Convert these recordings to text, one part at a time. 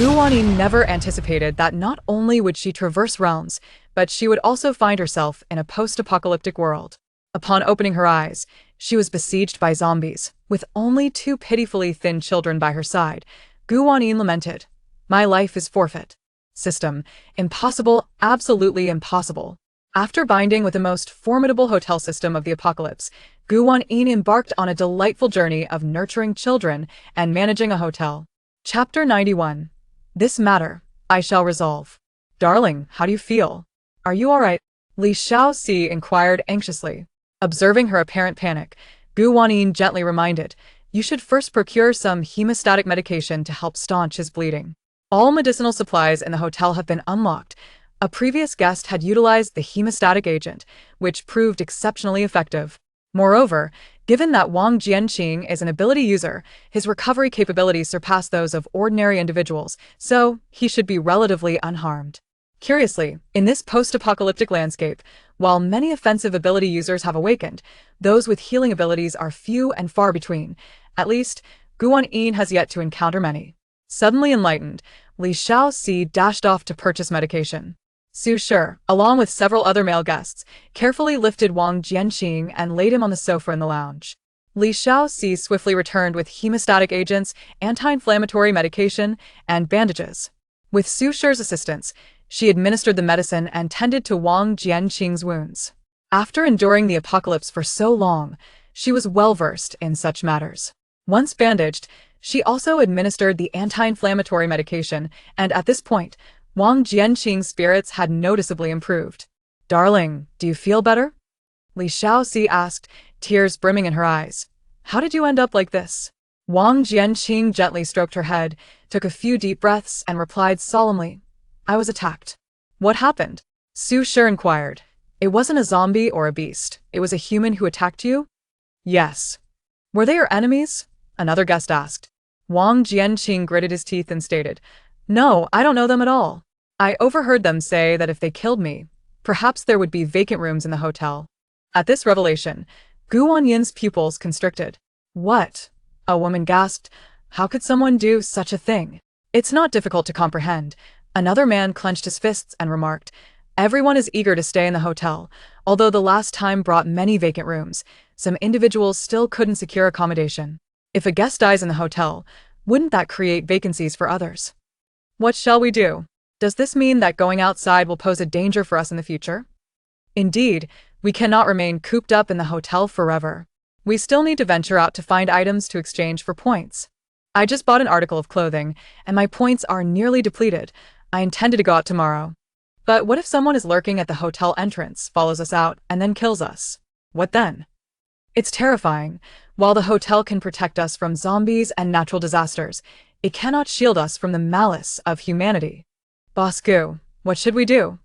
Wanyin never anticipated that not only would she traverse realms, but she would also find herself in a post-apocalyptic world. Upon opening her eyes, she was besieged by zombies, with only two pitifully thin children by her side. Wanyin lamented, "My life is forfeit. System, impossible, absolutely impossible." After binding with the most formidable hotel system of the apocalypse, Wanyin embarked on a delightful journey of nurturing children and managing a hotel. Chapter 91. This matter, I shall resolve. Darling, how do you feel? Are you all right? Li Xiaoxi inquired anxiously. Observing her apparent panic, Wanyin gently reminded, "You should first procure some hemostatic medication to help staunch his bleeding. All medicinal supplies in the hotel have been unlocked. A previous guest had utilized the hemostatic agent, which proved exceptionally effective. Moreover, given that Wang Jianqing is an ability user, his recovery capabilities surpass those of ordinary individuals, so he should be relatively unharmed." Curiously, in this post-apocalyptic landscape, while many offensive ability users have awakened, those with healing abilities are few and far between. At least, Wanyin has yet to encounter many. Suddenly enlightened, Li Xiaoxi dashed off to purchase medication. Su Shi, along with several other male guests, carefully lifted Wang Jianqing and laid him on the sofa in the lounge. Li Xiaoxi swiftly returned with hemostatic agents, anti-inflammatory medication, and bandages. With Su Shi's assistance, she administered the medicine and tended to Wang Jianqing's wounds. After enduring the apocalypse for so long, she was well-versed in such matters. Once bandaged, she also administered the anti-inflammatory medication, and at this point, Wang Jianqing's spirits had noticeably improved. "Darling, do you feel better?" Li Xiaoxi asked, tears brimming in her eyes. "How did you end up like this?" Wang Jianqing gently stroked her head, took a few deep breaths, and replied solemnly, "I was attacked." "What happened?" Su Shi inquired. "It wasn't a zombie or a beast. It was a human who attacked you?" "Yes." "Were they your enemies?" another guest asked. Wang Jianqing gritted his teeth and stated, "No, I don't know them at all. I overheard them say that if they killed me, perhaps there would be vacant rooms in the hotel." At this revelation, Wanyin's pupils constricted. "What?" a woman gasped. "How could someone do such a thing?" "It's not difficult to comprehend," another man clenched his fists and remarked. "Everyone is eager to stay in the hotel. Although the last time brought many vacant rooms, some individuals still couldn't secure accommodation. If a guest dies in the hotel, wouldn't that create vacancies for others? What shall we do? Does this mean that going outside will pose a danger for us in the future? Indeed, we cannot remain cooped up in the hotel forever. We still need to venture out to find items to exchange for points. I just bought an article of clothing, and my points are nearly depleted. I intended to go out tomorrow. But what if someone is lurking at the hotel entrance, follows us out, and then kills us? What then? It's terrifying. While the hotel can protect us from zombies and natural disasters, it cannot shield us from the malice of humanity. Boss Gu, what should we do?"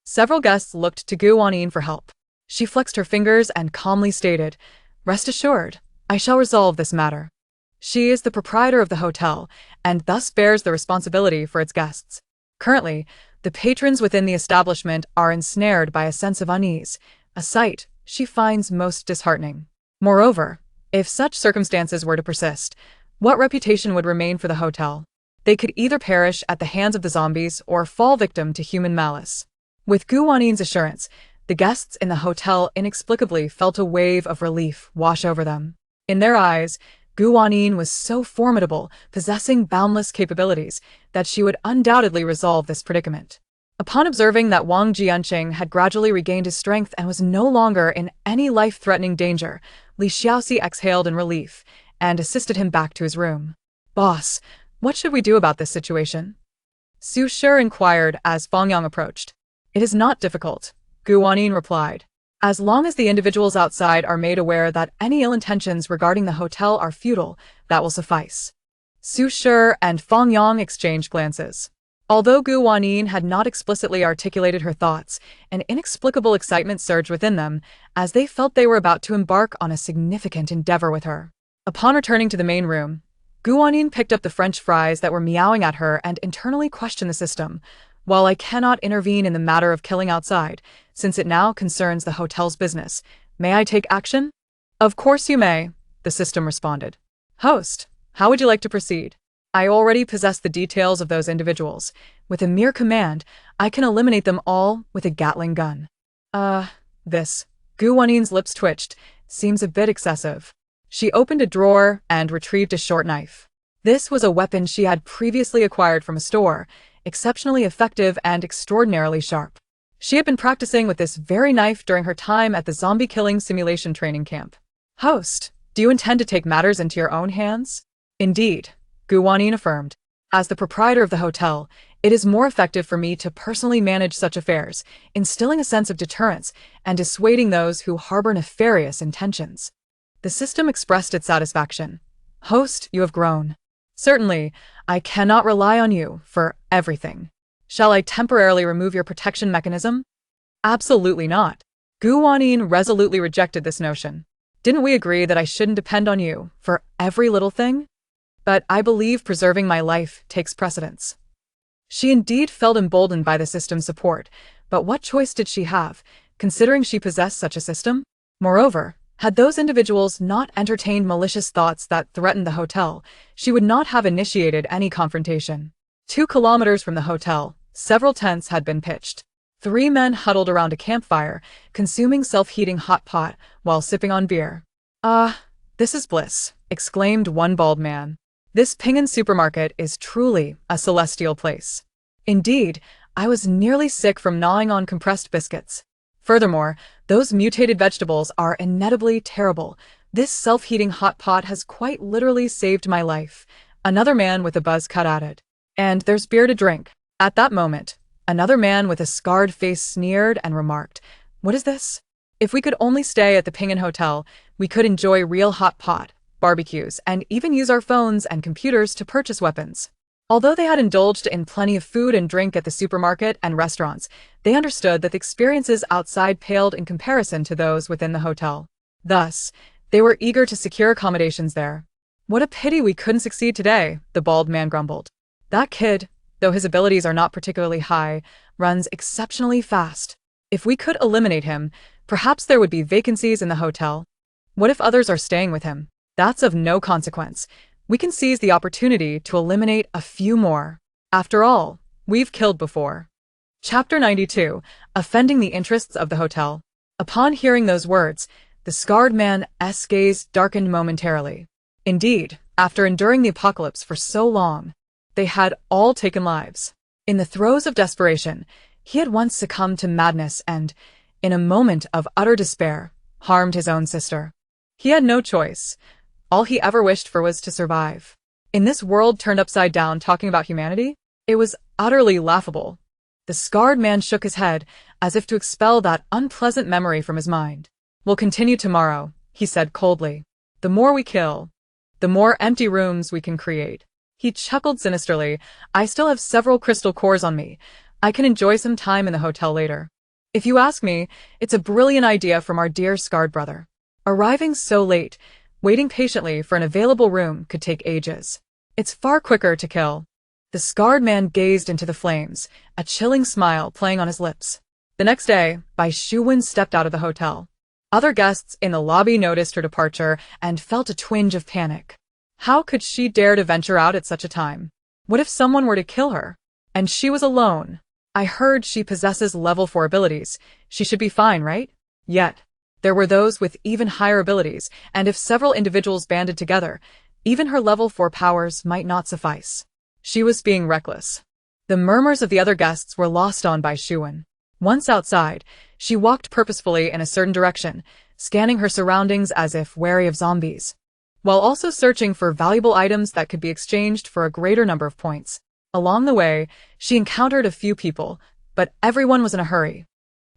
Several guests looked to Wanyin for help. She flexed her fingers and calmly stated, "Rest assured, I shall resolve this matter." She is the proprietor of the hotel, and thus bears the responsibility for its guests. Currently, the patrons within the establishment are ensnared by a sense of unease, a sight she finds most disheartening. Moreover, if such circumstances were to persist, what reputation would remain for the hotel? They could either perish at the hands of the zombies or fall victim to human malice. With Wanyin's assurance, the guests in the hotel inexplicably felt a wave of relief wash over them. In their eyes, Wanyin was so formidable, possessing boundless capabilities, that she would undoubtedly resolve this predicament. Upon observing that Wang Jianqing had gradually regained his strength and was no longer in any life-threatening danger, Li Xiaoxi exhaled in relief and assisted him back to his room. "Boss, what should we do about this situation?" Su Shi inquired as Fangyang approached. "It is not difficult," Wanyin replied. "As long as the individuals outside are made aware that any ill intentions regarding the hotel are futile, that will suffice." Su Shi and Fangyang exchanged glances. Although Wanyin had not explicitly articulated her thoughts, an inexplicable excitement surged within them as they felt they were about to embark on a significant endeavor with her. Upon returning to the main room, Wanyin picked up the French fries that were meowing at her and internally questioned the system. "While I cannot intervene in the matter of killing outside, since it now concerns the hotel's business, may I take action?" "Of course you may," the system responded. "Host, how would you like to proceed?" I already possess the details of those individuals. With a mere command, I can eliminate them all with a Gatling gun. This. Gu Wanyin's lips twitched. Seems a bit excessive. She opened a drawer and retrieved a short knife. This was a weapon she had previously acquired from a store, exceptionally effective and extraordinarily sharp. She had been practicing with this very knife during her time at the zombie killing simulation training camp. Host, do you intend to take matters into your own hands? Indeed, Gu Wanyin affirmed. As the proprietor of the hotel, it is more effective for me to personally manage such affairs, instilling a sense of deterrence and dissuading those who harbor nefarious intentions. The system expressed its satisfaction. Host, you have grown. Certainly, I cannot rely on you for everything. Shall I temporarily remove your protection mechanism? Absolutely not. Gu Wanyin resolutely rejected this notion. Didn't we agree that I shouldn't depend on you for every little thing? But I believe preserving my life takes precedence. She indeed felt emboldened by the system's support, but what choice did she have, considering she possessed such a system? Moreover, had those individuals not entertained malicious thoughts that threatened the hotel, she would not have initiated any confrontation. 2 kilometers from the hotel, several tents had been pitched. 3 men huddled around a campfire, consuming self-heating hot pot while sipping on beer. This is bliss, exclaimed one bald man. This Ping'an supermarket is truly a celestial place. Indeed, I was nearly sick from gnawing on compressed biscuits. Furthermore, those mutated vegetables are inedibly terrible. This self-heating hot pot has quite literally saved my life. Another man with a buzz cut added. And there's beer to drink. At that moment, another man with a scarred face sneered and remarked, "What is this?" If we could only stay at the Ping'an Hotel, we could enjoy real hot pot, barbecues, and even use our phones and computers to purchase weapons. Although they had indulged in plenty of food and drink at the supermarket and restaurants, they understood that the experiences outside paled in comparison to those within the hotel. Thus, they were eager to secure accommodations there. What a pity we couldn't succeed today, the bald man grumbled. That kid, though his abilities are not particularly high, runs exceptionally fast. If we could eliminate him, perhaps there would be vacancies in the hotel. What if others are staying with him? That's of no consequence. We can seize the opportunity to eliminate a few more. After all, we've killed before. Chapter 92, Offending the Interests of the Hotel. Upon hearing those words, the scarred man's gaze darkened momentarily. Indeed, after enduring the apocalypse for so long, they had all taken lives. In the throes of desperation, he had once succumbed to madness and, in a moment of utter despair, harmed his own sister. He had no choice. All he ever wished for was to survive. In this world turned upside down talking about humanity, it was utterly laughable. The scarred man shook his head, as if to expel that unpleasant memory from his mind. "We'll continue tomorrow," he said coldly. "The more we kill, the more empty rooms we can create." He chuckled sinisterly. "I still have several crystal cores on me. I can enjoy some time in the hotel later. If you ask me, it's a brilliant idea from our dear scarred brother. Arriving so late, waiting patiently for an available room could take ages. It's far quicker to kill." The scarred man gazed into the flames, a chilling smile playing on his lips. The next day, Bai Shuwen stepped out of the hotel. Other guests in the lobby noticed her departure and felt a twinge of panic. How could she dare to venture out at such a time? What if someone were to kill her? And she was alone. I heard she possesses level 4 abilities. She should be fine, right? Yet, there were those with even higher abilities, and if several individuals banded together, even her level 4 powers might not suffice. She was being reckless. The murmurs of the other guests were lost on Bai Shuwen. Once outside, she walked purposefully in a certain direction, scanning her surroundings as if wary of zombies, while also searching for valuable items that could be exchanged for a greater number of points. Along the way, she encountered a few people, but everyone was in a hurry.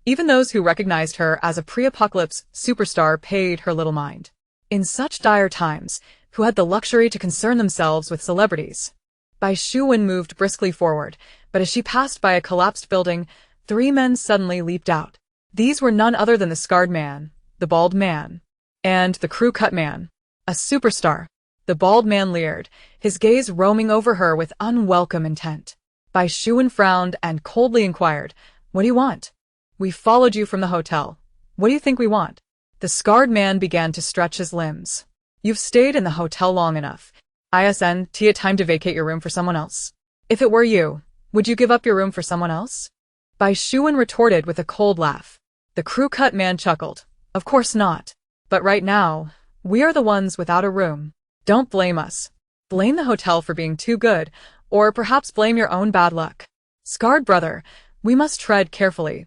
Even those who recognized her as a pre-apocalypse superstar paid her little mind. In such dire times, who had the luxury to concern themselves with celebrities? Bai Shuwen moved briskly forward, but as she passed by a collapsed building, 3 men suddenly leaped out. These were none other than the scarred man, the bald man, and the crew-cut man. A superstar. The bald man leered, his gaze roaming over her with unwelcome intent. Bai Shuwen frowned and coldly inquired, "What do you want?" "We followed you from the hotel. What do you think we want?" The scarred man began to stretch his limbs. "You've stayed in the hotel long enough. Isn't time to vacate your room for someone else? If it were you, would you give up your room for someone else? Bai Shuwen retorted with a cold laugh. The crew-cut man chuckled. Of course not. But right now, we are the ones without a room. Don't blame us. Blame the hotel for being too good, or perhaps blame your own bad luck. Scarred brother, we must tread carefully.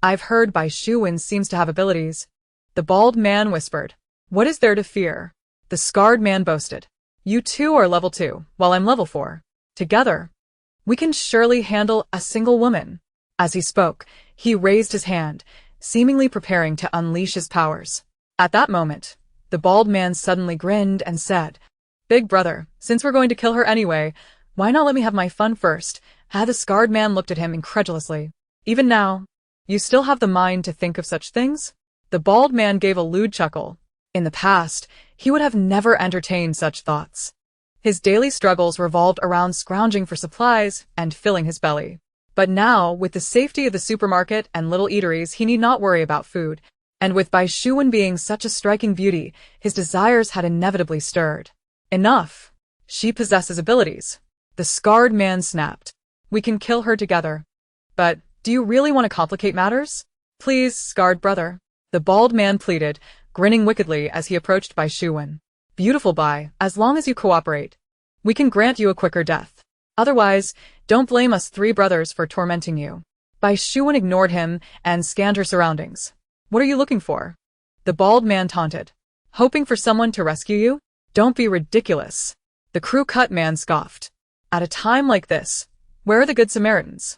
I've heard Bai Shuwen seems to have abilities. The bald man whispered. What is there to fear? The scarred man boasted. You two are level 2, while I'm level 4. Together, we can surely handle a single woman. As he spoke, he raised his hand, seemingly preparing to unleash his powers. At that moment, the bald man suddenly grinned and said, Big brother, since we're going to kill her anyway, why not let me have my fun first? The scarred man looked at him incredulously. Even now, you still have the mind to think of such things? The bald man gave a lewd chuckle. In the past, he would have never entertained such thoughts. His daily struggles revolved around scrounging for supplies and filling his belly. But now, with the safety of the supermarket and little eateries, he need not worry about food. And with Bai Shuwen being such a striking beauty, his desires had inevitably stirred. Enough! She possesses abilities. The scarred man snapped. We can kill her together. But, do you really want to complicate matters? Please, scarred brother. The bald man pleaded, grinning wickedly as he approached Bai Shuwen. Beautiful Bai, as long as you cooperate, we can grant you a quicker death. Otherwise, don't blame us 3 brothers for tormenting you. Bai Shuwen ignored him and scanned her surroundings. What are you looking for? The bald man taunted. Hoping for someone to rescue you? Don't be ridiculous. The crew-cut man scoffed. At a time like this, where are the good Samaritans?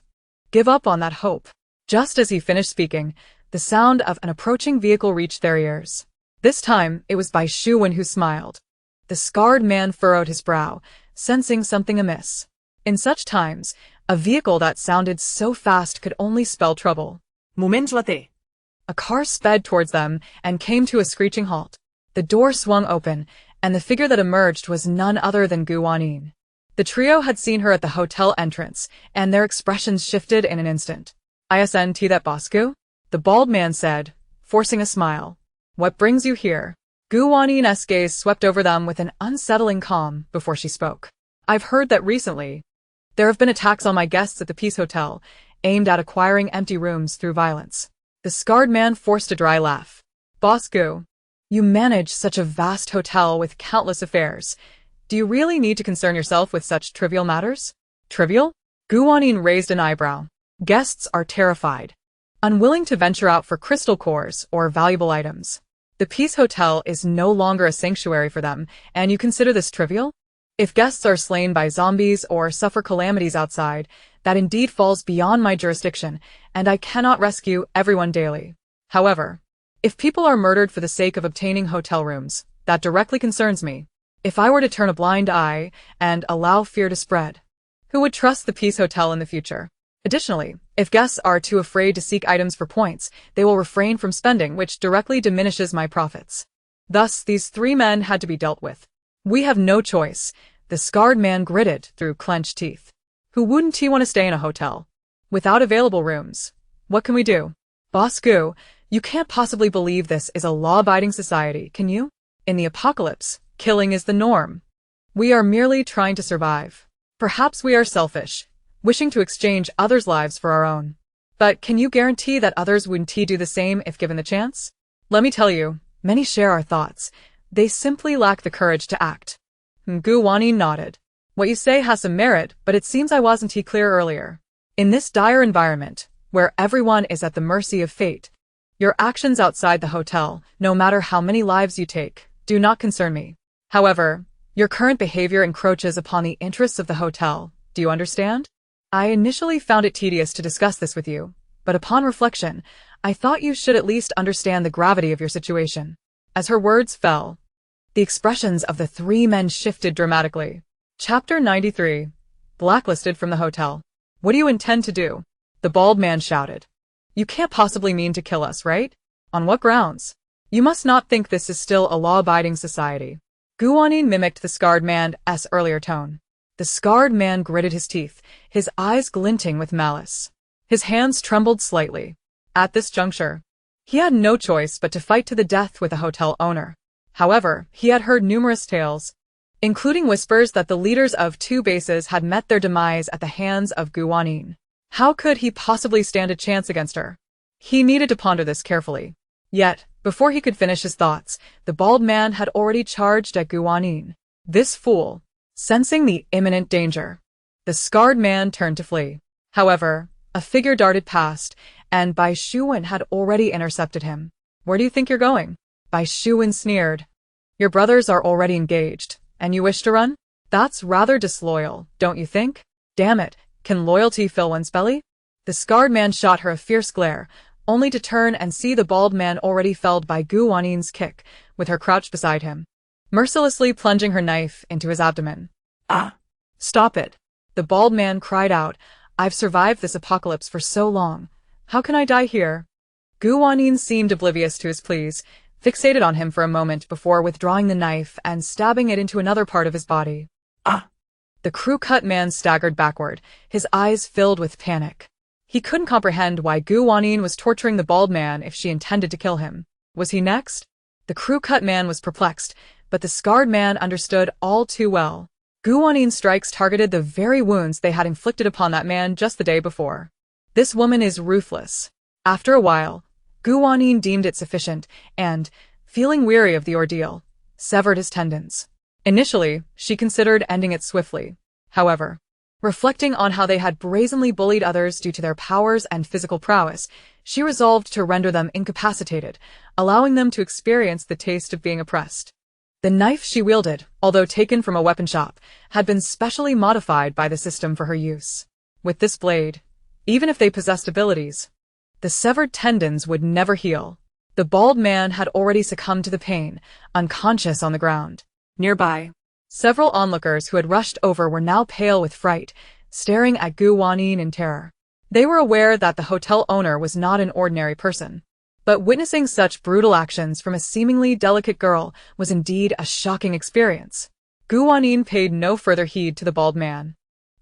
Give up on that hope. Just as he finished speaking, the sound of an approaching vehicle reached their ears. This time, it was Bai Shuwen who smiled. The scarred man furrowed his brow, sensing something amiss. In such times, a vehicle that sounded so fast could only spell trouble. A car sped towards them and came to a screeching halt. The door swung open, and the figure that emerged was none other than Wanyin. The trio had seen her at the hotel entrance, and their expressions shifted in an instant. Isn't that Bosco? The bald man said, forcing a smile. What brings you here? Wanyi's gaze swept over them with an unsettling calm before she spoke. I've heard that recently, there have been attacks on my guests at the Peace Hotel, aimed at acquiring empty rooms through violence. The scarred man forced a dry laugh. Bosco, you manage such a vast hotel with countless affairs. Do you really need to concern yourself with such trivial matters? Trivial? Wanyin raised an eyebrow. Guests are terrified, unwilling to venture out for crystal cores or valuable items. The Peace Hotel is no longer a sanctuary for them, and you consider this trivial? If guests are slain by zombies or suffer calamities outside, that indeed falls beyond my jurisdiction, and I cannot rescue everyone daily. However, if people are murdered for the sake of obtaining hotel rooms, that directly concerns me. If I were to turn a blind eye and allow fear to spread, who would trust the Peace Hotel in the future? Additionally, if guests are too afraid to seek items for points, they will refrain from spending, which directly diminishes my profits. Thus, these 3 men had to be dealt with. We have no choice, the scarred man gritted through clenched teeth. Who wouldn't want to stay in a hotel? Without available rooms, what can we do? Bosco, you can't possibly believe this is a law-abiding society, can you? In the apocalypse, killing is the norm. We are merely trying to survive. Perhaps we are selfish, wishing to exchange others' lives for our own. But can you guarantee that others wouldn't do the same if given the chance? Let me tell you, many share our thoughts. They simply lack the courage to act. Wanyin nodded. What you say has some merit, but it seems I wasn't clear earlier. In this dire environment, where everyone is at the mercy of fate, your actions outside the hotel, no matter how many lives you take, do not concern me. However, your current behavior encroaches upon the interests of the hotel. Do you understand? I initially found it tedious to discuss this with you, but upon reflection, I thought you should at least understand the gravity of your situation. As her words fell, the expressions of the 3 men shifted dramatically. Chapter 93. Blacklisted from the hotel. What do you intend to do? The bald man shouted. You can't possibly mean to kill us, right? On what grounds? You must not think this is still a law-abiding society. Wanyin mimicked the scarred man's earlier tone. The scarred man gritted his teeth, his eyes glinting with malice. His hands trembled slightly. At this juncture, he had no choice but to fight to the death with the hotel owner. However, he had heard numerous tales. including whispers that the leaders of two bases had met their demise at the hands of Wanyin. How could he possibly stand a chance against her? He needed to ponder this carefully. Yet, before he could finish his thoughts, the bald man had already charged at Wanyin. This fool. Sensing the imminent danger, the scarred man turned to flee. However, a figure darted past, and Bai Shuwen had already intercepted him. Where do you think you're going? Bai Shuwen sneered. Your brothers are already engaged, and you wish to run? That's rather disloyal, don't you think? Damn it, can loyalty fill one's belly? The scarred man shot her a fierce glare, only to turn and see the bald man already felled by Wanyin's kick, with her crouched beside him, mercilessly plunging her knife into his abdomen. Ah! Stop it! The bald man cried out. I've survived this apocalypse for so long. How can I die here? Wanyin seemed oblivious to his pleas, fixated on him for a moment before withdrawing the knife and stabbing it into another part of his body. Ah! The crew-cut man staggered backward, his eyes filled with panic. He couldn't comprehend why Wanyin was torturing the bald man if she intended to kill him. Was he next? The crew-cut man was perplexed, but the scarred man understood all too well. Wanyin's strikes targeted the very wounds they had inflicted upon that man just the day before. This woman is ruthless. After a while, Wanyin deemed it sufficient and, feeling weary of the ordeal, severed his tendons. Initially, she considered ending it swiftly. However, reflecting on how they had brazenly bullied others due to their powers and physical prowess, she resolved to render them incapacitated, allowing them to experience the taste of being oppressed. The knife she wielded, although taken from a weapon shop, had been specially modified by the system for her use. With this blade, even if they possessed abilities, the severed tendons would never heal. The bald man had already succumbed to the pain, unconscious on the ground. Nearby, several onlookers who had rushed over were now pale with fright, staring at Wanyin in terror. They were aware that the hotel owner was not an ordinary person. But witnessing such brutal actions from a seemingly delicate girl was indeed a shocking experience. Wanyin paid no further heed to the bald man.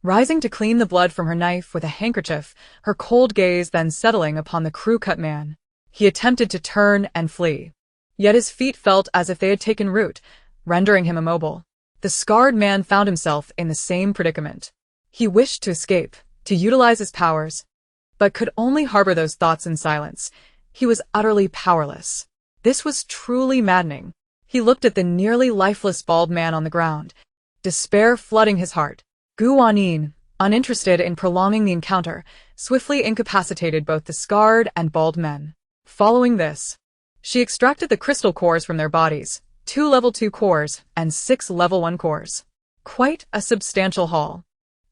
Rising to clean the blood from her knife with a handkerchief, her cold gaze then settling upon the crew-cut man. He attempted to turn and flee. Yet his feet felt as if they had taken root, rendering him immobile. The scarred man found himself in the same predicament. He wished to escape, to utilize his powers, but could only harbor those thoughts in silence. He was utterly powerless. This was truly maddening. He looked at the nearly lifeless bald man on the ground, despair flooding his heart. Wanyin, uninterested in prolonging the encounter, swiftly incapacitated both the scarred and bald men. Following this, she extracted the crystal cores from their bodies, 2 level 2 cores and 6 level 1 cores. Quite a substantial haul.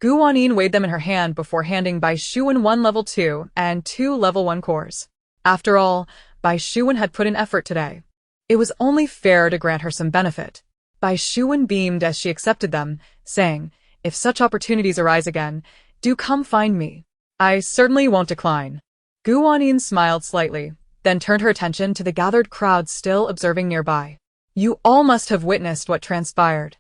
Wanyin weighed them in her hand before handing Bai Shuwen 1 level 2 and 2 level 1 cores. After all, Bai Shuwen had put in effort today. It was only fair to grant her some benefit. Bai Shuwen beamed as she accepted them, saying, if such opportunities arise again, do come find me. I certainly won't decline. Wanyin smiled slightly, then turned her attention to the gathered crowd still observing nearby. You all must have witnessed what transpired.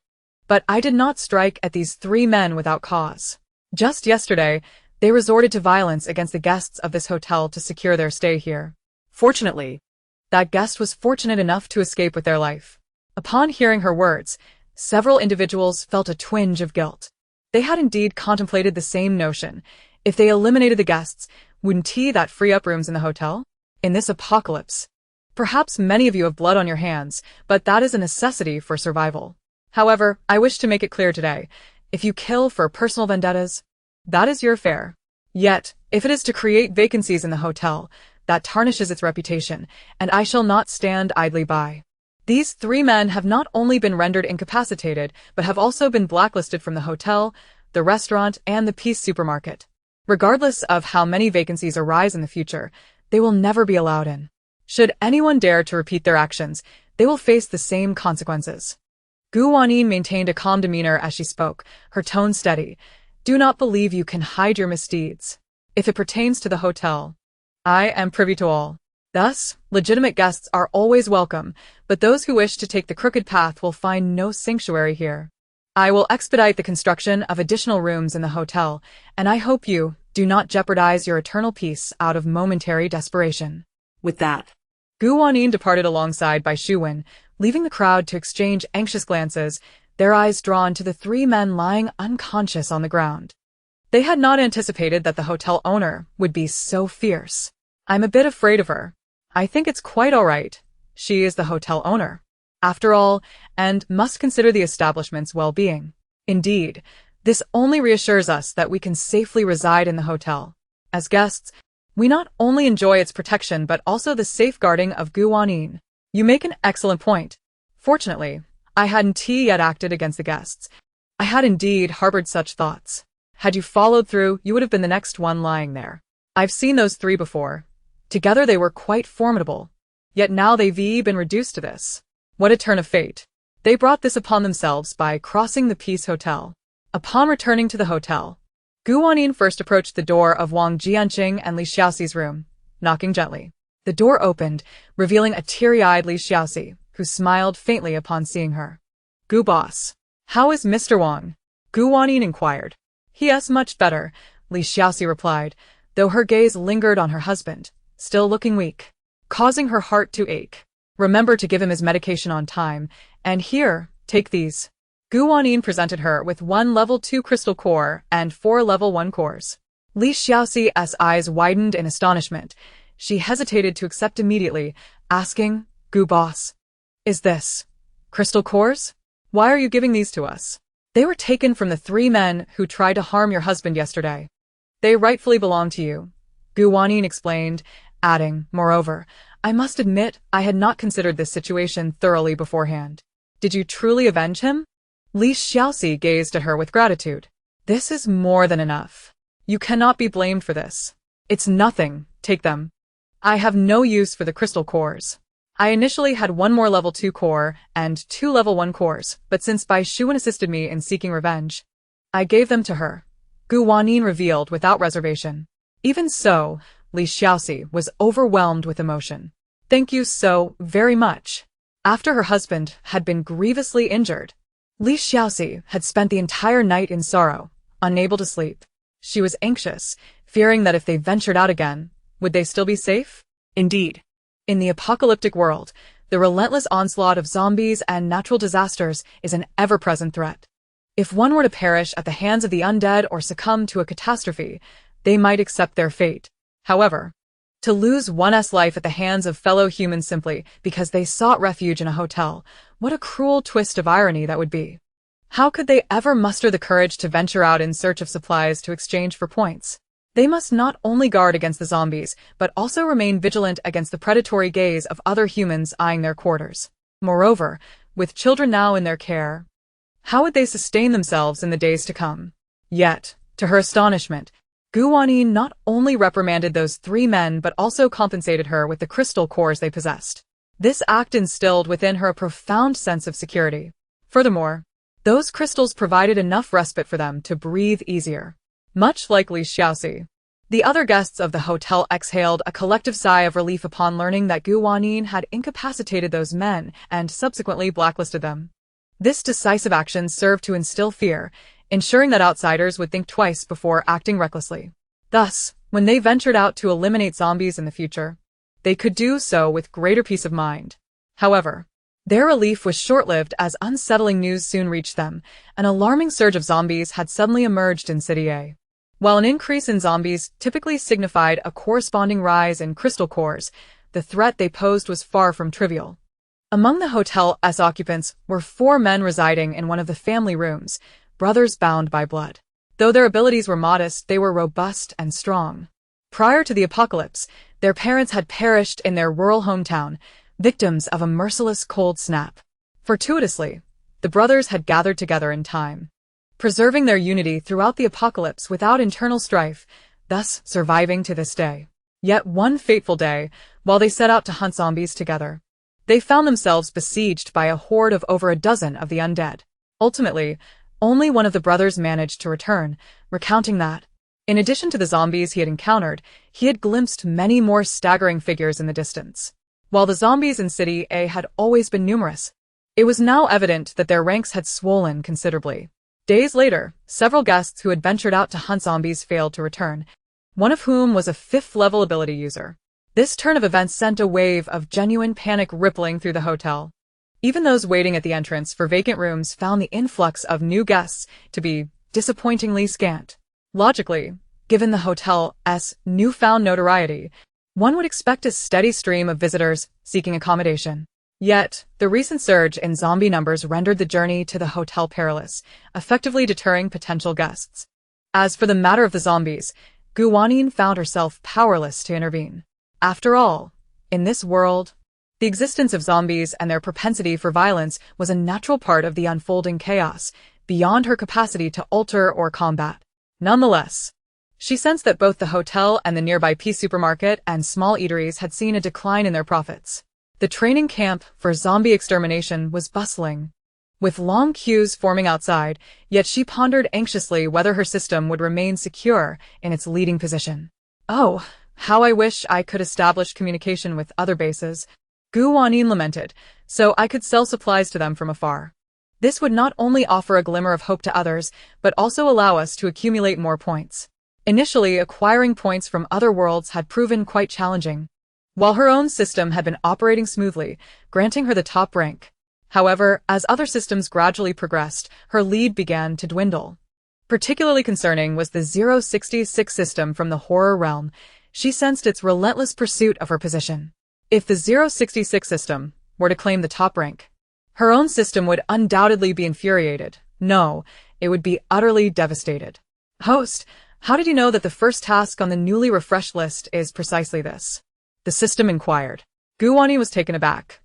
But I did not strike at these 3 men without cause. Just yesterday, they resorted to violence against the guests of this hotel to secure their stay here. Fortunately, that guest was fortunate enough to escape with their life. Upon hearing her words, several individuals felt a twinge of guilt. They had indeed contemplated the same notion. If they eliminated the guests, wouldn't that free up rooms in the hotel? In this apocalypse, perhaps many of you have blood on your hands, but that is a necessity for survival. However, I wish to make it clear today, if you kill for personal vendettas, that is your affair. Yet, if it is to create vacancies in the hotel, that tarnishes its reputation, and I shall not stand idly by. These 3 men have not only been rendered incapacitated, but have also been blacklisted from the hotel, the restaurant, and the Peace supermarket. Regardless of how many vacancies arise in the future, they will never be allowed in. Should anyone dare to repeat their actions, they will face the same consequences. Wanyin maintained a calm demeanor as she spoke, her tone steady. Do not believe you can hide your misdeeds. If it pertains to the hotel, I am privy to all. Thus, legitimate guests are always welcome, but those who wish to take the crooked path will find no sanctuary here. I will expedite the construction of additional rooms in the hotel, and I hope you do not jeopardize your eternal peace out of momentary desperation. With that, Wanyin departed alongside Bai Shuwen, leaving the crowd to exchange anxious glances. their eyes drawn to the three men lying unconscious on the ground. They had not anticipated that the hotel owner would be so fierce. "I'm a bit afraid of her. I think it's quite all right. She is the hotel owner, after all, and must consider the establishment's well-being. Indeed, this only reassures us that we can safely reside in the hotel. As guests, we not only enjoy its protection but also the safeguarding of Wanyin. You make an excellent point. Fortunately, I hadn't yet acted against the guests. I had indeed harbored such thoughts. Had you followed through, you would have been the next one lying there. I've seen those three before. Together they were quite formidable. Yet now they've been reduced to this. What a turn of fate. They brought this upon themselves by crossing the Peace Hotel. Upon returning to the hotel, Wanyin first approached the door of Wang Jianqing and Li Xiaoxi's room, knocking gently. The door opened, revealing a teary-eyed Li Xiaoxi, who smiled faintly upon seeing her. "Gu boss, how is Mr. Wang?" Wanyin inquired. "He is much better," Li Xiaoxi replied, though her gaze lingered on her husband, still looking weak, causing her heart to ache. "Remember to give him his medication on time, and here, take these." Wanyin presented her with 1 level 2 crystal core and 4 level 1 cores. Li Xiaoxi's eyes widened in astonishment. She hesitated to accept immediately, asking, "Gu boss, is this crystal cores? Why are you giving these to us?" "They were taken from the 3 men who tried to harm your husband yesterday. They rightfully belong to you," Wanyin explained, adding, "Moreover, I must admit I had not considered this situation thoroughly beforehand." "Did you truly avenge him?" Li Xiaoxi gazed at her with gratitude. "This is more than enough. You cannot be blamed for this. It's nothing, take them. I have no use for the crystal cores. I initially had 1 more level 2 core and 2 level 1 cores, but since Bai Shuan assisted me in seeking revenge, I gave them to her," Wanyin revealed without reservation. Even so, Li Xiaoxi was overwhelmed with emotion. "Thank you so very much." After her husband had been grievously injured, Li Xiaoxi had spent the entire night in sorrow, unable to sleep. She was anxious, fearing that if they ventured out again, would they still be safe? Indeed, in the apocalyptic world, the relentless onslaught of zombies and natural disasters is an ever-present threat. If one were to perish at the hands of the undead or succumb to a catastrophe, they might accept their fate. However, to lose one's life at the hands of fellow humans simply because they sought refuge in a hotel, what a cruel twist of irony that would be. How could they ever muster the courage to venture out in search of supplies to exchange for points? They must not only guard against the zombies, but also remain vigilant against the predatory gaze of other humans eyeing their quarters. Moreover, with children now in their care, how would they sustain themselves in the days to come? Yet, to her astonishment, Wanyin not only reprimanded those 3 men but also compensated her with the crystal cores they possessed. This act instilled within her a profound sense of security. Furthermore, those crystals provided enough respite for them to breathe easier. Much like Li Xiaoxi, the other guests of the hotel exhaled a collective sigh of relief upon learning that Wanyin had incapacitated those men and subsequently blacklisted them. This decisive action served to instill fear, ensuring that outsiders would think twice before acting recklessly. Thus, when they ventured out to eliminate zombies in the future, they could do so with greater peace of mind. However, their relief was short-lived as unsettling news soon reached them. An alarming surge of zombies had suddenly emerged in City A. While an increase in zombies typically signified a corresponding rise in crystal cores, the threat they posed was far from trivial. Among the hotel's occupants were 4 men residing in one of the family rooms, brothers bound by blood. Though their abilities were modest, they were robust and strong. Prior to the apocalypse, their parents had perished in their rural hometown, victims of a merciless cold snap. Fortuitously, the brothers had gathered together in time, preserving their unity throughout the apocalypse without internal strife, thus surviving to this day. Yet one fateful day, while they set out to hunt zombies together, they found themselves besieged by a horde of over a dozen of the undead. Ultimately, only one of the brothers managed to return, recounting that, in addition to the zombies he had encountered, he had glimpsed many more staggering figures in the distance. While the zombies in City A had always been numerous, it was now evident that their ranks had swollen considerably. Days later, several guests who had ventured out to hunt zombies failed to return, one of whom was a 5th-level ability user. This turn of events sent a wave of genuine panic rippling through the hotel. Even those waiting at the entrance for vacant rooms found the influx of new guests to be disappointingly scant. Logically, given the hotel's newfound notoriety, one would expect a steady stream of visitors seeking accommodation. Yet, the recent surge in zombie numbers rendered the journey to the hotel perilous, effectively deterring potential guests. As for the matter of the zombies, Wanyin found herself powerless to intervene. After all, in this world, the existence of zombies and their propensity for violence was a natural part of the unfolding chaos, beyond her capacity to alter or combat. Nonetheless, she sensed that both the hotel and the nearby Peace supermarket and small eateries had seen a decline in their profits. The training camp for zombie extermination was bustling, with long queues forming outside, yet she pondered anxiously whether her system would remain secure in its leading position. "Oh, how I wish I could establish communication with other bases," Wanyin lamented, "so I could sell supplies to them from afar. This would not only offer a glimmer of hope to others, but also allow us to accumulate more points." Initially, acquiring points from other worlds had proven quite challenging, while her own system had been operating smoothly, granting her the top rank. However, as other systems gradually progressed, her lead began to dwindle. Particularly concerning was the 066 system from the horror realm. She sensed its relentless pursuit of her position. If the 066 system were to claim the top rank, her own system would undoubtedly be infuriated. No, it would be utterly devastated. "Host, how did you know that the first task on the newly refreshed list is precisely this?" the system inquired. Wanyin was taken aback.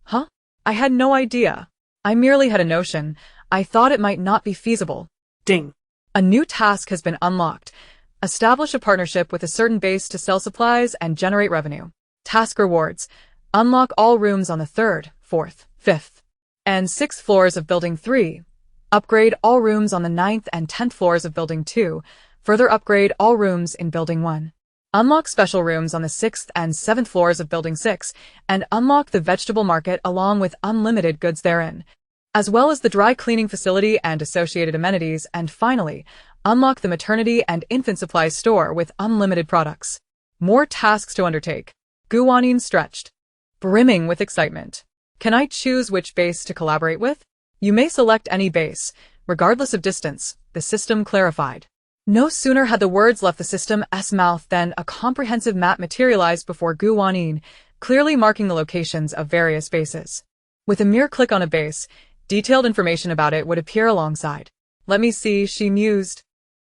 "Huh? I had no idea. I merely had a notion. I thought it might not be feasible." Ding. "A new task has been unlocked. Establish a partnership with a certain base to sell supplies and generate revenue. Task rewards. Unlock all rooms on the 3rd, 4th, 5th, and 6th floors of Building 3. Upgrade all rooms on the 9th and 10th floors of Building 2. Further upgrade all rooms in Building 1. Unlock special rooms on the 6th and 7th floors of Building 6, and unlock the vegetable market along with unlimited goods therein, as well as the dry cleaning facility and associated amenities, and finally, unlock the maternity and infant supplies store with unlimited products." More tasks to undertake. Wanyin stretched, brimming with excitement. "Can I choose which base to collaborate with?" "You may select any base, regardless of distance," the system clarified. No sooner had the words left the system's mouth than a comprehensive map materialized before Wanyin, clearly marking the locations of various bases. With a mere click on a base, detailed information about it would appear alongside. "Let me see," she mused,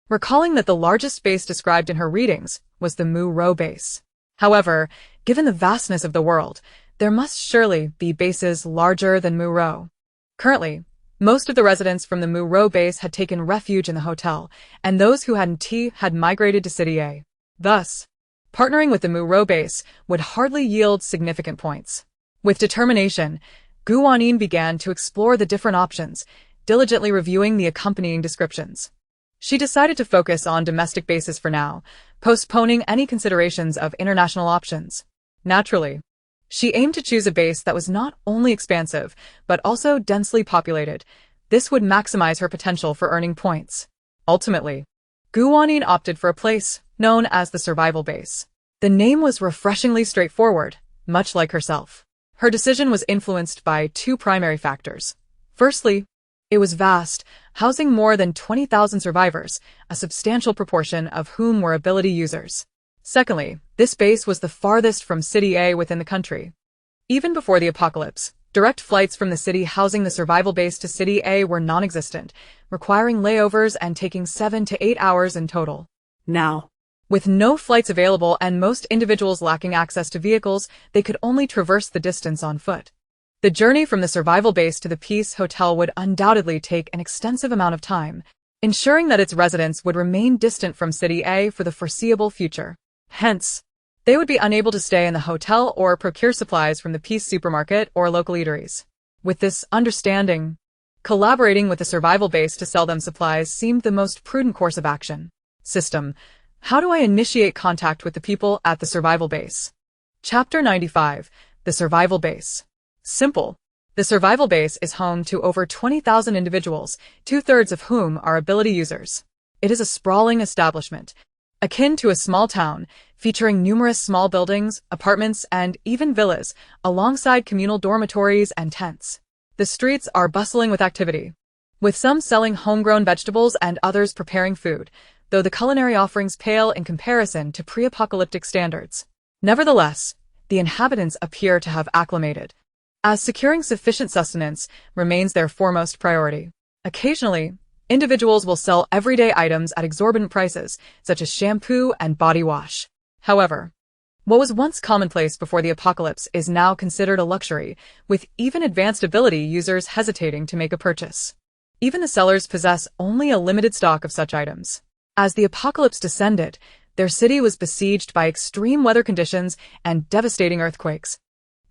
recalling that the largest base described in her readings was the Mu-Ro base. However, given the vastness of the world, there must surely be bases larger than Mu-Ro. Currently, most of the residents from the Mu-Ro base had taken refuge in the hotel, and those who hadn't had migrated to City A. Thus, partnering with the Mu-Ro base would hardly yield significant points. With determination, Wanyin began to explore the different options, diligently reviewing the accompanying descriptions. She decided to focus on domestic bases for now, postponing any considerations of international options. Naturally, she aimed to choose a base that was not only expansive, but also densely populated. This would maximize her potential for earning points. Ultimately, Wanyin opted for a place known as the Survival Base. The name was refreshingly straightforward, much like herself. Her decision was influenced by two primary factors. Firstly, it was vast, housing more than 20,000 survivors, a substantial proportion of whom were ability users. Secondly, this base was the farthest from City A within the country. Even before the apocalypse, direct flights from the city housing the survival base to City A were non-existent, requiring layovers and taking 7 to 8 hours in total. Now, with no flights available and most individuals lacking access to vehicles, they could only traverse the distance on foot. The journey from the survival base to the Peace Hotel would undoubtedly take an extensive amount of time, ensuring that its residents would remain distant from City A for the foreseeable future. Hence, they would be unable to stay in the hotel or procure supplies from the Peace supermarket or local eateries. With this understanding, collaborating with the survival base to sell them supplies seemed the most prudent course of action. System: how do I initiate contact with the people at the survival base? Chapter 95: The Survival Base. Simple. The survival base is home to over 20,000 individuals, 2/3 of whom are ability users. It is a sprawling establishment, akin to a small town, featuring numerous small buildings, apartments, and even villas, alongside communal dormitories and tents. The streets are bustling with activity, with some selling homegrown vegetables and others preparing food, though the culinary offerings pale in comparison to pre-apocalyptic standards. Nevertheless, the inhabitants appear to have acclimated, as securing sufficient sustenance remains their foremost priority. Occasionally, individuals will sell everyday items at exorbitant prices, such as shampoo and body wash. However, what was once commonplace before the apocalypse is now considered a luxury, with even advanced ability users hesitating to make a purchase. Even the sellers possess only a limited stock of such items. As the apocalypse descended, their city was besieged by extreme weather conditions and devastating earthquakes,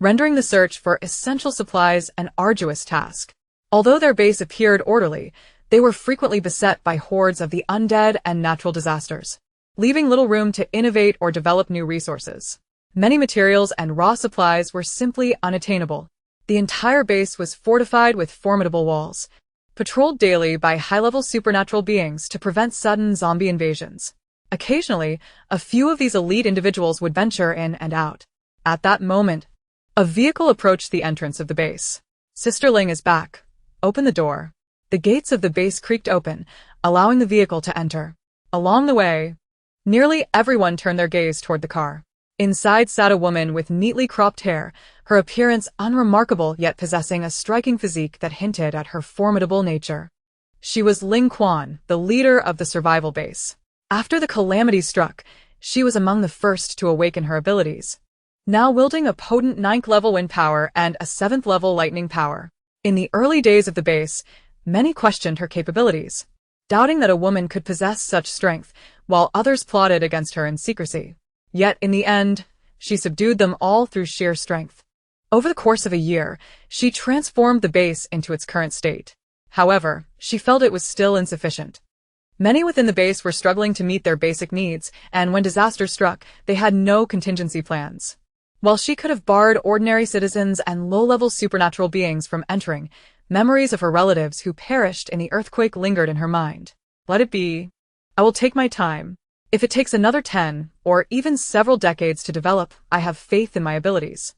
rendering the search for essential supplies an arduous task. Although their base appeared orderly, they were frequently beset by hordes of the undead and natural disasters, leaving little room to innovate or develop new resources. Many materials and raw supplies were simply unattainable. The entire base was fortified with formidable walls, patrolled daily by high-level supernatural beings to prevent sudden zombie invasions. Occasionally, a few of these elite individuals would venture in and out. At that moment, a vehicle approached the entrance of the base. Sister Ling is back. Open the door. The gates of the base creaked open, allowing the vehicle to enter. Along the way, nearly everyone turned their gaze toward the car. Inside sat a woman with neatly cropped hair, her appearance unremarkable yet possessing a striking physique that hinted at her formidable nature. She was Ling Quan, the leader of the survival base. After the calamity struck, she was among the first to awaken her abilities, now wielding a potent 9th-level wind power and a 7th-level lightning power. In the early days of the base, many questioned her capabilities, doubting that a woman could possess such strength, while others plotted against her in secrecy. Yet in the end, she subdued them all through sheer strength. Over the course of a year, she transformed the base into its current state. However, she felt it was still insufficient. Many within the base were struggling to meet their basic needs, and when disaster struck, they had no contingency plans. While she could have barred ordinary citizens and low-level supernatural beings from entering, memories of her relatives who perished in the earthquake lingered in her mind. Let it be. I will take my time. If it takes another 10, or even several decades to develop, I have faith in my abilities.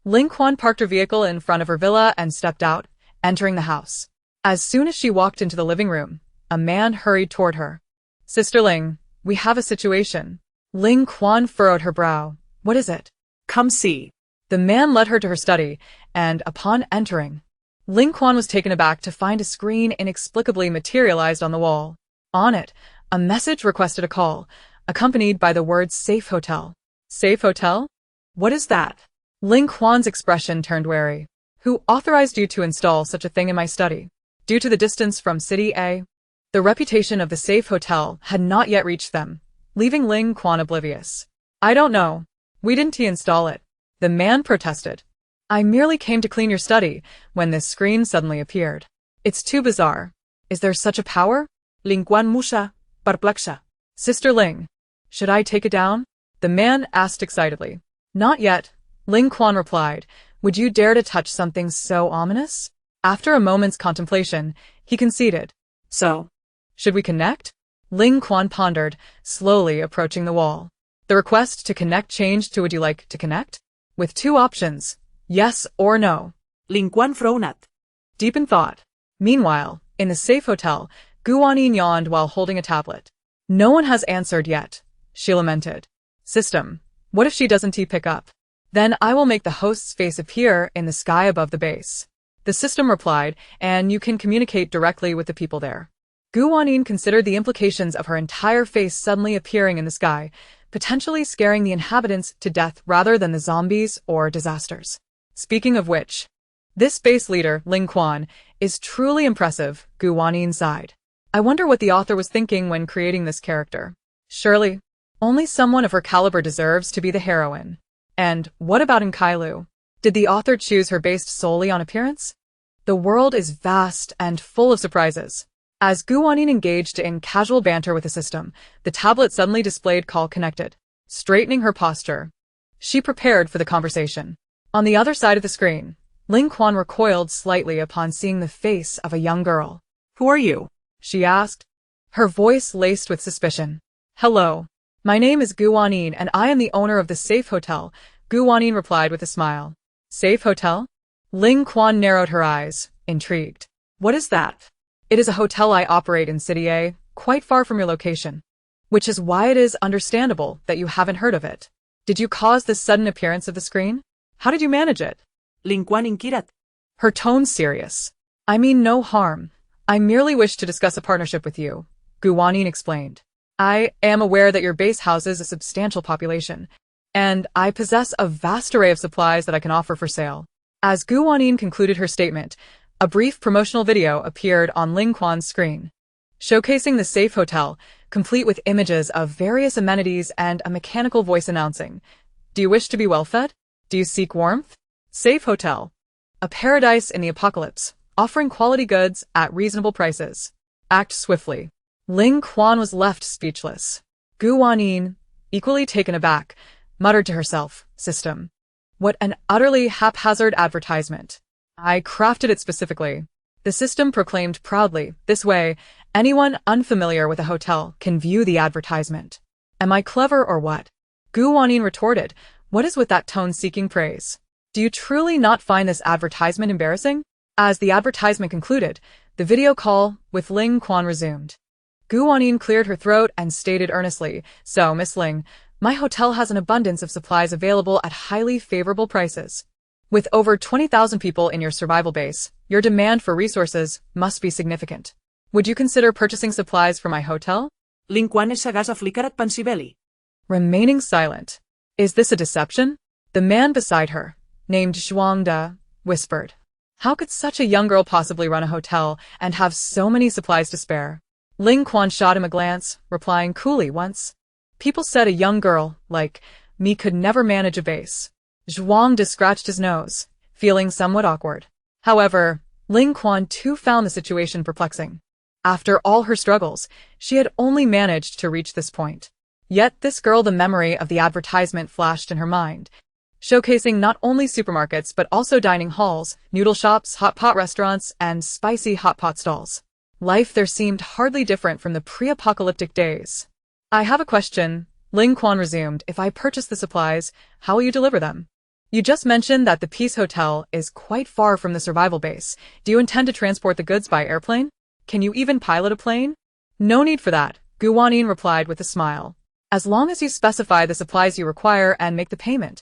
Ling Quan parked her vehicle in front of her villa and stepped out, entering the house. As soon as she walked into the living room, a man hurried toward her. Sister Ling, we have a situation. Ling Quan furrowed her brow. What is it? Come see. The man led her to her study, and upon entering, Ling Quan was taken aback to find a screen inexplicably materialized on the wall. On it, a message requested a call, accompanied by the words Safe Hotel. Safe Hotel? What is that? Ling Quan's expression turned wary. Who authorized you to install such a thing in my study? Due to the distance from City A, the reputation of the Safe Hotel had not yet reached them, leaving Ling Quan oblivious. I don't know. We didn't install it. The man protested. I merely came to clean your study when this screen suddenly appeared. It's too bizarre. Is there such a power? Ling Quan Musha, Barplaksha. Sister Ling, should I take it down? The man asked excitedly. Not yet, Ling Quan replied. Would you dare to touch something so ominous? After a moment's contemplation, he conceded. So, should we connect? Ling Quan pondered, slowly approaching the wall. The request to connect changed to would you like to connect? With two options, yes or no. Ling Quan frowned, deep in thought. Meanwhile, in the Safe Hotel, Wanyin yawned while holding a tablet. No one has answered yet, she lamented. System, what if she doesn't pick up? Then I will make the host's face appear in the sky above the base. The system replied, and you can communicate directly with the people there. Wanyin considered the implications of her entire face suddenly appearing in the sky, potentially scaring the inhabitants to death rather than the zombies or disasters. Speaking of which, this base leader, Ling Quan, is truly impressive, Wanyin sighed. I wonder what the author was thinking when creating this character. Surely, only someone of her caliber deserves to be the heroine. And what about Nkailu? Did the author choose her based solely on appearance? The world is vast and full of surprises. As Wanyin engaged in casual banter with the system, the tablet suddenly displayed call connected. Straightening her posture, she prepared for the conversation. On the other side of the screen, Ling Quan recoiled slightly upon seeing the face of a young girl. Who are you? She asked, her voice laced with suspicion. Hello. My name is Wanyin and I am the owner of the Safe Hotel, Wanyin replied with a smile. Safe Hotel? Ling Quan narrowed her eyes. intrigued. What is that? It is a hotel I operate in City A, quite far from your location. Which is why it is understandable that you haven't heard of it. Did you cause this sudden appearance of the screen? How did you manage it? Wanyin kirat. Her tone serious. I mean no harm. I merely wish to discuss a partnership with you, Wanyin explained. I am aware that your base houses a substantial population, and I possess a vast array of supplies that I can offer for sale. As Wanyin concluded her statement, a brief promotional video appeared on Ling Quan's screen, showcasing the safe hotel, complete with images of various amenities and a mechanical voice announcing, "Do you wish to be well fed? Do you seek warmth? Safe hotel. A paradise in the apocalypse, offering quality goods at reasonable prices. Act swiftly." Ling Quan was left speechless. Wanyin, equally taken aback, muttered to herself, "System. What an utterly haphazard advertisement. I crafted it specifically." The system proclaimed proudly, "This way, anyone unfamiliar with a hotel can view the advertisement." Am I clever or what? Wanyin retorted, "What is with that tone seeking praise? Do you truly not find this advertisement embarrassing?" As the advertisement concluded, the video call with Ling Quan resumed. Wanyin cleared her throat and stated earnestly, "So, Miss Ling, my hotel has an abundance of supplies available at highly favorable prices. With over 20,000 people in your survival base, your demand for resources must be significant. Would you consider purchasing supplies for my hotel?" Ling Quan és sagàs a flicarat pensibeli. Remaining silent. Is this a deception? The man beside her, named Zhuangda, whispered. How could such a young girl possibly run a hotel and have so many supplies to spare? Ling Quan shot him a glance, replying coolly once. People said a young girl, like me, could never manage a base. Zhuangda scratched his nose, feeling somewhat awkward. However, Ling Quan too found the situation perplexing. After all her struggles, she had only managed to reach this point. Yet this girl, the memory of the advertisement flashed in her mind, showcasing not only supermarkets but also dining halls, noodle shops, hot pot restaurants, and spicy hot pot stalls. Life there seemed hardly different from the pre-apocalyptic days. "I have a question," Ling Quan resumed. "If I purchase the supplies, how will you deliver them? You just mentioned that the Peace Hotel is quite far from the survival base. Do you intend to transport the goods by airplane? Can you even pilot a plane?" "No need for that," Wanyin replied with a smile. "As long as you specify the supplies you require and make the payment,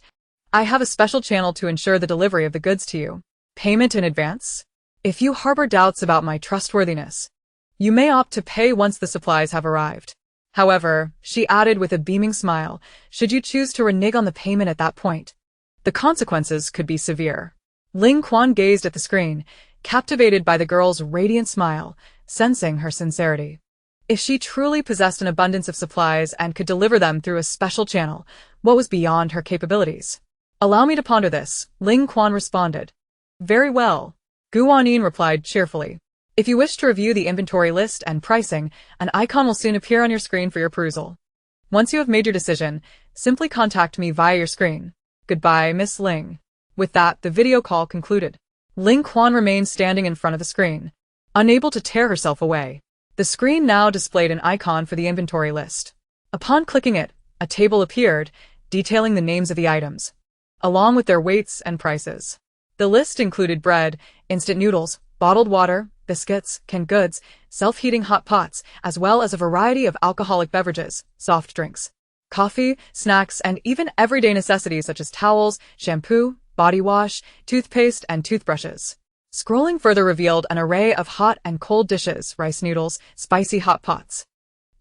I have a special channel to ensure the delivery of the goods to you. Payment in advance? If you harbor doubts about my trustworthiness, you may opt to pay once the supplies have arrived. However," she added with a beaming smile, "should you choose to renege on the payment at that point, the consequences could be severe." Ling Quan gazed at the screen, captivated by the girl's radiant smile, sensing her sincerity. If she truly possessed an abundance of supplies and could deliver them through a special channel, what was beyond her capabilities? "Allow me to ponder this," Ling Quan responded. "Very well," Wanyin replied cheerfully. "If you wish to review the inventory list and pricing, an icon will soon appear on your screen for your perusal. Once you have made your decision, simply contact me via your screen. Goodbye, Miss Ling." With that, the video call concluded. Ling Quan remained standing in front of the screen, unable to tear herself away. The screen now displayed an icon for the inventory list. Upon clicking it, a table appeared, detailing the names of the items, along with their weights and prices. The list included bread, instant noodles, bottled water, biscuits, canned goods, self-heating hot pots, as well as a variety of alcoholic beverages, soft drinks, coffee, snacks, and even everyday necessities such as towels, shampoo, body wash, toothpaste, and toothbrushes. Scrolling further revealed an array of hot and cold dishes, rice noodles, spicy hot pots,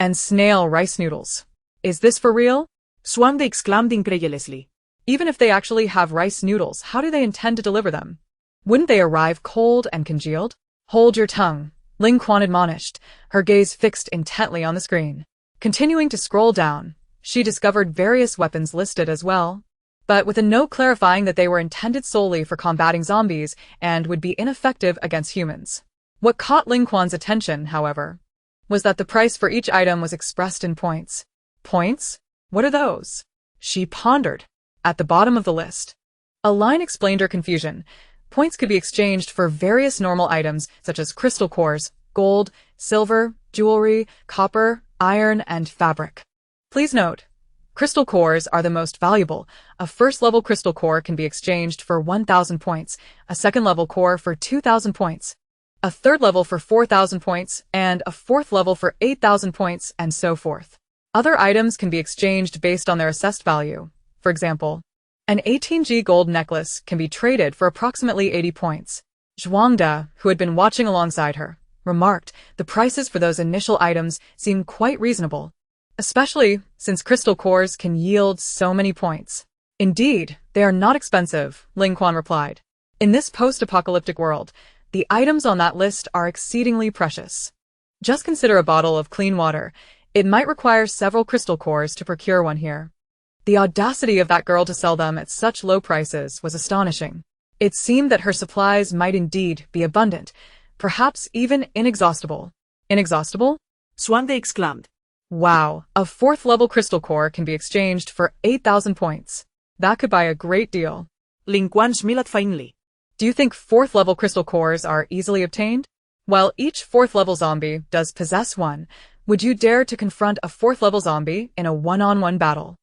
and snail rice noodles. "Is this for real?" Zhuangda exclaimed incredulously. Even if they actually have rice noodles, how do they intend to deliver them? Wouldn't they arrive cold and congealed? "Hold your tongue," Ling Quan admonished, her gaze fixed intently on the screen. Continuing to scroll down, she discovered various weapons listed as well, but with a note clarifying that they were intended solely for combating zombies and would be ineffective against humans. What caught Ling Quan's attention, however, was that the price for each item was expressed in points. Points? What are those? She pondered. At the bottom of the list, a line explained her confusion. Points could be exchanged for various normal items such as crystal cores, gold, silver, jewelry, copper, iron, and fabric. Please note, Crystal cores are the most valuable. A first-level crystal core can be exchanged for 1,000 points, a second-level core for 2,000 points, a third level for 4,000 points, and a fourth level for 8,000 points, and so forth. Other items can be exchanged based on their assessed value. For example, an 18G gold necklace can be traded for approximately 80 points. Zhuangde, who had been watching alongside her, remarked the prices for those initial items seemed quite reasonable, especially since crystal cores can yield so many points. Indeed, they are not expensive, Ling Quan replied. In this post-apocalyptic world, the items on that list are exceedingly precious. Just consider a bottle of clean water. It might require several crystal cores to procure one here. The audacity of that girl to sell them at such low prices was astonishing. It seemed that her supplies might indeed be abundant, perhaps even inexhaustible. Inexhaustible? Zhuangde exclaimed. Wow, a fourth-level crystal core can be exchanged for 8,000 points. That could buy a great deal. Ling Quan smiled faintly. Do you think fourth-level crystal cores are easily obtained? While each fourth-level zombie does possess one, would you dare to confront a fourth-level zombie in a one-on-one battle?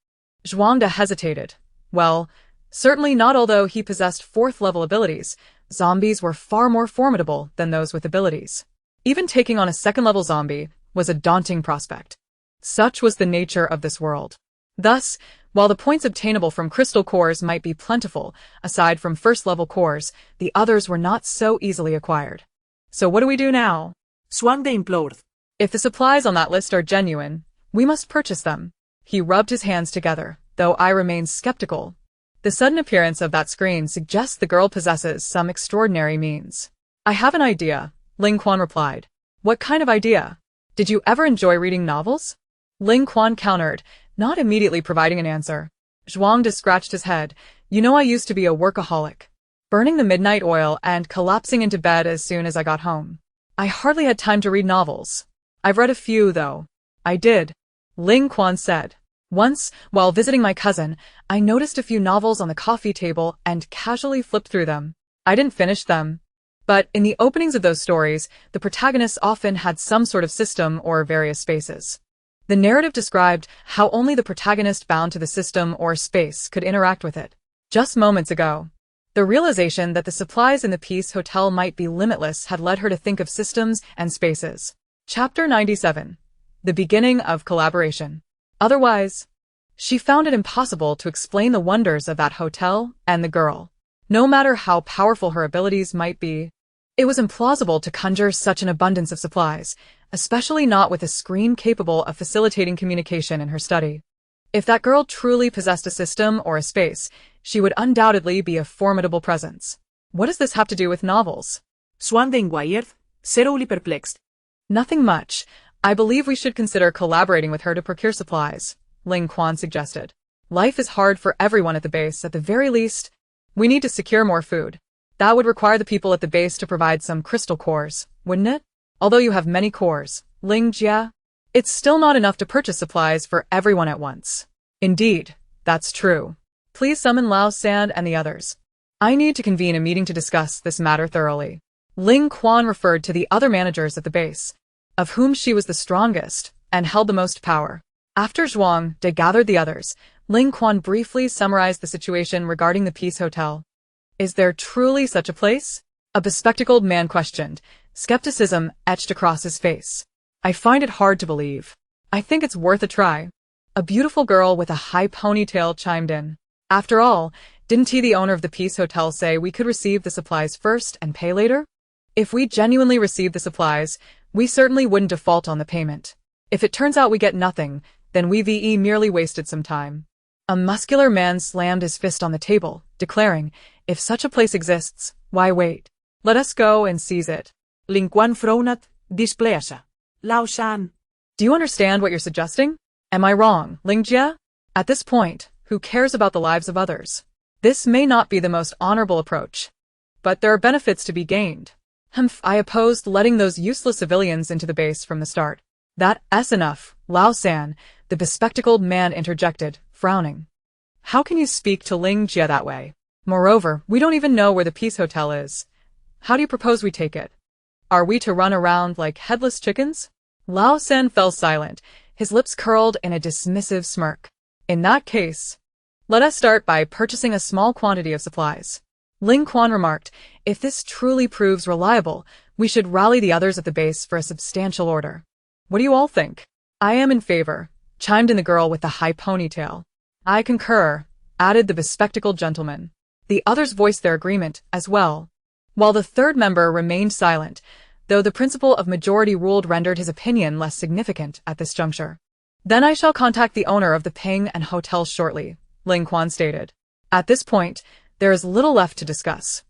Zhuangde hesitated. Well, certainly not, although he possessed fourth-level abilities. Zombies were far more formidable than those with abilities. Even taking on a second-level zombie was a daunting prospect. Such was the nature of this world. Thus, while the points obtainable from crystal cores might be plentiful, aside from first-level cores, the others were not so easily acquired. So what do we do now? Zhuangde implored. If the supplies on that list are genuine, we must purchase them. He rubbed his hands together, though I remained skeptical. The sudden appearance of that screen suggests the girl possesses some extraordinary means. I have an idea, Ling Quan replied. What kind of idea? Did you ever enjoy reading novels? Ling Quan countered, not immediately providing an answer. Zhuangde scratched his head. You know, I used to be a workaholic, burning the midnight oil and collapsing into bed as soon as I got home. I hardly had time to read novels. I've read a few, though. I did, Ling Quan said. Once, while visiting my cousin, I noticed a few novels on the coffee table and casually flipped through them. I didn't finish them. But in the openings of those stories, the protagonists often had some sort of system or various spaces. The narrative described how only the protagonist bound to the system or space could interact with it. Just moments ago, the realization that the supplies in the Peace Hotel might be limitless had led her to think of systems and spaces. Chapter 97. The beginning of collaboration. Otherwise, she found it impossible to explain the wonders of that hotel and the girl. No matter how powerful her abilities might be, it was implausible to conjure such an abundance of supplies, especially not with a screen capable of facilitating communication in her study. If that girl truly possessed a system or a space, she would undoubtedly be a formidable presence. What does this have to do with novels? Zhuangde inquired, thoroughly perplexed. Nothing much. I believe we should consider collaborating with her to procure supplies, Ling Quan suggested. Life is hard for everyone at the base. At the very least, we need to secure more food. That would require the people at the base to provide some crystal cores, wouldn't it? Although you have many cores, Ling Jia, it's still not enough to purchase supplies for everyone at once. Indeed, that's true. Please summon Lao San and the others. I need to convene a meeting to discuss this matter thoroughly. Ling Quan referred to the other managers at the base, of whom she was the strongest and held the most power. After Zhuangde gathered the others, Ling Quan briefly summarized the situation regarding the Peace Hotel. Is there truly such a place? A bespectacled man questioned, skepticism etched across his face. I find it hard to believe. I think it's worth a try. A beautiful girl with a high ponytail chimed in. After all, didn't he, the owner of the Peace Hotel, say we could receive the supplies first and pay later? If we genuinely received the supplies, we certainly wouldn't default on the payment. If it turns out we get nothing, then we merely wasted some time. A muscular man slammed his fist on the table, declaring, if such a place exists, why wait? Let us go and seize it. Ling Quan frowned, displeased. Lao Shan. Do you understand what you're suggesting? Am I wrong, Ling Jia? At this point, who cares about the lives of others? This may not be the most honorable approach, but there are benefits to be gained. I opposed letting those useless civilians into the base from the start. That's enough, Lao San, the bespectacled man interjected, frowning. How can you speak to Ling Jia that way? Moreover, we don't even know where the Peace Hotel is. How do you propose we take it? Are we to run around like headless chickens? Lao San fell silent, his lips curled in a dismissive smirk. In that case, let us start by purchasing a small quantity of supplies. Ling Quan remarked, if this truly proves reliable, we should rally the others at the base for a substantial order. What do you all think? I am in favor, chimed in the girl with the high ponytail. I concur, added the bespectacled gentleman. The others voiced their agreement as well, while the third member remained silent, though the principle of majority ruled rendered his opinion less significant at this juncture. Then I shall contact the owner of the Ping and Hotel shortly, Ling Quan stated. At this point, there is little left to discuss.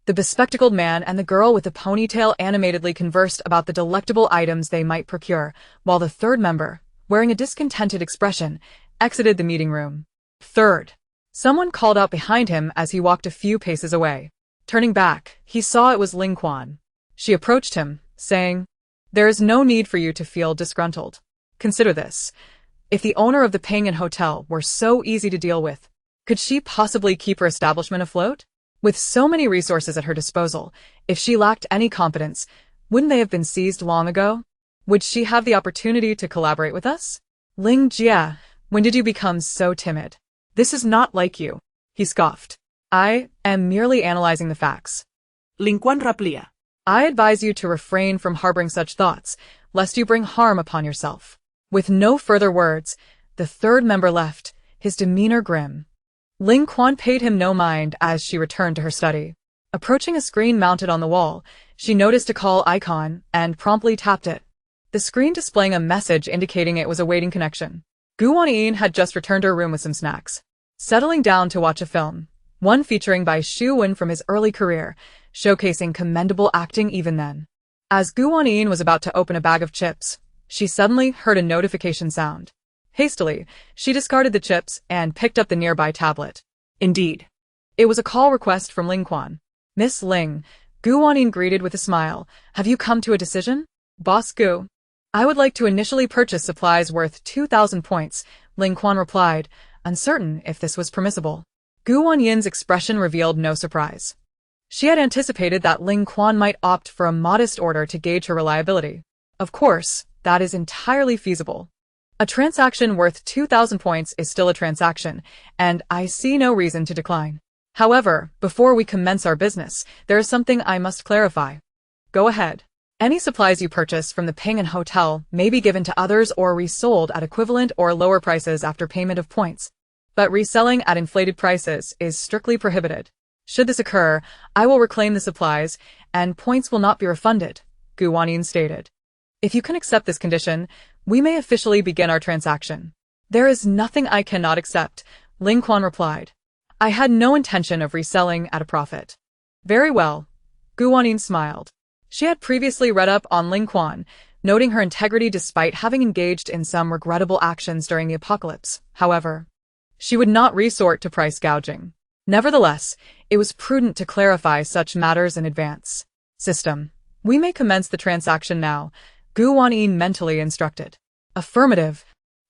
The bespectacled man and the girl with the ponytail animatedly conversed about the delectable items they might procure, while the third member, wearing a discontented expression, exited the meeting room. Third, someone called out behind him as he walked a few paces away. Turning back, he saw it was Ling Quan. She approached him, saying, "There is no need for you to feel disgruntled. Consider this. If the owner of the Ping and Hotel were so easy to deal with, could she possibly keep her establishment afloat? With so many resources at her disposal, if she lacked any competence, wouldn't they have been seized long ago? Would she have the opportunity to collaborate with us? Ling Jia, when did you become so timid? This is not like you," he scoffed. "I am merely analyzing the facts." Ling Quan replia. "I advise you to refrain from harboring such thoughts, lest you bring harm upon yourself." With no further words, the third member left, his demeanor grim. Ling Quan paid him no mind as she returned to her study. Approaching a screen mounted on the wall, she noticed a call icon and promptly tapped it, the screen displaying a message indicating it was awaiting connection. Wanyin had just returned to her room with some snacks, settling down to watch a film, one featuring by Xu Wen from his early career, showcasing commendable acting even then. As Wanyin was about to open a bag of chips, she suddenly heard a notification sound. Hastily, she discarded the chips and picked up the nearby tablet. Indeed, it was a call request from Ling Quan. "Miss Ling," Wanyin greeted with a smile, "have you come to a decision?" "Boss Gu, I would like to initially purchase supplies worth 2,000 points, Ling Quan replied, uncertain if this was permissible. Wanyin's expression revealed no surprise. She had anticipated that Ling Quan might opt for a modest order to gauge her reliability. Of course, that is entirely feasible. A transaction worth 2,000 points is still a transaction, and I see no reason to decline. However, before we commence our business, there is something I must clarify. Go ahead. Any supplies you purchase from the Ping and Hotel may be given to others or resold at equivalent or lower prices after payment of points. But reselling at inflated prices is strictly prohibited. Should this occur, I will reclaim the supplies, and points will not be refunded, Wanyin stated. If you can accept this condition, we may officially begin our transaction. There is nothing I cannot accept, Ling Quan replied. I had no intention of reselling at a profit. Very well, Wanyin smiled. She had previously read up on Ling Quan, noting her integrity despite having engaged in some regrettable actions during the apocalypse. However, she would not resort to price gouging. Nevertheless, it was prudent to clarify such matters in advance. System. We may commence the transaction now, Wanyin mentally instructed. Affirmative.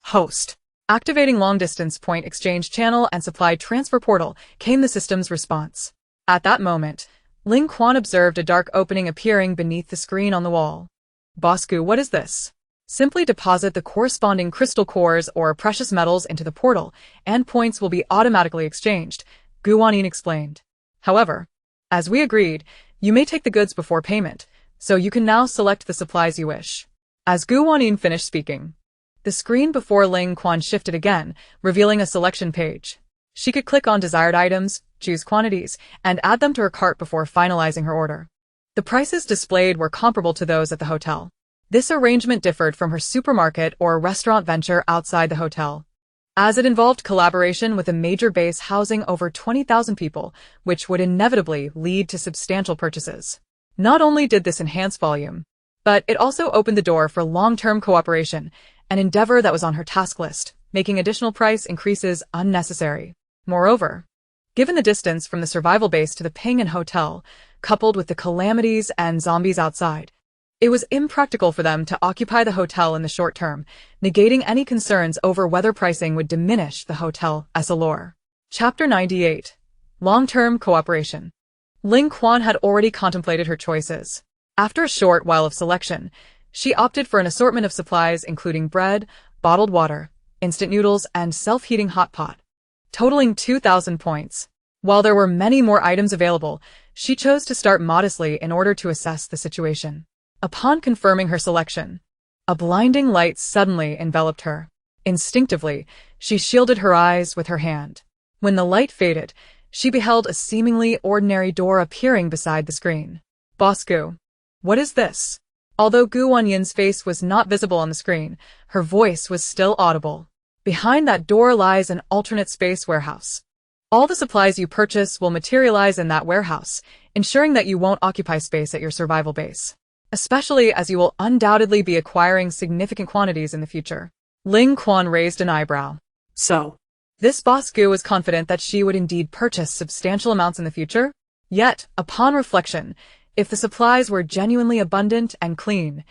Host. Activating long-distance point exchange channel and supply transfer portal came the system's response. At that moment, Ling Quan observed a dark opening appearing beneath the screen on the wall. Boss Gu, what is this? Simply deposit the corresponding crystal cores or precious metals into the portal, and points will be automatically exchanged, Wanyin explained. However, as we agreed, you may take the goods before payment, so you can now select the supplies you wish. As Wanyin finished speaking, the screen before Ling Quan shifted again, revealing a selection page. She could click on desired items, choose quantities, and add them to her cart before finalizing her order. The prices displayed were comparable to those at the hotel. This arrangement differed from her supermarket or restaurant venture outside the hotel, as it involved collaboration with a major base housing over 20,000 people, which would inevitably lead to substantial purchases. Not only did this enhance volume, but it also opened the door for long-term cooperation, an endeavor that was on her task list, making additional price increases unnecessary. Moreover, given the distance from the survival base to the Ping and Hotel, coupled with the calamities and zombies outside, it was impractical for them to occupy the hotel in the short term, negating any concerns over whether pricing would diminish the hotel's allure. Chapter 98. Long-term cooperation. Ling Quan had already contemplated her choices. After a short while of selection, she opted for an assortment of supplies including bread, bottled water, instant noodles, and self-heating hot pot, totaling 2,000 points. While there were many more items available, she chose to start modestly in order to assess the situation. Upon confirming her selection, a blinding light suddenly enveloped her. Instinctively, she shielded her eyes with her hand. When the light faded, she beheld a seemingly ordinary door appearing beside the screen. Boss Gu, what is this? Although Gu Wanyin's face was not visible on the screen, her voice was still audible. Behind that door lies an alternate space warehouse. All the supplies you purchase will materialize in that warehouse, ensuring that you won't occupy space at your survival base, especially as you will undoubtedly be acquiring significant quantities in the future. Ling Quan raised an eyebrow. So, This boss Gu was confident that she would indeed purchase substantial amounts in the future. Yet, upon reflection, if the supplies were genuinely abundant and clean,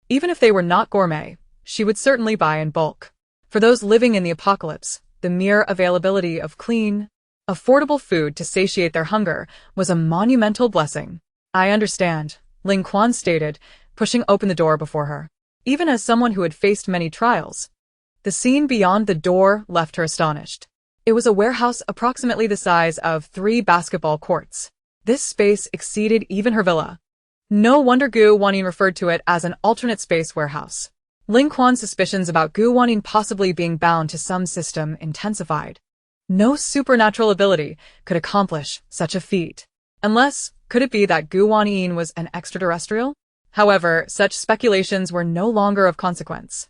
even if they were not gourmet, she would certainly buy in bulk. For those living in the apocalypse, the mere availability of clean, affordable food to satiate their hunger was a monumental blessing. I understand, Ling Quan stated, pushing open the door before her. Even as someone who had faced many trials, the scene beyond the door left her astonished. It was a warehouse approximately the size of 3 basketball courts. This space exceeded even her villa. No wonder Gu Wanyin referred to it as an alternate space warehouse. Ling Quan's suspicions about Gu Wanyin possibly being bound to some system intensified. No supernatural ability could accomplish such a feat. Unless, could it be that Gu Wanyin was an extraterrestrial? However, such speculations were no longer of consequence.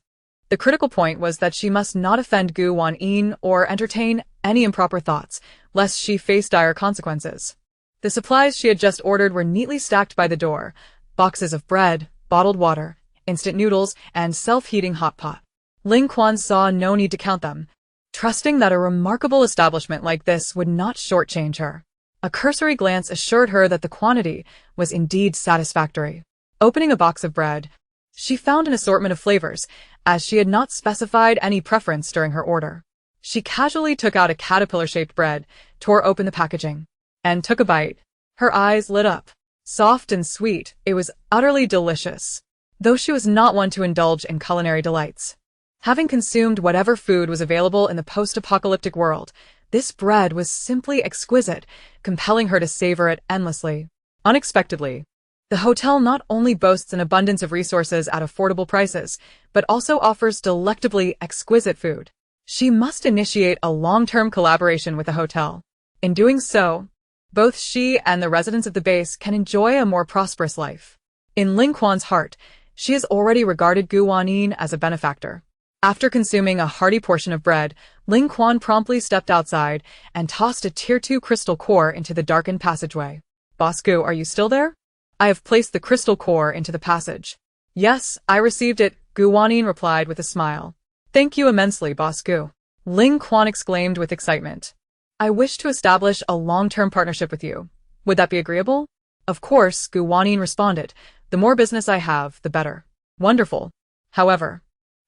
The critical point was that she must not offend Gu Wanyin or entertain any improper thoughts, lest she face dire consequences. The supplies she had just ordered were neatly stacked by the door: boxes of bread, bottled water, instant noodles, and self-heating hot pot. Ling Quan saw no need to count them, trusting that a remarkable establishment like this would not shortchange her. A cursory glance assured her that the quantity was indeed satisfactory. Opening a box of bread, she found an assortment of flavors, as she had not specified any preference during her order. She casually took out a caterpillar-shaped bread, tore open the packaging, and took a bite. Her eyes lit up. Soft and sweet, it was utterly delicious. Though she was not one to indulge in culinary delights, having consumed whatever food was available in the post-apocalyptic world, this bread was simply exquisite, compelling her to savor it endlessly. Unexpectedly, the hotel not only boasts an abundance of resources at affordable prices, but also offers delectably exquisite food. She must initiate a long-term collaboration with the hotel. In doing so, both she and the residents of the base can enjoy a more prosperous life. In Ling Quan's heart, she has already regarded Gu Wanyin as a benefactor. After consuming a hearty portion of bread, Ling Quan promptly stepped outside and tossed a Tier 2 crystal core into the darkened passageway. Boss Gu, are you still there? I have placed the crystal core into the passage. Yes, I received it, Gu Wanyin replied with a smile. Thank you immensely, Boss Gu. Ling Quan exclaimed with excitement. I wish to establish a long-term partnership with you. Would that be agreeable? Of course, Gu Wanyin responded. The more business I have, the better. Wonderful. However,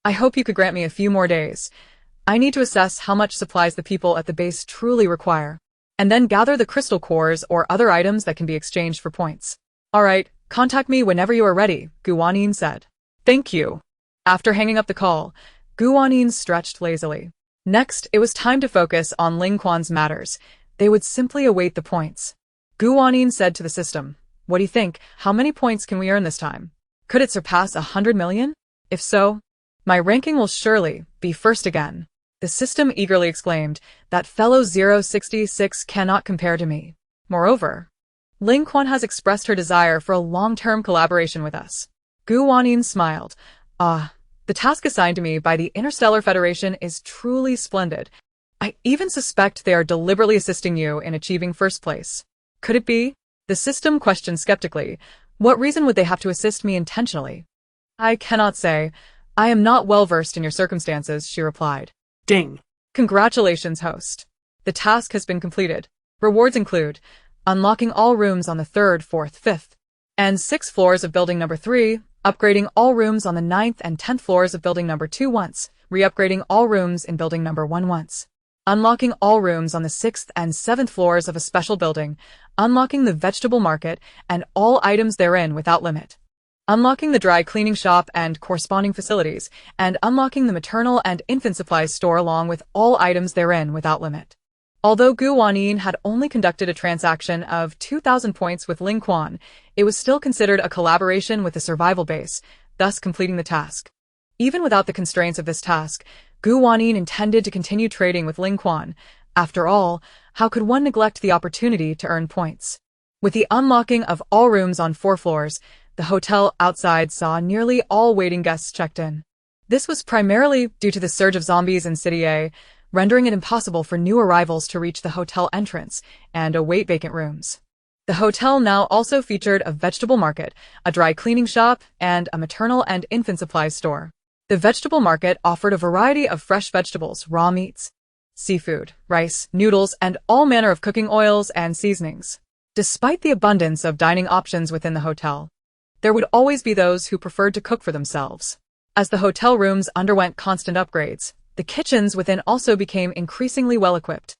I hope you could grant me a few more days. I need to assess how much supplies the people at the base truly require, and then gather the crystal cores or other items that can be exchanged for points. All right, contact me whenever you are ready, Gu Wanyin said. Thank you. After hanging up the call, Gu Wanyin stretched lazily. Next, it was time to focus on Ling Quan's matters. They would simply await the points. Gu Wanyin said to the system, What do you think? How many points can we earn this time? Could it surpass 100 million? If so, my ranking will surely be first again. The system eagerly exclaimed, That fellow 066 cannot compare to me. Moreover, Ling Quan has expressed her desire for a long-term collaboration with us. Gu Wanyin smiled. The task assigned to me by the Interstellar Federation is truly splendid. I even suspect they are deliberately assisting you in achieving first place. Could it be? The system questioned skeptically. What reason would they have to assist me intentionally? I cannot say. I am not well-versed in your circumstances, she replied. Ding. Congratulations, host. The task has been completed. Rewards include unlocking all rooms on the 3rd, 4th, 5th, and 6th floors of building number 3, upgrading all rooms on the 9th and 10th floors of building number 2 once, re-upgrading all rooms in building number 1 once, unlocking all rooms on the 6th and 7th floors of a special building, unlocking the vegetable market and all items therein without limit, unlocking the dry cleaning shop and corresponding facilities, and unlocking the maternal and infant supplies store along with all items therein without limit. Although Gu Wanyin had only conducted a transaction of 2,000 points with Ling Quan, it was still considered a collaboration with the survival base, thus completing the task. Even without the constraints of this task, Gu Wanyin intended to continue trading with Ling Quan. After all, how could one neglect the opportunity to earn points? With the unlocking of all rooms on 4 floors, the hotel outside saw nearly all waiting guests checked in. This was primarily due to the surge of zombies in City A, rendering it impossible for new arrivals to reach the hotel entrance and await vacant rooms. The hotel now also featured a vegetable market, a dry cleaning shop, and a maternal and infant supplies store. The vegetable market offered a variety of fresh vegetables, raw meats, seafood, rice, noodles, and all manner of cooking oils and seasonings. Despite the abundance of dining options within the hotel, there would always be those who preferred to cook for themselves. As the hotel rooms underwent constant upgrades, the kitchens within also became increasingly well-equipped,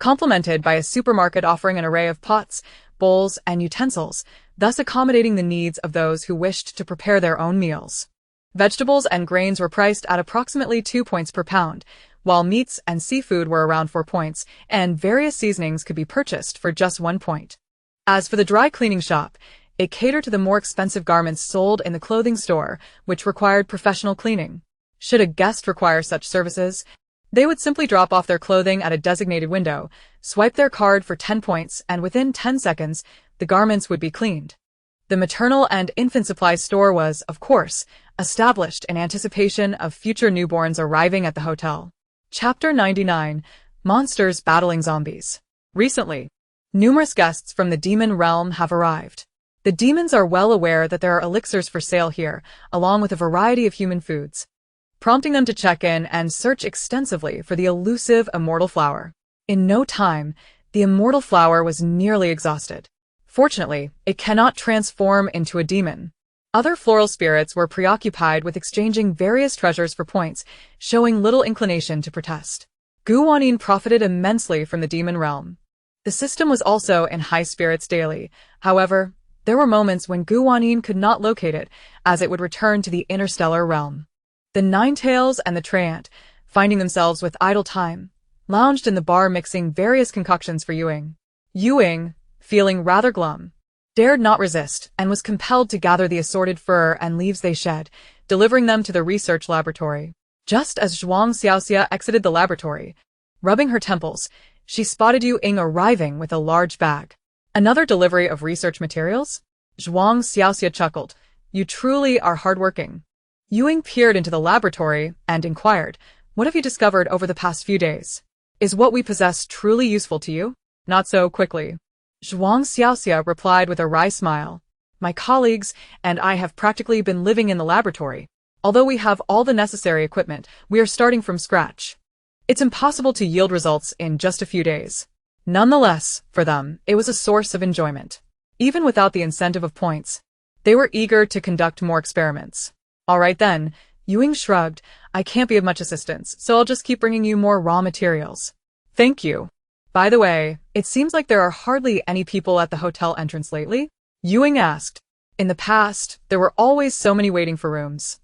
complemented by a supermarket offering an array of pots, bowls, and utensils, thus accommodating the needs of those who wished to prepare their own meals. Vegetables and grains were priced at approximately 2 points per pound, while meats and seafood were around 4 points, and various seasonings could be purchased for just 1 point. As for the dry cleaning shop, it catered to the more expensive garments sold in the clothing store, which required professional cleaning. Should a guest require such services, they would simply drop off their clothing at a designated window, swipe their card for 10 points, and within 10 seconds, the garments would be cleaned. The maternal and infant supply store was, of course, established in anticipation of future newborns arriving at the hotel. Chapter 99: Monsters Battling Zombies. Recently, numerous guests from the demon realm have arrived. The demons are well aware that there are elixirs for sale here, along with a variety of human foods, prompting them to check in and search extensively for the elusive immortal flower. In no time, the immortal flower was nearly exhausted. Fortunately, it cannot transform into a demon. Other floral spirits were preoccupied with exchanging various treasures for points, showing little inclination to protest. Gu Wanyin profited immensely from the demon realm. The system was also in high spirits daily. However, there were moments when Gu Wanyin could not locate it, as it would return to the interstellar realm. The Ninetails and the Treant, finding themselves with idle time, lounged in the bar mixing various concoctions for Ewing. Ewing, feeling rather glum, dared not resist and was compelled to gather the assorted fur and leaves they shed, delivering them to the research laboratory. Just as Zhuang Xiaoxia exited the laboratory, rubbing her temples, she spotted Ewing arriving with a large bag. Another delivery of research materials? Zhuang Xiaoxia chuckled. You truly are hardworking. Ewing peered into the laboratory and inquired, what have you discovered over the past few days? Is what we possess truly useful to you? Not so quickly. Zhuang Xiaoxia replied with a wry smile. My colleagues and I have practically been living in the laboratory. Although we have all the necessary equipment, we are starting from scratch. It's impossible to yield results in just a few days. Nonetheless, for them, it was a source of enjoyment. Even without the incentive of points, they were eager to conduct more experiments. All right then, Ewing shrugged. I can't be of much assistance, so I'll just keep bringing you more raw materials. Thank you. By the way, it seems like there are hardly any people at the hotel entrance lately? Ewing asked. In the past, there were always so many waiting for rooms.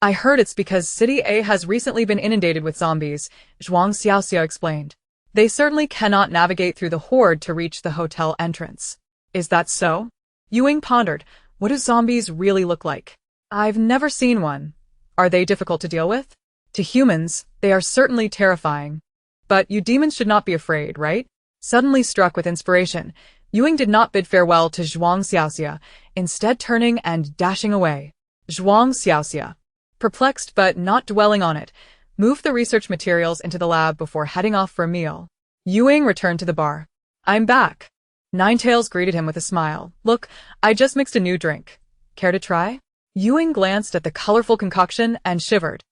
I heard it's because City A has recently been inundated with zombies, Zhuang Xiaoxia explained. They certainly cannot navigate through the horde to reach the hotel entrance. Is that so? Ewing pondered. What do zombies really look like? I've never seen one. Are they difficult to deal with? To humans, they are certainly terrifying. But you demons should not be afraid, right? Suddenly struck with inspiration, Ewing did not bid farewell to Zhuang Xiaoxia, instead turning and dashing away. Zhuang Xiaoxia, perplexed but not dwelling on it, moved the research materials into the lab before heading off for a meal. Ewing returned to the bar. I'm back. Ninetails greeted him with a smile. Look, I just mixed a new drink. Care to try? Ewing glanced at the colorful concoction and shivered.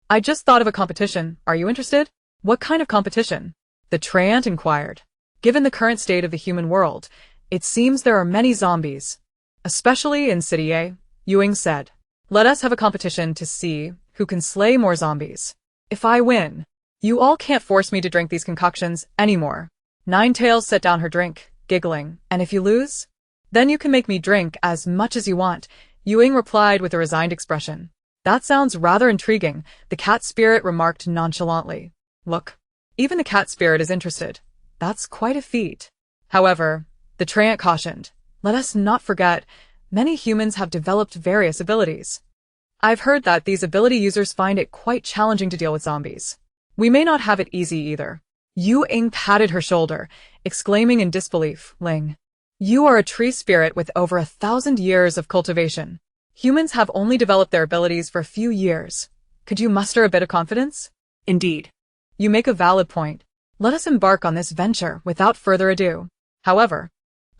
I just thought of a competition. Are you interested? What kind of competition? The Treant inquired. Given the current state of the human world, it seems there are many zombies. Especially in City A, Ewing said. Let us have a competition to see who can slay more zombies. If I win, you all can't force me to drink these concoctions anymore. Ninetails set down her drink, giggling. And if you lose? Then you can make me drink as much as you want. Yuing replied with a resigned expression. That sounds rather intriguing, the cat spirit remarked nonchalantly. Look, even the cat spirit is interested. That's quite a feat. However, the treant cautioned, let us not forget, many humans have developed various abilities. I've heard that these ability users find it quite challenging to deal with zombies. We may not have it easy either. Yu Ying patted her shoulder, exclaiming in disbelief, Ling. You are a tree spirit with over 1,000 years of cultivation. Humans have only developed their abilities for a few years. Could you muster a bit of confidence? Indeed. You make a valid point. Let us embark on this venture without further ado. However,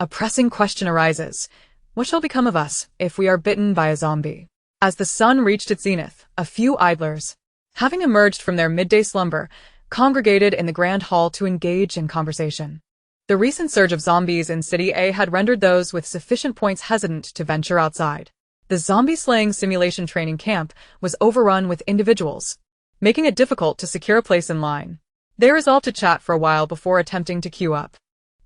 a pressing question arises. What shall become of us if we are bitten by a zombie? As the sun reached its zenith, a few idlers, having emerged from their midday slumber, congregated in the grand hall to engage in conversation. The recent surge of zombies in City A had rendered those with sufficient points hesitant to venture outside. The zombie-slaying simulation training camp was overrun with individuals, making it difficult to secure a place in line. They resolved to chat for a while before attempting to queue up.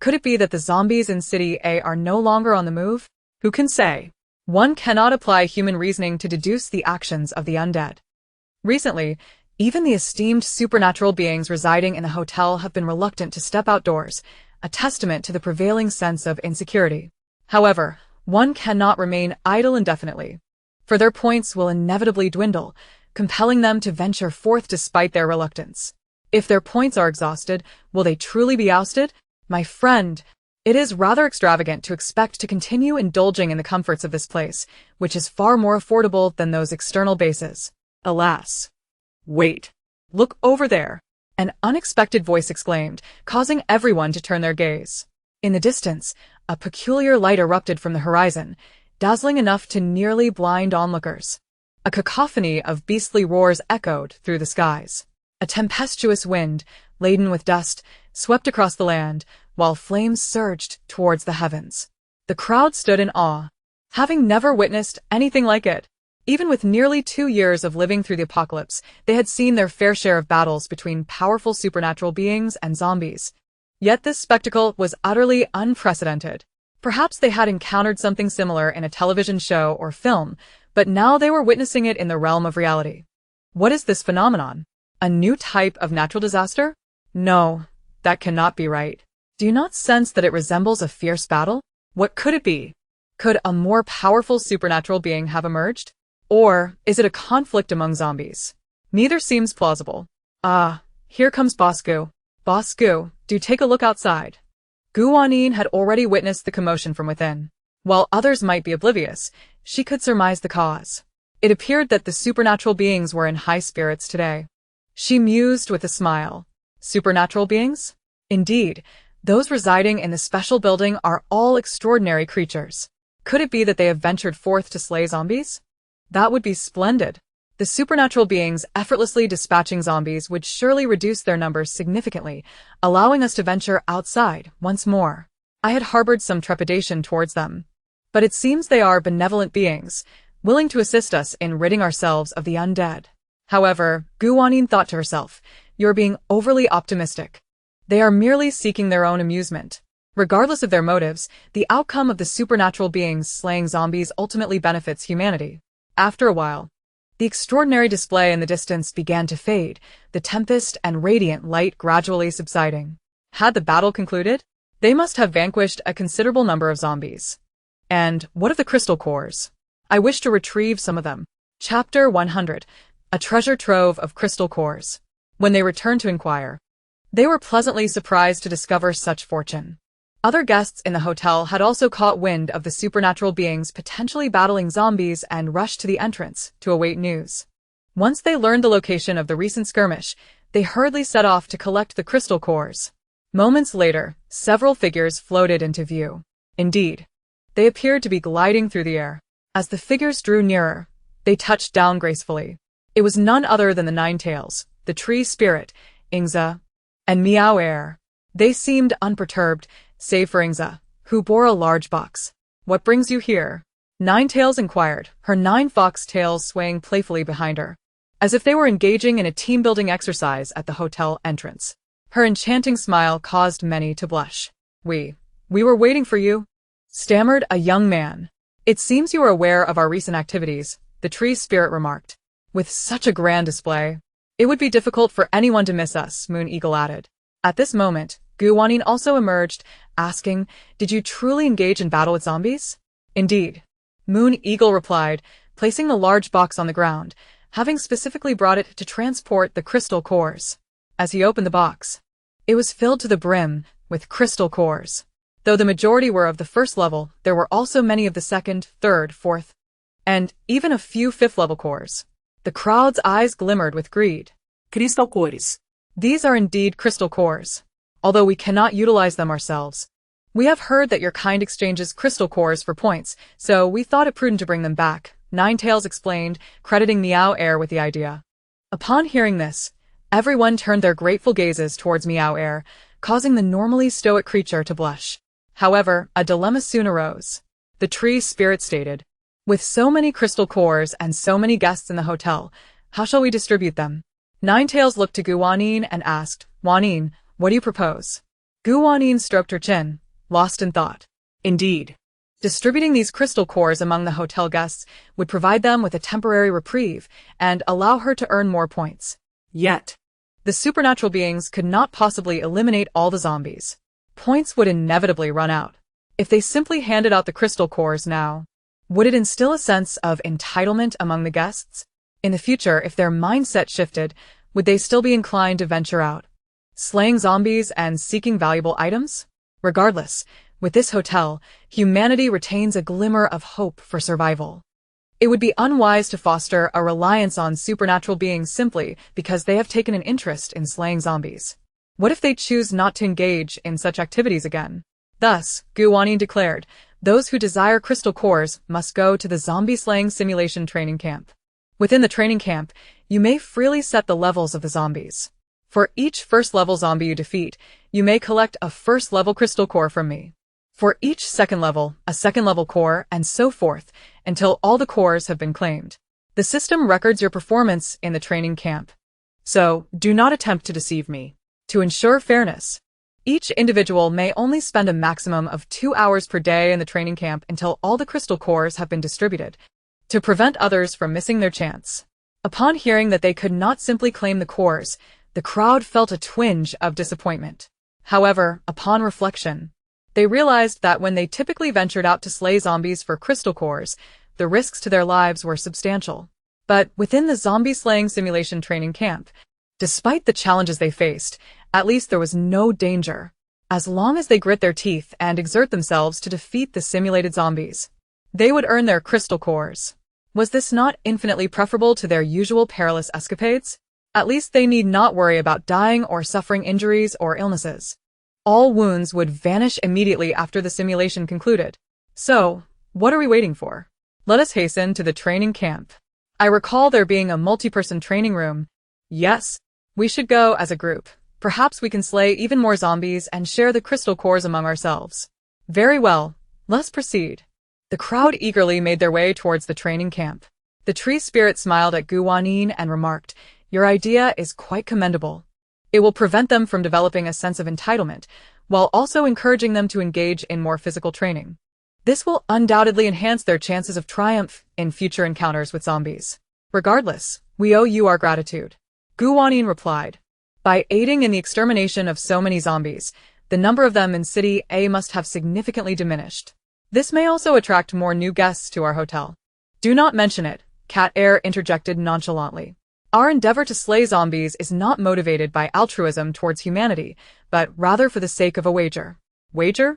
Could it be that the zombies in City A are no longer on the move? Who can say? One cannot apply human reasoning to deduce the actions of the undead. Recently, even the esteemed supernatural beings residing in the hotel have been reluctant to step outdoors, a testament to the prevailing sense of insecurity. However, one cannot remain idle indefinitely, for their points will inevitably dwindle, compelling them to venture forth despite their reluctance. If their points are exhausted, will they truly be ousted? My friend, it is rather extravagant to expect to continue indulging in the comforts of this place, which is far more affordable than those external bases. Alas. Wait. Look over there. An unexpected voice exclaimed, causing everyone to turn their gaze. In the distance, a peculiar light erupted from the horizon, dazzling enough to nearly blind onlookers. A cacophony of beastly roars echoed through the skies. A tempestuous wind, laden with dust, swept across the land, while flames surged towards the heavens. The crowd stood in awe, having never witnessed anything like it. Even with nearly 2 years of living through the apocalypse, they had seen their fair share of battles between powerful supernatural beings and zombies. Yet this spectacle was utterly unprecedented. Perhaps they had encountered something similar in a television show or film, but now they were witnessing it in the realm of reality. What is this phenomenon? A new type of natural disaster? No, that cannot be right. Do you not sense that it resembles a fierce battle? What could it be? Could a more powerful supernatural being have emerged? Or is it a conflict among zombies? Neither seems plausible. Ah, here comes Boss Gu. Boss Gu, do take a look outside. Gu Wanyin had already witnessed the commotion from within. While others might be oblivious, she could surmise the cause. It appeared that the supernatural beings were in high spirits today. She mused with a smile. Supernatural beings? Indeed, those residing in the special building are all extraordinary creatures. Could it be that they have ventured forth to slay zombies? That would be splendid. The supernatural beings effortlessly dispatching zombies would surely reduce their numbers significantly, allowing us to venture outside once more. I had harbored some trepidation towards them, but it seems they are benevolent beings, willing to assist us in ridding ourselves of the undead. However, Gu Wanyin thought to herself, you're being overly optimistic. They are merely seeking their own amusement. Regardless of their motives, the outcome of the supernatural beings slaying zombies ultimately benefits humanity. After a while, the extraordinary display in the distance began to fade, the tempest and radiant light gradually subsiding. Had the battle concluded? They must have vanquished a considerable number of zombies. And what of the crystal cores? I wish to retrieve some of them. Chapter 100. A treasure trove of crystal cores. When they returned to inquire, they were pleasantly surprised to discover such fortune. Other guests in the hotel had also caught wind of the supernatural beings potentially battling zombies and rushed to the entrance to await news. Once they learned the location of the recent skirmish, they hurriedly set off to collect the crystal cores. Moments later, several figures floated into view. Indeed, they appeared to be gliding through the air. As the figures drew nearer, they touched down gracefully. It was none other than the Nine Tails, the tree spirit, Ingza, and Meow Air. They seemed unperturbed, save for Ingza, who bore a large box. What brings you here? Nine Tails inquired, her 9 fox tails swaying playfully behind her, as if they were engaging in a team-building exercise at the hotel entrance. Her enchanting smile caused many to blush. We were waiting for you, stammered a young man. It seems you are aware of our recent activities, the tree's spirit remarked. With such a grand display, it would be difficult for anyone to miss us, Moon Eagle added. At this moment, Wanyin also emerged, asking, "Did you truly engage in battle with zombies?" "Indeed," Moon Eagle replied, placing the large box on the ground, having specifically brought it to transport the crystal cores. As he opened the box, it was filled to the brim with crystal cores. Though the majority were of the first level, there were also many of the second, third, fourth, and even a few fifth-level cores. The crowd's eyes glimmered with greed. Crystal cores. These are indeed crystal cores, although we cannot utilize them ourselves. We have heard that your kind exchanges crystal cores for points, so we thought it prudent to bring them back, Ninetails explained, crediting Meow Air with the idea. Upon hearing this, everyone turned their grateful gazes towards Meow Air, causing the normally stoic creature to blush. However, a dilemma soon arose. The tree's spirit stated, "With so many crystal cores and so many guests in the hotel, how shall we distribute them?" Ninetails looked to Wanyin and asked, "Wanyin, what do you propose?" Wanyin stroked her chin, lost in thought. Indeed, distributing these crystal cores among the hotel guests would provide them with a temporary reprieve and allow her to earn more points. Yet, the supernatural beings could not possibly eliminate all the zombies. Points would inevitably run out. If they simply handed out the crystal cores now, would it instill a sense of entitlement among the guests? In the future, if their mindset shifted, would they still be inclined to venture out, slaying zombies and seeking valuable items? Regardless, with this hotel, humanity retains a glimmer of hope for survival. It would be unwise to foster a reliance on supernatural beings simply because they have taken an interest in slaying zombies. What if they choose not to engage in such activities again? Thus, Wanyin declared, those who desire crystal cores must go to the zombie-slaying simulation training camp. Within the training camp, you may freely set the levels of the zombies. For each first-level zombie you defeat, you may collect a first-level crystal core from me. For each second level, a second-level core, and so forth, until all the cores have been claimed. The system records your performance in the training camp. So, do not attempt to deceive me. To ensure fairness, each individual may only spend a maximum of 2 hours per day in the training camp until all the crystal cores have been distributed, to prevent others from missing their chance. Upon hearing that they could not simply claim the cores, the crowd felt a twinge of disappointment. However, upon reflection, they realized that when they typically ventured out to slay zombies for crystal cores, the risks to their lives were substantial. But within the zombie-slaying simulation training camp, despite the challenges they faced, at least there was no danger. As long as they grit their teeth and exert themselves to defeat the simulated zombies, they would earn their crystal cores. Was this not infinitely preferable to their usual perilous escapades? At least they need not worry about dying or suffering injuries or illnesses. All wounds would vanish immediately after the simulation concluded. So, what are we waiting for? Let us hasten to the training camp. I recall there being a multi-person training room. Yes, we should go as a group. Perhaps we can slay even more zombies and share the crystal cores among ourselves. Very well, let's proceed. The crowd eagerly made their way towards the training camp. The tree spirit smiled at Wanyin and remarked, "Your idea is quite commendable. It will prevent them from developing a sense of entitlement, while also encouraging them to engage in more physical training. This will undoubtedly enhance their chances of triumph in future encounters with zombies. Regardless, we owe you our gratitude." Wanyin replied, "By aiding in the extermination of so many zombies, the number of them in City A must have significantly diminished. This may also attract more new guests to our hotel." "Do not mention it," Cat Air interjected nonchalantly. "Our endeavor to slay zombies is not motivated by altruism towards humanity, but rather for the sake of a wager." "Wager?"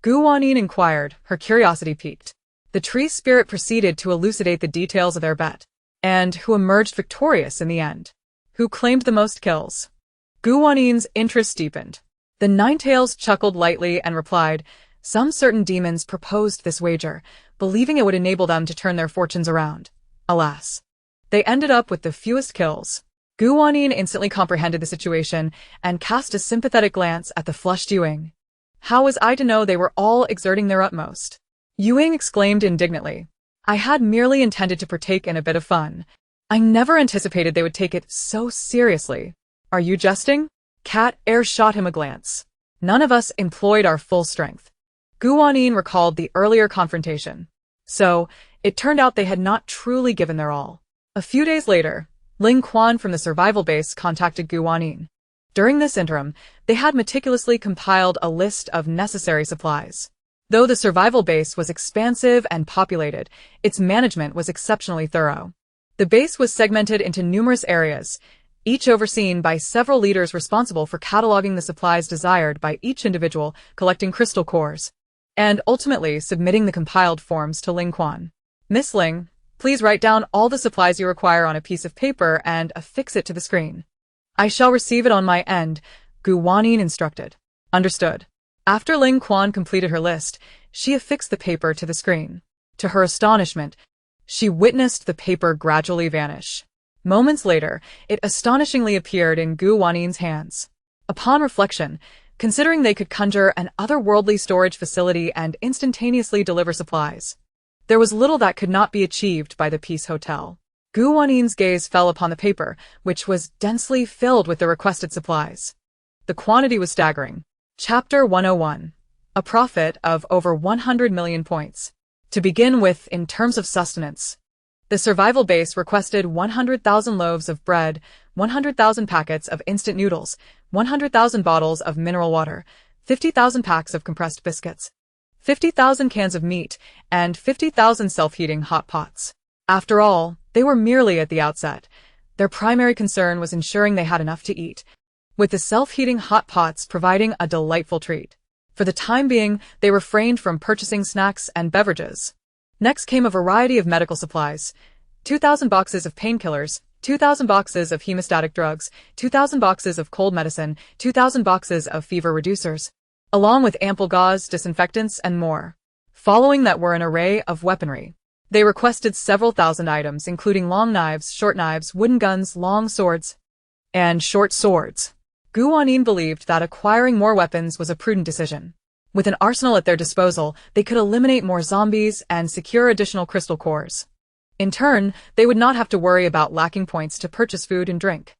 Wanyin inquired, her curiosity piqued. The tree spirit proceeded to elucidate the details of their bet, and who emerged victorious in the end. Who claimed the most kills? Wanyin's interest deepened. The Ninetails chuckled lightly and replied, "Some certain demons proposed this wager, believing it would enable them to turn their fortunes around. Alas, they ended up with the fewest kills." Wanyin instantly comprehended the situation and cast a sympathetic glance at the flushed Yuing. How was I to know they were all exerting their utmost? Yuing exclaimed indignantly. "I had merely intended to partake in a bit of fun. I never anticipated they would take it so seriously." "Are you jesting?" Cat Air shot him a glance. "None of us employed our full strength." Wanyin recalled the earlier confrontation. So, it turned out they had not truly given their all. A few days later, Ling Quan from the survival base contacted Wanyin. During this interim, they had meticulously compiled a list of necessary supplies. Though the survival base was expansive and populated, its management was exceptionally thorough. The base was segmented into numerous areas, each overseen by several leaders responsible for cataloging the supplies desired by each individual, collecting crystal cores, and ultimately submitting the compiled forms to Ling Quan. Miss Ling, please write down all the supplies you require on a piece of paper and affix it to the screen. I shall receive it on my end, Wanyin instructed. Understood. After Ling Quan completed her list, she affixed the paper to the screen. To her astonishment, she witnessed the paper gradually vanish. Moments later, it astonishingly appeared in Wanyin's hands. Upon reflection, considering they could conjure an otherworldly storage facility and instantaneously deliver supplies, there was little that could not be achieved by the Peace Hotel. Wanyin's gaze fell upon the paper, which was densely filled with the requested supplies. The quantity was staggering. Chapter 101. A profit of over 100 million points. To begin with, in terms of sustenance, the survival base requested 100,000 loaves of bread, 100,000 packets of instant noodles, 100,000 bottles of mineral water, 50,000 packs of compressed biscuits, 50,000 cans of meat, and 50,000 self-heating hot pots. After all, they were merely at the outset. Their primary concern was ensuring they had enough to eat, with the self-heating hot pots providing a delightful treat. For the time being, they refrained from purchasing snacks and beverages. Next came a variety of medical supplies: 2,000 boxes of painkillers, 2,000 boxes of hemostatic drugs, 2,000 boxes of cold medicine, 2,000 boxes of fever reducers, along with ample gauze, disinfectants, and more. Following that were an array of weaponry. They requested several thousand items, including long knives, short knives, wooden guns, long swords, and short swords. Wanyin believed that acquiring more weapons was a prudent decision. With an arsenal at their disposal, they could eliminate more zombies and secure additional crystal cores. In turn, they would not have to worry about lacking points to purchase food and drink.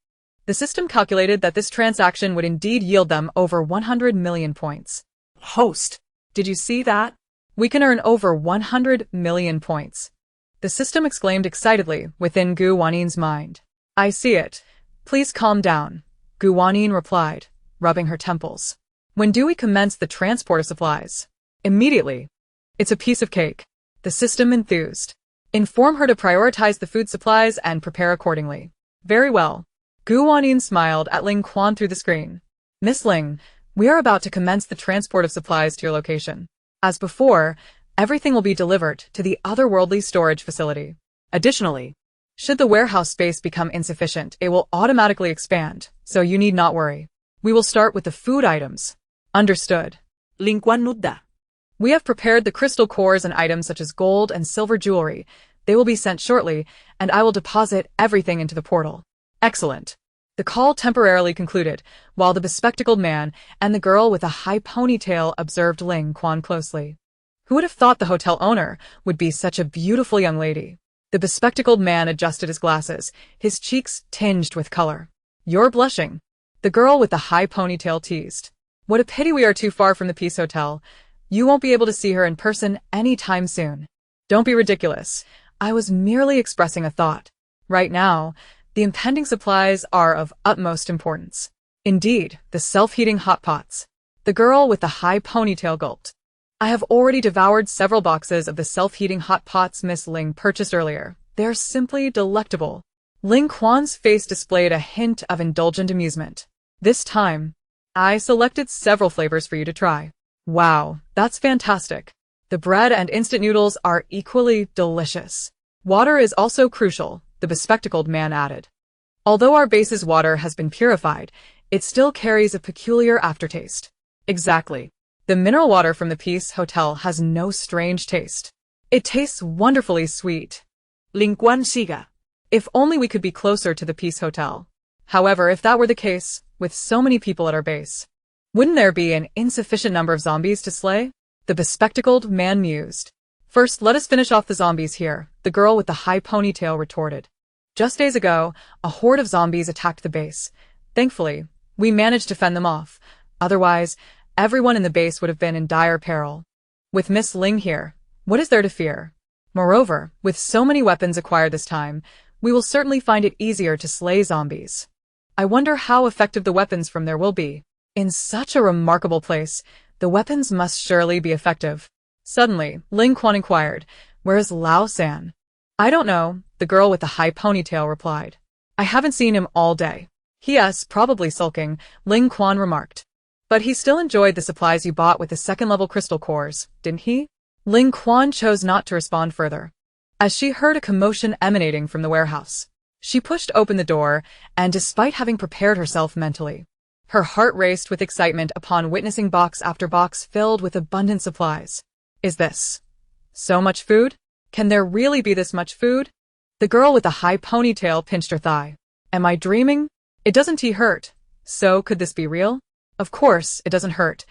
The system calculated that this transaction would indeed yield them over 100 million points. Host, did you see that? We can earn over 100 million points. The system exclaimed excitedly within Wanyin's mind. I see it. Please calm down, Wanyin replied, rubbing her temples. When do we commence the transport of supplies? Immediately. It's a piece of cake. The system enthused. Inform her to prioritize the food supplies and prepare accordingly. Very well. Wanyin smiled at Ling Quan through the screen. Miss Ling, we are about to commence the transport of supplies to your location. As before, everything will be delivered to the otherworldly storage facility. Additionally, should the warehouse space become insufficient, it will automatically expand, so you need not worry. We will start with the food items. Understood. Ling Quan nudda. We have prepared the crystal cores and items such as gold and silver jewelry. They will be sent shortly, and I will deposit everything into the portal. Excellent. The call temporarily concluded, while the bespectacled man and the girl with a high ponytail observed Ling Quan closely. Who would have thought the hotel owner would be such a beautiful young lady? The bespectacled man adjusted his glasses, his cheeks tinged with color. You're blushing. The girl with the high ponytail teased. What a pity we are too far from the Peace Hotel. You won't be able to see her in person any time soon. Don't be ridiculous. I was merely expressing a thought. Right now, the impending supplies are of utmost importance. Indeed, the self-heating hot pots. The girl with the high ponytail gulped. I have already devoured several boxes of the self-heating hot pots Miss Ling purchased earlier. They're simply delectable. Ling Quan's face displayed a hint of indulgent amusement. This time, I selected several flavors for you to try. Wow, that's fantastic. The bread and instant noodles are equally delicious. Water is also crucial, the bespectacled man added. Although our base's water has been purified, it still carries a peculiar aftertaste. Exactly. The mineral water from the Peace Hotel has no strange taste. It tastes wonderfully sweet. Ling Quan siga. If only we could be closer to the Peace Hotel. However, if that were the case, with so many people at our base, wouldn't there be an insufficient number of zombies to slay? The bespectacled man mused. First, let us finish off the zombies here, the girl with the high ponytail retorted. Just days ago, a horde of zombies attacked the base. Thankfully, we managed to fend them off. Otherwise, everyone in the base would have been in dire peril. With Miss Ling here, what is there to fear? Moreover, with so many weapons acquired this time, we will certainly find it easier to slay zombies. I wonder how effective the weapons from there will be. In such a remarkable place, the weapons must surely be effective. Suddenly, Ling Quan inquired, "Where is Lao San?" "I don't know," the girl with the high ponytail replied. "I haven't seen him all day." "He is probably sulking," Ling Quan remarked. "But he still enjoyed the supplies you bought with the second-level crystal cores, didn't he?" Ling Quan chose not to respond further. As she heard a commotion emanating from the warehouse, she pushed open the door, and despite having prepared herself mentally, her heart raced with excitement upon witnessing box after box filled with abundant supplies. Is this so much food? Can there really be this much food? The girl with the high ponytail pinched her thigh. Am I dreaming? It doesn't hurt. So could this be real? Of course, it doesn't hurt.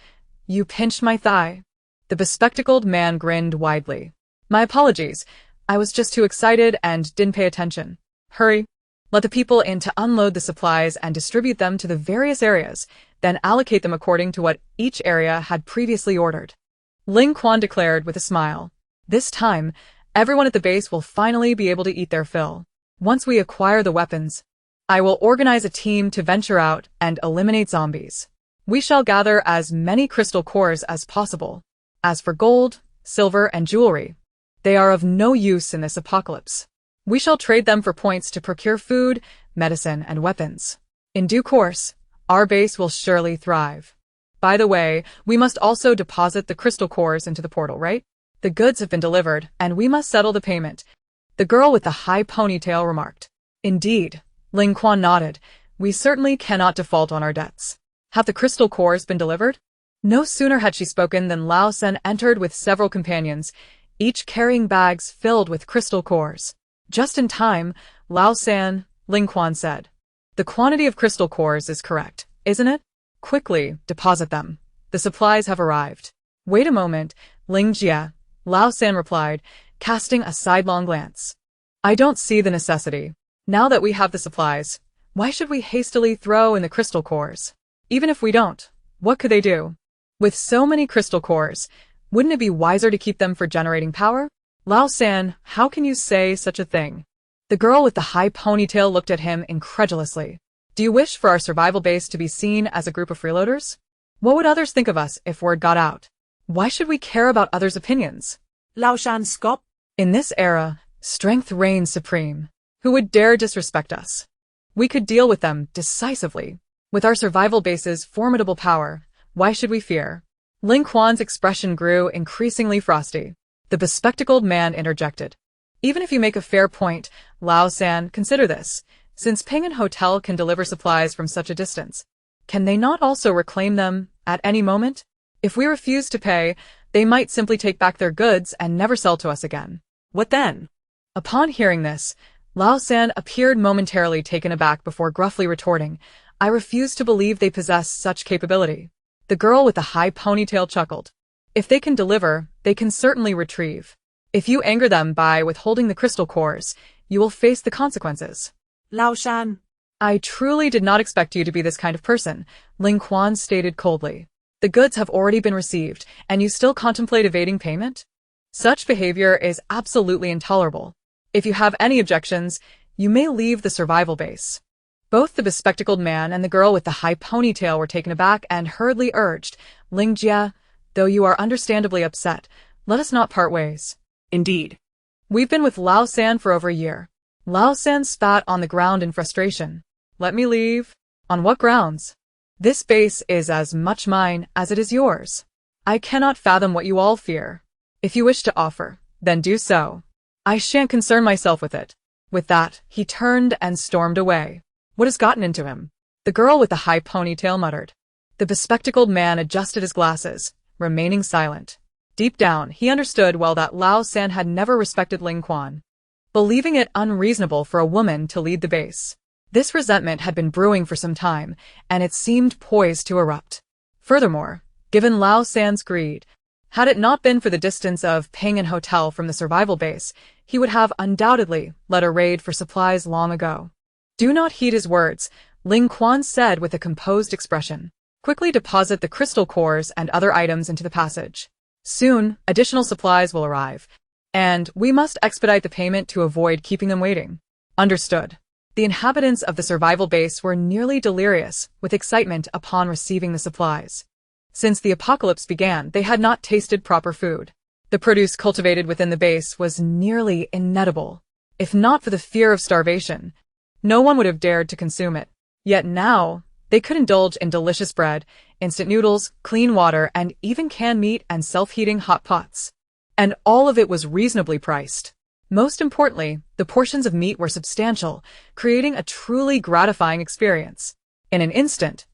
You pinched my thigh. The bespectacled man grinned widely. My apologies. I was just too excited and didn't pay attention. Hurry. Let the people in to unload the supplies and distribute them to the various areas, then allocate them according to what each area had previously ordered. Ling Quan declared with a smile. This time, everyone at the base will finally be able to eat their fill. Once we acquire the weapons, I will organize a team to venture out and eliminate zombies. We shall gather as many crystal cores as possible. As for gold, silver, and jewelry, they are of no use in this apocalypse. We shall trade them for points to procure food, medicine, and weapons. In due course, our base will surely thrive. By the way, we must also deposit the crystal cores into the portal, right? The goods have been delivered, and we must settle the payment, the girl with the high ponytail remarked. Indeed, Ling Quan nodded. We certainly cannot default on our debts. Have the crystal cores been delivered? No sooner had she spoken than Lao Sen entered with several companions, each carrying bags filled with crystal cores. Just in time, Lao San, Ling Quan said. The quantity of crystal cores is correct, isn't it? Quickly, deposit them. The supplies have arrived. Wait a moment, Ling Jia, Lao San replied, casting a sidelong glance. I don't see the necessity. Now that we have the supplies, why should we hastily throw in the crystal cores? Even if we don't, what could they do? With so many crystal cores, wouldn't it be wiser to keep them for generating power? Lao San, how can you say such a thing? The girl with the high ponytail looked at him incredulously. Do you wish for our survival base to be seen as a group of freeloaders? What would others think of us if word got out? Why should we care about others' opinions? Lao Shan Skop. In this era, strength reigns supreme. Who would dare disrespect us? We could deal with them decisively. With our survival base's formidable power, why should we fear? Ling Quan's expression grew increasingly frosty. The bespectacled man interjected. Even if you make a fair point, Lao San, consider this. Since Ping'an Hotel can deliver supplies from such a distance, can they not also reclaim them at any moment? If we refuse to pay, they might simply take back their goods and never sell to us again. What then? Upon hearing this, Lao San appeared momentarily taken aback before gruffly retorting, I refuse to believe they possess such capability. The girl with the high ponytail chuckled. If they can deliver, they can certainly retrieve. If you anger them by withholding the crystal cores, you will face the consequences. Lao Shan. I truly did not expect you to be this kind of person, Ling Quan stated coldly. The goods have already been received, and you still contemplate evading payment? Such behavior is absolutely intolerable. If you have any objections, you may leave the survival base. Both the bespectacled man and the girl with the high ponytail were taken aback and hurriedly urged, Ling Jia, though you are understandably upset, let us not part ways. Indeed. We've been with Lao San for over a year. Lao San spat on the ground in frustration. Let me leave? On what grounds? This base is as much mine as it is yours. I cannot fathom what you all fear. If you wish to offer, then do so. I shan't concern myself with it. With that, he turned and stormed away. What has gotten into him? The girl with the high ponytail muttered. The bespectacled man adjusted his glasses, remaining silent. Deep down, he understood well that Lao San had never respected Ling Quan, believing it unreasonable for a woman to lead the base. This resentment had been brewing for some time, and it seemed poised to erupt. Furthermore, given Lao San's greed, had it not been for the distance of Ping'an Hotel from the survival base, he would have undoubtedly led a raid for supplies long ago. Do not heed his words, Ling Quan said with a composed expression. Quickly deposit the crystal cores and other items into the passage. Soon, additional supplies will arrive. and we must expedite the payment to avoid keeping them waiting. Understood. The inhabitants of the survival base were nearly delirious with excitement upon receiving the supplies. Since the apocalypse began, they had not tasted proper food. The produce cultivated within the base was nearly inedible. If not for the fear of starvation, no one would have dared to consume it. Yet now, they could indulge in delicious bread, instant noodles, clean water, and even canned meat and self-heating hot pots. And all of it was reasonably priced. Most importantly, the portions of meat were substantial, creating a truly gratifying experience. In an instant,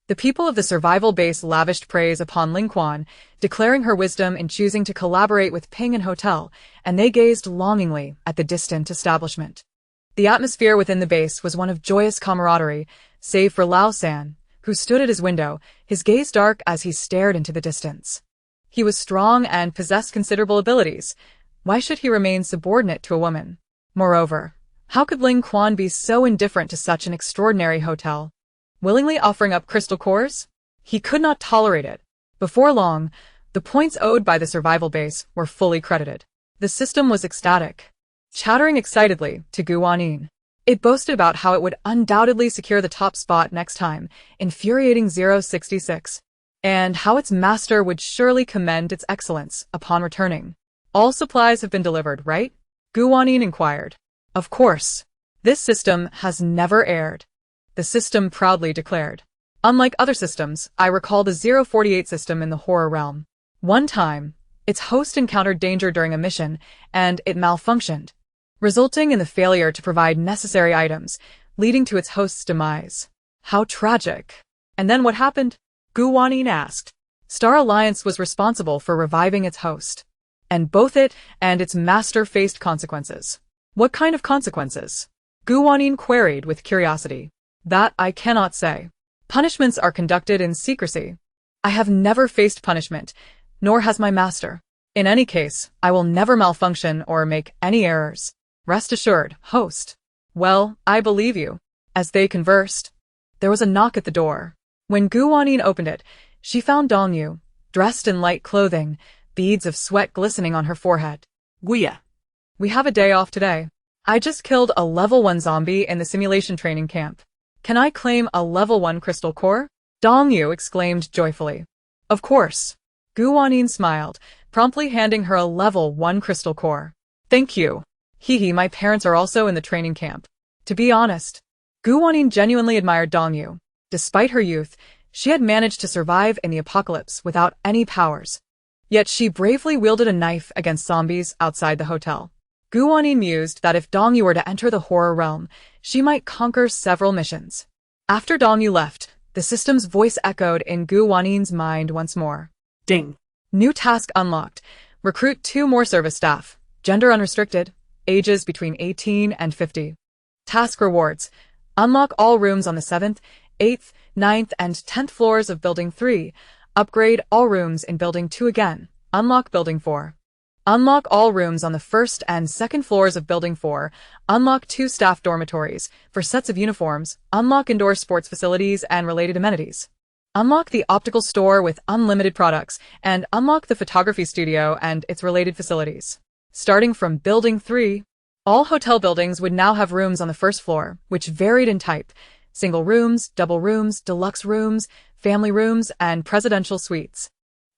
the people of the survival base lavished praise upon Ling Quan, declaring her wisdom in choosing to collaborate with Ping and Hotel, and they gazed longingly at the distant establishment. The atmosphere within the base was one of joyous camaraderie, save for Lao San, who stood at his window, his gaze dark as he stared into the distance. He was strong and possessed considerable abilities. Why should he remain subordinate to a woman? Moreover, how could Ling Quan be so indifferent to such an extraordinary hotel? Willingly offering up crystal cores? He could not tolerate it. Before long, the points owed by the survival base were fully credited. The system was ecstatic, chattering excitedly to Wanyin. It boasted about how it would undoubtedly secure the top spot next time, infuriating 066, and how its master would surely commend its excellence upon returning. All supplies have been delivered, right? Wanyin inquired. Of course. This system has never erred. The system proudly declared. Unlike other systems, I recall the 048 system in the horror realm. One time, its host encountered danger during a mission, and it malfunctioned, resulting in the failure to provide necessary items, leading to its host's demise. How tragic. And then what happened? Wanyin asked. Star Alliance was responsible for reviving its host, and both it and its master faced consequences. What kind of consequences? Wanyin queried with curiosity. That I cannot say. Punishments are conducted in secrecy. I have never faced punishment, nor has my master. In any case, I will never malfunction or make any errors. Rest assured, host. Well, I believe you. As they conversed, there was a knock at the door. When Wanyin opened it, she found Dongyu, dressed in light clothing, beads of sweat glistening on her forehead. Guya. We have a day off today. I just killed a level 1 zombie in the simulation training camp. Can I claim a level 1 crystal core? Dongyu exclaimed joyfully. Of course. Wanyin smiled, promptly handing her a level 1 crystal core. Thank you. Hee, my parents are also in the training camp. To be honest, Wanyin genuinely admired Dongyu. Despite her youth, she had managed to survive in the apocalypse without any powers. Yet she bravely wielded a knife against zombies outside the hotel. Wanyin mused that if Dongyu were to enter the horror realm, she might conquer several missions. After Dongyu left, the system's voice echoed in Wanyin's mind once more. Ding. New task unlocked. Recruit 2 more service staff. Gender unrestricted. Ages between 18 and 50. Task rewards. Unlock all rooms on the 7th, 8th, 9th, and 10th floors of Building 3. Upgrade all rooms in Building 2 again. Unlock Building 4. Unlock all rooms on the 1st and 2nd floors of Building 4. Unlock 2 staff dormitories. For sets of uniforms, unlock indoor sports facilities and related amenities. Unlock the optical store with unlimited products, and unlock the photography studio and its related facilities. Starting from Building 3, all hotel buildings would now have rooms on the 1st floor, which varied in type: single rooms, double rooms, deluxe rooms, family rooms, and presidential suites.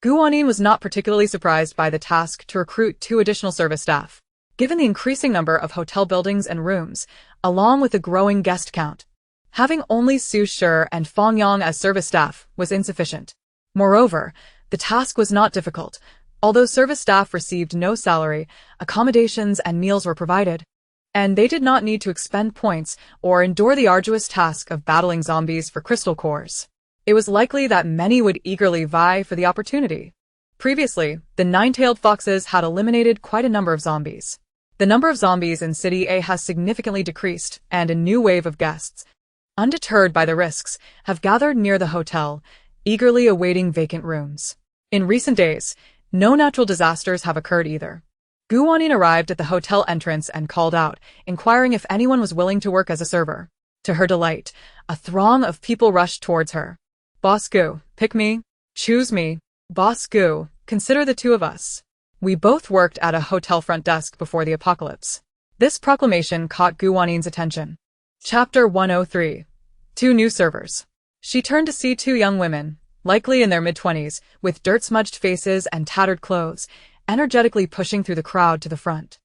Wanyin was not particularly surprised by the task to recruit 2 additional service staff. Given the increasing number of hotel buildings and rooms, along with the growing guest count, having only Su Shi and Fong Yang as service staff was insufficient. Moreover, the task was not difficult. Although service staff received no salary, accommodations and meals were provided, and they did not need to expend points or endure the arduous task of battling zombies for crystal cores. It was likely that many would eagerly vie for the opportunity. Previously, the 9-tailed foxes had eliminated quite a number of zombies. The number of zombies in City A has significantly decreased, and a new wave of guests, undeterred by the risks, have gathered near the hotel, eagerly awaiting vacant rooms. In recent days, no natural disasters have occurred either. Wanyin arrived at the hotel entrance and called out, inquiring if anyone was willing to work as a server. To her delight, a throng of people rushed towards her. Boss Gu, pick me. Choose me. Boss Gu, consider the 2 of us. We both worked at a hotel front desk before the apocalypse. This proclamation caught Gu Wannin's attention. Chapter 103. Two new servers. She turned to see two young women, likely in their mid-20s, with dirt-smudged faces and tattered clothes, energetically pushing through the crowd to the front.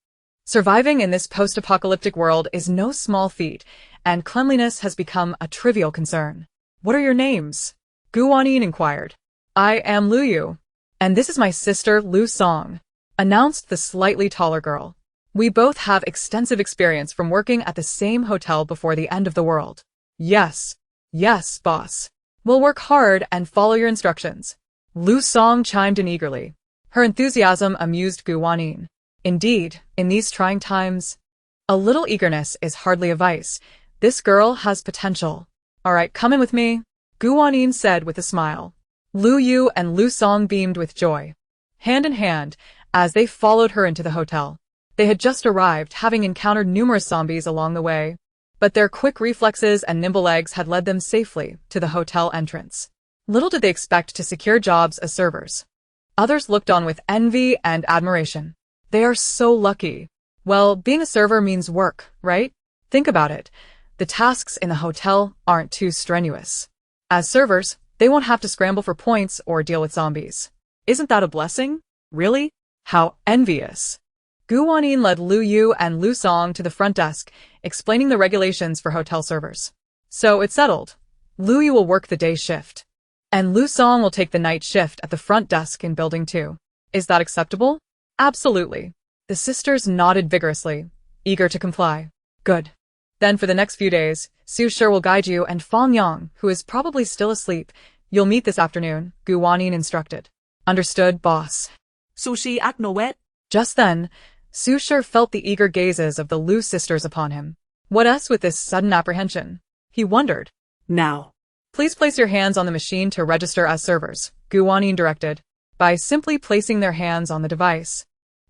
Surviving in this post-apocalyptic world is no small feat, and cleanliness has become a trivial concern. "What are your names?" Gu Wanyin inquired. "I am Lu Yu, and this is my sister Lu Song," announced the slightly taller girl. "We both have extensive experience from working at the same hotel before the end of the world." Yes, boss. We'll work hard and follow your instructions." Lu Song chimed in eagerly. Her enthusiasm amused Gu Wanyin. Indeed, in these trying times, a little eagerness is hardly a vice. This girl has potential. "All right, come in with me," Gu Wanyin said with a smile. Lu Yu and Lu Song beamed with joy. Hand in hand, as they followed her into the hotel. They had just arrived, having encountered numerous zombies along the way, but their quick reflexes and nimble legs had led them safely to the hotel entrance. Little did they expect to secure jobs as servers. Others looked on with envy and admiration. They are so lucky. Well, being a server means work, right? Think about it. The tasks in the hotel aren't too strenuous. As servers, they won't have to scramble for points or deal with zombies. Isn't that a blessing? Really? How envious. Gu Wanyin led Lu Yu and Lu Song to the front desk, explaining the regulations for hotel servers. So it's settled. Lu Yu will work the day shift, and Lu Song will take the night shift at the front desk in Building 2. Is that acceptable? Absolutely. The sisters nodded vigorously, eager to comply. Good. Then for the next few days, Su Shi will guide you, and Fang Yang, who is probably still asleep, you'll meet this afternoon, Gu Wanyin instructed. Understood, boss. Sushi Aknowet. Just then, Su Shi felt the eager gazes of the Lu sisters upon him. What else with this sudden apprehension? He wondered. Now. Please place your hands on the machine to register as servers, Gu Wanyin directed. By simply placing their hands on the device,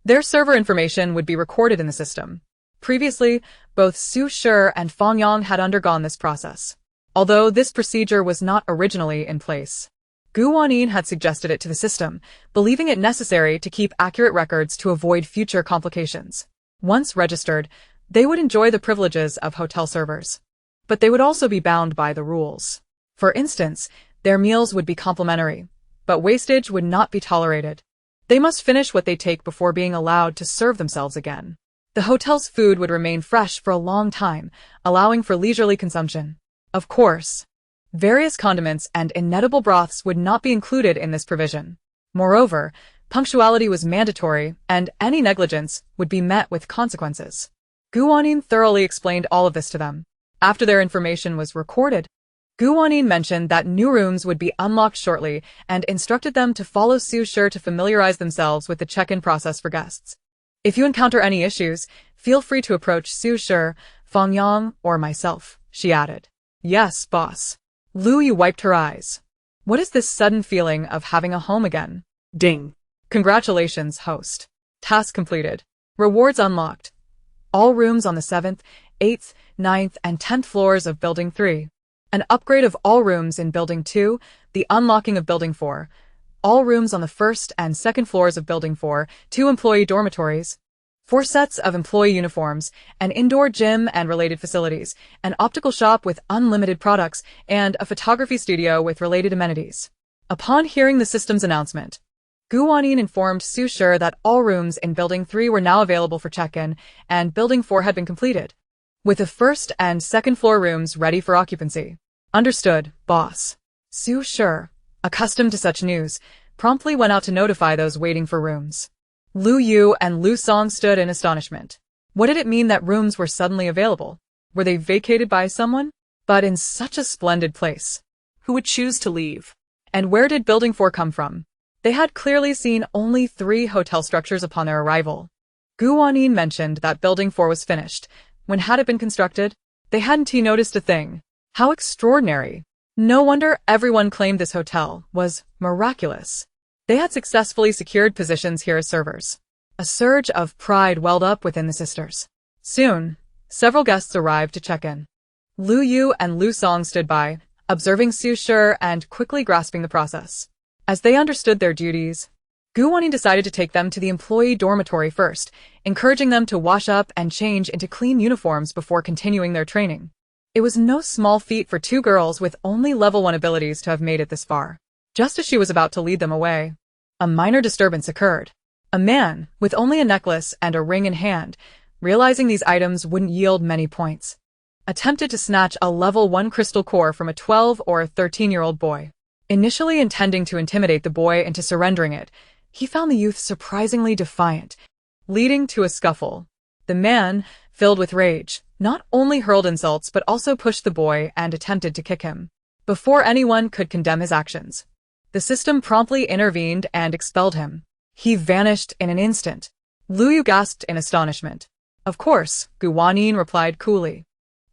their server information would be recorded in the system. Previously, both Su Shi and Fang Yang had undergone this process. Although this procedure was not originally in place, Gu Wanyin had suggested it to the system, believing it necessary to keep accurate records to avoid future complications. Once registered, they would enjoy the privileges of hotel servers. But they would also be bound by the rules. For instance, their meals would be complimentary, but wastage would not be tolerated. They must finish what they take before being allowed to serve themselves again. The hotel's food would remain fresh for a long time, allowing for leisurely consumption. Of course, various condiments and inedible broths would not be included in this provision. Moreover, punctuality was mandatory, and any negligence would be met with consequences. Gu Wanyin thoroughly explained all of this to them. After their information was recorded, Gu Wanyin mentioned that new rooms would be unlocked shortly and instructed them to follow Su Shi to familiarize themselves with the check-in process for guests. If you encounter any issues, feel free to approach Su Shi, Fang Yang, or myself, she added. Yes, boss. Lu Yu wiped her eyes. What is this sudden feeling of having a home again? Ding. Congratulations, host. Task completed. Rewards unlocked. All rooms on the 7th, 8th, 9th, and 10th floors of Building 3. An upgrade of all rooms in Building 2, the unlocking of Building 4. All rooms on the 1st and 2nd floors of Building 4, 2 employee dormitories, 4 sets of employee uniforms, an indoor gym and related facilities, an optical shop with unlimited products, and a photography studio with related amenities. Upon hearing the system's announcement, Gu Wanyin informed Su Shi that all rooms in Building 3 were now available for check-in, and Building 4 had been completed, with the 1st and 2nd floor rooms ready for occupancy. Understood, boss. Su Shi, accustomed to such news, promptly went out to notify those waiting for rooms. Lu Yu and Lu Song stood in astonishment. What did it mean that rooms were suddenly available? Were they vacated by someone? But in such a splendid place. Who would choose to leave? And where did Building 4 come from? They had clearly seen only 3 hotel structures upon their arrival. Gu Wanyin mentioned that Building 4 was finished. When had it been constructed? They hadn't noticed a thing. How extraordinary. No wonder everyone claimed this hotel was miraculous. They had successfully secured positions here as servers. A surge of pride welled up within the sisters. Soon, several guests arrived to check in. Lu Yu and Lu Song stood by, observing Su Shi and quickly grasping the process. As they understood their duties, Wanyin decided to take them to the employee dormitory first, encouraging them to wash up and change into clean uniforms before continuing their training. It was no small feat for two girls with only level 1 abilities to have made it this far. Just as she was about to lead them away, a minor disturbance occurred. A man, with only a necklace and a ring in hand, realizing these items wouldn't yield many points, attempted to snatch a level 1 crystal core from a 12 or 13-year-old boy. Initially intending to intimidate the boy into surrendering it, he found the youth surprisingly defiant, leading to a scuffle. The man, filled with rage, not only hurled insults but also pushed the boy and attempted to kick him. Before anyone could condemn his actions, the system promptly intervened and expelled him. He vanished in an instant. Liu gasped in astonishment. Of course, Wanyin replied coolly.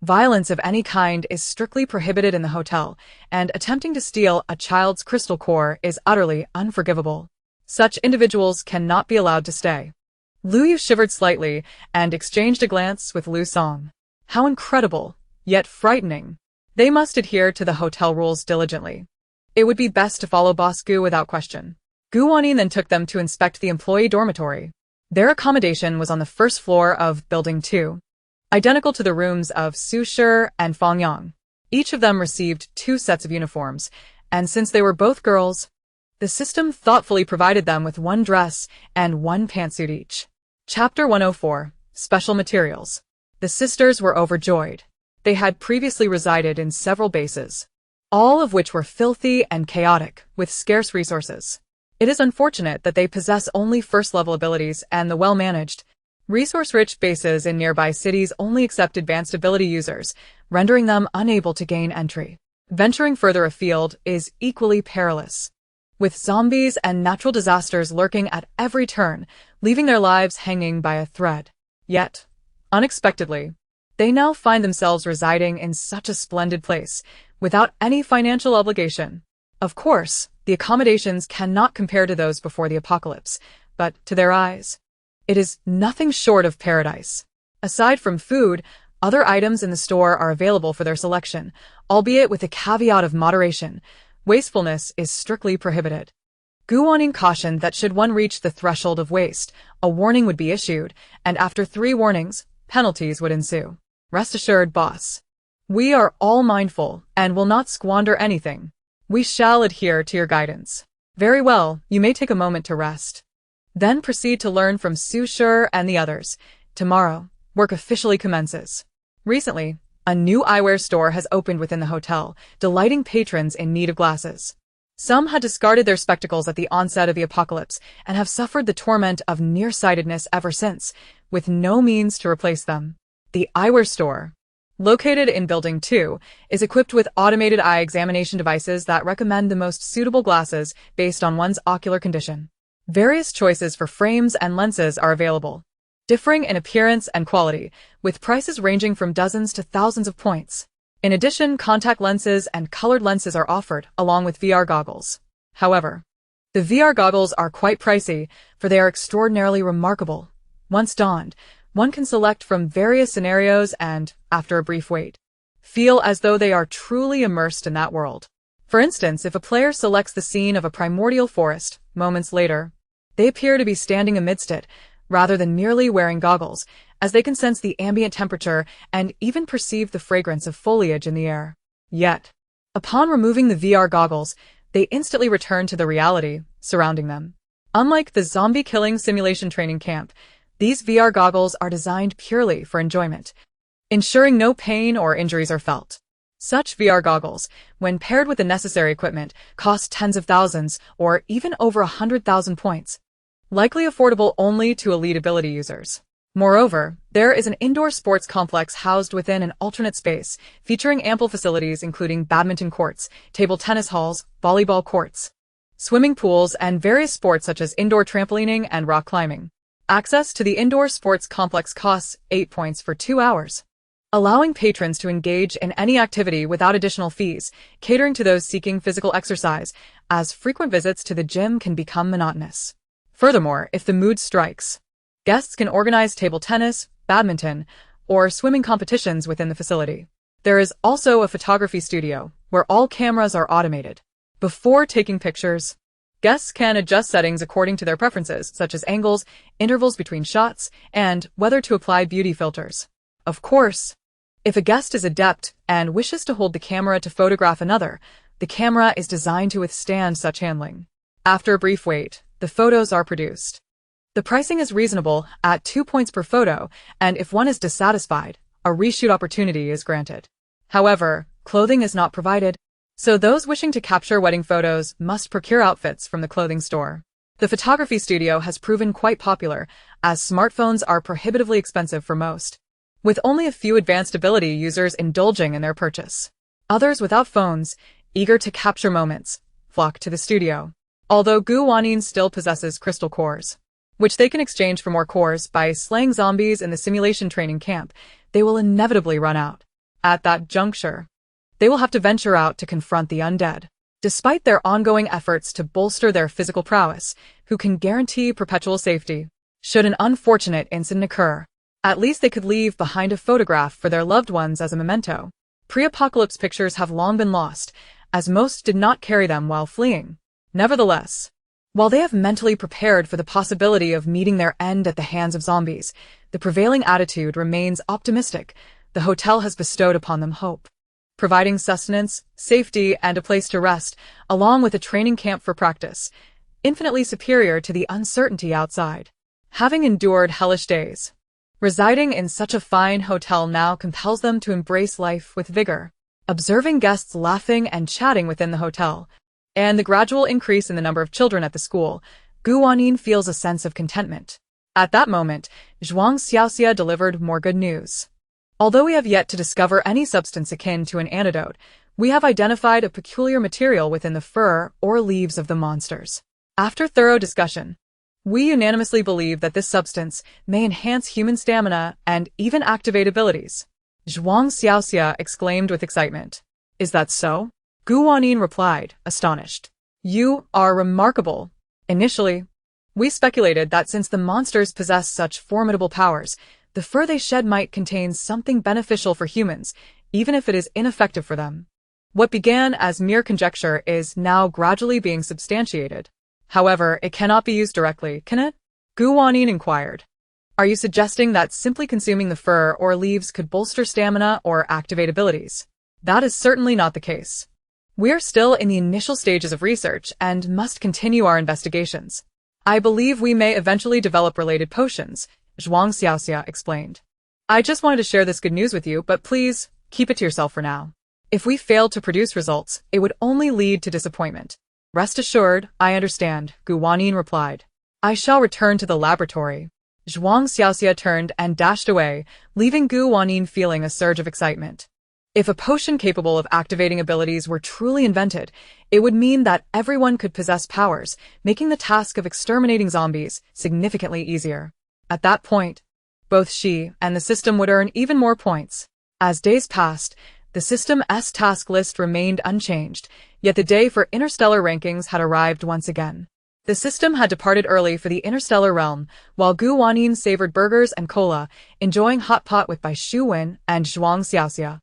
Violence of any kind is strictly prohibited in the hotel, and attempting to steal a child's crystal core is utterly unforgivable. Such individuals cannot be allowed to stay. Liu shivered slightly and exchanged a glance with Liu Song. How incredible, yet frightening. They must adhere to the hotel rules diligently. It would be best to follow Boss Gu without question. Wanyin then took them to inspect the employee dormitory. Their accommodation was on the first floor of Building 2, identical to the rooms of Su Shi and Fang Yang. Each of them received 2 sets of uniforms, and since they were both girls, the system thoughtfully provided them with 1 dress and 1 pantsuit each. Chapter 104, Special Materials. The sisters were overjoyed. They had previously resided in several bases, all of which were filthy and chaotic, with scarce resources. It is unfortunate that they possess only first-level abilities, and the well-managed, resource-rich bases in nearby cities only accept advanced ability users, rendering them unable to gain entry. Venturing further afield is equally perilous, with zombies and natural disasters lurking at every turn, leaving their lives hanging by a thread. Yet, unexpectedly, they now find themselves residing in such a splendid place, without any financial obligation. Of course, the accommodations cannot compare to those before the apocalypse, but to their eyes, it is nothing short of paradise. Aside from food, other items in the store are available for their selection, albeit with the caveat of moderation. Wastefulness is strictly prohibited. Wanyin cautioned that should one reach the threshold of waste, a warning would be issued, and after 3 warnings, penalties would ensue. Rest assured, boss. We are all mindful and will not squander anything. We shall adhere to your guidance. Very well, you may take a moment to rest. Then proceed to learn from Su Shi and the others. Tomorrow, work officially commences. Recently, a new eyewear store has opened within the hotel, delighting patrons in need of glasses. Some had discarded their spectacles at the onset of the apocalypse and have suffered the torment of nearsightedness ever since, with no means to replace them. The eyewear store, located in Building 2, is equipped with automated eye examination devices that recommend the most suitable glasses based on one's ocular condition. Various choices for frames and lenses are available, differing in appearance and quality, with prices ranging from dozens to thousands of points. In addition, contact lenses and colored lenses are offered, along with VR goggles. However, the VR goggles are quite pricey, for they are extraordinarily remarkable. Once donned, one can select from various scenarios and, after a brief wait, feel as though they are truly immersed in that world. For instance, if a player selects the scene of a primordial forest, moments later, they appear to be standing amidst it, rather than merely wearing goggles, as they can sense the ambient temperature and even perceive the fragrance of foliage in the air. Yet, upon removing the VR goggles, they instantly return to the reality surrounding them. Unlike the zombie-killing simulation training camp, these VR goggles are designed purely for enjoyment, ensuring no pain or injuries are felt. Such VR goggles, when paired with the necessary equipment, cost tens of thousands or even over 100,000 points, likely affordable only to elite ability users. Moreover, there is an indoor sports complex housed within an alternate space, featuring ample facilities including badminton courts, table tennis halls, volleyball courts, swimming pools, and various sports such as indoor trampolining and rock climbing. Access to the indoor sports complex costs 8 points for 2 hours, allowing patrons to engage in any activity without additional fees, catering to those seeking physical exercise, as frequent visits to the gym can become monotonous. Furthermore, if the mood strikes, guests can organize table tennis, badminton, or swimming competitions within the facility. There is also a photography studio, where all cameras are automated. Before taking pictures, Guests can adjust settings according to their preferences, such as angles, intervals between shots, and whether to apply beauty filters. Of course, if a guest is adept and wishes to hold the camera to photograph another, the camera is designed to withstand such handling. After a brief wait, the photos are produced. The pricing is reasonable at 2 points per photo, and if one is dissatisfied, a reshoot opportunity is granted. However, clothing is not provided, so those wishing to capture wedding photos must procure outfits from the clothing store. The photography studio has proven quite popular, as smartphones are prohibitively expensive for most, with only a few advanced ability users indulging in their purchase. Others without phones, eager to capture moments, flock to the studio. Although Wanyin still possesses crystal cores, which they can exchange for more cores by slaying zombies in the simulation training camp, they will inevitably run out. At that juncture, they will have to venture out to confront the undead. Despite their ongoing efforts to bolster their physical prowess, who can guarantee perpetual safety, should an unfortunate incident occur, at least they could leave behind a photograph for their loved ones as a memento. Pre-apocalypse pictures have long been lost, as most did not carry them while fleeing. Nevertheless, while they have mentally prepared for the possibility of meeting their end at the hands of zombies, the prevailing attitude remains optimistic. The hotel has bestowed upon them hope, providing sustenance, safety, and a place to rest, along with a training camp for practice, infinitely superior to the uncertainty outside. Having endured hellish days, residing in such a fine hotel now compels them to embrace life with vigor. Observing guests laughing and chatting within the hotel, and the gradual increase in the number of children at the school, Wanyin feels a sense of contentment. At that moment, Zhuang Xiaoxia delivered more good news. Although we have yet to discover any substance akin to an antidote, we have identified a peculiar material within the fur or leaves of the monsters. After thorough discussion, we unanimously believe that this substance may enhance human stamina and even activate abilities. Zhuang Xiaoxia exclaimed with excitement. Is that so? Wanyin replied, astonished. You are remarkable. Initially, we speculated that since the monsters possess such formidable powers, the fur they shed might contain something beneficial for humans, even if it is ineffective for them. What began as mere conjecture is now gradually being substantiated. However, it cannot be used directly, can it? Wanyin inquired. Are you suggesting that simply consuming the fur or leaves could bolster stamina or activate abilities? That is certainly not the case. We're still in the initial stages of research and must continue our investigations. I believe we may eventually develop related potions, Zhuang Xiaoxia explained. I just wanted to share this good news with you, but please, keep it to yourself for now. If we fail to produce results, it would only lead to disappointment. Rest assured, I understand, Wanyin replied. I shall return to the laboratory. Zhuang Xiaoxia turned and dashed away, leaving Wanyin feeling a surge of excitement. If a potion capable of activating abilities were truly invented, it would mean that everyone could possess powers, making the task of exterminating zombies significantly easier. At that point, both she and the system would earn even more points. As days passed, the system's task list remained unchanged, yet the day for interstellar rankings had arrived once again. The system had departed early for the interstellar realm, while Wanyin savored burgers and cola, enjoying hot pot with Bai Shuwen and Zhuang Xiaoxia.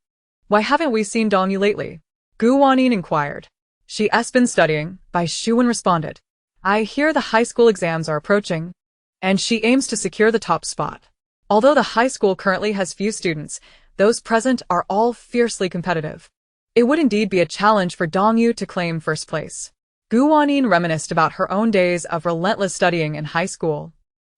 Why haven't we seen Dongyu lately? Wanyin inquired. She has been studying, Bai Shuwen responded. I hear the high school exams are approaching, and she aims to secure the top spot. Although the high school currently has few students, those present are all fiercely competitive. It would indeed be a challenge for Dongyu to claim first place. Wanyin reminisced about her own days of relentless studying in high school,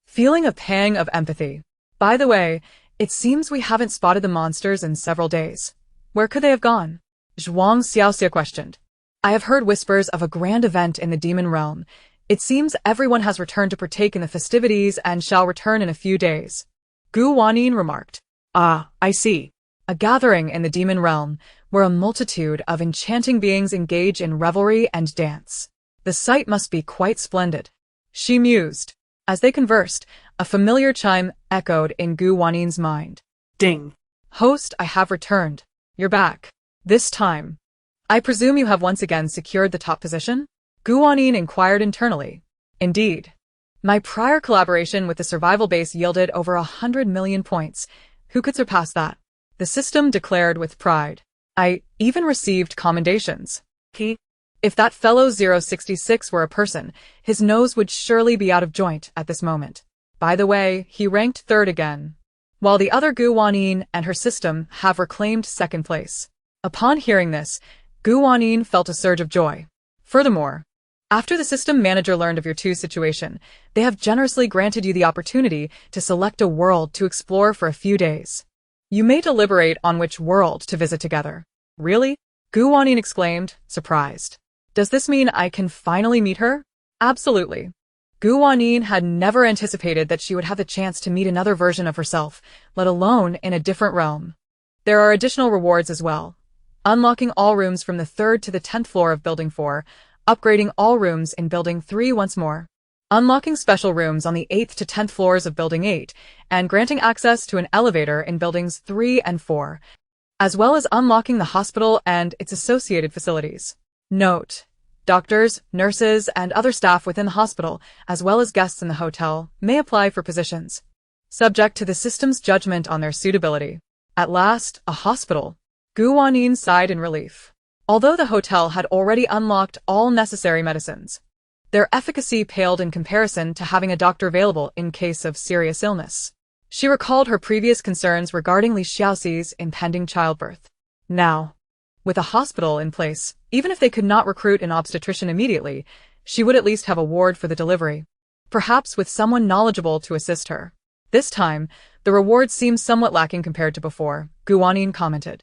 feeling a pang of empathy. By the way, it seems we haven't spotted the monsters in several days. Where could they have gone? Zhuang Xiaoxia questioned. I have heard whispers of a grand event in the demon realm. It seems everyone has returned to partake in the festivities and shall return in a few days. Wanyin remarked. Ah, I see. A gathering in the demon realm, where a multitude of enchanting beings engage in revelry and dance. The sight must be quite splendid. She mused. As they conversed, a familiar chime echoed in Wanyin's mind. Ding. Host, I have returned. You're back. This time. I presume you have once again secured the top position? Wanyin inquired internally. Indeed. My prior collaboration with the survival base yielded over 100 million points. Who could surpass that? The system declared with pride. I even received commendations. If that fellow 066 were a person, his nose would surely be out of joint at this moment. By the way, he ranked third again, while the other Wanyin and her system have reclaimed second place. Upon hearing this, Wanyin felt a surge of joy. Furthermore, after the system manager learned of your two situation, they have generously granted you the opportunity to select a world to explore for a few days. You may deliberate on which world to visit together. Really? Wanyin exclaimed, surprised. Does this mean I can finally meet her? Absolutely. Wanyin had never anticipated that she would have the chance to meet another version of herself, let alone in a different realm. There are additional rewards as well. Unlocking all rooms from the 3rd to the 10th floor of Building 4, upgrading all rooms in Building 3 once more, unlocking special rooms on the 8th to 10th floors of Building 8, and granting access to an elevator in Buildings 3 and 4, as well as unlocking the hospital and its associated facilities. Note: doctors, nurses, and other staff within the hospital, as well as guests in the hotel, may apply for positions, subject to the system's judgment on their suitability. At last, a hospital. Wanyin sighed in relief. Although the hotel had already unlocked all necessary medicines, their efficacy paled in comparison to having a doctor available in case of serious illness. She recalled her previous concerns regarding Li Xiaoxi's impending childbirth. Now, with a hospital in place, even if they could not recruit an obstetrician immediately, she would at least have a ward for the delivery, perhaps with someone knowledgeable to assist her. This time, the reward seems somewhat lacking compared to before, Wanyin commented.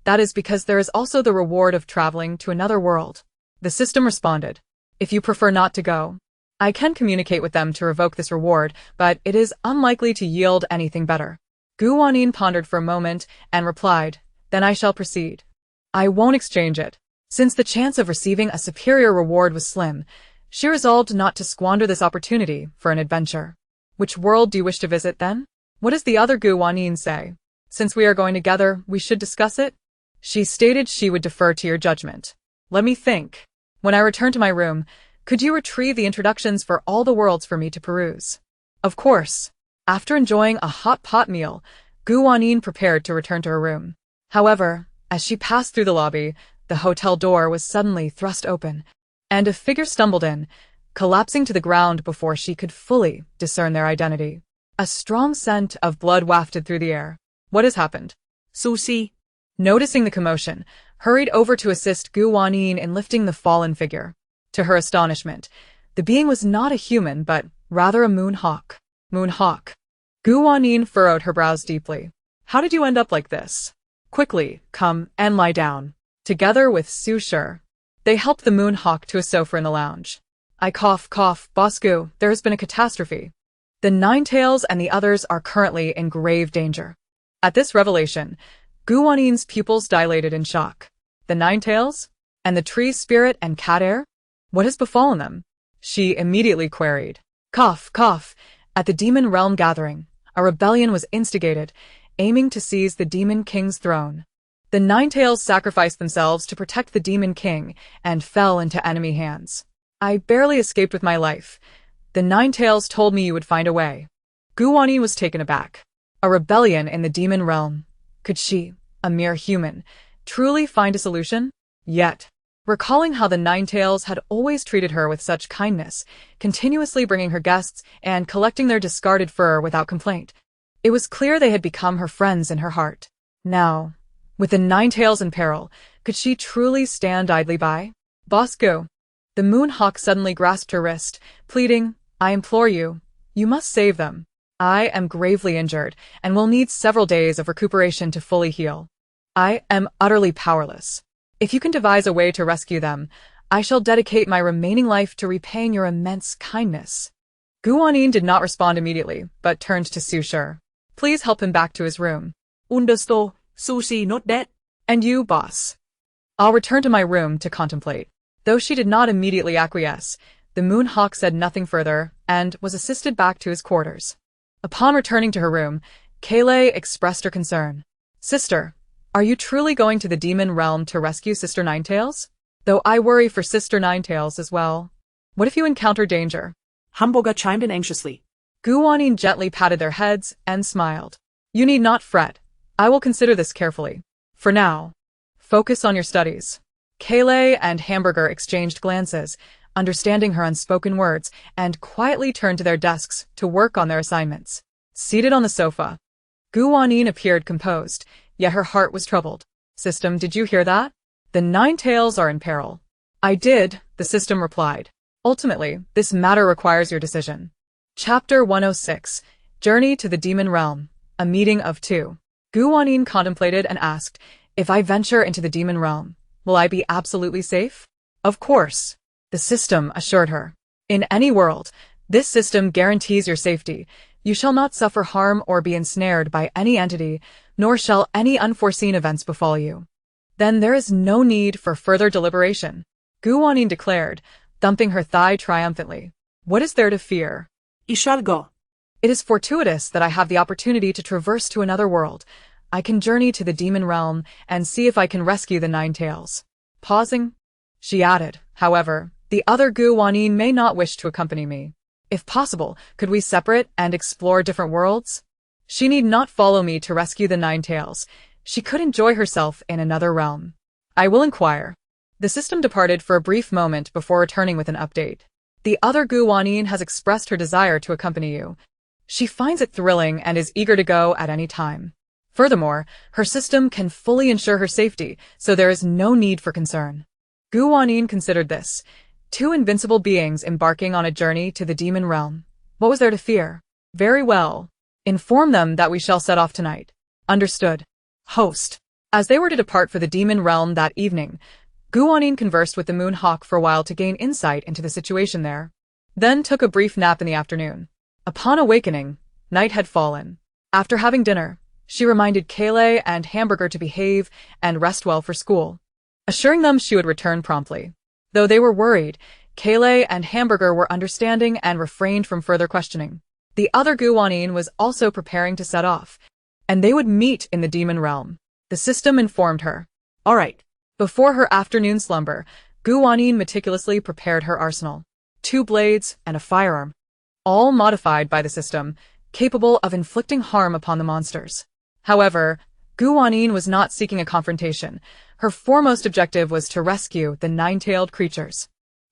That is because there is also the reward of traveling to another world. The system responded. If you prefer not to go, I can communicate with them to revoke this reward, but it is unlikely to yield anything better. Wanyin pondered for a moment and replied, then I shall proceed. I won't exchange it. Since the chance of receiving a superior reward was slim, she resolved not to squander this opportunity for an adventure. Which world do you wish to visit then? What does the other Wanyin say? Since we are going together, we should discuss it? She stated she would defer to your judgment. Let me think. When I return to my room, could you retrieve the introductions for all the worlds for me to peruse? Of course. After enjoying a hot pot meal, Wanyin prepared to return to her room. However, as she passed through the lobby, the hotel door was suddenly thrust open, and a figure stumbled in, collapsing to the ground before she could fully discern their identity. A strong scent of blood wafted through the air. What has happened? Sushi. Noticing the commotion, hurried over to assist Wanyin in lifting the fallen figure. To her astonishment, the being was not a human but rather a moon hawk. Moon hawk. Wanyin furrowed her brows deeply. How did you end up like this? Quickly, come and lie down. Together with Su Shi, they helped the moon hawk to a sofa in the lounge. I cough, Boss Gu, there has been a catastrophe. The Ninetails and the others are currently in grave danger. At this revelation, Wanyin's pupils dilated in shock. The Ninetails? And the tree spirit and cat heir? What has befallen them? She immediately queried. Cough. At the demon realm gathering, a rebellion was instigated, aiming to seize the demon king's throne. The Ninetails sacrificed themselves to protect the demon king and fell into enemy hands. I barely escaped with my life. The Ninetails told me you would find a way. Wanyin was taken aback. A rebellion in the demon realm. Could she, a mere human, truly find a solution? Yet, recalling how the Ninetails had always treated her with such kindness, continuously bringing her guests and collecting their discarded fur without complaint, it was clear they had become her friends in her heart. Now, with the Ninetails in peril, could she truly stand idly by? Boss Gu. The moon hawk suddenly grasped her wrist, pleading, I implore you, you must save them. I am gravely injured and will need several days of recuperation to fully heal. I am utterly powerless. If you can devise a way to rescue them, I shall dedicate my remaining life to repaying your immense kindness. Wanyin did not respond immediately, but turned to Su Shi. Please help him back to his room. Understood. Sushi not dead. And you, boss. I'll return to my room to contemplate. Though she did not immediately acquiesce, the moon hawk said nothing further and was assisted back to his quarters. Upon returning to her room, Kaylay expressed her concern. Sister, are you truly going to the demon realm to rescue Sister Ninetails? Though I worry for Sister Ninetails as well. What if you encounter danger? Hamburger chimed in anxiously. Wanyin gently patted their heads and smiled. You need not fret. I will consider this carefully. For now, focus on your studies. Kayleigh and Hamburger exchanged glances, understanding her unspoken words, and quietly turned to their desks to work on their assignments. Seated on the sofa, Wanyin appeared composed, yet her heart was troubled. System, did you hear that? The Nine Tails are in peril. I did, the system replied. Ultimately, this matter requires your decision. Chapter 106, Journey to the Demon Realm, a meeting of two. Wanyin contemplated and asked, if I venture into the demon realm, will I be absolutely safe? Of course, the system assured her. In any world, this system guarantees your safety. You shall not suffer harm or be ensnared by any entity, nor shall any unforeseen events befall you. Then there is no need for further deliberation, Wanyin declared, thumping her thigh triumphantly. What is there to fear? I shall go. It is fortuitous that I have the opportunity to traverse to another world. I can journey to the demon realm and see if I can rescue the Nine Tails. Pausing, she added, however, the other Wanyin may not wish to accompany me. If possible, could we separate and explore different worlds? She need not follow me to rescue the Nine Tails. She could enjoy herself in another realm. I will inquire. The system departed for a brief moment before returning with an update. The other Wanyin has expressed her desire to accompany you. She finds it thrilling and is eager to go at any time. Furthermore, her system can fully ensure her safety, so there is no need for concern. Wanyin considered this. Two invincible beings embarking on a journey to the demon realm. What was there to fear? Very well. Inform them that we shall set off tonight. Understood. Host. As they were to depart for the demon realm that evening, Wanyin conversed with the Moon Hawk for a while to gain insight into the situation there. Then took a brief nap in the afternoon. Upon awakening, night had fallen. After having dinner, she reminded Kayleigh and Hamburger to behave and rest well for school, assuring them she would return promptly. Though they were worried, Kayleigh and Hamburger were understanding and refrained from further questioning. The other Wanyin was also preparing to set off, and they would meet in the demon realm. The system informed her. All right. Before her afternoon slumber, Wanyin meticulously prepared her arsenal. 2 blades and a firearm, all modified by the system, capable of inflicting harm upon the monsters. However, Wanyin was not seeking a confrontation. Her foremost objective was to rescue the nine-tailed creatures.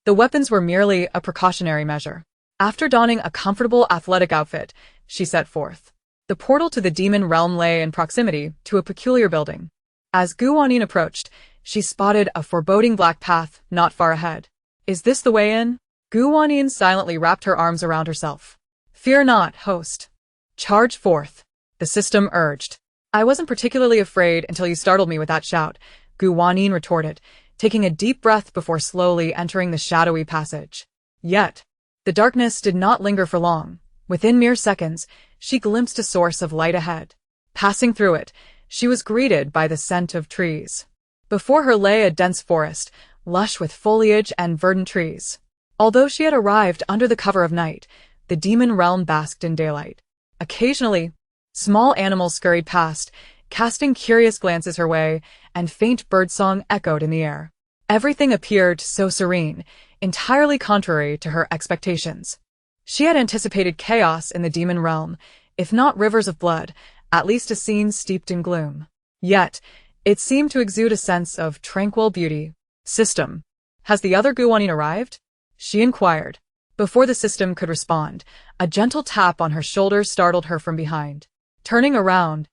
The weapons were merely a precautionary measure. After donning a comfortable athletic outfit, she set forth. The portal to the demon realm lay in proximity to a peculiar building. As Wanyin approached, she spotted a foreboding black path not far ahead. Is this the way in? Wanyin silently wrapped her arms around herself. Fear not, host. Charge forth, the system urged. I wasn't particularly afraid until you startled me with that shout, Wanyin retorted, taking a deep breath before slowly entering the shadowy passage. Yet, the darkness did not linger for long. Within mere seconds, she glimpsed a source of light ahead. Passing through it, she was greeted by the scent of trees. Before her lay a dense forest, lush with foliage and verdant trees. Although she had arrived under the cover of night, the demon realm basked in daylight. Occasionally, small animals scurried past, casting curious glances her way, and faint birdsong echoed in the air. Everything appeared so serene, entirely contrary to her expectations. She had anticipated chaos in the demon realm, if not rivers of blood, at least a scene steeped in gloom. Yet, it seemed to exude a sense of tranquil beauty. System. Has the other Wanyin arrived? She inquired. Before the system could respond, a gentle tap on her shoulder startled her from behind. Turning around,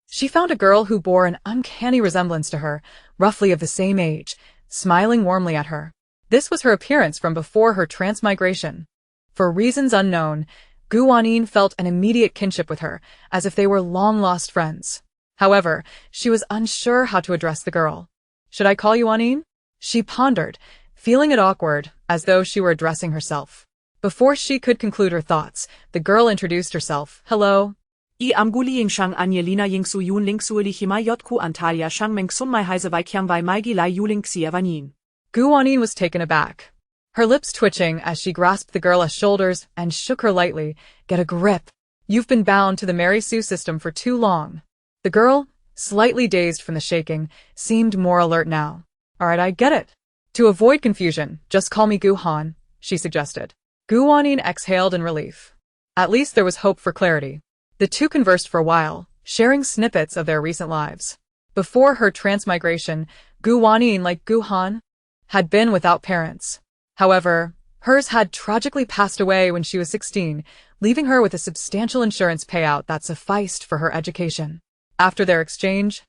she found a girl who bore an uncanny resemblance to her, roughly of the same age, smiling warmly at her. This was her appearance from before her transmigration. For reasons unknown, Wanyin felt an immediate kinship with her, as if they were long-lost friends. However, she was unsure how to address the girl. Should I call you Wanyin? She pondered, feeling it awkward, as though she were addressing herself. Before she could conclude her thoughts, the girl introduced herself. Hello. I am Guli Shang Angelina Ying Su Yun Ling Su Li Hima Yotku Antalya Shang Meng Sun Mai Heise Vai Kyang Vai Mai Gi Lai Yuling Xia Wanyin. Wanyin was taken aback, her lips twitching as she grasped the girl's shoulders and shook her lightly. Get a grip. You've been bound to the Mary Sue system for too long. The girl, slightly dazed from the shaking, seemed more alert now. All right, I get it. To avoid confusion, just call me Han, she suggested. Wanyin exhaled in relief. At least there was hope for clarity. The two conversed for a while, sharing snippets of their recent lives. Before her transmigration, Gu Wanyin, like Gu Han, had been without parents. However, hers had tragically passed away when she was 16, leaving her with a substantial insurance payout that sufficed for her education. After their exchange,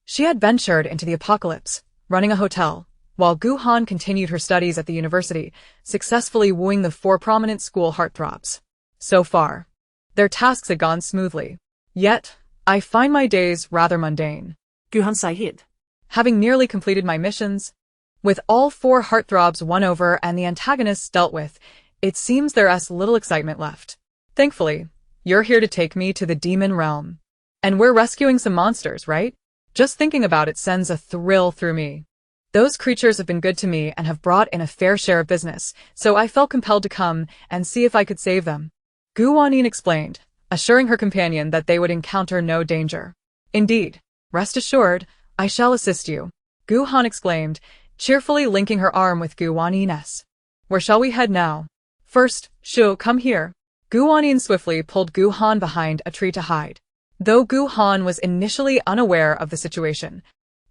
she had ventured into the apocalypse, running a hotel, while Gu Han continued her studies at the university, successfully wooing the four prominent school heartthrobs. So far, their tasks had gone smoothly. Yet, I find my days rather mundane. Gu Han sighed. Having nearly completed my missions, with all four heartthrobs won over and the antagonists dealt with, it seems there's little excitement left. Thankfully, you're here to take me to the demon realm. And we're rescuing some monsters, right? Just thinking about it sends a thrill through me. Those creatures have been good to me and have brought in a fair share of business, so I felt compelled to come and see if I could save them. Gu Wanyin explained, assuring her companion that they would encounter no danger. Indeed, rest assured, I shall assist you, Gu Han exclaimed, cheerfully linking her arm with Gu Wanyin's. Where shall we head now? First, Shu, come here. Gu Wanyin swiftly pulled Gu Han behind a tree to hide. Though Gu Han was initially unaware of the situation,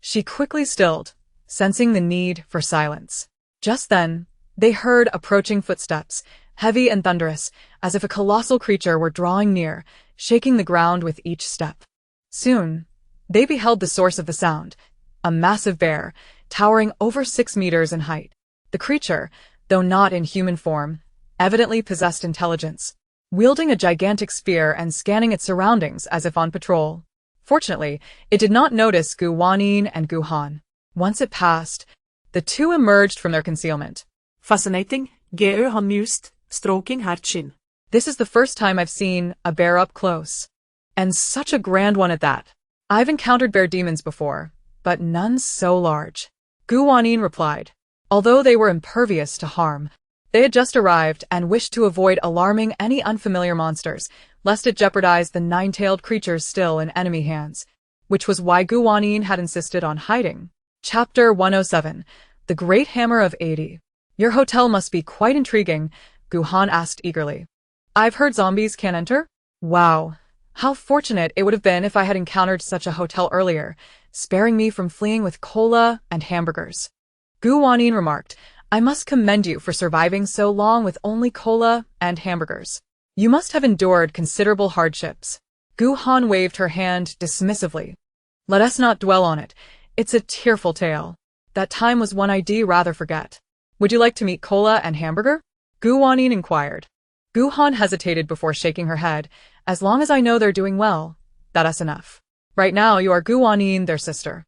she quickly stilled, sensing the need for silence. Just then, they heard approaching footsteps, heavy and thunderous, as if a colossal creature were drawing near, shaking the ground with each step. Soon, they beheld the source of the sound, a massive bear, towering over 6 meters in height. The creature, though not in human form, evidently possessed intelligence, wielding a gigantic spear and scanning its surroundings as if on patrol. Fortunately, it did not notice Gu Wanyin and Gu Han. Once it passed, the two emerged from their concealment. Fascinating, Gu Han mused, stroking her chin. This is the first time I've seen a bear up close. And such a grand one at that. I've encountered bear demons before, but none so large. Gu Wanyin replied. Although they were impervious to harm, they had just arrived and wished to avoid alarming any unfamiliar monsters, lest it jeopardize the 9-tailed creatures still in enemy hands, which was why Gu Wanyin had insisted on hiding. Chapter 107, The Great Hammer of 80. Your hotel must be quite intriguing, Gu Han asked eagerly. I've heard zombies can't enter? Wow. How fortunate it would have been if I had encountered such a hotel earlier, sparing me from fleeing with cola and hamburgers. Gu Wanyin remarked, I must commend you for surviving so long with only cola and hamburgers. You must have endured considerable hardships. Gu Han waved her hand dismissively. Let us not dwell on it. It's a tearful tale. That time was one I'd rather forget. Would you like to meet cola and hamburger? Gu Wanyin inquired. Gu Han hesitated before shaking her head. As long as I know they're doing well, that's enough. Right now you are Gu Wanyin, their sister.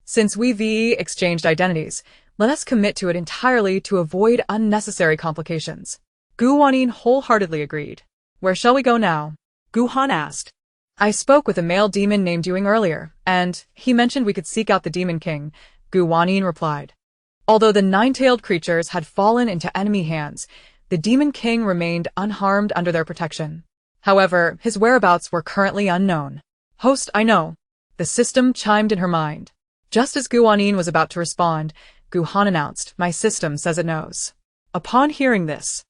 Since we've exchanged identities, let us commit to it entirely to avoid unnecessary complications. Gu Wanyin wholeheartedly agreed. Where shall we go now? Gu Han asked. I spoke with a male demon named Ewing earlier, and he mentioned we could seek out the Demon King, Gu Wanyin replied. Although the 9-tailed creatures had fallen into enemy hands, the Demon King remained unharmed under their protection. However, his whereabouts were currently unknown. Host, I know. The system chimed in her mind. Just as Gu Wanyin was about to respond, Gu Han announced, my system says it knows. Upon hearing this,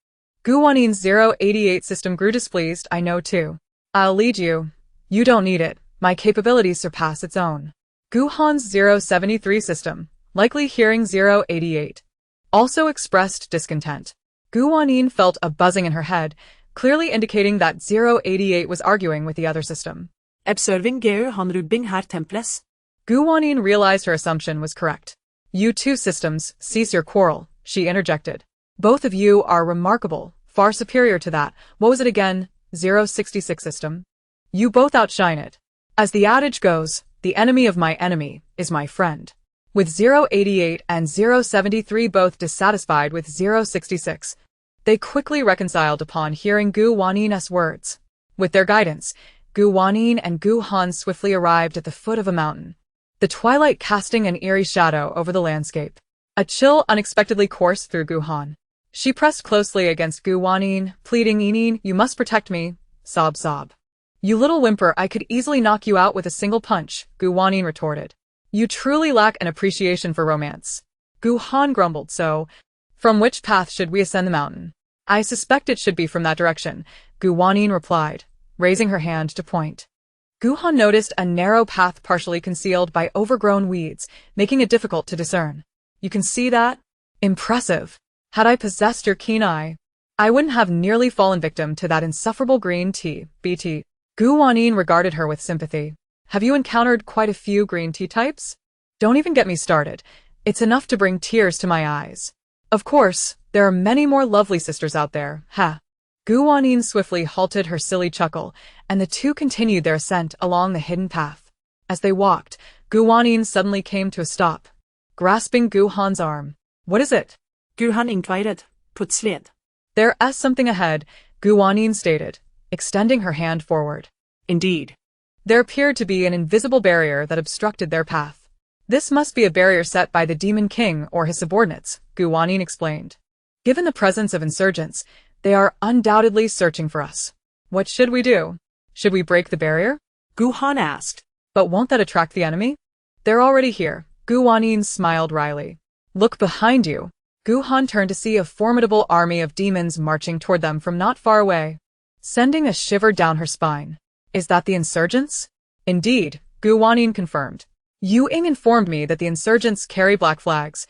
Gu Wanyin's 088 system grew displeased. I know too. I'll lead you. You don't need it. My capabilities surpass its own. Gu Han's 073 system, likely hearing 088, also expressed discontent. Gu Wanyin felt a buzzing in her head, clearly indicating that 088 was arguing with the other system. Observing Gu Han rubbing her temples. Gu Wanyin realized her assumption was correct. You two systems, cease your quarrel, she interjected. Both of you are remarkable, far superior to that, what was it again, 066 system? You both outshine it. As the adage goes, the enemy of my enemy is my friend. With 088 and 073 both dissatisfied with 066, they quickly reconciled upon hearing Gu Wanyin's words. With their guidance, Gu Wanyin and Gu Han swiftly arrived at the foot of a mountain, the twilight casting an eerie shadow over the landscape. A chill unexpectedly coursed through Gu Han. She pressed closely against Gu Wanyin, pleading, Inin, you must protect me. Sob sob. You little whimper, I could easily knock you out with a single punch, Gu Wanyin retorted. You truly lack an appreciation for romance. Gu Han grumbled, so, from which path should we ascend the mountain? I suspect it should be from that direction, Gu Wanyin replied, raising her hand to point. Guhan noticed a narrow path partially concealed by overgrown weeds, making it difficult to discern. You can see that? Impressive. Had I possessed your keen eye, I wouldn't have nearly fallen victim to that insufferable green tea, BT. Wanyin regarded her with sympathy. Have you encountered quite a few green tea types? Don't even get me started. It's enough to bring tears to my eyes. Of course, there are many more lovely sisters out there, ha. Wanyin swiftly halted her silly chuckle, and the two continued their ascent along the hidden path. As they walked, Wanyin suddenly came to a stop, grasping Han's arm. What is it? Han inquired, plötsligt. There's something ahead, Wanyin stated, extending her hand forward. Indeed. There appeared to be an invisible barrier that obstructed their path. This must be a barrier set by the Demon King or his subordinates, Wanyin explained. Given the presence of insurgents, they are undoubtedly searching for us. What should we do? Should we break the barrier? Han asked. But won't that attract the enemy? They're already here. Wanyin smiled wryly. Look behind you. Han turned to see a formidable army of demons marching toward them from not far away, sending a shiver down her spine. Is that the insurgents? Indeed, Wanyin confirmed. Yu Ying informed me that the insurgents carry black flags,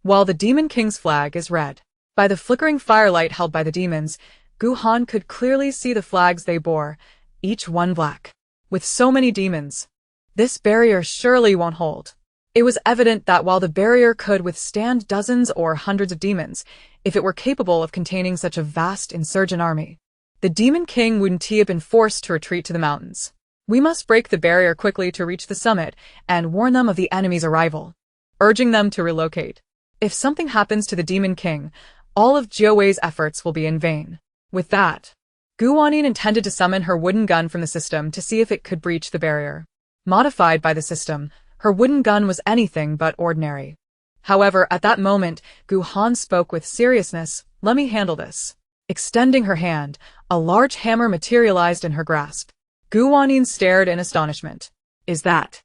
while the Demon King's flag is red. By the flickering firelight held by the demons, Han could clearly see the flags they bore, each one black. With so many demons, this barrier surely won't hold. It was evident that while the barrier could withstand dozens or hundreds of demons, if it were capable of containing such a vast insurgent army, the Demon King wouldn't have been forced to retreat to the mountains. We must break the barrier quickly to reach the summit and warn them of the enemy's arrival, urging them to relocate. If something happens to the Demon King, all of Jiawei's efforts will be in vain. With that, Wanyin intended to summon her wooden gun from the system to see if it could breach the barrier. Modified by the system, her wooden gun was anything but ordinary. However, at that moment, Han spoke with seriousness. Let me handle this. Extending her hand, a large hammer materialized in her grasp. Wanyin stared in astonishment. Is that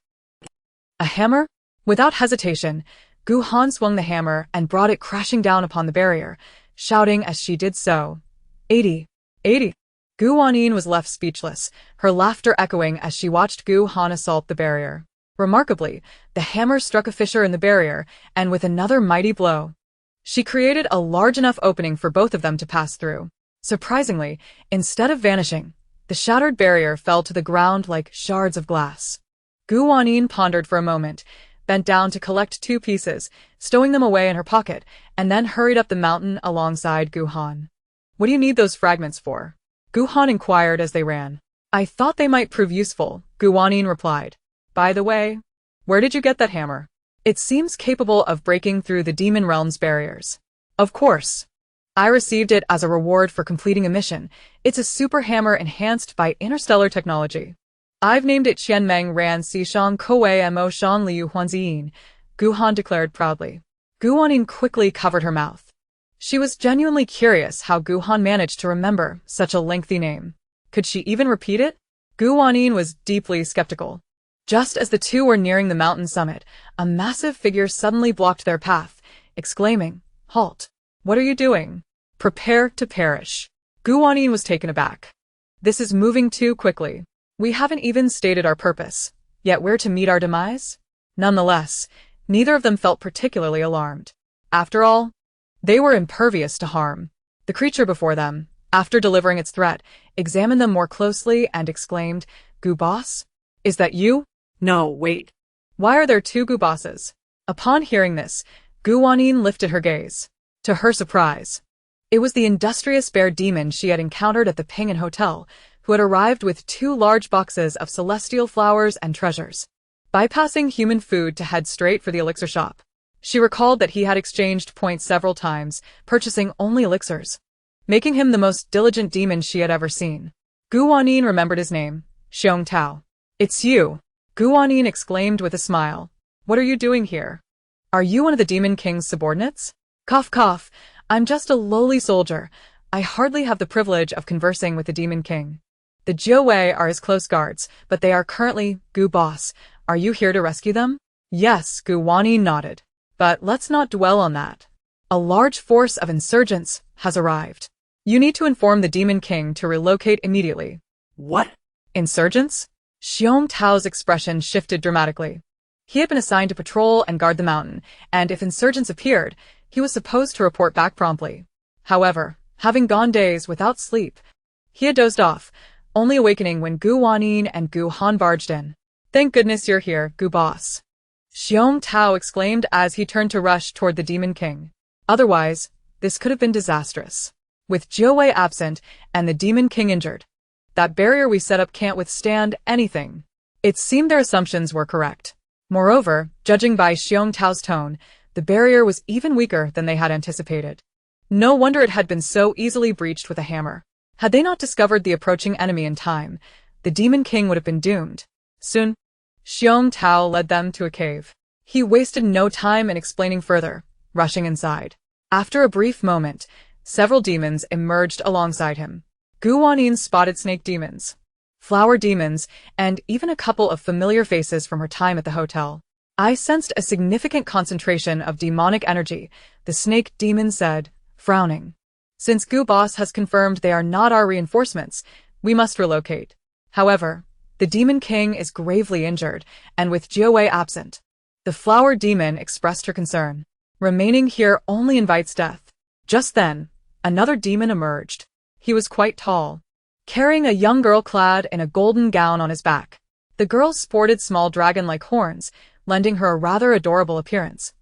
a hammer? Without hesitation, Han swung the hammer and brought it crashing down upon the barrier, shouting as she did so, 80! 80! Wanyin was left speechless, her laughter echoing as she watched Han assault the barrier. Remarkably, the hammer struck a fissure in the barrier, and with another mighty blow, she created a large enough opening for both of them to pass through. Surprisingly, instead of vanishing, the shattered barrier fell to the ground like shards of glass. Wanyin pondered for a moment, bent down to collect 2 pieces, stowing them away in her pocket, and then hurried up the mountain alongside Han. What do you need those fragments for? Han inquired as they ran. I thought they might prove useful, Wanyin replied. By the way, where did you get that hammer? It seems capable of breaking through the demon realm's barriers. Of course. I received it as a reward for completing a mission. It's a super hammer enhanced by interstellar technology. I've named it Qianmeng Ran Xishang Kouei Mo Shan Liu Huanziyin, Han declared proudly. Wanyin quickly covered her mouth. She was genuinely curious how Han managed to remember such a lengthy name. Could she even repeat it? Wanyin was deeply skeptical. Just as the two were nearing the mountain summit, a massive figure suddenly blocked their path, exclaiming, Halt! What are you doing? Prepare to perish. Wanyin was taken aback. This is moving too quickly. We haven't even stated our purpose, yet we're to meet our demise? Nonetheless, neither of them felt particularly alarmed. After all, they were impervious to harm. The creature before them, after delivering its threat, examined them more closely and exclaimed, Boss? Is that you? No, wait. Why are there 2 bosses? Upon hearing this, Wanyin lifted her gaze. To her surprise, it was the industrious bear demon she had encountered at the Ping'an Hotel, who had arrived with 2 large boxes of celestial flowers and treasures. Bypassing human food to head straight for the elixir shop, she recalled that he had exchanged points several times, purchasing only elixirs, making him the most diligent demon she had ever seen. Wanyin remembered his name, Xiong Tao. It's you, Wanyin exclaimed with a smile. What are you doing here? Are you one of the Demon King's subordinates? Cough cough, I'm just a lowly soldier. I hardly have the privilege of conversing with the Demon King. The Jiawei are his close guards, but they are currently, boss. Are you here to rescue them? Yes, Wanyin nodded. But let's not dwell on that. A large force of insurgents has arrived. You need to inform the Demon King to relocate immediately. What? Insurgents? Xiong Tao's expression shifted dramatically. He had been assigned to patrol and guard the mountain, and if insurgents appeared, he was supposed to report back promptly. However, having gone days without sleep, he had dozed off, only awakening when Gu Wanyin and Gu Han barged in. "Thank goodness you're here, Gu Boss," Xiong Tao exclaimed as he turned to rush toward the Demon King. Otherwise, this could have been disastrous. With Jiu Wei absent and the Demon King injured, that barrier we set up can't withstand anything. It seemed their assumptions were correct. Moreover, judging by Xiong Tao's tone, the barrier was even weaker than they had anticipated. No wonder it had been so easily breached with a hammer. Had they not discovered the approaching enemy in time, the Demon King would have been doomed. Soon, Xiong Tao led them to a cave. He wasted no time in explaining further, rushing inside. After a brief moment, several demons emerged alongside him. Gu Wanyin spotted snake demons, flower demons, and even a couple of familiar faces from her time at the hotel. "I sensed a significant concentration of demonic energy," the snake demon said, frowning. "Since Gu Boss has confirmed they are not our reinforcements, we must relocate. However, the Demon King is gravely injured, and with Jiu Wei absent." The flower demon expressed her concern. "Remaining here only invites death." Just then, another demon emerged. He was quite tall, carrying a young girl clad in a golden gown on his back. The girl sported small dragon-like horns, lending her a rather adorable appearance,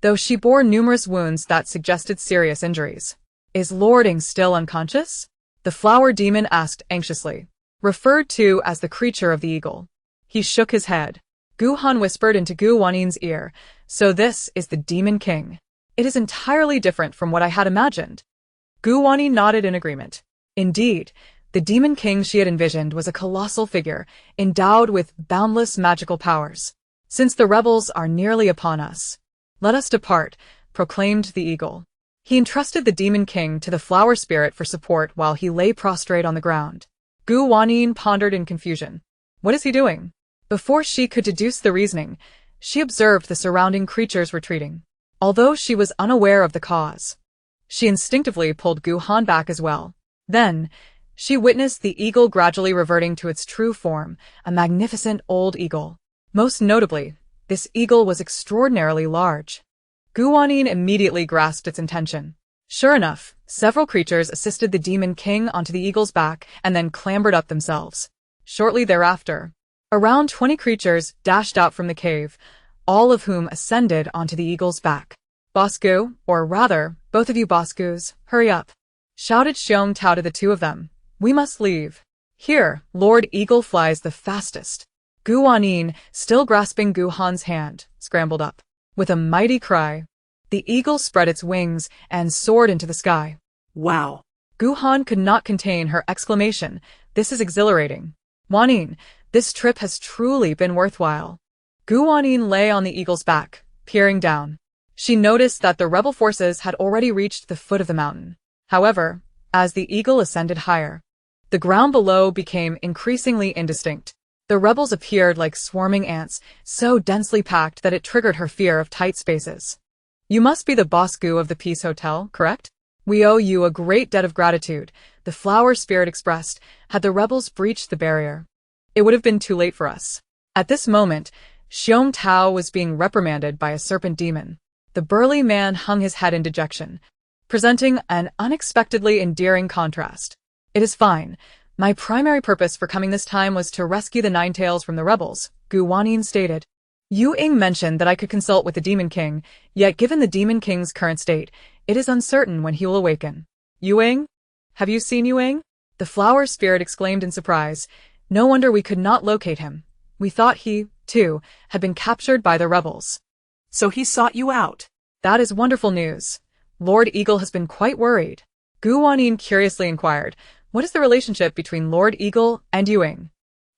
though she bore numerous wounds that suggested serious injuries. "Is Lord Ing still unconscious?" the flower demon asked anxiously, referred to as the creature of the eagle. He shook his head. Gu Han whispered into Gu Wanyin's ear, "So this is the Demon King. It is entirely different from what I had imagined." Gu Wanyin nodded in agreement. Indeed, the Demon King she had envisioned was a colossal figure, endowed with boundless magical powers. "Since the rebels are nearly upon us, let us depart," proclaimed the eagle. He entrusted the Demon King to the flower spirit for support while he lay prostrate on the ground. Gu Wanyin pondered in confusion. What is he doing? Before she could deduce the reasoning, she observed the surrounding creatures retreating. Although she was unaware of the cause, she instinctively pulled Gu Han back as well. Then, she witnessed the eagle gradually reverting to its true form, a magnificent old eagle. Most notably, this eagle was extraordinarily large. Gu Wanyin immediately grasped its intention. Sure enough, several creatures assisted the Demon King onto the eagle's back and then clambered up themselves. Shortly thereafter, around 20 creatures dashed out from the cave, all of whom ascended onto the eagle's back. "Boss Gu, or rather, both of you Boss Gus, hurry up," shouted Xiong Tao to the two of them. "We must leave. Here, Lord Eagle flies the fastest." Gu Wanyin, still grasping Gu Han's hand, scrambled up. With a mighty cry, the eagle spread its wings and soared into the sky. Wow! Gu Han could not contain her exclamation. "This is exhilarating. Wanyin, this trip has truly been worthwhile." Gu Wanyin lay on the eagle's back, peering down. She noticed that the rebel forces had already reached the foot of the mountain. However, as the eagle ascended higher, the ground below became increasingly indistinct. The rebels appeared like swarming ants, so densely packed that it triggered her fear of tight spaces. "You must be the Boss Gu of the Peace Hotel, correct? We owe you a great debt of gratitude," the flower spirit expressed. "Had the rebels breached the barrier, it would have been too late for us." At this moment, Xiong Tao was being reprimanded by a serpent demon. The burly man hung his head in dejection, presenting an unexpectedly endearing contrast. "It is fine. My primary purpose for coming this time was to rescue the Nine Tails from the rebels," Gu Wanyin stated. "Yu Ing mentioned that I could consult with the Demon King, yet given the Demon King's current state, it is uncertain when he will awaken." "Yu Ing? Have you seen Yu Ing?" the flower spirit exclaimed in surprise. "No wonder we could not locate him. We thought he, too, had been captured by the rebels." So he sought you out. "That is wonderful news. Lord Eagle has been quite worried." Gu Wanyin curiously inquired, "What is the relationship between Lord Eagle and Yu Ing?"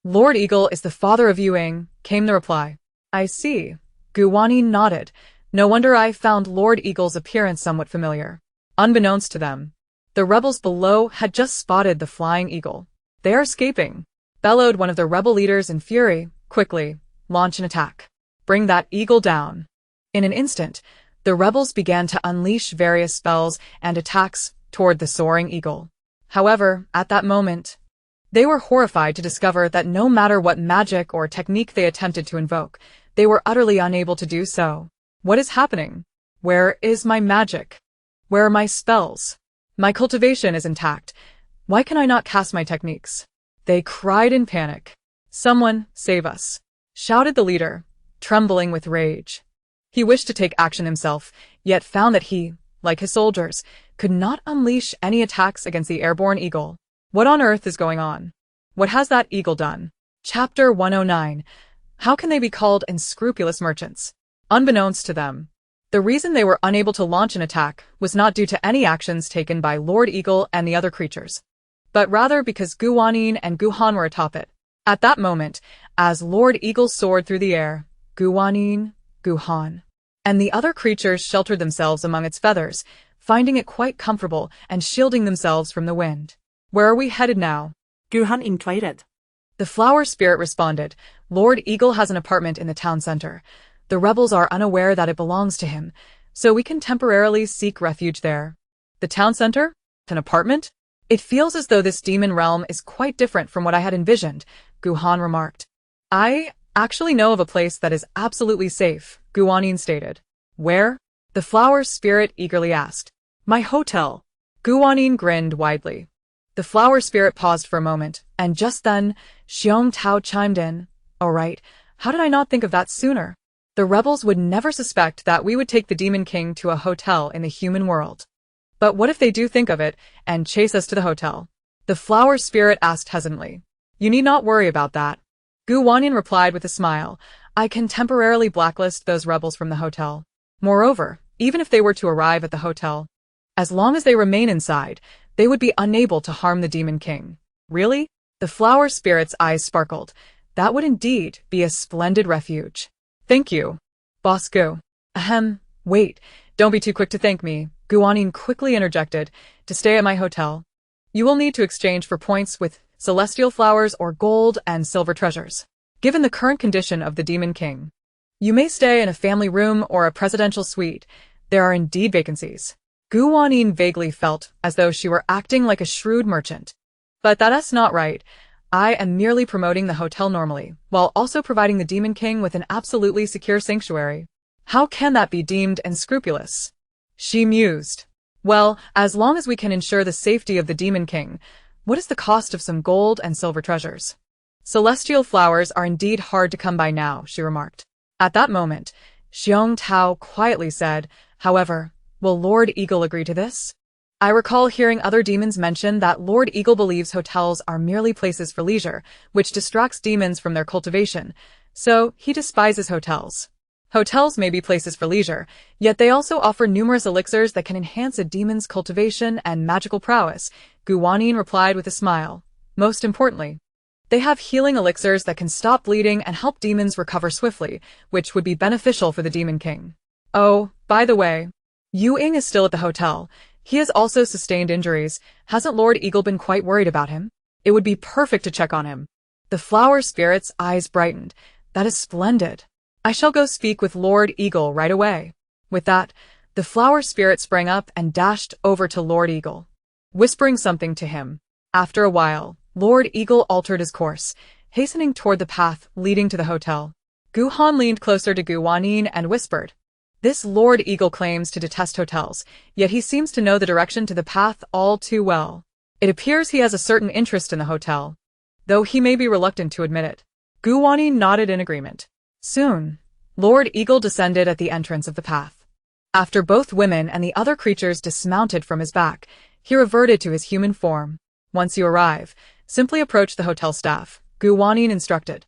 "Lord Eagle is the father of Yu Ing," came the reply. "I see." Gu Wanyin nodded. "No wonder I found Lord Eagle's appearance somewhat familiar." Unbeknownst to them, the rebels below had just spotted the flying eagle. "They are escaping," bellowed one of the rebel leaders in fury. "Quickly, launch an attack. Bring that eagle down." In an instant, the rebels began to unleash various spells and attacks toward the soaring eagle. However, at that moment, They were horrified to discover that no matter what magic or technique they attempted to invoke, they were utterly unable to do so. What is happening? Where is my magic? Where are my spells? My cultivation is intact. Why can I not cast my techniques? They cried in panic. Someone, save us, shouted the leader, trembling with rage. He wished to take action himself, yet found that he, like his soldiers, could not unleash any attacks against the airborne eagle. What on earth is going on? What has that eagle done? Chapter 109. How can they be called unscrupulous merchants? Unbeknownst to them, the reason they were unable to launch an attack was not due to any actions taken by Lord Eagle and the other creatures, but rather because Wanyin and Han were atop it. At that moment, as Lord Eagle soared through the air, Wanyin, Han, and the other creatures sheltered themselves among its feathers, finding it quite comfortable and shielding themselves from the wind. Where are we headed now? Han inquired. The flower spirit responded, Lord Eagle has an apartment in the town center. The rebels are unaware that it belongs to him, so we can temporarily seek refuge there. The town center? An apartment? It feels as though this demon realm is quite different from what I had envisioned, Han remarked. I actually know of a place that is absolutely safe, Wanyin stated. Where? The flower spirit eagerly asked. My hotel. Wanyin grinned widely. The flower spirit paused for a moment, and just then, Xiong Tao chimed in. All right, how did I not think of that sooner? The rebels would never suspect that we would take the Demon King to a hotel in the human world. But what if they do think of it and chase us to the hotel? The flower spirit asked hesitantly. You need not worry about that. Wanyin replied with a smile. I can temporarily blacklist those rebels from the hotel. Moreover, even if they were to arrive at the hotel, as long as they remain inside, they would be unable to harm the Demon King. Really? The flower spirit's eyes sparkled. That would indeed be a splendid refuge. Thank you, Boss Gu. Ahem, wait, don't be too quick to thank me, Wanyin quickly interjected. To stay at my hotel, you will need to exchange for points with celestial flowers or gold and silver treasures. Given the current condition of the Demon King, you may stay in a family room or a presidential suite. There are indeed vacancies. Wanyin vaguely felt as though she were acting like a shrewd merchant. But that's not right. I am merely promoting the hotel normally, while also providing the Demon King with an absolutely secure sanctuary. How can that be deemed unscrupulous? She mused. Well, as long as we can ensure the safety of the Demon King, what is the cost of some gold and silver treasures? Celestial flowers are indeed hard to come by now, she remarked. At that moment, Xiong Tao quietly said, however, will Lord Eagle agree to this? I recall hearing other demons mention that Lord Eagle believes hotels are merely places for leisure, which distracts demons from their cultivation, so he despises hotels. Hotels may be places for leisure, yet they also offer numerous elixirs that can enhance a demon's cultivation and magical prowess, Wanyin replied with a smile. Most importantly, they have healing elixirs that can stop bleeding and help demons recover swiftly, which would be beneficial for the Demon King. Oh, by the way, Yu Ying is still at the hotel. He has also sustained injuries. Hasn't Lord Eagle been quite worried about him? It would be perfect to check on him. The flower spirit's eyes brightened. That is splendid. I shall go speak with Lord Eagle right away. With that, the flower spirit sprang up and dashed over to Lord Eagle, whispering something to him. After a while, Lord Eagle altered his course, hastening toward the path leading to the hotel. Han leaned closer to Wanyin and whispered, This Lord Eagle claims to detest hotels, yet he seems to know the direction to the path all too well. It appears he has a certain interest in the hotel, though he may be reluctant to admit it. Wanyin nodded in agreement. Soon, Lord Eagle descended at the entrance of the path. After both women and the other creatures dismounted from his back, he reverted to his human form. Once you arrive, simply approach the hotel staff, Wanyin instructed.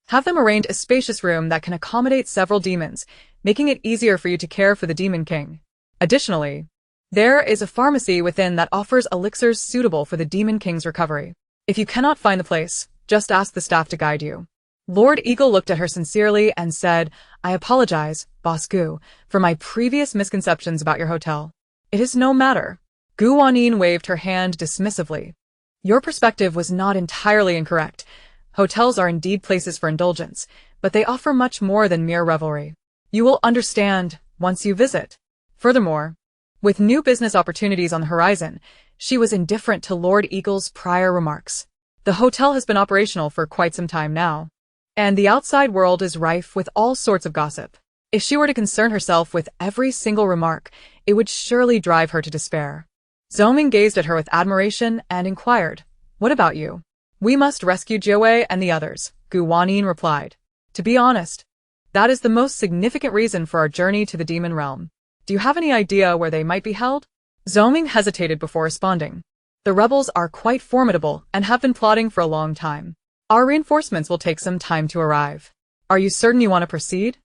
Have them arrange a spacious room that can accommodate several demons, making it easier for you to care for the Demon King. Additionally, there is a pharmacy within that offers elixirs suitable for the Demon King's recovery. If you cannot find the place, just ask the staff to guide you. Lord Eagle looked at her sincerely and said, I apologize, Boss Gu, for my previous misconceptions about your hotel. It is no matter. Wanyin waved her hand dismissively. Your perspective was not entirely incorrect. Hotels are indeed places for indulgence, but they offer much more than mere revelry. You will understand once you visit. Furthermore, with new business opportunities on the horizon, she was indifferent to Lord Eagle's prior remarks. The hotel has been operational for quite some time now, and the outside world is rife with all sorts of gossip. If she were to concern herself with every single remark, it would surely drive her to despair. Zhongming gazed at her with admiration and inquired, "What about you?" "We must rescue Jiawei and the others," Wanyin replied. "To be honest, that is the most significant reason for our journey to the demon realm. Do you have any idea where they might be held?" Zhongming hesitated before responding. "The rebels are quite formidable and have been plotting for a long time. Our reinforcements will take some time to arrive. Are you certain you want to proceed?"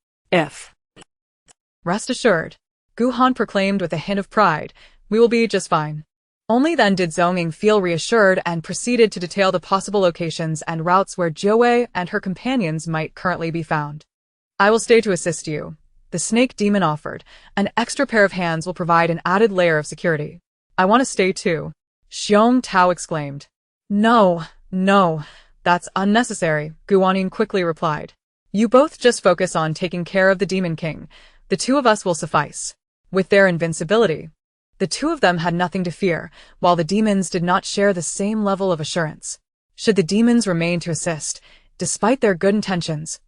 "Rest assured," Gu Han proclaimed with a hint of pride, "we will be just fine." Only then did Zhongming feel reassured and proceeded to detail the possible locations and routes where Jiawei and her companions might currently be found. "I will stay to assist you," the snake demon offered. "An extra pair of hands will provide an added layer of security." "I want to stay too," Xiong Tao exclaimed. No, that's unnecessary," Wanyin quickly replied. "You both just focus on taking care of the Demon King. The two of us will suffice." With their invincibility, the two of them had nothing to fear, while the demons did not share the same level of assurance. Should the demons remain to assist, despite their good intentions,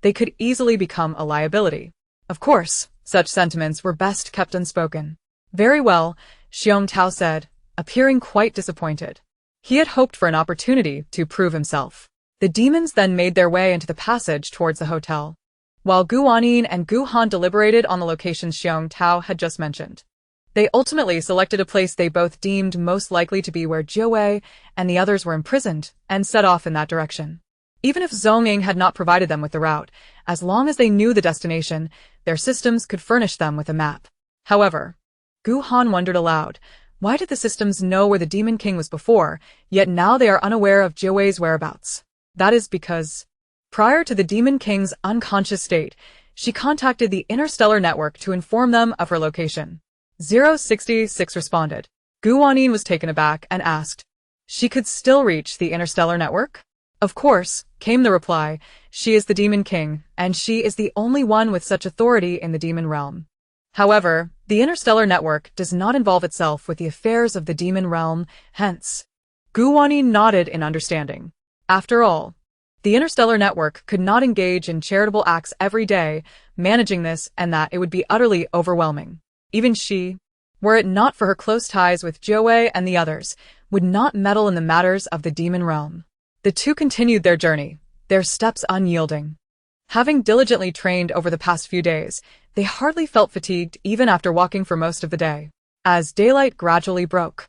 they could easily become a liability. Of course, such sentiments were best kept unspoken. "Very well," Xiong Tao said, appearing quite disappointed. He had hoped for an opportunity to prove himself. The demons then made their way into the passage towards the hotel, while Wanyin and Gu Han deliberated on the locations Xiong Tao had just mentioned. They ultimately selected a place they both deemed most likely to be where Jiawei and the others were imprisoned and set off in that direction. Even if Zhongming had not provided them with the route, as long as they knew the destination, their systems could furnish them with a map. However, Gu Han wondered aloud, why did the systems know where the Demon King was before, yet now they are unaware of Jiawei's whereabouts? That is because, prior to the Demon King's unconscious state, she contacted the Interstellar Network to inform them of her location. 066 responded. Wanyin was taken aback and asked, "She could still reach the Interstellar Network?" "Of course," came the reply. "She is the Demon King, and she is the only one with such authority in the demon realm. However, the Interstellar Network does not involve itself with the affairs of the demon realm, hence." Wanyin nodded in understanding. After all, the Interstellar Network could not engage in charitable acts every day, managing this and that it would be utterly overwhelming. Even she, were it not for her close ties with Jiawei and the others, would not meddle in the matters of the demon realm. The two continued their journey, their steps unyielding. Having diligently trained over the past few days, they hardly felt fatigued even after walking for most of the day. As daylight gradually broke,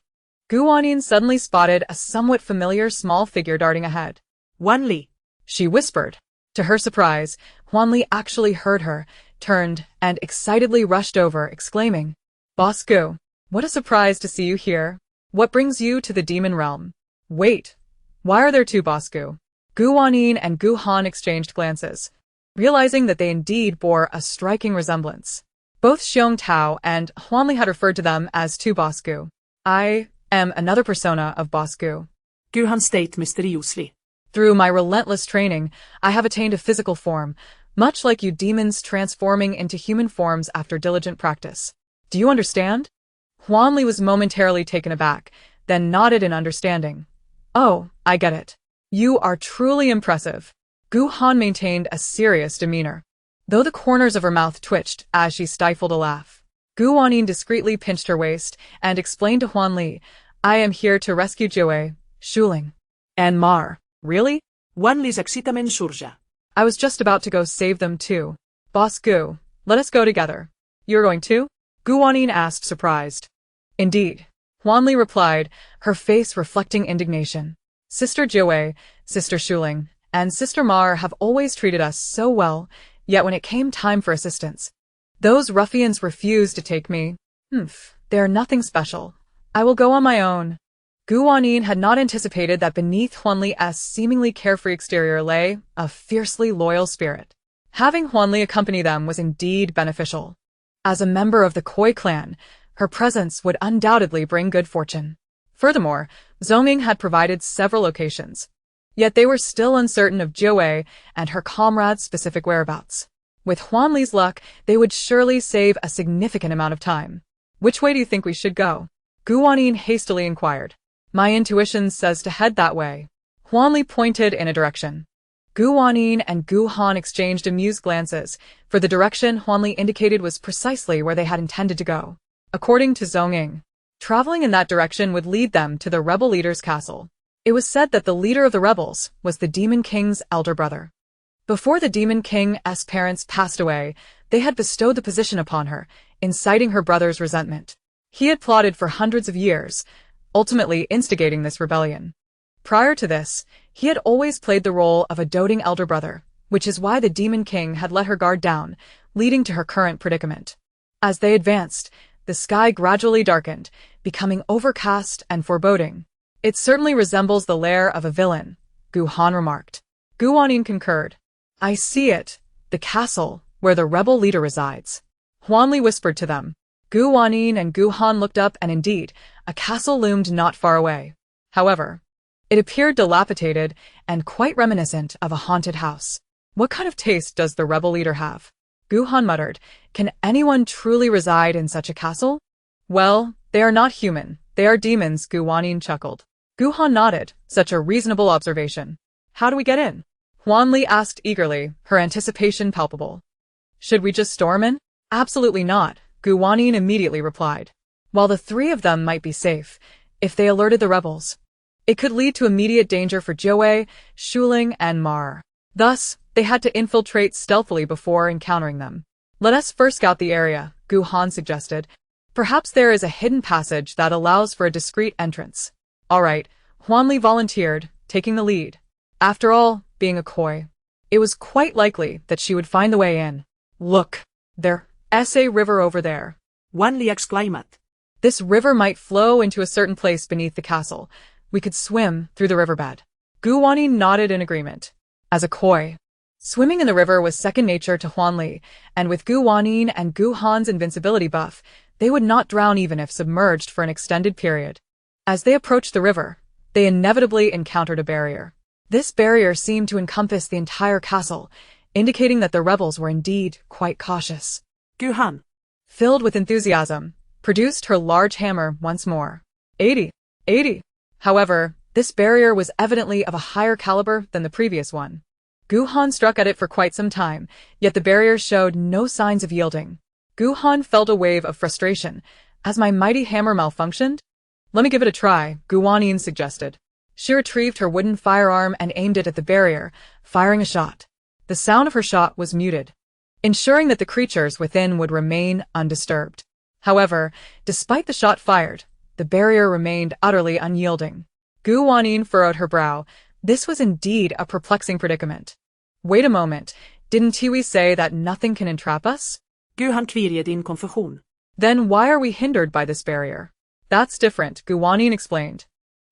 Wanyin suddenly spotted a somewhat familiar small figure darting ahead. "Wanli," she whispered. To her surprise, Wanli actually heard her, turned, and excitedly rushed over, exclaiming, "Boss Gu, what a surprise to see you here. What brings you to the demon realm?" "Wait, why are there two Boss Gu?" Wanyin and Gu Han exchanged glances, realizing that they indeed bore a striking resemblance. Both Xiong Tao and Wanli had referred to them as two Boss Gu. "I am another persona of Boss Gu," Gu Han stated mysteriously. "Through my relentless training, I have attained a physical form, much like you demons transforming into human forms after diligent practice. Do you understand?" Wanli was momentarily taken aback, then nodded in understanding. "Oh, I get it. You are truly impressive." Gu Han maintained a serious demeanor, though the corners of her mouth twitched as she stifled a laugh. Wanyin discreetly pinched her waist and explained to Wanli, "I am here to rescue Jiawei, Shuling, and Mar." "Really?" Wanli's excitement surgea. "I was just about to go save them too. Boss Gu, let us go together." "You're going too?" Wanyin asked, surprised. "Indeed," Wanli replied, her face reflecting indignation. "Sister Jiawei, Sister Shuling, and Sister Mar have always treated us so well, yet when it came time for assistance, those ruffians refused to take me. They're nothing special. I will go on my own." Wanyin had not anticipated that beneath Wanli's seemingly carefree exterior lay a fiercely loyal spirit. Having Wanli accompany them was indeed beneficial. As a member of the Koi clan, her presence would undoubtedly bring good fortune. Furthermore, Zhongming had provided several locations, yet they were still uncertain of Jiawei and her comrades' specific whereabouts. With Wanli's luck, they would surely save a significant amount of time. "Which way do you think we should go?" Wanyin hastily inquired. "My intuition says to head that way." Huanli pointed in a direction. Gu Wanyin and Gu Han exchanged amused glances, for the direction Huanli indicated was precisely where they had intended to go. According to Zongying, traveling in that direction would lead them to the rebel leader's castle. It was said that the leader of the rebels was the Demon King's elder brother. Before the Demon King's parents passed away, they had bestowed the position upon her, inciting her brother's resentment. He had plotted for hundreds of years, ultimately instigating this rebellion. Prior to this, he had always played the role of a doting elder brother, which is why the Demon King had let her guard down, leading to her current predicament. As they advanced, the sky gradually darkened, becoming overcast and foreboding. It certainly resembles the lair of a villain, Gu Han remarked. Gu Wanyin concurred. I see it, the castle, where the rebel leader resides. Huanli whispered to them. Gu Wanyin and Gu Han looked up and indeed, a castle loomed not far away. However, it appeared dilapidated and quite reminiscent of a haunted house. What kind of taste does the rebel leader have? Gu Han muttered. Can anyone truly reside in such a castle? Well, they are not human. They are demons, Gu Wanyin chuckled. Gu Han nodded. Such a reasonable observation. How do we get in? Huanli asked eagerly, her anticipation palpable. Should we just storm in? Absolutely not, Gu Wanyin immediately replied. While the three of them might be safe, if they alerted the rebels, it could lead to immediate danger for Jiawei, Shuling, and Mar. Thus, they had to infiltrate stealthily before encountering them. Let us first scout the area, Gu Han suggested. Perhaps there is a hidden passage that allows for a discreet entrance. All right, Huanli volunteered, taking the lead. After all, being a coy, it was quite likely that she would find the way in. Look, there's a river over there. Wanli exclaimed. This river might flow into a certain place beneath the castle. We could swim through the riverbed. Gu Wanyin nodded in agreement. As a coy, swimming in the river was second nature to Huanli, and with Gu Wanyin and Gu Han's invincibility buff, they would not drown even if submerged for an extended period. As they approached the river, they inevitably encountered a barrier. This barrier seemed to encompass the entire castle, indicating that the rebels were indeed quite cautious. Gu Han, filled with enthusiasm, produced her large hammer once more. 80. However, this barrier was evidently of a higher caliber than the previous one. Gu Han struck at it for quite some time, yet the barrier showed no signs of yielding. Gu Han felt a wave of frustration. Has my mighty hammer malfunctioned? Let me give it a try, Gu Wanyin suggested. She retrieved her wooden firearm and aimed it at the barrier, firing a shot. The sound of her shot was muted, ensuring that the creatures within would remain undisturbed. However, despite the shot fired, the barrier remained utterly unyielding. Gu Wanyin furrowed her brow. This was indeed a perplexing predicament. Wait a moment, didn't Tiwi say that nothing can entrap us? Gu Han twirjade in konfusion. Then why are we hindered by this barrier? That's different, Gu Wanyin explained.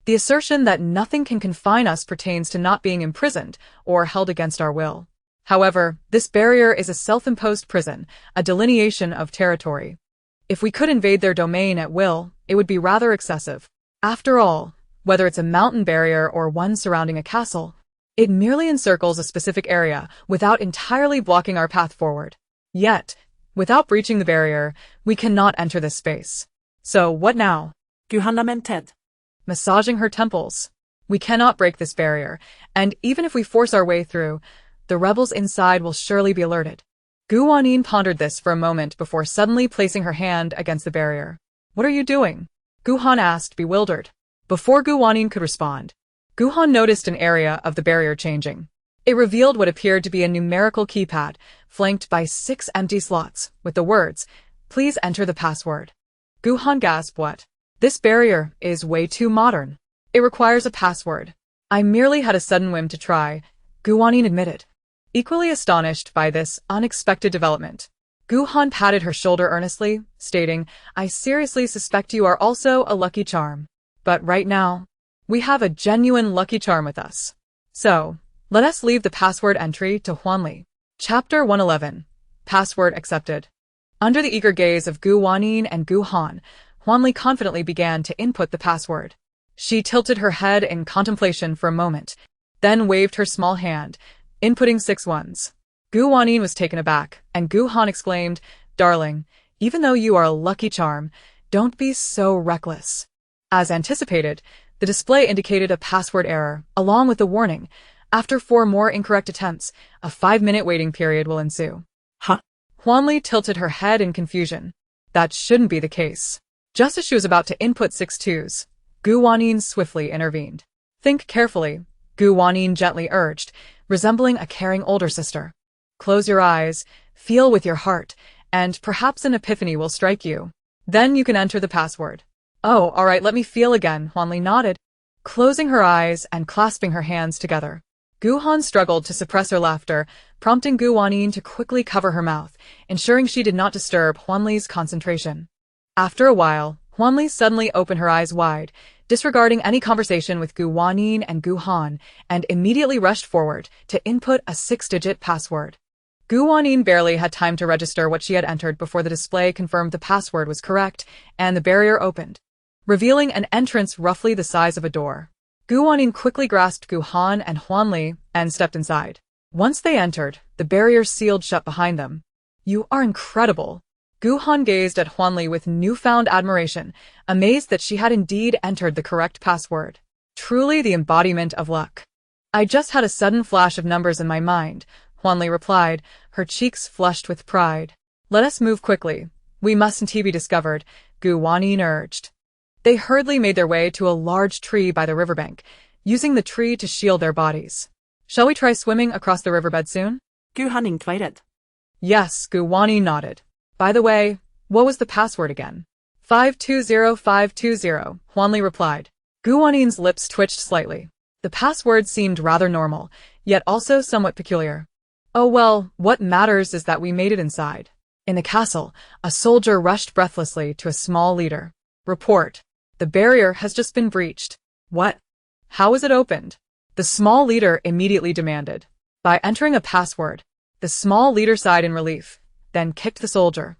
The assertion that nothing can confine us pertains to not being imprisoned or held against our will. However, this barrier is a self-imposed prison, a delineation of territory. If we could invade their domain at will, it would be rather excessive. After all, whether it's a mountain barrier or one surrounding a castle, it merely encircles a specific area without entirely blocking our path forward. Yet, without breaching the barrier, we cannot enter this space. So what now? Gu Han lamented, massaging her temples. We cannot break this barrier, and even if we force our way through, the rebels inside will surely be alerted. Gu Wanyin pondered this for a moment before suddenly placing her hand against the barrier. What are you doing? Gu Han asked, bewildered. Before Gu Wanyin could respond, Gu Han noticed an area of the barrier changing. It revealed what appeared to be a numerical keypad, flanked by 6 empty slots, with the words, "Please enter the password." Gu Han gasped, what? This barrier is way too modern. It requires a password. I merely had a sudden whim to try, Gu Wanyin admitted. Equally astonished by this unexpected development, Gu Han patted her shoulder earnestly, stating, I seriously suspect you are also a lucky charm. But right now, we have a genuine lucky charm with us. So, let us leave the password entry to Huanli. Chapter 111. Password accepted. Under the eager gaze of Gu Wanyin and Gu Han, Huanli confidently began to input the password. She tilted her head in contemplation for a moment, then waved her small hand, inputting 6 ones. Gu Wanyin was taken aback, and Gu Han exclaimed, Darling, even though you are a lucky charm, don't be so reckless. As anticipated, The display indicated a password error, along with a warning. After 4 more incorrect attempts, a 5-minute waiting period will ensue. Huh? Wanyin tilted her head in confusion. That shouldn't be the case. Just as she was about to input 6 twos, Wanyin swiftly intervened. Think carefully, Wanyin gently urged, resembling a caring older sister. Close your eyes, feel with your heart, and perhaps an epiphany will strike you. Then you can enter the password. Oh, all right, let me feel again, Wanyin nodded, closing her eyes and clasping her hands together. Guhan struggled to suppress her laughter, prompting Wanyin to quickly cover her mouth, ensuring she did not disturb Huanli's concentration. After a while, Huanli suddenly opened her eyes wide, disregarding any conversation with Wanyin and Guhan, and immediately rushed forward to input a 6-digit password. Wanyin barely had time to register what she had entered before the display confirmed the password was correct, and the barrier opened, revealing an entrance roughly the size of a door. Wanyin quickly grasped Guhan and Huanli and stepped inside. Once they entered, the barrier sealed shut behind them. You are incredible. Guhan gazed at Huanli with newfound admiration, amazed that she had indeed entered the correct password. Truly the embodiment of luck. I just had a sudden flash of numbers in my mind, Huanli replied, her cheeks flushed with pride. Let us move quickly. We mustn't be discovered, Wanyin urged. They hurriedly made their way to a large tree by the riverbank, using the tree to shield their bodies. Shall we try swimming across the riverbed soon? Guhan inquired. Yes, Wanyin nodded. By the way, what was the password again? 520520, Huanli replied. Wanyin's lips twitched slightly. The password seemed rather normal, yet also somewhat peculiar. Oh well, what matters is that we made it inside. In the castle, a soldier rushed breathlessly to a small leader. Report. The barrier has just been breached. What? How is it opened? The small leader immediately demanded. By entering a password. The small leader sighed in relief, then kicked the soldier.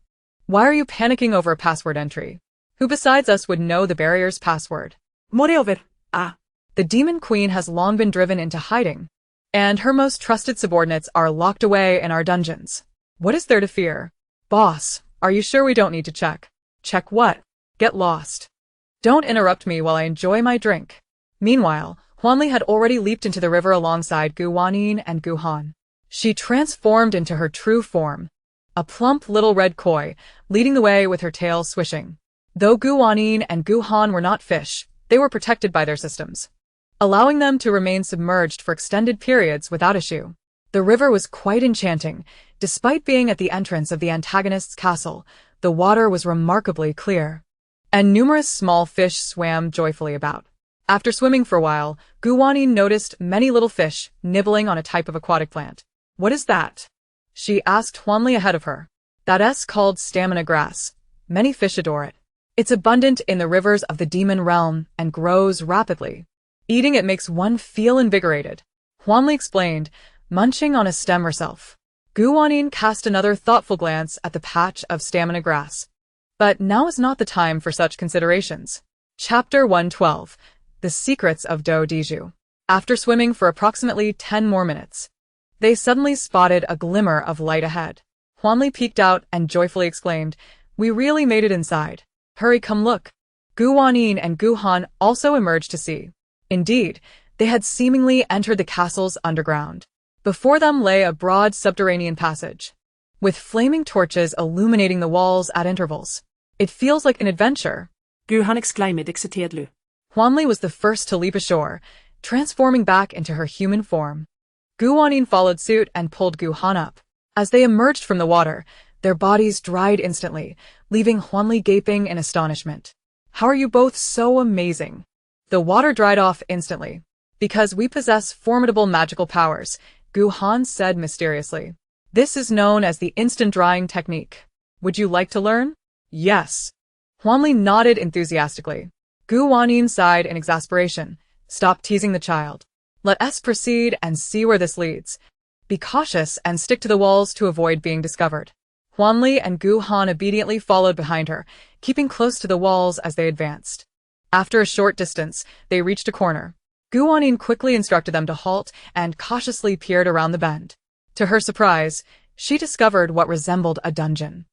Why are you panicking over a password entry? Who besides us would know the barrier's password? Moreover, the demon queen has long been driven into hiding, and her most trusted subordinates are locked away in our dungeons. What is there to fear? Boss, are you sure we don't need to check? Check what? Get lost. Don't interrupt me while I enjoy my drink. Meanwhile, Huanli had already leaped into the river alongside Wanyin and Guhan. She transformed into her true form, a plump little red koi, leading the way with her tail swishing. Though Wanyin and Guhan were not fish, they were protected by their systems, allowing them to remain submerged for extended periods without issue. The river was quite enchanting. Despite being at the entrance of the antagonist's castle, the water was remarkably clear, and numerous small fish swam joyfully about. After swimming for a while, Wanyin noticed many little fish nibbling on a type of aquatic plant. What is that? She asked Huanli ahead of her. That's called stamina grass. Many fish adore it. It's abundant in the rivers of the demon realm and grows rapidly. Eating it makes one feel invigorated, Huanli explained, munching on a stem herself. Wanyin cast another thoughtful glance at the patch of stamina grass. But now is not the time for such considerations. Chapter 112. The Secrets of Do Diju. After swimming for approximately 10 more minutes, they suddenly spotted a glimmer of light ahead. Huanli peeked out and joyfully exclaimed, We really made it inside. Hurry, come look. Wanyin and Guhan also emerged to see. Indeed, they had seemingly entered the castle's underground. Before them lay a broad subterranean passage, with flaming torches illuminating the walls at intervals. It feels like an adventure, Guhan exclaimed excitedly. Huanli was the first to leap ashore, transforming back into her human form. Wanyin followed suit and pulled Guhan up. As they emerged from the water, their bodies dried instantly, leaving Huanli gaping in astonishment. How are you both so amazing? The water dried off instantly. Because we possess formidable magical powers, Guhan said mysteriously. This is known as the instant drying technique. Would you like to learn? Yes. Huanli nodded enthusiastically. Wanyin sighed in exasperation. Stop teasing the child. Let us proceed and see where this leads. Be cautious and stick to the walls to avoid being discovered. Huanli and Guhan obediently followed behind her, keeping close to the walls as they advanced. After a short distance, they reached a corner. Wanyin quickly instructed them to halt and cautiously peered around the bend. To her surprise, she discovered what resembled a dungeon.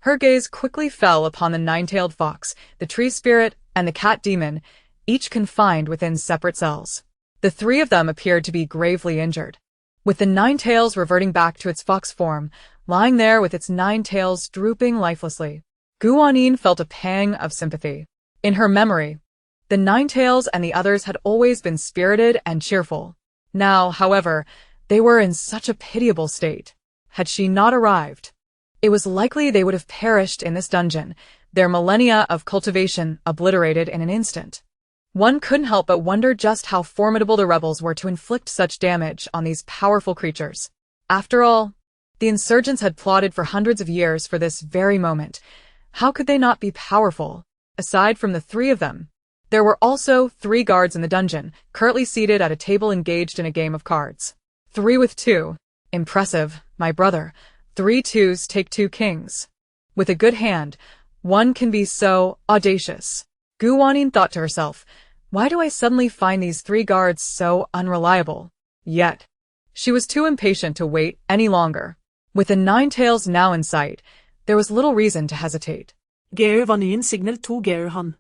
Her gaze quickly fell upon the nine-tailed fox, the tree spirit, and the cat demon, each confined within separate cells. The three of them appeared to be gravely injured, with the nine tails reverting back to its fox form, lying there with its nine tails drooping lifelessly. Wanyin felt a pang of sympathy. In her memory, the nine tails and the others had always been spirited and cheerful. Now, however, they were in such a pitiable state. Had she not arrived, it was likely they would have perished in this dungeon, their millennia of cultivation obliterated in an instant. One couldn't help but wonder just how formidable the rebels were to inflict such damage on these powerful creatures. After all, the insurgents had plotted for hundreds of years for this very moment. How could they not be powerful? Aside from the three of them, there were also 3 guards in the dungeon, currently seated at a table engaged in a game of cards. 3 with 2. Impressive, my brother. 3 twos take 2 kings. With a good hand, one can be so audacious. Wanyin thought to herself, why do I suddenly find these 3 guards so unreliable? Yet, she was too impatient to wait any longer. With the 9 tails now in sight, there was little reason to hesitate. Wanyin signal to Han.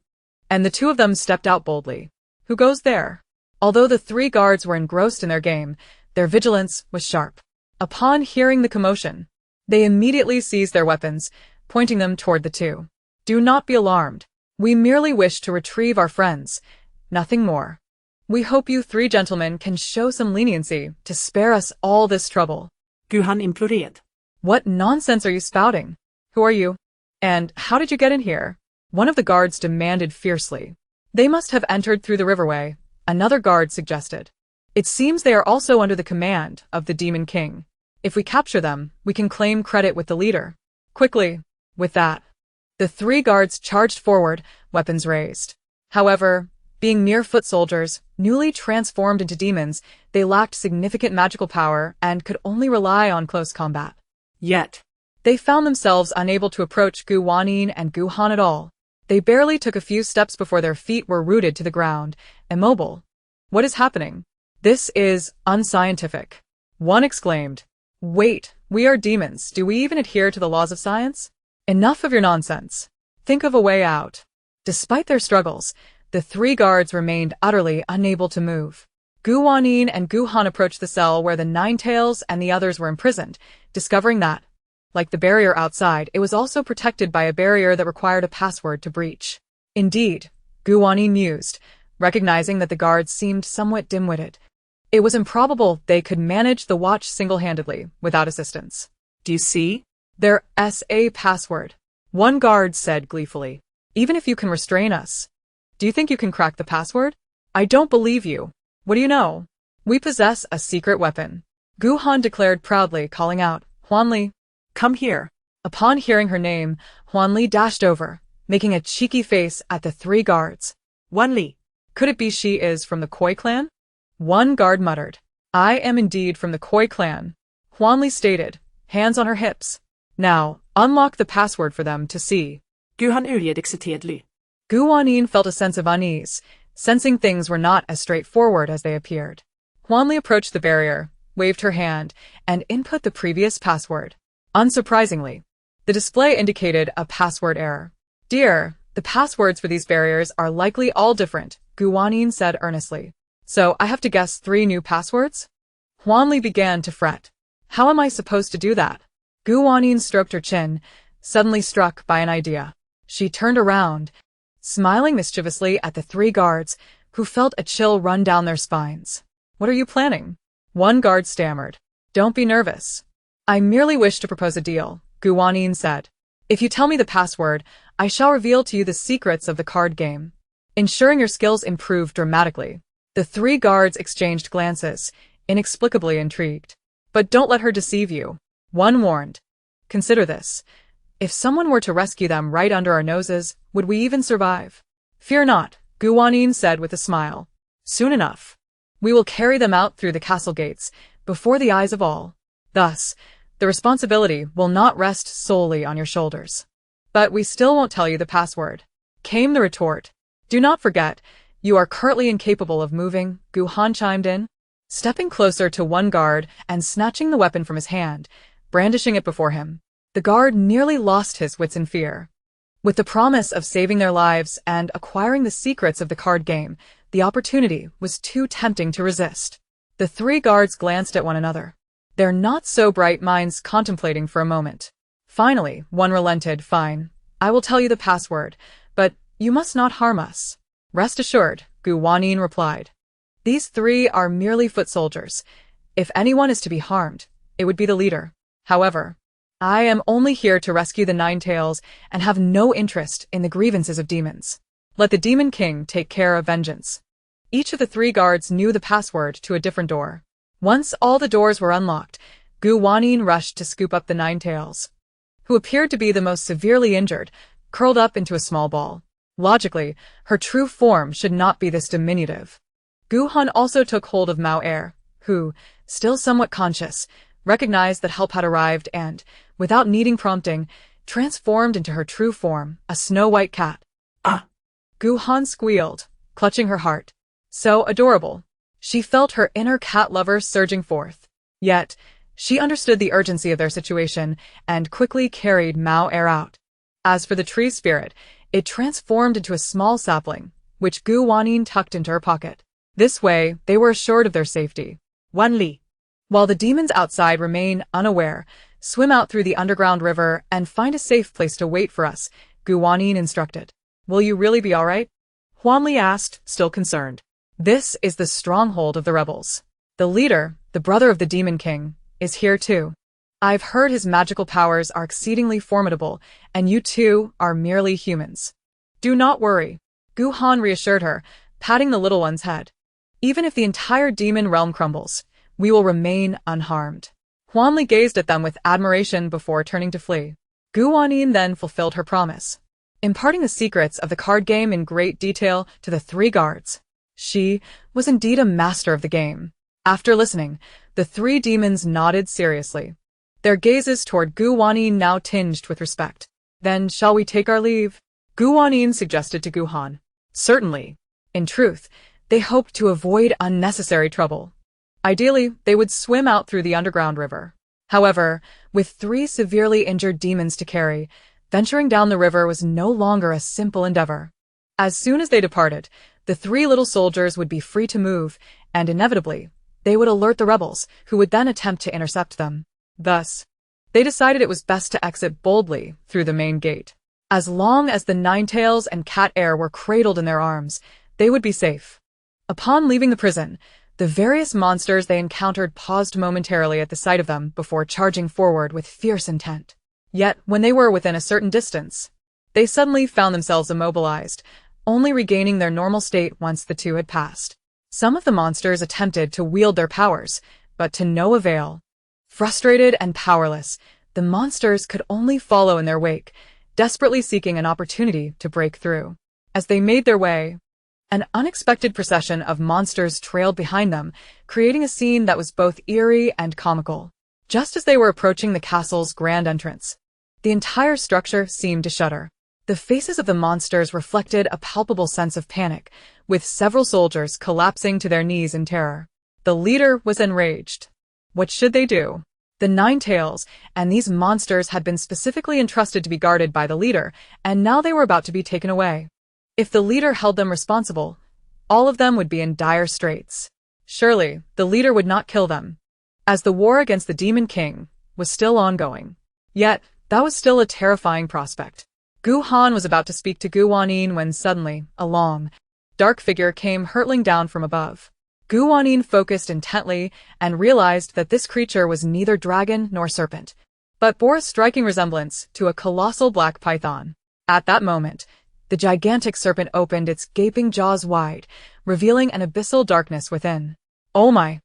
And the 2 of them stepped out boldly. Who goes there? Although the 3 guards were engrossed in their game, their vigilance was sharp. Upon hearing the commotion, they immediately seized their weapons, pointing them toward the 2. Do not be alarmed. We merely wish to retrieve our friends, nothing more. We hope you 3 gentlemen can show some leniency to spare us all this trouble. Han implorered. What nonsense are you spouting? Who are you? And how did you get in here? One of the guards demanded fiercely. They must have entered through the riverway, another guard suggested. It seems they are also under the command of the Demon King. If we capture them, we can claim credit with the leader. Quickly. With that, the 3 guards charged forward, weapons raised. However, being mere foot soldiers, newly transformed into demons, they lacked significant magical power and could only rely on close combat. Yet, they found themselves unable to approach Wanyin and Han at all. They barely took a few steps before their feet were rooted to the ground, immobile. What is happening? This is unscientific. One exclaimed. Wait, we are demons. Do we even adhere to the laws of science? Enough of your nonsense. Think of a way out. Despite their struggles, the 3 guards remained utterly unable to move. Wanyin and Han approached the cell where the 9 tails and the others were imprisoned, discovering that, like the barrier outside, it was also protected by a barrier that required a password to breach. Indeed, Wanyin mused, recognizing that the guards seemed somewhat dim-witted. It was improbable they could manage the watch single-handedly, without assistance. Do you see? Their SA password. One guard said gleefully. Even if you can restrain us. Do you think you can crack the password? I don't believe you. What do you know? We possess a secret weapon. Han declared proudly, calling out, Huanli. Come here. Upon hearing her name, Huanli dashed over, making a cheeky face at the 3 guards. Wanli. Could it be she is from the Koi clan? One guard muttered. I am indeed from the Koi clan. Huanli stated, hands on her hips. Now, unlock the password for them to see. Han excitedly. Wanyin felt a sense of unease, sensing things were not as straightforward as they appeared. Huanli approached the barrier, waved her hand, and input the previous password. Unsurprisingly, the display indicated a password error. Dear, the passwords for these barriers are likely all different, Wanyin said earnestly. So I have to guess 3 new passwords? Huanli began to fret. How am I supposed to do that? Wanyin stroked her chin, suddenly struck by an idea. She turned around, smiling mischievously at the 3 guards, who felt a chill run down their spines. What are you planning? One guard stammered. Don't be nervous. I merely wish to propose a deal, Wanyin said. If you tell me the password, I shall reveal to you the secrets of the card game, ensuring your skills improve dramatically. The 3 guards exchanged glances, inexplicably intrigued. But don't let her deceive you. One warned. Consider this. If someone were to rescue them right under our noses, would we even survive? Fear not, Wanyin said with a smile. Soon enough. We will carry them out through the castle gates, before the eyes of all. Thus, the responsibility will not rest solely on your shoulders. But we still won't tell you the password. Came the retort. Do not forget, you are currently incapable of moving, Han chimed in. Stepping closer to one guard and snatching the weapon from his hand, brandishing it before him, the guard nearly lost his wits in fear. With the promise of saving their lives and acquiring the secrets of the card game, the opportunity was too tempting to resist. The three guards glanced at one another, their not-so-bright minds contemplating for a moment. Finally, one relented. Fine, I will tell you the password, but you must not harm us. Rest assured, Wanyin replied. These three are merely foot soldiers. If anyone is to be harmed, it would be the leader. However, I am only here to rescue the Nine Tails and have no interest in the grievances of demons. Let the Demon King take care of vengeance. Each of the three guards knew the password to a different door. Once all the doors were unlocked, Wanyin rushed to scoop up the Nine Tails, who appeared to be the most severely injured, curled up into a small ball. Logically, her true form should not be this diminutive. Han also took hold of Mao Er, who, still somewhat conscious, recognized that help had arrived and, without needing prompting, transformed into her true form, a snow-white cat. Ah! Han squealed, clutching her heart. So adorable. She felt her inner cat lover surging forth. Yet, she understood the urgency of their situation and quickly carried Mao Er out. As for the tree spirit, it transformed into a small sapling, which Wanyin tucked into her pocket. This way, they were assured of their safety. Wanli. While the demons outside remain unaware, swim out through the underground river and find a safe place to wait for us, Wanyin instructed. Will you really be all right? Wanli asked, still concerned. This is the stronghold of the rebels. The leader, the brother of the Demon King, is here too. I've heard his magical powers are exceedingly formidable, and you two are merely humans. Do not worry, Han reassured her, patting the little one's head. Even if the entire demon realm crumbles, we will remain unharmed. Wanli gazed at them with admiration before turning to flee. Wanyin then fulfilled her promise, imparting the secrets of the card game in great detail to the three guards. She was indeed a master of the game. After listening, the three demons nodded seriously, their gazes toward Wanyin now tinged with respect. Then shall we take our leave? Wanyin suggested to Han. Certainly. In truth, they hoped to avoid unnecessary trouble. Ideally, they would swim out through the underground river. However, with three severely injured demons to carry, venturing down the river was no longer a simple endeavor. As soon as they departed, the three little soldiers would be free to move, and inevitably, they would alert the rebels, who would then attempt to intercept them. Thus, they decided it was best to exit boldly through the main gate. As long as the Nine Tails and Cat Air were cradled in their arms, they would be safe. Upon leaving the prison, the various monsters they encountered paused momentarily at the sight of them before charging forward with fierce intent. Yet, when they were within a certain distance, they suddenly found themselves immobilized, only regaining their normal state once the two had passed. Some of the monsters attempted to wield their powers, but to no avail. Frustrated and powerless, the monsters could only follow in their wake, desperately seeking an opportunity to break through. As they made their way, an unexpected procession of monsters trailed behind them, creating a scene that was both eerie and comical. Just as they were approaching the castle's grand entrance, the entire structure seemed to shudder. The faces of the monsters reflected a palpable sense of panic, with several soldiers collapsing to their knees in terror. The leader was enraged. What should they do? The Nine Tails and these monsters had been specifically entrusted to be guarded by the leader, and now they were about to be taken away. If the leader held them responsible, all of them would be in dire straits. Surely, the leader would not kill them, as the war against the Demon King was still ongoing. Yet, that was still a terrifying prospect. Han was about to speak to Wanyin when suddenly, a long, dark figure came hurtling down from above. Wanyin focused intently and realized that this creature was neither dragon nor serpent, but bore a striking resemblance to a colossal black python. At that moment, the gigantic serpent opened its gaping jaws wide, revealing an abyssal darkness within. "Oh my!"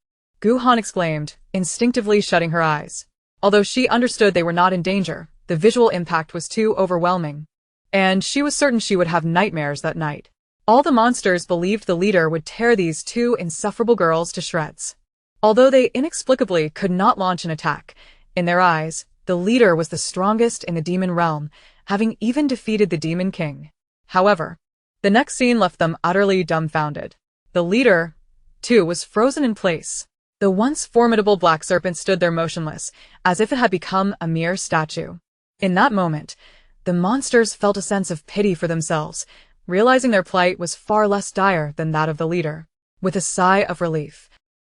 Han exclaimed, instinctively shutting her eyes. Although she understood they were not in danger, the visual impact was too overwhelming, and she was certain she would have nightmares that night. All the monsters believed the leader would tear these two insufferable girls to shreds. Although they inexplicably could not launch an attack, in their eyes, the leader was the strongest in the demon realm, having even defeated the Demon King. However, the next scene left them utterly dumbfounded. The leader, too, was frozen in place. The once formidable black serpent stood there motionless, as if it had become a mere statue. In that moment, The monsters felt a sense of pity for themselves, realizing their plight was far less dire than that of the leader. With a sigh of relief,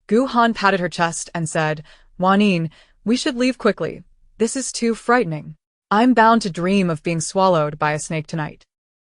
Gu Han patted her chest and said, "Wanyin, we should leave quickly. This is too frightening. I'm bound to dream of being swallowed by a snake tonight."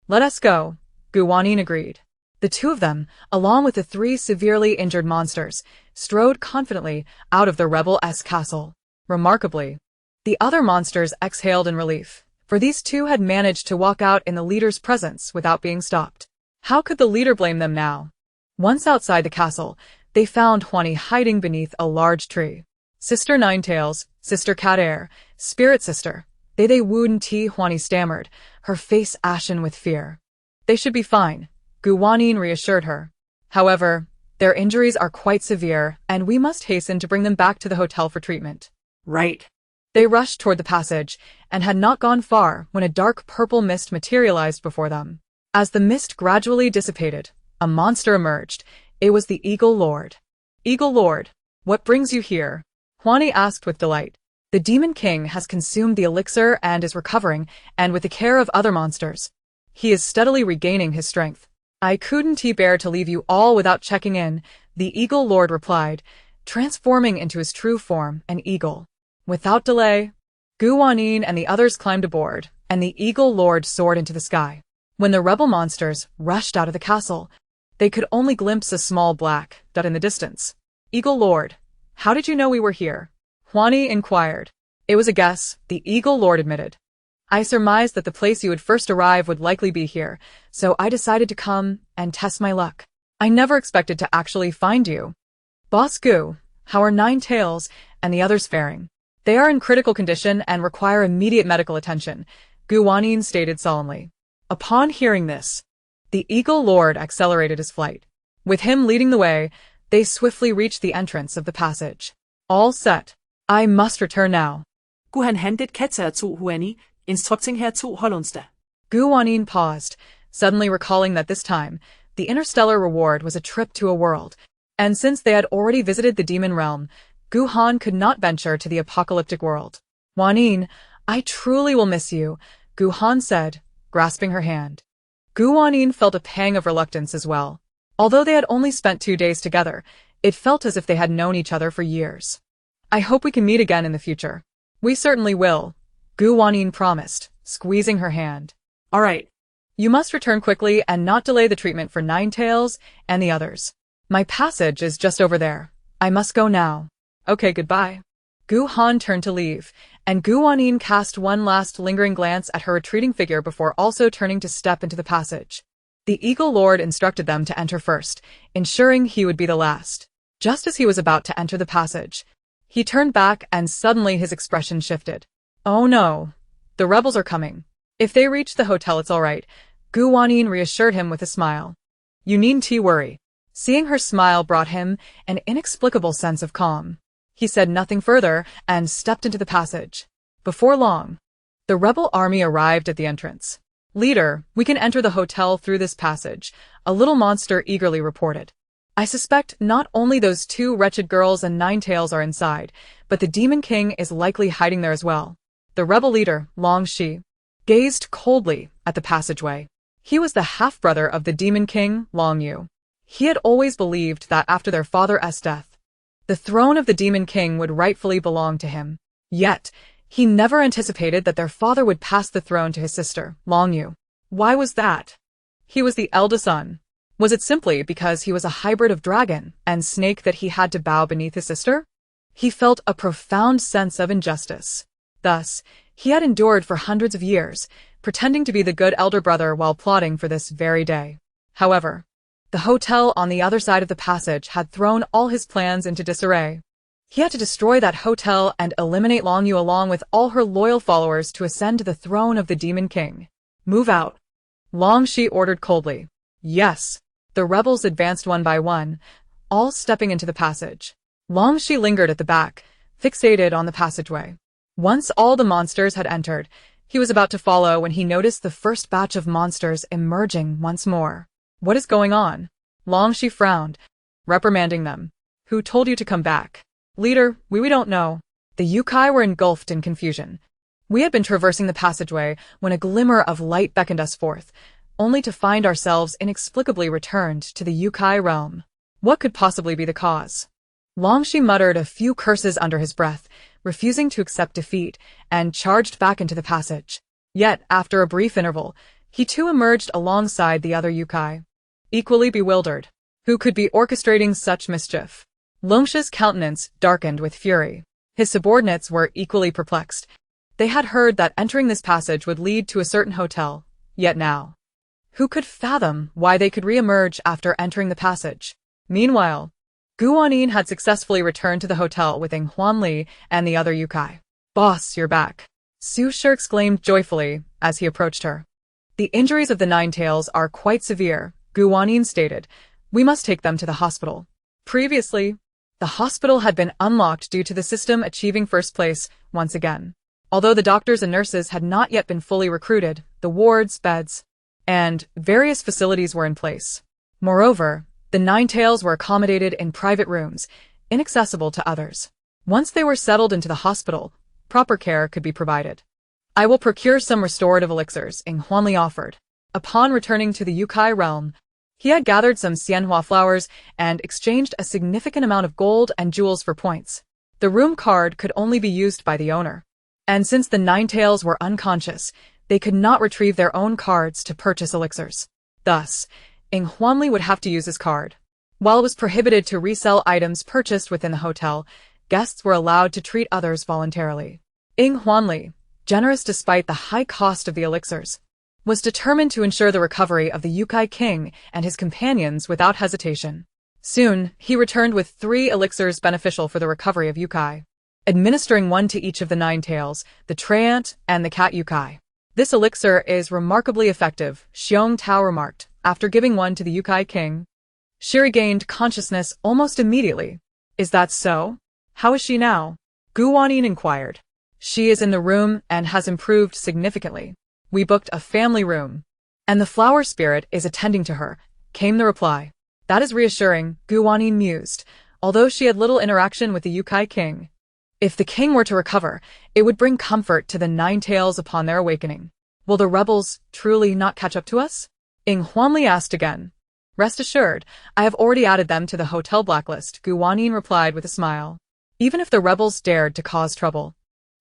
"Let us go," Gu Wanyin agreed. The two of them, along with the three severely injured monsters, strode confidently out of the rebel-esque castle. Remarkably, the other monsters exhaled in relief, for these two had managed to walk out in the leader's presence without being stopped. How could the leader blame them now? Once outside the castle, they found Wanyin hiding beneath a large tree. "Sister Ninetails, Sister Cat Air, Spirit Sister, they wouldn't," Wanyin stammered, her face ashen with fear. "They should be fine," Gu Wanyin reassured her. "However, their injuries are quite severe, and we must hasten to bring them back to the hotel for treatment." Right. They rushed toward the passage, and had not gone far when a dark purple mist materialized before them. As the mist gradually dissipated, a monster emerged. It was the Eagle Lord. "Eagle Lord, what brings you here?" Wanyin asked with delight. "The Demon King has consumed the elixir and is recovering, and with the care of other monsters, he is steadily regaining his strength. I couldn't bear to leave you all without checking in," the Eagle Lord replied, transforming into his true form, an eagle. Without delay, Gu Wanyin and the others climbed aboard, and the Eagle Lord soared into the sky. When the rebel monsters rushed out of the castle, they could only glimpse a small black dot in the distance. "Eagle Lord, how did you know we were here?" Wanyin inquired. "It was a guess," the Eagle Lord admitted. "I surmised that the place you would first arrive would likely be here, so I decided to come and test my luck. I never expected to actually find you." "Boss Gu, how are Ninetails and the others faring?" "They are in critical condition and require immediate medical attention," Gu Wanyin stated solemnly. Upon hearing this, the Eagle Lord accelerated his flight. With him leading the way, they swiftly reached the entrance of the passage. "All set. I must return now." Gu Han hentet Ketzer zu Huani, instructing her zu Hollunste. Gu Wanyin paused, suddenly recalling that this time, the interstellar reward was a trip to a world, and since they had already visited the demon realm, Gu Han could not venture to the apocalyptic world. "Wanyin, I truly will miss you," Gu Han said, grasping her hand. Gu Wanyin felt a pang of reluctance as well. Although they had only spent 2 days together, it felt as if they had known each other for years. "I hope we can meet again in the future." "We certainly will," Gu Wanyin promised, squeezing her hand. All right. "You must return quickly and not delay the treatment for Ninetails and the others. My passage is just over there. I must go now." "Okay, goodbye." Gu Han turned to leave, and Gu Wanyin cast one last lingering glance at her retreating figure before also turning to step into the passage. The Eagle Lord instructed them to enter first, ensuring he would be the last. Just as he was about to enter the passage, he turned back and suddenly his expression shifted. "Oh no, the rebels are coming. If they reach the hotel it's all right," Gu Wanyin reassured him with a smile. "You needn't worry." Seeing her smile brought him an inexplicable sense of calm. He said nothing further and stepped into the passage. Before long, the rebel army arrived at the entrance. "Leader, we can enter the hotel through this passage," a little monster eagerly reported. "I suspect not only those 2 wretched girls and Ninetails are inside, but the Demon King is likely hiding there as well." The rebel leader, Long Shi, gazed coldly at the passageway. He was the half-brother of the Demon King, Long Yu. He had always believed that after their father's death, the throne of the Demon King would rightfully belong to him. Yet, he never anticipated that their father would pass the throne to his sister, Long Yu. Why was that? He was the eldest son. Was it simply because he was a hybrid of dragon and snake that he had to bow beneath his sister? He felt a profound sense of injustice. Thus, he had endured for hundreds of years, pretending to be the good elder brother while plotting for this very day. However, the hotel on the other side of the passage had thrown all his plans into disarray. He had to destroy that hotel and eliminate Long Yu along with all her loyal followers to ascend to the throne of the Demon King. "Move out," Long Shi ordered coldly. "Yes." The rebels advanced one by one, all stepping into the passage. Long Shi lingered at the back, fixated on the passageway. Once all the monsters had entered, he was about to follow when he noticed the first batch of monsters emerging once more. "What is going on?" Long Shi frowned, reprimanding them. "Who told you to come back?" "Leader, we don't know." The Yukai were engulfed in confusion. We had been traversing the passageway when a glimmer of light beckoned us forth, only to find ourselves inexplicably returned to the Yukai realm. What could possibly be the cause? Longshi muttered a few curses under his breath, refusing to accept defeat, and charged back into the passage. Yet, after a brief interval, he too emerged alongside the other Yukai. Equally bewildered. Who could be orchestrating such mischief? Longshi's countenance darkened with fury. His subordinates were equally perplexed. They had heard that entering this passage would lead to a certain hotel, yet now. Who could fathom why they could re-emerge after entering the passage? Meanwhile, Wanyin had successfully returned to the hotel with Huanli and the other Yukai. "Boss, you're back," Su Shi exclaimed joyfully as he approached her. "The injuries of the Nine Tails are quite severe," Wanyin stated. "We must take them to the hospital." Previously, the hospital had been unlocked due to the system achieving first place once again. Although the doctors and nurses had not yet been fully recruited, the wards, beds, and various facilities were in place. Moreover, the Nine Tails were accommodated in private rooms, inaccessible to others. Once they were settled into the hospital, proper care could be provided. "I will procure some restorative elixirs," Huanli offered. Upon returning to the Yukai realm, he had gathered some Xianhua flowers and exchanged a significant amount of gold and jewels for points. The room card could only be used by the owner. And since the Nine Tails were unconscious, they could not retrieve their own cards to purchase elixirs. Thus, Huanli would have to use his card. While it was prohibited to resell items purchased within the hotel, guests were allowed to treat others voluntarily. Huanli, generous despite the high cost of the elixirs, was determined to ensure the recovery of the Yukai king and his companions without hesitation. Soon, he returned with 3 elixirs beneficial for the recovery of Yukai, administering one to each of the Nine Tails, the Treant, and the Cat Yukai. "This elixir is remarkably effective," Xiong Tao remarked, after giving one to the Yukai king. She regained consciousness almost immediately. "Is that so? How is she now?" Wanyin inquired. "She is in the room and has improved significantly. We booked a family room, and the flower spirit is attending to her," came the reply. "That is reassuring," Wanyin mused, although she had little interaction with the Yukai king. If the king were to recover, it would bring comfort to the Nine Tails upon their awakening. "Will the rebels truly not catch up to us?" Huanli asked again. "Rest assured, I have already added them to the hotel blacklist," Wanyin replied with a smile. Even if the rebels dared to cause trouble,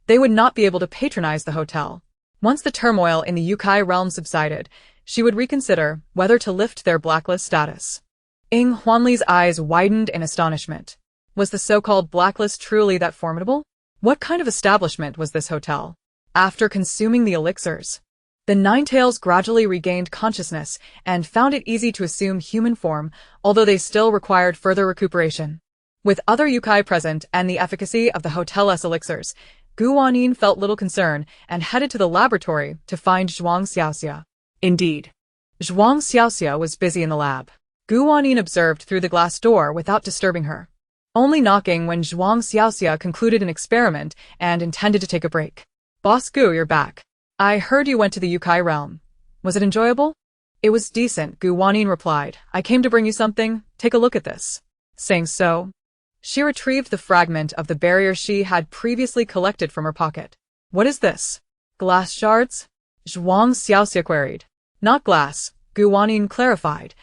they would not be able to patronize the hotel. Once the turmoil in the Yukai realm subsided, she would reconsider whether to lift their blacklist status. Huanli's eyes widened in astonishment. Was the so-called blacklist truly that formidable? What kind of establishment was this hotel? After consuming the elixirs, the Nine Tails gradually regained consciousness and found it easy to assume human form, although they still required further recuperation. With other Yukai present and the efficacy of the hotel's elixirs, Wanyin felt little concern and headed to the laboratory to find Zhuang Xiaoxia. Indeed, Zhuang Xiaoxia was busy in the lab. Wanyin observed through the glass door without disturbing her, only knocking when Zhuang Xiaoxia concluded an experiment and intended to take a break. "Boss Gu, you're back. I heard you went to the Yukai realm. Was it enjoyable?" "It was decent," Wanyin replied. "I came to bring you something. Take a look at this." Saying so, she retrieved the fragment of the barrier she had previously collected from her pocket. "What is this? Glass shards?" Zhuang Xiaoxia queried. "Not glass," Wanyin clarified.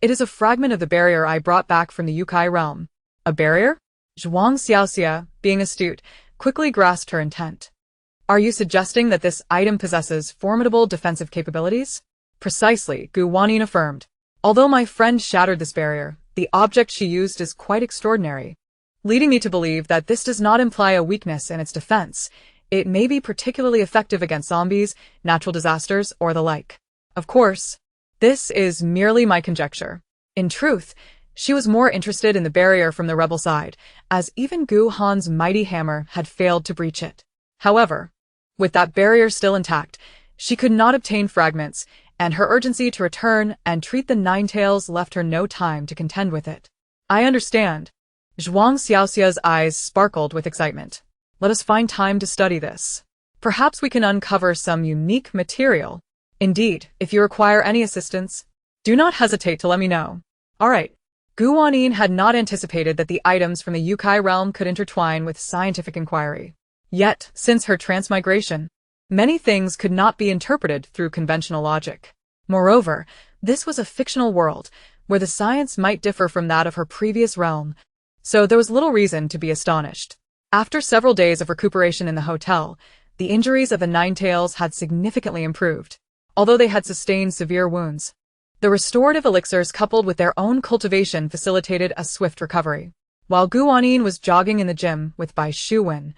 "It is a fragment of the barrier I brought back from the Yukai realm." "A barrier?" Zhuang Xiaoxia, being astute, quickly grasped her intent. "Are you suggesting that this item possesses formidable defensive capabilities?" "Precisely," Wanyin affirmed. "Although my friend shattered this barrier, the object she used is quite extraordinary, leading me to believe that this does not imply a weakness in its defense. It may be particularly effective against zombies, natural disasters, or the like. Of course, this is merely my conjecture. In truth, she was more interested in the barrier from the rebel side, as even Gu Han's mighty hammer had failed to breach it. However, with that barrier still intact, she could not obtain fragments, and her urgency to return and treat the Nine Tails left her no time to contend with it." "I understand." Zhuang Xiaoxia's eyes sparkled with excitement. "Let us find time to study this. Perhaps we can uncover some unique material. Indeed, if you require any assistance, do not hesitate to let me know." "All right." Wanyin had not anticipated that the items from the Yukai realm could intertwine with scientific inquiry. Yet, since her transmigration, Many things could not be interpreted through conventional logic. Moreover, this was a fictional world, where the science might differ from that of her previous realm, so there was little reason to be astonished. After several days of recuperation in the hotel, the injuries of the Ninetales had significantly improved, although they had sustained severe wounds. The restorative elixirs coupled with their own cultivation facilitated a swift recovery. While Wanyin was jogging in the gym with Bai Shuwen,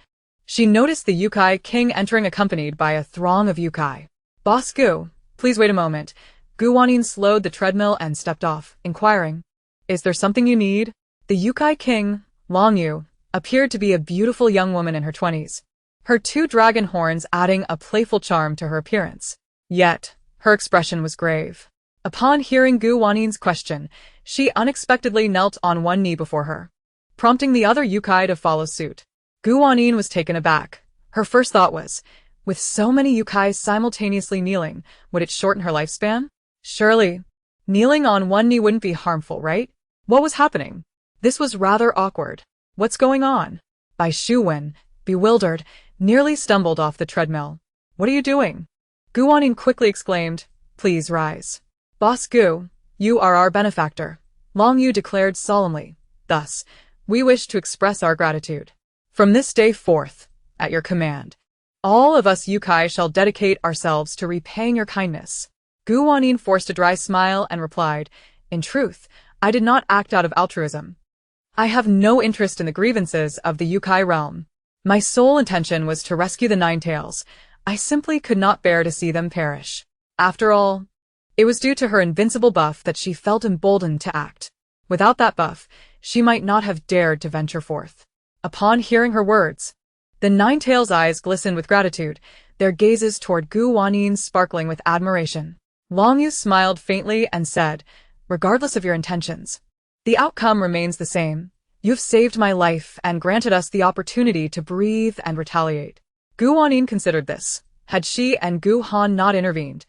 she noticed the Yukai King entering accompanied by a throng of Yukai. "Boss Gu, please wait a moment." Wanyin slowed the treadmill and stepped off, inquiring, "Is there something you need?" The Yukai King, Yu, appeared to be a beautiful young woman in her 20s, her two dragon horns adding a playful charm to her appearance. Yet, her expression was grave. Upon hearing Wanyin's question, she unexpectedly knelt on one knee before her, prompting the other Yukai to follow suit. Wanyin was taken aback. Her first thought was, with so many Yukai simultaneously kneeling, would it shorten her lifespan? Surely, kneeling on one knee wouldn't be harmful, right? What was happening? This was rather awkward. What's going on? Bai Shuwen, bewildered, nearly stumbled off the treadmill. What are you doing? Wanyin quickly exclaimed, "Please rise." "Boss Gu, you are our benefactor," Yu declared solemnly. "Thus, we wish to express our gratitude. From this day forth, at your command, all of us Yukai shall dedicate ourselves to repaying your kindness." Wanyin forced a dry smile and replied, "In truth, I did not act out of altruism. I have no interest in the grievances of the Yukai realm. My sole intention was to rescue the Ninetales. I simply could not bear to see them perish. After all, it was due to her invincible buff that she felt emboldened to act. Without that buff, she might not have dared to venture forth." Upon hearing her words, the Ninetales' eyes glistened with gratitude, their gazes toward Wanyin sparkling with admiration. Yu smiled faintly and said, "Regardless of your intentions, the outcome remains the same. You've saved my life and granted us the opportunity to breathe and retaliate." Wanyin considered this. Had she and Han not intervened,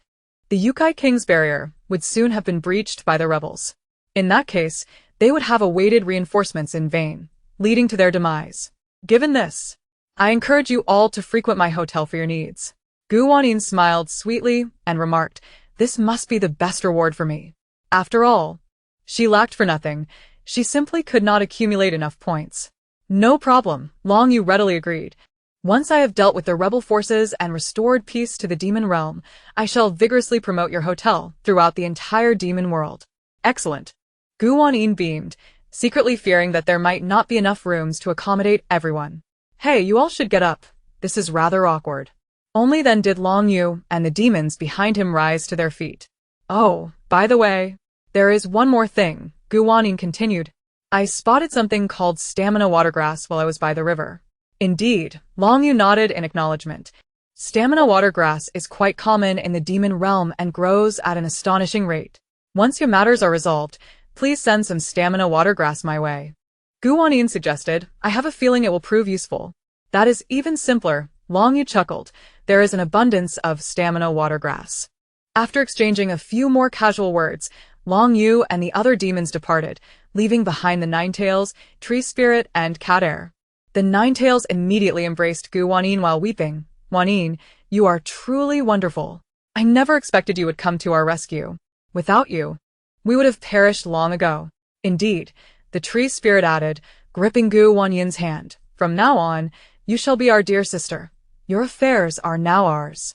the Yukai King's barrier would soon have been breached by the rebels. In that case, they would have awaited reinforcements in vain, leading to their demise. Given this, I encourage you all to frequent my hotel for your needs. Wanyin smiled sweetly and remarked, "This must be the best reward for me." After all, she lacked for nothing. She simply could not accumulate enough points. "No problem," Yu readily agreed. "Once I have dealt with the rebel forces and restored peace to the demon realm, I shall vigorously promote your hotel throughout the entire demon world." "Excellent." Wanyin beamed, secretly fearing that there might not be enough rooms to accommodate everyone. "Hey, you all should get up. This is rather awkward." Only then did Yu and the demons behind him rise to their feet. "Oh, by the way, there is one more thing," Wanyin continued. "I spotted something called stamina watergrass while I was by the river." "Indeed," Yu nodded in acknowledgement. "Stamina watergrass is quite common in the demon realm and grows at an astonishing rate. Once your matters are resolved, please send some stamina watergrass my way." Wanyin suggested, "I have a feeling it will prove useful." "That is even simpler," Yu chuckled. "There is an abundance of stamina watergrass." After exchanging a few more casual words, Yu and the other demons departed, leaving behind the Ninetales, Tree Spirit, and Cat Air. The Ninetales immediately embraced Wanyin while weeping. "Wanyin, you are truly wonderful. I never expected you would come to our rescue. Without you, we would have perished long ago." "Indeed," the Tree Spirit added, gripping Wanyin's hand. "From now on, you shall be our dear sister. Your affairs are now ours."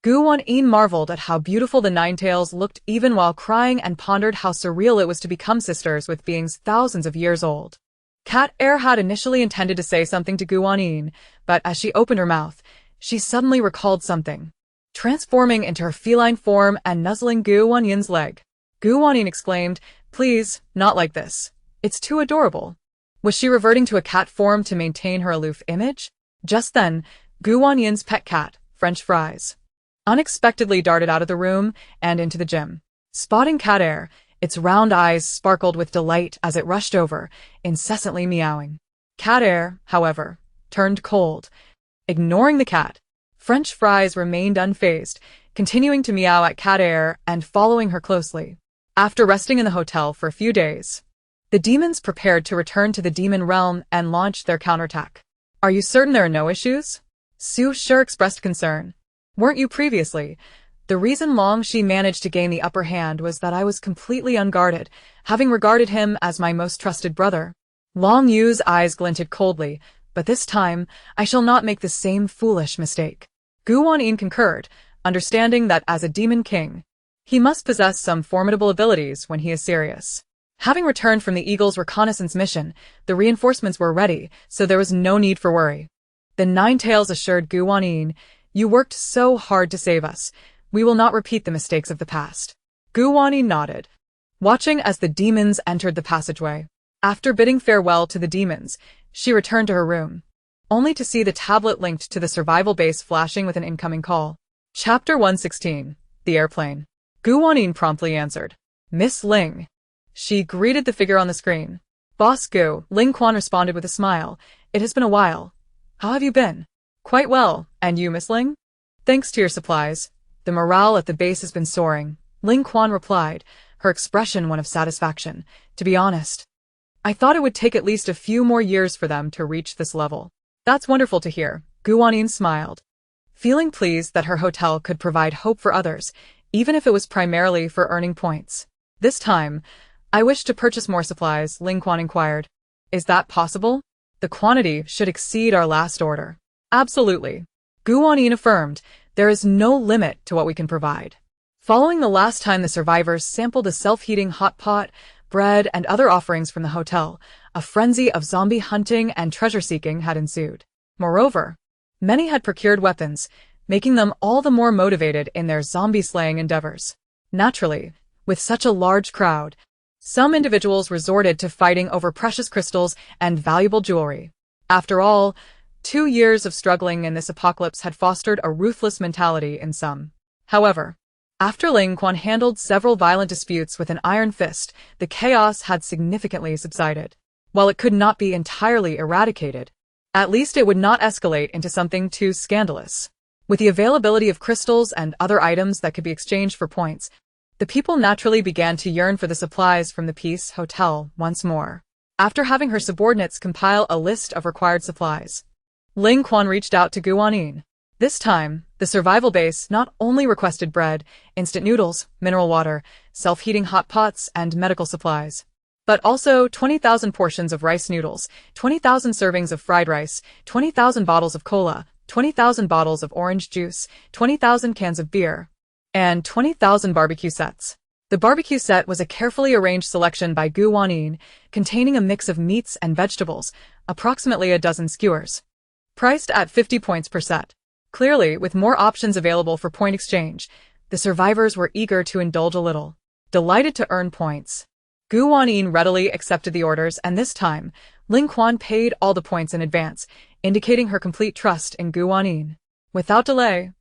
Wanyin marveled at how beautiful the Ninetales looked even while crying and pondered how surreal it was to become sisters with beings thousands of years old. Cat Air had initially intended to say something to Wanyin, but as she opened her mouth, she suddenly recalled something. Transforming into her feline form and nuzzling Wanyin's leg, Wanyin exclaimed, "Please, not like this. It's too adorable." Was she reverting to a cat form to maintain her aloof image? Just then, Wanyin's pet cat, French Fries, unexpectedly darted out of the room and into the gym. Spotting Cat Air, its round eyes sparkled with delight as it rushed over, incessantly meowing. Cat Air, however, turned cold. Ignoring the cat, French Fries remained unfazed, continuing to meow at Cat Air and following her closely. After resting in the hotel for a few days, the demons prepared to return to the demon realm and launch their counterattack. "Are you certain there are no issues?" Su Sure expressed concern. Weren't you previously? The reason Long Shi managed to gain the upper hand was that I was completely unguarded, having regarded him as my most trusted brother. Long Yu's eyes glinted coldly, but this time I shall not make the same foolish mistake. Gu Wanyin concurred, understanding that as a demon king, he must possess some formidable abilities when he is serious. Having returned from the Eagle's reconnaissance mission, the reinforcements were ready, so there was no need for worry. The Nine-Tails assured Gu Wanyin, "You worked so hard to save us. We will not repeat the mistakes of the past." Gu Wanyin nodded, watching as the demons entered the passageway. After bidding farewell to the demons, she returned to her room, only to see the tablet linked to the survival base flashing with an incoming call. Chapter 116, The Airplane. Gu Wanyin promptly answered. "Miss Ling." She greeted the figure on the screen. "Boss Gu," Ling Quan responded with a smile. "It has been a while. How have you been?" "Quite well. And you, Miss Ling?" "Thanks to your supplies. The morale at the base has been soaring," Ling Quan replied, her expression one of satisfaction. "To be honest, I thought it would take at least a few more years for them to reach this level." "That's wonderful to hear," Gu Wanyin smiled, feeling pleased that her hotel could provide hope for others, even if it was primarily for earning points. "This time, I wish to purchase more supplies," Ling Quan inquired. "Is that possible? The quantity should exceed our last order." "Absolutely," Gu Wanyin affirmed. "There is no limit to what we can provide." Following the last time the survivors sampled a self-heating hot pot, bread, and other offerings from the hotel, a frenzy of zombie hunting and treasure-seeking had ensued. Moreover, many had procured weapons, making them all the more motivated in their zombie-slaying endeavors. Naturally, with such a large crowd, some individuals resorted to fighting over precious crystals and valuable jewelry. After all, 2 years of struggling in this apocalypse had fostered a ruthless mentality in some. However, after Ling Quan handled several violent disputes with an iron fist, the chaos had significantly subsided. While it could not be entirely eradicated, at least it would not escalate into something too scandalous. With the availability of crystals and other items that could be exchanged for points, the people naturally began to yearn for the supplies from the Peace Hotel once more. After having her subordinates compile a list of required supplies, Ling Quan reached out to Gu Wanyin. This time, the survival base not only requested bread, instant noodles, mineral water, self-heating hot pots, and medical supplies, but also 20,000 portions of rice noodles, 20,000 servings of fried rice, 20,000 bottles of cola, 20,000 bottles of orange juice, 20,000 cans of beer, and 20,000 barbecue sets. The barbecue set was a carefully arranged selection by Gu Wanyin, containing a mix of meats and vegetables, approximately a dozen skewers, priced at 50 points per set. Clearly, with more options available for point exchange, the survivors were eager to indulge a little. Delighted to earn points, Gu Wanyin readily accepted the orders, and this time, Ling Quan paid all the points in advance, indicating her complete trust in Gu Wanyin. Without delay,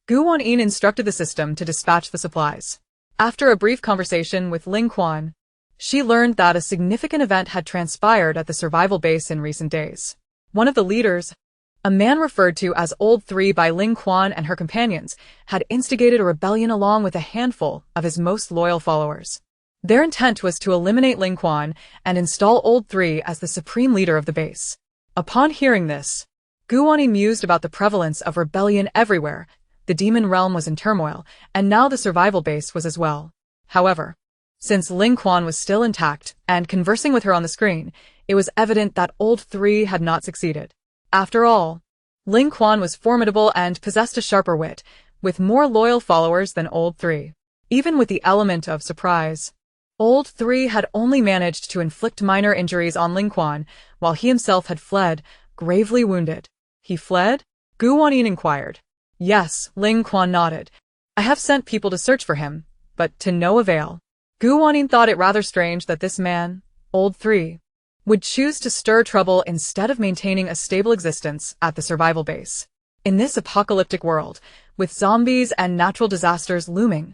Gu Wanyin instructed the system to dispatch the supplies. After a brief conversation with Ling Quan, she learned that a significant event had transpired at the survival base in recent days. One of the leaders, a man referred to as Old Three by Ling Quan and her companions, had instigated a rebellion along with a handful of his most loyal followers. Their intent was to eliminate Ling Quan and install Old Three as the supreme leader of the base. Upon hearing this, Gu Wanyin mused about the prevalence of rebellion everywhere. The demon realm was in turmoil, and now the survival base was as well. However, since Ling Quan was still intact and conversing with her on the screen, it was evident that Old Three had not succeeded. After all, Ling Quan was formidable and possessed a sharper wit, with more loyal followers than Old Three. Even with the element of surprise, Old Three had only managed to inflict minor injuries on Ling Quan, while he himself had fled, gravely wounded. "He fled?" Gu Wanyin inquired. "Yes," Ling Quan nodded. "I have sent people to search for him, but to no avail." Gu Wanyin thought it rather strange that this man, Old Three, would choose to stir trouble instead of maintaining a stable existence at the survival base. In this apocalyptic world, with zombies and natural disasters looming,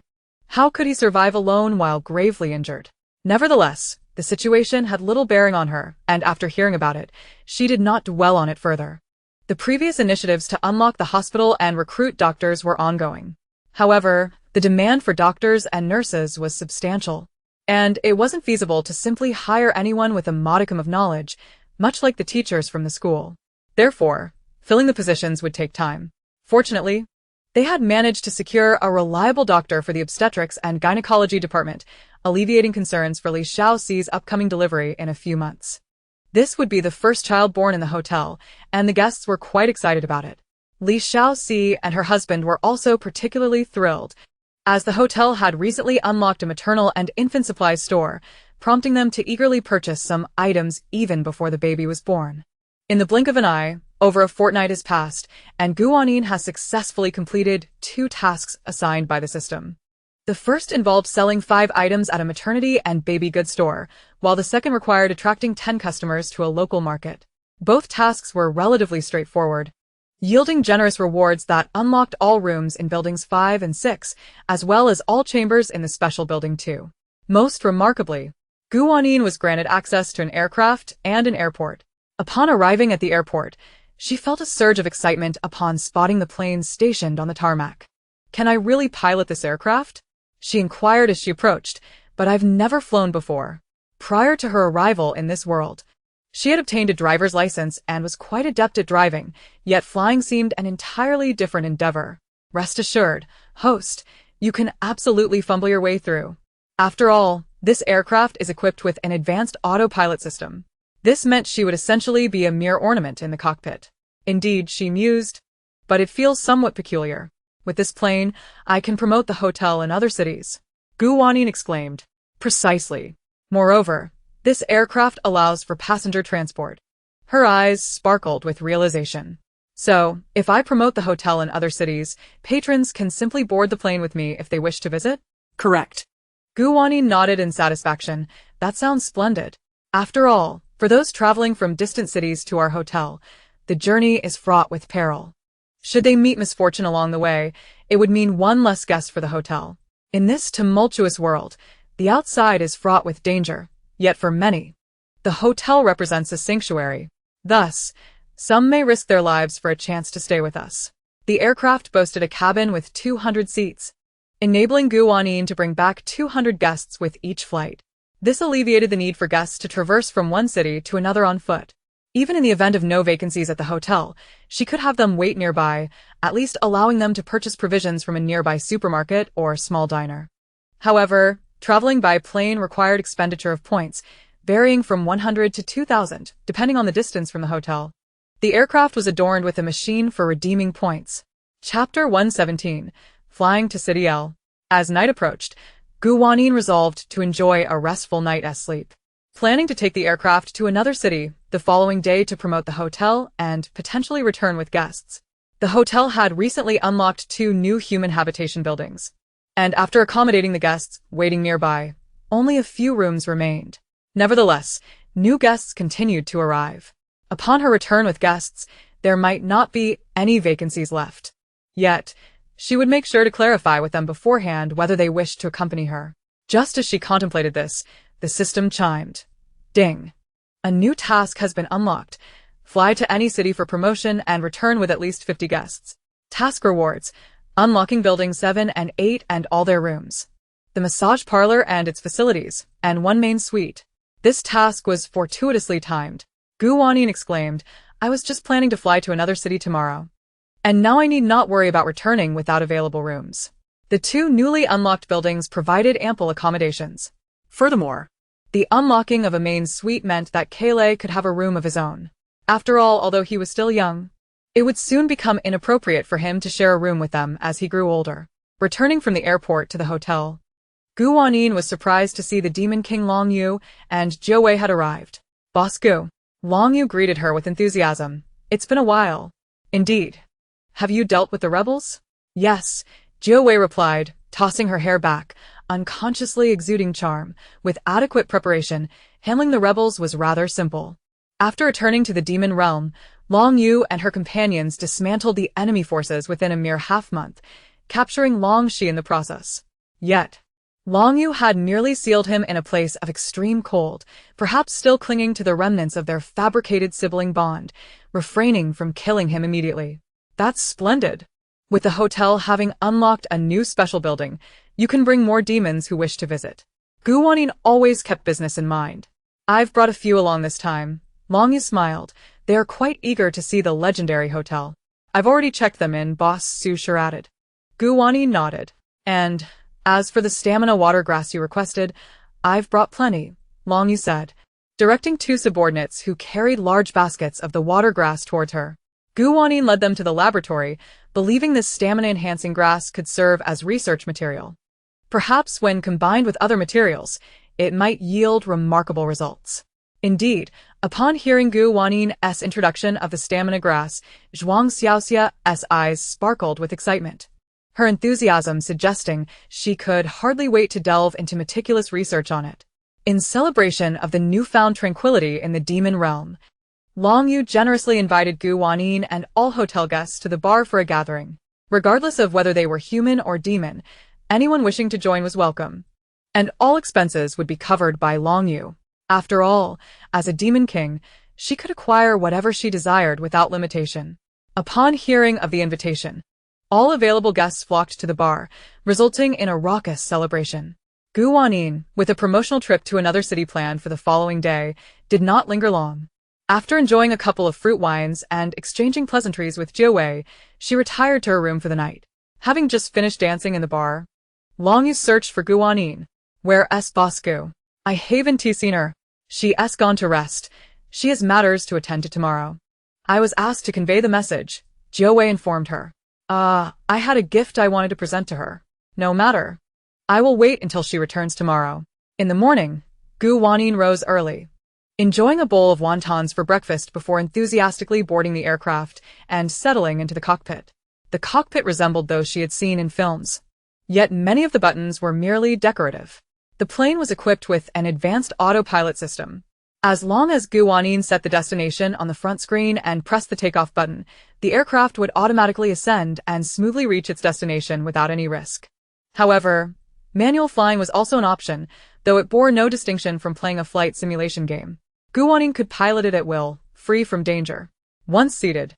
how could he survive alone while gravely injured? Nevertheless, the situation had little bearing on her, and after hearing about it, she did not dwell on it further. The previous initiatives to unlock the hospital and recruit doctors were ongoing. However, the demand for doctors and nurses was substantial, and it wasn't feasible to simply hire anyone with a modicum of knowledge, much like the teachers from the school. Therefore, filling the positions would take time. Fortunately, They had managed to secure a reliable doctor for the obstetrics and gynecology department, alleviating concerns for Li Xiaoxi's upcoming delivery in a few months. This would be the first child born in the hotel, and the guests were quite excited about it. Li Xiaoxi and her husband were also particularly thrilled, as the hotel had recently unlocked a maternal and infant supplies store, prompting them to eagerly purchase some items even before the baby was born. In the blink of an eye, over a fortnight has passed, and Wanyin has successfully completed 2 tasks assigned by the system. The first involved selling 5 items at a maternity and baby goods store, while the second required attracting 10 customers to a local market. Both tasks were relatively straightforward, yielding generous rewards that unlocked all rooms in buildings 5 and 6, as well as all chambers in the special building 2. Most remarkably, Wanyin was granted access to an aircraft and an airport. Upon arriving at the airport, she felt a surge of excitement upon spotting the plane stationed on the tarmac. "Can I really pilot this aircraft?" she inquired as she approached, "but I've never flown before." Prior to her arrival in this world, she had obtained a driver's license and was quite adept at driving, yet flying seemed an entirely different endeavor. Rest assured, host, you can absolutely fumble your way through. After all, this aircraft is equipped with an advanced autopilot system. This meant she would essentially be a mere ornament in the cockpit. Indeed, she mused, but it feels somewhat peculiar. With this plane, I can promote the hotel in other cities. Wanyin exclaimed. Precisely. Moreover, this aircraft allows for passenger transport. Her eyes sparkled with realization. So, if I promote the hotel in other cities, patrons can simply board the plane with me if they wish to visit? Correct. Wanyin nodded in satisfaction. That sounds splendid. After all, for those traveling from distant cities to our hotel, the journey is fraught with peril. Should they meet misfortune along the way, it would mean one less guest for the hotel. In this tumultuous world, the outside is fraught with danger, yet for many, the hotel represents a sanctuary. Thus, some may risk their lives for a chance to stay with us. The aircraft boasted a cabin with 200 seats, enabling Wanyin to bring back 200 guests with each flight. This alleviated the need for guests to traverse from one city to another on foot. Even in the event of no vacancies at the hotel, she could have them wait nearby, at least allowing them to purchase provisions from a nearby supermarket or small diner. However, traveling by plane required expenditure of points, varying from 100 to 2,000, depending on the distance from the hotel. The aircraft was adorned with a machine for redeeming points. Chapter 117, Flying to City L. As night approached, Wanyin resolved to enjoy a restful night's sleep, planning to take the aircraft to another city the following day to promote the hotel and potentially return with guests. The hotel had recently unlocked 2 new human habitation buildings, and after accommodating the guests waiting nearby, only a few rooms remained. Nevertheless, new guests continued to arrive. Upon her return with guests, there might not be any vacancies left. Yet, she would make sure to clarify with them beforehand whether they wished to accompany her. Just as she contemplated this, the system chimed. Ding! A new task has been unlocked. Fly to any city for promotion and return with at least 50 guests. Task rewards. Unlocking buildings 7 and 8 and all their rooms. The massage parlor and its facilities, and 1 main suite. This task was fortuitously timed. Wanyin exclaimed, I was just planning to fly to another city tomorrow. And now I need not worry about returning without available rooms. The 2 newly unlocked buildings provided ample accommodations. Furthermore, the unlocking of a main suite meant that Kale could have a room of his own. After all, although he was still young, it would soon become inappropriate for him to share a room with them as he grew older. Returning from the airport to the hotel, Wanyin was surprised to see the Demon King Long Yu and Jiu Wei had arrived. Boss Gu. Long Yu greeted her with enthusiasm. It's been a while. Indeed. Have you dealt with the rebels? Yes, Jiu Wei replied, tossing her hair back, unconsciously exuding charm. With adequate preparation, handling the rebels was rather simple. After returning to the demon realm, Long Yu and her companions dismantled the enemy forces within a mere half-month, capturing Long Shi in the process. Yet, Long Yu had merely sealed him in a place of extreme cold, perhaps still clinging to the remnants of their fabricated sibling bond, refraining from killing him immediately. That's splendid. With the hotel having unlocked a new special building, you can bring more demons who wish to visit. Wanyin always kept business in mind. I've brought a few along this time. Long Yu smiled. They are quite eager to see the legendary hotel. I've already checked them in, Boss Su Sure added. Wanyin nodded. And as for the stamina water grass you requested, I've brought plenty, Yu said, directing two subordinates who carried large baskets of the water grass towards her. Wanyin led them to the laboratory, believing this stamina-enhancing grass could serve as research material. Perhaps when combined with other materials, it might yield remarkable results. Indeed, upon hearing Wanyin's introduction of the stamina grass, Zhuang Xiaoxia's eyes sparkled with excitement, her enthusiasm suggesting she could hardly wait to delve into meticulous research on it. In celebration of the newfound tranquility in the demon realm, Yu generously invited Wanyin and all hotel guests to the bar for a gathering. Regardless of whether they were human or demon, anyone wishing to join was welcome, and all expenses would be covered by Yu. After all, as a demon king, she could acquire whatever she desired without limitation. Upon hearing of the invitation, all available guests flocked to the bar, resulting in a raucous celebration. Wanyin, with a promotional trip to another city planned for the following day, did not linger long. After enjoying a couple of fruit wines and exchanging pleasantries with Jiawei, she retired to her room for the night. Having just finished dancing in the bar, Yu searched for Wanyin. Where's boss Gu? I haven't seen her. She's gone to rest. She has matters to attend to tomorrow. I was asked to convey the message, Jiawei informed her. I had a gift I wanted to present to her. No matter. I will wait until she returns tomorrow. In the morning, Wanyin rose early, enjoying a bowl of wontons for breakfast before enthusiastically boarding the aircraft and settling into the cockpit. The cockpit resembled those she had seen in films, yet many of the buttons were merely decorative. The plane was equipped with an advanced autopilot system. As long as Wanyin set the destination on the front screen and pressed the takeoff button, the aircraft would automatically ascend and smoothly reach its destination without any risk. However, manual flying was also an option, though it bore no distinction from playing a flight simulation game. Wanyin could pilot it at will, free from danger. Once seated,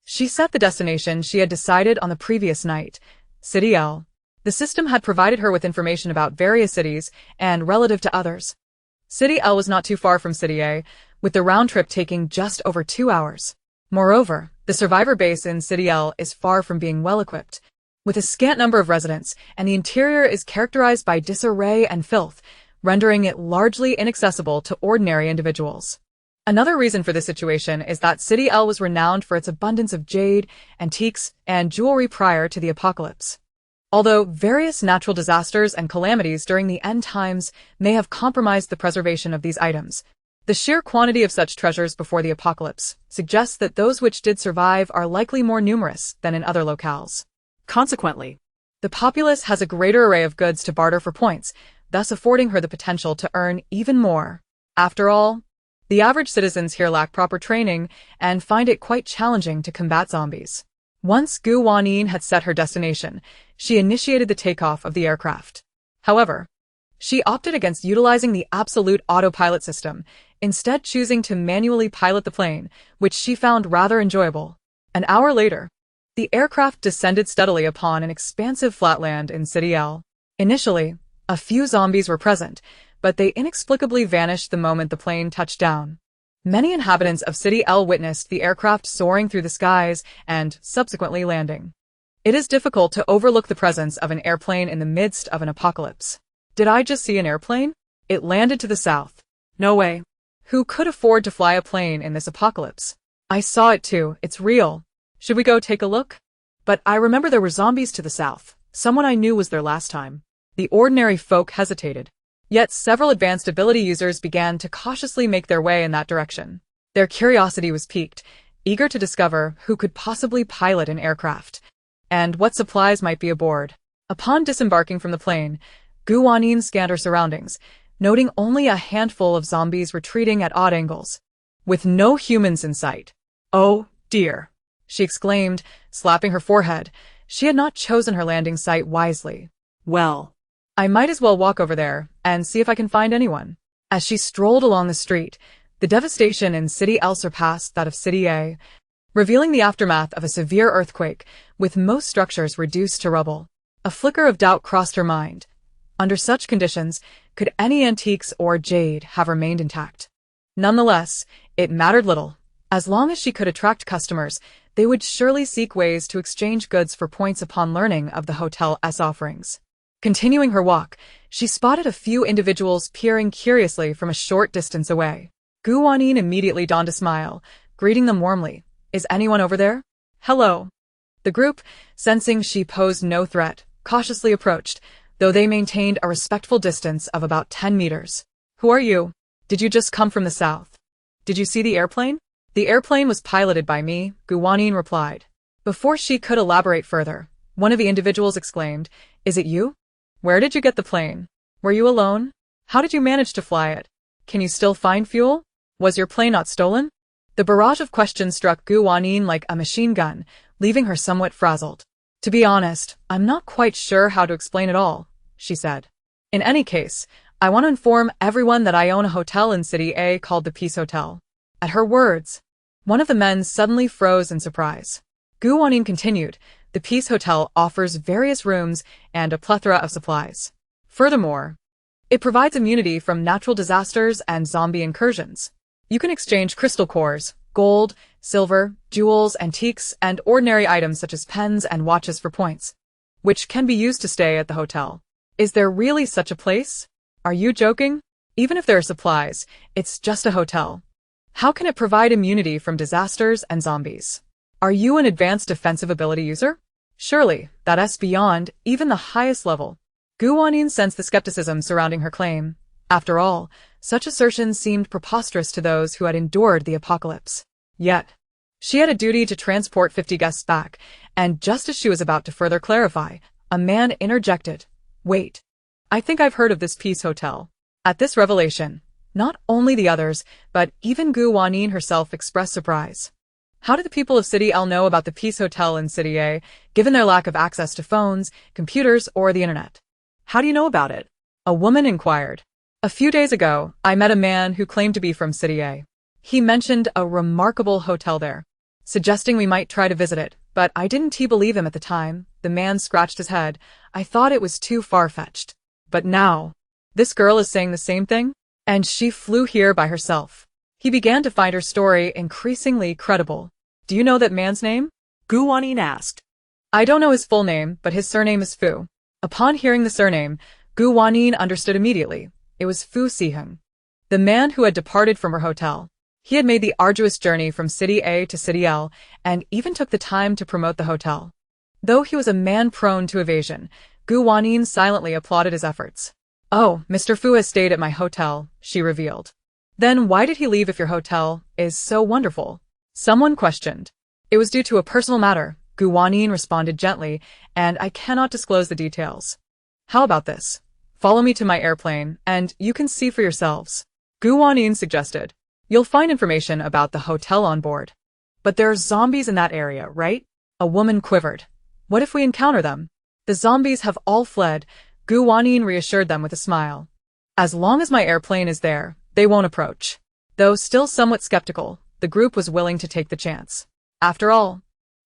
she set the destination she had decided on the previous night, City L. The system had provided her with information about various cities and relative to others. City L was not too far from City A, with the round trip taking just over 2 hours. Moreover, the survivor base in City L is far from being well-equipped, with a scant number of residents, and the interior is characterized by disarray and filth, rendering it largely inaccessible to ordinary individuals. Another reason for this situation is that City L was renowned for its abundance of jade, antiques, and jewelry prior to the apocalypse. Although various natural disasters and calamities during the end times may have compromised the preservation of these items, the sheer quantity of such treasures before the apocalypse suggests that those which did survive are likely more numerous than in other locales. Consequently, the populace has a greater array of goods to barter for points, thus affording her the potential to earn even more. After all, the average citizens here lack proper training and find it quite challenging to combat zombies. Once Wanyin had set her destination, she initiated the takeoff of the aircraft. However, she opted against utilizing the absolute autopilot system, instead choosing to manually pilot the plane, which she found rather enjoyable. An hour later, the aircraft descended steadily upon an expansive flatland in City L. Initially, a few zombies were present, but they inexplicably vanished the moment the plane touched down. Many inhabitants of City L witnessed the aircraft soaring through the skies and subsequently landing. It is difficult to overlook the presence of an airplane in the midst of an apocalypse. Did I just see an airplane? It landed to the south. No way. Who could afford to fly a plane in this apocalypse? I saw it too, it's real. Should we go take a look? But I remember there were zombies to the south. Someone I knew was there last time. The ordinary folk hesitated. Yet several advanced ability users began to cautiously make their way in that direction. Their curiosity was piqued, eager to discover who could possibly pilot an aircraft, and what supplies might be aboard. Upon disembarking from the plane, Wanyin scanned her surroundings, noting only a handful of zombies retreating at odd angles, with no humans in sight. Oh, dear, she exclaimed, slapping her forehead. She had not chosen her landing site wisely. Well, I might as well walk over there and see if I can find anyone. As she strolled along the street, the devastation in City L surpassed that of City A, revealing the aftermath of a severe earthquake, with most structures reduced to rubble. A flicker of doubt crossed her mind. Under such conditions, could any antiques or jade have remained intact? Nonetheless, it mattered little. As long as she could attract customers, they would surely seek ways to exchange goods for points upon learning of the hotel's offerings. Continuing her walk, she spotted a few individuals peering curiously from a short distance away. Gu Wanyin immediately donned a smile, greeting them warmly. "Is anyone over there?" "Hello." The group, sensing she posed no threat, cautiously approached, though they maintained a respectful distance of about 10 meters. "Who are you? Did you just come from the south? Did you see the airplane?" "The airplane was piloted by me," Gu Wanyin replied. Before she could elaborate further, one of the individuals exclaimed, "Is it you? Where did you get the plane? Were you alone? How did you manage to fly it? Can you still find fuel? Was your plane not stolen?" The barrage of questions struck Gu Wanyin like a machine gun, leaving her somewhat frazzled. "To be honest, I'm not quite sure how to explain it all," she said. "In any case, I want to inform everyone that I own a hotel in City A called the Peace Hotel." At her words, one of the men suddenly froze in surprise. Gu Wanyin continued, "The Peace Hotel offers various rooms and a plethora of supplies. Furthermore, it provides immunity from natural disasters and zombie incursions. You can exchange crystal cores, gold, silver, jewels, antiques, and ordinary items such as pens and watches for points, which can be used to stay at the hotel." "Is there really such a place? Are you joking? Even if there are supplies, it's just a hotel. How can it provide immunity from disasters and zombies? Are you an advanced defensive ability user? Surely, that's beyond even the highest level." Gu Wanyin sensed the skepticism surrounding her claim. After all, such assertions seemed preposterous to those who had endured the apocalypse. Yet, she had a duty to transport 50 guests back, and just as she was about to further clarify, a man interjected, "Wait, I think I've heard of this Peace Hotel." At this revelation, not only the others, but even Gu Wanyin herself expressed surprise. How did the people of City L know about the Peace Hotel in City A, given their lack of access to phones, computers, or the internet? "How do you know about it?" a woman inquired. "A few days ago, I met a man who claimed to be from City A. He mentioned a remarkable hotel there, suggesting we might try to visit it, but I didn't believe him at the time." The man scratched his head. "I thought it was too far-fetched. But now, this girl is saying the same thing? And she flew here by herself." He began to find her story increasingly credible. "Do you know that man's name?" Gu Wanyin asked. "I don't know his full name, but his surname is Fu." Upon hearing the surname, Gu Wanyin understood immediately. It was Fu Siheng, the man who had departed from her hotel. He had made the arduous journey from City A to City L, and even took the time to promote the hotel. Though he was a man prone to evasion, Gu Wanyin silently applauded his efforts. "Oh, Mr. Fu has stayed at my hotel," she revealed. "Then why did he leave if your hotel is so wonderful?" someone questioned. "It was due to a personal matter," Gu Wanyin responded gently, "and I cannot disclose the details." "How about this? Follow me to my airplane, and you can see for yourselves," Gu Wanyin suggested. "You'll find information about the hotel on board." "But there are zombies in that area, right?" a woman quivered. "What if we encounter them?" "The zombies have all fled," Gu Wanyin reassured them with a smile. "As long as my airplane is there, they won't approach." Though still somewhat skeptical, the group was willing to take the chance. After all,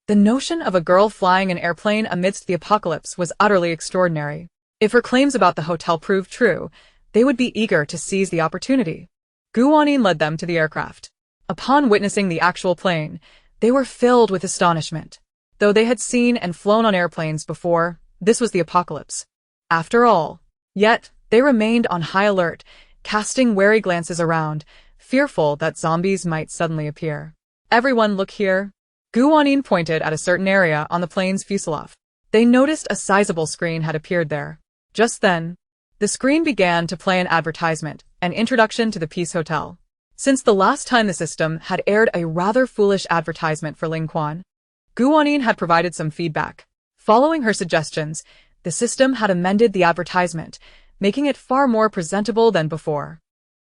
the notion of a girl flying an airplane amidst the apocalypse was utterly extraordinary. If her claims about the hotel proved true, they would be eager to seize the opportunity. Gu Wanyin led them to the aircraft. Upon witnessing the actual plane, they were filled with astonishment. Though they had seen and flown on airplanes before, this was the apocalypse. After all, yet, they remained on high alert, casting wary glances around, fearful that zombies might suddenly appear. "Everyone look here." Gu Wanyin pointed at a certain area on the plane's fuselage. They noticed a sizable screen had appeared there. Just then, the screen began to play an advertisement, an introduction to the Peace Hotel. Since the last time the system had aired a rather foolish advertisement for Ling Quan, Gu Wanyin had provided some feedback. Following her suggestions, the system had amended the advertisement, making it far more presentable than before.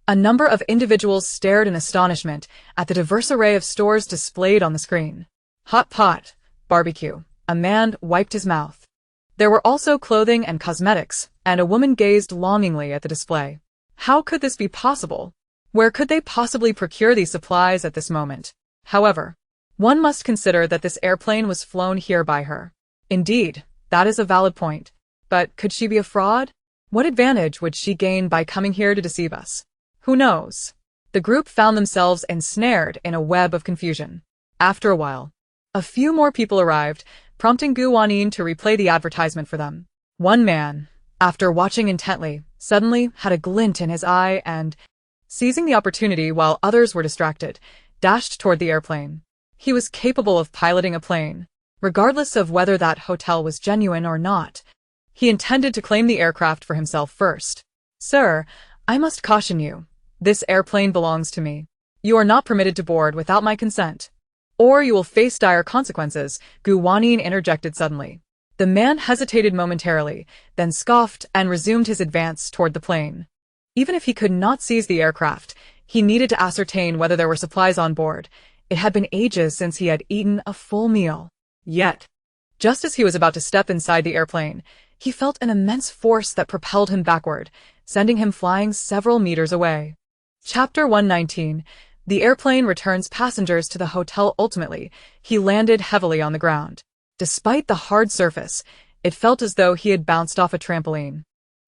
A number of individuals stared in astonishment at the diverse array of stores displayed on the screen. Hot pot, barbecue. A man wiped his mouth. There were also clothing and cosmetics, and a woman gazed longingly at the display. How could this be possible? Where could they possibly procure these supplies at this moment? However, one must consider that this airplane was flown here by her. Indeed, that is a valid point. But could she be a fraud? What advantage would she gain by coming here to deceive us? Who knows? The group found themselves ensnared in a web of confusion. After a while, A few more people arrived, prompting Gu Wanyin to replay the advertisement for them. One man, after watching intently, suddenly had a glint in his eye and, seizing the opportunity while others were distracted, dashed toward the airplane. He was capable of piloting a plane, regardless of whether that hotel was genuine or not. He intended to claim the aircraft for himself first. Sir, I must caution you. This airplane belongs to me. You are not permitted to board without my consent, or you will face dire consequences, Gu Wanyin interjected suddenly. The man hesitated momentarily, then scoffed and resumed his advance toward the plane. Even if he could not seize the aircraft, he needed to ascertain whether there were supplies on board. It had been ages since he had eaten a full meal. Yet, just as he was about to step inside the airplane, he felt an immense force that propelled him backward, sending him flying several meters away. Chapter 119. The airplane returns passengers to the hotel. Ultimately, he landed heavily on the ground. Despite the hard surface, it felt as though he had bounced off a trampoline.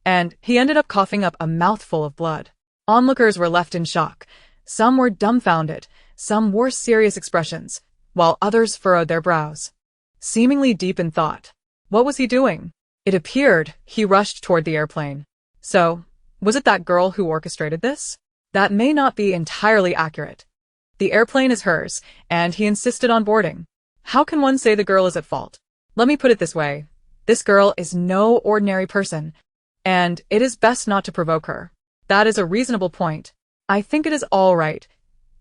And he ended up coughing up a mouthful of blood. Onlookers were left in shock. Some were dumbfounded, some wore serious expressions, while others furrowed their brows, seemingly deep in thought. What was he doing? It appeared he rushed toward the airplane. So, was it that girl who orchestrated this? That may not be entirely accurate. The airplane is hers, and he insisted on boarding. How can one say the girl is at fault? Let me put it this way. This girl is no ordinary person, and it is best not to provoke her. That is a reasonable point. I think it is all right.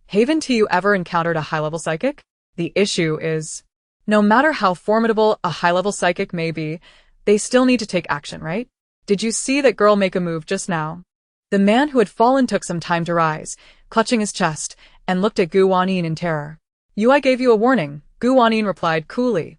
Haven't you ever encountered a high-level psychic? The issue is, no matter how formidable a high-level psychic may be, they still need to take action, right? Did you see that girl make a move just now? The man who had fallen took some time to rise, clutching his chest, and looked at Gu Wanyin in terror. I gave you a warning, Gu Wanyin replied coolly.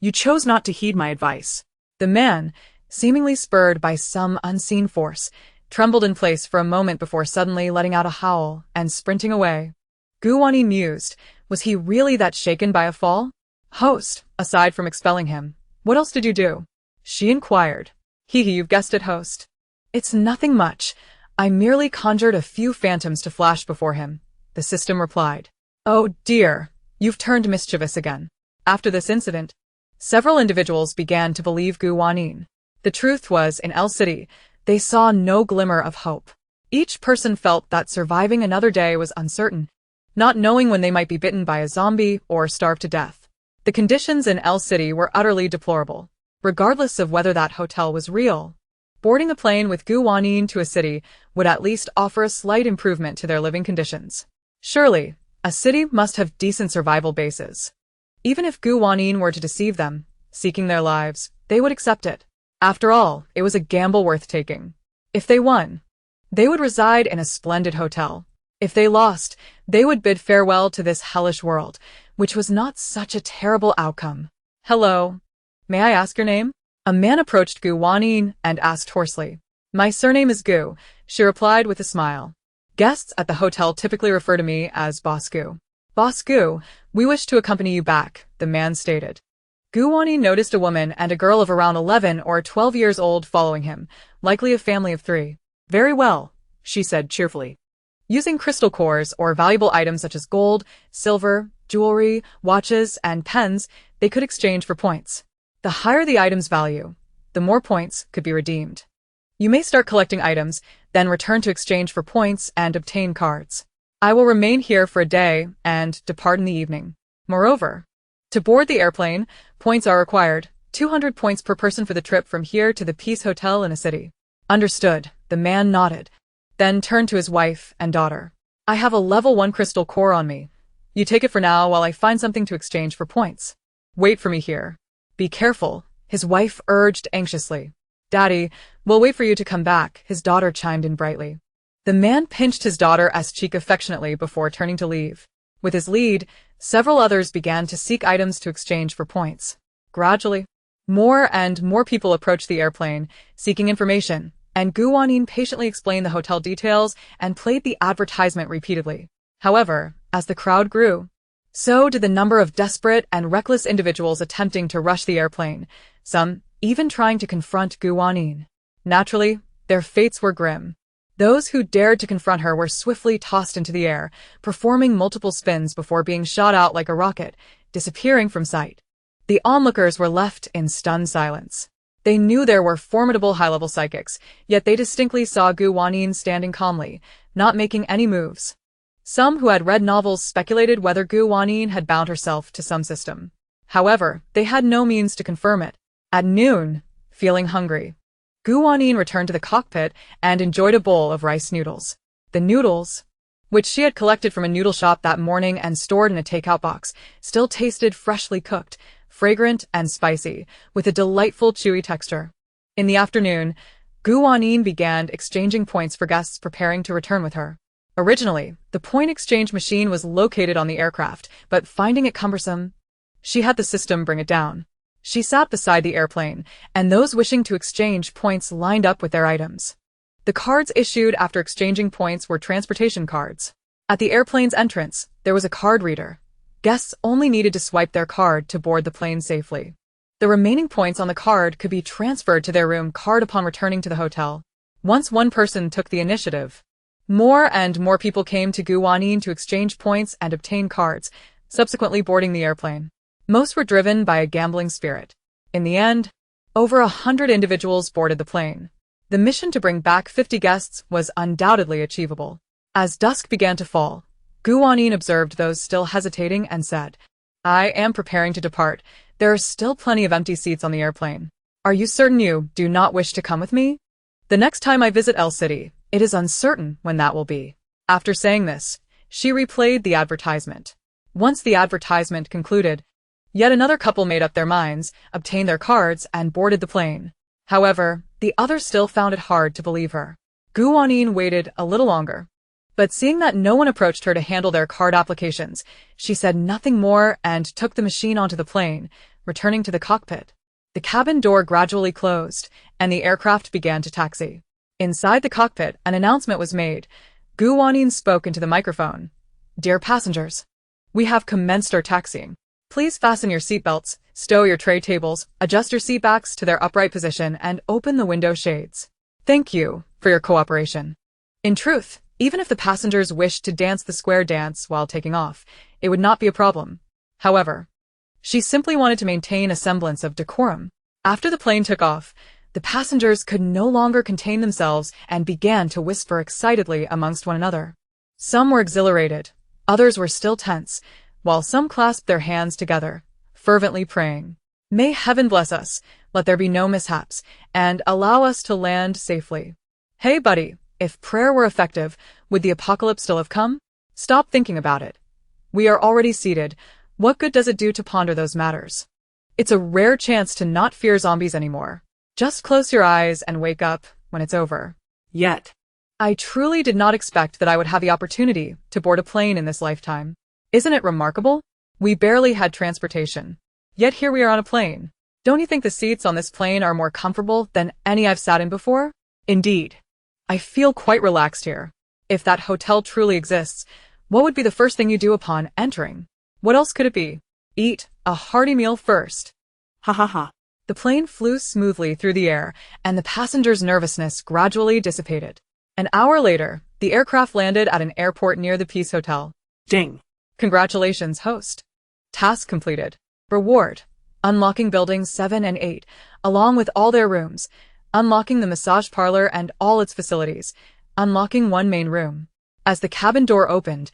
You chose not to heed my advice. The man, seemingly spurred by some unseen force, trembled in place for a moment before suddenly letting out a howl and sprinting away. Gu Wanyin mused, was he really that shaken by a fall? Host, aside from expelling him, what else did you do? She inquired. You've guessed it, host. It's nothing much. I merely conjured a few phantoms to flash before him, the system replied. Oh dear, you've turned mischievous again. After this incident, several individuals began to believe Gu Wanyin. The truth was, in El City, they saw no glimmer of hope. Each person felt that surviving another day was uncertain, not knowing when they might be bitten by a zombie or starve to death. The conditions in El City were utterly deplorable, regardless of whether that hotel was real. Boarding a plane with Gu Wanyin to a city would at least offer a slight improvement to their living conditions. Surely, a city must have decent survival bases. Even if Gu Wanyin were to deceive them, seeking their lives, they would accept it. After all, it was a gamble worth taking. If they won, they would reside in a splendid hotel. If they lost, they would bid farewell to this hellish world, which was not such a terrible outcome. Hello. May I ask your name? A man approached Gu Wanyin and asked hoarsely. My surname is Gu, she replied with a smile. Guests at the hotel typically refer to me as Boss Gu. Boss Gu, we wish to accompany you back, the man stated. Gu Wanyin noticed a woman and a girl of around 11 or 12 years old following him, likely a family of 3. Very well, she said cheerfully. Using crystal cores or valuable items such as gold, silver, jewelry, watches, and pens, they could exchange for points. The higher the item's value, the more points could be redeemed. You may start collecting items, then return to exchange for points and obtain cards. I will remain here for a day and depart in the evening. Moreover, to board the airplane, points are required, 200 points per person for the trip from here to the Peace Hotel in a city. Understood, the man nodded, then turned to his wife and daughter. I have a level 1 crystal core on me. You take it for now while I find something to exchange for points. Wait for me here. Be careful, his wife urged anxiously. Daddy, we'll wait for you to come back, his daughter chimed in brightly. The man pinched his daughter's cheek affectionately before turning to leave. With his lead, several others began to seek items to exchange for points. Gradually, more and more people approached the airplane, seeking information, and Gu Wanyin patiently explained the hotel details and played the advertisement repeatedly. However, as the crowd grew, so did the number of desperate and reckless individuals attempting to rush the airplane, some even trying to confront Gu Wanyin. Naturally, their fates were grim. Those who dared to confront her were swiftly tossed into the air, performing multiple spins before being shot out like a rocket, disappearing from sight. The onlookers were left in stunned silence. They knew there were formidable high-level psychics, yet they distinctly saw Wanyin standing calmly, not making any moves. Some who had read novels speculated whether Wanyin had bound herself to some system. However, they had no means to confirm it. At noon, feeling hungry, Wanyin returned to the cockpit and enjoyed a bowl of rice noodles. The noodles, which she had collected from a noodle shop that morning and stored in a takeout box, still tasted freshly cooked, fragrant and spicy, with a delightful chewy texture. In the afternoon, Wanyin began exchanging points for guests preparing to return with her. Originally, the point exchange machine was located on the aircraft, but finding it cumbersome, she had the system bring it down. She sat beside the airplane, and those wishing to exchange points lined up with their items. The cards issued after exchanging points were transportation cards. At the airplane's entrance, there was a card reader. Guests only needed to swipe their card to board the plane safely. The remaining points on the card could be transferred to their room card upon returning to the hotel. Once one person took the initiative, more and more people came to Wanyin to exchange points and obtain cards, subsequently boarding the airplane. Most were driven by a gambling spirit. In the end, over 100 individuals boarded the plane. The mission to bring back 50 guests was undoubtedly achievable. As dusk began to fall, Wanyin observed those still hesitating and said, "I am preparing to depart. There are still plenty of empty seats on the airplane. Are you certain you do not wish to come with me? The next time I visit El City, it is uncertain when that will be." After saying this, she replayed the advertisement. Once the advertisement concluded, yet another couple made up their minds, obtained their cards, and boarded the plane. However, the others still found it hard to believe her. Wanyin waited a little longer. But seeing that no one approached her to handle their card applications, she said nothing more and took the machine onto the plane, returning to the cockpit. The cabin door gradually closed, and the aircraft began to taxi. Inside the cockpit, an announcement was made. Wanyin spoke into the microphone. "Dear passengers, we have commenced our taxiing. Please fasten your seatbelts, stow your tray tables, adjust your seat backs to their upright position, and open the window shades. Thank you for your cooperation." In truth, even if the passengers wished to dance the square dance while taking off, it would not be a problem. However, she simply wanted to maintain a semblance of decorum. After the plane took off, the passengers could no longer contain themselves and began to whisper excitedly amongst one another. Some were exhilarated, others were still tense, while some clasped their hands together, fervently praying, "May heaven bless us, let there be no mishaps, and allow us to land safely." Hey buddy, if prayer were effective, would the apocalypse still have come? Stop thinking about it. We are already seated. What good does it do to ponder those matters? It's a rare chance to not fear zombies anymore. Just close your eyes and wake up when it's over. Yet. I truly did not expect that I would have the opportunity to board a plane in this lifetime. Isn't it remarkable? We barely had transportation. Yet here we are on a plane. Don't you think the seats on this plane are more comfortable than any I've sat in before? Indeed. I feel quite relaxed here. If that hotel truly exists, what would be the first thing you do upon entering? What else could it be? Eat a hearty meal first. Ha ha ha. The plane flew smoothly through the air, and the passengers' nervousness gradually dissipated. An hour later, the aircraft landed at an airport near the Peace Hotel. Ding. Congratulations, host. Task completed. Reward: unlocking buildings 7 and 8, along with all their rooms, unlocking the massage parlor and all its facilities, unlocking one main room. As the cabin door opened,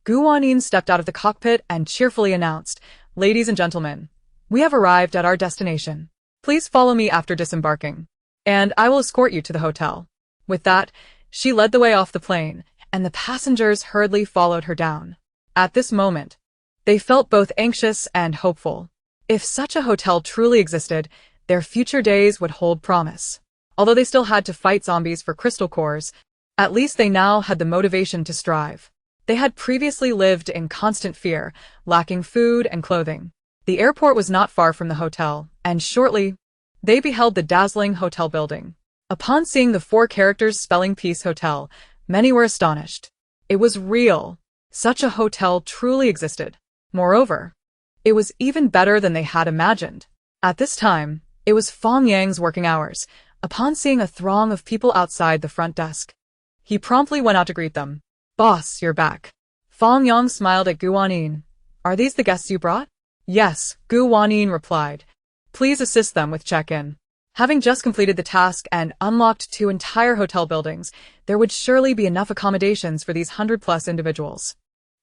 Wanyin stepped out of the cockpit and cheerfully announced, "Ladies and gentlemen, we have arrived at our destination. Please follow me after disembarking, and I will escort you to the hotel." With that, she led the way off the plane, and the passengers hurriedly followed her down. At this moment, they felt both anxious and hopeful. If such a hotel truly existed, their future days would hold promise. Although they still had to fight zombies for crystal cores, at least they now had the motivation to strive. They had previously lived in constant fear, lacking food and clothing. The airport was not far from the hotel, and shortly, they beheld the dazzling hotel building. Upon seeing the 4 characters spelling Peace Hotel, many were astonished. It was real. Such a hotel truly existed. Moreover, it was even better than they had imagined. At this time, it was Fong Yang's working hours. Upon seeing a throng of people outside the front desk, he promptly went out to greet them. "Boss, you're back." Fong Yang smiled at Wanyin. "Are these the guests you brought?" Yes, Gu Wanyin replied. Please assist them with check-in. Having just completed the task and unlocked 2 entire hotel buildings, there would surely be enough accommodations for these 100-plus individuals.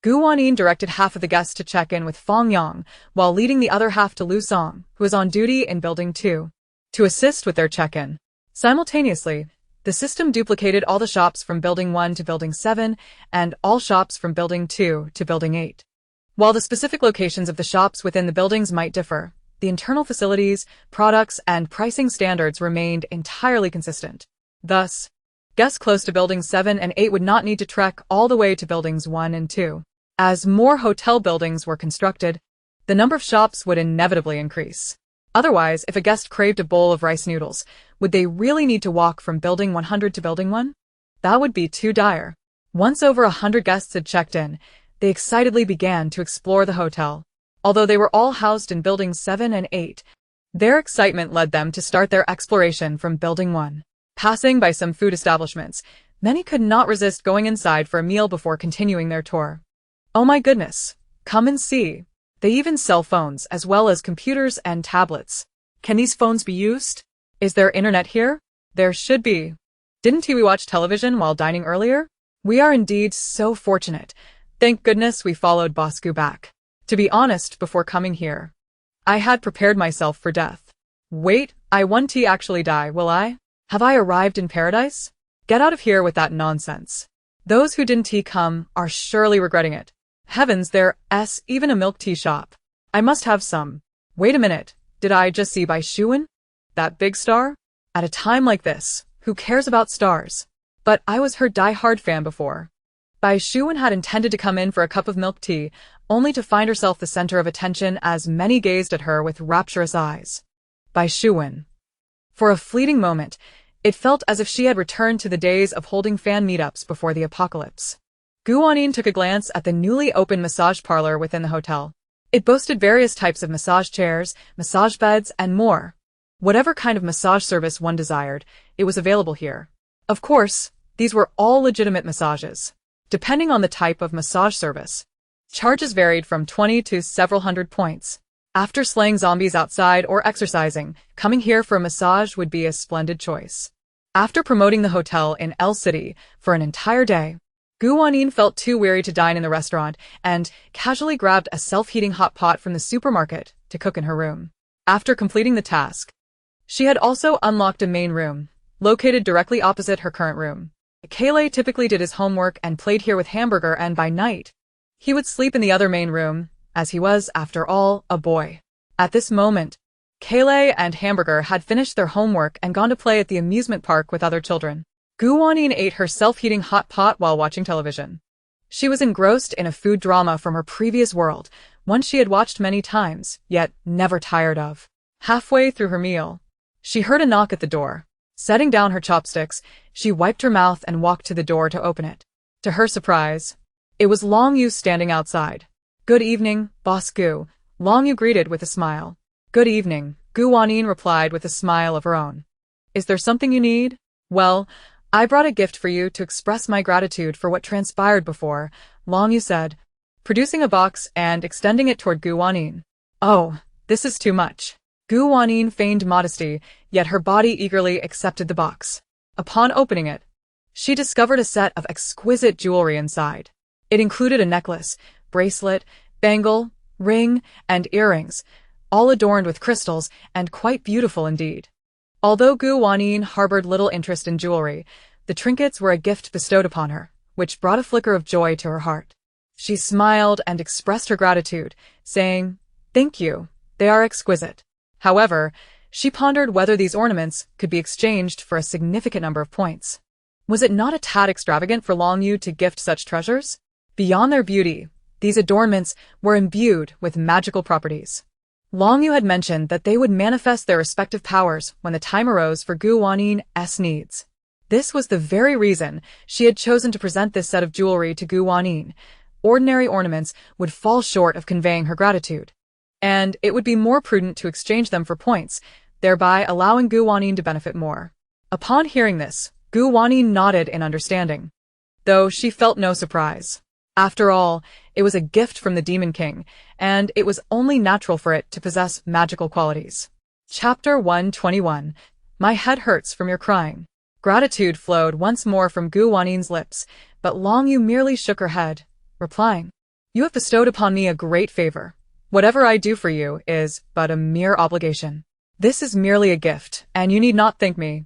Gu Wanyin directed half of the guests to check in with Fang Yang, while leading the other half to Lu Song, who was on duty in Building 2, to assist with their check-in. Simultaneously, the system duplicated all the shops from Building 1 to Building 7 and all shops from Building 2 to Building 8. While the specific locations of the shops within the buildings might differ, the internal facilities, products, and pricing standards remained entirely consistent. Thus, guests close to Buildings 7 and 8 would not need to trek all the way to Buildings 1 and 2. As more hotel buildings were constructed, the number of shops would inevitably increase. Otherwise, if a guest craved a bowl of rice noodles, would they really need to walk from Building 100 to Building 1? That would be too dire. Once over 100 guests had checked in, they excitedly began to explore the hotel. Although they were all housed in Buildings 7 and 8, their excitement led them to start their exploration from Building 1. Passing by some food establishments, many could not resist going inside for a meal before continuing their tour. Oh my goodness, come and see. They even sell phones as well as computers and tablets. Can these phones be used? Is there internet here? There should be. Didn't we watch television while dining earlier? We are indeed so fortunate. Thank goodness we followed Bosku back. To be honest, before coming here, I had prepared myself for death. Wait, I won't actually die, will I? Have I arrived in paradise? Get out of here with that nonsense. Those who didn't come are surely regretting it. Heavens, there's even a milk tea shop. I must have some. Wait a minute, did I just see Bai Shuwen? That big star? At a time like this, who cares about stars? But I was her die-hard fan before. Bai Shuwen had intended to come in for a cup of milk tea, only to find herself the center of attention as many gazed at her with rapturous eyes. Bai Shuwen. For a fleeting moment, it felt as if she had returned to the days of holding fan meetups before the apocalypse. Gu Wanyin took a glance at the newly opened massage parlor within the hotel. It boasted various types of massage chairs, massage beds, and more. Whatever kind of massage service one desired, it was available here. Of course, these were all legitimate massages. Depending on the type of massage service, charges varied from 20 to several hundred points. After slaying zombies outside or exercising, coming here for a massage would be a splendid choice. After promoting the hotel in L City for an entire day, Gu Wanyin felt too weary to dine in the restaurant and casually grabbed a self-heating hot pot from the supermarket to cook in her room. After completing the task, she had also unlocked a main room, located directly opposite her current room. Kale typically did his homework and played here with Hamburger, and by night, he would sleep in the other main room, as he was, after all, a boy. At this moment, Kale and Hamburger had finished their homework and gone to play at the amusement park with other children. Gu Wanyin ate her self-heating hot pot while watching television. She was engrossed in a food drama from her previous world, one she had watched many times, yet never tired of. Halfway through her meal, she heard a knock at the door. Setting down her chopsticks, she wiped her mouth and walked to the door to open it. To her surprise, it was Long Yu standing outside. Good evening, Boss Gu, Long Yu greeted with a smile. Good evening, Gu Wanyin replied with a smile of her own. Is there something you need? Well, I brought a gift for you to express my gratitude for what transpired before, Long Yu said, producing a box and extending it toward Gu Wanyin. Oh, this is too much. Gu Wanyin feigned modesty, yet her body eagerly accepted the box. Upon opening it, she discovered a set of exquisite jewelry inside. It included a necklace, bracelet, bangle, ring, and earrings, all adorned with crystals and quite beautiful indeed. Although Gu Wanyin harbored little interest in jewelry, the trinkets were a gift bestowed upon her, which brought a flicker of joy to her heart. She smiled and expressed her gratitude, saying, "Thank you, they are exquisite." However, she pondered whether these ornaments could be exchanged for a significant number of points. Was it not a tad extravagant for Long Yu to gift such treasures? Beyond their beauty, these adornments were imbued with magical properties. Long Yu had mentioned that they would manifest their respective powers when the time arose for Gu Wanyin's needs. This was the very reason she had chosen to present this set of jewelry to Gu Wanyin. Ordinary ornaments would fall short of conveying her gratitude, and it would be more prudent to exchange them for points, thereby allowing Gu Wanyin to benefit more. Upon hearing this, Gu Wanyin nodded in understanding, though she felt no surprise. After all, it was a gift from the Demon King, and it was only natural for it to possess magical qualities. Chapter 121. My head hurts from your crying. Gratitude flowed once more from Gu Wanin's lips, but Long Yu merely shook her head, replying, You have bestowed upon me a great favor. Whatever I do for you is but a mere obligation. This is merely a gift, and you need not thank me.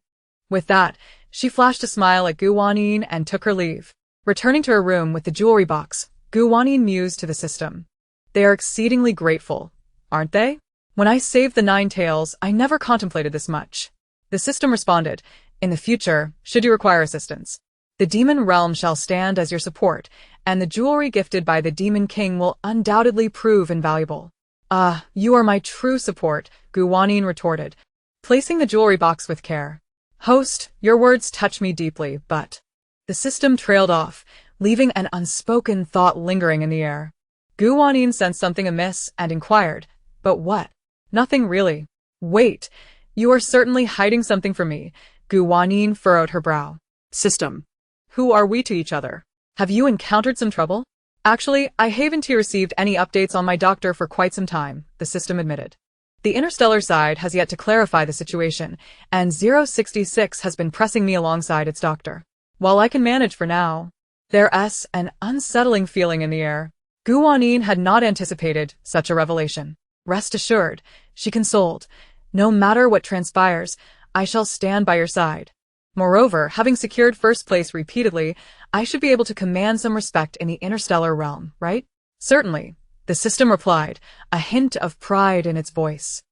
With that, she flashed a smile at Gu Wanyin and took her leave. Returning to her room with the jewelry box, Gu Wanyin mused to the system. They are exceedingly grateful, aren't they? When I saved the 9 tails, I never contemplated this much. The system responded, In the future, should you require assistance, the demon realm shall stand as your support, and the jewelry gifted by the Demon King will undoubtedly prove invaluable. Ah, you are my true support, Gu Wanyin retorted, placing the jewelry box with care. Host, your words touch me deeply, but... The system trailed off, leaving an unspoken thought lingering in the air. Gu Wanyin sensed something amiss and inquired, But what? Nothing really. Wait, you are certainly hiding something from me. Gu Wanyin furrowed her brow. System. Who are we to each other? Have you encountered some trouble? Actually, I haven't received any updates on my doctor for quite some time, the system admitted. The interstellar side has yet to clarify the situation, and 066 has been pressing me alongside its doctor. While I can manage for now, there's an unsettling feeling in the air. Gu Wanyin had not anticipated such a revelation. Rest assured, she consoled, no matter what transpires, I shall stand by your side. Moreover, having secured first place repeatedly, I should be able to command some respect in the interstellar realm, right? Certainly, the system replied, a hint of pride in its voice.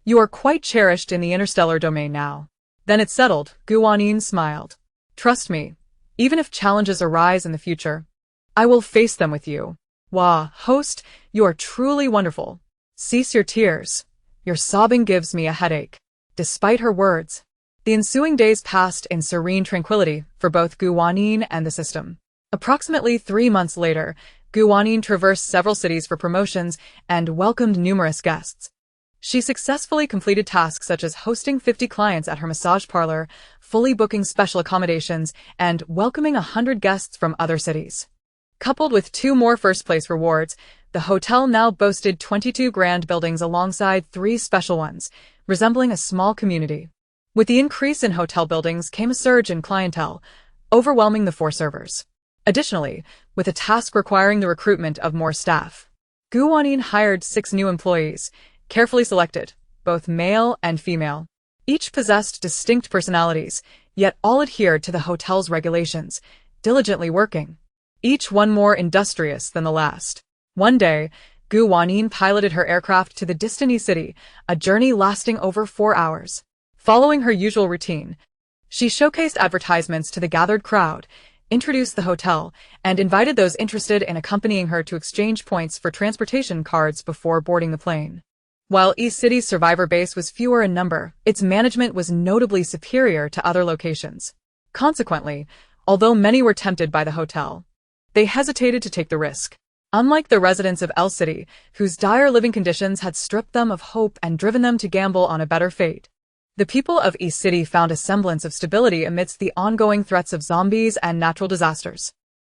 You are quite cherished in the interstellar domain now. Then it's settled, Gu Wanyin smiled. Trust me, even if challenges arise in the future, I will face them with you. Wah, host, you are truly wonderful. Cease your tears. Your sobbing gives me a headache. Despite her words, the ensuing days passed in serene tranquility for both Gu Wanyin and the system. Approximately 3 months later, Gu Wanyin traversed several cities for promotions and welcomed numerous guests. She successfully completed tasks such as hosting 50 clients at her massage parlor, fully booking special accommodations, and welcoming 100 guests from other cities. Coupled with 2 more first-place rewards, the hotel now boasted 22 grand buildings alongside 3 special ones, resembling a small community. With the increase in hotel buildings came a surge in clientele, overwhelming the 4 servers. Additionally, with a task requiring the recruitment of more staff, Gu Wanyin hired 6 new employees, carefully selected, both male and female. Each possessed distinct personalities, yet all adhered to the hotel's regulations, diligently working, each one more industrious than the last. One day, Gu Wanyin piloted her aircraft to the distant city, a journey lasting over 4 hours. Following her usual routine, she showcased advertisements to the gathered crowd, introduced the hotel, and invited those interested in accompanying her to exchange points for transportation cards before boarding the plane. While East City's survivor base was fewer in number, its management was notably superior to other locations. Consequently, although many were tempted by the hotel, they hesitated to take the risk. Unlike the residents of L City, whose dire living conditions had stripped them of hope and driven them to gamble on a better fate, the people of East City found a semblance of stability amidst the ongoing threats of zombies and natural disasters.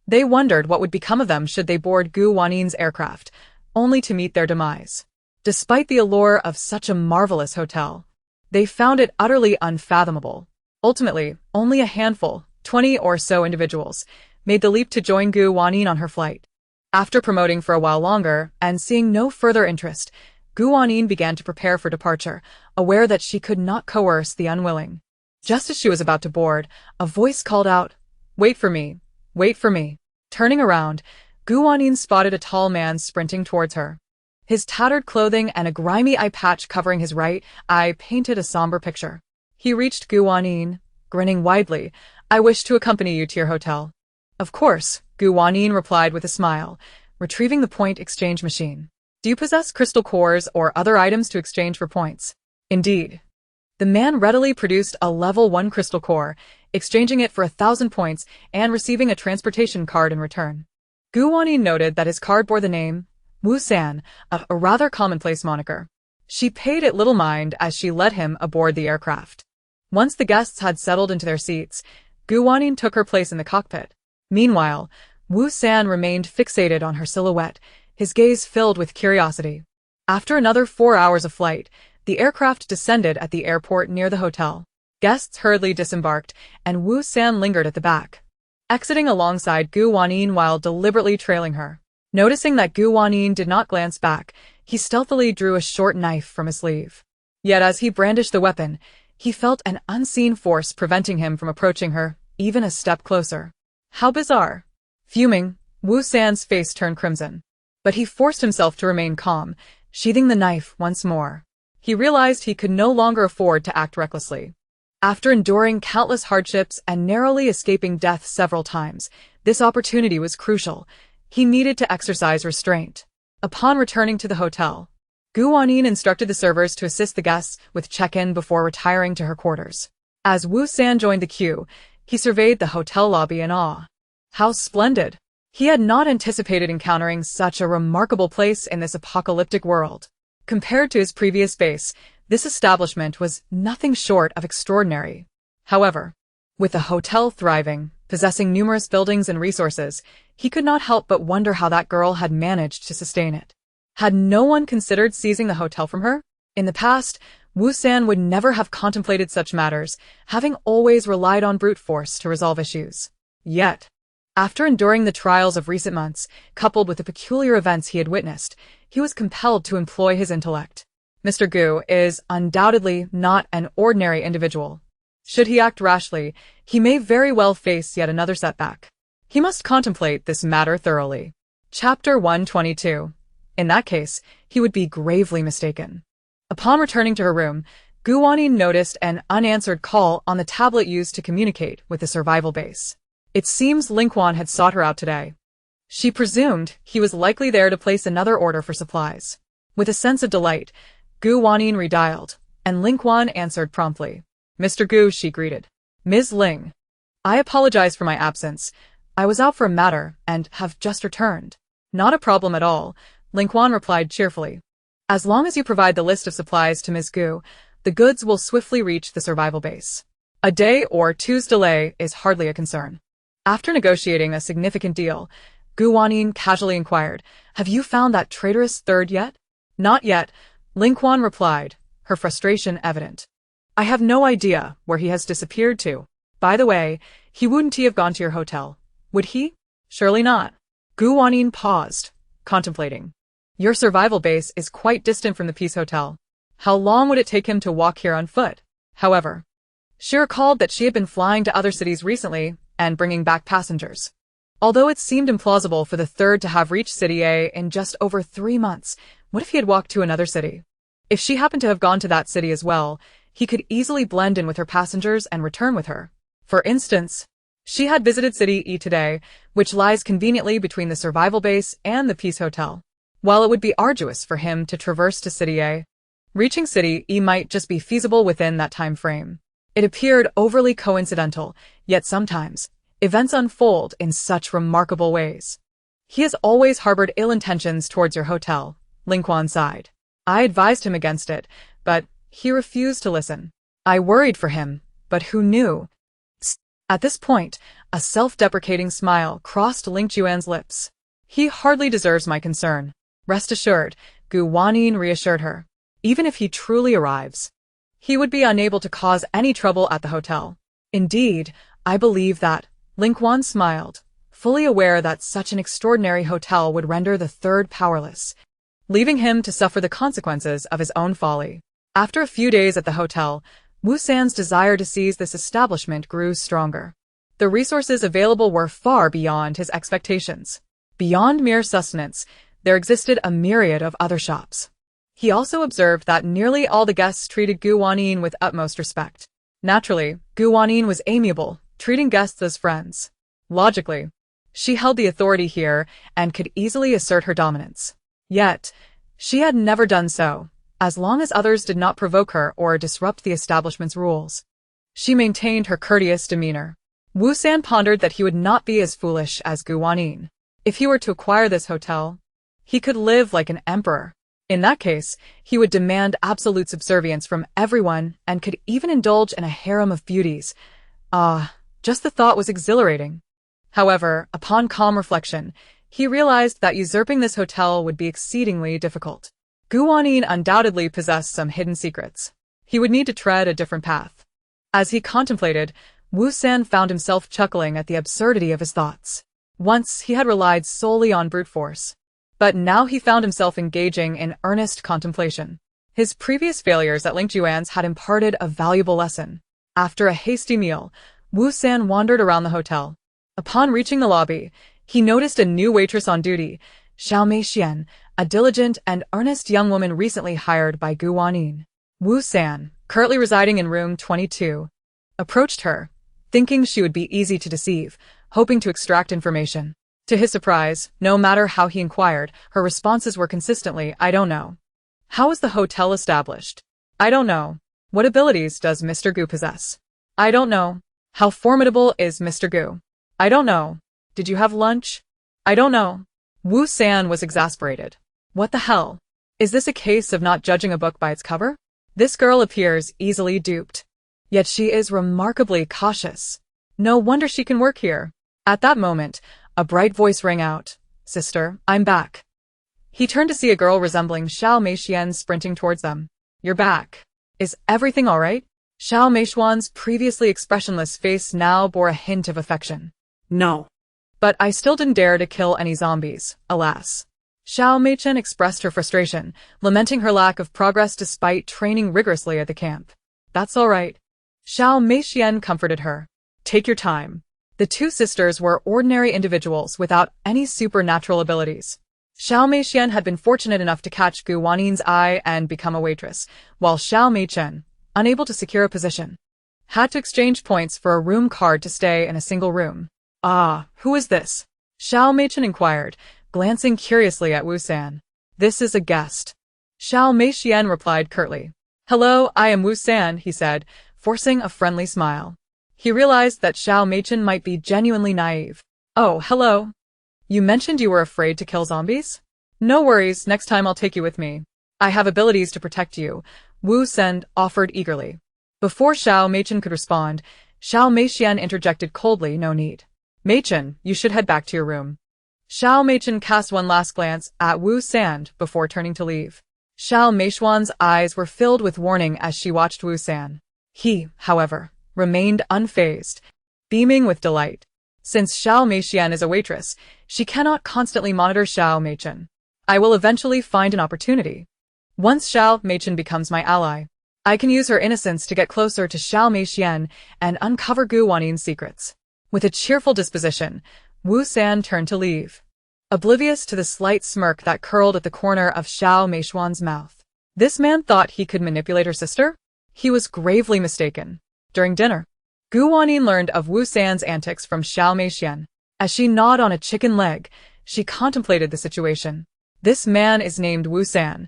They wondered what would become of them should they board Gu Wanyin's aircraft, only to meet their demise. Despite the allure of such a marvelous hotel, they found it utterly unfathomable. Ultimately, only a handful, 20 or so individuals, made the leap to join Gu Wanyin on her flight. After promoting for a while longer and seeing no further interest, Gu Wanyin began to prepare for departure, aware that she could not coerce the unwilling. Just as she was about to board, a voice called out, "Wait for me, wait for me." Turning around, Gu Wanyin spotted a tall man sprinting towards her. His tattered clothing and a grimy eye patch covering his right eye painted a somber picture. He reached Gu Wanyin, grinning widely. "I wish to accompany you to your hotel." "Of course," Gu Wanyin replied with a smile, retrieving the point exchange machine. "Do you possess crystal cores or other items to exchange for points?" "Indeed." The man readily produced a level 1 crystal core, exchanging it for 1,000 points and receiving a transportation card in return. Gu Wanyin noted that his card bore the name Wu San, a rather commonplace moniker. She paid it little mind as she led him aboard the aircraft. Once the guests had settled into their seats, Gu Wanyin took her place in the cockpit. Meanwhile, Wu San remained fixated on her silhouette, his gaze filled with curiosity. After another 4 hours of flight, the aircraft descended at the airport near the hotel. Guests hurriedly disembarked, and Wu San lingered at the back, exiting alongside Gu Wanyin while deliberately trailing her. Noticing that Gu Wanyin did not glance back, he stealthily drew a short knife from his sleeve. Yet as he brandished the weapon, he felt an unseen force preventing him from approaching her even a step closer. How bizarre. Fuming, Wu San's face turned crimson. But he forced himself to remain calm, sheathing the knife once more. He realized he could no longer afford to act recklessly. After enduring countless hardships and narrowly escaping death several times, this opportunity was crucial. He needed to exercise restraint. Upon returning to the hotel, Gu Wanyin instructed the servers to assist the guests with check-in before retiring to her quarters. As Wu San joined the queue, he surveyed the hotel lobby in awe. How splendid! He had not anticipated encountering such a remarkable place in this apocalyptic world. Compared to his previous base, this establishment was nothing short of extraordinary. However, with the hotel thriving, possessing numerous buildings and resources, he could not help but wonder how that girl had managed to sustain it. Had no one considered seizing the hotel from her? In the past, Wu San would never have contemplated such matters, having always relied on brute force to resolve issues. Yet, after enduring the trials of recent months, coupled with the peculiar events he had witnessed, he was compelled to employ his intellect. Mr. Gu is undoubtedly not an ordinary individual. Should he act rashly, he may very well face yet another setback. He must contemplate this matter thoroughly. Chapter 122. In that case, he would be gravely mistaken. Upon returning to her room, Gu Wanyin noticed an unanswered call on the tablet used to communicate with the survival base. It seems Lingquan had sought her out today. She presumed he was likely there to place another order for supplies. With a sense of delight, Gu Wanyin redialed, and Lingquan answered promptly. Mr. Gu, she greeted. Ms. Ling. I apologize for my absence. I was out for a matter and have just returned. Not a problem at all, Lingquan replied cheerfully. As long as you provide the list of supplies to Ms. Gu, the goods will swiftly reach the survival base. A day or two's delay is hardly a concern. After negotiating a significant deal, Gu Wanyin casually inquired, Have you found that traitorous third yet? Not yet, Lingquan replied, her frustration evident. I have no idea where he has disappeared to. By the way, he wouldn't have gone to your hotel, would he? Surely not. Gu Wanyin paused, contemplating. Your survival base is quite distant from the Peace Hotel. How long would it take him to walk here on foot? However, she recalled that she had been flying to other cities recently and bringing back passengers. Although it seemed implausible for the third to have reached City A in just over 3 months, what if he had walked to another city? If she happened to have gone to that city as well, he could easily blend in with her passengers and return with her. For instance, she had visited City E today, which lies conveniently between the survival base and the Peace Hotel. While it would be arduous for him to traverse to City A, reaching City E might just be feasible within that time frame. It appeared overly coincidental, yet sometimes, events unfold in such remarkable ways. He has always harbored ill intentions towards your hotel, Lingquan sighed. I advised him against it, but he refused to listen. I worried for him, but who knew? At this point, a self-deprecating smile crossed Ling Juan's lips. He hardly deserves my concern. Rest assured, Gu Wanyin reassured her. Even if he truly arrives, he would be unable to cause any trouble at the hotel. Indeed, I believe that, Lingquan smiled, fully aware that such an extraordinary hotel would render the third powerless, leaving him to suffer the consequences of his own folly. After a few days at the hotel, Wu San's desire to seize this establishment grew stronger. The resources available were far beyond his expectations. Beyond mere sustenance, there existed a myriad of other shops. He also observed that nearly all the guests treated Gu Wanyin with utmost respect. Naturally, Gu Wanyin was amiable, treating guests as friends. Logically, she held the authority here and could easily assert her dominance. Yet, she had never done so, as long as others did not provoke her or disrupt the establishment's rules. She maintained her courteous demeanor. Wu San pondered that he would not be as foolish as Gu Wanyin. If he were to acquire this hotel, he could live like an emperor. In that case, he would demand absolute subservience from everyone and could even indulge in a harem of beauties. Just the thought was exhilarating. However, upon calm reflection, he realized that usurping this hotel would be exceedingly difficult. Wanyin undoubtedly possessed some hidden secrets. He would need to tread a different path. As he contemplated, Wu San found himself chuckling at the absurdity of his thoughts. Once he had relied solely on brute force, but now he found himself engaging in earnest contemplation. His previous failures at Lingjuan's had imparted a valuable lesson. After a hasty meal, Wu San wandered around the hotel. Upon reaching the lobby, he noticed a new waitress on duty, Xiao Meixian, a diligent and earnest young woman recently hired by Wanyin. Wu San, currently residing in room 22, approached her, thinking she would be easy to deceive, hoping to extract information. To his surprise, no matter how he inquired, her responses were consistently, "I don't know." "How was the hotel established?" "I don't know." "What abilities does Mr. Gu possess?" "I don't know." "How formidable is Mr. Gu?" "I don't know." "Did you have lunch?" "I don't know." Wu San was exasperated. What the hell? Is this a case of not judging a book by its cover? This girl appears easily duped. Yet she is remarkably cautious. No wonder she can work here. At that moment, a bright voice rang out. "Sister, I'm back." He turned to see a girl resembling Xiao Meixian sprinting towards them. "You're back. Is everything all right?" Xiao Meixian's previously expressionless face now bore a hint of affection. No. "But I still didn't dare to kill any zombies, alas." Xiao Meixian expressed her frustration, lamenting her lack of progress despite training rigorously at the camp. "That's all right." Xiao Meixian comforted her. "Take your time." The two sisters were ordinary individuals without any supernatural abilities. Xiao Meixian had been fortunate enough to catch Wanyin's eye and become a waitress, while Xiao Meichen, unable to secure a position, had to exchange points for a room card to stay in a single room. "Ah, who is this?" Xiao Meichen inquired, glancing curiously at Wu San. "This is a guest." Xiao Meixian replied curtly. "Hello, I am Wu San," he said, forcing a friendly smile. He realized that Xiao Meichen might be genuinely naive. "Oh, hello. You mentioned you were afraid to kill zombies? No worries, next time I'll take you with me. I have abilities to protect you," Wu San offered eagerly. Before Xiao Meichen could respond, Xiao Meixian interjected coldly, "No need. Meichen, you should head back to your room." Xiao Meichen cast one last glance at Wu San before turning to leave. Xiao Meixian's eyes were filled with warning as she watched Wu San. He, however, remained unfazed, beaming with delight. Since Xiao Meixian is a waitress, she cannot constantly monitor Xiao Meichen. "I will eventually find an opportunity. Once Xiao Meichen becomes my ally, I can use her innocence to get closer to Xiao Meixian and uncover Wanyin's secrets." With a cheerful disposition, Wu San turned to leave, oblivious to the slight smirk that curled at the corner of Xiao Meixian's mouth. This man thought he could manipulate her sister? He was gravely mistaken. During dinner, Wanyin learned of Wu San's antics from Xiao Meixian. As she gnawed on a chicken leg, she contemplated the situation. This man is named Wu San.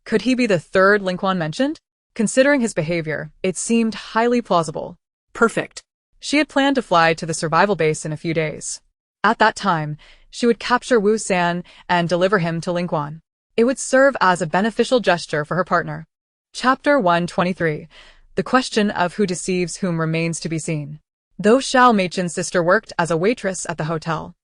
Could he be the third Lingquan mentioned? Considering his behavior, it seemed highly plausible. Perfect. She had planned to fly to the survival base in a few days. At that time, she would capture Wu San and deliver him to Lingquan. It would serve as a beneficial gesture for her partner. Chapter 123. The question of who deceives whom remains to be seen. Though Xiao Meichen's sister worked as a waitress at the hotel,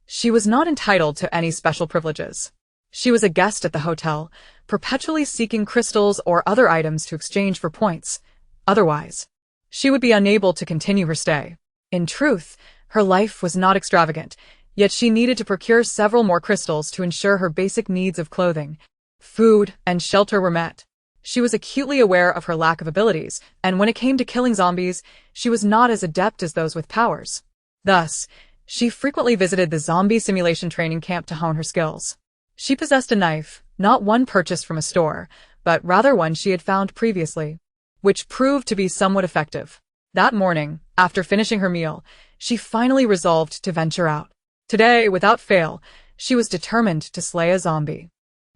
she was not entitled to any special privileges. She was a guest at the hotel, perpetually seeking crystals or other items to exchange for points. Otherwise, she would be unable to continue her stay. In truth, her life was not extravagant, yet she needed to procure several more crystals to ensure her basic needs of clothing, food, and shelter were met. She was acutely aware of her lack of abilities, and when it came to killing zombies, she was not as adept as those with powers. Thus, she frequently visited the zombie simulation training camp to hone her skills. She possessed a knife, not one purchased from a store, but rather one she had found previously, which proved to be somewhat effective. That morning, after finishing her meal, she finally resolved to venture out. Today, without fail, she was determined to slay a zombie.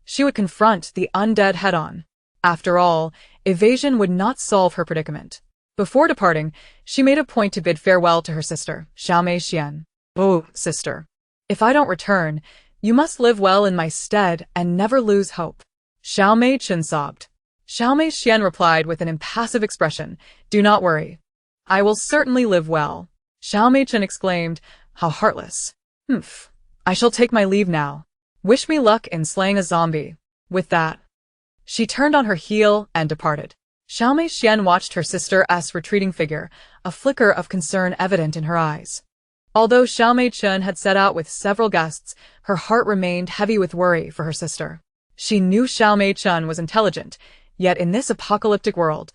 She would confront the undead head-on. After all, evasion would not solve her predicament. Before departing, she made a point to bid farewell to her sister, Xiao Meixian. "Oh, sister. If I don't return, you must live well in my stead and never lose hope." Xiao Meichen sobbed. Xiao Meixian replied with an impassive expression, "Do not worry. I will certainly live well." Xiao Meichen exclaimed, How heartless. Humph. I shall take my leave now. Wish me luck in slaying a zombie. With that, she turned on her heel and departed. Xiao Mei Xian watched her sister's retreating figure, a flicker of concern evident in her eyes. Although Xiao Mei Chen had set out with several guests, her heart remained heavy with worry for her sister. She knew Xiao Mei Chen was intelligent, yet in this apocalyptic world,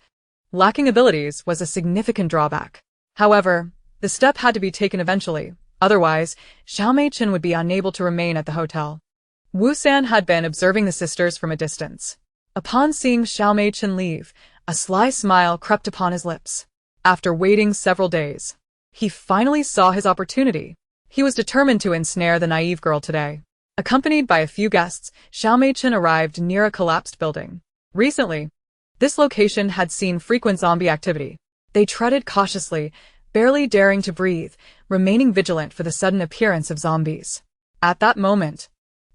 lacking abilities was a significant drawback. However, the step had to be taken eventually, otherwise, Xiao Mei Chen would be unable to remain at the hotel. Wu San had been observing the sisters from a distance. Upon seeing Xiao Mei Chen leave, a sly smile crept upon his lips. After waiting several days, he finally saw his opportunity. He was determined to ensnare the naive girl today. Accompanied by a few guests, Xiao Mei Chen arrived near a collapsed building. Recently, this location had seen frequent zombie activity. They treaded cautiously, barely daring to breathe, remaining vigilant for the sudden appearance of zombies. At that moment,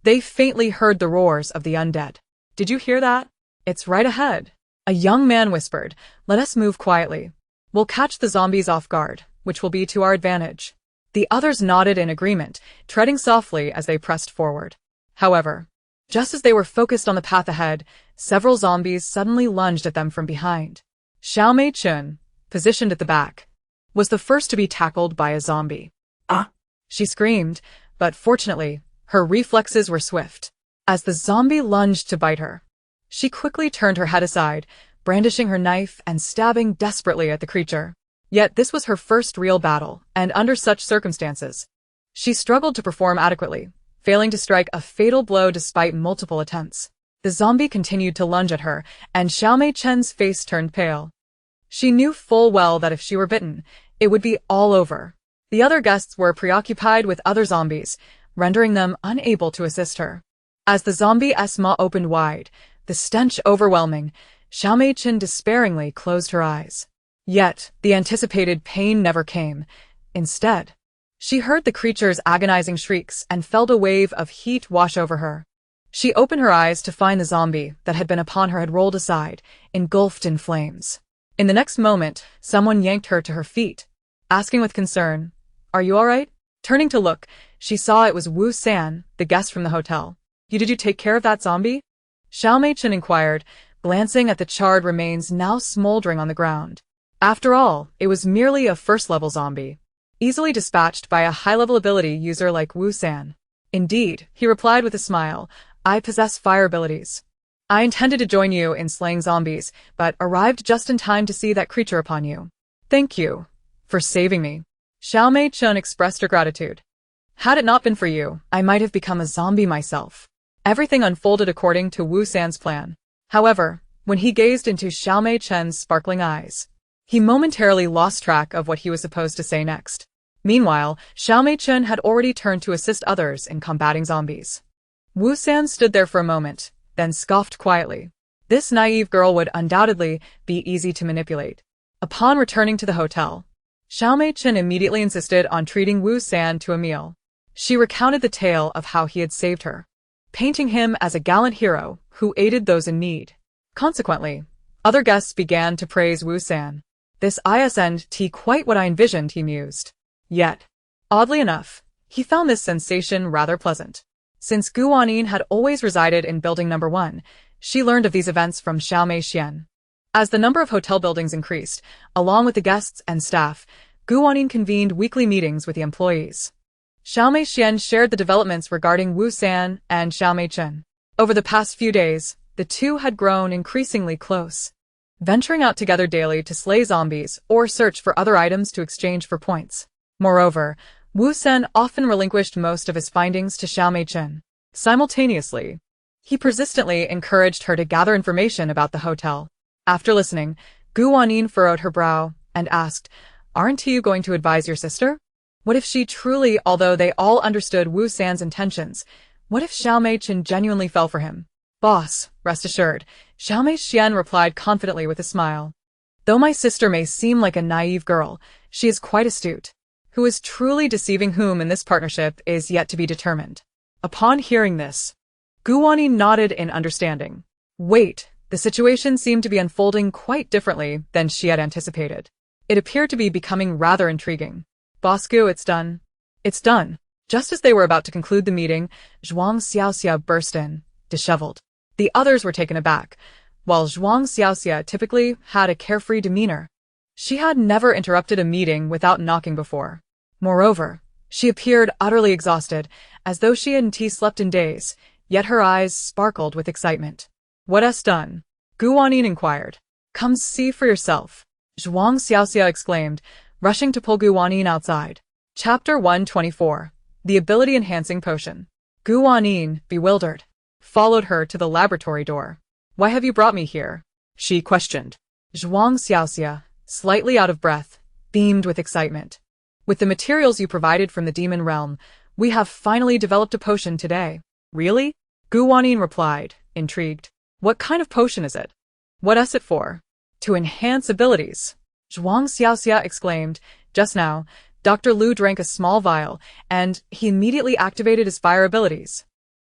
they faintly heard the roars of the undead. Did you hear that? It's right ahead. A young man whispered, let us move quietly. We'll catch the zombies off guard, which will be to our advantage. The others nodded in agreement, treading softly as they pressed forward. However, just as they were focused on the path ahead, several zombies suddenly lunged at them from behind. Xiao Mei Chen, positioned at the back, was the first to be tackled by a zombie. Ah! She screamed, but fortunately, her reflexes were swift. As the zombie lunged to bite her, she quickly turned her head aside, brandishing her knife and stabbing desperately at the creature. Yet this was her first real battle, and under such circumstances, she struggled to perform adequately, failing to strike a fatal blow despite multiple attempts. The zombie continued to lunge at her, and Xiao Mei Chen's face turned pale. She knew full well that if she were bitten, it would be all over. The other guests were preoccupied with other zombies, rendering them unable to assist her. As the zombie's maw opened wide, the stench overwhelming, Xiao Mei Chen despairingly closed her eyes. Yet, the anticipated pain never came. Instead, she heard the creature's agonizing shrieks and felt a wave of heat wash over her. She opened her eyes to find the zombie that had been upon her had rolled aside, engulfed in flames. In the next moment, someone yanked her to her feet, asking with concern, "Are you all right?" Turning to look, she saw it was Wu San, the guest from the hotel. Did you take care of that zombie?" Xiao Mei Chen inquired, glancing at the charred remains now smoldering on the ground. After all, it was merely a first-level zombie, easily dispatched by a high-level ability user like Wu San. "Indeed," he replied with a smile, "I possess fire abilities. I intended to join you in slaying zombies, but arrived just in time to see that creature upon you. Thank you for saving me." Xiao Mei Chen expressed her gratitude. "Had it not been for you, I might have become a zombie myself." Everything unfolded according to Wu San's plan. However, when he gazed into Xiao Mei Chen's sparkling eyes, he momentarily lost track of what he was supposed to say next. Meanwhile, Xiao Mei Chen had already turned to assist others in combating zombies. Wu San stood there for a moment, then scoffed quietly. This naive girl would undoubtedly be easy to manipulate. Upon returning to the hotel, Xiao Mei Chen immediately insisted on treating Wu San to a meal. She recounted the tale of how he had saved her, painting him as a gallant hero who aided those in need. Consequently, other guests began to praise Wu San. This isn't quite what I envisioned, he mused. Yet, oddly enough, he found this sensation rather pleasant. Since Wanyin had always resided in building number 1, she learned of these events from Xiao Mei Xian. As the number of hotel buildings increased, along with the guests and staff, Wanyin convened weekly meetings with the employees. Xiao Mei Xian shared the developments regarding Wu San and Xiao Mei Chen. Over the past few days, the two had grown increasingly close, venturing out together daily to slay zombies or search for other items to exchange for points. Moreover, Wu San often relinquished most of his findings to Xiao Mei Chen. Simultaneously, he persistently encouraged her to gather information about the hotel. After listening, Wanyin furrowed her brow and asked, "Aren't you going to advise your sister? What if she truly, although they all understood Wu San's intentions, what if Xiao Mei Chen genuinely fell for him?" "Boss, rest assured," Xiao Mei Xian replied confidently with a smile. "Though my sister may seem like a naive girl, she is quite astute. Who is truly deceiving whom in this partnership is yet to be determined." Upon hearing this, Wanyin nodded in understanding. Wait, the situation seemed to be unfolding quite differently than she had anticipated. It appeared to be becoming rather intriguing. "Boss Gu, it's done." It's done. Just as they were about to conclude the meeting, Zhuang Xiaoxia burst in, disheveled. The others were taken aback, while Zhuang Xiaoxia typically had a carefree demeanor. She had never interrupted a meeting without knocking before. Moreover, she appeared utterly exhausted, as though she hadn't slept in days, yet her eyes sparkled with excitement. "What hast done?" Gu Wanyin inquired. "Come see for yourself," Zhuang Xiaoxia exclaimed, rushing to pull Gu Wanyin outside. Chapter 124. The Ability-Enhancing Potion. Gu Wanyin, bewildered, followed her to the laboratory door. "Why have you brought me here?" she questioned. Zhuang Xiaoxia, slightly out of breath, beamed with excitement. "With the materials you provided from the demon realm, we have finally developed a potion today." "Really?" Gu Wanyin replied, intrigued. "What kind of potion is it? What is it for?" "To enhance abilities," Zhuang Xiaoxia exclaimed. "Just now, Dr. Lu drank a small vial, and he immediately activated his fire abilities.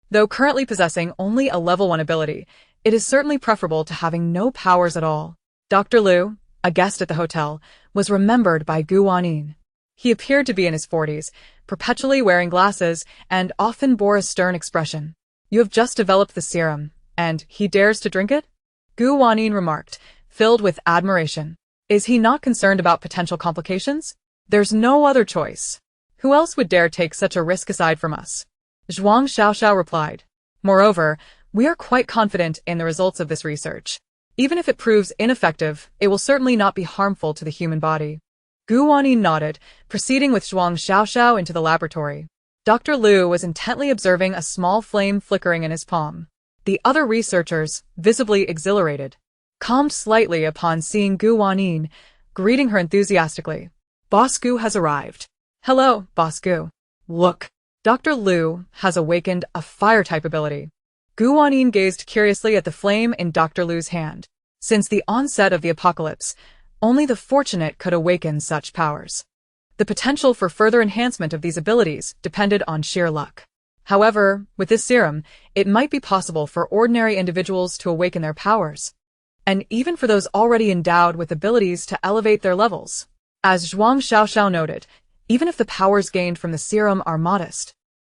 Though currently possessing only a level 1 ability, it is certainly preferable to having no powers at all." Dr. Lu, a guest at the hotel, was remembered by Gu Wanyin. He appeared to be in his 40s, perpetually wearing glasses, and often bore a stern expression. "You have just developed the serum, and he dares to drink it?" Gu Wanyin remarked, filled with admiration. "Is he not concerned about potential complications? There's no other choice. Who else would dare take such a risk aside from us?" Zhuang Xiaoxiao replied. "Moreover, we are quite confident in the results of this research. Even if it proves ineffective, it will certainly not be harmful to the human body." Gu Wanyin nodded, proceeding with Zhuang Xiaoxiao into the laboratory. Dr. Lu was intently observing a small flame flickering in his palm. The other researchers, visibly exhilarated, calmed slightly upon seeing Gu Wanyin, greeting her enthusiastically. "Boss Gu has arrived." "Hello, Boss Gu. Look, Dr. Lu has awakened a fire-type ability." Gu Wanyin gazed curiously at the flame in Dr. Lu's hand. Since the onset of the apocalypse, only the fortunate could awaken such powers. The potential for further enhancement of these abilities depended on sheer luck. However, with this serum, it might be possible for ordinary individuals to awaken their powers, and even for those already endowed with abilities to elevate their levels. As Zhuang Xiaoxiao noted, even if the powers gained from the serum are modest,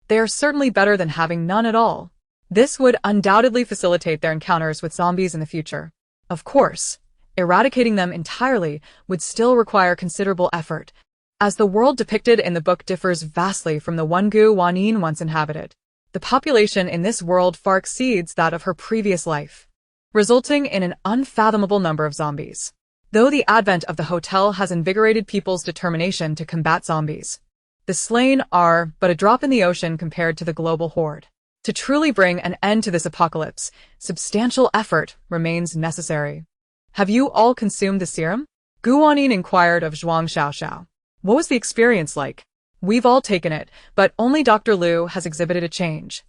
they are certainly better than having none at all. This would undoubtedly facilitate their encounters with zombies in the future. Of course, eradicating them entirely would still require considerable effort, as the world depicted in the book differs vastly from the one Gu Wanyin once inhabited. The population in this world far exceeds that of her previous life, resulting in an unfathomable number of zombies. Though the advent of the hotel has invigorated people's determination to combat zombies, the slain are but a drop in the ocean compared to the global horde. To truly bring an end to this apocalypse, substantial effort remains necessary. "Have you all consumed the serum?" Gu Wanyin inquired of Zhuang Xiaoxiao. "What was the experience like?" "We've all taken it, but only Dr. Lu has exhibited a change."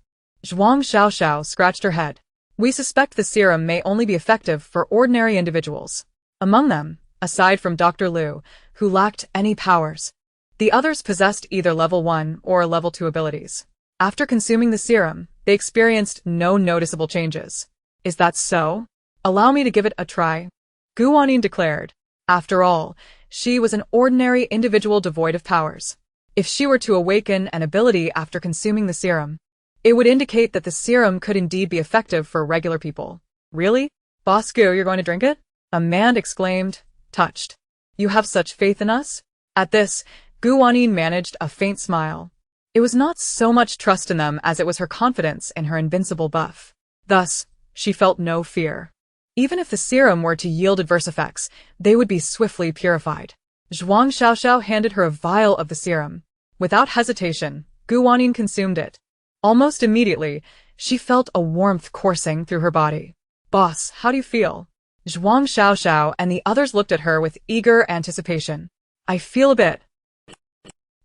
Zhuang Xiaoxiao scratched her head. "We suspect the serum may only be effective for ordinary individuals. Among them, aside from Dr. Lu, who lacked any powers, the others possessed either level 1 or level 2 abilities. After consuming the serum, they experienced no noticeable changes." "Is that so? Allow me to give it a try," Gu Wanyin declared. After all, she was an ordinary individual devoid of powers. If she were to awaken an ability after consuming the serum, it would indicate that the serum could indeed be effective for regular people. "Really? Boss Gu, you're going to drink it?" a man exclaimed, touched. "You have such faith in us?" At this, Gu Wanyin managed a faint smile. It was not so much trust in them as it was her confidence in her invincible buff. Thus, she felt no fear. Even if the serum were to yield adverse effects, they would be swiftly purified. Zhuang Xiaoxiao handed her a vial of the serum. Without hesitation, Gu Wanyin consumed it. Almost immediately, she felt a warmth coursing through her body. "Boss, how do you feel?" Zhuang Xiaoxiao and the others looked at her with eager anticipation. "I feel a bit."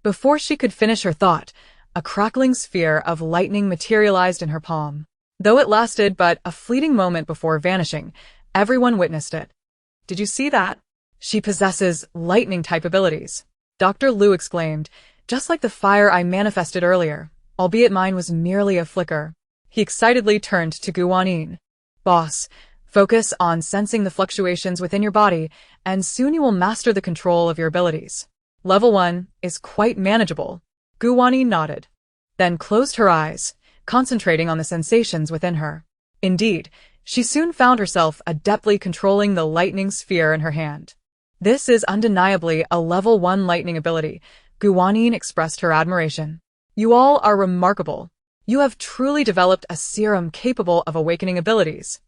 Before she could finish her thought, a crackling sphere of lightning materialized in her palm. Though it lasted but a fleeting moment before vanishing, everyone witnessed it. "Did you see that? She possesses lightning-type abilities," Dr. Lu exclaimed, "just like the fire I manifested earlier, albeit mine was merely a flicker." He excitedly turned to Gu Wanyin. "Boss, focus on sensing the fluctuations within your body, and soon you will master the control of your abilities. Level 1 is quite manageable." Wanyin nodded, then closed her eyes, concentrating on the sensations within her. Indeed, she soon found herself adeptly controlling the lightning sphere in her hand. This is undeniably a level 1 lightning ability. Wanyin expressed her admiration. You all are remarkable. You have truly developed a serum capable of awakening abilities.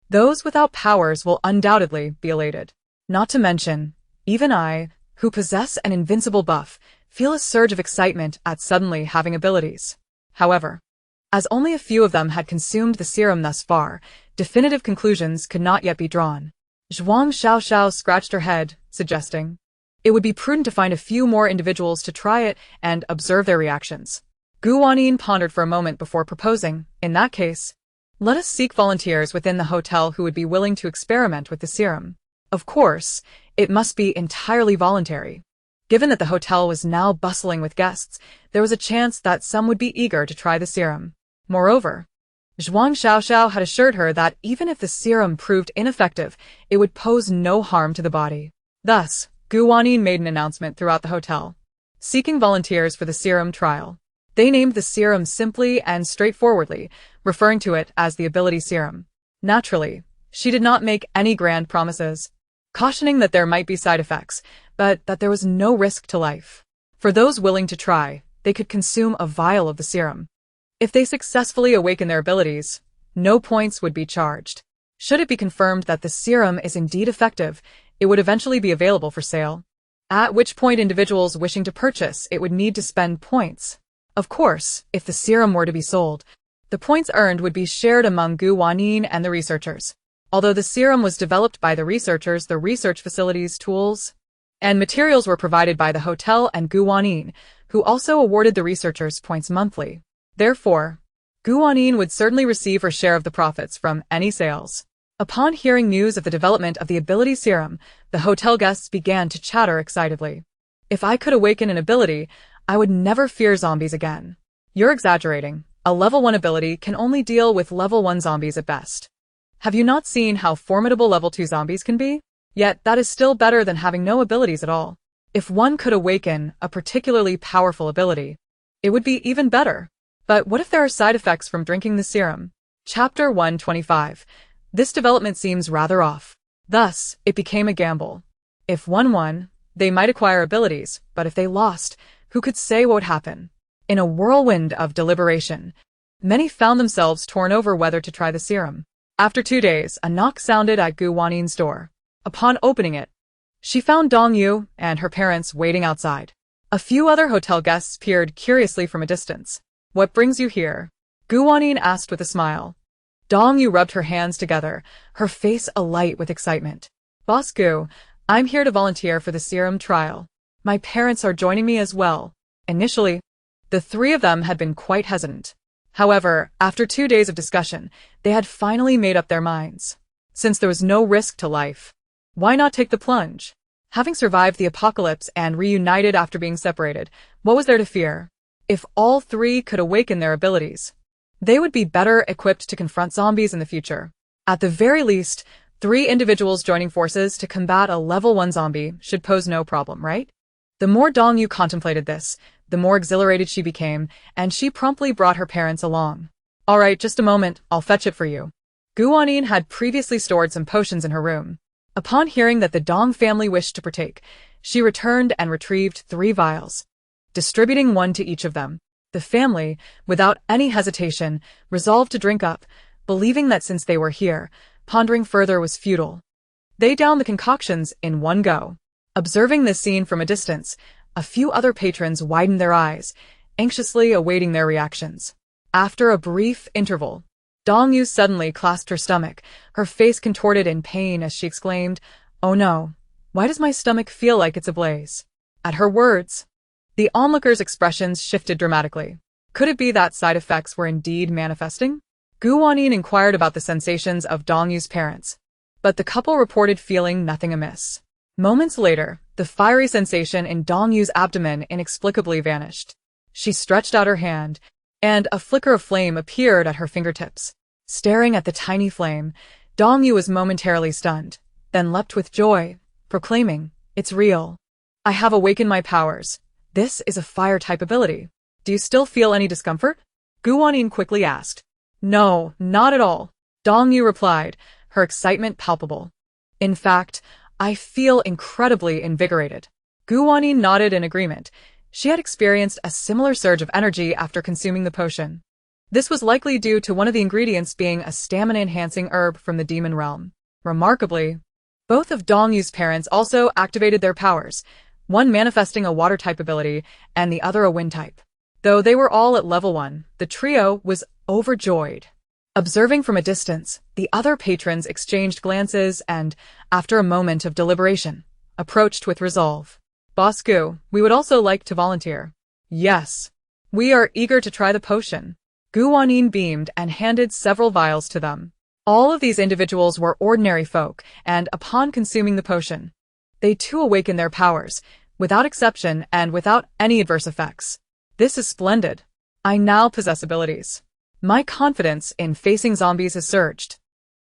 Those without powers will undoubtedly be elated. Not to mention, even I, who possess an invincible buff, feel a surge of excitement at suddenly having abilities. However, as only a few of them had consumed the serum thus far, definitive conclusions could not yet be drawn. Zhuang Xiaoxiao scratched her head, suggesting, it would be prudent to find a few more individuals to try it and observe their reactions. Wanyin pondered for a moment before proposing, in that case, let us seek volunteers within the hotel who would be willing to experiment with the serum. Of course, it must be entirely voluntary. Given that the hotel was now bustling with guests, there was a chance that some would be eager to try the serum. Moreover, Zhuang Xiaoxiao had assured her that even if the serum proved ineffective, it would pose no harm to the body. Thus, Wanyin made an announcement throughout the hotel, seeking volunteers for the serum trial. They named the serum simply and straightforwardly, referring to it as the ability serum. Naturally, she did not make any grand promises, cautioning that there might be side effects, but that there was no risk to life. For those willing to try, they could consume a vial of the serum. If they successfully awaken their abilities, no points would be charged. Should it be confirmed that the serum is indeed effective, it would eventually be available for sale, at which point individuals wishing to purchase it would need to spend points. Of course, if the serum were to be sold, the points earned would be shared among Wanyin and the researchers. Although the serum was developed by the researchers, the research facilities, tools, and materials were provided by the hotel and Wanyin, who also awarded the researchers points monthly. Therefore, Wanyin would certainly receive her share of the profits from any sales. Upon hearing news of the development of the ability serum, the hotel guests began to chatter excitedly. If I could awaken an ability, I would never fear zombies again. You're exaggerating. A level 1 ability can only deal with level 1 zombies at best. Have you not seen how formidable level 2 zombies can be? Yet that is still better than having no abilities at all. If one could awaken a particularly powerful ability, it would be even better. But what if there are side effects from drinking the serum? Chapter 125. This development seems rather off. Thus, it became a gamble. If one won, they might acquire abilities, but if they lost, who could say what would happen? In a whirlwind of deliberation, many found themselves torn over whether to try the serum. After 2 days, a knock sounded at Wanyin's door. Upon opening it, she found Dong Yu and her parents waiting outside. A few other hotel guests peered curiously from a distance. What brings you here? Wanyin asked with a smile. Dong Yu rubbed her hands together, her face alight with excitement. Boss Gu, I'm here to volunteer for the serum trial. My parents are joining me as well. Initially, the 3 of them had been quite hesitant. However, after 2 days of discussion, they had finally made up their minds. Since there was no risk to life, why not take the plunge? Having survived the apocalypse and reunited after being separated, what was there to fear? If all 3 could awaken their abilities, they would be better equipped to confront zombies in the future. At the very least, 3 individuals joining forces to combat a level 1 zombie should pose no problem, right? The more Dong Yu contemplated this, the more exhilarated she became, and she promptly brought her parents along. All right, just a moment, I'll fetch it for you. Wanyin had previously stored some potions in her room. Upon hearing that the Dong family wished to partake, she returned and retrieved 3 vials, distributing 1 to each of them. The family, without any hesitation, resolved to drink up, believing that since they were here, pondering further was futile. They downed the concoctions in one go. Observing this scene from a distance, a few other patrons widened their eyes, anxiously awaiting their reactions. After a brief interval, Dong Yu suddenly clasped her stomach, her face contorted in pain as she exclaimed, "Oh no, why does my stomach feel like it's ablaze?" At her words, the onlookers' expressions shifted dramatically. Could it be that side effects were indeed manifesting? Wanyin inquired about the sensations of Dong Yu's parents, but the couple reported feeling nothing amiss. Moments later, the fiery sensation in Dong Yu's abdomen inexplicably vanished. She stretched out her hand, and a flicker of flame appeared at her fingertips. Staring at the tiny flame, Dong Yu was momentarily stunned, then leapt with joy, proclaiming, "It's real. I have awakened my powers. This is a fire-type ability." Do you still feel any discomfort? Gu Wanyin quickly asked. No, not at all. Dong Yu replied, her excitement palpable. In fact, I feel incredibly invigorated. Gu Wanyin nodded in agreement. She had experienced a similar surge of energy after consuming the potion. This was likely due to one of the ingredients being a stamina-enhancing herb from the demon realm. Remarkably, both of Dong Yu's parents also activated their powers, one manifesting a water-type ability and the other a wind-type. Though they were all at level 1, the trio was overjoyed. Observing from a distance, the other patrons exchanged glances and, after a moment of deliberation, approached with resolve. Boss Gu, we would also like to volunteer. Yes. We are eager to try the potion. Gu Wanyin beamed and handed several vials to them. All of these individuals were ordinary folk, and upon consuming the potion, they too awakened their powers, without exception and without any adverse effects. This is splendid. I now possess abilities. My confidence in facing zombies has surged.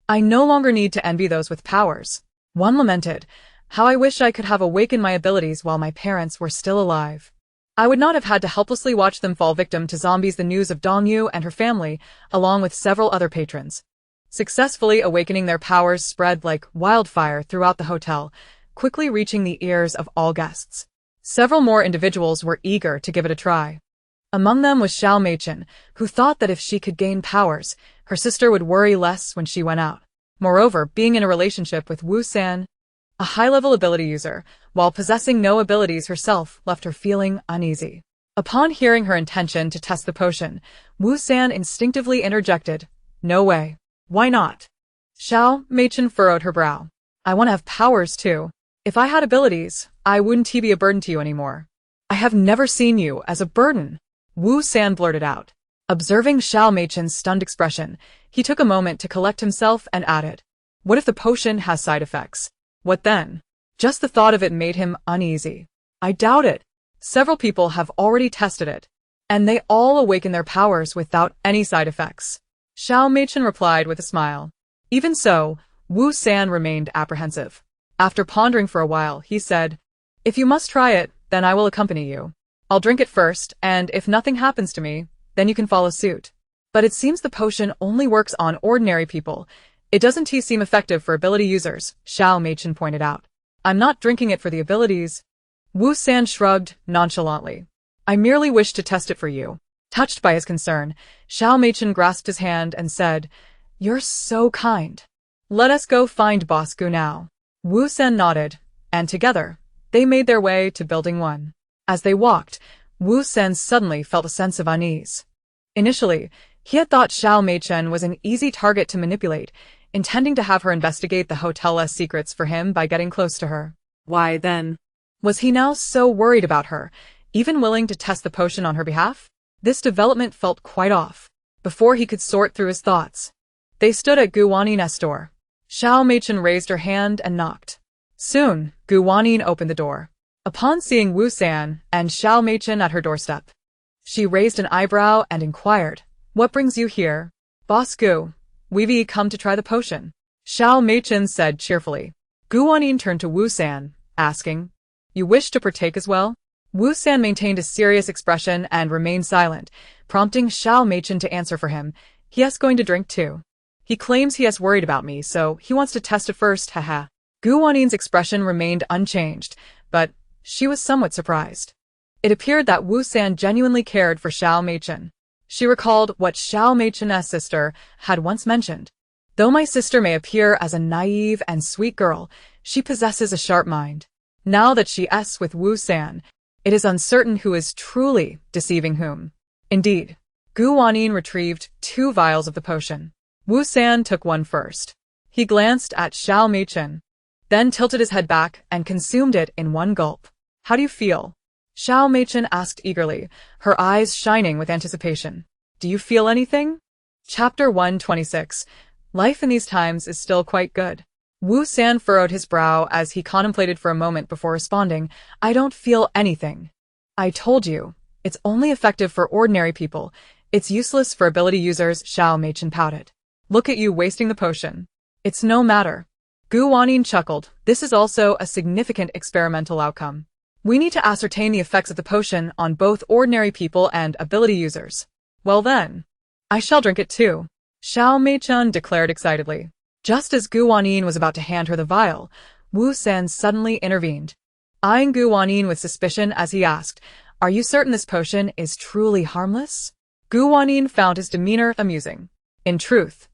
I no longer need to envy those with powers. One lamented, how I wish I could have awakened my abilities while my parents were still alive. I would not have had to helplessly watch them fall victim to zombies. The news of Dong Yu and her family, along with several other patrons, successfully awakening their powers spread like wildfire throughout the hotel, quickly reaching the ears of all guests. Several more individuals were eager to give it a try. Among them was Xiao Meichen, who thought that if she could gain powers, her sister would worry less when she went out. Moreover, being in a relationship with Wu San, a high-level ability user, while possessing no abilities herself, left her feeling uneasy. Upon hearing her intention to test the potion, Wu San instinctively interjected, "No way. Why not?" Xiao Meichen furrowed her brow. "I want to have powers too. If I had abilities, I wouldn't be a burden to you anymore." "I have never seen you as a burden," Wu San blurted out. Observing Xiao Meichen's stunned expression, he took a moment to collect himself and added, "What if the potion has side effects? What then?" Just the thought of it made him uneasy. "I doubt it. Several people have already tested it, and they all awaken their powers without any side effects." Xiao Meichen replied with a smile. Even so, Wu San remained apprehensive. After pondering for a while, he said, "If you must try it, then I will accompany you. I'll drink it first, and if nothing happens to me, then you can follow suit." "But it seems the potion only works on ordinary people. It doesn't seem effective for ability users," Xiao Meichen pointed out. "I'm not drinking it for the abilities." Wu San shrugged nonchalantly. "I merely wish to test it for you." Touched by his concern, Xiao Meichen grasped his hand and said, "You're so kind. Let us go find Boss Gu now." Wu San nodded, and together, they made their way to Building 1. As they walked, Wu San suddenly felt a sense of unease. Initially, he had thought Xiao Meichen was an easy target to manipulate, intending to have her investigate the hotel's secrets for him by getting close to her. Why then? Was he now so worried about her, even willing to test the potion on her behalf? This development felt quite off. Before he could sort through his thoughts, they stood at Gu Wanyin's door. Xiao Meichen raised her hand and knocked. Soon, Gu Wanyin opened the door. Upon seeing Wu San and Xiao Meichen at her doorstep, she raised an eyebrow and inquired, "What brings you here?" "Boss Gu, we've come to try the potion," Xiao Meichen said cheerfully. Gu Wanyin turned to Wu San, asking, "You wish to partake as well?" Wu San maintained a serious expression and remained silent, prompting Xiao Meichen to answer for him. "He is going to drink too. He claims he is worried about me, so he wants to test it first, haha." Gu Wanyin's expression remained unchanged, but she was somewhat surprised. It appeared that Wu San genuinely cared for Xiao Meichen. She recalled what Xiao Meichen's sister had once mentioned. "Though my sister may appear as a naive and sweet girl, she possesses a sharp mind." Now that she is with Wu San, it is uncertain who is truly deceiving whom. Indeed, Gu Wanyin retrieved 2 vials of the potion. Wu San took one first. He glanced at Xiao Meichen, then tilted his head back and consumed it in one gulp. "How do you feel?" Xiao Meichen asked eagerly, her eyes shining with anticipation. "Do you feel anything?" Chapter 126. Life in these times is still quite good. Wu San furrowed his brow as he contemplated for a moment before responding, "I don't feel anything. I told you, it's only effective for ordinary people. It's useless for ability users," Xiao Meichen pouted. "Look at you wasting the potion." "It's no matter." Gu Wanyin chuckled. "This is also a significant experimental outcome. We need to ascertain the effects of the potion on both ordinary people and ability users. Well then, I shall drink it too, Xiao Mei-chun declared excitedly. Just as Gu Wanyin was about to hand her the vial, Wu San suddenly intervened, eyeing Gu Wanyin with suspicion as he asked, "Are you certain this potion is truly harmless?" Gu Wanyin found his demeanor amusing. In truth,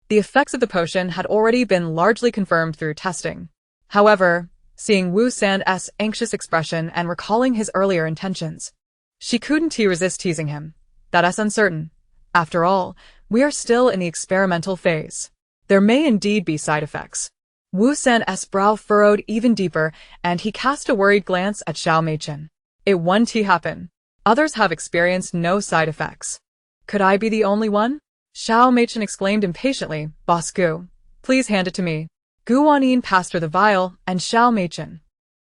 the effects of the potion had already been largely confirmed through testing. However, seeing Wu San's anxious expression and recalling his earlier intentions, she couldn't resist teasing him. That's uncertain. After all, we are still in the experimental phase. There may indeed be side effects. Wu San's brow furrowed even deeper, and he cast a worried glance at Xiao Mei-chun. It won't happen. Others have experienced no side effects. Could I be the only one? Xiao Mei-chun exclaimed impatiently, "Boss Gu, please hand it to me." Gu Wanyin passed her the vial, and Xiao Mei-chun,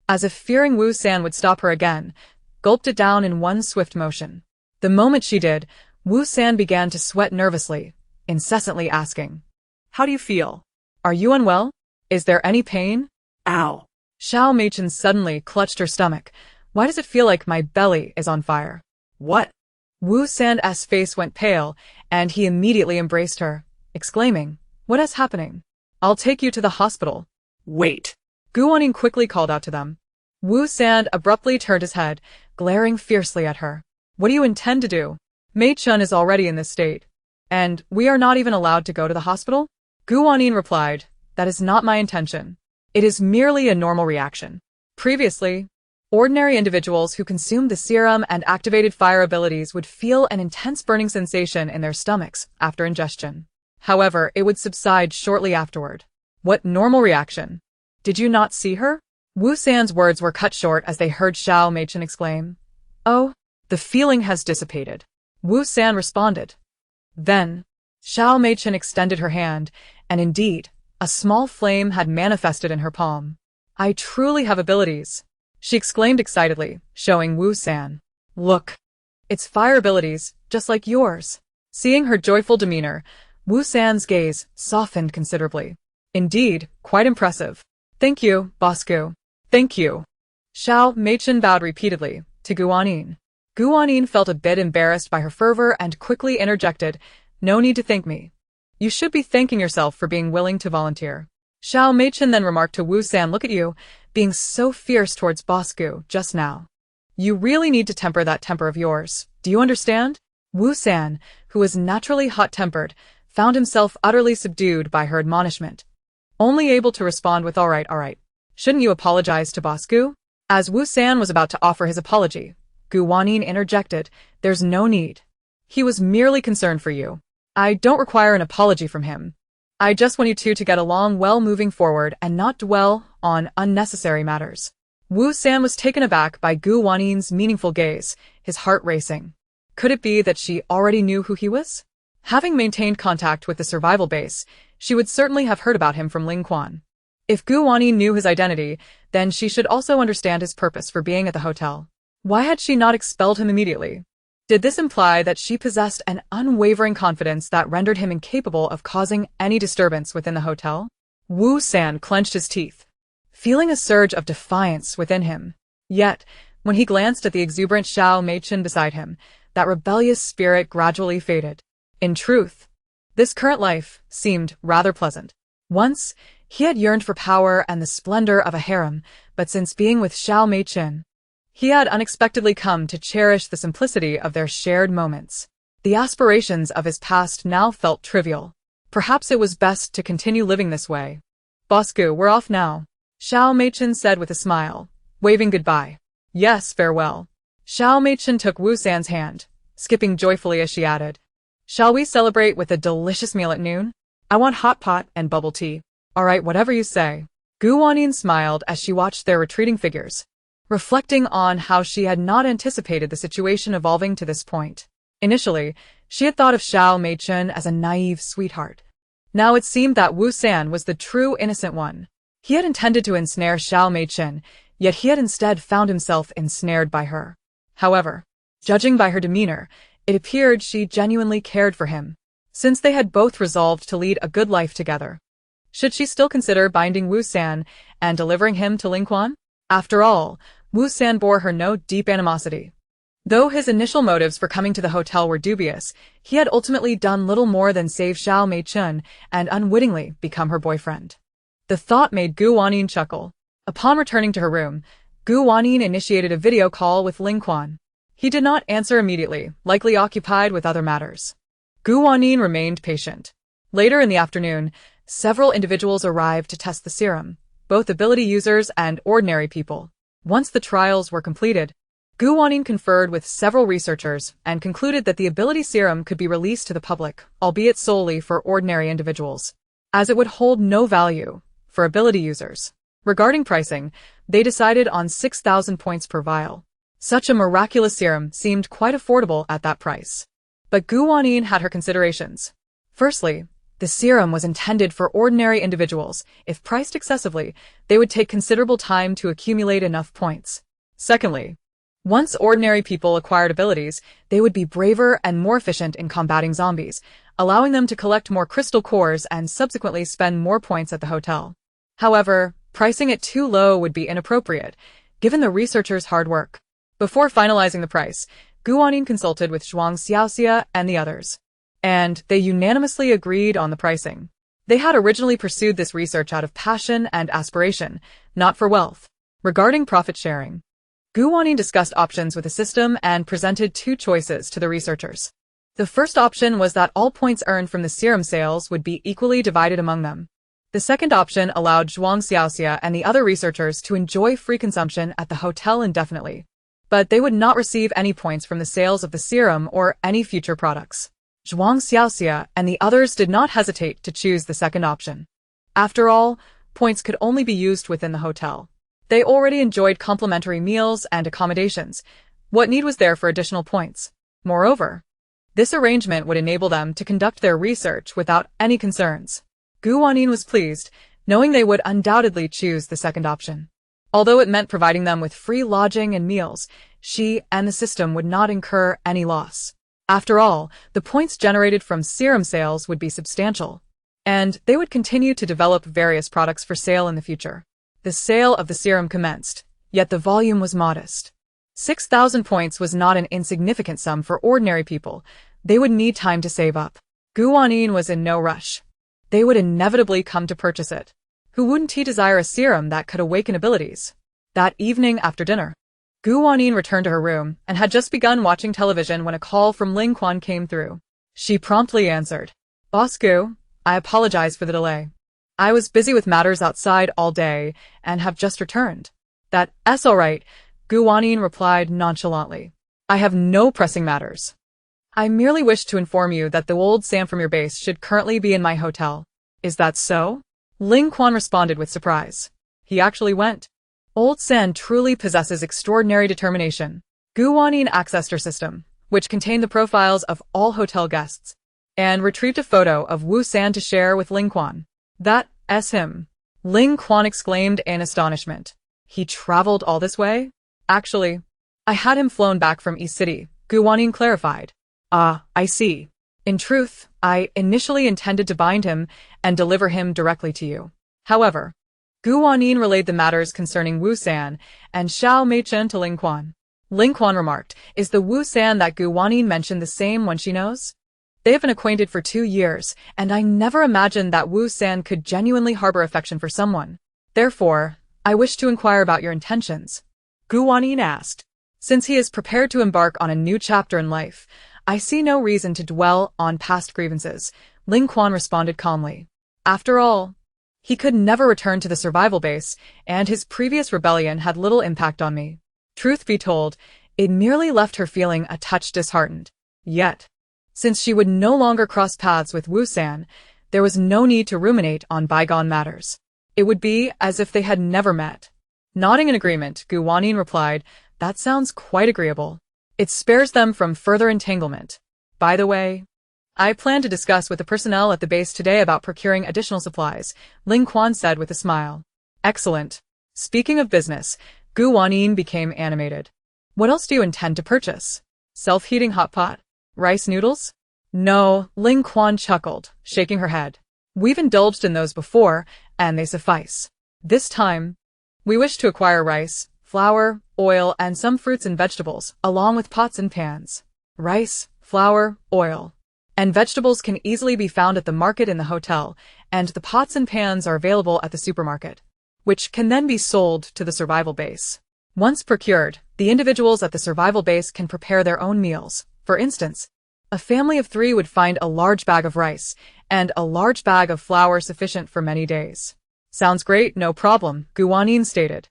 as if fearing Wu San would stop her again, gulped it down in one swift motion. The moment she did, Wu San began to sweat nervously, incessantly asking, "How do you feel? Are you unwell? Is there any pain?" Ow. Xiao Mei-chun suddenly clutched her stomach. "Why does it feel like my belly is on fire?" What? Wu San's face went pale, and he immediately embraced her, exclaiming, "What is happening? I'll take you to the hospital." Wait. Gu Wanyin quickly called out to them. Wu San abruptly turned his head, glaring fiercely at her. "What do you intend to do? Mei-chun is already in this state, and we are not even allowed to go to the hospital?" Gu Wanyin replied, "That is not my intention. It is merely a normal reaction. Previously, ordinary individuals who consumed the serum and activated fire abilities would feel an intense burning sensation in their stomachs after ingestion. However, it would subside shortly afterward." "What normal reaction? Did you not see her?" Wu San's words were cut short as they heard Xiao Mei-chun exclaim, "Oh, the feeling has dissipated." Wu San responded. Then, Xiao Mei-chun extended her hand, and indeed, a small flame had manifested in her palm. "I truly have abilities," she exclaimed excitedly, showing Wu San. "Look, it's fire abilities, just like yours." Seeing her joyful demeanor, Wu San's gaze softened considerably. "Indeed, quite impressive. Thank you, Boss Gu. Thank you." Xiao Mei-chun bowed repeatedly to Gu Wanyin. Gu Wanyin felt a bit embarrassed by her fervor and quickly interjected, "No need to thank me. You should be thanking yourself for being willing to volunteer." Xiao Mei-chun then remarked to Wu San, "Look at you, being so fierce towards Boss Gu just now. You really need to temper that temper of yours. Do you understand?" Wu San, who was naturally hot-tempered, found himself utterly subdued by her admonishment, only able to respond with, all right. Shouldn't you apologize to Boss Gu?" As Wu San was about to offer his apology, Gu Wanyin interjected, "There's no need. He was merely concerned for you. I don't require an apology from him. I just want you two to get along well moving forward and not dwell on unnecessary matters." Wu San was taken aback by Gu Wanyin's meaningful gaze, his heart racing. Could it be that she already knew who he was? Having maintained contact with the survival base, she would certainly have heard about him from Ling Quan. If Gu Wanyin knew his identity, then she should also understand his purpose for being at the hotel. Why had she not expelled him immediately? Did this imply that she possessed an unwavering confidence that rendered him incapable of causing any disturbance within the hotel? Wu San clenched his teeth, feeling a surge of defiance within him. Yet, when he glanced at the exuberant Xiao Mei-chun beside him, that rebellious spirit gradually faded. In truth, this current life seemed rather pleasant. Once, he had yearned for power and the splendor of a harem, but since being with Xiao Mei-chun, he had unexpectedly come to cherish the simplicity of their shared moments. The aspirations of his past now felt trivial. Perhaps it was best to continue living this way. "Boss Gu, we're off now," Xiao Mei-chun said with a smile, waving goodbye. "Yes, farewell." Xiao Mei-chun took Wu San's hand, skipping joyfully as she added, "Shall we celebrate with a delicious meal at noon? I want hot pot and bubble tea." "All right, whatever you say." Gu Wanyin smiled as she watched their retreating figures, reflecting on how she had not anticipated the situation evolving to this point. Initially, she had thought of Xiao Mei-chun as a naive sweetheart. Now it seemed that Wu San was the true innocent one. He had intended to ensnare Xiao Mei-chun, yet he had instead found himself ensnared by her. However, judging by her demeanor, it appeared she genuinely cared for him, since they had both resolved to lead a good life together. Should she still consider binding Wu San and delivering him to Ling Quan? After all, Wu San bore her no deep animosity. Though his initial motives for coming to the hotel were dubious, he had ultimately done little more than save Xiao Mei-chun and unwittingly become her boyfriend. The thought made Gu Wanyin chuckle. Upon returning to her room, Gu Wanyin initiated a video call with Ling Quan. He did not answer immediately, likely occupied with other matters. Gu Wanyin remained patient. Later in the afternoon, several individuals arrived to test the serum, both ability users and ordinary people. Once the trials were completed, Gu Wanyin conferred with several researchers and concluded that the ability serum could be released to the public, albeit solely for ordinary individuals, as it would hold no value for ability users. Regarding pricing, they decided on 6,000 points per vial. Such a miraculous serum seemed quite affordable at that price. But Gu Wanyin had her considerations. Firstly, the serum was intended for ordinary individuals. If priced excessively, they would take considerable time to accumulate enough points. Secondly, once ordinary people acquired abilities, they would be braver and more efficient in combating zombies, allowing them to collect more crystal cores and subsequently spend more points at the hotel. However, pricing it too low would be inappropriate, given the researchers' hard work. Before finalizing the price, Gu Wanyin consulted with Zhuang Xiaoxia and the others, and they unanimously agreed on the pricing. They had originally pursued this research out of passion and aspiration, not for wealth. Regarding profit sharing, Gu Wanyin discussed options with the system and presented two choices to the researchers. The first option was that all points earned from the serum sales would be equally divided among them. The second option allowed Zhuang Xiaoxia and the other researchers to enjoy free consumption at the hotel indefinitely, but they would not receive any points from the sales of the serum or any future products. Zhuang Xiaoxia and the others did not hesitate to choose the second option. After all, points could only be used within the hotel. They already enjoyed complimentary meals and accommodations. What need was there for additional points? Moreover, this arrangement would enable them to conduct their research without any concerns. Gu Wanyin was pleased, knowing they would undoubtedly choose the second option. Although it meant providing them with free lodging and meals, she and the system would not incur any loss. After all, the points generated from serum sales would be substantial, and they would continue to develop various products for sale in the future. The sale of the serum commenced, yet the volume was modest. 6,000 points was not an insignificant sum for ordinary people. They would need time to save up. Gu Wanyin was in no rush. They would inevitably come to purchase it. Who wouldn't he desire a serum that could awaken abilities? That evening after dinner, Gu Wanyin returned to her room and had just begun watching television when a call from Ling Quan came through. She promptly answered. "Boss Gu, I apologize for the delay. I was busy with matters outside all day and have just returned." "That's all right," Gu Wanyin replied nonchalantly. "I have no pressing matters. I merely wish to inform you that the old Sam from your base should currently be in my hotel." "Is that so?" Ling Quan responded with surprise. "He actually went." Old San truly possesses extraordinary determination. Gu Wanyin accessed her system, which contained the profiles of all hotel guests, and retrieved a photo of Wu San to share with Ling Quan. "That's him," Ling Quan exclaimed in astonishment. "He traveled all this way?" "Actually, I had him flown back from East City," Gu Wanyin clarified. "Ah, I see. In truth, I initially intended to bind him and deliver him directly to you. However," Gu Wanyin relayed the matters concerning Wu San and Xiao Mei-chun to Ling Quan. Ling Quan remarked, "Is the Wu San that Gu Wanyin mentioned the same one she knows? They have been acquainted for 2 years, and I never imagined that Wu San could genuinely harbor affection for someone. Therefore, I wish to inquire about your intentions." Gu Wanyin asked. "Since he is prepared to embark on a new chapter in life, I see no reason to dwell on past grievances," Ling Quan responded calmly. "After all, he could never return to the survival base, and his previous rebellion had little impact on me. Truth be told, it merely left her feeling a touch disheartened. Yet, since she would no longer cross paths with Wu San, there was no need to ruminate on bygone matters. It would be as if they had never met." Nodding in agreement, Gu Wanyin replied, "That sounds quite agreeable. It spares them from further entanglement. By the way, I plan to discuss with the personnel at the base today about procuring additional supplies," Ling Quan said with a smile. "Excellent. Speaking of business," Gu Wanyin became animated. "What else do you intend to purchase? Self-heating hot pot? Rice noodles?" "No," Ling Quan chuckled, shaking her head. "We've indulged in those before, and they suffice. This time, we wish to acquire rice, flour, oil, and some fruits and vegetables, along with pots and pans. Rice, flour, oil, and vegetables can easily be found at the market in the hotel, and the pots and pans are available at the supermarket, which can then be sold to the survival base. Once procured, the individuals at the survival base can prepare their own meals. For instance, a family of 3 would find a large bag of rice and a large bag of flour sufficient for many days. Sounds great, no problem, Wanyin stated.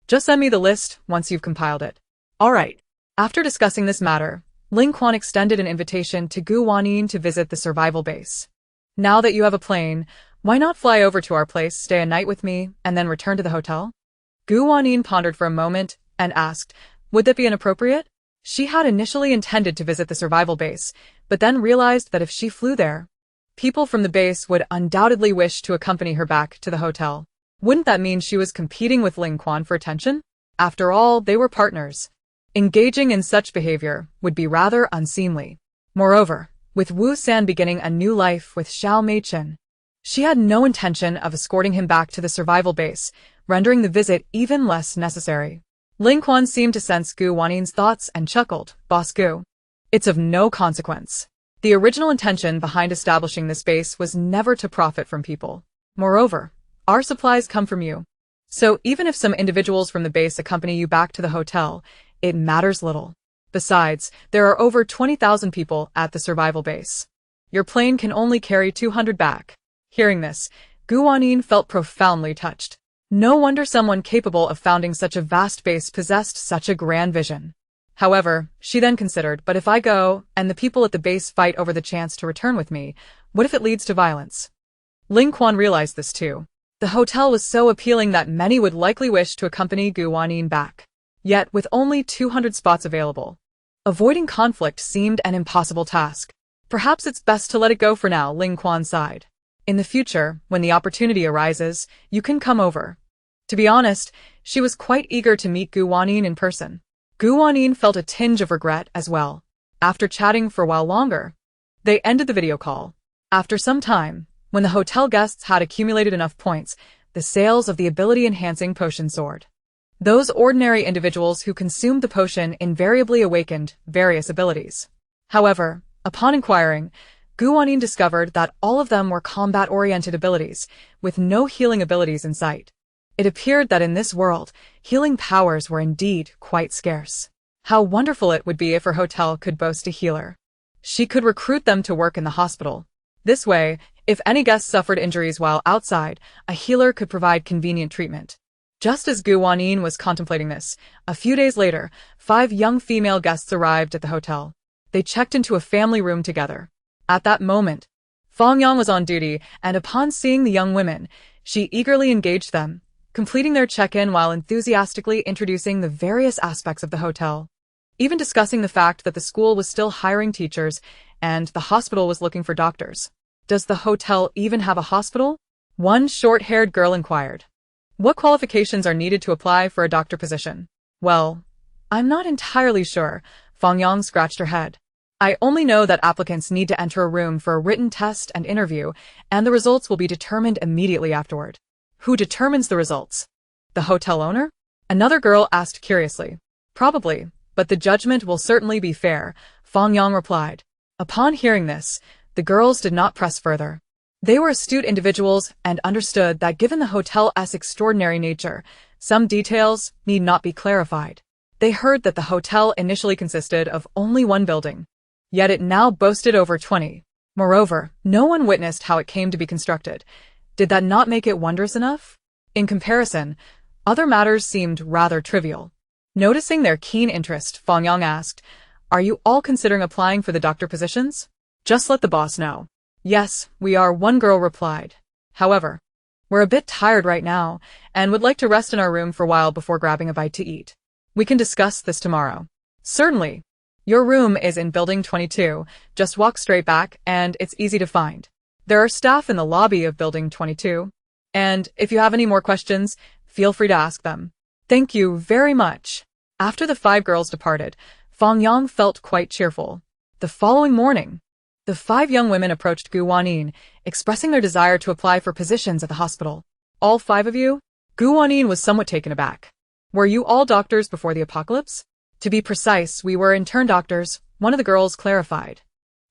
Just send me the list once you've compiled it. All right. After discussing this matter, Ling Quan extended an invitation to Wanyin to visit the survival base. Now that you have a plane, why not fly over to our place, stay a night with me, and then return to the hotel? Wanyin pondered for a moment and asked, would that be inappropriate? She had initially intended to visit the survival base, but then realized that if she flew there, people from the base would undoubtedly wish to accompany her back to the hotel. Wouldn't that mean she was competing with Ling Quan for attention? After all, they were partners. Engaging in such behavior would be rather unseemly. Moreover, with Wu San beginning a new life with Xiao Meichen, she had no intention of escorting him back to the survival base, rendering the visit even less necessary. Ling Quan seemed to sense Wanyin's thoughts and chuckled, Boss Gu. It's of no consequence. The original intention behind establishing this base was never to profit from people. Moreover, our supplies come from you. So even if some individuals from the base accompany you back to the hotel, it matters little. Besides, there are over 20,000 people at the survival base. Your plane can only carry 200 back. Hearing this, Wanyin felt profoundly touched. No wonder someone capable of founding such a vast base possessed such a grand vision. However, she then considered, but if I go, and the people at the base fight over the chance to return with me, what if it leads to violence? Ling Quan realized this too. The hotel was so appealing that many would likely wish to accompany Wanyin back. Yet, with only 200 spots available, avoiding conflict seemed an impossible task. Perhaps it's best to let it go for now, Ling Quan sighed. In the future, when the opportunity arises, you can come over. To be honest, she was quite eager to meet Wanyin in person. Wanyin felt a tinge of regret as well. After chatting for a while longer, they ended the video call. After some time, when the hotel guests had accumulated enough points, the sales of the ability-enhancing potion soared. Those ordinary individuals who consumed the potion invariably awakened various abilities. However, upon inquiring, Wanyin discovered that all of them were combat-oriented abilities, with no healing abilities in sight. It appeared that in this world, healing powers were indeed quite scarce. How wonderful it would be if her hotel could boast a healer. She could recruit them to work in the hospital. This way, if any guests suffered injuries while outside, a healer could provide convenient treatment. Just as Wanyin was contemplating this, a few days later, 5 young female guests arrived at the hotel. They checked into a family room together. At that moment, Fang Yang was on duty, and upon seeing the young women, she eagerly engaged them, completing their check-in while enthusiastically introducing the various aspects of the hotel, even discussing the fact that the school was still hiring teachers and the hospital was looking for doctors. Does the hotel even have a hospital? One short-haired girl inquired. What qualifications are needed to apply for a doctor position? Well, I'm not entirely sure, Fang Yang scratched her head. I only know that applicants need to enter a room for a written test and interview, and the results will be determined immediately afterward. Who determines the results? The hotel owner? Another girl asked curiously. Probably, but the judgment will certainly be fair, Fang Yang replied. Upon hearing this, the girls did not press further. They were astute individuals and understood that given the hotel's extraordinary nature, some details need not be clarified. They heard that the hotel initially consisted of only 1 building, yet it now boasted over 20. Moreover, no one witnessed how it came to be constructed. Did that not make it wondrous enough? In comparison, other matters seemed rather trivial. Noticing their keen interest, Fang Yang asked, "Are you all considering applying for the doctor positions? Just let the boss know." "Yes, we are," one girl replied. "However, we're a bit tired right now, and would like to rest in our room for a while before grabbing a bite to eat. We can discuss this tomorrow." "Certainly. Your room is in building 22, just walk straight back, and it's easy to find. There are staff in the lobby of building 22, and if you have any more questions, feel free to ask them." "Thank you very much." After the 5 girls departed, Fang Yang felt quite cheerful. The following morning, the 5 young women approached Wanyin, expressing their desire to apply for positions at the hospital. "All 5 of you?" Wanyin was somewhat taken aback. Were you all doctors before the apocalypse? To be precise, we were intern doctors, one of the girls clarified.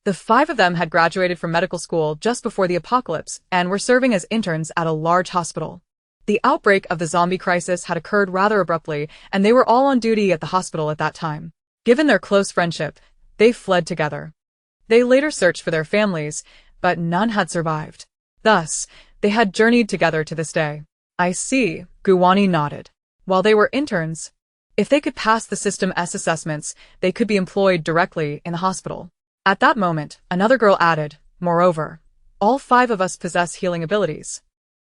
The 5 of them had graduated from medical school just before the apocalypse and were serving as interns at a large hospital. The outbreak of the zombie crisis had occurred rather abruptly, and they were all on duty at the hospital at that time. Given their close friendship, they fled together. They later searched for their families, but none had survived. Thus, they had journeyed together to this day. I see, Wanyin nodded. While they were interns, if they could pass the System S assessments, they could be employed directly in the hospital. At that moment, another girl added, moreover, all 5 of us possess healing abilities.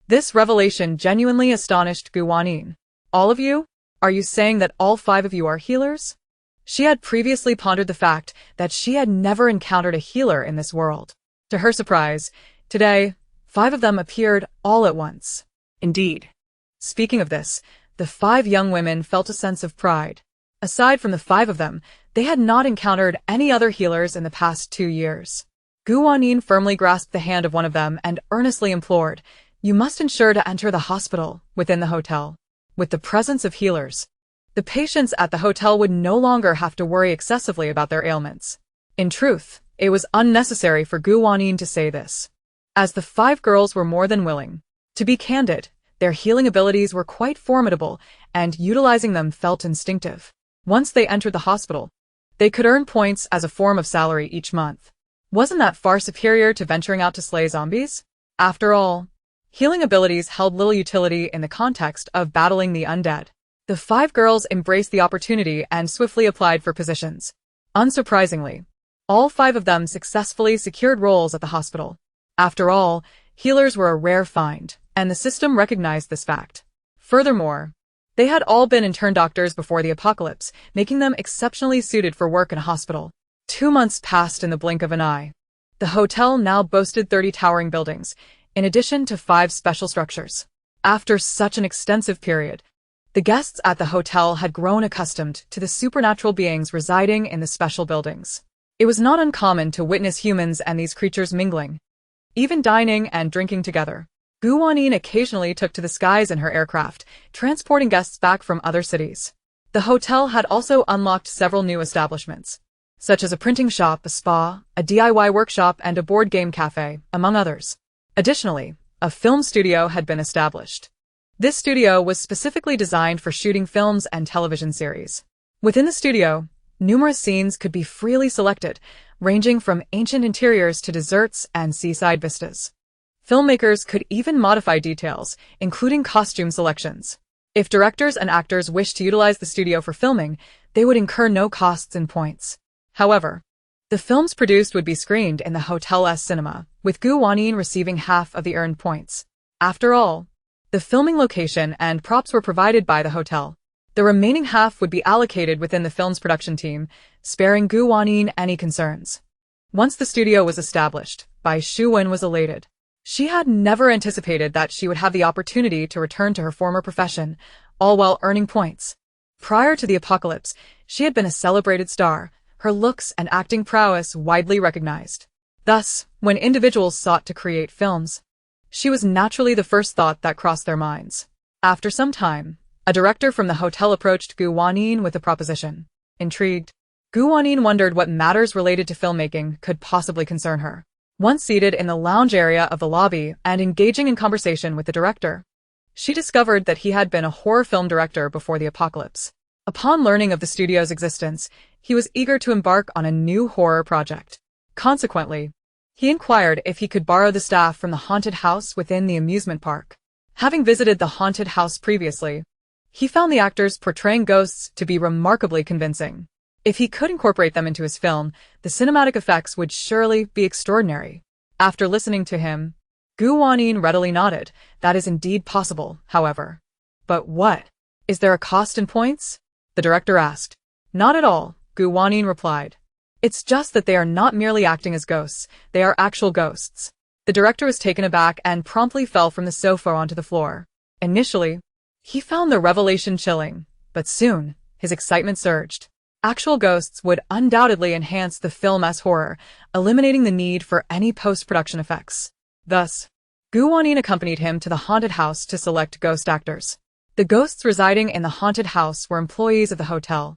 This revelation genuinely astonished Wanyin. All of you? Are you saying that all 5 of you are healers? She had previously pondered the fact that she had never encountered a healer in this world. To her surprise, today, 5 of them appeared all at once. Indeed. Speaking of this, the 5 young women felt a sense of pride. Aside from the 5 of them, they had not encountered any other healers in the past 2 years. Wanyin firmly grasped the hand of one of them and earnestly implored, "You must ensure to enter the hospital within the hotel. With the presence of healers, the patients at the hotel would no longer have to worry excessively about their ailments." In truth, it was unnecessary for Wanyin to say this, as the 5 girls were more than willing. To be candid, their healing abilities were quite formidable, and utilizing them felt instinctive. Once they entered the hospital, they could earn points as a form of salary each month. Wasn't that far superior to venturing out to slay zombies? After all, healing abilities held little utility in the context of battling the undead. The 5 girls embraced the opportunity and swiftly applied for positions. Unsurprisingly, all 5 of them successfully secured roles at the hospital. After all, healers were a rare find, and the system recognized this fact. Furthermore, they had all been intern doctors before the apocalypse, making them exceptionally suited for work in a hospital. 2 months passed in the blink of an eye. The hotel now boasted 30 towering buildings, in addition to 5 special structures. After such an extensive period, the guests at the hotel had grown accustomed to the supernatural beings residing in the special buildings. It was not uncommon to witness humans and these creatures mingling, even dining and drinking together. Wanyin occasionally took to the skies in her aircraft, transporting guests back from other cities. The hotel had also unlocked several new establishments, such as a printing shop, a spa, a DIY workshop, and a board game cafe, among others. Additionally, a film studio had been established. This studio was specifically designed for shooting films and television series. Within the studio, numerous scenes could be freely selected, ranging from ancient interiors to deserts and seaside vistas. Filmmakers could even modify details, including costume selections. If directors and actors wished to utilize the studio for filming, they would incur no costs in points. However, the films produced would be screened in the hotel's cinema, with Wanyin receiving half of the earned points. After all, the filming location and props were provided by the hotel. The remaining half would be allocated within the film's production team, sparing Wanyin any concerns. Once the studio was established, Bai Shuwen was elated. She had never anticipated that she would have the opportunity to return to her former profession, all while earning points. Prior to the apocalypse, she had been a celebrated star, her looks and acting prowess widely recognized. Thus, when individuals sought to create films, she was naturally the first thought that crossed their minds. After some time, a director from the hotel approached Wanyin with a proposition. Intrigued, Wanyin wondered what matters related to filmmaking could possibly concern her. Once seated in the lounge area of the lobby and engaging in conversation with the director, she discovered that he had been a horror film director before the apocalypse. Upon learning of the studio's existence, he was eager to embark on a new horror project. Consequently, he inquired if he could borrow the staff from the haunted house within the amusement park. Having visited the haunted house previously, he found the actors portraying ghosts to be remarkably convincing. If he could incorporate them into his film, the cinematic effects would surely be extraordinary. After listening to him, Wanyin readily nodded. That is indeed possible, however. But what? Is there a cost in points? The director asked. Not at all, Wanyin replied. It's just that they are not merely acting as ghosts, they are actual ghosts. The director was taken aback and promptly fell from the sofa onto the floor. Initially, he found the revelation chilling, but soon, his excitement surged. Actual ghosts would undoubtedly enhance the film's horror, eliminating the need for any post-production effects. Thus, Wanyin accompanied him to the haunted house to select ghost actors. The ghosts residing in the haunted house were employees of the hotel.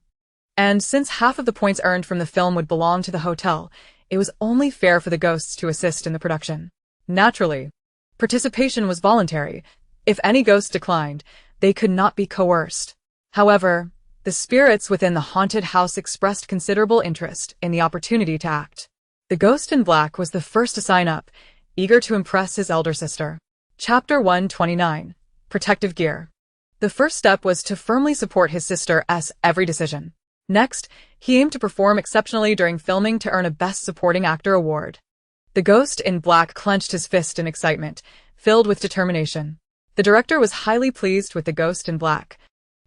And since half of the points earned from the film would belong to the hotel, it was only fair for the ghosts to assist in the production. Naturally, participation was voluntary. If any ghost declined, they could not be coerced. However, the spirits within the haunted house expressed considerable interest in the opportunity to act. The ghost in black was the first to sign up, eager to impress his elder sister. Chapter 129. Protective Gear. The first step was to firmly support his sister's every decision. Next, he aimed to perform exceptionally during filming to earn a Best Supporting Actor award. The ghost in black clenched his fist in excitement, filled with determination. The director was highly pleased with the ghost in black,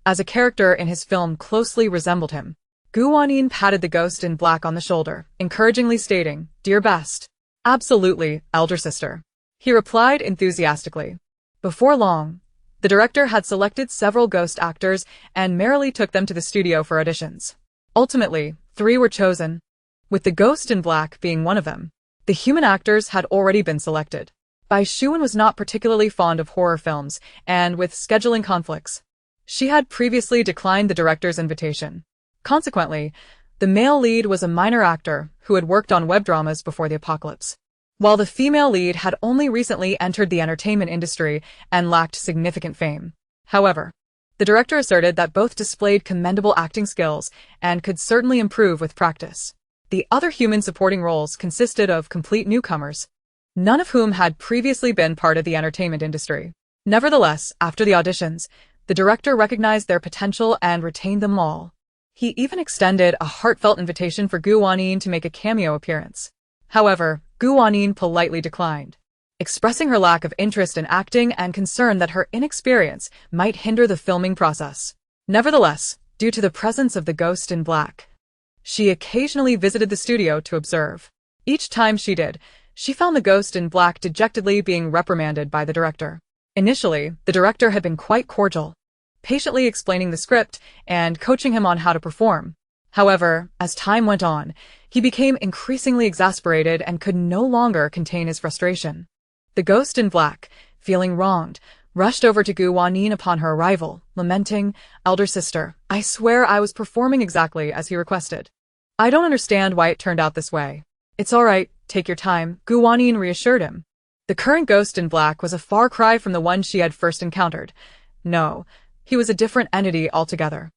as a character in his film closely resembled him. Wanyin patted the ghost in black on the shoulder, encouragingly stating, "Dear best." "Absolutely, elder sister," he replied enthusiastically. Before long, the director had selected several ghost actors and merrily took them to the studio for auditions. Ultimately, 3 were chosen, with the ghost in black being one of them. The human actors had already been selected. Bai Shuan was not particularly fond of horror films, and with scheduling conflicts, she had previously declined the director's invitation. Consequently, the male lead was a minor actor who had worked on web dramas before the apocalypse, while the female lead had only recently entered the entertainment industry and lacked significant fame. However, the director asserted that both displayed commendable acting skills and could certainly improve with practice. The other human supporting roles consisted of complete newcomers, none of whom had previously been part of the entertainment industry. Nevertheless, after the auditions, the director recognized their potential and retained them all. He even extended a heartfelt invitation for Wanyin to make a cameo appearance. However, Wanyin politely declined, expressing her lack of interest in acting and concern that her inexperience might hinder the filming process. Nevertheless, due to the presence of the ghost in black, she occasionally visited the studio to observe. Each time she did, she found the ghost in black dejectedly being reprimanded by the director. Initially, the director had been quite cordial, patiently explaining the script and coaching him on how to perform. However, as time went on, he became increasingly exasperated and could no longer contain his frustration. The ghost in black, feeling wronged, rushed over to Wanyin upon her arrival, lamenting, "Elder sister, I swear I was performing exactly as he requested. I don't understand why it turned out this way." "It's all right, take your time," Wanyin reassured him. The current ghost in black was a far cry from the one she had first encountered. No, he was a different entity altogether.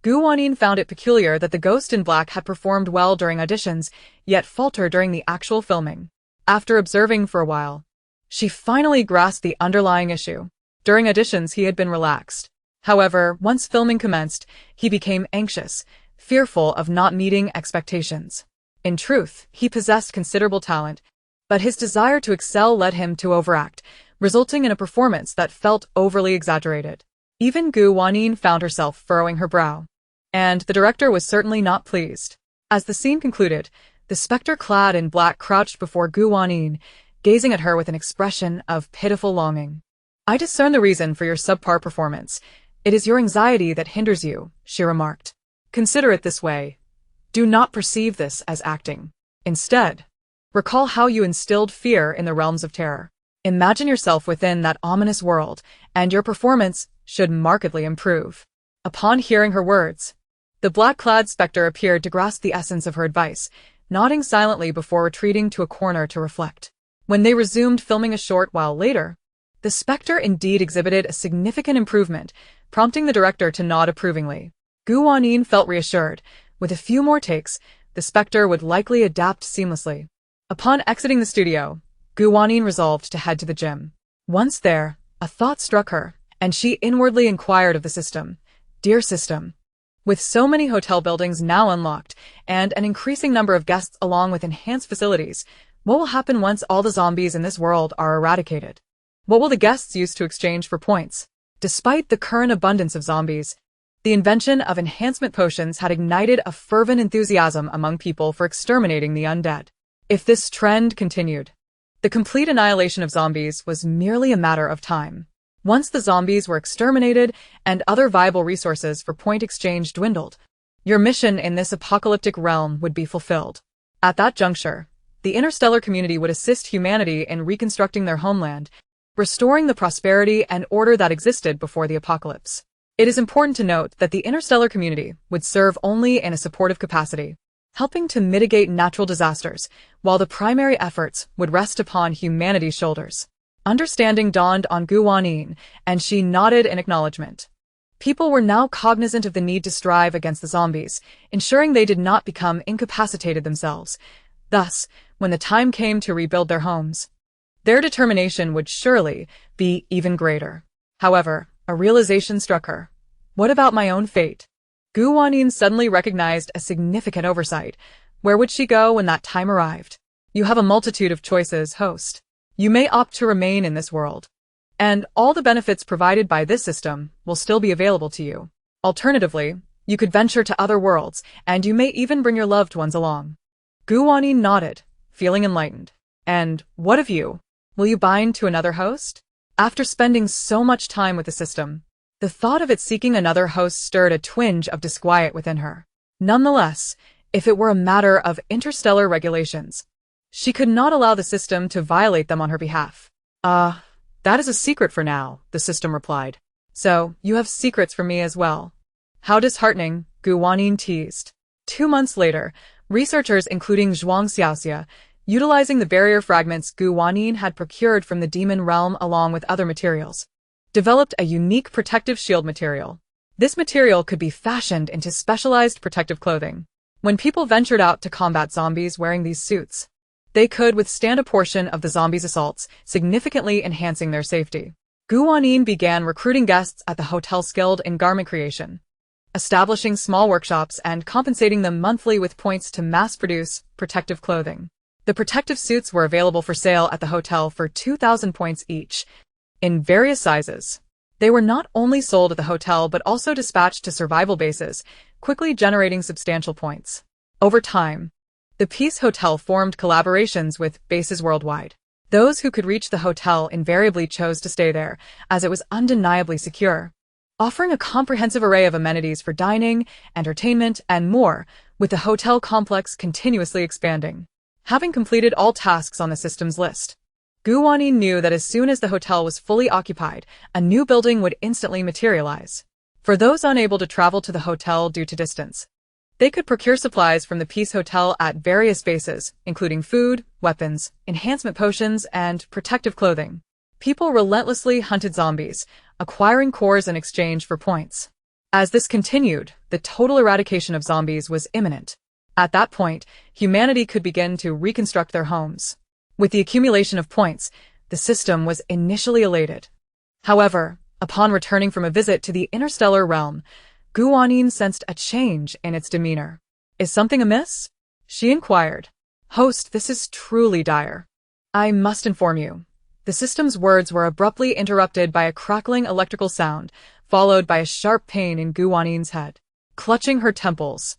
Wanyin found it peculiar that the ghost in black had performed well during auditions, yet faltered during the actual filming. After observing for a while, she finally grasped the underlying issue. During auditions he had been relaxed. However, once filming commenced, he became anxious, fearful of not meeting expectations. In truth, he possessed considerable talent, but his desire to excel led him to overact, resulting in a performance that felt overly exaggerated. Even Wanyin found herself furrowing her brow. And the director was certainly not pleased. As the scene concluded, the specter clad in black crouched before Wanyin, gazing at her with an expression of pitiful longing. "I discern the reason for your subpar performance. It is your anxiety that hinders you," she remarked. "Consider it this way. Do not perceive this as acting. Instead, recall how you instilled fear in the realms of terror. Imagine yourself within that ominous world, and your performance should markedly improve." Upon hearing her words, the black-clad specter appeared to grasp the essence of her advice, nodding silently before retreating to a corner to reflect. When they resumed filming a short while later, the specter indeed exhibited a significant improvement, prompting the director to nod approvingly. Wanyin felt reassured. With a few more takes, the specter would likely adapt seamlessly. Upon exiting the studio, Wanyin resolved to head to the gym. Once there, a thought struck her, and she inwardly inquired of the system. "Dear system, with so many hotel buildings now unlocked, and an increasing number of guests along with enhanced facilities, what will happen once all the zombies in this world are eradicated? What will the guests use to exchange for points?" Despite the current abundance of zombies, the invention of enhancement potions had ignited a fervent enthusiasm among people for exterminating the undead. If this trend continued, the complete annihilation of zombies was merely a matter of time. Once the zombies were exterminated and other viable resources for point exchange dwindled, your mission in this apocalyptic realm would be fulfilled. At that juncture, the interstellar community would assist humanity in reconstructing their homeland, restoring the prosperity and order that existed before the apocalypse. It is important to note that the interstellar community would serve only in a supportive capacity, helping to mitigate natural disasters, while the primary efforts would rest upon humanity's shoulders. Understanding dawned on Wanyin, and she nodded in acknowledgement. People were now cognizant of the need to strive against the zombies, ensuring they did not become incapacitated themselves. Thus, when the time came to rebuild their homes, their determination would surely be even greater. However, a realization struck her. What about my own fate? Wanyin suddenly recognized a significant oversight. Where would she go when that time arrived? You have a multitude of choices, host. You may opt to remain in this world, and all the benefits provided by this system will still be available to you. Alternatively, you could venture to other worlds, and you may even bring your loved ones along. Wanyin nodded, feeling enlightened. And what of you? Will you bind to another host? After spending so much time with the system, the thought of it seeking another host stirred a twinge of disquiet within her. Nonetheless, if it were a matter of interstellar regulations, she could not allow the system to violate them on her behalf. That is a secret for now, the system replied. So, you have secrets from me as well. How disheartening, Wanyin teased. 2 months later, researchers including Zhuang Xiaoxia, utilizing the barrier fragments Wanyin had procured from the demon realm along with other materials, developed a unique protective shield material. This material could be fashioned into specialized protective clothing. When people ventured out to combat zombies wearing these suits, they could withstand a portion of the zombies' assaults, significantly enhancing their safety. Wanyin began recruiting guests at the hotel skilled in garment creation, establishing small workshops and compensating them monthly with points to mass-produce protective clothing. The protective suits were available for sale at the hotel for 2,000 points each, in various sizes. They were not only sold at the hotel but also dispatched to survival bases, quickly generating substantial points. Over time, the Peace Hotel formed collaborations with bases worldwide. Those who could reach the hotel invariably chose to stay there, as it was undeniably secure, offering a comprehensive array of amenities for dining, entertainment, and more, with the hotel complex continuously expanding. Having completed all tasks on the system's list, Wanyin knew that as soon as the hotel was fully occupied, a new building would instantly materialize. For those unable to travel to the hotel due to distance, they could procure supplies from the Peace Hotel at various bases, including food, weapons, enhancement potions, and protective clothing. People relentlessly hunted zombies, acquiring cores in exchange for points. As this continued, the total eradication of zombies was imminent. At that point, humanity could begin to reconstruct their homes. With the accumulation of points, the system was initially elated. However, upon returning from a visit to the interstellar realm, Wanyin sensed a change in its demeanor. Is something amiss? She inquired. Host, this is truly dire. I must inform you. The system's words were abruptly interrupted by a crackling electrical sound, followed by a sharp pain in Wanyin's head. Clutching her temples,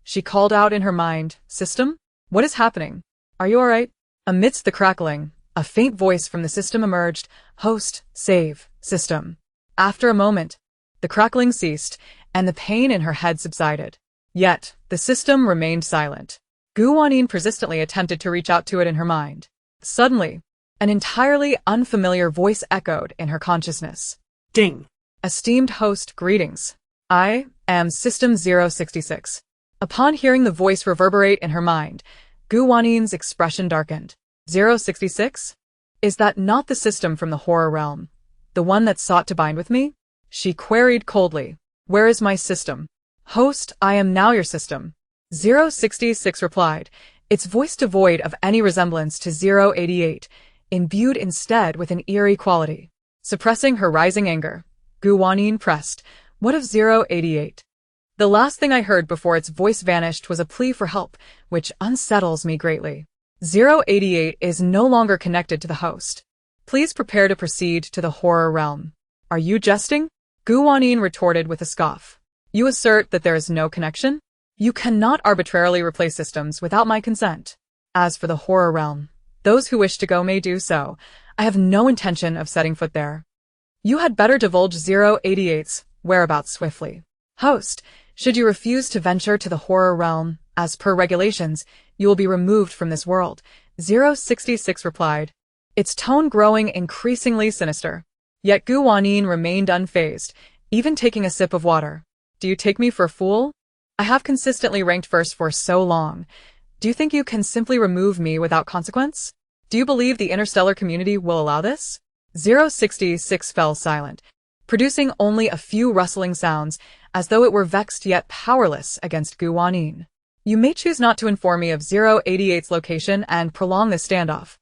she called out in her mind, System? What is happening? Are you alright? Amidst the crackling, a faint voice from the system emerged, Host, save, system. After a moment, the crackling ceased, and the pain in her head subsided. Yet, the system remained silent. Wanyin persistently attempted to reach out to it in her mind. Suddenly, an entirely unfamiliar voice echoed in her consciousness. Ding! Esteemed host, greetings. I am System 066. Upon hearing the voice reverberate in her mind, Wanyin's expression darkened. 066? Is that not the system from the horror realm? The one that sought to bind with me? She queried coldly. Where is my system? Host, I am now your system. 066 replied, its voice devoid of any resemblance to 088, imbued instead with an eerie quality. Suppressing her rising anger, Wanyin pressed, What of 088? The last thing I heard before its voice vanished was a plea for help, which unsettles me greatly. 088 is no longer connected to the host. Please prepare to proceed to the horror realm. Are you jesting? Wanyin retorted with a scoff. You assert that there is no connection? You cannot arbitrarily replace systems without my consent. As for the horror realm, those who wish to go may do so. I have no intention of setting foot there. You had better divulge 088's whereabouts swiftly. Host, should you refuse to venture to the horror realm, as per regulations, you will be removed from this world, 066 replied. its tone growing increasingly sinister. Yet Gu Wanyin remained unfazed, even taking a sip of water. Do you take me for a fool? I have consistently ranked first for so long. Do you think you can simply remove me without consequence? Do you believe the interstellar community will allow this? 066 fell silent, producing only a few rustling sounds, as though it were vexed yet powerless against Gu Wanyin. You may choose not to inform me of 088's location and prolong this standoff.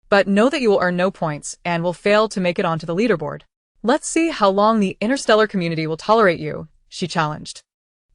But know that you will earn no points and will fail to make it onto the leaderboard. Let's see how long the interstellar community will tolerate you, she challenged.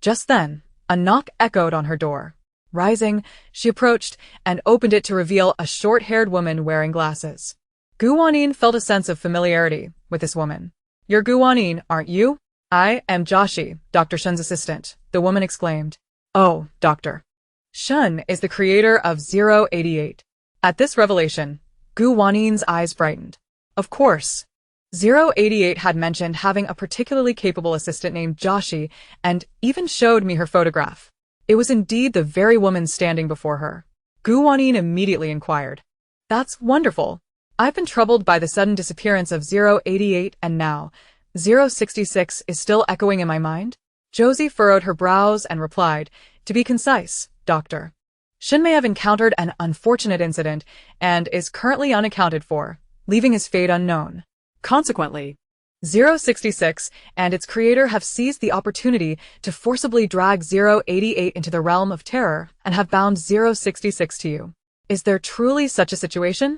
Just then, a knock echoed on her door. Rising, she approached and opened it to reveal a short-haired woman wearing glasses. Gu Wanyin felt a sense of familiarity with this woman. You're Gu Wanyin, aren't you? I am Joshi, Dr. Shen's assistant, the woman exclaimed. Oh, Dr. Shen is the creator of 088. At this revelation, Gu Wanyin's eyes brightened. Of course. 088 had mentioned having a particularly capable assistant named Joshi and even showed me her photograph. It was indeed the very woman standing before her. Gu Wanyin immediately inquired. That's wonderful. I've been troubled by the sudden disappearance of 088 and now 066 is still echoing in my mind. Josie furrowed her brows and replied, to be concise, Doctor. Shin may have encountered an unfortunate incident and is currently unaccounted for, leaving his fate unknown. Consequently, 066 and its creator have seized the opportunity to forcibly drag 088 into the realm of terror and have bound 066 to you. Is there truly such a situation?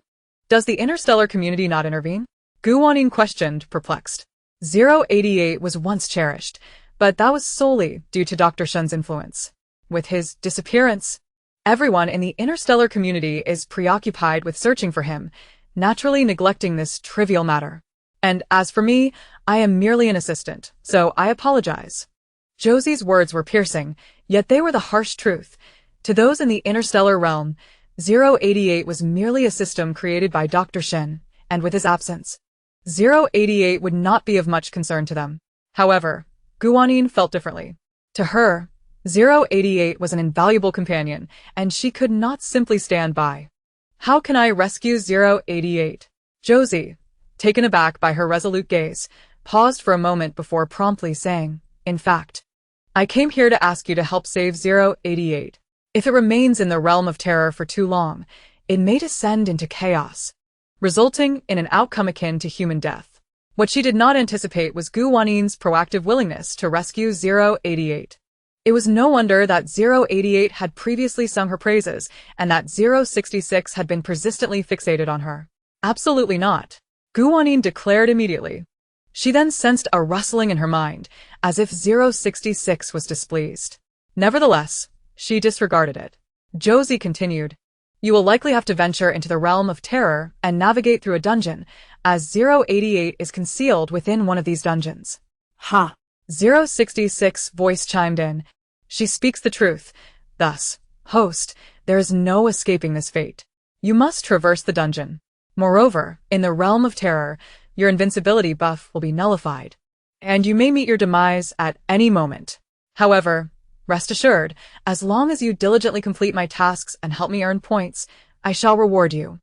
Does the interstellar community not intervene? Gu Wanyin questioned, perplexed. 088 was once cherished, but that was solely due to Dr. Shen's influence. With his disappearance, everyone in the interstellar community is preoccupied with searching for him, naturally neglecting this trivial matter. And as for me, I am merely an assistant, so I apologize. Josie's words were piercing, yet they were the harsh truth. To those in the interstellar realm, 088 was merely a system created by Dr. Shen, and with his absence, 088 would not be of much concern to them. However, Gu Wanyin felt differently. To her, 088 was an invaluable companion, and she could not simply stand by. How can I rescue 088? Josie, taken aback by her resolute gaze, paused for a moment before promptly saying, in fact, I came here to ask you to help save 088. If it remains in the realm of terror for too long, it may descend into chaos, resulting in an outcome akin to human death. What she did not anticipate was Gu Wanyin's proactive willingness to rescue 088. It was no wonder that 088 had previously sung her praises and that 066 had been persistently fixated on her. Absolutely not, Gu Wanyin declared immediately. She then sensed a rustling in her mind, as if 066 was displeased. Nevertheless, she disregarded it. Josie continued, you will likely have to venture into the realm of terror and navigate through a dungeon, as 088 is concealed within one of these dungeons. Ha! 066 voice chimed in. She speaks the truth. Thus, host, there is no escaping this fate. You must traverse the dungeon. Moreover, in the realm of terror, your invincibility buff will be nullified, and you may meet your demise at any moment. However, rest assured, as long as you diligently complete my tasks and help me earn points, I shall reward you.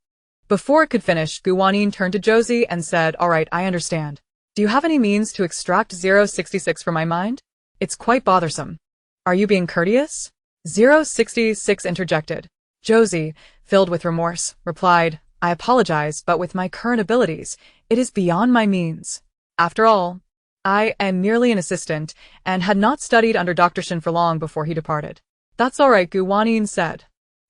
Before it could finish, Gu Wanyin turned to Josie and said, all right, I understand. Do you have any means to extract 066 from my mind? It's quite bothersome. Are you being courteous? 066 interjected. Josie, filled with remorse, replied, I apologize, but with my current abilities, it is beyond my means. After all, I am merely an assistant and had not studied under Dr. Shen for long before he departed. That's all right, Gu Wanyin said.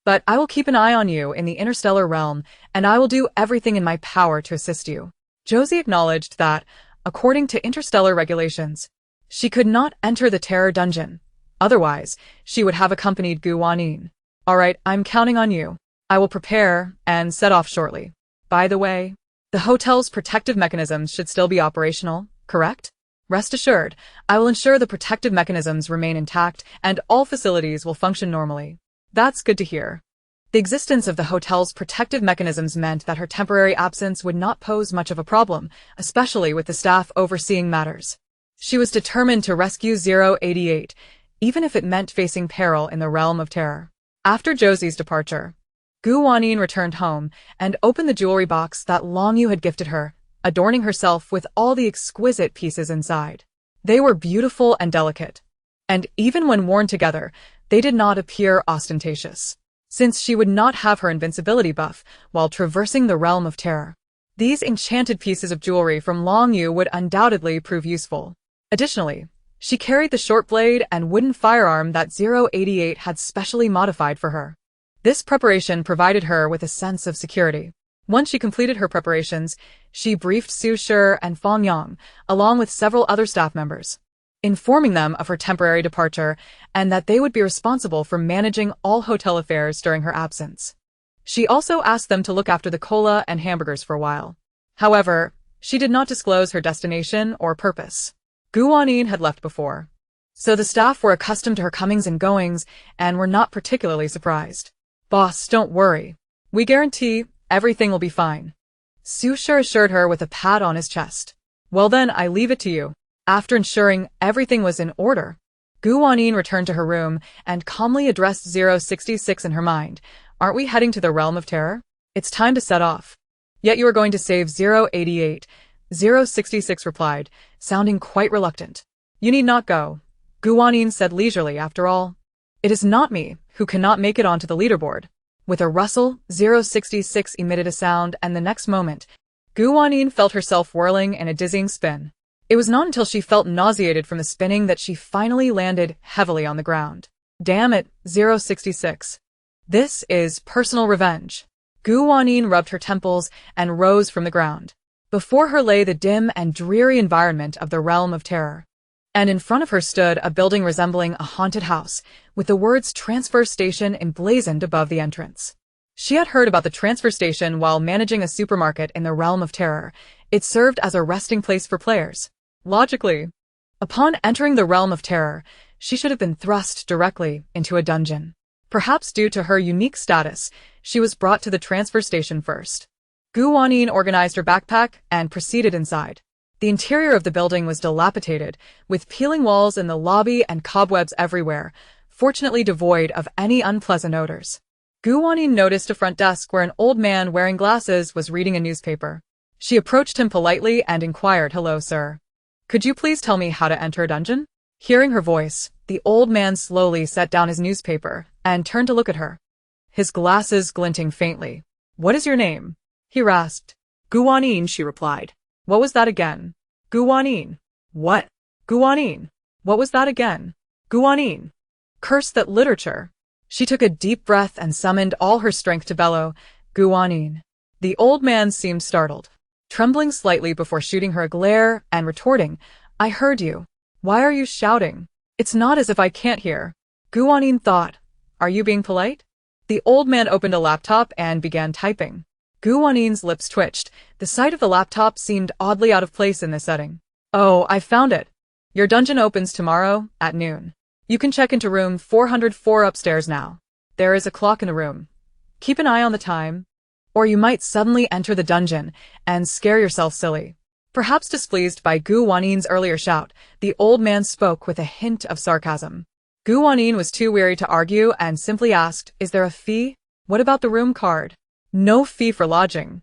But I will keep an eye on you in the interstellar realm, and I will do everything in my power to assist you. Josie acknowledged that, according to interstellar regulations, she could not enter the terror dungeon. Otherwise, she would have accompanied Gu Wanyin. All right, I'm counting on you. I will prepare and set off shortly. By the way, the hotel's protective mechanisms should still be operational, correct? Rest assured, I will ensure the protective mechanisms remain intact and all facilities will function normally. That's good to hear. The existence of the hotel's protective mechanisms meant that her temporary absence would not pose much of a problem, especially with the staff overseeing matters. She was determined to rescue 088, even if it meant facing peril in the realm of terror. After Josie's departure, Gu Wanyin returned home and opened the jewelry box that Long Yu had gifted her, adorning herself with all the exquisite pieces inside. They were beautiful and delicate, and even when worn together, they did not appear ostentatious, since she would not have her invincibility buff while traversing the realm of terror. These enchanted pieces of jewelry from Long Yu would undoubtedly prove useful. Additionally, she carried the short blade and wooden firearm that 088 had specially modified for her. This preparation provided her with a sense of security. Once she completed her preparations, she briefed Su Shi and Fang Yang, along with several other staff members, informing them of her temporary departure and that they would be responsible for managing all hotel affairs during her absence. She also asked them to look after the cola and hamburgers for a while. However, she did not disclose her destination or purpose. Gu Wanyin had left before, so the staff were accustomed to her comings and goings and were not particularly surprised. "Boss, don't worry. We guarantee everything will be fine," Su Shi assured her with a pat on his chest. "Well then, I leave it to you." After ensuring everything was in order, Gu Wanyin returned to her room and calmly addressed 066 in her mind. "Aren't we heading to the realm of terror? It's time to set off." "Yet you are going to save 088, 066 replied, sounding quite reluctant. "You need not go," Gu Wanyin said leisurely. "After all, it is not me who cannot make it onto the leaderboard." With a rustle, 066 emitted a sound, and the next moment, Gu Wanyin felt herself whirling in a dizzying spin. It was not until she felt nauseated from the spinning that she finally landed heavily on the ground. "Damn it, 066. This is personal revenge." Gu Wanyin rubbed her temples and rose from the ground. Before her lay the dim and dreary environment of the realm of terror, and in front of her stood a building resembling a haunted house, with the words "Transfer Station" emblazoned above the entrance. She had heard about the transfer station while managing a supermarket in the realm of terror. It served as a resting place for players. Logically, upon entering the realm of terror, she should have been thrust directly into a dungeon. Perhaps due to her unique status, she was brought to the transfer station first. Gu Wanyin organized her backpack and proceeded inside. The interior of the building was dilapidated, with peeling walls in the lobby and cobwebs everywhere, fortunately devoid of any unpleasant odors. Gu Wanyin noticed a front desk where an old man wearing glasses was reading a newspaper. She approached him politely and inquired, "Hello, sir. Could you please tell me how to enter a dungeon?" Hearing her voice, the old man slowly set down his newspaper and turned to look at her, his glasses glinting faintly. "What is your name?" he rasped. Gu Wanyin, she replied. "What was that again?" "Gu Wanyin." "What?" "Gu Wanyin. What was that again?" "Gu Wanyin." Curse that literature. She took a deep breath and summoned all her strength to bellow, "Gu Wanyin." The old man seemed startled, trembling slightly before shooting her a glare and retorting, "I heard you. Why are you shouting? It's not as if I can't hear." Gu Wanyin thought, "Are you being polite?" The old man opened a laptop and began typing. Gu Wanyin's lips twitched. The sight of the laptop seemed oddly out of place in this setting. "Oh, I found it. Your dungeon opens tomorrow at noon. You can check into room 404 upstairs now. There is a clock in the room. Keep an eye on the time, or you might suddenly enter the dungeon and scare yourself silly." Perhaps displeased by Gu Wanyin's earlier shout, the old man spoke with a hint of sarcasm. Gu Wanyin was too weary to argue and simply asked, "Is there a fee? What about the room card?" "No fee for lodging,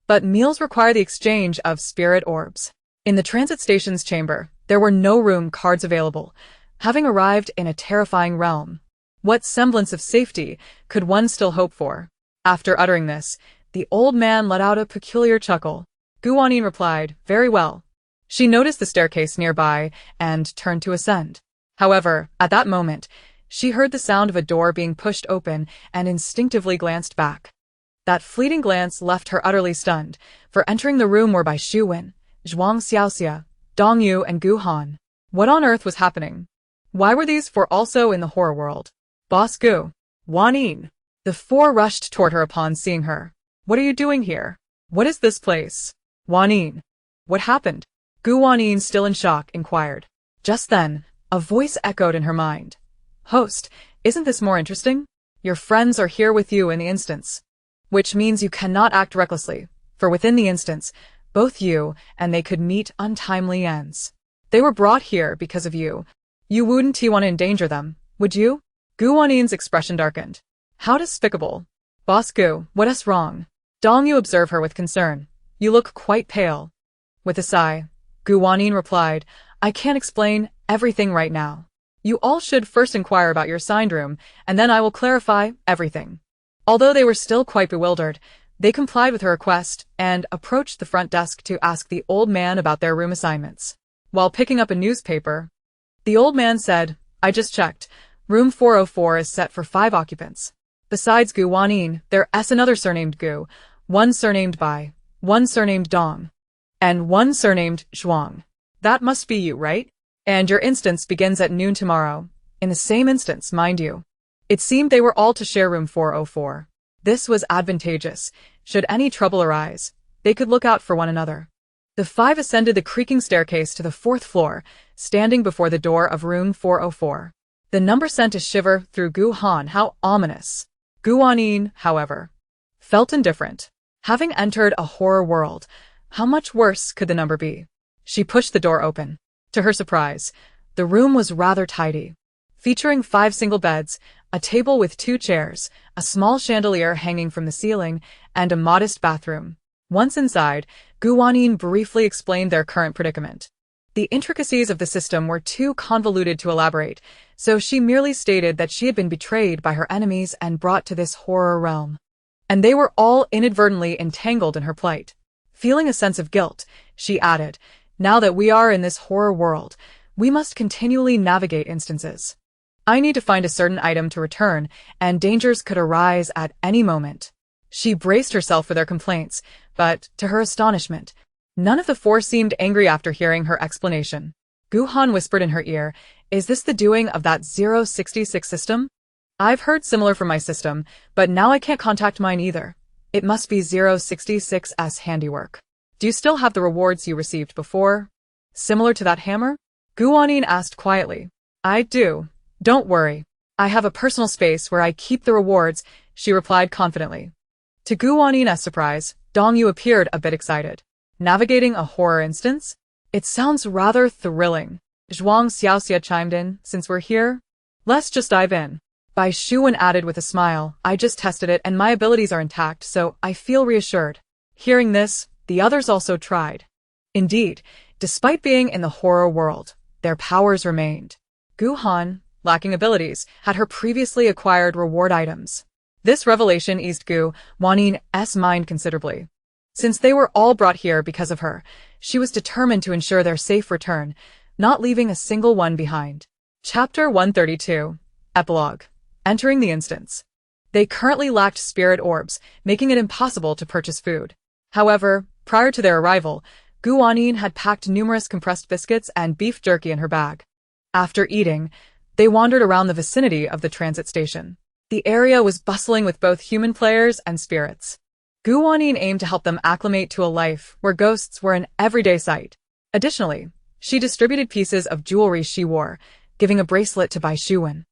but meals require the exchange of spirit orbs." In the transit station's chamber, there were no room cards available. Having arrived in a terrifying realm, what semblance of safety could one still hope for? After uttering this, the old man let out a peculiar chuckle. Gu Wanyin replied, "Very well." She noticed the staircase nearby and turned to ascend. However, at that moment, she heard the sound of a door being pushed open and instinctively glanced back. That fleeting glance left her utterly stunned, for entering the room were by Xu Wen, Zhuang Xiaoxia, Dong Yu, and Gu Han. What on earth was happening? Why were these four also in the horror world? "Boss Gu." "Wanyin." The four rushed toward her upon seeing her. "What are you doing here? What is this place?" "Wanyin." "What happened?" Gu Wanyin, still in shock, inquired. Just then, a voice echoed in her mind. "Host, isn't this more interesting? Your friends are here with you in the instance. Which means you cannot act recklessly, for within the instance, both you and they could meet untimely ends. They were brought here because of you. You wouldn't want to endanger them, would you?" Gu Wanyin's expression darkened. How despicable. Boss Gu, what's wrong? Dong Yu observed her with concern. You look quite pale. With a sigh, Gu Wanyin replied, I can't explain everything right now. You all should first inquire about your assigned room, and then I will clarify everything. Although they were still quite bewildered, they complied with her request and approached the front desk to ask the old man about their room assignments. While picking up a newspaper, the old man said, I just checked. Room 404 is set for 5 occupants. Besides Gu Wanyin, there's another surnamed Gu, one surnamed Bai, one surnamed Dong, and one surnamed Zhuang. That must be you, right? And your instance begins at noon tomorrow. In the same instance, mind you. It seemed they were all to share room 404. This was advantageous. Should any trouble arise, they could look out for one another. The 5 ascended the creaking staircase to the 4th floor, standing before the door of room 404. The number sent a shiver through Gu Han. How ominous. Gu Wanyin, however, felt indifferent. Having entered a horror world, how much worse could the number be? She pushed the door open. To her surprise, the room was rather tidy, featuring 5 single beds, a table with 2 chairs, a small chandelier hanging from the ceiling, and a modest bathroom. Once inside, Gu Wanyin briefly explained their current predicament. The intricacies of the system were too convoluted to elaborate, so she merely stated that she had been betrayed by her enemies and brought to this horror realm. And they were all inadvertently entangled in her plight. Feeling a sense of guilt, she added, now that we are in this horror world, we must continually navigate instances. I need to find a certain item to return, and dangers could arise at any moment. She braced herself for their complaints, but, to her astonishment, none of the 4 seemed angry after hearing her explanation. Gu Han whispered in her ear, is this the doing of that 066 system? I've heard similar from my system, but now I can't contact mine either. It must be 066's handiwork. Do you still have the rewards you received before? Similar to that hammer? Gu Wanyin asked quietly. I do. Don't worry. I have a personal space where I keep the rewards, she replied confidently. To Gu Wanyin's surprise, Dong Yu appeared a bit excited. Navigating a horror instance? It sounds rather thrilling. Zhuang Xiaoxia chimed in, since we're here, let's just dive in. Bai Shuwen added with a smile, I just tested it and my abilities are intact, so I feel reassured. Hearing this, the others also tried. Indeed, despite being in the horror world, their powers remained. Gu Han, lacking abilities, had her previously acquired reward items. This revelation eased Gu Wanyin's mind considerably. Since they were all brought here because of her, she was determined to ensure their safe return, not leaving a single one behind. Chapter 132. Epilogue. Entering the instance. They currently lacked spirit orbs, making it impossible to purchase food. However, prior to their arrival, Gu Wanyin had packed numerous compressed biscuits and beef jerky in her bag. After eating, they wandered around the vicinity of the transit station. The area was bustling with both human players and spirits. Gu Wanyin aimed to help them acclimate to a life where ghosts were an everyday sight. Additionally, she distributed pieces of jewelry she wore, giving a bracelet to Bai Shuwen,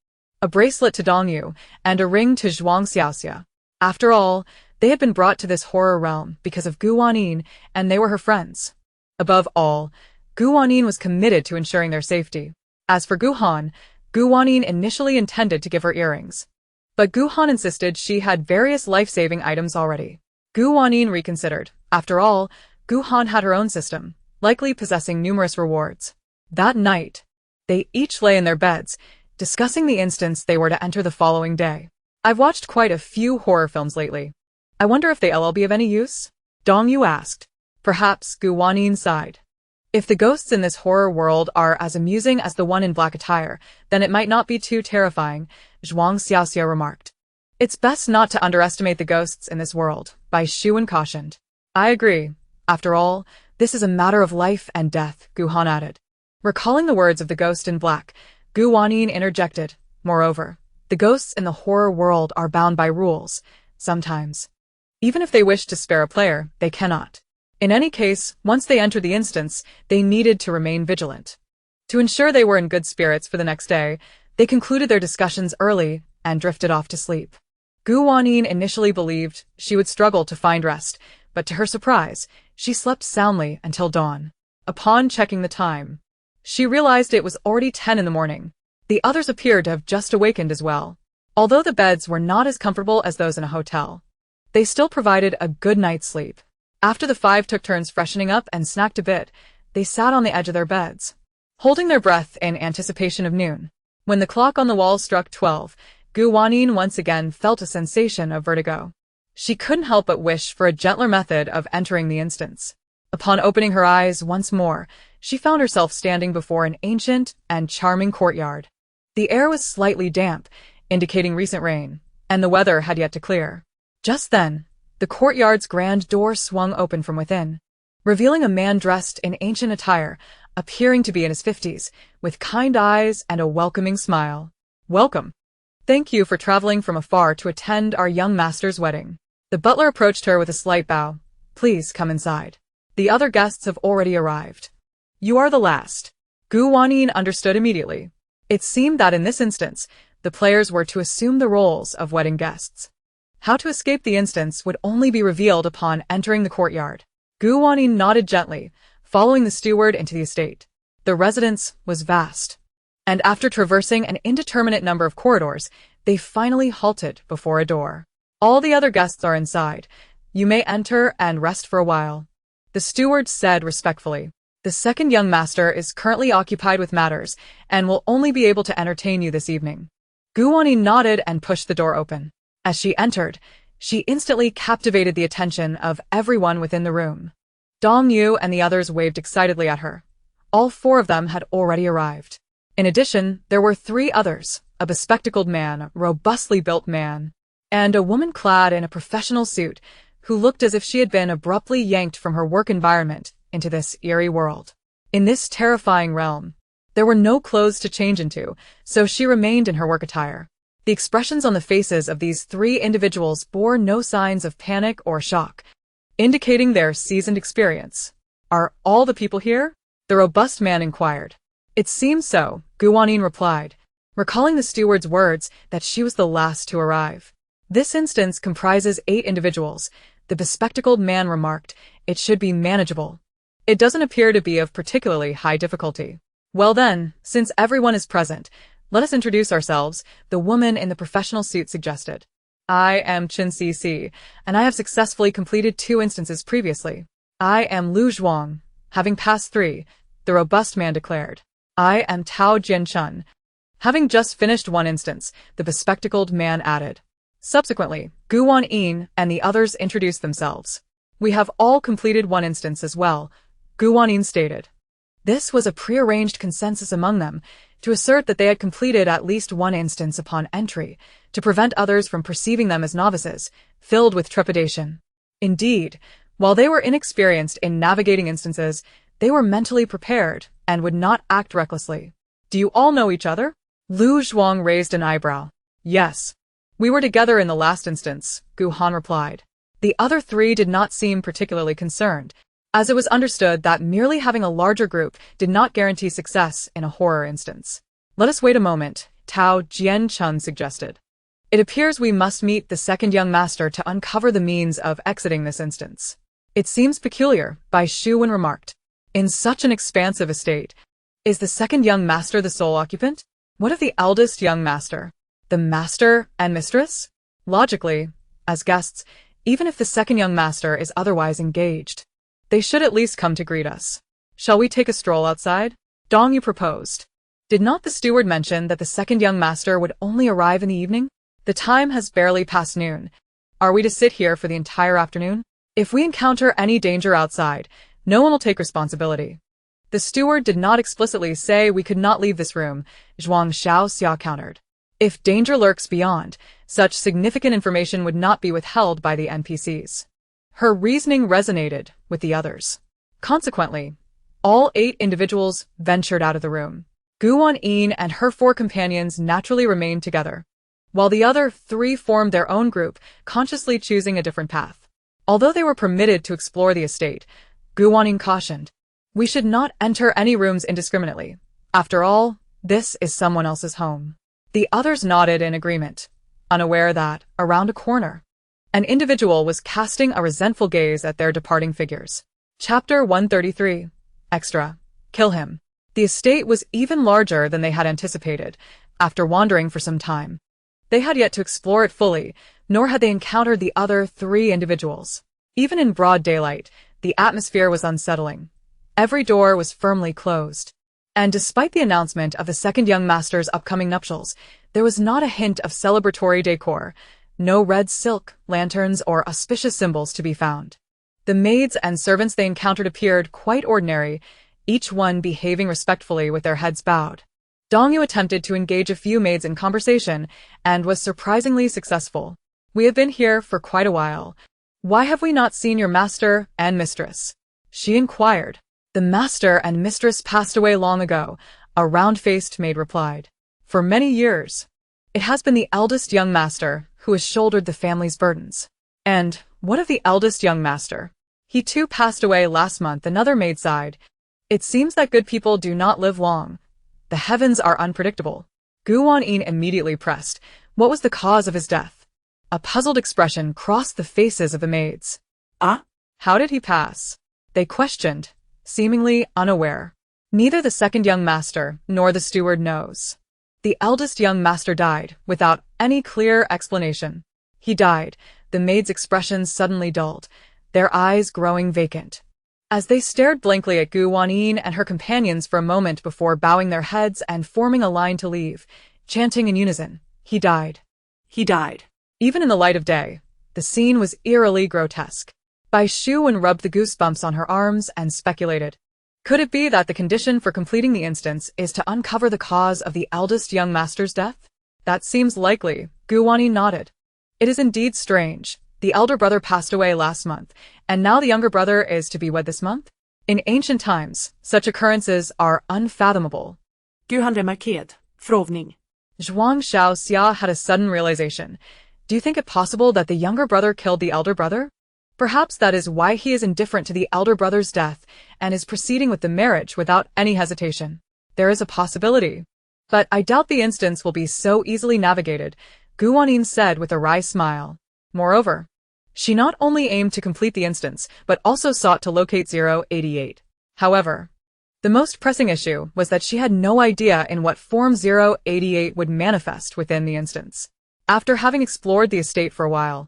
a bracelet to Dong Yu, and a ring to Zhuang Xiaoxia. After all, they had been brought to this horror realm because of Gu Wanyin, and they were her friends. Above all, Gu Wanyin was committed to ensuring their safety. As for Gu Han, Gu Wanyin initially intended to give her earrings. But Gu Han insisted she had various life-saving items already. Gu Wanyin reconsidered. After all, Gu Han had her own system, likely possessing numerous rewards. That night, they each lay in their beds, discussing the instance they were to enter the following day. I've watched quite a few horror films lately. I wonder if they'll be of any use? Dong Yu asked. Perhaps, Gu Wanyin sighed. If the ghosts in this horror world are as amusing as the one in black attire, then it might not be too terrifying, Zhuang Xiaoxia remarked. It's best not to underestimate the ghosts in this world, Bai Shuwen cautioned. I agree. After all, this is a matter of life and death, Gu Han added. Recalling the words of the ghost in black, Gu Wanyin interjected. Moreover, the ghosts in the horror world are bound by rules, sometimes. Even if they wish to spare a player, they cannot. In any case, once they entered the instance, they needed to remain vigilant. To ensure they were in good spirits for the next day, they concluded their discussions early and drifted off to sleep. Gu Wanyin initially believed she would struggle to find rest, but to her surprise, she slept soundly until dawn. Upon checking the time, she realized it was already 10 in the morning. The others appeared to have just awakened as well. Although the beds were not as comfortable as those in a hotel, they still provided a good night's sleep. After the five took turns freshening up and snacked a bit, they sat on the edge of their beds, holding their breath in anticipation of noon. When the clock on the wall struck 12, Wanyin once again felt a sensation of vertigo. She couldn't help but wish for a gentler method of entering the instance. Upon opening her eyes once more, she found herself standing before an ancient and charming courtyard. The air was slightly damp, indicating recent rain, and the weather had yet to clear. Just then, the courtyard's grand door swung open from within, revealing a man dressed in ancient attire, appearing to be in his 50s, with kind eyes and a welcoming smile. "Welcome. Thank you for traveling from afar to attend our young master's wedding." The butler approached her with a slight bow. "Please come inside. The other guests have already arrived." "You are the last." Wanyin understood immediately. It seemed that in this instance, the players were to assume the roles of wedding guests. How to escape the instance would only be revealed upon entering the courtyard. Wanyin nodded gently, following the steward into the estate. The residence was vast, and after traversing an indeterminate number of corridors, they finally halted before a door. "All the other guests are inside. You may enter and rest for a while," the steward said respectfully. "The second young master is currently occupied with matters and will only be able to entertain you this evening." Wanyin nodded and pushed the door open. As she entered, she instantly captivated the attention of everyone within the room. Dong Yu and the others waved excitedly at her. All four of them had already arrived. In addition, there were three others, a bespectacled man, a robustly built man, and a woman clad in a professional suit who looked as if she had been abruptly yanked from her work environment into this eerie world. In this terrifying realm, there were no clothes to change into, so she remained in her work attire. The expressions on the faces of these three individuals bore no signs of panic or shock, indicating their seasoned experience. "Are all the people here?" the robust man inquired. "It seems so," Wanyin replied, recalling the steward's words that she was the last to arrive. "This instance comprises 8 individuals," the bespectacled man remarked. "It should be manageable. It doesn't appear to be of particularly high difficulty." "Well then, since everyone is present, let us introduce ourselves," the woman in the professional suit suggested. "I am Chen Cc, and I have successfully completed 2 instances previously." "I am Lu Zhuang, having passed 3, the robust man declared. "I am Tao Jianchun, having just finished 1 instance," the bespectacled man added. Subsequently, Wanyin and the others introduced themselves. "We have all completed 1 instance as well," Wanyin stated. This was a prearranged consensus among them to assert that they had completed at least 1 instance upon entry, to prevent others from perceiving them as novices, filled with trepidation. Indeed, while they were inexperienced in navigating instances, they were mentally prepared and would not act recklessly. "Do you all know each other?" Lu Zhuang raised an eyebrow. "Yes. We were together in the last instance," Han replied. The other 3 did not seem particularly concerned, as it was understood that merely having a larger group did not guarantee success in a horror instance. "Let us wait a moment," Tao Jianchun suggested. "It appears we must meet the second young master to uncover the means of exiting this instance." "It seems peculiar," Bai Shuwen remarked. "In such an expansive estate, is the second young master the sole occupant? What of the eldest young master? The master and mistress? Logically, as guests, even if the second young master is otherwise engaged, they should at least come to greet us. Shall we take a stroll outside?" Dong Yu proposed. "Did not the steward mention that the second young master would only arrive in the evening? The time has barely passed noon. Are we to sit here for the entire afternoon? If we encounter any danger outside, no one will take responsibility." The steward did not explicitly say we could not leave this room, Zhuang Xiaoxia countered. If danger lurks beyond, such significant information would not be withheld by the NPCs. Her reasoning resonated with the others. Consequently, all 8 individuals ventured out of the room. Wanyin and her 4 companions naturally remained together, while the other 3 formed their own group, consciously choosing a different path. Although they were permitted to explore the estate, Wanyin cautioned, "We should not enter any rooms indiscriminately. After all, this is someone else's home." The others nodded in agreement, unaware that, around a corner, an individual was casting a resentful gaze at their departing figures. Chapter 133. Extra. Kill him. The estate was even larger than they had anticipated, after wandering for some time. They had yet to explore it fully, nor had they encountered the other 3 individuals. Even in broad daylight, the atmosphere was unsettling. Every door was firmly closed. And despite the announcement of the second young master's upcoming nuptials, there was not a hint of celebratory decor, no red silk, lanterns, or auspicious symbols to be found. The maids and servants they encountered appeared quite ordinary, each one behaving respectfully with their heads bowed. Dongyu attempted to engage a few maids in conversation and was surprisingly successful. "We have been here for quite a while. Why have we not seen your master and mistress?" she inquired. "The master and mistress passed away long ago," a round-faced maid replied. "For many years. It has been the eldest young master who has shouldered the family's burdens." "And what of the eldest young master?" "He too passed away last month," another maid sighed. "It seems that good people do not live long. The heavens are unpredictable." Gu Wanyin immediately pressed. What was the cause of his death? A puzzled expression crossed the faces of the maids. Ah? How did he pass? They questioned, seemingly unaware. Neither the second young master nor the steward knows. The eldest young master died, without any clear explanation. He died, the maids' expressions suddenly dulled, their eyes growing vacant. As they stared blankly at Gu Wanyin and her companions for a moment before bowing their heads and forming a line to leave, chanting in unison, "He died. He died." Even in the light of day, the scene was eerily grotesque. Bai Shuwen rubbed the goosebumps on her arms and speculated. Could it be that the condition for completing the instance is to uncover the cause of the eldest young master's death? That seems likely, Gu Wanyin nodded. It is indeed strange. The elder brother passed away last month, and now the younger brother is to be wed this month? In ancient times, such occurrences are unfathomable. Gu han remarkerat. Frågning. Zhuang Xiaoxia had a sudden realization. Do you think it possible that the younger brother killed the elder brother? Perhaps that is why he is indifferent to the elder brother's death and is proceeding with the marriage without any hesitation. There is a possibility. But I doubt the instance will be so easily navigated, Gu Wanyin said with a wry smile. Moreover, she not only aimed to complete the instance, but also sought to locate 088. However, the most pressing issue was that she had no idea in what form 088 would manifest within the instance. After having explored the estate for a while,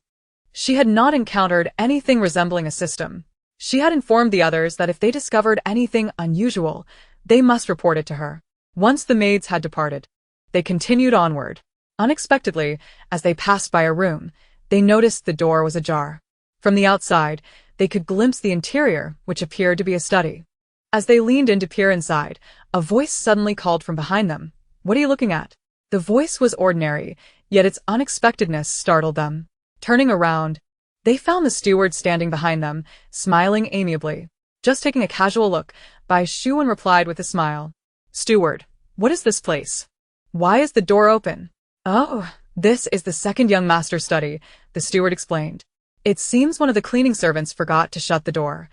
she had not encountered anything resembling a system. She had informed the others that if they discovered anything unusual, they must report it to her. Once the maids had departed, they continued onward. Unexpectedly, as they passed by a room, they noticed the door was ajar. From the outside, they could glimpse the interior, which appeared to be a study. As they leaned in to peer inside, a voice suddenly called from behind them. "What are you looking at?" The voice was ordinary, yet its unexpectedness startled them. Turning around, they found the steward standing behind them, smiling amiably. Just taking a casual look, Bai Shuwen replied with a smile. "Steward, what is this place? Why is the door open?" "Oh, this is the second young master's study," the steward explained. "It seems one of the cleaning servants forgot to shut the door.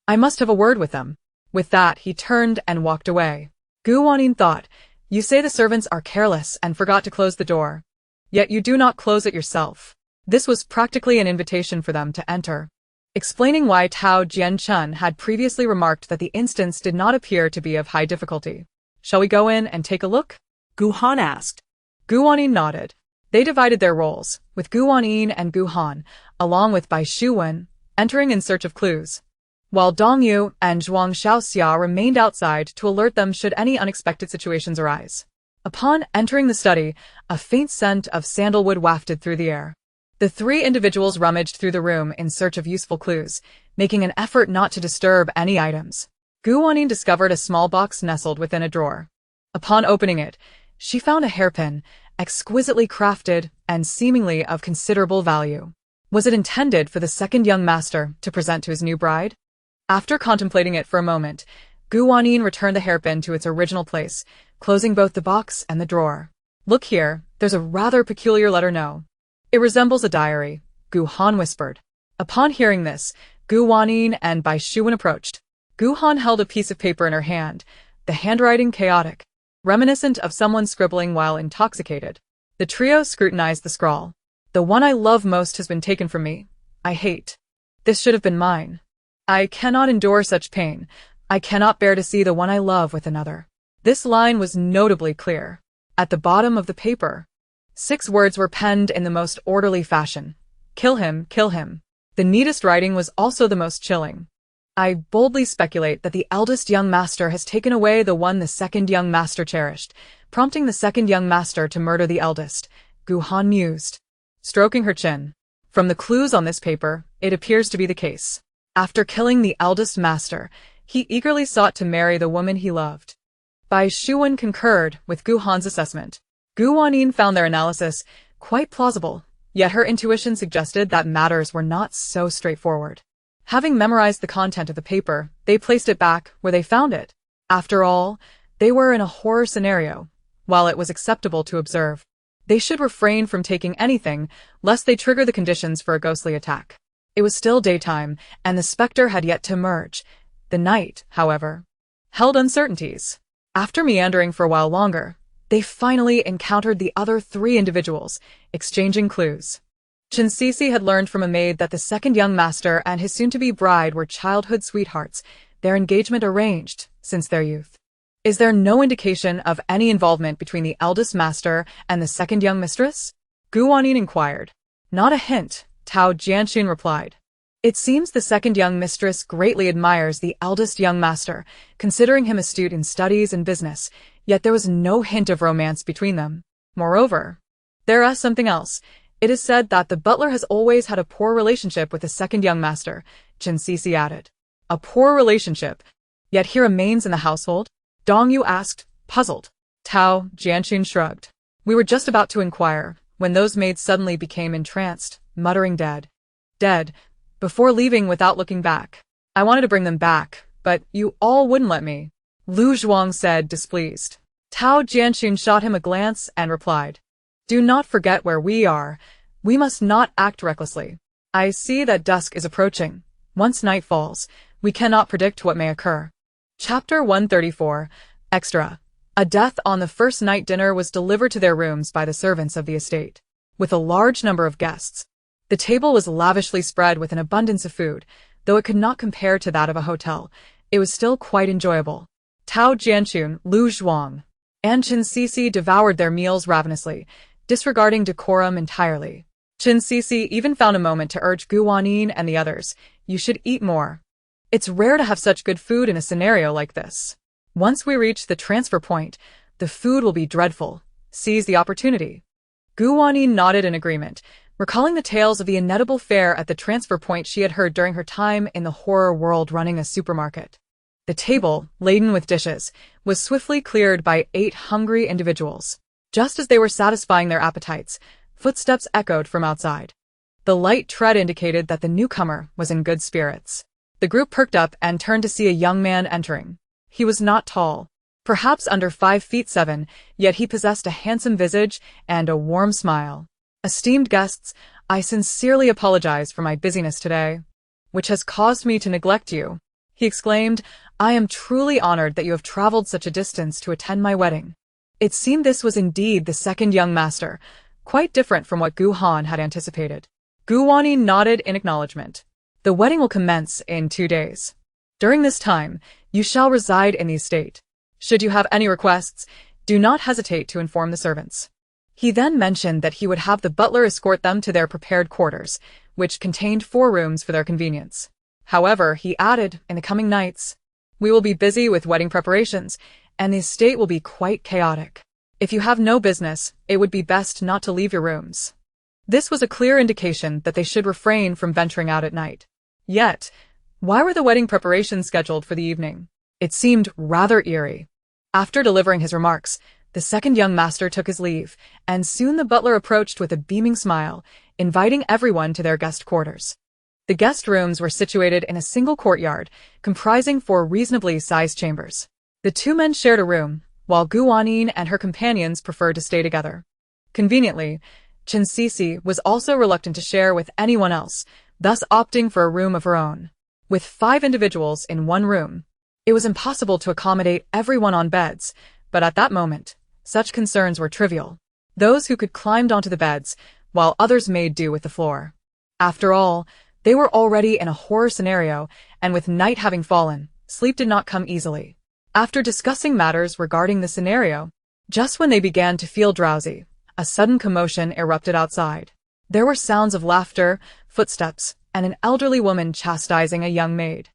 I must have a word with them." With that, he turned and walked away. Gu Wanyin thought, "You say the servants are careless and forgot to close the door. Yet you do not close it yourself." This was practically an invitation for them to enter. Explaining why Tao Jianchun had previously remarked that the instance did not appear to be of high difficulty. "Shall we go in and take a look?" Gu Han asked. Gu Wanyin nodded. They divided their roles, with Gu Wanyin and Gu Han, along with Bai Shuwen, entering in search of clues, while Dongyu and Zhuang Xiaoxia remained outside to alert them should any unexpected situations arise. Upon entering the study, a faint scent of sandalwood wafted through the air. The 3 individuals rummaged through the room in search of useful clues, making an effort not to disturb any items. Gu Wanyin discovered a small box nestled within a drawer. Upon opening it, she found a hairpin, exquisitely crafted and seemingly of considerable value. Was it intended for the second young master to present to his new bride? After contemplating it for a moment, Gu Wanyin returned the hairpin to its original place, closing both the box and the drawer. "Look here, there's a rather peculiar letter No. It resembles a diary," Gu Han whispered. Upon hearing this, Gu Wanyin and Bai Shuwen approached. Gu Han held a piece of paper in her hand, the handwriting chaotic, reminiscent of someone scribbling while intoxicated. The trio scrutinized the scrawl. "The one I love most has been taken from me. I hate. This should have been mine. I cannot endure such pain. I cannot bear to see the one I love with another." This line was notably clear. At the bottom of the paper, 6 words were penned in the most orderly fashion. Kill him, kill him. The neatest writing was also the most chilling. I boldly speculate that the eldest young master has taken away the one the second young master cherished, prompting the second young master to murder the eldest, Gu Han mused, stroking her chin. From the clues on this paper, it appears to be the case. After killing the eldest master, he eagerly sought to marry the woman he loved. Bai Shuwen concurred with Gu Han's assessment. Gu Wanyin found their analysis quite plausible, yet her intuition suggested that matters were not so straightforward. Having memorized the content of the paper, they placed it back where they found it. After all, they were in a horror scenario. While it was acceptable to observe, they should refrain from taking anything lest they trigger the conditions for a ghostly attack. It was still daytime, and the specter had yet to emerge. The night, however, held uncertainties. After meandering for a while longer, they finally encountered the other 3 individuals, exchanging clues. Chen Sisi had learned from a maid that the second young master and his soon-to-be bride were childhood sweethearts, their engagement arranged since their youth. Is there no indication of any involvement between the eldest master and the second young mistress? Gu Wanyin inquired. Not a hint, Tao Jianxun replied. It seems the second young mistress greatly admires the eldest young master, considering him astute in studies and business, yet there was no hint of romance between them. Moreover, there is something else. It is said that the butler has always had a poor relationship with the second young master, Chen Sisi added. A poor relationship, yet he remains in the household? Dong Yu asked, puzzled. Tao Jianxun shrugged. We were just about to inquire, when those maids suddenly became entranced, muttering dead. Dead, before leaving without looking back. I wanted to bring them back, but you all wouldn't let me. Lu Zhuang said, displeased. Tao Jianxun shot him a glance and replied. Do not forget where we are. We must not act recklessly. I see that dusk is approaching. Once night falls, we cannot predict what may occur. Chapter 134, Extra. A death on the first night dinner was delivered to their rooms by the servants of the estate. With a large number of guests, the table was lavishly spread with an abundance of food. Though it could not compare to that of a hotel, it was still quite enjoyable. Tao Jianxun, Lu Zhuang, and Chen Sisi devoured their meals ravenously, disregarding decorum entirely. Chen Sisi even found a moment to urge Gu Wanyin and the others, you should eat more. It's rare to have such good food in a scenario like this. Once we reach the transfer point, the food will be dreadful. Seize the opportunity. Gu Wanyin nodded in agreement, recalling the tales of the inedible fare at the transfer point she had heard during her time in the horror world running a supermarket. The table, laden with dishes, was swiftly cleared by 8 hungry individuals. Just as they were satisfying their appetites, footsteps echoed from outside. The light tread indicated that the newcomer was in good spirits. The group perked up and turned to see a young man entering. He was not tall, perhaps under 5'7", yet he possessed a handsome visage and a warm smile. Esteemed guests, I sincerely apologize for my busyness today, which has caused me to neglect you. He exclaimed, I am truly honored that you have traveled such a distance to attend my wedding. It seemed this was indeed the second young master, quite different from what Gu Han had anticipated. Gu Wanyin nodded in acknowledgement. The wedding will commence in 2 days. During this time, you shall reside in the estate. Should you have any requests, do not hesitate to inform the servants. He then mentioned that he would have the butler escort them to their prepared quarters, which contained 4 rooms for their convenience. However, he added, in the coming nights, we will be busy with wedding preparations, and the estate will be quite chaotic. If you have no business, it would be best not to leave your rooms. This was a clear indication that they should refrain from venturing out at night. Yet, why were the wedding preparations scheduled for the evening? It seemed rather eerie. After delivering his remarks, the second young master took his leave, and soon the butler approached with a beaming smile, inviting everyone to their guest quarters. The guest rooms were situated in a single courtyard, comprising 4 reasonably sized chambers. The 2 men shared a room, while Gu Wanyin and her companions preferred to stay together. Conveniently, Chen Sisi was also reluctant to share with anyone else, thus opting for a room of her own. With 5 individuals in one room, it was impossible to accommodate everyone on beds, but at that moment, such concerns were trivial. Those who could climbed onto the beds, while others made do with the floor. After all, they were already in a horror scenario, and with night having fallen, sleep did not come easily. After discussing matters regarding the scenario, just when they began to feel drowsy, a sudden commotion erupted outside. There were sounds of laughter, footsteps, and an elderly woman chastising a young maid.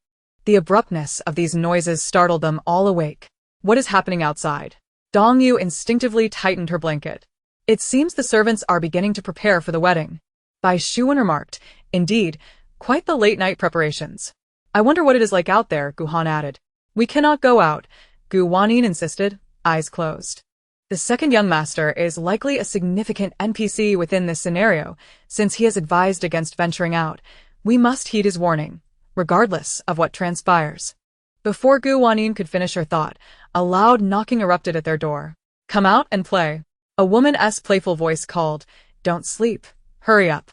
The abruptness of these noises startled them all awake. What is happening outside? Dong Yu instinctively tightened her blanket. It seems the servants are beginning to prepare for the wedding. Bai Shuwen remarked, indeed, quite the late-night preparations. I wonder what it is like out there, Gu Han added. We cannot go out, Gu Wanyin insisted, eyes closed. The second young master is likely a significant NPC within this scenario, since he has advised against venturing out. We must heed his warning, regardless of what transpires. Before Gu Wanyin could finish her thought, a loud knocking erupted at their door. Come out and play. A woman's playful voice called, Don't sleep. Hurry up.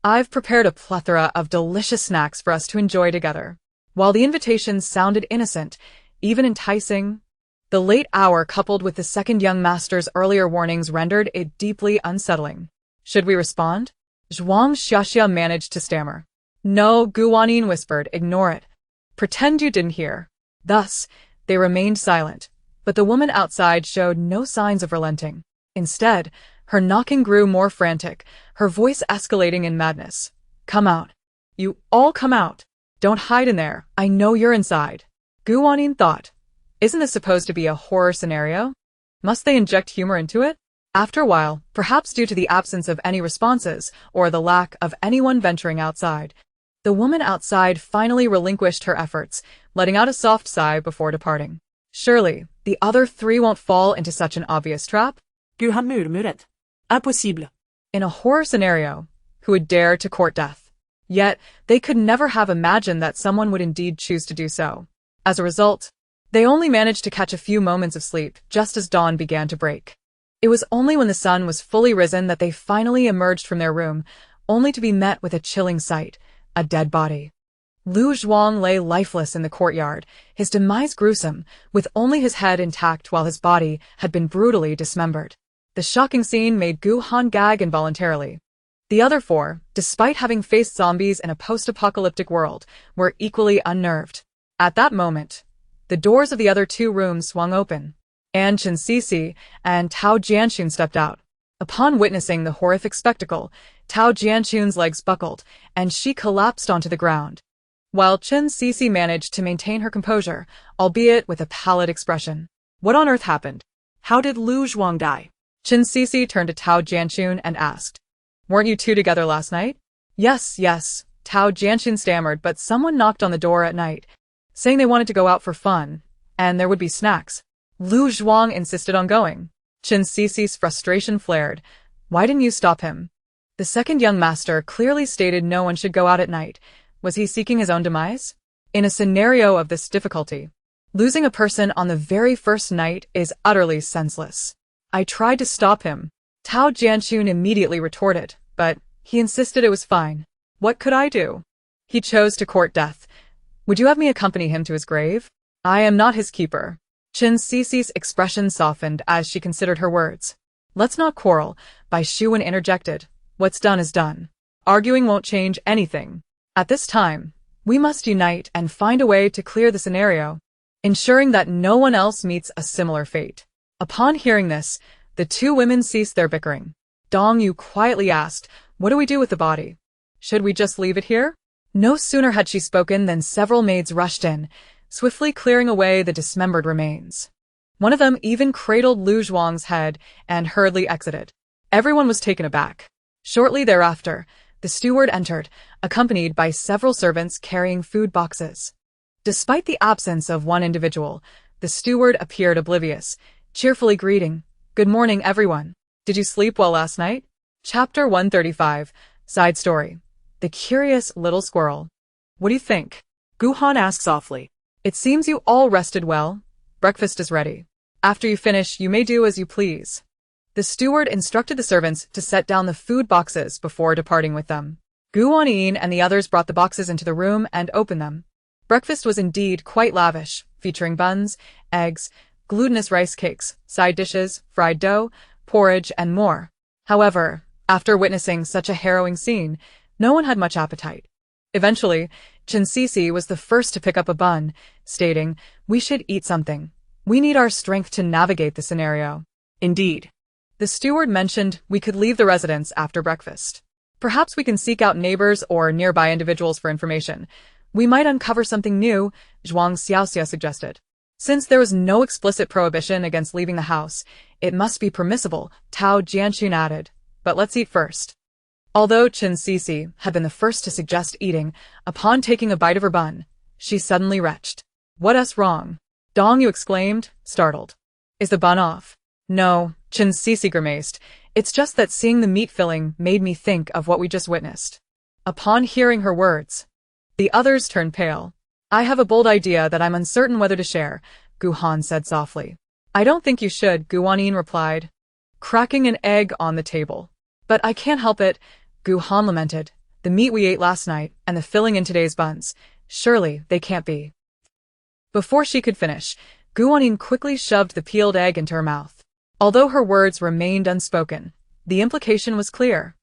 I've prepared a plethora of delicious snacks for us to enjoy together. While the invitations sounded innocent, even enticing, the late hour coupled with the second young master's earlier warnings rendered it deeply unsettling. Should we respond? Zhuang Xiaxia managed to stammer. No, Gu Wanyin whispered, ignore it. Pretend you didn't hear. Thus, they remained silent, but the woman outside showed no signs of relenting. Instead, her knocking grew more frantic, her voice escalating in madness. Come out. You all come out. Don't hide in there, I know you're inside. Gu Wanyin thought. Isn't this supposed to be a horror scenario? Must they inject humor into it? After a while, perhaps due to the absence of any responses, or the lack of anyone venturing outside, the woman outside finally relinquished her efforts, letting out a soft sigh before departing. Surely, the other three won't fall into such an obvious trap? Gu Han murmuret. Impossible. In a horror scenario, who would dare to court death? Yet, they could never have imagined that someone would indeed choose to do so. As a result, they only managed to catch a few moments of sleep just as dawn began to break. It was only when the sun was fully risen that they finally emerged from their room, only to be met with a chilling sight, a dead body. Lu Zhuang lay lifeless in the courtyard, his demise gruesome, with only his head intact while his body had been brutally dismembered. The shocking scene made Gu Han gag involuntarily. The other four, despite having faced zombies in a post-apocalyptic world, were equally unnerved. At that moment, the doors of the other two rooms swung open. An Chen Sisi and Tao Jianxun stepped out. Upon witnessing the horrific spectacle, Tao Jianxun's legs buckled, and she collapsed onto the ground, while Chen Sisi managed to maintain her composure, albeit with a pallid expression. What on earth happened? How did Lu Zhuang die? Chen Sisi turned to Tao Jianxun and asked. Weren't you two together last night? Yes, Tao Jianxun stammered, but someone knocked on the door at night, saying they wanted to go out for fun, and there would be snacks. Lu Zhuang insisted on going. Chen Sisi's frustration flared. Why didn't you stop him? The second young master clearly stated no one should go out at night. Was he seeking his own demise? In a scenario of this difficulty, losing a person on the very first night is utterly senseless. I tried to stop him. Tao Jianxun immediately retorted, but he insisted it was fine. What could I do? He chose to court death. Would you have me accompany him to his grave? I am not his keeper. Chen Sisi's expression softened as she considered her words. Let's not quarrel, Bai Shuwen interjected. What's done is done. Arguing won't change anything. At this time, we must unite and find a way to clear the scenario, ensuring that no one else meets a similar fate. Upon hearing this, the two women ceased their bickering. Dong Yu quietly asked, what do we do with the body? Should we just leave it here? No sooner had she spoken than several maids rushed in, swiftly clearing away the dismembered remains. One of them even cradled Lu Zhuang's head and hurriedly exited. Everyone was taken aback. Shortly thereafter, the steward entered, accompanied by several servants carrying food boxes. Despite the absence of one individual, the steward appeared oblivious, cheerfully greeting, Good morning, everyone. Did you sleep well last night? Chapter 135, Side Story. The Curious Little Squirrel. What do you think? Gu Han asked softly. It seems you all rested well. Breakfast is ready. After you finish, you may do as you please. The steward instructed the servants to set down the food boxes before departing with them. Gu Wanyin and the others brought the boxes into the room and opened them. Breakfast was indeed quite lavish, featuring buns, eggs, glutinous rice cakes, side dishes, fried dough, porridge, and more. However, after witnessing such a harrowing scene, no one had much appetite. Eventually, Chen Sisi was the first to pick up a bun, stating, We should eat something. We need our strength to navigate the scenario. Indeed. The steward mentioned we could leave the residence after breakfast. Perhaps we can seek out neighbors or nearby individuals for information. We might uncover something new, Zhuang Xiaoxia suggested. Since there was no explicit prohibition against leaving the house, it must be permissible, Tao Jianxun added. But let's eat first. Although Chen Sisi had been the first to suggest eating, upon taking a bite of her bun, she suddenly retched. What's wrong? Dong Yu exclaimed, startled. Is the bun off? No, Chen Sisi grimaced. It's just that seeing the meat filling made me think of what we just witnessed. Upon hearing her words, the others turned pale. I have a bold idea that I'm uncertain whether to share, Gu Han said softly. I don't think you should, Gu Wanyin replied, cracking an egg on the table. But I can't help it, Gu Han lamented. The meat we ate last night and the filling in today's buns. Surely they can't be. Before she could finish, Gu Wanyin quickly shoved the peeled egg into her mouth. Although her words remained unspoken, the implication was clear.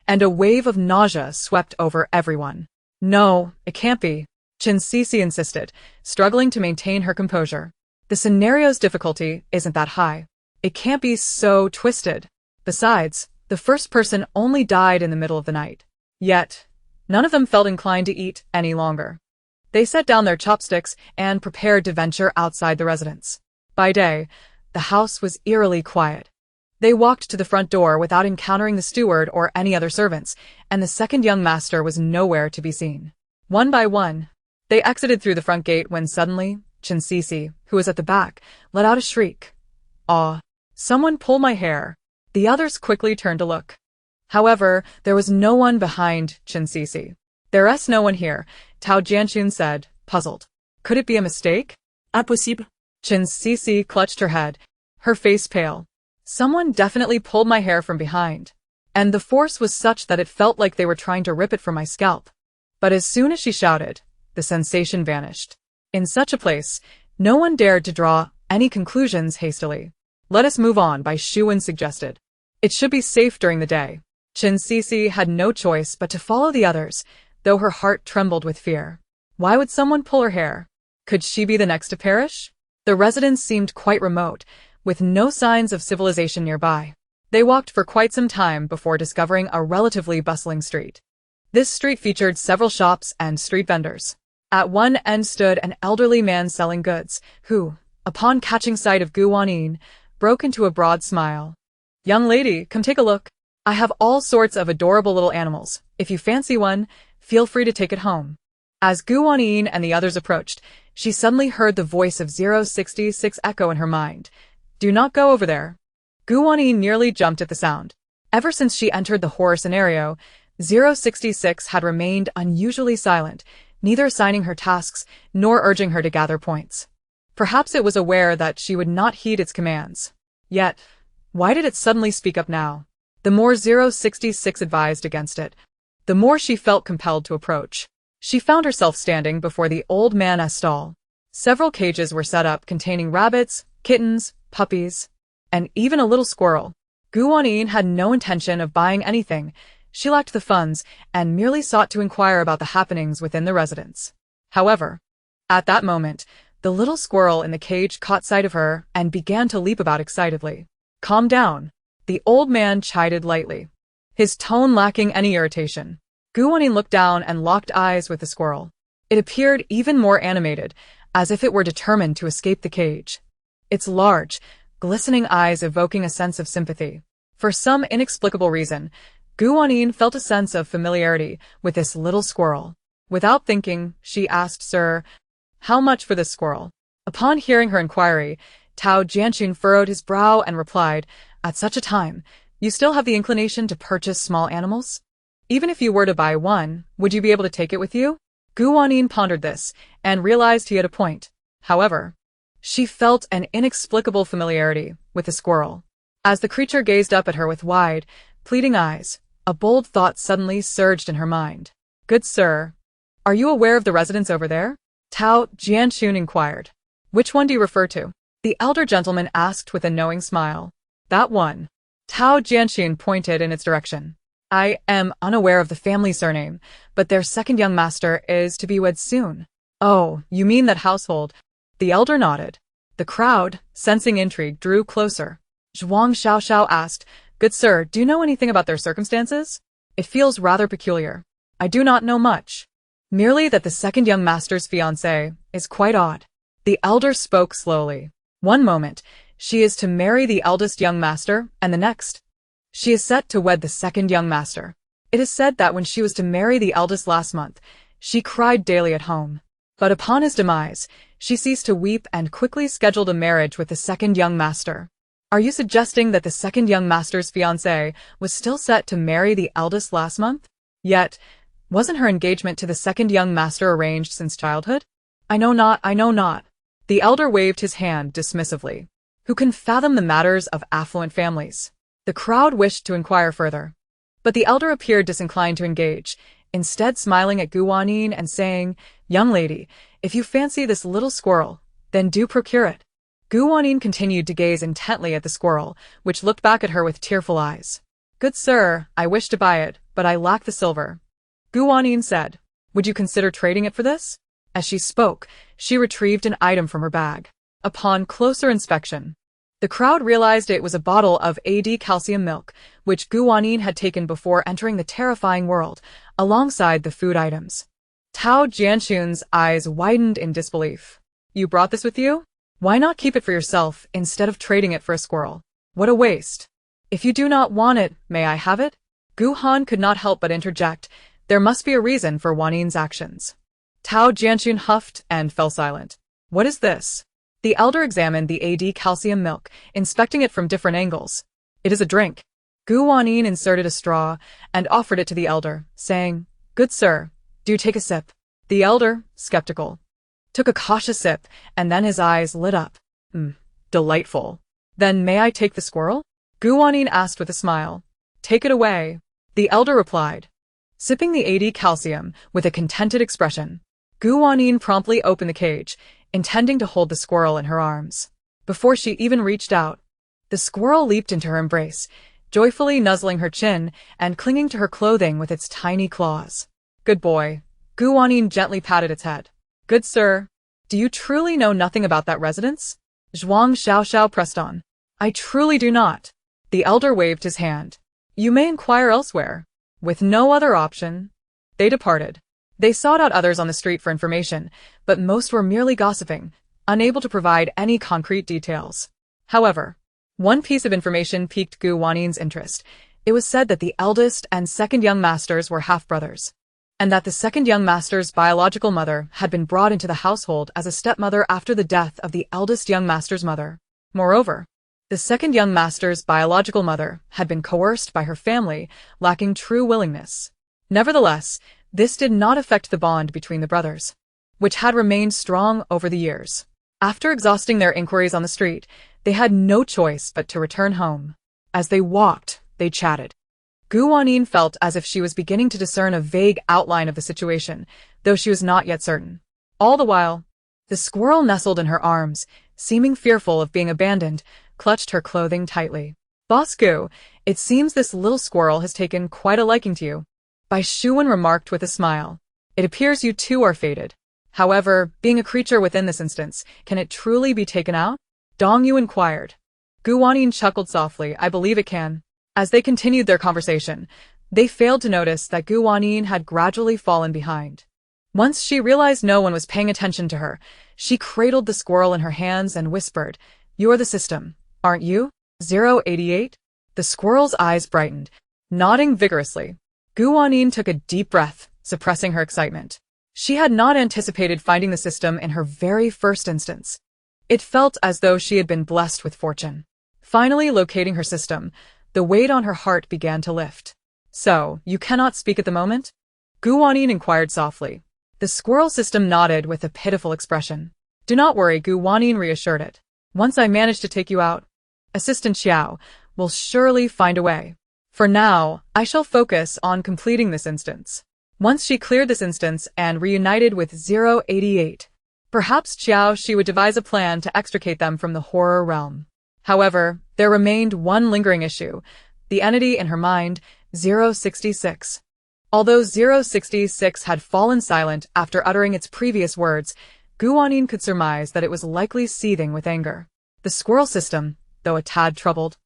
And a wave of nausea swept over everyone. No, it can't be, Chen Sisi insisted, struggling to maintain her composure. The scenario's difficulty isn't that high. It can't be so twisted. Besides, the first person only died in the middle of the night. Yet, none of them felt inclined to eat any longer. They set down their chopsticks and prepared to venture outside the residence. By day, the house was eerily quiet. They walked to the front door without encountering the steward or any other servants, and the second young master was nowhere to be seen. One by one, they exited through the front gate when suddenly, Chen Sisi, who was at the back, let out a shriek. "Ah! Someone pull my hair!" The others quickly turned to look. However, there was no one behind Chen Sisi. "There's no one here," Tao Jianxun said, puzzled. Could it be a mistake? Impossible. Chen Sisi clutched her head, her face pale. Someone definitely pulled my hair from behind. And the force was such that it felt like they were trying to rip it from my scalp. But as soon as she shouted, the sensation vanished. In such a place, no one dared to draw any conclusions hastily. "Let us move on," Bai Shuwen suggested. It should be safe during the day. Chen Sisi had no choice but to follow the others, though her heart trembled with fear. Why would someone pull her hair? Could she be the next to perish? The residence seemed quite remote, with no signs of civilization nearby. They walked for quite some time before discovering a relatively bustling street. This street featured several shops and street vendors. At one end stood an elderly man selling goods, who, upon catching sight of Gu Wanyin, broke into a broad smile. "Young lady, come take a look. I have all sorts of adorable little animals. If you fancy one, feel free to take it home." As Gu Wanyin and the others approached, she suddenly heard the voice of 066 echo in her mind. "Do not go over there." Gu Wanyin nearly jumped at the sound. Ever since she entered the horror scenario, 066 had remained unusually silent, neither assigning her tasks nor urging her to gather points. Perhaps it was aware that she would not heed its commands. Yet, why did it suddenly speak up now? The more 066 advised against it, the more she felt compelled to approach. She found herself standing before the old man's stall. Several cages were set up containing rabbits, kittens, puppies, and even a little squirrel. Gu Wanyin had no intention of buying anything. She lacked the funds and merely sought to inquire about the happenings within the residence. However, at that moment, the little squirrel in the cage caught sight of her and began to leap about excitedly. "Calm down," the old man chided lightly, his tone lacking any irritation. Gu Wanyin looked down and locked eyes with the squirrel. It appeared even more animated, as if it were determined to escape the cage. Its large, glistening eyes evoking a sense of sympathy. For some inexplicable reason, Gu Wanyin felt a sense of familiarity with this little squirrel. Without thinking, she asked, "Sir, how much for this squirrel?" Upon hearing her inquiry, Tao Jianxun furrowed his brow and replied, "At such a time, you still have the inclination to purchase small animals? Even if you were to buy one, would you be able to take it with you?" Gu Wanyin pondered this, and realized he had a point. However, she felt an inexplicable familiarity with the squirrel. As the creature gazed up at her with wide, pleading eyes, a bold thought suddenly surged in her mind. "Good sir, are you aware of the residence over there?" Tao Jianxun inquired. "Which one do you refer to?" the elder gentleman asked with a knowing smile. "That one." Tao Jianxun pointed in its direction. "I am unaware of the family surname, but their second young master is to be wed soon." "Oh, you mean that household?" The elder nodded. The crowd, sensing intrigue, drew closer. Zhuang Xiaoxiao asked, "Good sir, do you know anything about their circumstances? It feels rather peculiar." "I do not know much. Merely that the second young master's fiancé is quite odd." The elder spoke slowly. "One moment, she is to marry the eldest young master, and the next, she is set to wed the second young master. It is said that when she was to marry the eldest last month, she cried daily at home. But upon his demise, she ceased to weep and quickly scheduled a marriage with the second young master." "Are you suggesting that the second young master's fiancé was still set to marry the eldest last month? Yet, wasn't her engagement to the second young master arranged since childhood?" I know not. The elder waved his hand dismissively. "Who can fathom the matters of affluent families?" The crowd wished to inquire further, but the elder appeared disinclined to engage, instead smiling at Wanyin and saying, "Young lady, if you fancy this little squirrel, then do procure it." Wanyin continued to gaze intently at the squirrel, which looked back at her with tearful eyes. "Good sir, I wish to buy it, but I lack the silver." Wanyin said, "Would you consider trading it for this?" As she spoke, she retrieved an item from her bag. Upon closer inspection, the crowd realized it was a bottle of calcium milk, which Wanyin had taken before entering the terrifying world, alongside the food items. Tao Jianxun's eyes widened in disbelief. "You brought this with you? Why not keep it for yourself instead of trading it for a squirrel? What a waste. If you do not want it, may I have it?" Gu Han could not help but interject. There must be a reason for Wanyin's actions. Tao Jianxun huffed and fell silent. "What is this?" The elder examined the calcium milk, inspecting it from different angles. "It is a drink." Wanyin inserted a straw and offered it to the elder, saying, "Good sir, do take a sip." The elder, skeptical, took a cautious sip, and then his eyes lit up. Delightful. "Then may I take the squirrel?" Wanyin asked with a smile. "Take it away," the elder replied, sipping the calcium with a contented expression. Wanyin promptly opened the cage, intending to hold the squirrel in her arms. Before she even reached out, the squirrel leaped into her embrace, joyfully nuzzling her chin and clinging to her clothing with its tiny claws. "Good boy." Wanyin gently patted its head. "Good sir, do you truly know nothing about that residence?" Zhuang Xiaoxiao pressed on. "I truly do not." The elder waved his hand. "You may inquire elsewhere." With no other option, they departed. They sought out others on the street for information, but most were merely gossiping, unable to provide any concrete details. However, one piece of information piqued Wanyin's interest. It was said that the eldest and second young masters were half-brothers, and that the second young master's biological mother had been brought into the household as a stepmother after the death of the eldest young master's mother. Moreover, the second young master's biological mother had been coerced by her family, lacking true willingness. Nevertheless, this did not affect the bond between the brothers, which had remained strong over the years. After exhausting their inquiries on the street, they had no choice but to return home. As they walked, they chatted. Wanyin felt as if she was beginning to discern a vague outline of the situation, though she was not yet certain. All the while, the squirrel nestled in her arms, seeming fearful of being abandoned, clutched her clothing tightly. "Boss Gu, it seems this little squirrel has taken quite a liking to you," Bai Shuwen remarked with a smile. "It appears you too are fated. However, being a creature within this instance, can it truly be taken out?" Dong Yu inquired. Wanyin chuckled softly. "I believe it can." As they continued their conversation, they failed to notice that Wanyin had gradually fallen behind. Once she realized no one was paying attention to her, she cradled the squirrel in her hands and whispered, "You're the system, aren't you? 088? The squirrel's eyes brightened, nodding vigorously. Wanyin took a deep breath, suppressing her excitement. She had not anticipated finding the system in her very first instance. It felt as though she had been blessed with fortune. Finally locating her system, the weight on her heart began to lift. "So, you cannot speak at the moment?" Wanyin inquired softly. The squirrel system nodded with a pitiful expression. "Do not worry," Wanyin reassured it. "Once I manage to take you out, Assistant Xiao will surely find a way. For now, I shall focus on completing this instance." Once she cleared this instance and reunited with 088, perhaps she would devise a plan to extricate them from the horror realm. However, there remained one lingering issue, the entity in her mind, 066. Although 066 had fallen silent after uttering its previous words, Wanyin could surmise that it was likely seething with anger. The squirrel system, though a tad troubled,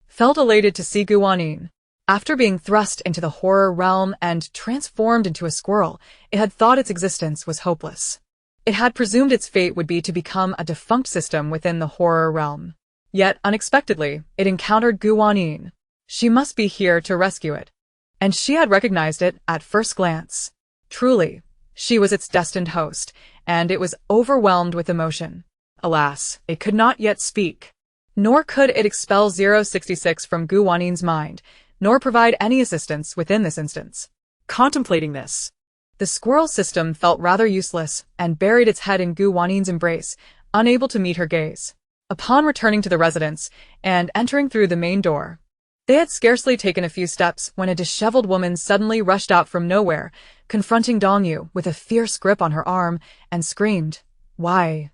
felt elated to see Wanyin. After being thrust into the horror realm and transformed into a squirrel, it had thought its existence was hopeless. It had presumed its fate would be to become a defunct system within the horror realm. Yet, unexpectedly, it encountered Wanyin. She must be here to rescue it. And she had recognized it at first glance. Truly, she was its destined host, and it was overwhelmed with emotion. Alas, it could not yet speak. Nor could it expel 066 from Wanyin's mind, nor provide any assistance within this instance. Contemplating this, the squirrel system felt rather useless and buried its head in Wanyin's embrace, unable to meet her gaze. Upon returning to the residence and entering through the main door, they had scarcely taken a few steps when a disheveled woman suddenly rushed out from nowhere, confronting Dongyu with a fierce grip on her arm, and screamed, Why?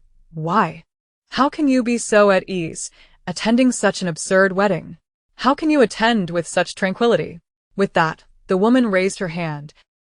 How can you be so at ease, attending such an absurd wedding? How can you attend with such tranquility? With that, the woman raised her hand,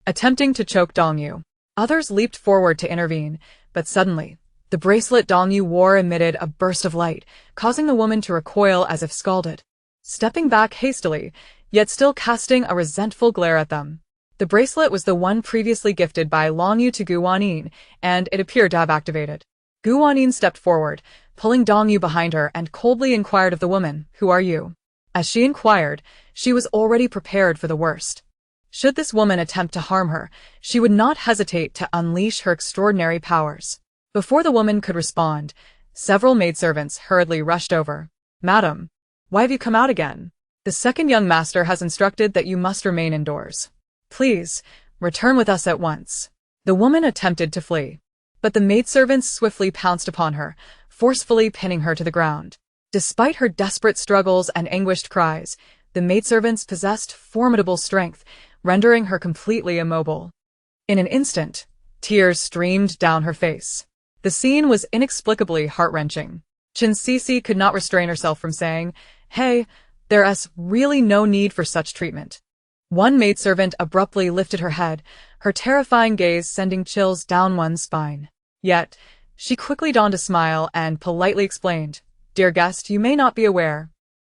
attempting to choke Dongyu. Others leaped forward to intervene, but suddenly, the bracelet Dongyu wore emitted a burst of light, causing the woman to recoil as if scalded. Stepping back hastily, yet still casting a resentful glare at them. The bracelet was the one previously gifted by Longyu to Wanyin, and it appeared to have activated. Wanyin stepped forward, pulling Dongyu behind her, and coldly inquired of the woman, Who are you? As she inquired, she was already prepared for the worst. Should this woman attempt to harm her, she would not hesitate to unleash her extraordinary powers. Before the woman could respond, several maidservants hurriedly rushed over. Madam, why have you come out again? The second young master has instructed that you must remain indoors. Please, return with us at once. The woman attempted to flee, but the maidservants swiftly pounced upon her, forcefully pinning her to the ground. Despite her desperate struggles and anguished cries, the maidservants possessed formidable strength, rendering her completely immobile. In an instant, tears streamed down her face. The scene was inexplicably heart-wrenching. Chin could not restrain herself from saying, Hey, there's really no need for such treatment. One maidservant abruptly lifted her head, her terrifying gaze sending chills down one's spine. Yet, she quickly donned a smile and politely explained, Dear guest, you may not be aware,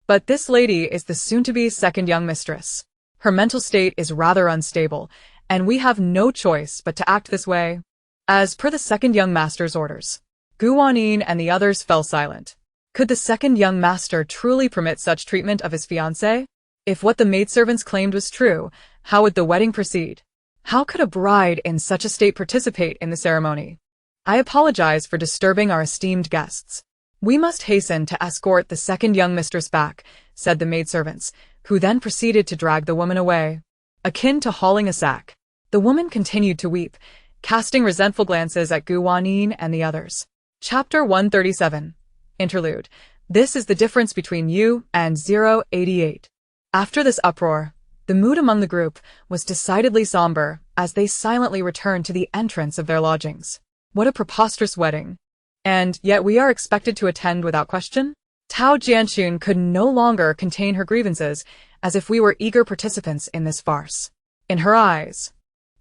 but this lady is the soon-to-be second young mistress. Her mental state is rather unstable, and we have no choice but to act this way. As per the second young master's orders, Wanyin and the others fell silent. Could the second young master truly permit such treatment of his fiancée? If what the maidservants claimed was true, how would the wedding proceed? How could a bride in such a state participate in the ceremony? I apologize for disturbing our esteemed guests. We must hasten to escort the second young mistress back, said the maidservants, who then proceeded to drag the woman away. Akin to hauling a sack, the woman continued to weep, casting resentful glances at Wanyin and the others. Chapter 137. Interlude. This is the difference between you and 088. After this uproar, the mood among the group was decidedly somber as they silently returned to the entrance of their lodgings. What a preposterous wedding. And yet we are expected to attend without question? Tao Jianxun could no longer contain her grievances, as if we were eager participants in this farce. In her eyes,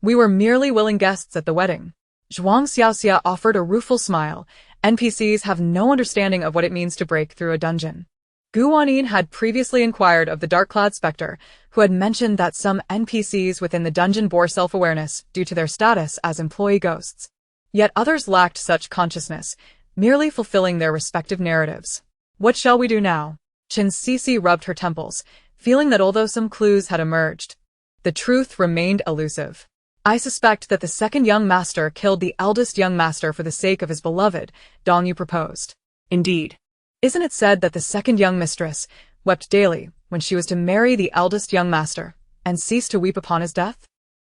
we were merely willing guests at the wedding. Zhuang Xiaoxia offered a rueful smile. NPCs have no understanding of what it means to break through a dungeon. Wanyin had previously inquired of the dark-clad specter, who had mentioned that some NPCs within the dungeon bore self-awareness due to their status as employee ghosts. Yet others lacked such consciousness, merely fulfilling their respective narratives. What shall we do now? Chin rubbed her temples, feeling that although some clues had emerged, the truth remained elusive. I suspect that the second young master killed the eldest young master for the sake of his beloved, Dongyu proposed. Indeed. Isn't it said that the second young mistress wept daily when she was to marry the eldest young master, and cease to weep upon his death?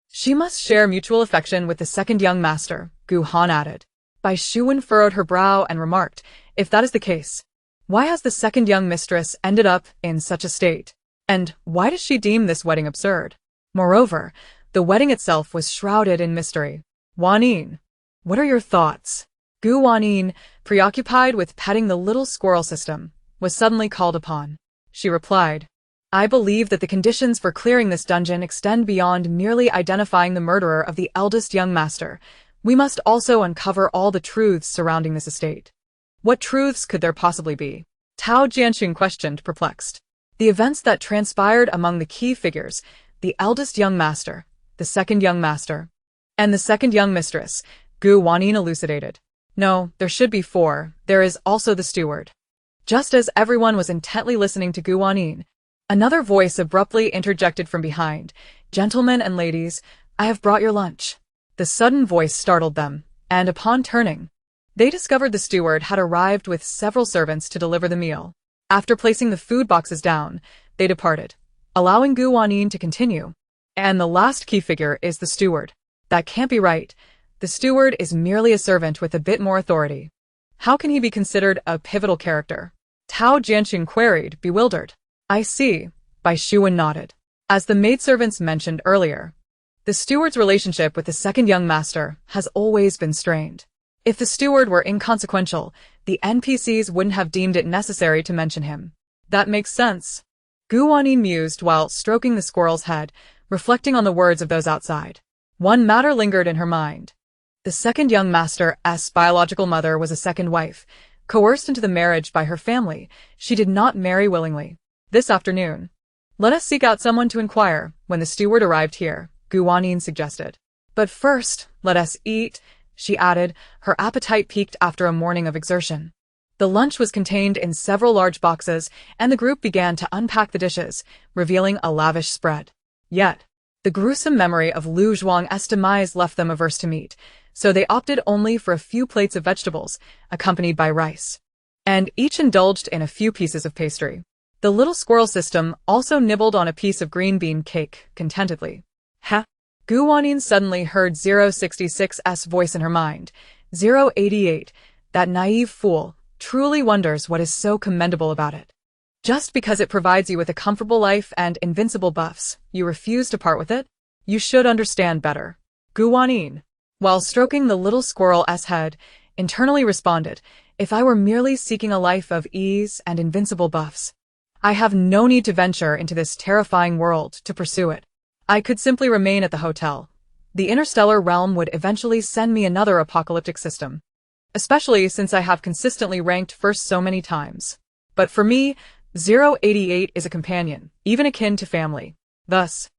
She must share mutual affection with the second young master, Gu Han added. Bai Shuwen furrowed her brow and remarked, If that is the case, why has the second young mistress ended up in such a state? And why does she deem this wedding absurd? Moreover, the wedding itself was shrouded in mystery. Wanyin, what are your thoughts? Wanyin, preoccupied with petting the little squirrel system, was suddenly called upon. She replied, I believe that the conditions for clearing this dungeon extend beyond merely identifying the murderer of the eldest young master. We must also uncover all the truths surrounding this estate. What truths could there possibly be? Tao Jianxun questioned, perplexed. The events that transpired among the key figures, the eldest young master, the second young master, and the second young mistress, Gu Wanyin elucidated. No, there should be four. There is also the steward. Just as everyone was intently listening to Gu Wanyin, another voice abruptly interjected from behind. Gentlemen and ladies, I have brought your lunch. The sudden voice startled them, and upon turning, they discovered the steward had arrived with several servants to deliver the meal. After placing the food boxes down, they departed, allowing Gu Wanyin to continue. And the last key figure is the steward. That can't be right. The steward is merely a servant with a bit more authority. How can he be considered a pivotal character? Tao Jianxun queried, bewildered. I see, Bai Shuwen nodded. As the maidservants mentioned earlier, the steward's relationship with the second young master has always been strained. If the steward were inconsequential, the NPCs wouldn't have deemed it necessary to mention him. That makes sense. Gu Wanyin mused while stroking the squirrel's head, reflecting on the words of those outside. One matter lingered in her mind. The second young master's biological mother was a second wife. Coerced into the marriage by her family, she did not marry willingly. This afternoon, let us seek out someone to inquire. When the steward arrived here, Gu Wanyin suggested. But first, let us eat, she added, her appetite peaked after a morning of exertion. The lunch was contained in several large boxes, and the group began to unpack the dishes, revealing a lavish spread. Yet, the gruesome memory of Lu Zhuang's demise left them averse to meat, so they opted only for a few plates of vegetables, accompanied by rice. And each indulged in a few pieces of pastry. The little squirrel system also nibbled on a piece of green bean cake, contentedly. Ha! Gu Wanyin suddenly heard 066's voice in her mind. 088, that naive fool, truly wonders what is so commendable about it. Just because it provides you with a comfortable life and invincible buffs, you refuse to part with it? You should understand better. Gu Wanyin, while stroking the little squirrel's head, internally responded, if I were merely seeking a life of ease and invincible buffs, I have no need to venture into this terrifying world to pursue it. I could simply remain at the hotel. The interstellar realm would eventually send me another apocalyptic system, especially since I have consistently ranked first so many times. But for me, 088 is a companion, even akin to family. Thus,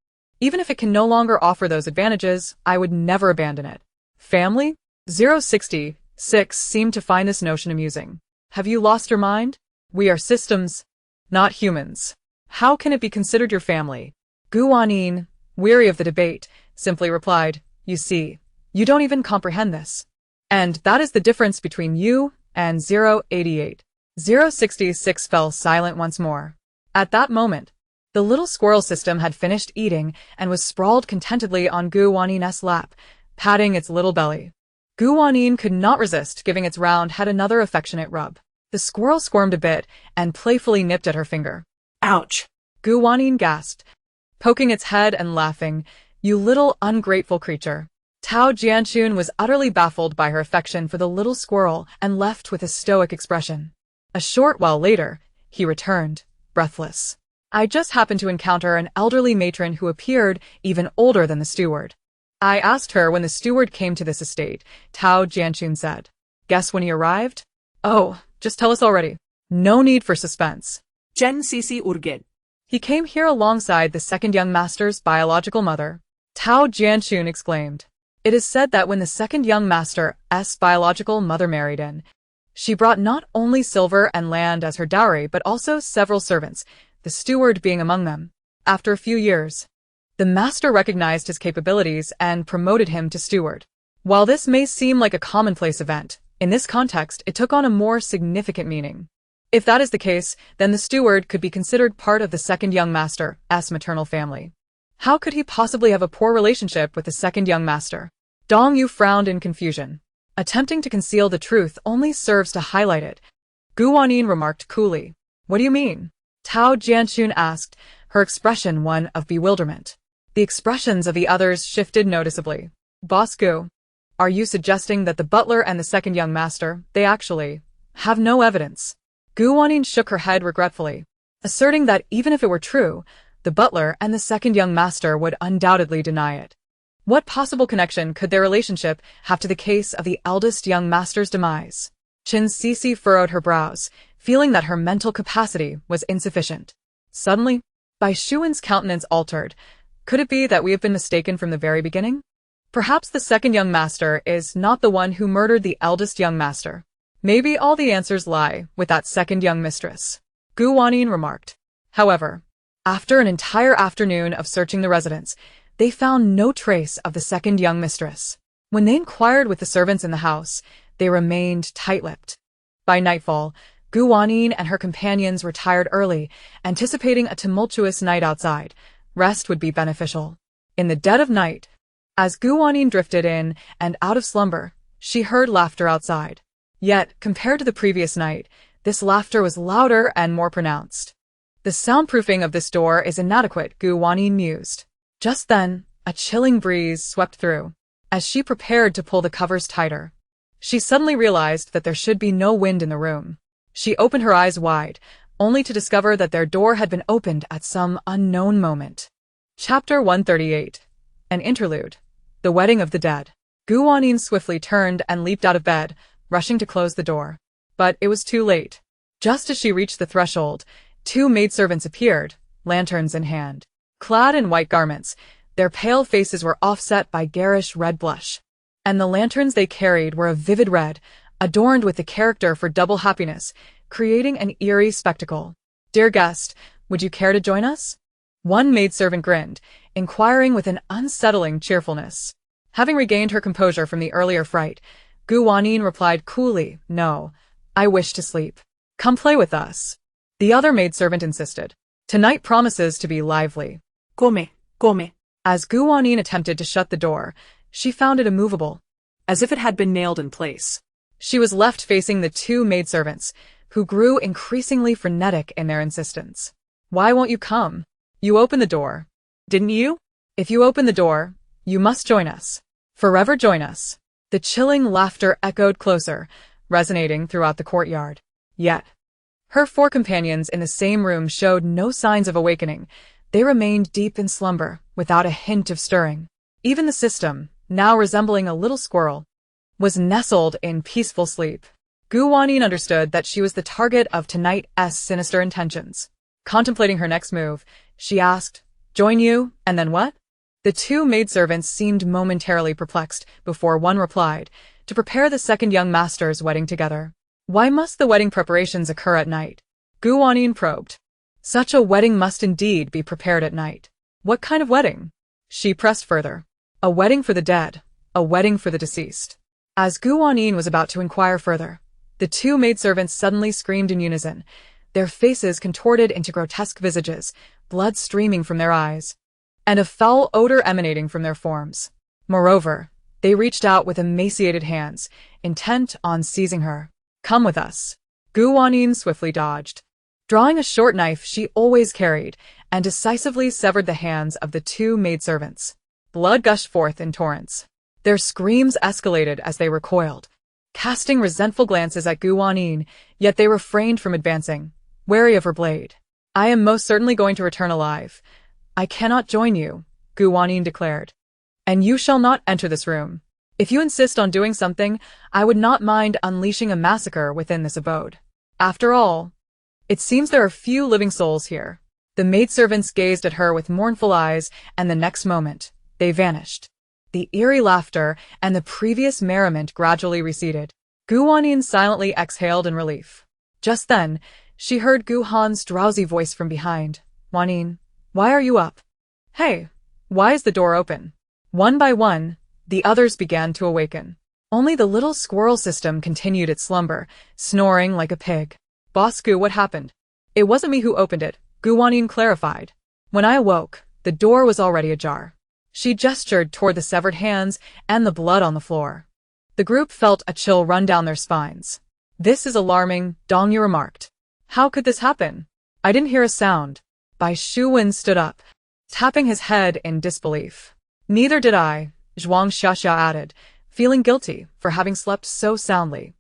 even if it can no longer offer those advantages, I would never abandon it. Family? 066 seemed to find this notion amusing. Have you lost your mind? We are systems, not humans. How can it be considered your family? Gu Wanyin, weary of the debate, simply replied, you see, you don't even comprehend this. And that is the difference between you and 088. 066 fell silent once more. At that moment, the little squirrel system had finished eating and was sprawled contentedly on Gu Wanyin's lap, patting its little belly. Gu Wanyin could not resist giving its round head another affectionate rub. The squirrel squirmed a bit and playfully nipped at her finger. Ouch! Gu Wanyin gasped, poking its head and laughing, you little ungrateful creature. Tao Jianxun was utterly baffled by her affection for the little squirrel and left with a stoic expression. A short while later, he returned, breathless. I just happened to encounter an elderly matron who appeared even older than the steward. I asked her when the steward came to this estate, Tao Jianxun said. Guess when he arrived? Oh, just tell us already. No need for suspense. Gen Cc Urgit. He came here alongside the second young master's biological mother. Tao Jianxun exclaimed. It is said that when the second young master's biological mother married in, she brought not only silver and land as her dowry but also several servants, the steward being among them. After a few years, the master recognized his capabilities and promoted him to steward. While this may seem like a commonplace event, in this context it took on a more significant meaning. If that is the case, then the steward could be considered part of the second young master's maternal family. How could he possibly have a poor relationship with the second young master? Dong Yu frowned in confusion. Attempting to conceal the truth only serves to highlight it. Gu Wanyin remarked coolly. What do you mean? Tao Jianxun asked, her expression one of bewilderment. The expressions of the others shifted noticeably. Boss Gu, are you suggesting that the butler and the second young master, they actually have no evidence? Gu Wanyin shook her head regretfully, asserting that even if it were true, the butler and the second young master would undoubtedly deny it. What possible connection could their relationship have to the case of the eldest young master's demise? Chin Cece furrowed her brows, feeling that her mental capacity was insufficient. Suddenly, Bai Shuwen's countenance altered. Could it be that we have been mistaken from the very beginning? Perhaps the second young master is not the one who murdered the eldest young master. Maybe all the answers lie with that second young mistress, Gu Wanyin remarked. However, after an entire afternoon of searching the residence, they found no trace of the second young mistress. When they inquired with the servants in the house, they remained tight-lipped. By nightfall, Gu Wanyin and her companions retired early, anticipating a tumultuous night outside. Rest would be beneficial. In the dead of night, as Gu Wanyin drifted in and out of slumber, she heard laughter outside. Yet, compared to the previous night, this laughter was louder and more pronounced. The soundproofing of this door is inadequate, Gu Wanyin mused. Just then, a chilling breeze swept through. As she prepared to pull the covers tighter, she suddenly realized that there should be no wind in the room. She opened her eyes wide, only to discover that their door had been opened at some unknown moment. Chapter 138. An Interlude. The Wedding of the Dead. Gu Wanyin swiftly turned and leaped out of bed, rushing to close the door. But it was too late. Just as she reached the threshold, two maidservants appeared, lanterns in hand. Clad in white garments, their pale faces were offset by garish red blush, and the lanterns they carried were a vivid red, adorned with the character for double happiness, creating an eerie spectacle. "Dear guest, would you care to join us?" One maidservant grinned, inquiring with an unsettling cheerfulness. Having regained her composure from the earlier fright, Gu Wanyin replied coolly, "No, I wish to sleep. Come play with us." The other maidservant insisted. "Tonight promises to be lively." Come. As Gu Wanyin attempted to shut the door, she found it immovable, As if it had been nailed in place. She was left facing the two maidservants, who grew increasingly frenetic in their insistence. "Why won't you come? You opened the door, didn't you? If you open the door, you must join us. Forever join us." The chilling laughter echoed closer, resonating throughout the courtyard. Yet, her four companions in the same room showed no signs of awakening. They remained deep in slumber, without a hint of stirring. Even the system, now resembling a little squirrel, was nestled in peaceful sleep. Gu Wanyin understood that she was the target of tonight's sinister intentions. Contemplating her next move, she asked, "Join you, and then what?" The two maidservants seemed momentarily perplexed before one replied, "To prepare the second young master's wedding together." "Why must the wedding preparations occur at night?" Gu Wanyin probed. "Such a wedding must indeed be prepared at night." "What kind of wedding?" She pressed further. "A wedding for the dead, a wedding for the deceased." As Gu Wanyin was about to inquire further, the two maidservants suddenly screamed in unison, their faces contorted into grotesque visages, blood streaming from their eyes, and a foul odor emanating from their forms. Moreover, they reached out with emaciated hands, intent on seizing her. "Come with us." Gu Wanyin swiftly dodged, drawing a short knife she always carried, and decisively severed the hands of the two maidservants. Blood gushed forth in torrents. Their screams escalated as they recoiled, casting resentful glances at Gu Wanyin, yet they refrained from advancing, wary of her blade. "I am most certainly going to return alive. I cannot join you," Gu Wanyin declared. "And you shall not enter this room. If you insist on doing something, I would not mind unleashing a massacre within this abode. After all, it seems there are few living souls here." The maidservants gazed at her with mournful eyes, and the next moment, they vanished. The eerie laughter and the previous merriment gradually receded. Gu Wanyin silently exhaled in relief. Just then, she heard Gu Han's drowsy voice from behind. "Wanyin, why are you up? Hey, why is the door open?" One by one, the others began to awaken. Only the little squirrel system continued its slumber, snoring like a pig. "Boss Gu, what happened?" "It wasn't me who opened it," Gu Wanyin clarified. "When I awoke, the door was already ajar." She gestured toward the severed hands and the blood on the floor. The group felt a chill run down their spines. "This is alarming," Dongyu remarked. "How could this happen? I didn't hear a sound." Bai Shuwen stood up, tapping his head in disbelief. "Neither did I," Zhuang Xiaxia added, feeling guilty for having slept so soundly.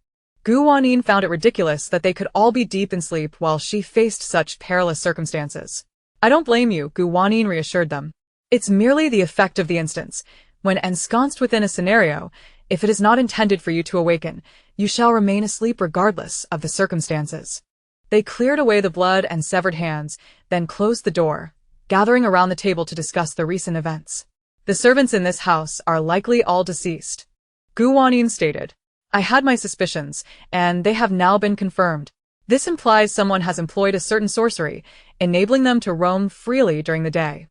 Gu Wanyin found it ridiculous that they could all be deep in sleep while she faced such perilous circumstances. "I don't blame you," Gu Wanyin reassured them. "It's merely the effect of the instance. When ensconced within a scenario, if it is not intended for you to awaken, you shall remain asleep regardless of the circumstances." They cleared away the blood and severed hands, then closed the door, gathering around the table to discuss the recent events. The servants in this house are likely all deceased, Wanyin stated. I had my suspicions, and they have now been confirmed. This implies someone has employed a certain sorcery, enabling them to roam freely during the day.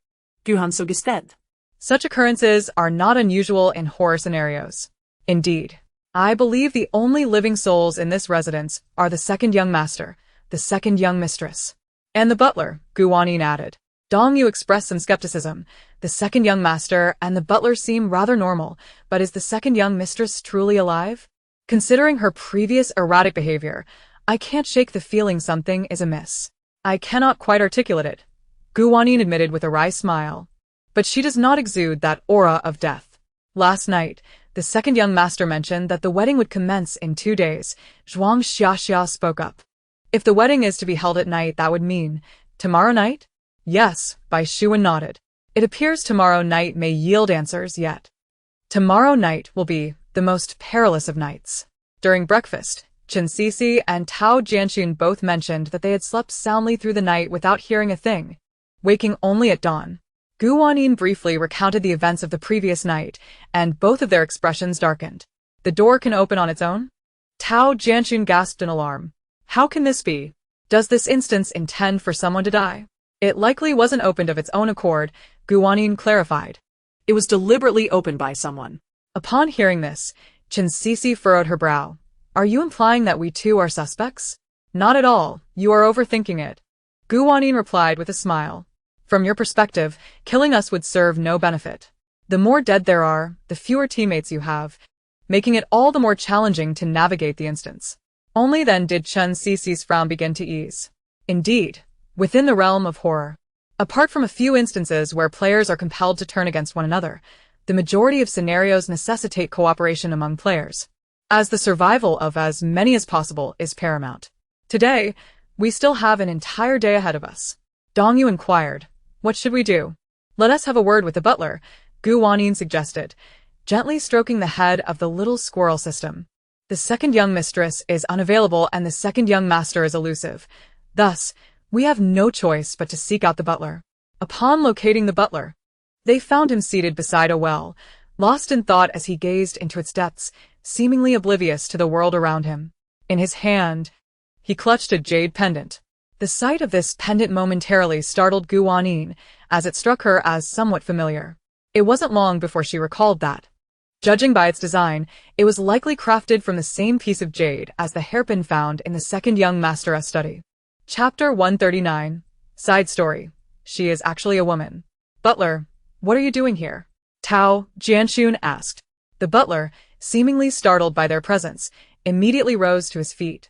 Han såg istället. Such occurrences are not unusual in horror scenarios. Indeed, I believe the only living souls in this residence are the second young master, the second young mistress, and the butler, Wanyin added. Dong Yu expressed some skepticism. The second young master and the butler seem rather normal, but is the second young mistress truly alive? Considering her previous erratic behavior, I can't shake the feeling something is amiss. I cannot quite articulate it, Wanyin admitted with a wry smile. But she does not exude that aura of death. Last night, the second young master mentioned that the wedding would commence in 2 days. Zhuang Xiaxia spoke up. If the wedding is to be held at night, that would mean tomorrow night? Yes, Bai Shuan nodded. It appears tomorrow night may yield answers yet. Tomorrow night will be the most perilous of nights. During breakfast, Chen Sisi and Tao Jianxun both mentioned that they had slept soundly through the night without hearing a thing, waking only at dawn. Wanyin briefly recounted the events of the previous night, and both of their expressions darkened. The door can open on its own? Tao Jianxun gasped in alarm. How can this be? Does this instance intend for someone to die? It likely wasn't opened of its own accord, Wanyin clarified. It was deliberately opened by someone. Upon hearing this, Chen Sisi furrowed her brow. Are you implying that we too are suspects? Not at all, you are overthinking it. Wanyin replied with a smile. From your perspective, killing us would serve no benefit. The more dead there are, the fewer teammates you have, making it all the more challenging to navigate the instance. Only then did Chen Sisi's frown begin to ease. Indeed, within the realm of horror, apart from a few instances where players are compelled to turn against one another, the majority of scenarios necessitate cooperation among players, as the survival of as many as possible is paramount. Today, we still have an entire day ahead of us. Dong Yu inquired, what should we do? Let us have a word with the butler, Wanyin suggested, gently stroking the head of the little squirrel system. The second young mistress is unavailable and the second young master is elusive. Thus, we have no choice but to seek out the butler. Upon locating the butler, they found him seated beside a well, lost in thought as he gazed into its depths, seemingly oblivious to the world around him. In his hand, he clutched a jade pendant. The sight of this pendant momentarily startled Wanyin, as it struck her as somewhat familiar. It wasn't long before she recalled that, judging by its design, it was likely crafted from the same piece of jade as the hairpin found in the second young master's study. Chapter 139. Side story. She is actually a woman. Butler, what are you doing here? Tao Jianxun asked. The butler, seemingly startled by their presence, immediately rose to his feet,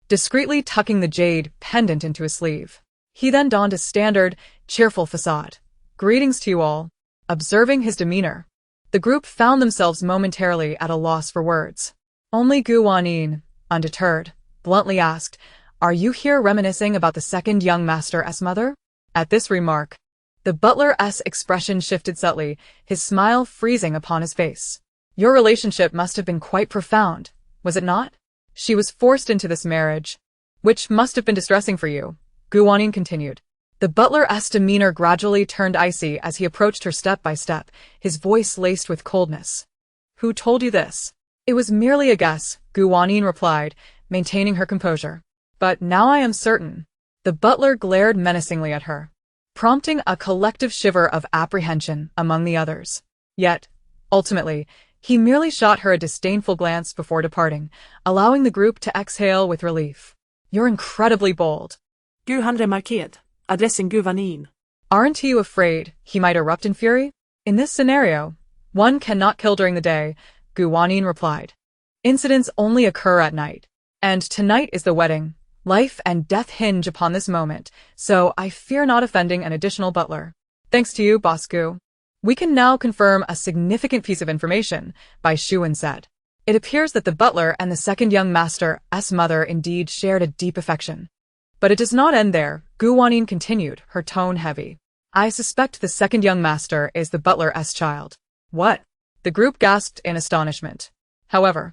discreetly tucking the jade pendant into his sleeve. He then donned a standard, cheerful facade. Greetings to you all. Observing his demeanor, the group found themselves momentarily at a loss for words. Only Wanyin, undeterred, bluntly asked, are you here reminiscing about the second young master's mother? At this remark, the butler's expression shifted subtly, his smile freezing upon his face. Your relationship must have been quite profound, was it not? She was forced into this marriage, which must have been distressing for you, Wanyin continued. The butler's demeanor gradually turned icy as he approached her step by step, his voice laced with coldness. Who told you this? It was merely a guess, Wanyin replied, maintaining her composure. But now I am certain. The butler glared menacingly at her, prompting a collective shiver of apprehension among the others. Yet, ultimately, he merely shot her a disdainful glance before departing, allowing the group to exhale with relief. You're incredibly bold. Han remarkerat, addressing Wanyin. Aren't you afraid he might erupt in fury? In this scenario, one cannot kill during the day, Wanyin replied. Incidents only occur at night. And tonight is the wedding. Life and death hinge upon this moment, so I fear not offending an additional butler. Thanks to you, Boss Gu. We can now confirm a significant piece of information, Bai Shuan said. It appears that the butler and the second young master's mother indeed shared a deep affection. But it does not end there, Wanyin continued, her tone heavy. I suspect the second young master is the butler's child. What? The group gasped in astonishment. However,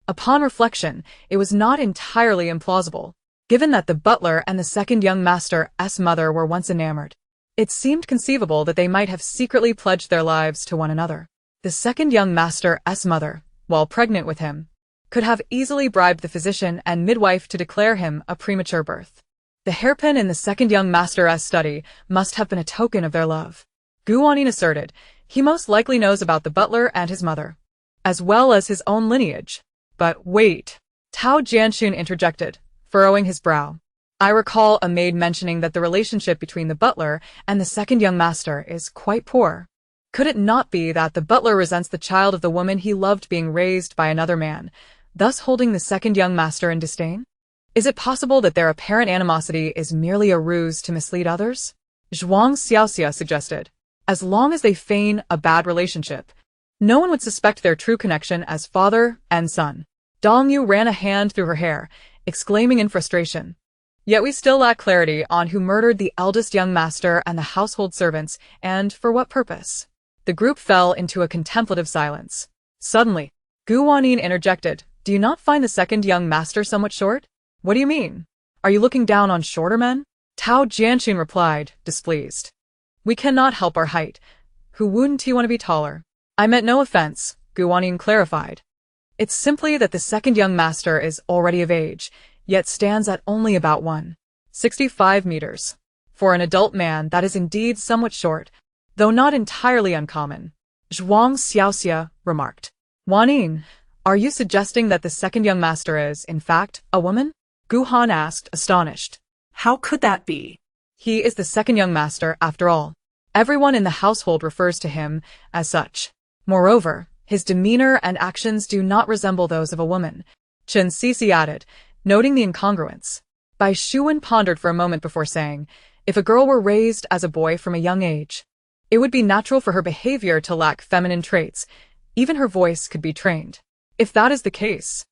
upon reflection, it was not entirely implausible. Given that the butler and the second young master's mother were once enamored, it seemed conceivable that they might have secretly pledged their lives to one another. The second young master's mother, while pregnant with him, could have easily bribed the physician and midwife to declare him a premature birth. The hairpin in the second young master's study must have been a token of their love. Wanyin asserted. He most likely knows about the butler and his mother, as well as his own lineage. But wait, Tao Jianxun interjected, furrowing his brow. I recall a maid mentioning that the relationship between the butler and the second young master is quite poor. Could it not be that the butler resents the child of the woman he loved being raised by another man, thus holding the second young master in disdain? Is it possible that their apparent animosity is merely a ruse to mislead others? Zhuang Xiaoxia suggested. As long as they feign a bad relationship, no one would suspect their true connection as father and son. Dong Yu ran a hand through her hair, exclaiming in frustration. Yet we still lack clarity on who murdered the eldest young master and the household servants, and for what purpose. The group fell into a contemplative silence. Suddenly, Wanyin interjected. Do you not find the second young master somewhat short? What do you mean? Are you looking down on shorter men? Tao Jianxun replied, displeased. We cannot help our height. Who wouldn't he want to be taller? I meant no offense, Wanyin clarified. It's simply that the second young master is already of age, yet stands at only about 1.65 meters. For an adult man, that is indeed somewhat short, though not entirely uncommon, Zhuang Xiaoxia remarked. Wanyin, are you suggesting that the second young master is, in fact, a woman? Gu Han asked, astonished. How could that be? He is the second young master, after all. Everyone in the household refers to him as such. Moreover, his demeanor and actions do not resemble those of a woman, Chen Sisi added, noting the incongruence. Bai Shuwen pondered for a moment before saying, if a girl were raised as a boy from a young age, it would be natural for her behavior to lack feminine traits. Even her voice could be trained. If that is the case,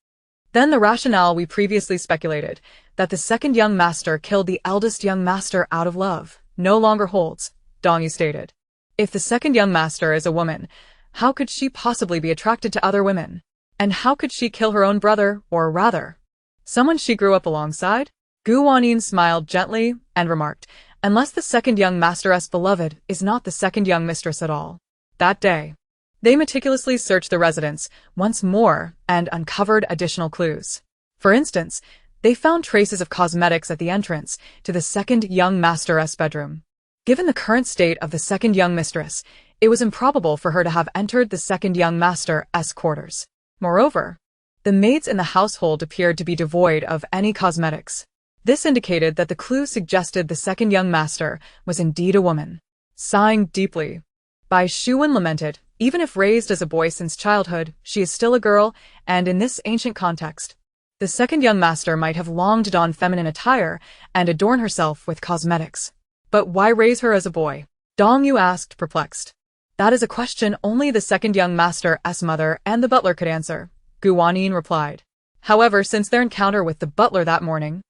then the rationale we previously speculated, that the second young master killed the eldest young master out of love, no longer holds, Dong Yu stated. If the second young master is a woman, how could she possibly be attracted to other women? And how could she kill her own brother, or rather, someone she grew up alongside? Wanyin smiled gently and remarked, unless the second young master's beloved is not the second young mistress at all. That day, they meticulously searched the residence once more and uncovered additional clues. For instance, they found traces of cosmetics at the entrance to the second young master's bedroom. Given the current state of the second young mistress, it was improbable for her to have entered the second young master's quarters. Moreover, the maids in the household appeared to be devoid of any cosmetics. This indicated that the clue suggested the second young master was indeed a woman. Sighing deeply, Bai Shuwen lamented, even if raised as a boy since childhood, she is still a girl, and in this ancient context, the second young master might have longed to don feminine attire and adorn herself with cosmetics. But why raise her as a boy? Dong Yu asked, perplexed. That is a question only the second young master's mother and the butler could answer, Wanyin replied. However, since their encounter with the butler that morning,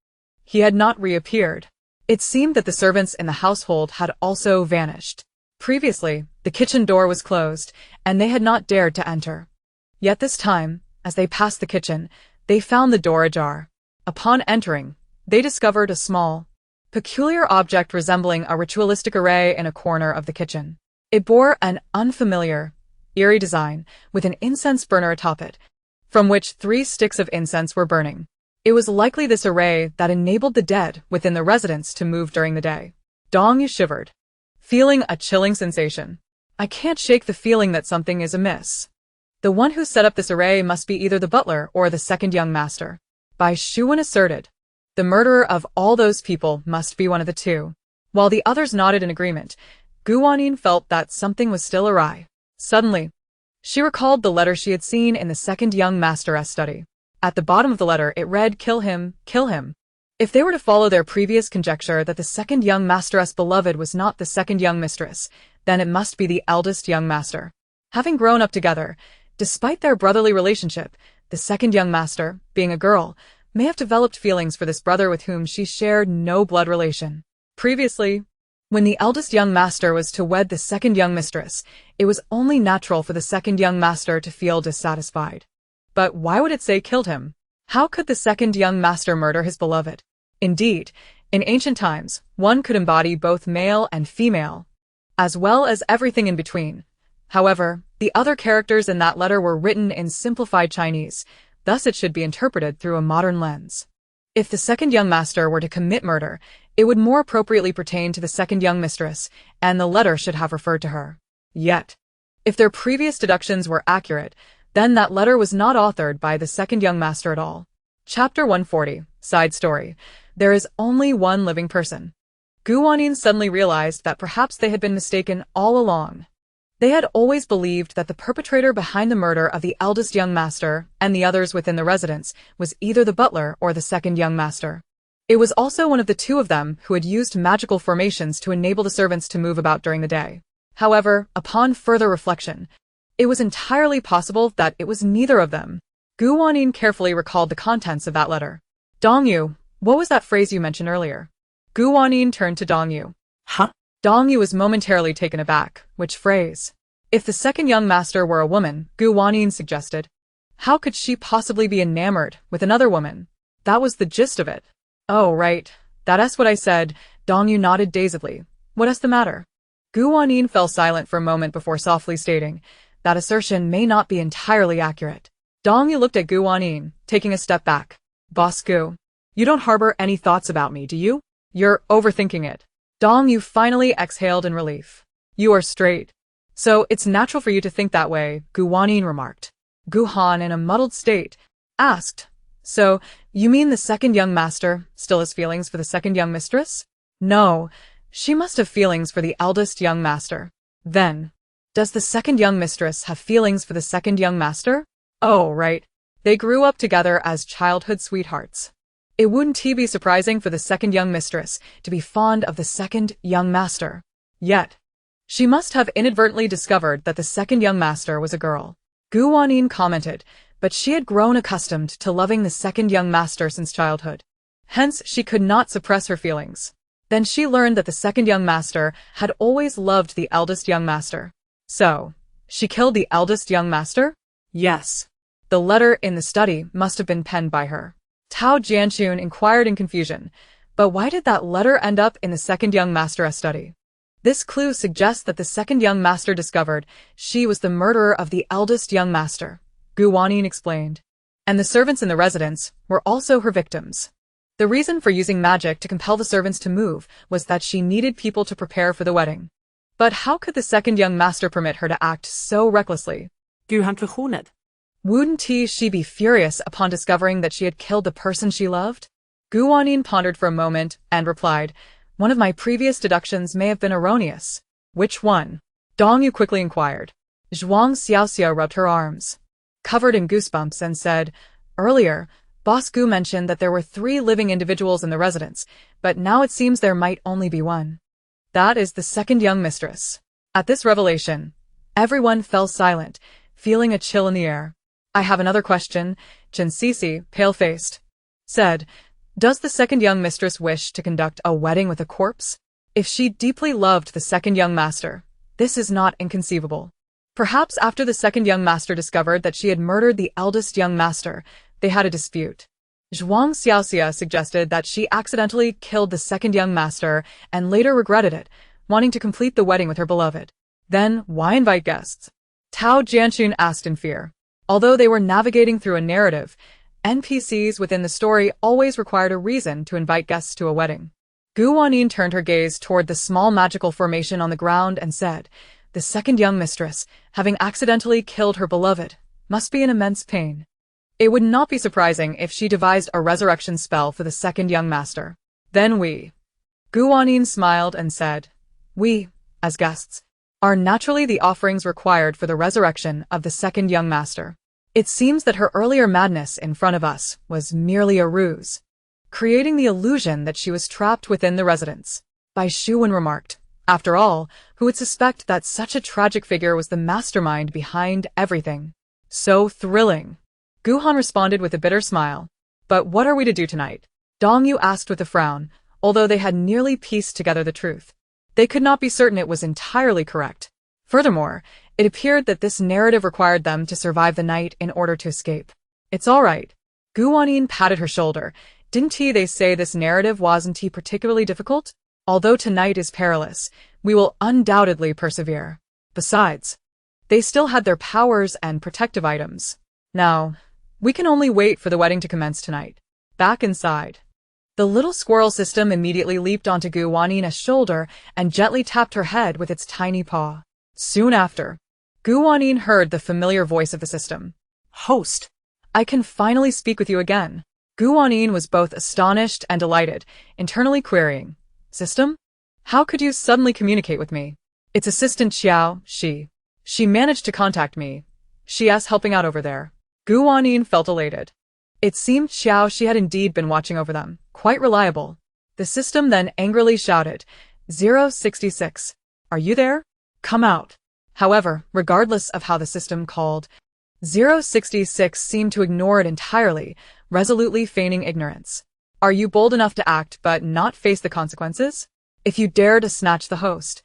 he had not reappeared. It seemed that the servants in the household had also vanished. Previously, the kitchen door was closed, and they had not dared to enter. Yet this time, as they passed the kitchen, they found the door ajar. Upon entering, they discovered a small, peculiar object resembling a ritualistic array in a corner of the kitchen. It bore an unfamiliar, eerie design, with an incense burner atop it, from which 3 sticks of incense were burning. It was likely this array that enabled the dead within the residence to move during the day. Dong Yu shivered, feeling a chilling sensation. I can't shake the feeling that something is amiss. The one who set up this array must be either the butler or the second young master. Bai Shuwen asserted. The murderer of all those people must be one of the two. While the others nodded in agreement, Wanyin felt that something was still awry. Suddenly, she recalled the letter she had seen in the second young master's study. At the bottom of the letter it read, kill him, kill him. If they were to follow their previous conjecture that the second young master's beloved was not the second young mistress, then it must be the eldest young master. Having grown up together, despite their brotherly relationship, the second young master, being a girl, may have developed feelings for this brother with whom she shared no blood relation. Previously, when the eldest young master was to wed the second young mistress, it was only natural for the second young master to feel dissatisfied. But why would it say killed him? How could the second young master murder his beloved? Indeed, in ancient times, one could embody both male and female, as well as everything in between. However, the other characters in that letter were written in simplified Chinese, thus it should be interpreted through a modern lens. If the second young master were to commit murder, it would more appropriately pertain to the second young mistress, and the letter should have referred to her. Yet, if their previous deductions were accurate, then that letter was not authored by the second young master at all. Chapter 140, Side Story. There is only one living person. Wanyin suddenly realized that perhaps they had been mistaken all along. They had always believed that the perpetrator behind the murder of the eldest young master and the others within the residence was either the butler or the second young master. It was also one of the two of them who had used magical formations to enable the servants to move about during the day. However, upon further reflection, it was entirely possible that it was neither of them. Wanyin carefully recalled the contents of that letter. Dongyu, what was that phrase you mentioned earlier? Wanyin turned to Dongyu. Huh? Dongyu was momentarily taken aback. Which phrase? If the second young master were a woman, Wanyin suggested. How could she possibly be enamored with another woman? That was the gist of it. Oh, right. That's what I said. Dongyu nodded dazedly. What's the matter? Wanyin fell silent for a moment before softly stating, that assertion may not be entirely accurate. Dongyu looked at Wanyin, taking a step back. Boss Gu, you don't harbor any thoughts about me, do you? You're overthinking it. Dongyu finally exhaled in relief. You are straight. So it's natural for you to think that way, Wanyin remarked. Han, in a muddled state, asked, so, you mean the second young master still has feelings for the second young mistress? No, she must have feelings for the eldest young master. Then, does the second young mistress have feelings for the second young master? Oh, right. They grew up together as childhood sweethearts. It wouldn't be surprising for the second young mistress to be fond of the second young master. Yet, she must have inadvertently discovered that the second young master was a girl. Wanyin commented, but she had grown accustomed to loving the second young master since childhood. Hence, she could not suppress her feelings. Then she learned that the second young master had always loved the eldest young master. So, she killed the eldest young master? Yes. The letter in the study must have been penned by her. Tao Jianchun inquired in confusion, but why did that letter end up in the second young master's study? This clue suggests that the second young master discovered she was the murderer of the eldest young master, Wanyin explained. And the servants in the residence were also her victims. The reason for using magic to compel the servants to move was that she needed people to prepare for the wedding. But how could the second young master permit her to act so recklessly? Wouldn't she be furious upon discovering that she had killed the person she loved? Wanyin pondered for a moment and replied, one of my previous deductions may have been erroneous. Which one? Dongyu quickly inquired. Zhuang Xiaoxia rubbed her arms, covered in goosebumps, and said, earlier, Boss Gu mentioned that there were 3 living individuals in the residence, but now it seems there might only be one. That is the second young mistress. At this revelation, everyone fell silent, feeling a chill in the air. I have another question, Chen Sisi, pale-faced, said. Does the second young mistress wish to conduct a wedding with a corpse? If she deeply loved the second young master, this is not inconceivable. Perhaps after the second young master discovered that she had murdered the eldest young master, they had a dispute. Zhuang Xiaoxia suggested that she accidentally killed the second young master and later regretted it, wanting to complete the wedding with her beloved. Then, why invite guests? Tao Jianchun asked in fear. Although they were navigating through a narrative, NPCs within the story always required a reason to invite guests to a wedding. Wanyin turned her gaze toward the small magical formation on the ground and said, the second young mistress, having accidentally killed her beloved, must be in immense pain. It would not be surprising if she devised a resurrection spell for the second young master. Then Wanyin smiled and said, we, as guests, are naturally the offerings required for the resurrection of the second young master. It seems that her earlier madness in front of us was merely a ruse, creating the illusion that she was trapped within the residence. Bai Shuwen remarked, after all, who would suspect that such a tragic figure was the mastermind behind everything? So thrilling. Han responded with a bitter smile. But what are we to do tonight? Dongyu asked with a frown, although they had nearly pieced together the truth. They could not be certain it was entirely correct. Furthermore, it appeared that this narrative required them to survive the night in order to escape. It's all right. Wanyin patted her shoulder, They say this narrative wasn't particularly difficult? Although tonight is perilous, we will undoubtedly persevere. Besides, they still had their powers and protective items. Now, we can only wait for the wedding to commence tonight. Back inside. The little squirrel system immediately leaped onto Guanyin's shoulder and gently tapped her head with its tiny paw. Soon after, Guanyin heard the familiar voice of the system. Host. I can finally speak with you again. Guanyin was both astonished and delighted, internally querying. System? How could you suddenly communicate with me? Its assistant Xiao, She managed to contact me. She's helping out over there. Guanyin felt elated. It seemed Xiao had indeed been watching over them. Quite reliable. The system then angrily shouted, 066. Are you there? Come out. However, regardless of how the system called, 066 seemed to ignore it entirely, resolutely feigning ignorance. Are you bold enough to act but not face the consequences? If you dare to snatch the host,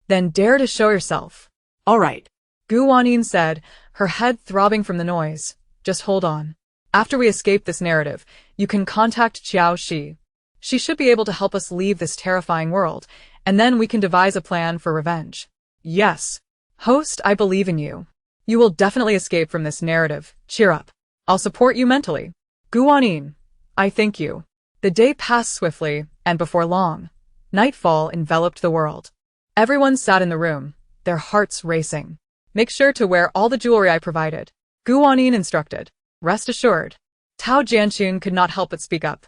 then dare to show yourself. All right. Guanyin said, her head throbbing from the noise. Just hold on. After we escape this narrative, you can contact Xiao Shi. She should be able to help us leave this terrifying world, and then we can devise a plan for revenge. Yes. Host, I believe in you. You will definitely escape from this narrative. Cheer up. I'll support you mentally. Guanyin, I thank you. The day passed swiftly, and before long, nightfall enveloped the world. Everyone sat in the room, their hearts racing. Make sure to wear all the jewelry I provided. Guanyin instructed. Rest assured. Tao Jianxun could not help but speak up.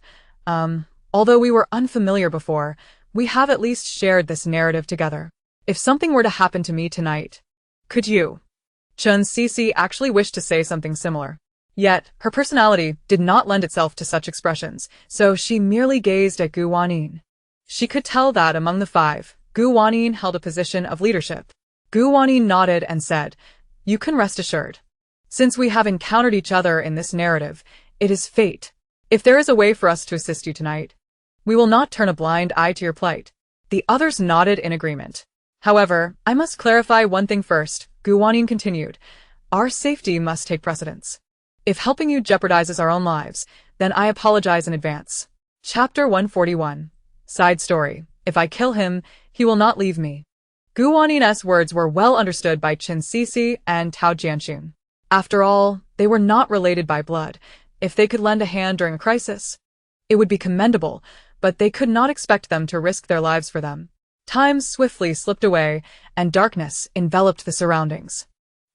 Although we were unfamiliar before, we have at least shared this narrative together. If something were to happen to me tonight, could you? Chen Cece actually wished to say something similar. Yet, her personality did not lend itself to such expressions, so she merely gazed at Guanyin. She could tell that among the five, Guanyin held a position of leadership. Guanyin nodded and said, You can rest assured. Since we have encountered each other in this narrative, it is fate. If there is a way for us to assist you tonight, we will not turn a blind eye to your plight. The others nodded in agreement. However, I must clarify one thing first, Guanyin continued. Our safety must take precedence. If helping you jeopardizes our own lives, then I apologize in advance. Chapter 141. Side story. If I kill him, he will not leave me. Guanyin's words were well understood by Chen Cece and Tao Jianxun. After all, they were not related by blood. If they could lend a hand during a crisis, it would be commendable, but they could not expect them to risk their lives for them. Time swiftly slipped away, and darkness enveloped the surroundings.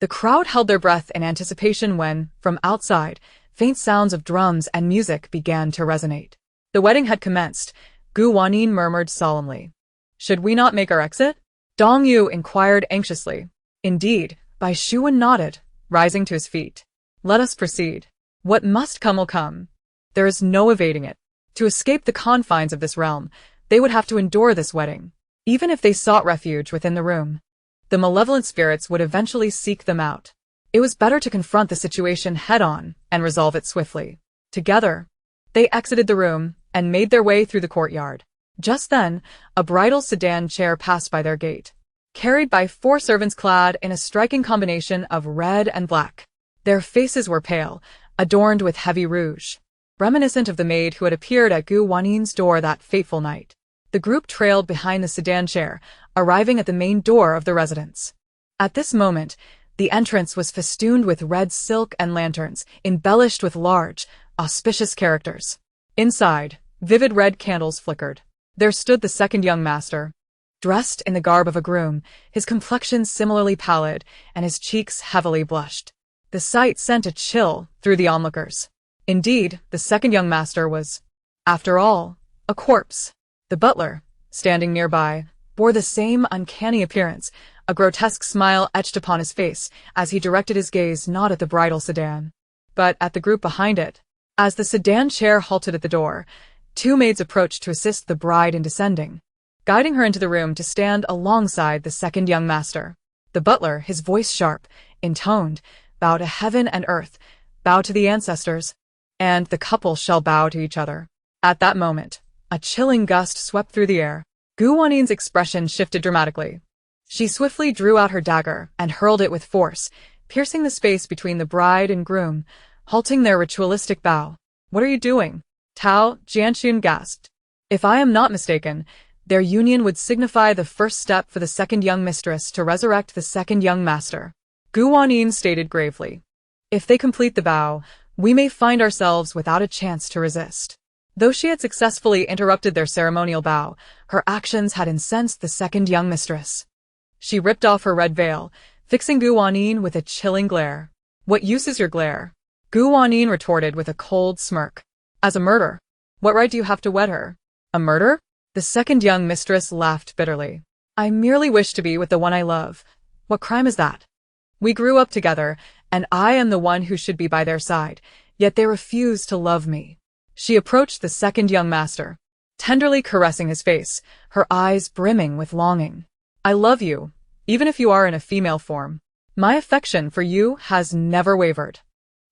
The crowd held their breath in anticipation when, from outside, faint sounds of drums and music began to resonate. The wedding had commenced. Guanyin murmured solemnly. Should we not make our exit? Dong Yu inquired anxiously. Indeed, Bai Shuwen nodded, rising to his feet. Let us proceed. What must come will come. There is no evading it. To escape the confines of this realm, they would have to endure this wedding. Even if they sought refuge within the room, the malevolent spirits would eventually seek them out. It was better to confront the situation head-on and resolve it swiftly. Together, they exited the room and made their way through the courtyard. Just then, a bridal sedan chair passed by their gate, carried by 4 servants clad in a striking combination of red and black. Their faces were pale, adorned with heavy rouge, reminiscent of the maid who had appeared at Guanyin's door that fateful night. The group trailed behind the sedan chair, arriving at the main door of the residence. At this moment, the entrance was festooned with red silk and lanterns, embellished with large, auspicious characters. Inside, vivid red candles flickered. There stood the second young master, dressed in the garb of a groom, his complexion similarly pallid, and his cheeks heavily blushed. The sight sent a chill through the onlookers. Indeed, the second young master was, after all, a corpse. The butler, standing nearby, bore the same uncanny appearance, a grotesque smile etched upon his face as he directed his gaze not at the bridal sedan, but at the group behind it. As the sedan chair halted at the door, 2 maids approached to assist the bride in descending, guiding her into the room to stand alongside the second young master. The butler, his voice sharp, intoned, bow to heaven and earth, bow to the ancestors, and the couple shall bow to each other. At that moment, a chilling gust swept through the air. Guanyin's expression shifted dramatically. She swiftly drew out her dagger and hurled it with force, piercing the space between the bride and groom, halting their ritualistic bow. What are you doing? Tao Jianxun gasped. If I am not mistaken, their union would signify the first step for the second young mistress to resurrect the second young master. Gu Wanyin stated gravely. If they complete the vow, we may find ourselves without a chance to resist. Though she had successfully interrupted their ceremonial vow, her actions had incensed the second young mistress. She ripped off her red veil, fixing Gu Wanyin with a chilling glare. What use is your glare? Gu Wanyin retorted with a cold smirk. As a murderer, what right do you have to wed her? A murder? The second young mistress laughed bitterly. I merely wish to be with the one I love. What crime is that? We grew up together, and I am the one who should be by their side, yet they refuse to love me. She approached the second young master, tenderly caressing his face, her eyes brimming with longing. I love you, even if you are in a female form. My affection for you has never wavered.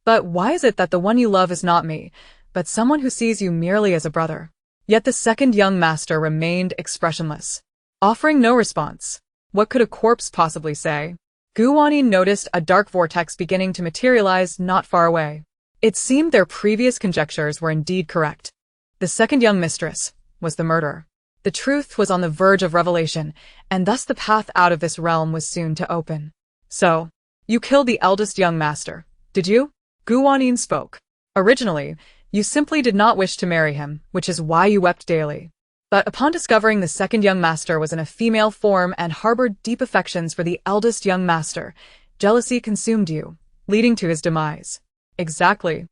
But why is it that the one you love is not me, but someone who sees you merely as a brother? Yet the second young master remained expressionless, offering no response. What could a corpse possibly say? Gu Wanyin noticed a dark vortex beginning to materialize not far away. It seemed their previous conjectures were indeed correct. The second young mistress was the murderer. The truth was on the verge of revelation, and thus the path out of this realm was soon to open. So, you killed the eldest young master, did you? Gu Wanyin spoke. Originally, you simply did not wish to marry him, which is why you wept daily. But upon discovering the second young master was in a female form and harbored deep affections for the eldest young master, jealousy consumed you, leading to his demise. Exactly.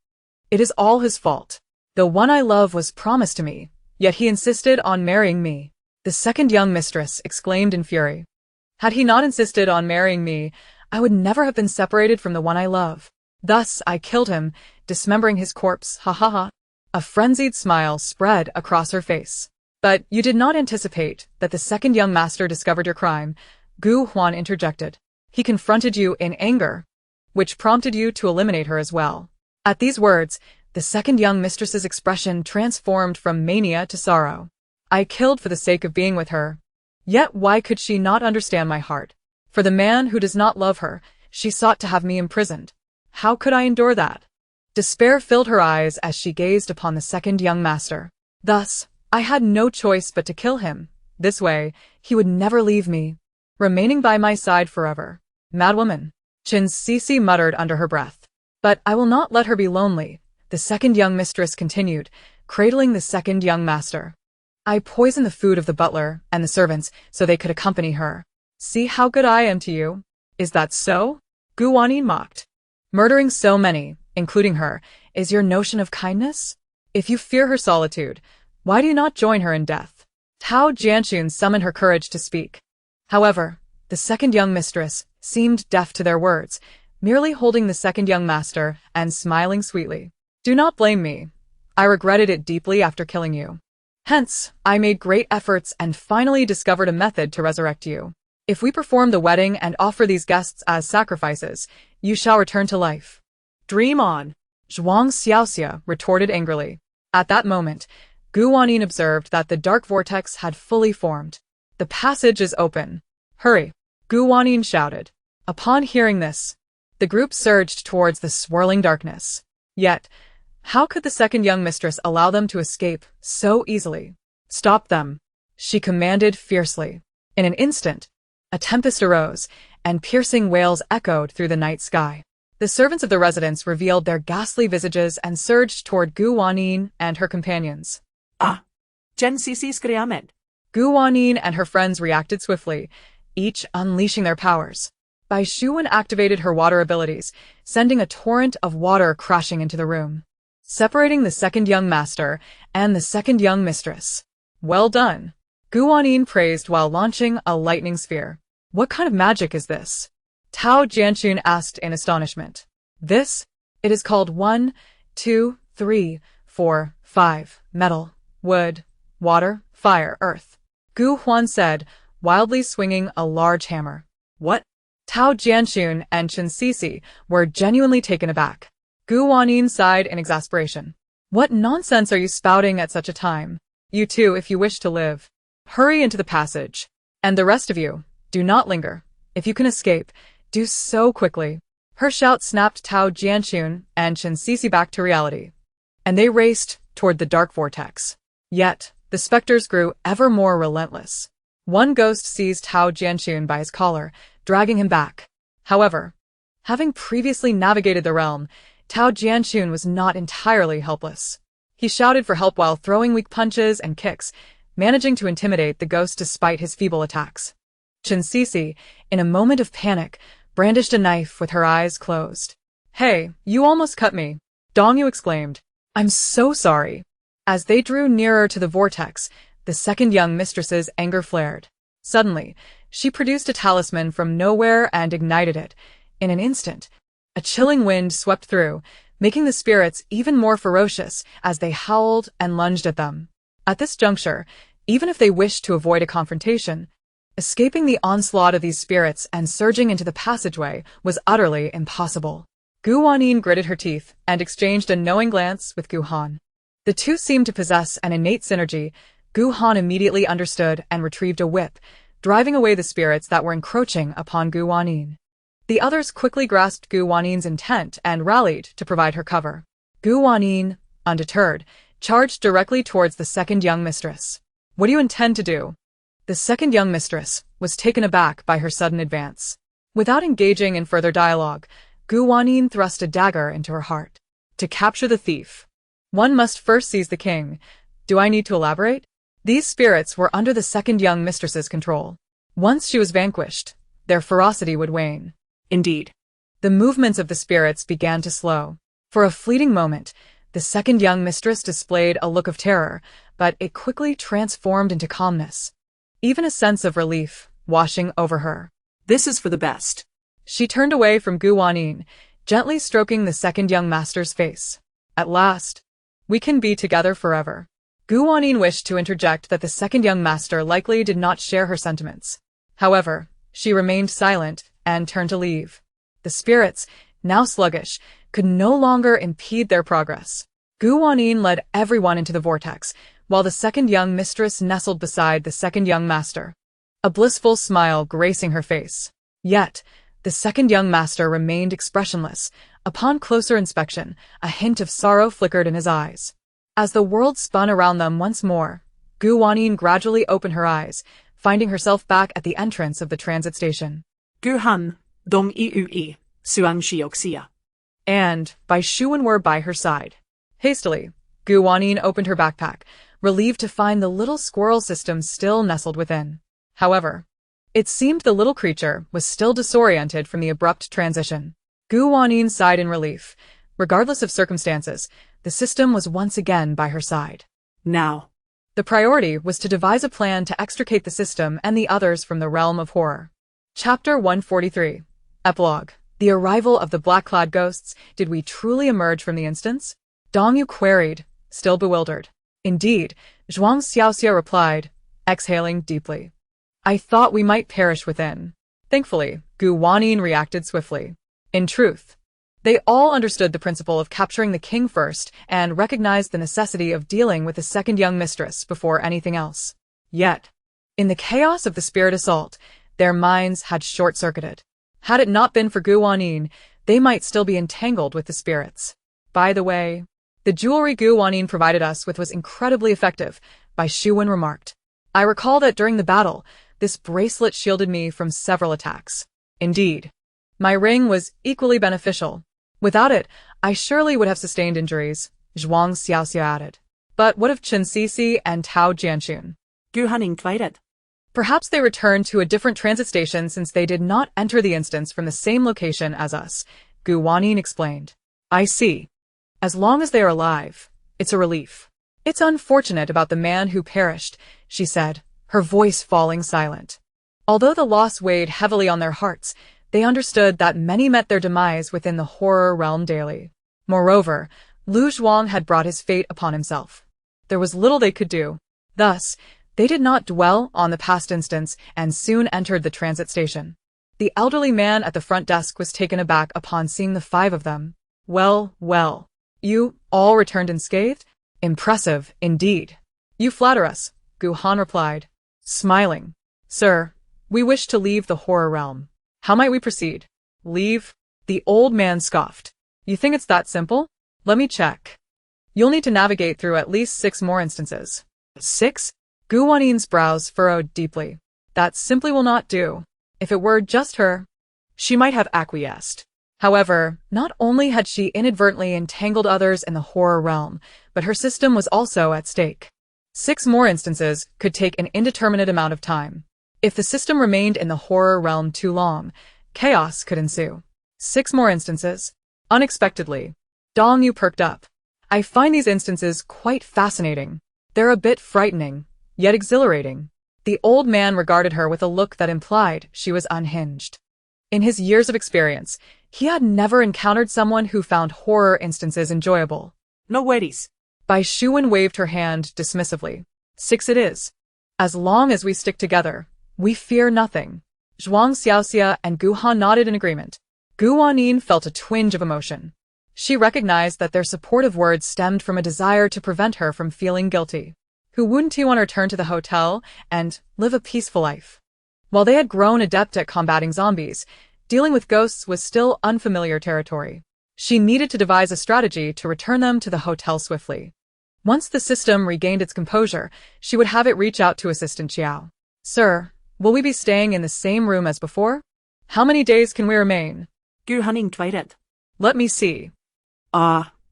It is all his fault. The one I love was promised to me, yet he insisted on marrying me. The second young mistress exclaimed in fury. Had he not insisted on marrying me, I would never have been separated from the one I love. Thus, I killed him, dismembering his corpse, ha ha ha. A frenzied smile spread across her face. But you did not anticipate that the second young master discovered your crime, Gu Huan interjected. He confronted you in anger, which prompted you to eliminate her as well. At these words, the second young mistress's expression transformed from mania to sorrow. I killed for the sake of being with her. Yet why could she not understand my heart? For the man who does not love her, she sought to have me imprisoned. How could I endure that? Despair filled her eyes as she gazed upon the second young master. Thus, I had no choice but to kill him. This way, he would never leave me, remaining by my side forever. Madwoman, Chin-Sisi muttered under her breath. But I will not let her be lonely, the second young mistress continued, cradling the second young master. I poisoned the food of the butler and the servants so they could accompany her. See how good I am to you? Is that so? Gu Wanyin mocked. Murdering so many, including her, is your notion of kindness? If you fear her solitude, why do you not join her in death? Tao Jianxun summoned her courage to speak. However, the second young mistress seemed deaf to their words, merely holding the second young master and smiling sweetly. Do not blame me. I regretted it deeply after killing you. Hence, I made great efforts and finally discovered a method to resurrect you. If we perform the wedding and offer these guests as sacrifices, you shall return to life. Dream on, Zhuang Xiaoxia retorted angrily. At that moment, Gu Wanyin observed that the dark vortex had fully formed. The passage is open. Hurry, Gu Wanyin shouted. Upon hearing this, the group surged towards the swirling darkness. Yet, how could the second young mistress allow them to escape so easily? Stop them, she commanded fiercely. In an instant, a tempest arose, and piercing wails echoed through the night sky. The servants of the residence revealed their ghastly visages and surged toward Gu Wanyin and her companions. Ah! Chin-Sisi skriamed. Gu Wanyin and her friends reacted swiftly, each unleashing their powers. Bai Shuwen activated her water abilities, sending a torrent of water crashing into the room, separating the second young master and the second young mistress. Well done, Gu Wanyin praised while launching a lightning sphere. What kind of magic is this? Tao Jianxun asked in astonishment. This? It is called 1, 2, 3, 4, 5, metal, wood, water, fire, earth. Gu Huan said, wildly swinging a large hammer. What? Tao Jianxun and Chin-Sisi were genuinely taken aback. Gu Wanyin sighed in exasperation. What nonsense are you spouting at such a time? You too, if you wish to live. Hurry into the passage. And the rest of you, do not linger. If you can escape, do so quickly. Her shout snapped Tao Jianxun and Chin-Sisi back to reality. And they raced toward the dark vortex. Yet, the specters grew ever more relentless. One ghost seized Tao Jianxun by his collar, dragging him back. However, having previously navigated the realm, Tao Jianxun was not entirely helpless. He shouted for help while throwing weak punches and kicks, managing to intimidate the ghost despite his feeble attacks. Chen Sisi, in a moment of panic, brandished a knife with her eyes closed. "Hey, you almost cut me," Dong Yu exclaimed. "I'm so sorry." As they drew nearer to the vortex, the second young mistress's anger flared. Suddenly, she produced a talisman from nowhere and ignited it. In an instant, a chilling wind swept through, making the spirits even more ferocious as they howled and lunged at them. At this juncture, even if they wished to avoid a confrontation, escaping the onslaught of these spirits and surging into the passageway was utterly impossible. Gu Wanyin gritted her teeth and exchanged a knowing glance with Gu Han. The two seemed to possess an innate synergy. Gu Han immediately understood and retrieved a whip, driving away the spirits that were encroaching upon Gu Wanyin. The others quickly grasped Gu Wanyin's intent and rallied to provide her cover. Gu Wanyin, undeterred, charged directly towards the second young mistress. "What do you intend to do?" The second young mistress was taken aback by her sudden advance. Without engaging in further dialogue, Gu Wanyin thrust a dagger into her heart. "To capture the thief, one must first seize the king. Do I need to elaborate?" These spirits were under the second young mistress's control. Once she was vanquished, their ferocity would wane. Indeed, the movements of the spirits began to slow. For a fleeting moment, the second young mistress displayed a look of terror, but it quickly transformed into calmness. Even a sense of relief washing over her. "This is for the best." She turned away from Gu Wanyin, gently stroking the second young master's face. "At last, we can be together forever." Gu Wanyin wished to interject that the second young master likely did not share her sentiments. However, she remained silent and turned to leave. The spirits, now sluggish, could no longer impede their progress. Gu Wanyin led everyone into the vortex, while the second young mistress nestled beside the second young master, a blissful smile gracing her face. Yet, the second young master remained expressionless. Upon closer inspection, a hint of sorrow flickered in his eyes. As the world spun around them once more, Gu Wanyin gradually opened her eyes, finding herself back at the entrance of the transit station. "Gu Han, Dong Iui, Suang Shioxia." And Bai Shuwen were by her side. Hastily, Gu Wanyin opened her backpack, relieved to find the little squirrel system still nestled within. However, it seemed the little creature was still disoriented from the abrupt transition. Gu Wanyin sighed in relief. Regardless of circumstances, the system was once again by her side. Now, the priority was to devise a plan to extricate the system and the others from the realm of horror. Chapter 143. Epilogue. The arrival of the black-clad ghosts. Did we truly emerge from the instance? Dong Yu queried, still bewildered. Indeed, Zhuang Xiaoxia replied, exhaling deeply. I thought we might perish within. Thankfully, Gu Wanyin reacted swiftly. In truth, they all understood the principle of capturing the king first and recognized the necessity of dealing with the second young mistress before anything else. Yet, in the chaos of the spirit assault, their minds had short-circuited. Had it not been for Gu Wanyin, they might still be entangled with the spirits. By the way, the jewelry Gu Wanyin provided us with was incredibly effective, Bai Shuwen remarked. I recall that during the battle, this bracelet shielded me from several attacks. Indeed, my ring was equally beneficial. Without it, I surely would have sustained injuries, Zhuang Xiaoxia added. But what of Chen Sisi and Tao Jianxun? Gu Han inquired. Perhaps they returned to a different transit station since they did not enter the instance from the same location as us, Gu Wanyin explained. I see. As long as they are alive, it's a relief. It's unfortunate about the man who perished, she said, her voice falling silent. Although the loss weighed heavily on their hearts, they understood that many met their demise within the horror realm daily. Moreover, Lu Zhuang had brought his fate upon himself. There was little they could do. Thus, they did not dwell on the past instance and soon entered the transit station. The elderly man at the front desk was taken aback upon seeing the five of them. Well, well. You all returned unscathed? Impressive, indeed. You flatter us, Gu Han replied, smiling. Sir, we wish to leave the horror realm. How might we proceed? Leave? The old man scoffed. You think it's that simple? Let me check. You'll need to navigate through at least 6 more instances. 6? Gu Wanin's brows furrowed deeply. That simply will not do. If it were just her, she might have acquiesced. However, not only had she inadvertently entangled others in the horror realm, but her system was also at stake. 6 more instances could take an indeterminate amount of time. If the system remained in the horror realm too long, chaos could ensue. 6 more instances. Unexpectedly, Dong Yu perked up. I find these instances quite fascinating. They're a bit frightening, yet exhilarating. The old man regarded her with a look that implied she was unhinged. In his years of experience, he had never encountered someone who found horror instances enjoyable. No worries. Bai Shuwen waved her hand dismissively. 6 it is. As long as we stick together, we fear nothing. Zhuang Xiaoxia and Gu Han nodded in agreement. Gu Wanyin felt a twinge of emotion. She recognized that their supportive words stemmed from a desire to prevent her from feeling guilty. Who wouldn't want to return to the hotel and live a peaceful life? While they had grown adept at combating zombies, dealing with ghosts was still unfamiliar territory. She needed to devise a strategy to return them to the hotel swiftly. Once the system regained its composure, she would have it reach out to Assistant Xiao. Sir, will we be staying in the same room as before? How many days can we remain? Gu Haning tweeted. Let me see.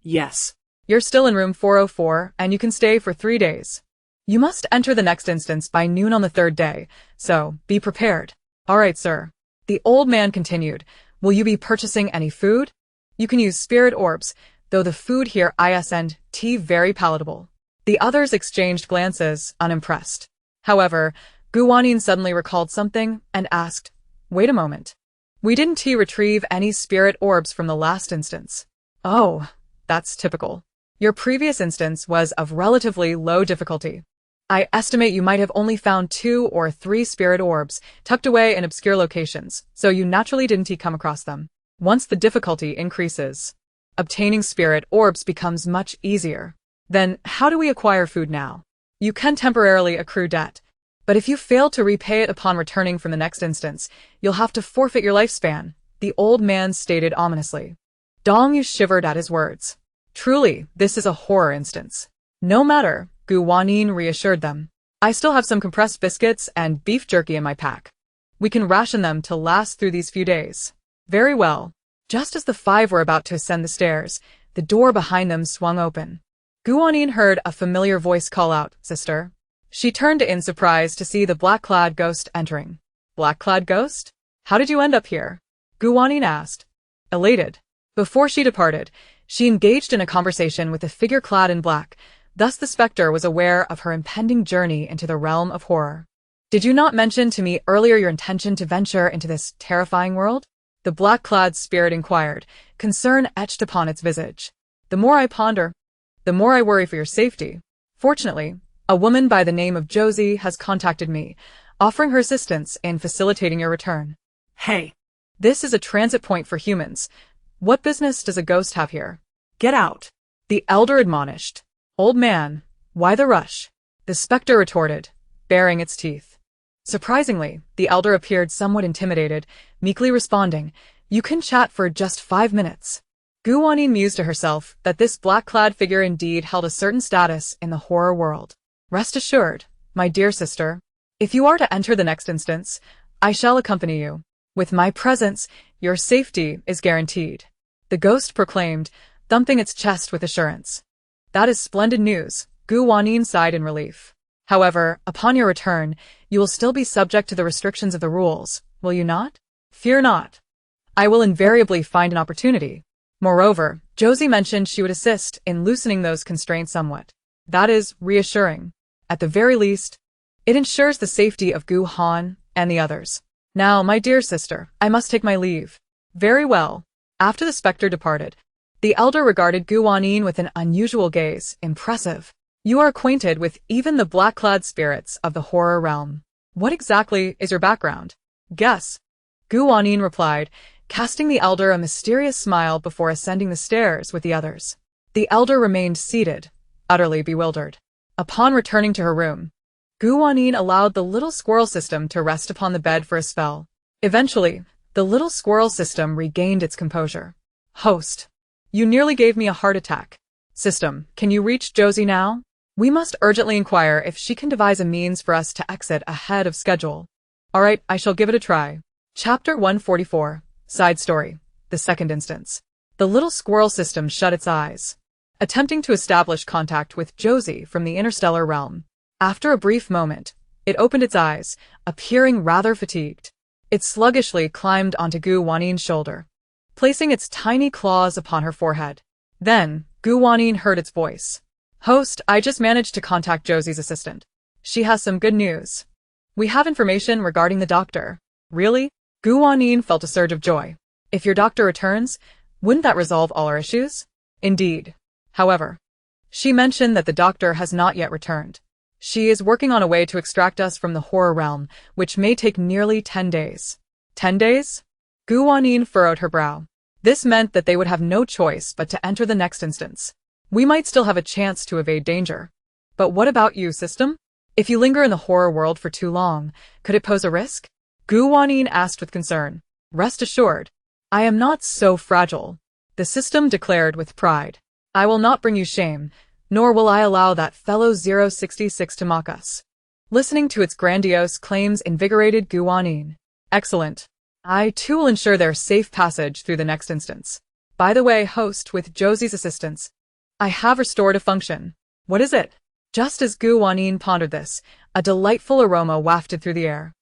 Yes. You're still in room 404, and you can stay for 3 days. You must enter the next instance by noon on the 3rd day, so be prepared. All right, sir. The old man continued. Will you be purchasing any food? You can use spirit orbs, though the food here isn't very palatable. The others exchanged glances, unimpressed. However, Gu Wanyin suddenly recalled something and asked, wait a moment. We didn't retrieve any spirit orbs from the last instance. Oh, that's typical. Your previous instance was of relatively low difficulty. I estimate you might have only found 2 or 3 spirit orbs tucked away in obscure locations, so you naturally didn't come across them. Once the difficulty increases, obtaining spirit orbs becomes much easier. Then, how do we acquire food now? You can temporarily accrue debt, but if you fail to repay it upon returning from the next instance, you'll have to forfeit your lifespan, the old man stated ominously. Dong Yu shivered at his words. Truly, this is a horror instance. No matter, Gu Wanyin reassured them. I still have some compressed biscuits and beef jerky in my pack. We can ration them to last through these few days. Very well. Just as the 5 were about to ascend the stairs, the door behind them swung open. Gu Wanyin heard a familiar voice call out, Sister. She turned in surprise to see the black-clad ghost entering. Black-clad ghost? How did you end up here? Gu Wanyin asked. Elated. Before she departed, she engaged in a conversation with the figure clad in black. Thus the specter was aware of her impending journey into the realm of horror. Did you not mention to me earlier your intention to venture into this terrifying world? The black-clad spirit inquired, concern etched upon its visage. The more I ponder, the more I worry for your safety. Fortunately, a woman by the name of Josie has contacted me, offering her assistance in facilitating your return. Hey. This is a transit point for humans. What business does a ghost have here? Get out. The elder admonished. Old man, why the rush? The specter retorted, baring its teeth. Surprisingly, the elder appeared somewhat intimidated, meekly responding, You can chat for just 5 minutes. Gu Wanyin mused to herself that this black-clad figure indeed held a certain status in the horror world. Rest assured, my dear sister, if you are to enter the next instance, I shall accompany you. With my presence, your safety is guaranteed. The ghost proclaimed, thumping its chest with assurance. That is splendid news, Gu Wanyin sighed in relief. However, upon your return, you will still be subject to the restrictions of the rules, will you not? Fear not. I will invariably find an opportunity. Moreover, Josie mentioned she would assist in loosening those constraints somewhat. That is reassuring. At the very least, it ensures the safety of Gu Han and the others. Now, my dear sister, I must take my leave. Very well. After the specter departed, the elder regarded Gu Wanyin with an unusual gaze. Impressive. You are acquainted with even the black-clad spirits of the horror realm. What exactly is your background? Guess. Gu Wanyin replied, casting the elder a mysterious smile before ascending the stairs with the others. The elder remained seated, utterly bewildered. Upon returning to her room, Gu Wanyin allowed the little squirrel system to rest upon the bed for a spell. Eventually, the little squirrel system regained its composure. Host. You nearly gave me a heart attack. System, can you reach Josie now? We must urgently inquire if she can devise a means for us to exit ahead of schedule. Alright, I shall give it a try. Chapter 144. Side Story. The Second Instance. The little squirrel system shut its eyes, attempting to establish contact with Josie from the interstellar realm. After a brief moment, it opened its eyes, appearing rather fatigued. It sluggishly climbed onto Wannin's shoulder, placing its tiny claws upon her forehead. Then, Wanyin heard its voice. Host, I just managed to contact Josie's assistant. She has some good news. We have information regarding the doctor. Really? Wanyin felt a surge of joy. If your doctor returns, wouldn't that resolve all our issues? Indeed. However, she mentioned that the doctor has not yet returned. She is working on a way to extract us from the horror realm, which may take nearly 10 days. 10 days? Wanyin furrowed her brow. This meant that they would have no choice but to enter the next instance. We might still have a chance to evade danger. But what about you, system? If you linger in the horror world for too long, could it pose a risk? Wanyin asked with concern. Rest assured, I am not so fragile, the system declared with pride. I will not bring you shame, nor will I allow that fellow 066 to mock us. Listening to its grandiose claims invigorated Wanyin. Excellent. I too will ensure their safe passage through the next instance. By the way, host, with Josie's assistance, I have restored a function. What is it? Just as Wanyin pondered this, a delightful aroma wafted through the air.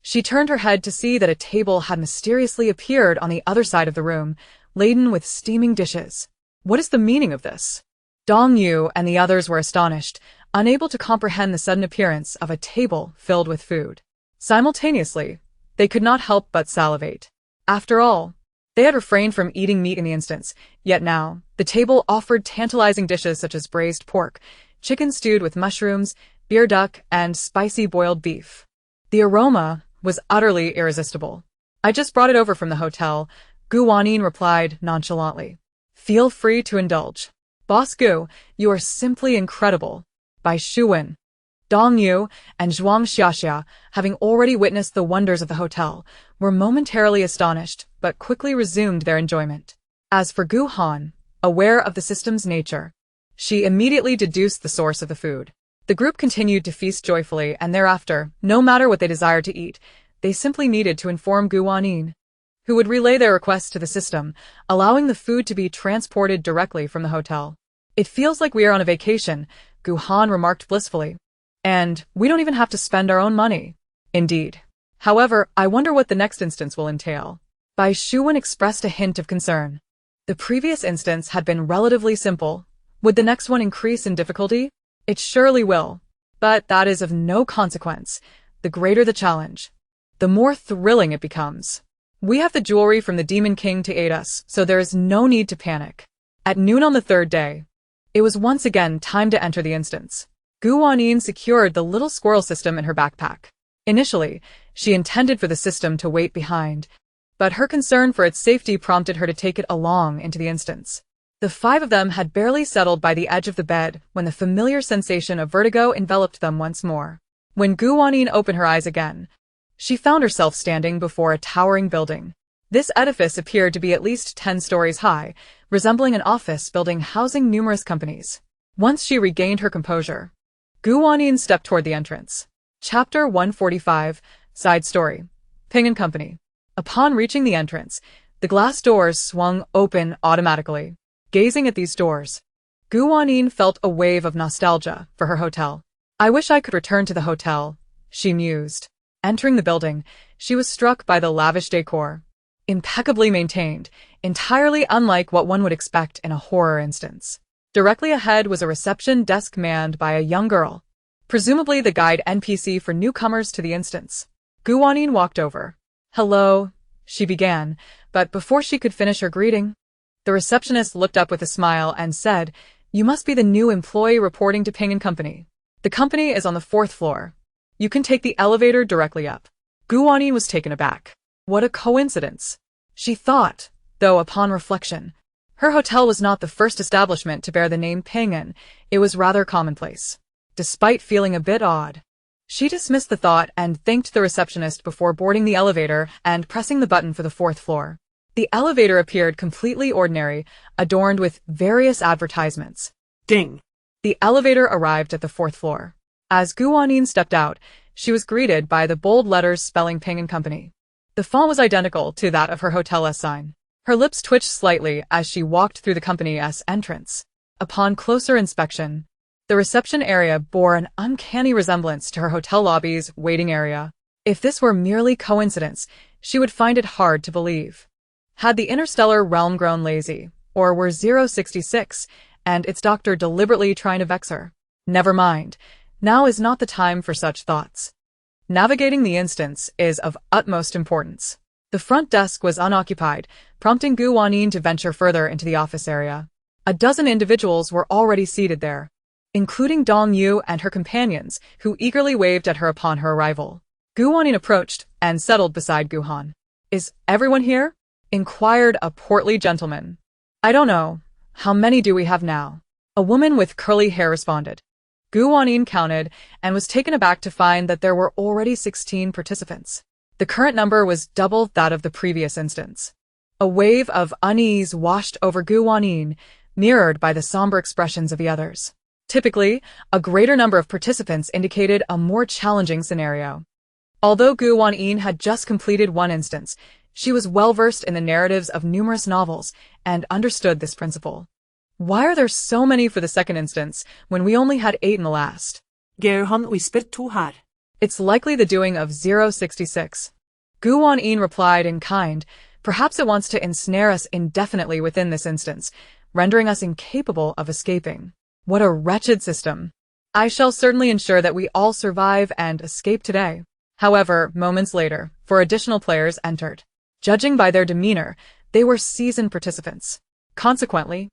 She turned her head to see that a table had mysteriously appeared on the other side of the room, laden with steaming dishes. What is the meaning of this? Dong Yu and the others were astonished, unable to comprehend the sudden appearance of a table filled with food. Simultaneously, they could not help but salivate. After all, they had refrained from eating meat in the instance, yet now, the table offered tantalizing dishes such as braised pork, chicken stewed with mushrooms, beer duck, and spicy boiled beef. The aroma was utterly irresistible. I just brought it over from the hotel, Wanyin replied nonchalantly. Feel free to indulge. Boss Gu, you are simply incredible. By Shu Wen. Dong Yu and Zhuang Xiaxia, having already witnessed the wonders of the hotel, were momentarily astonished, but quickly resumed their enjoyment. As for Gu Han, aware of the system's nature, she immediately deduced the source of the food. The group continued to feast joyfully, and thereafter, no matter what they desired to eat, they simply needed to inform Wanyin, who would relay their request to the system, allowing the food to be transported directly from the hotel. It feels like we are on a vacation, Gu Han remarked blissfully. And we don't even have to spend our own money. Indeed. However, I wonder what the next instance will entail. Bai Shuwen expressed a hint of concern. The previous instance had been relatively simple. Would the next one increase in difficulty? It surely will. But that is of no consequence. The greater the challenge, the more thrilling it becomes. We have the jewelry from the Demon King to aid us, so there is no need to panic. At noon on the third day, it was once again time to enter the instance. Wanyin secured the little squirrel system in her backpack. Initially, she intended for the system to wait behind, but her concern for its safety prompted her to take it along into the instance. The five of them had barely settled by the edge of the bed when the familiar sensation of vertigo enveloped them once more. When Wanyin opened her eyes again, she found herself standing before a towering building. This edifice appeared to be at least 10 stories high, resembling an office building housing numerous companies. Once she regained her composure, Wanyin stepped toward the entrance. Chapter 145. Side Story. Ping and Company. Upon reaching the entrance, the glass doors swung open automatically. Gazing at these doors, Wanyin felt a wave of nostalgia for her hotel. I wish I could return to the hotel, she mused. Entering the building, she was struck by the lavish decor. Impeccably maintained, entirely unlike what one would expect in a horror instance. Directly ahead was a reception desk manned by a young girl, presumably the guide NPC for newcomers to the instance. Wanyin walked over. Hello, she began, but before she could finish her greeting, the receptionist looked up with a smile and said, You must be the new employee reporting to Ping and Company. The company is on the 4th floor. You can take the elevator directly up. Wanyin was taken aback. What a coincidence, she thought, though upon reflection, her hotel was not the first establishment to bear the name Ping'an, it was rather commonplace. Despite feeling a bit odd, she dismissed the thought and thanked the receptionist before boarding the elevator and pressing the button for the 4th floor. The elevator appeared completely ordinary, adorned with various advertisements. Ding. The elevator arrived at the 4th floor. As Gu Wanyin stepped out, she was greeted by the bold letters spelling Ping and Company. The font was identical to that of her hotel's sign. Her lips twitched slightly as she walked through the company's entrance. Upon closer inspection, the reception area bore an uncanny resemblance to her hotel lobby's waiting area. If this were merely coincidence, she would find it hard to believe. Had the interstellar realm grown lazy, or were 066 and its doctor deliberately trying to vex her? Never mind. Now is not the time for such thoughts. Navigating the instance is of utmost importance. The front desk was unoccupied, prompting Gu Wanyin to venture further into the office area. A dozen individuals were already seated there, including Dong Yu and her companions, who eagerly waved at her upon her arrival. Gu Wanyin approached and settled beside Gu Han. "Is everyone here?" inquired a portly gentleman. "I don't know. How many do we have now?" A woman with curly hair responded. Gu Wanyin counted and was taken aback to find that there were already 16 participants. The current number was double that of the previous instance. A wave of unease washed over Gu Wanyin, mirrored by the somber expressions of the others. Typically, a greater number of participants indicated a more challenging scenario. Although Gu Wanyin had just completed one instance, she was well-versed in the narratives of numerous novels and understood this principle. Why are there so many for the second instance when we only had 8 in the last? Gerhon whispered to her. It's likely the doing of 066. Gu Wanyin replied in kind. Perhaps it wants to ensnare us indefinitely within this instance, rendering us incapable of escaping. What a wretched system. I shall certainly ensure that we all survive and escape today. However, moments later, 4 additional players entered. Judging by their demeanor, they were seasoned participants. Consequently,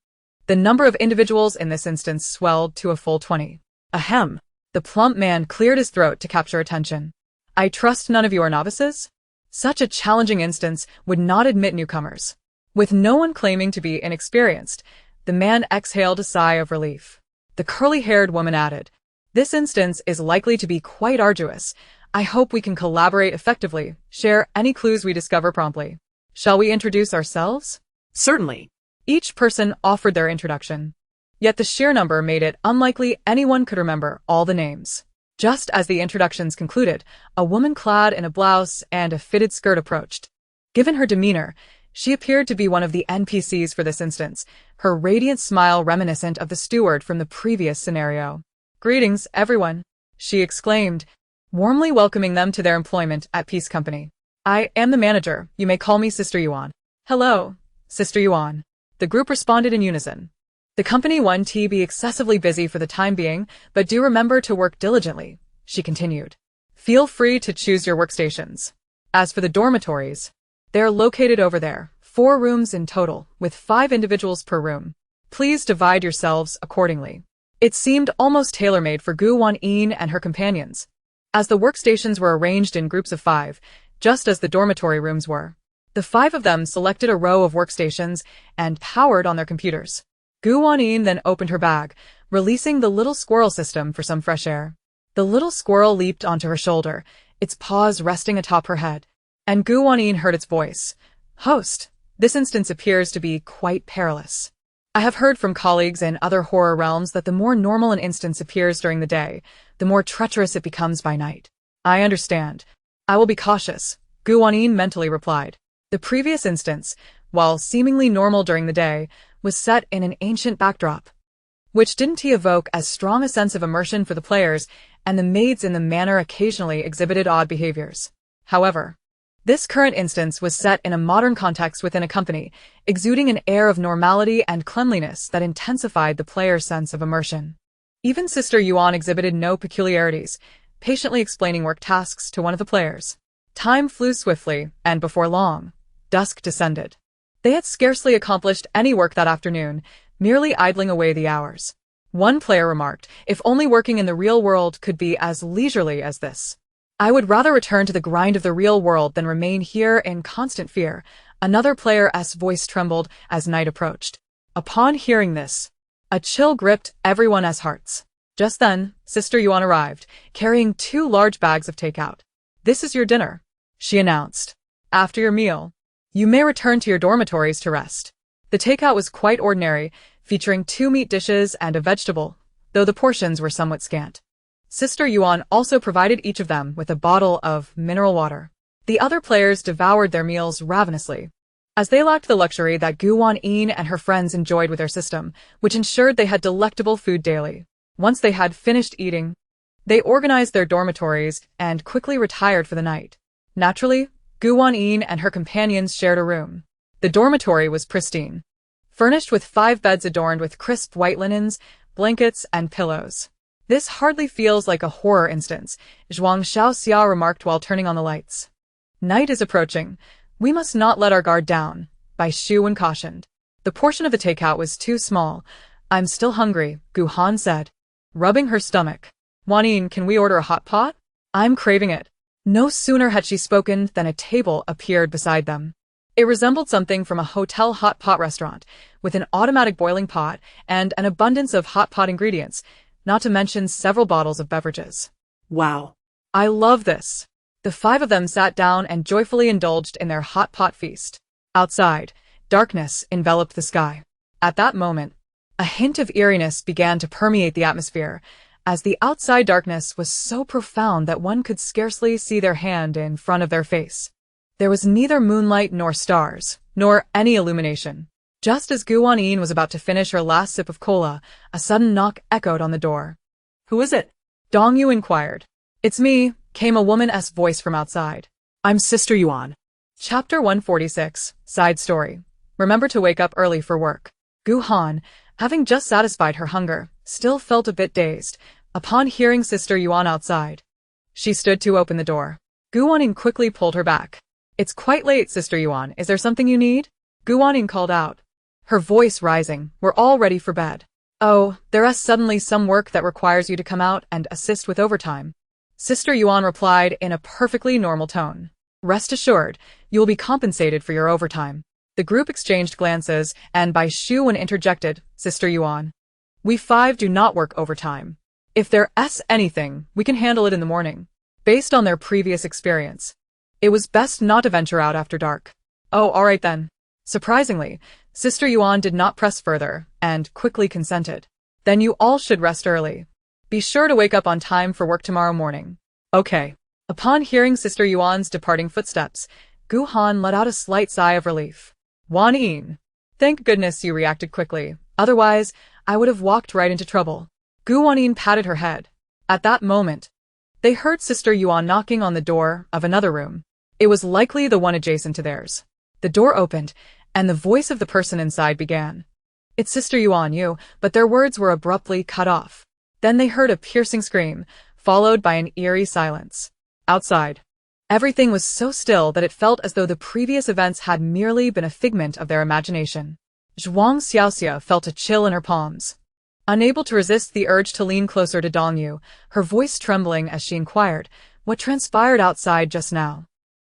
the number of individuals in this instance swelled to a full 20. Ahem. The plump man cleared his throat to capture attention. I trust none of you are novices? Such a challenging instance would not admit newcomers. With no one claiming to be inexperienced, the man exhaled a sigh of relief. The curly-haired woman added, "This instance is likely to be quite arduous. I hope we can collaborate effectively, share any clues we discover promptly. Shall we introduce ourselves?" Certainly. Each person offered their introduction. Yet the sheer number made it unlikely anyone could remember all the names. Just as the introductions concluded, a woman clad in a blouse and a fitted skirt approached. Given her demeanor, she appeared to be one of the NPCs for this instance, her radiant smile reminiscent of the steward from the previous scenario. "Greetings, everyone," she exclaimed, warmly welcoming them to their employment at Peace Company. "I am the manager. You may call me Sister Yuan." "Hello, Sister Yuan." The group responded in unison. "The company won't be excessively busy for the time being, but do remember to work diligently," she continued. "Feel free to choose your workstations. As for the dormitories, they're located over there, 4 rooms in total, with 5 individuals per room. Please divide yourselves accordingly." It seemed almost tailor-made for Gu Wanyin and her companions, as the workstations were arranged in groups of 5, just as the dormitory rooms were. The 5 of them selected a row of workstations and powered on their computers. Gu Wanyin then opened her bag, releasing the little squirrel system for some fresh air. The little squirrel leaped onto her shoulder, its paws resting atop her head, and Gu Wanyin heard its voice. "Host, this instance appears to be quite perilous. I have heard from colleagues in other horror realms that the more normal an instance appears during the day, the more treacherous it becomes by night." "I understand. I will be cautious," Gu Wanyin mentally replied. The previous instance, while seemingly normal during the day, was set in an ancient backdrop, which didn't evoke as strong a sense of immersion for the players, and the maids in the manor occasionally exhibited odd behaviors. However, this current instance was set in a modern context within a company, exuding an air of normality and cleanliness that intensified the player's sense of immersion. Even Sister Yuan exhibited no peculiarities, patiently explaining work tasks to one of the players. Time flew swiftly, and before long, dusk descended. They had scarcely accomplished any work that afternoon, merely idling away the hours. One player remarked, "If only working in the real world could be as leisurely as this. I would rather return to the grind of the real world than remain here in constant fear." Another player's voice trembled as night approached. Upon hearing this, a chill gripped everyone's hearts. Just then, Sister Yuan arrived, carrying 2 large bags of takeout. "This is your dinner," she announced. "After your meal, you may return to your dormitories to rest." The takeout was quite ordinary, featuring 2 meat dishes and a vegetable, though the portions were somewhat scant. Sister Yuan also provided each of them with a bottle of mineral water. The other players devoured their meals ravenously, as they lacked the luxury that Wanyin and her friends enjoyed with their system, which ensured they had delectable food daily. Once they had finished eating, they organized their dormitories and quickly retired for the night. Naturally, Wanyin and her companions shared a room. The dormitory was pristine, furnished with 5 beds adorned with crisp white linens, blankets, and pillows. This hardly feels like a horror instance, Zhuang Xiaoxia remarked while turning on the lights. Night is approaching. We must not let our guard down, Bai Shuwen cautioned. The portion of the takeout was too small. I'm still hungry, Gu Han said, rubbing her stomach. Wanyin, can we order a hot pot? I'm craving it. No sooner had she spoken than a table appeared beside them. It resembled something from a hotel hot pot restaurant, with an automatic boiling pot and an abundance of hot pot ingredients, not to mention several bottles of beverages. Wow. I love this. The 5 of them sat down and joyfully indulged in their hot pot feast. Outside, darkness enveloped the sky. At that moment, a hint of eeriness began to permeate the atmosphere, as the outside darkness was so profound that one could scarcely see their hand in front of their face. There was neither moonlight nor stars, nor any illumination. Just as Wanyin was about to finish her last sip of cola, a sudden knock echoed on the door. Who is it? Dong Yu inquired. It's me, came a woman's voice from outside. I'm Sister Yuan. Chapter 146, Side Story. Remember to wake up early for work. Gu Han, having just satisfied her hunger, still felt a bit dazed upon hearing Sister Yuan outside. She stood to open the door. Wanyin quickly pulled her back. It's quite late, Sister Yuan. Is there something you need? Wanyin called out, her voice rising. We're all ready for bed. Oh, there is suddenly some work that requires you to come out and assist with overtime. Sister Yuan replied in a perfectly normal tone. Rest assured, you will be compensated for your overtime. The group exchanged glances, and Bai Shuwen interjected, Sister Yuan, we 5 do not work overtime. If there's anything, we can handle it in the morning. Based on their previous experience, it was best not to venture out after dark. Oh, all right then. Surprisingly, Sister Yuan did not press further, and quickly consented. Then you all should rest early. Be sure to wake up on time for work tomorrow morning. Okay. Upon hearing Sister Yuan's departing footsteps, Gu Han let out a slight sigh of relief. Wanyin, thank goodness you reacted quickly. Otherwise, I would have walked right into trouble. Wanyin patted her head. At that moment, they heard Sister Yuan knocking on the door of another room. It was likely the one adjacent to theirs. The door opened, and the voice of the person inside began. It's Sister Yuan, but their words were abruptly cut off. Then they heard a piercing scream, followed by an eerie silence. Outside, everything was so still that it felt as though the previous events had merely been a figment of their imagination. Zhuang Xiaoxia felt a chill in her palms. Unable to resist the urge to lean closer to Dong Yu, her voice trembling as she inquired, what transpired outside just now?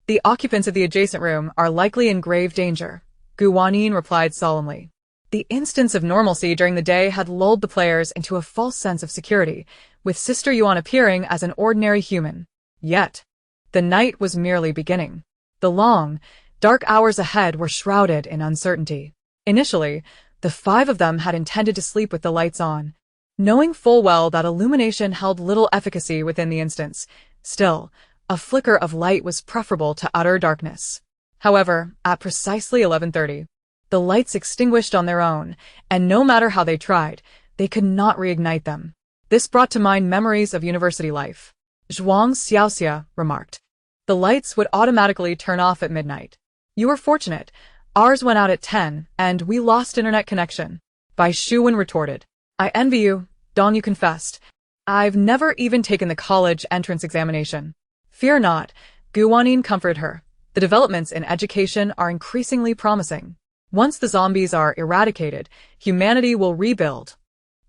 The occupants of the adjacent room are likely in grave danger, Wanyin replied solemnly. The instance of normalcy during the day had lulled the players into a false sense of security, with Sister Yuan appearing as an ordinary human. Yet, the night was merely beginning. The long, dark hours ahead were shrouded in uncertainty. Initially, the 5 of them had intended to sleep with the lights on, knowing full well that illumination held little efficacy within the instance. Still, a flicker of light was preferable to utter darkness. However, at precisely 11:30, the lights extinguished on their own, and no matter how they tried, they could not reignite them. This brought to mind memories of university life. Zhuang Xiaoxia remarked. The lights would automatically turn off at midnight. You were fortunate. Ours went out at 10, and we lost internet connection. Bai Shuwen retorted. I envy you, Dong Yu confessed. I've never even taken the college entrance examination. Fear not, Wanyin comforted her. The developments in education are increasingly promising. Once the zombies are eradicated, humanity will rebuild.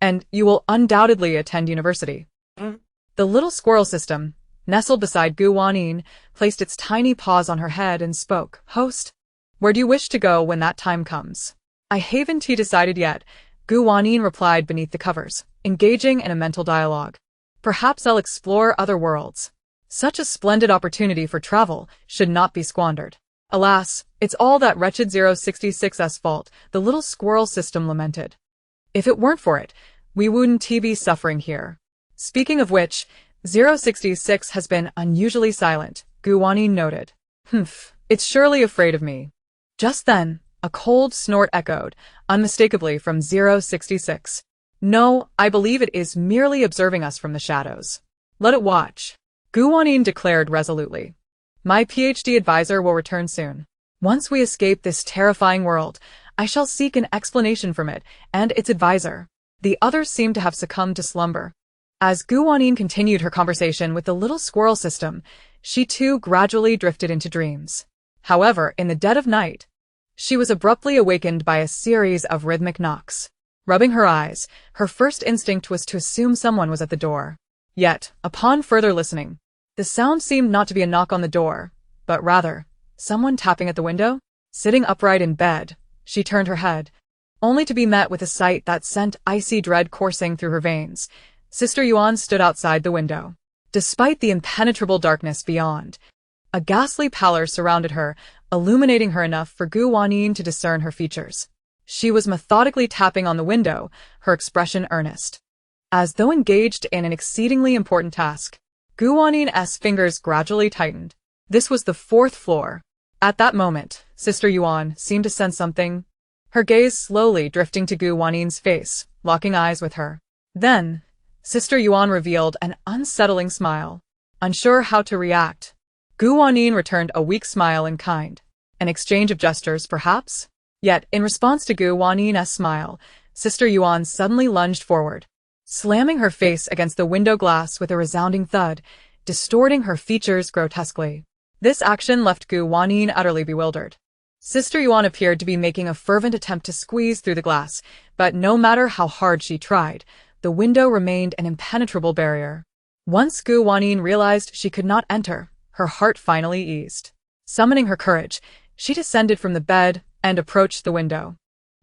And you will undoubtedly attend university. The little squirrel system, nestled beside Wanyin, placed its tiny paws on her head and spoke. Host, where do you wish to go when that time comes? I haven't decided yet, Wanyin replied beneath the covers, engaging in a mental dialogue. Perhaps I'll explore other worlds. Such a splendid opportunity for travel should not be squandered. Alas, it's all that wretched 066's fault, the little squirrel system lamented. If it weren't for it, we wouldn't be suffering here. Speaking of which, 066 has been unusually silent, Wanyin noted. Humph, it's surely afraid of me. Just then, a cold snort echoed, unmistakably from 066. No, I believe it is merely observing us from the shadows. Let it watch. Wanyin declared resolutely. My PhD advisor will return soon. Once we escape this terrifying world, I shall seek an explanation from it and its advisor. The others seemed to have succumbed to slumber. As Wanyin continued her conversation with the little squirrel system, she too gradually drifted into dreams. However, in the dead of night, she was abruptly awakened by a series of rhythmic knocks. Rubbing her eyes, her first instinct was to assume someone was at the door. Yet, upon further listening, the sound seemed not to be a knock on the door, but rather, someone tapping at the window. Sitting upright in bed, she turned her head, only to be met with a sight that sent icy dread coursing through her veins. Sister Yuan stood outside the window. Despite the impenetrable darkness beyond, a ghastly pallor surrounded her, illuminating her enough for Wanyin to discern her features. She was methodically tapping on the window, her expression earnest, as though engaged in an exceedingly important task. Wanyin's fingers gradually tightened. This was the 4th floor. At that moment, Sister Yuan seemed to sense something, her gaze slowly drifting to Wanyin's face, locking eyes with her. Then, Sister Yuan revealed an unsettling smile. Unsure how to react, Wanyin returned a weak smile in kind. An exchange of gestures, perhaps? Yet, in response to Wanyin's smile, Sister Yuan suddenly lunged forward, slamming her face against the window glass with a resounding thud, distorting her features grotesquely. This action left Wanyin utterly bewildered. Sister Yuan appeared to be making a fervent attempt to squeeze through the glass, but no matter how hard she tried, the window remained an impenetrable barrier. Once Wanyin realized she could not enter, her heart finally eased. Summoning her courage, she descended from the bed and approached the window.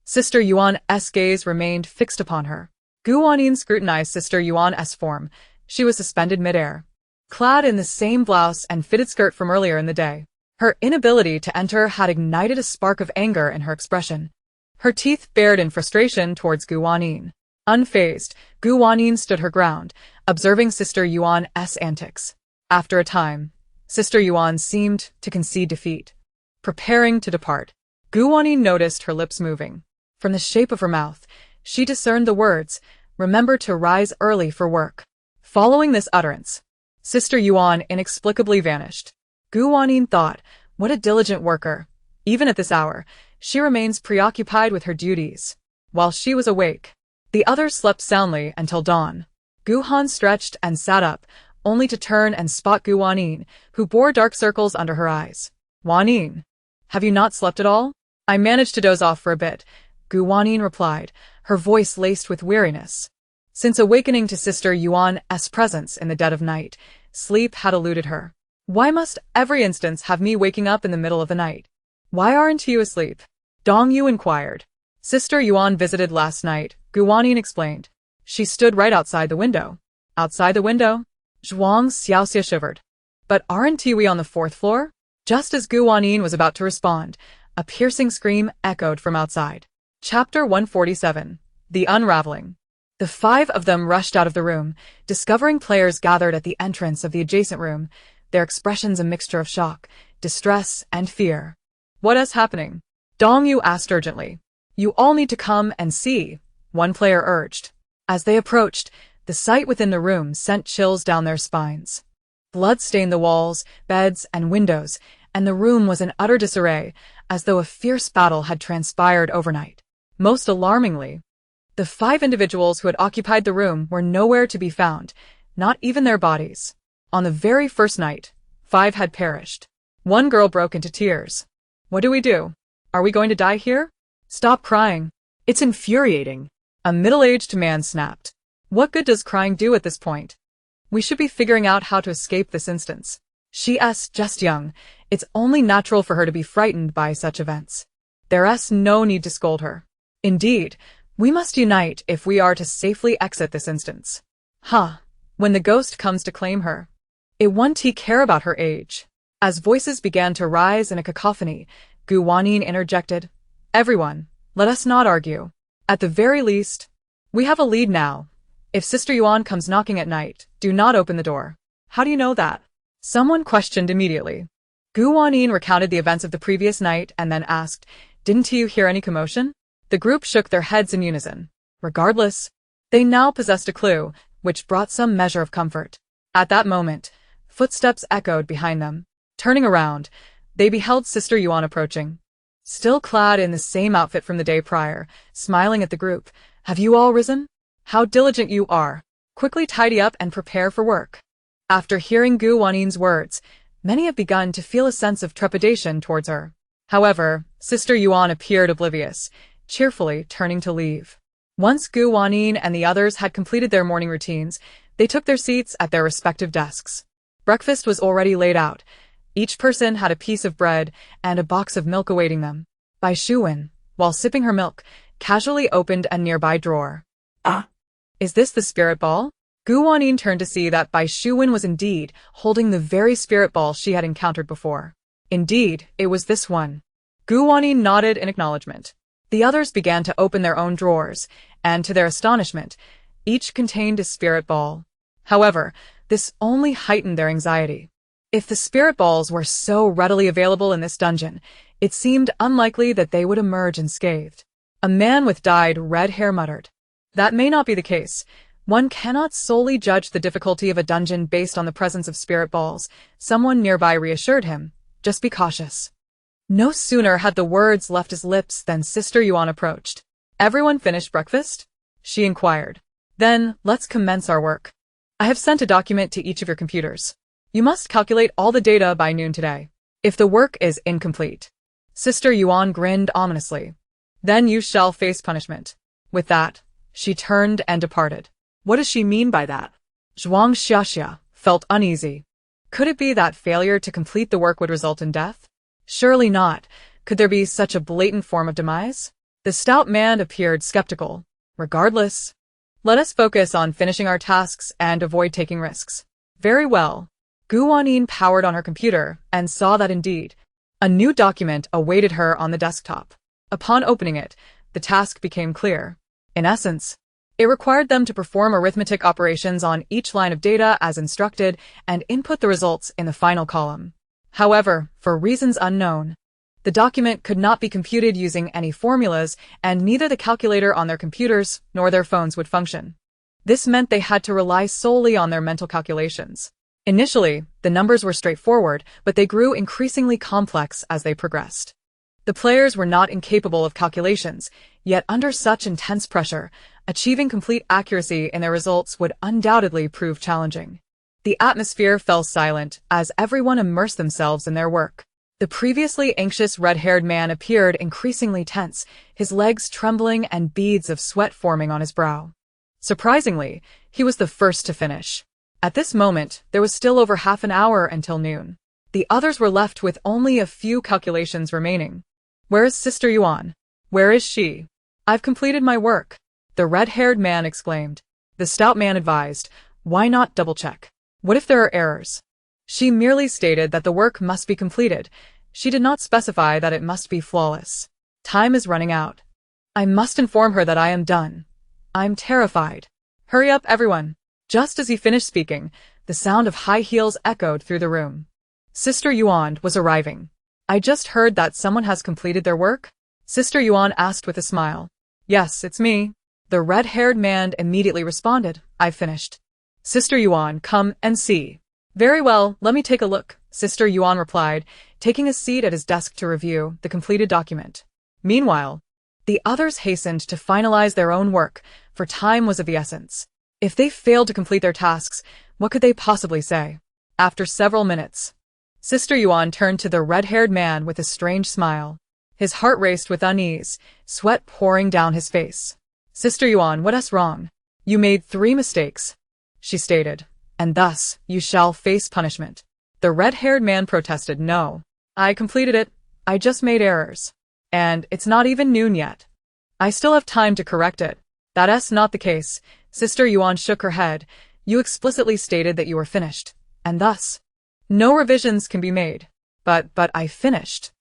Sister Yuan's gaze remained fixed upon her. Wanyin scrutinized Sister Yuan's form. She was suspended midair, clad in the same blouse and fitted skirt from earlier in the day. Her inability to enter had ignited a spark of anger in her expression. Her teeth bared in frustration towards Wanyin. Unfazed, Wanyin stood her ground, observing Sister Yuan's antics. After a time, Sister Yuan seemed to concede defeat. Preparing to depart, Wanyin noticed her lips moving. From the shape of her mouth, she discerned the words, "Remember to rise early for work." Following this utterance, Sister Yuan inexplicably vanished. Wanyin thought, what a diligent worker. Even at this hour, she remains preoccupied with her duties. While she was awake, the others slept soundly until dawn. Han stretched and sat up, only to turn and spot Wanyin, who bore dark circles under her eyes. "Wanyin, have you not slept at all?" "I managed to doze off for a bit," Wanyin replied, her voice laced with weariness. Since awakening to Sister Yuan's presence in the dead of night, sleep had eluded her. "Why must every instance have me waking up in the middle of the night? Why aren't you asleep?" Dong Yu inquired. "Sister Yuan visited last night," Wanyin explained. "She stood right outside the window." "Outside the window?" Zhuang Xiaoxia shivered. "But aren't we on the 4th floor?" Just as Wanyin was about to respond, a piercing scream echoed from outside. Chapter 147. The Unraveling. The 5 of them rushed out of the room, discovering players gathered at the entrance of the adjacent room, their expressions a mixture of shock, distress, and fear. "What is happening?" Dong Yu asked urgently. "You all need to come and see," one player urged. As they approached, the sight within the room sent chills down their spines. Blood stained the walls, beds, and windows, and the room was in utter disarray, as though a fierce battle had transpired overnight. Most alarmingly, the 5 individuals who had occupied the room were nowhere to be found, not even their bodies. On the very first night, 5 had perished. One girl broke into tears. "What do we do? Are we going to die here?" "Stop crying. It's infuriating," a middle-aged man snapped. "What good does crying do at this point? We should be figuring out how to escape this instance. She's just young. It's only natural for her to be frightened by such events. There's no need to scold her. Indeed, we must unite if we are to safely exit this instance. When the ghost comes to claim her, it won't care about her age." As voices began to rise in a cacophony, Wanyin interjected, "Everyone, let us not argue. At the very least, We have a lead now. If Sister Yuan comes knocking at night, do not open the door. How do you know that? Someone questioned immediately. Wanyin recounted the events of the previous night and then asked, "Didn't you hear any commotion?" The group shook their heads in unison. Regardless, they now possessed a clue, which brought some measure of comfort. At that moment, footsteps echoed behind them. Turning around, they beheld Sister Yuan approaching. Still clad in the same outfit from the day prior, smiling at the group. "Have you all risen? How diligent you are. Quickly tidy up and prepare for work." After hearing Wanyin's words, many have begun to feel a sense of trepidation towards her. However, Sister Yuan appeared oblivious, cheerfully turning to leave. Once Wanyin and the others had completed their morning routines, they took their seats at their respective desks. Breakfast was already laid out. Each person had a piece of bread and a box of milk awaiting them. Bai Shuwen, while sipping her milk, casually opened a nearby drawer. Ah, Is this the spirit ball? Wanyin turned to see that Bai Shuwen was indeed holding the very spirit ball she had encountered before. Indeed, it was this one. Wanyin nodded in acknowledgement. The others began to open their own drawers, and to their astonishment, each contained a spirit ball. However, this only heightened their anxiety. If the spirit balls were so readily available in this dungeon, it seemed unlikely that they would emerge unscathed. A man with dyed red hair muttered, "That may not be the case. One cannot solely judge the difficulty of a dungeon based on the presence of spirit balls." Someone nearby reassured him, "Just be cautious." No sooner had the words left his lips than Sister Yuan approached. "Everyone finished breakfast?" she inquired. "Then, let's commence our work. I have sent a document to each of your computers. You must calculate all the data by noon today. If the work is incomplete." Sister Yuan grinned ominously. "Then you shall face punishment." With that, she turned and departed. what does she mean by that? Zhuang Xiaxia felt uneasy. Could it be that failure to complete the work would result in death? Surely not. Could there be such a blatant form of demise? The stout man appeared skeptical. Regardless, let us focus on finishing our tasks and avoid taking risks. Very well. Wanyin powered on her computer and saw that indeed, a new document awaited her on the desktop. Upon opening it, the task became clear. In essence, it required them to perform arithmetic operations on each line of data as instructed and input the results in the final column. However, for reasons unknown, the document could not be computed using any formulas, and neither the calculator on their computers nor their phones would function. This meant they had to rely solely on their mental calculations. Initially, the numbers were straightforward, but they grew increasingly complex as they progressed. The players were not incapable of calculations, yet under such intense pressure, achieving complete accuracy in their results would undoubtedly prove challenging. The atmosphere fell silent as everyone immersed themselves in their work. The previously anxious red-haired man appeared increasingly tense, his legs trembling and beads of sweat forming on his brow. Surprisingly, he was the first to finish. At this moment, there was still over half an hour until noon. The others were left with only a few calculations remaining. "Where is Sister Yuan? Where is she?" "I've completed my work," the red-haired man exclaimed. The stout man advised, "Why not double-check? What if there are errors?" She merely stated that the work must be completed. She did not specify that it must be flawless. "Time is running out. I must inform her that I am done. I'm terrified. Hurry up, everyone." Just as he finished speaking, the sound of high heels echoed through the room. Sister Yuan was arriving. "I just heard that someone has completed their work?" Sister Yuan asked with a smile. "Yes, it's me." The red-haired man immediately responded, "I've finished." "Sister Yuan, come and see." "Very well, let me take a look," Sister Yuan replied, taking a seat at his desk to review the completed document. Meanwhile, the others hastened to finalize their own work, for time was of the essence. If they failed to complete their tasks, what could they possibly say? After several minutes, Sister Yuan turned to the red-haired man with a strange smile. His heart raced with unease, sweat pouring down his face. "Sister Yuan, what's wrong? You made 3 mistakes," she stated, "and thus you shall face punishment." The red-haired man protested, "No. I completed it. I just made errors. And it's not even noon yet. I still have time to correct it." "That's not the case." Sister Yuan shook her head. "You explicitly stated that you were finished, and thus, no revisions can be made." But I finished."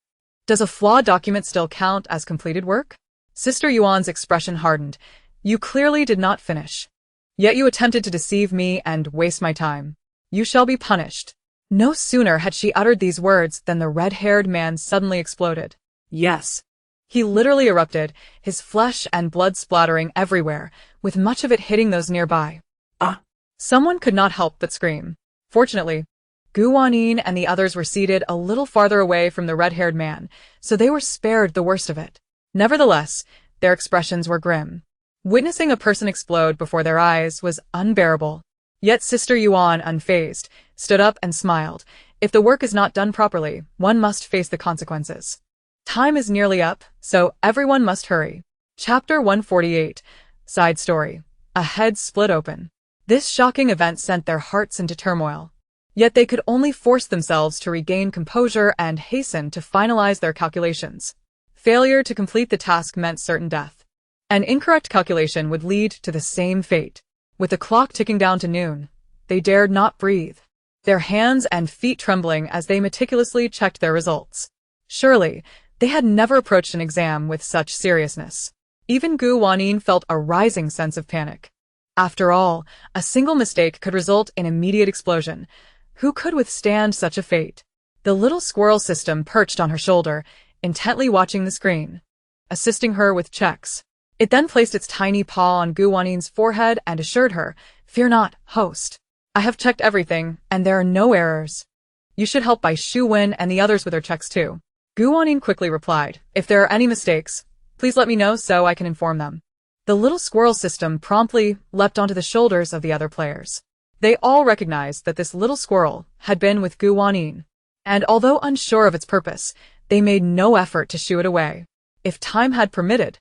"Does a flawed document still count as completed work?" Sister Yuan's expression hardened. You clearly did not finish. Yet you attempted to deceive me and waste my time. You shall be punished. No sooner had she uttered these words than the red-haired man suddenly exploded. Yes. He literally erupted, his flesh and blood splattering everywhere, with much of it hitting those nearby. Ah! Someone could not help but scream. Fortunately, Wanyin and the others were seated a little farther away from the red-haired man, so they were spared the worst of it. Nevertheless, their expressions were grim. Witnessing a person explode before their eyes was unbearable. Yet Sister Yuan, unfazed, stood up and smiled. If the work is not done properly, one must face the consequences. Time is nearly up, so everyone must hurry. Chapter 148. Side story. A head split open. This shocking event sent their hearts into turmoil. Yet they could only force themselves to regain composure and hasten to finalize their calculations. Failure to complete the task meant certain death. An incorrect calculation would lead to the same fate. With the clock ticking down to noon, they dared not breathe, their hands and feet trembling as they meticulously checked their results. Surely, they had never approached an exam with such seriousness. Even Wanyin felt a rising sense of panic. After all, a single mistake could result in immediate explosion. Who could withstand such a fate? The little squirrel system perched on her shoulder, intently watching the screen, assisting her with checks. It then placed its tiny paw on Wanyin's forehead and assured her, "Fear not, host. I have checked everything, and there are no errors. You should help by Shu Wen and the others with their checks too." Wanyin quickly replied, "If there are any mistakes, please let me know so I can inform them." The little squirrel system promptly leapt onto the shoulders of the other players. They all recognized that this little squirrel had been with Wanyin, and although unsure of its purpose, they made no effort to shoo it away. If time had permitted,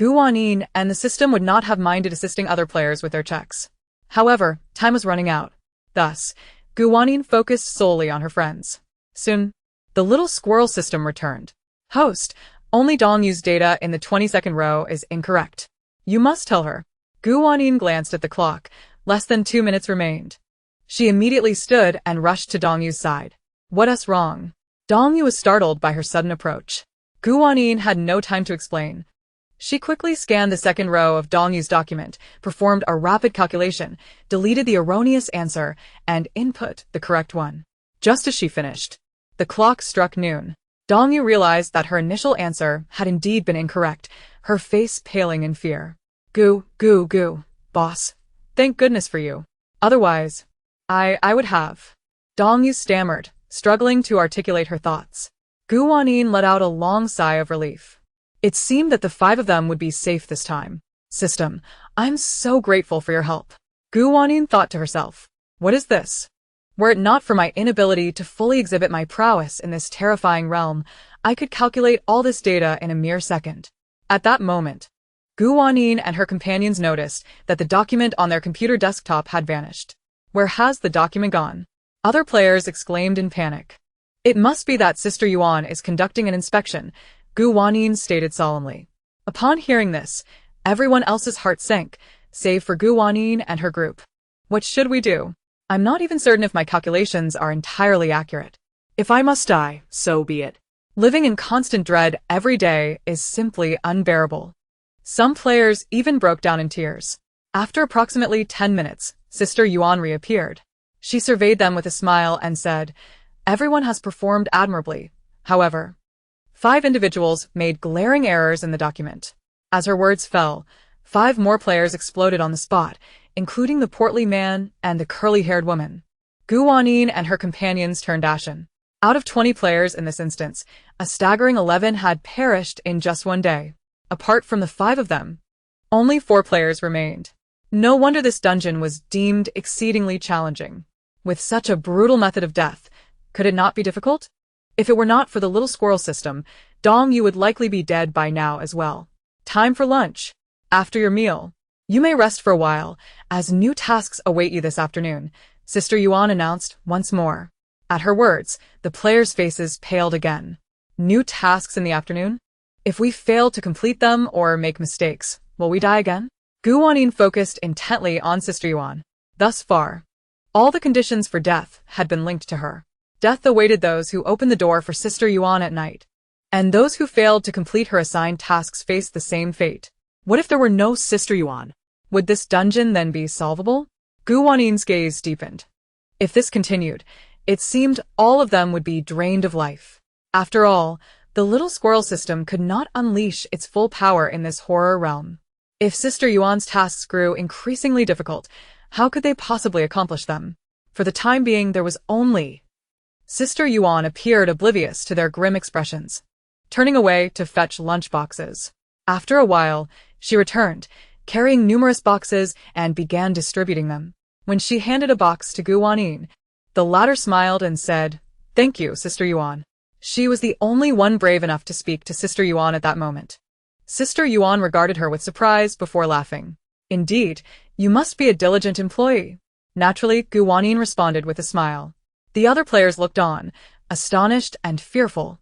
Wanyin and the system would not have minded assisting other players with their checks. However, time was running out. Thus, Wanyin focused solely on her friends. Soon, the little squirrel system returned. "Host, only Dongyu's data in the 22nd row is incorrect. You must tell her." Wanyin glanced at the clock. Less than 2 minutes remained. She immediately stood and rushed to Dongyu's side. "What's wrong?" Dongyu was startled by her sudden approach. Wanyin had no time to explain. She quickly scanned the second row of Dongyu's document, performed a rapid calculation, deleted the erroneous answer, and input the correct one. Just as she finished, the clock struck noon. Dongyu realized that her initial answer had indeed been incorrect, her face paling in fear. Boss. Thank goodness for you. Otherwise, I would have." Dongyu stammered, struggling to articulate her thoughts. Wanyin let out a long sigh of relief. It seemed that the 5 of them would be safe this time. "System, I'm so grateful for your help." Wanyin thought to herself. What is this? Were it not for my inability to fully exhibit my prowess in this terrifying realm, I could calculate all this data in a mere second. At that moment, Wanyin and her companions noticed that the document on their computer desktop had vanished. "Where has the document gone?" Other players exclaimed in panic. "It must be that Sister Yuan is conducting an inspection," Wanyin stated solemnly. Upon hearing this, everyone else's heart sank, save for Wanyin and her group. "What should we do? I'm not even certain if my calculations are entirely accurate. If I must die, so be it." Living in constant dread every day is simply unbearable. Some players even broke down in tears. After approximately 10 minutes, Sister Yuan reappeared. She surveyed them with a smile and said, "Everyone has performed admirably. However, 5 individuals made glaring errors in the document." As her words fell, 5 more players exploded on the spot, including the portly man and the curly-haired woman. Wanyin and her companions turned ashen. Out of 20 players in this instance, a staggering 11 had perished in just one day. Apart from the 5 of them, only 4 players remained. No wonder this dungeon was deemed exceedingly challenging. With such a brutal method of death, could it not be difficult? If it were not for the little squirrel system, Dongyu would likely be dead by now as well. Time for lunch. After your meal, you may rest for a while, as new tasks await you this afternoon, Sister Yuan announced once more. At her words, the players' faces paled again. New tasks in the afternoon? If we fail to complete them or make mistakes, will we die again? Wanyin focused intently on Sister Yuan. Thus far, all the conditions for death had been linked to her. Death awaited those who opened the door for Sister Yuan at night, and those who failed to complete her assigned tasks faced the same fate. What if there were no Sister Yuan? Would this dungeon then be solvable? Gu Wanin's gaze deepened. If this continued, it seemed all of them would be drained of life. After all, the little squirrel system could not unleash its full power in this horror realm. If Sister Yuan's tasks grew increasingly difficult, how could they possibly accomplish them? For the time being, there was only... Sister Yuan appeared oblivious to their grim expressions, turning away to fetch lunchboxes. After a while, she returned, carrying numerous boxes and began distributing them. When she handed a box to Gu Wanyin, the latter smiled and said, "Thank you, Sister Yuan." She was the only one brave enough to speak to Sister Yuan at that moment. Sister Yuan regarded her with surprise before laughing. "Indeed, you must be a diligent employee." Naturally, Gu Wanyin responded with a smile. The other players looked on, astonished and fearful,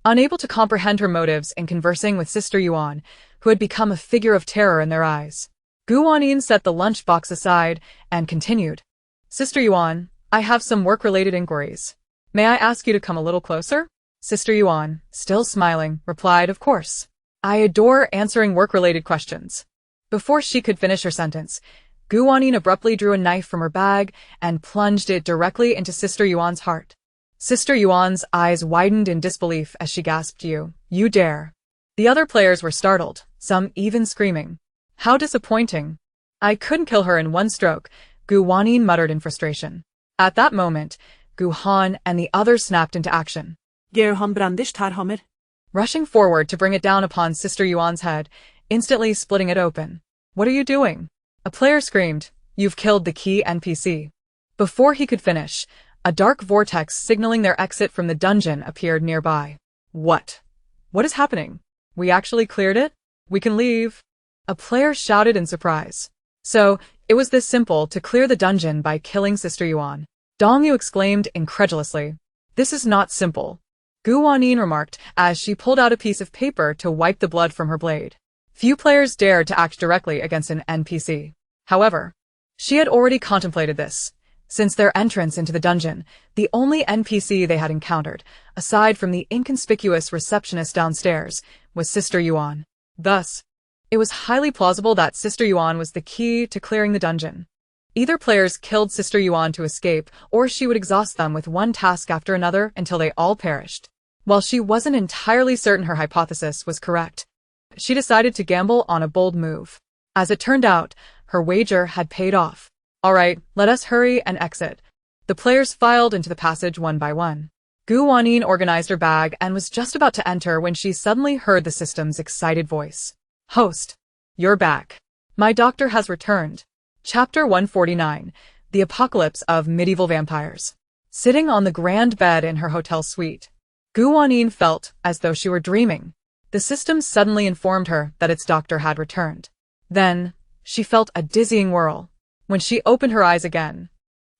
unable to comprehend her motives in conversing with Sister Yuan, who had become a figure of terror in their eyes. Gu Wanyin set the lunchbox aside and continued, "Sister Yuan, I have some work-related inquiries. May I ask you to come a little closer?" Sister Yuan, still smiling, replied, "Of course. I adore answering work-related questions." Before she could finish her sentence, Gu Wanyin abruptly drew a knife from her bag and plunged it directly into Sister Yuan's heart. Sister Yuan's eyes widened in disbelief as she gasped, You dare." The other players were startled, some even screaming. "How disappointing. I couldn't kill her in one stroke," Gu Wanyin muttered in frustration. At that moment, Gu Han and the others snapped into action, rushing forward to bring it down upon Sister Yuan's head, instantly splitting it open. "What are you doing?" A player screamed, "You've killed the key NPC." Before he could finish, a dark vortex signaling their exit from the dungeon appeared nearby. What is happening? We actually cleared it? We can leave." A player shouted in surprise. So, it was this simple to clear the dungeon by killing Sister Yuan. Dongyu exclaimed incredulously. "This is not simple," Gu Wanyin remarked as she pulled out a piece of paper to wipe the blood from her blade. Few players dared to act directly against an NPC. However, she had already contemplated this. Since their entrance into the dungeon, the only NPC they had encountered, aside from the inconspicuous receptionist downstairs, was Sister Yuan. Thus, it was highly plausible that Sister Yuan was the key to clearing the dungeon. Either players killed Sister Yuan to escape, or she would exhaust them with one task after another until they all perished. While she wasn't entirely certain her hypothesis was correct, she decided to gamble on a bold move. As it turned out, her wager had paid off. "All right, let us hurry and exit." The players filed into the passage one by one. Gu Wanyin organized her bag and was just about to enter when she suddenly heard the system's excited voice. "Host, you're back. My doctor has returned." Chapter 149, The Apocalypse of Medieval Vampires. Sitting on the grand bed in her hotel suite, Gu Wanyin felt as though she were dreaming. The system suddenly informed her that its doctor had returned. Then, she felt a dizzying whirl. When she opened her eyes again,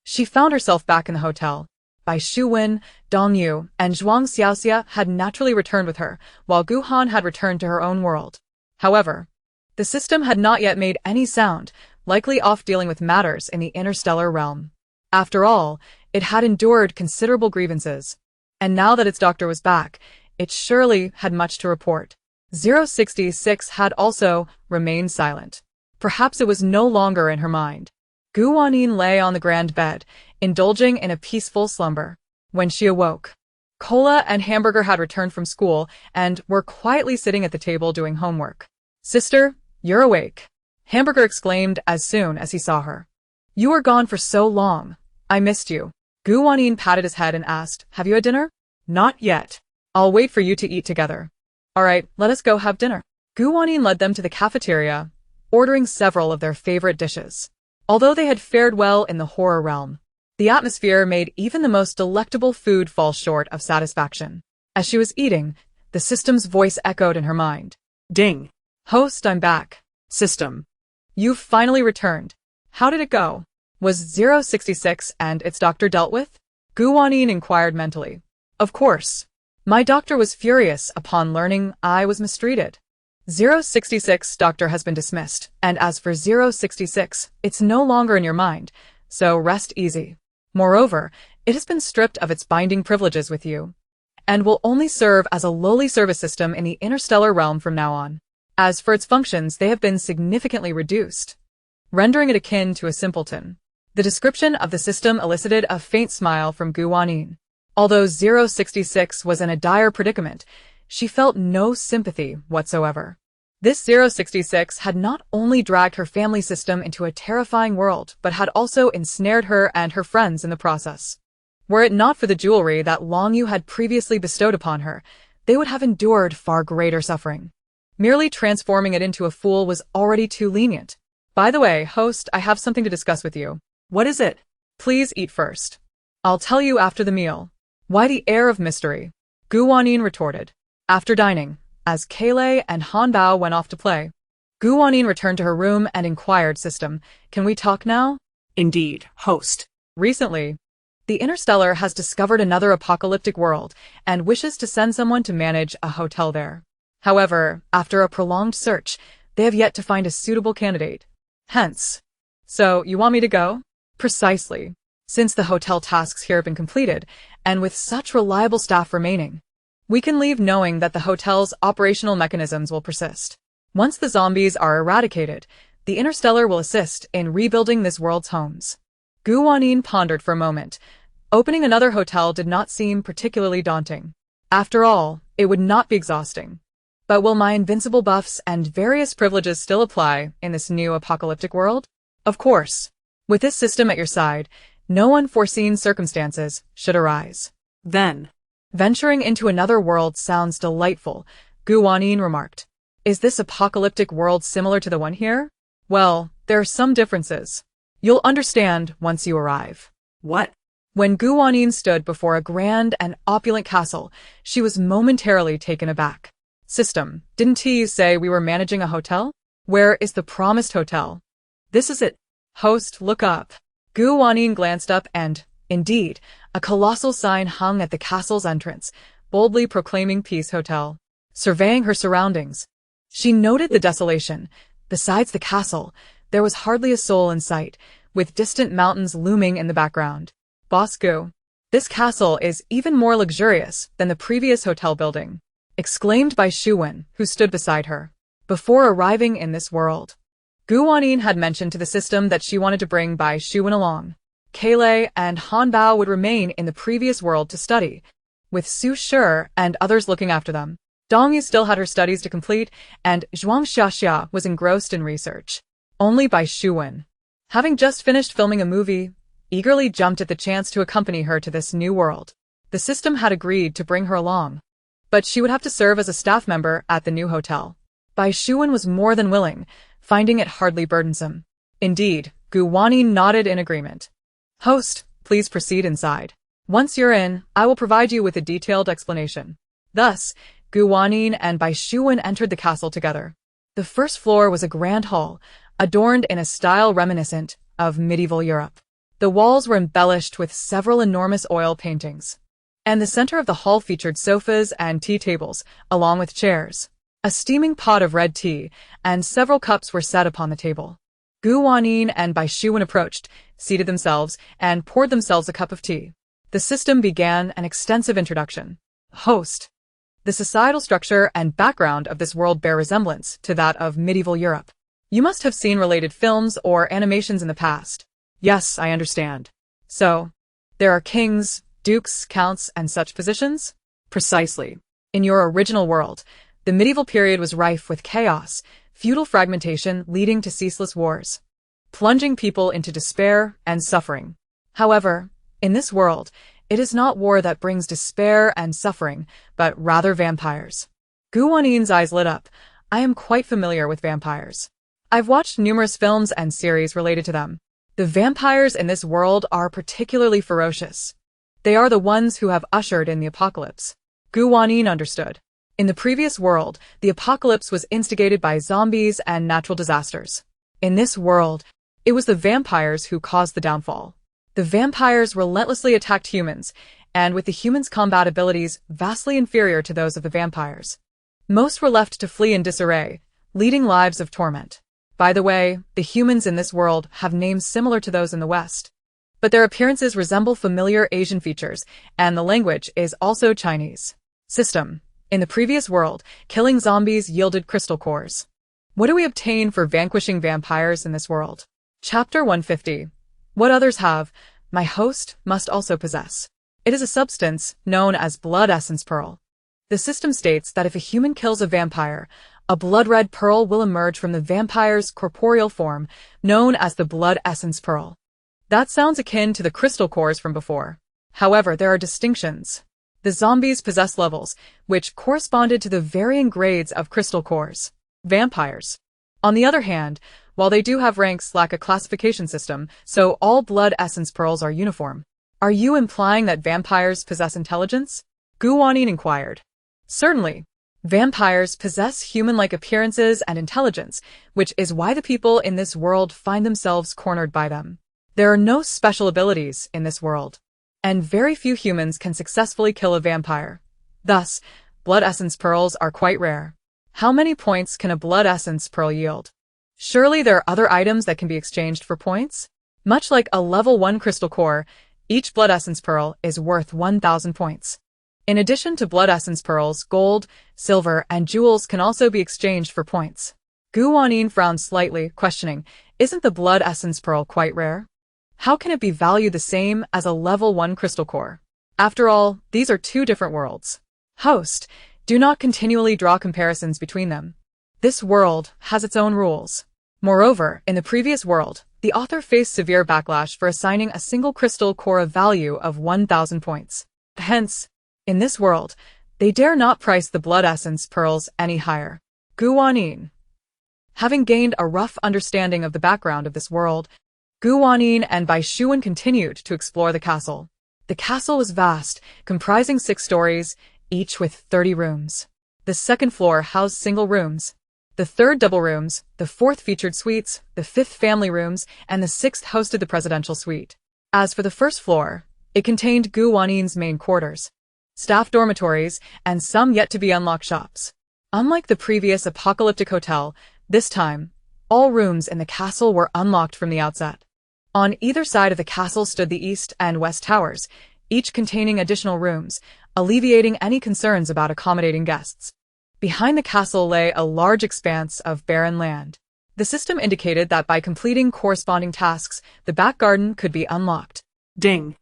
she found herself back in the hotel. Bai Shuwen, Dongyu, and Zhuang Xiaoxia had naturally returned with her, while Gu Han had returned to her own world. However, the system had not yet made any sound, likely off dealing with matters in the interstellar realm. After all, it had endured considerable grievances, and now that its doctor was back, it surely had much to report. 066 had also remained silent. Perhaps it was no longer in her mind. Gu Wanyin lay on the grand bed, indulging in a peaceful slumber. When she awoke, Cola and Hamburger had returned from school and were quietly sitting at the table doing homework. "Sister, you're awake," Hamburger exclaimed as soon as he saw her. "You were gone for so long. I missed you." Gu Wanyin patted his head and asked, "Have you had dinner?" "Not yet. I'll wait for you to eat together." "All right, let us go have dinner." Gu Wanyin led them to the cafeteria, ordering several of their favorite dishes. Although they had fared well in the horror realm, the atmosphere made even the most delectable food fall short of satisfaction. As she was eating, the system's voice echoed in her mind. "Ding. Host, I'm back." "System. You've finally returned. How did it go? Was 066 and its doctor dealt with?" Gu Wanyin inquired mentally. "Of course. My doctor was furious upon learning I was mistreated. 066 doctor has been dismissed, and as for 066, it's no longer in your mind, so rest easy. Moreover, it has been stripped of its binding privileges with you, and will only serve as a lowly service system in the interstellar realm from now on." As for its functions, they have been significantly reduced, rendering it akin to a simpleton. The description of the system elicited a faint smile from Gu Wanyin. Although 066 was in a dire predicament, she felt no sympathy whatsoever. This 066 had not only dragged her family system into a terrifying world, but had also ensnared her and her friends in the process. Were it not for the jewelry that Long Yu had previously bestowed upon her, they would have endured far greater suffering. Merely transforming it into a fool was already too lenient. By the way, host, I have something to discuss with you. What is it? Please eat first. I'll tell you after the meal. Why the air of mystery? Gu Wanyin retorted. After dining, as Keilei and Han Bao went off to play, Gu Wanyin returned to her room and inquired, System, can we talk now? Indeed, host. Recently, the Interstellar has discovered another apocalyptic world and wishes to send someone to manage a hotel there. However, after a prolonged search, they have yet to find a suitable candidate. Hence. So, you want me to go? Precisely. Since the hotel tasks here have been completed, and with such reliable staff remaining, we can leave knowing that the hotel's operational mechanisms will persist. Once the zombies are eradicated, the Interstellar will assist in rebuilding this world's homes. Gu Wanyin pondered for a moment. Opening another hotel did not seem particularly daunting. After all, it would not be exhausting. But will my invincible buffs and various privileges still apply in this new apocalyptic world? Of course. With this system at your side, no unforeseen circumstances should arise. Then, venturing into another world sounds delightful, Gu Wanyin remarked. Is this apocalyptic world similar to the one here? Well, there are some differences. You'll understand once you arrive. What? When Gu Wanyin stood before a grand and opulent castle, she was momentarily taken aback. System, didn't he say we were managing a hotel? Where is the promised hotel? This is it. Host, look up. Gu Wanyin glanced up and, indeed, a colossal sign hung at the castle's entrance, boldly proclaiming Peace Hotel. Surveying her surroundings, she noted the desolation. Besides the castle, there was hardly a soul in sight, with distant mountains looming in the background. Boss Gu, this castle is even more luxurious than the previous hotel building, exclaimed by Shu Wen, who stood beside her. Before arriving in this world, Gu Wanyin had mentioned to the system that she wanted to bring Bai Shuwen along. Keilei and Han Bao would remain in the previous world to study, with Su Shi and others looking after them. Dong Yu still had her studies to complete, and Zhuang Xiaxia was engrossed in research. Only Bai Shuwen, having just finished filming a movie, eagerly jumped at the chance to accompany her to this new world. The system had agreed to bring her along, but she would have to serve as a staff member at the new hotel. Bai Shuwen was more than willing, finding it hardly burdensome. Indeed, Gu Wanyin nodded in agreement. Host, please proceed inside. Once you're in, I will provide you with a detailed explanation. Thus, Gu Wanyin and Bai Shuwen entered the castle together. The first floor was a grand hall, adorned in a style reminiscent of medieval Europe. The walls were embellished with several enormous oil paintings, and the center of the hall featured sofas and tea tables, along with chairs. A steaming pot of red tea and several cups were set upon the table. Gu Wanyin and Bai Shuwen approached, seated themselves, and poured themselves a cup of tea. The system began an extensive introduction. Host. The societal structure and background of this world bear resemblance to that of medieval Europe. You must have seen related films or animations in the past. Yes, I understand. So, there are kings, dukes, counts, and such positions? Precisely. In your original world, the medieval period was rife with chaos, feudal fragmentation leading to ceaseless wars, plunging people into despair and suffering. However, in this world, it is not war that brings despair and suffering, but rather vampires. Gu Wanyin's eyes lit up. I am quite familiar with vampires. I've watched numerous films and series related to them. The vampires in this world are particularly ferocious. They are the ones who have ushered in the apocalypse. Gu Wanyin understood. In the previous world, the apocalypse was instigated by zombies and natural disasters. In this world, it was the vampires who caused the downfall. The vampires relentlessly attacked humans, and with the humans' combat abilities vastly inferior to those of the vampires, most were left to flee in disarray, leading lives of torment. By the way, the humans in this world have names similar to those in the West, but their appearances resemble familiar Asian features, and the language is also Chinese. System. In the previous world, killing zombies yielded crystal cores. What do we obtain for vanquishing vampires in this world? Chapter 150. What others have, my host must also possess. It is a substance known as blood essence pearl. The system states that if a human kills a vampire, a blood-red pearl will emerge from the vampire's corporeal form, known as the blood essence pearl. That sounds akin to the crystal cores from before. However, there are distinctions. The zombies possess levels, which corresponded to the varying grades of crystal cores. Vampires, on the other hand, while they do have ranks, lack a classification system, so all blood essence pearls are uniform. Are you implying that vampires possess intelligence? Wanyin inquired. Certainly. Vampires possess human-like appearances and intelligence, which is why the people in this world find themselves cornered by them. There are no special abilities in this world, and very few humans can successfully kill a vampire. Thus, blood essence pearls are quite rare. How many points can a blood essence pearl yield? Surely there are other items that can be exchanged for points? Much like a level 1 crystal core, each blood essence pearl is worth 1,000 points. In addition to blood essence pearls, gold, silver, and jewels can also be exchanged for points. Wanyin frowned slightly, questioning, isn't the blood essence pearl quite rare? How can it be valued the same as a level 1 crystal core? After all, these are two different worlds. Host, do not continually draw comparisons between them. This world has its own rules. Moreover, in the previous world, the author faced severe backlash for assigning a single crystal core a value of 1,000 points. Hence, in this world, they dare not price the blood essence pearls any higher. Wanyin. Having gained a rough understanding of the background of this world, Wanyin and Bai Shuwen continued to explore the castle. The castle was vast, comprising 6 stories, each with 30 rooms. The second floor housed single rooms. The third double rooms, the fourth featured suites, the fifth family rooms, and the sixth hosted the presidential suite. As for the first floor, it contained Wanyin's main quarters, staff dormitories, and some yet-to-be unlocked shops. Unlike the previous apocalyptic hotel, this time, all rooms in the castle were unlocked from the outset. On either side of the castle stood the east and west towers, each containing additional rooms, alleviating any concerns about accommodating guests. Behind the castle lay a large expanse of barren land. The system indicated that by completing corresponding tasks, the back garden could be unlocked. Ding.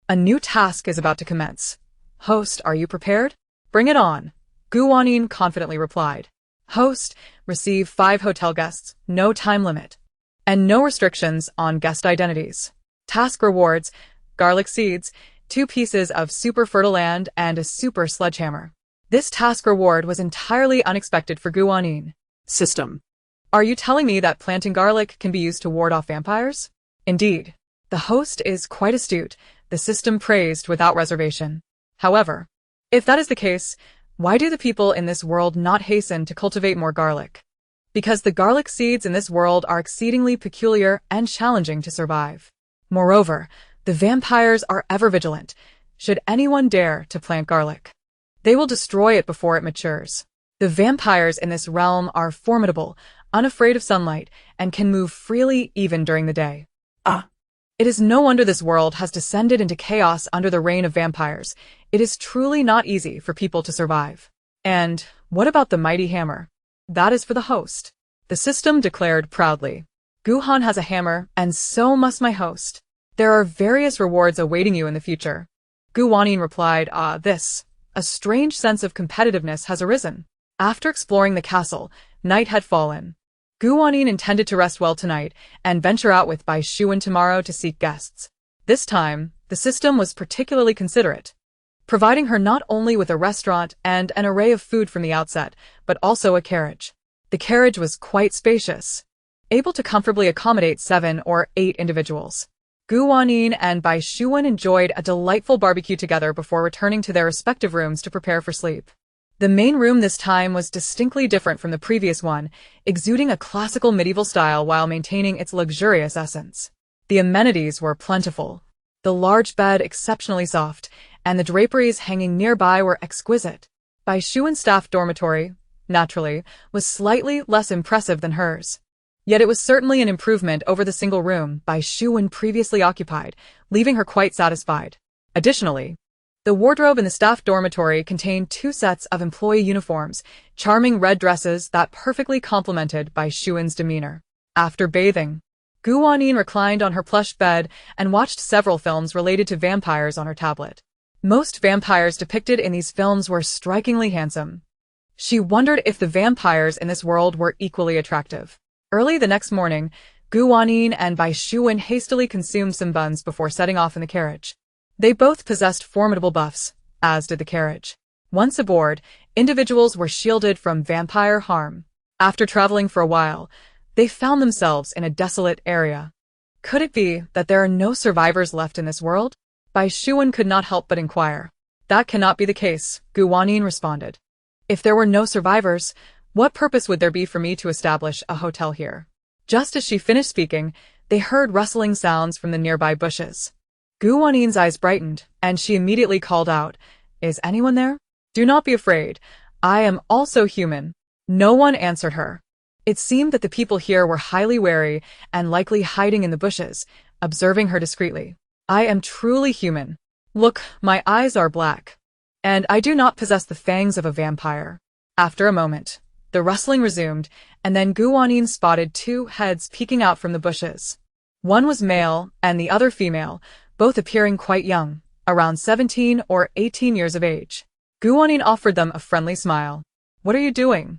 A new task is about to commence. Host, are you prepared? Bring it on. Wanyin confidently replied. Host, receive 5 hotel guests, no time limit, and no restrictions on guest identities. Task rewards, garlic seeds, 2 pieces of super fertile land, and a super sledgehammer. This task reward was entirely unexpected for Wanyin. System. Are you telling me that planting garlic can be used to ward off vampires? Indeed. The host is quite astute, the system praised without reservation. However, if that is the case, why do the people in this world not hasten to cultivate more garlic? Because the garlic seeds in this world are exceedingly peculiar and challenging to survive. Moreover, the vampires are ever vigilant. Should anyone dare to plant garlic, they will destroy it before it matures. The vampires in this realm are formidable, unafraid of sunlight, and can move freely even during the day. It is no wonder this world has descended into chaos under the reign of vampires. It is truly not easy for people to survive. And what about the mighty hammer? That is for the host. The system declared proudly. Guhan has a hammer, and so must my host. There are various rewards awaiting you in the future. Wanyin replied, a strange sense of competitiveness has arisen. After exploring the castle, night had fallen. Wanyin intended to rest well tonight and venture out with Bai Shuwen tomorrow to seek guests. This time, the system was particularly considerate, providing her not only with a restaurant and an array of food from the outset, but also a carriage. The carriage was quite spacious, able to comfortably accommodate 7 or 8 individuals. Wanyin and Bai Shuwen enjoyed a delightful barbecue together before returning to their respective rooms to prepare for sleep. The main room this time was distinctly different from the previous one, exuding a classical medieval style while maintaining its luxurious essence. The amenities were plentiful, the large bed exceptionally soft, and the draperies hanging nearby were exquisite. Bai Shuwen's staff dormitory, naturally, was slightly less impressive than hers. Yet it was certainly an improvement over the single room Bai Shuwen previously occupied, leaving her quite satisfied. Additionally, The wardrobe in the staff dormitory contained 2 sets of employee uniforms, charming red dresses that perfectly complemented Bai Shuan's demeanor. After bathing, Gu Wanyin reclined on her plush bed and watched several films related to vampires on her tablet. Most vampires depicted in these films were strikingly handsome. She wondered if the vampires in this world were equally attractive. Early the next morning, Gu Wanyin and Bai Shuan hastily consumed some buns before setting off in the carriage. They both possessed formidable buffs, as did the carriage. Once aboard, individuals were shielded from vampire harm. After traveling for a while, they found themselves in a desolate area. Could it be that there are no survivors left in this world? Bai Shuan could not help but inquire. That cannot be the case, Gu Wanyin responded. If there were no survivors, what purpose would there be for me to establish a hotel here? Just as she finished speaking, they heard rustling sounds from the nearby bushes. Gu Wanyin's eyes brightened, and she immediately called out, "Is anyone there? Do not be afraid. I am also human." No one answered her. It seemed that the people here were highly wary and likely hiding in the bushes, observing her discreetly. "I am truly human. Look, my eyes are black. And I do not possess the fangs of a vampire." After a moment, the rustling resumed, and then Gu Wanyin spotted 2 heads peeking out from the bushes. One was male and the other female, both appearing quite young, around 17 or 18 years of age. Gu Wanyin offered them a friendly smile. "What are you doing?"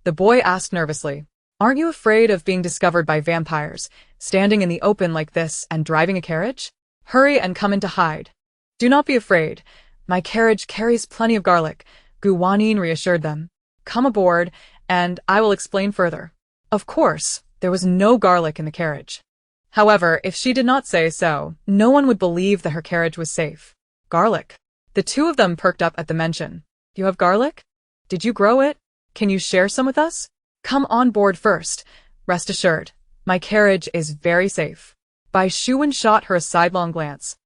the boy asked nervously. "Aren't you afraid of being discovered by vampires, standing in the open like this and driving a carriage? Hurry and come in to hide." "Do not be afraid. My carriage carries plenty of garlic," Gu Wanyin reassured them. "Come aboard, and I will explain further." Of course, there was no garlic in the carriage. However, if she did not say so, no one would believe that her carriage was safe. Garlic. The 2 of them perked up at the mention. "You have garlic? Did you grow it? Can you share some with us? Come on board first. Rest assured, my carriage is very safe." Bai Shuan shot her a sidelong glance,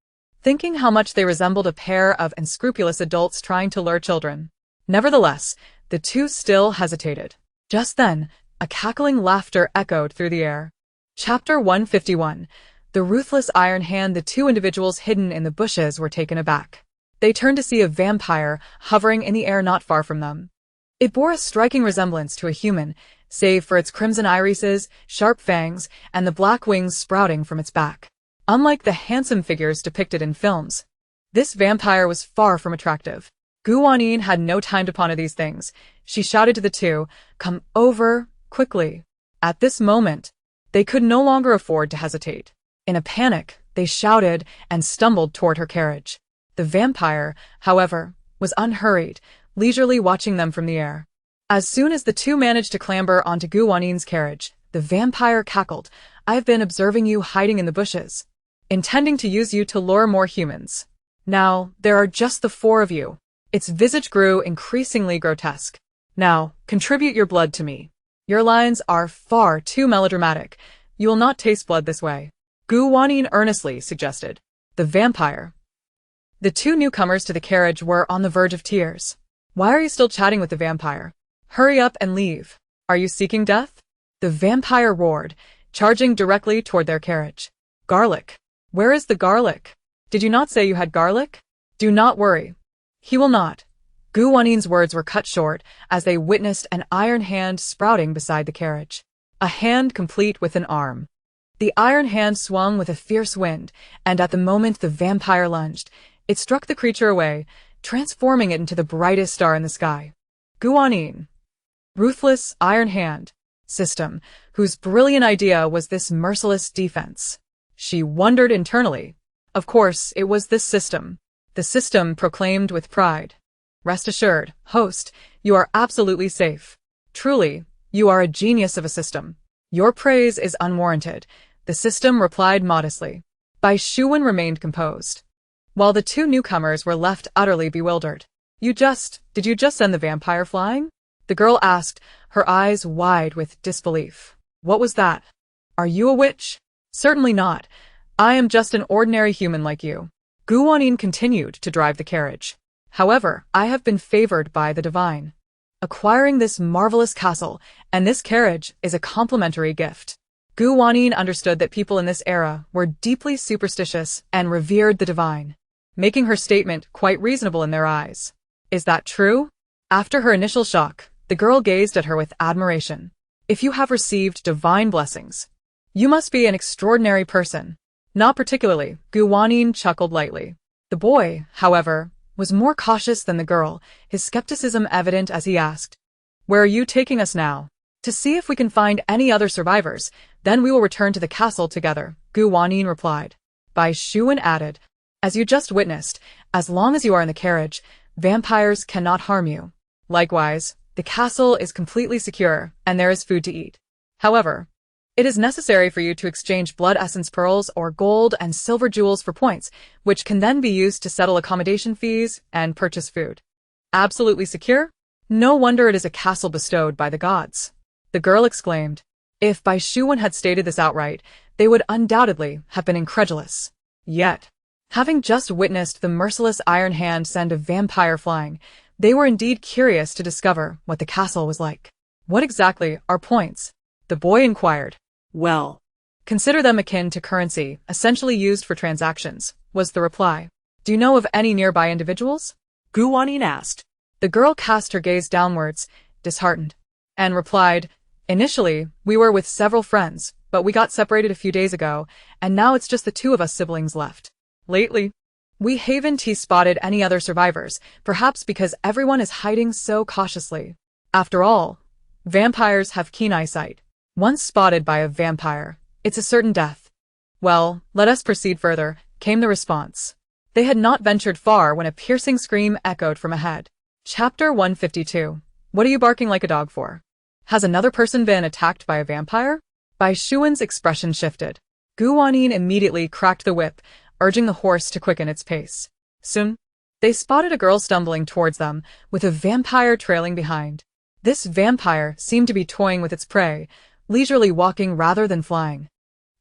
thinking how much they resembled a pair of unscrupulous adults trying to lure children. Nevertheless, the 2 still hesitated. Just then, a cackling laughter echoed through the air. Chapter 151. The ruthless iron hand. The 2 individuals hidden in the bushes were taken aback. They turned to see a vampire hovering in the air not far from them. It bore a striking resemblance to a human, save for its crimson irises, sharp fangs, and the black wings sprouting from its back. Unlike the handsome figures depicted in films, this vampire was far from attractive. Gu Wanyin had no time to ponder these things. She shouted to the 2, "Come over, quickly." At this moment, they could no longer afford to hesitate. In a panic, they shouted and stumbled toward her carriage. The vampire, however, was unhurried, leisurely watching them from the air. As soon as the 2 managed to clamber onto Gu Wanyin's carriage, the vampire cackled, "I've been observing you hiding in the bushes, intending to use you to lure more humans. Now, there are just the 4 of you." Its visage grew increasingly grotesque. "Now, contribute your blood to me. Your lines are far too melodramatic. You will not taste blood this way," Gu Wanyin earnestly suggested. The vampire. The 2 newcomers to the carriage were on the verge of tears. "Why are you still chatting with the vampire? Hurry up and leave. Are you seeking death?" The vampire roared, charging directly toward their carriage. "Garlic. Where is the garlic? Did you not say you had garlic?" "Do not worry. He will not." Gu Wanyin's words were cut short as they witnessed an iron hand sprouting beside the carriage. A hand complete with an arm. The iron hand swung with a fierce wind, and at the moment the vampire lunged, it struck the creature away, transforming it into the brightest star in the sky. Gu Wanyin. Ruthless iron hand system, whose brilliant idea was this merciless defense. She wondered internally. Of course, it was this system. The system proclaimed with pride. "Rest assured, host, you are absolutely safe. Truly, you are a genius of a system. Your praise is unwarranted," the system replied modestly. Bai Shuan remained composed, while the 2 newcomers were left utterly bewildered. Did you just send the vampire flying?" the girl asked, her eyes wide with disbelief. "What was that? Are you a witch?" "Certainly not. I am just an ordinary human like you." Gu Wanyin continued to drive the carriage. "However, I have been favored by the divine. Acquiring this marvelous castle and this carriage is a complimentary gift." Gu Wanyin understood that people in this era were deeply superstitious and revered the divine. making her statement quite reasonable in their eyes. Is that true? After her initial shock, the girl gazed at her with admiration. If you have received divine blessings, you must be an extraordinary person. Not particularly, Wanyin chuckled lightly. The boy, however, was more cautious than the girl, his skepticism evident as he asked, "Where are you taking us now?" "To see if we can find any other survivors, then we will return to the castle together," Wanyin replied. Bai Shuwen added, "As you just witnessed, as long as you are in the carriage, vampires cannot harm you. Likewise, the castle is completely secure, and there is food to eat. However, it is necessary for you to exchange blood essence pearls or gold and silver jewels for points, which can then be used to settle accommodation fees and purchase food." Absolutely secure? No wonder it is a castle bestowed by the gods. The girl exclaimed. If Bai Shuwen had stated this outright, they would undoubtedly have been incredulous. Yet, having just witnessed the merciless Iron Hand send a vampire flying, they were indeed curious to discover what the castle was like. "What exactly are points?" the boy inquired. "Well, "Consider them akin to currency, essentially used for transactions," was the reply. "Do you know of any nearby individuals?" Wanyin asked. The girl cast her gaze downwards, disheartened, and replied, "Initially, we were with several friends, but we got separated a few days ago, and now it's just the two of us siblings left. Lately, we haven't spotted any other survivors, perhaps because everyone is hiding so cautiously. After all, vampires have keen eyesight. Once spotted by a vampire, it's a certain death." "Well, let us proceed further," came the response. They had not ventured far when a piercing scream echoed from ahead. Chapter 152. What are you barking like a dog for? Has another person been attacked by a vampire? Bai Shuwen's expression shifted. Wanyin immediately cracked the whip, urging the horse to quicken its pace. Soon, they spotted a girl stumbling towards them, with a vampire trailing behind. This vampire seemed to be toying with its prey, leisurely walking rather than flying,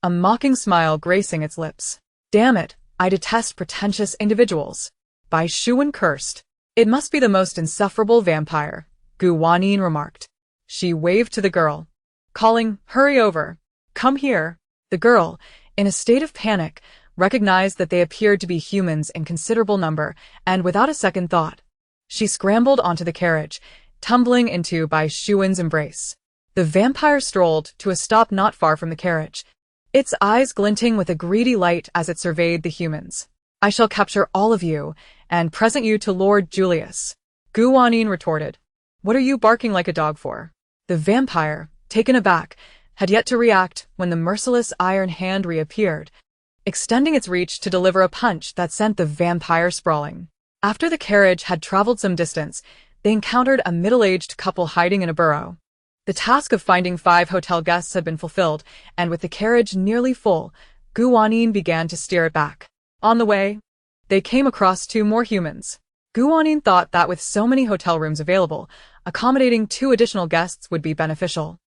a mocking smile gracing its lips. "Damn it, I detest pretentious individuals," Bai Shuwen cursed. "It must be the most insufferable vampire," Wanyin remarked. She waved to the girl, calling, "Hurry over. Come here." The girl, in a state of panic, recognized that they appeared to be humans in considerable number, and without a second thought, she scrambled onto the carriage, tumbling into Bai Shuwen's embrace. The vampire strolled to a stop not far from the carriage, its eyes glinting with a greedy light as it surveyed the humans. "I shall capture all of you and present you to Lord Julius," Wanyin retorted. "What are you barking like a dog for?" The vampire, taken aback, had yet to react when the merciless Iron Hand reappeared, extending its reach to deliver a punch that sent the vampire sprawling. After the carriage had traveled some distance, they encountered a middle-aged couple hiding in a burrow. The task of finding 5 hotel guests had been fulfilled, and with the carriage nearly full, Wanyin began to steer it back. On the way, they came across 2 more humans. Wanyin thought that with so many hotel rooms available, accommodating 2 additional guests would be beneficial.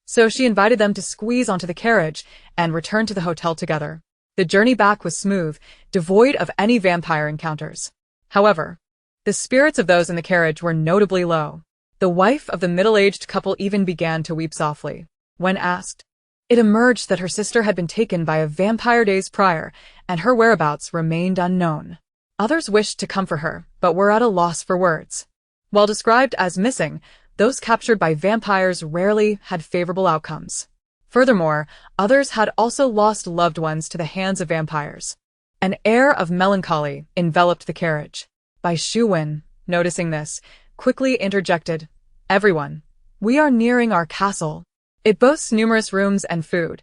So she invited them to squeeze onto the carriage and return to the hotel together. The journey back was smooth, devoid of any vampire encounters. However, the spirits of those in the carriage were notably low. The wife of the middle-aged couple even began to weep softly. When asked, it emerged that her sister had been taken by a vampire days prior, and her whereabouts remained unknown. Others wished to comfort her, but were at a loss for words. While described as missing, those captured by vampires rarely had favorable outcomes. Furthermore, others had also lost loved ones to the hands of vampires. An air of melancholy enveloped the carriage. Bai Shuwen, noticing this, quickly interjected, "Everyone, we are nearing our castle. It boasts numerous rooms and food.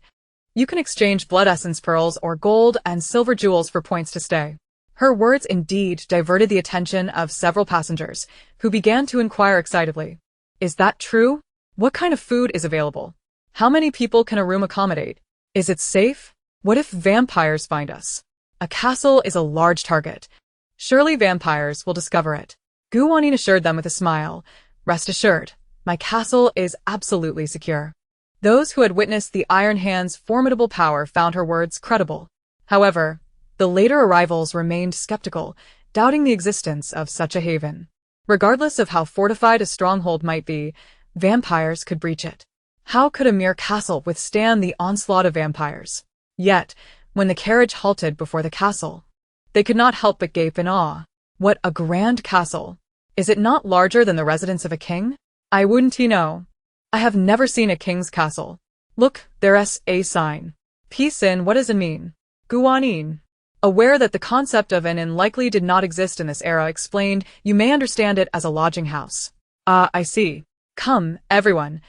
You can exchange blood essence pearls or gold and silver jewels for points to stay." Her words indeed diverted the attention of several passengers, who began to inquire excitedly, "Is that true? What kind of food is available? How many people can a room accommodate? Is it safe? What if vampires find us? A castle is a large target. Surely vampires will discover it." Wanyin assured them with a smile, "Rest assured, my castle is absolutely secure." Those who had witnessed the Iron Hand's formidable power found her words credible. However, the later arrivals remained skeptical, doubting the existence of such a haven. Regardless of how fortified a stronghold might be, vampires could breach it. How could a mere castle withstand the onslaught of vampires? Yet, when the carriage halted before the castle, They could not help but gape in awe. What a grand castle! Is it not larger than the residence of a king? I wouldn't know. I have never seen a king's castle. Look, there's a sign. Peace in, what does it mean? Wanyin. Aware that the concept of an inn likely did not exist in this era, explained, you may understand it as a lodging house. Ah, I see. Come, everyone.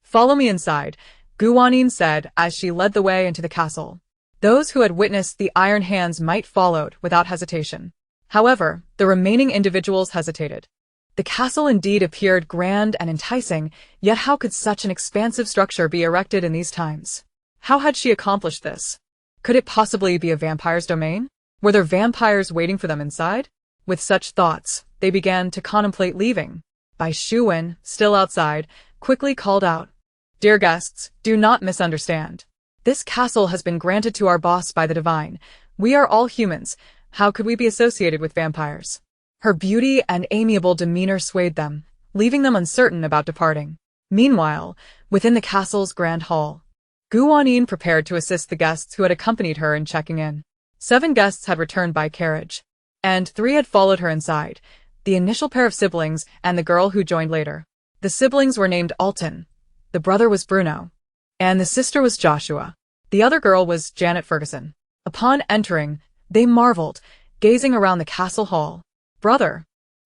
Follow me inside, Wanyin said as she led the way into the castle. Those who had witnessed the iron hands might followed without hesitation. However, the remaining individuals hesitated. The castle indeed appeared grand and enticing, yet how could such an expansive structure be erected in these times? How had she accomplished this? Could it possibly be a vampire's domain? Were there vampires waiting for them inside? With such thoughts, they began to contemplate leaving. Bai Shuwen, still outside, quickly called out, Dear guests, do not misunderstand. This castle has been granted to our boss by the divine. We are all humans. How could we be associated with vampires? Her beauty and amiable demeanor swayed them, leaving them uncertain about departing. Meanwhile, within the castle's grand hall, Wanyin prepared to assist the guests who had accompanied her in checking in. 7 guests had returned by carriage, and 3 had followed her inside, the initial pair of siblings and the girl who joined later. The siblings were named Alton, the brother was Bruno, and the sister was Joshua. The other girl was Janet Ferguson. Upon entering, they marveled, gazing around the castle hall. Brother,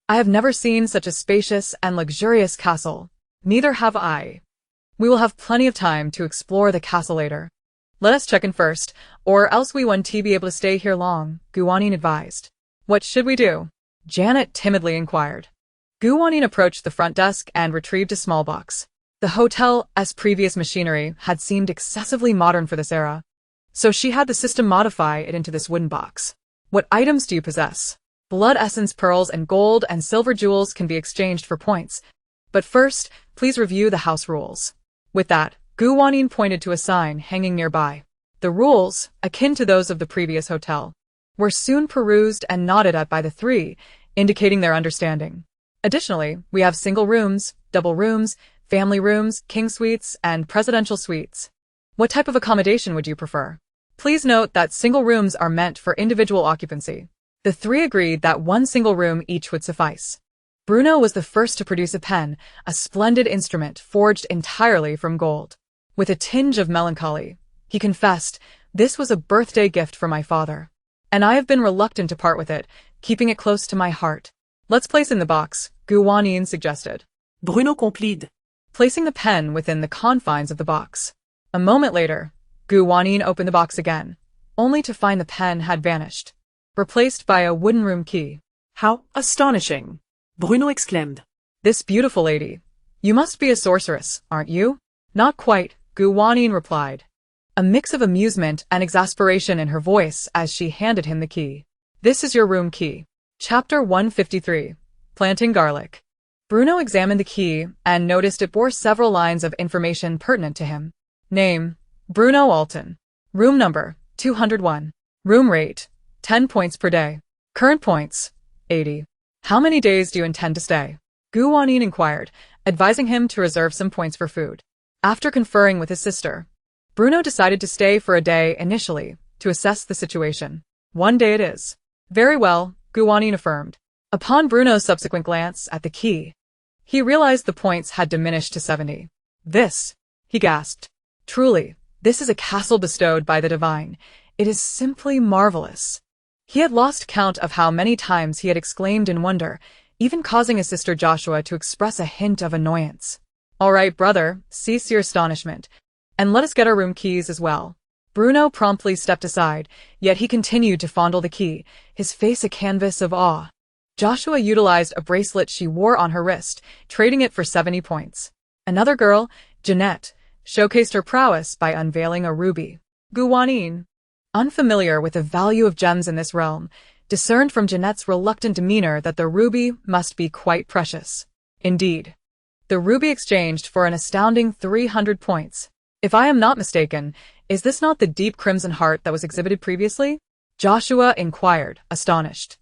I have never seen such a spacious and luxurious castle. Neither have I. We will have plenty of time to explore the castle later. Let us check in first, or else we won't be able to stay here long, Wanyin advised. What should we do? Janet timidly inquired. Wanyin approached the front desk and retrieved a small box. The hotel's previous machinery had seemed excessively modern for this era, so she had the system modify it into this wooden box. What items do you possess? Blood essence, pearls, and gold and silver jewels can be exchanged for points. But first, please review the house rules. With that, Wanyin pointed to a sign hanging nearby. The rules, akin to those of the previous hotel, were soon perused and nodded at by the 3, indicating their understanding. Additionally, we have single rooms, double rooms, family rooms, king suites, and presidential suites. What type of accommodation would you prefer? Please note that single rooms are meant for individual occupancy. The 3 agreed that 1 single room each would suffice. Bruno was the first to produce a pen, a splendid instrument forged entirely from gold. With a tinge of melancholy, he confessed, this was a birthday gift for my father, and I have been reluctant to part with it, keeping it close to my heart. Let's place in the box, Wanyin suggested. Bruno complied, placing the pen within the confines of the box. A moment later, Wanyin opened the box again, only to find the pen had vanished, replaced by a wooden room key. How astonishing! Bruno exclaimed. This beautiful lady. You must be a sorceress, aren't you? Not quite, Wanyin replied, a mix of amusement and exasperation in her voice as she handed him the key. This is your room key. Chapter 153. Planting Garlic. Bruno examined the key and noticed it bore several lines of information pertinent to him. Name, Bruno Alton. Room number, 201. Room rate, 10 points per day. Current points, 80. How many days do you intend to stay? Wanyin inquired, advising him to reserve some points for food. After conferring with his sister, Bruno decided to stay for a day initially, to assess the situation. 1 day it is. Very well, Wanyin affirmed. Upon Bruno's subsequent glance at the key, he realized the points had diminished to 70. This, he gasped. Truly, this is a castle bestowed by the divine. It is simply marvelous. He had lost count of how many times he had exclaimed in wonder, even causing his sister Joshua to express a hint of annoyance. All right, brother, cease your astonishment, and let us get our room keys as well. Bruno promptly stepped aside, yet he continued to fondle the key, his face a canvas of awe. Joshua utilized a bracelet she wore on her wrist, trading it for 70 points. Another girl, Jeanette, showcased her prowess by unveiling a ruby. Wanyin, unfamiliar with the value of gems in this realm, discerned from Jeanette's reluctant demeanor that the ruby must be quite precious. Indeed, the ruby exchanged for an astounding 300 points. If I am not mistaken, is this not the deep crimson heart that was exhibited previously? Joshua inquired, astonished.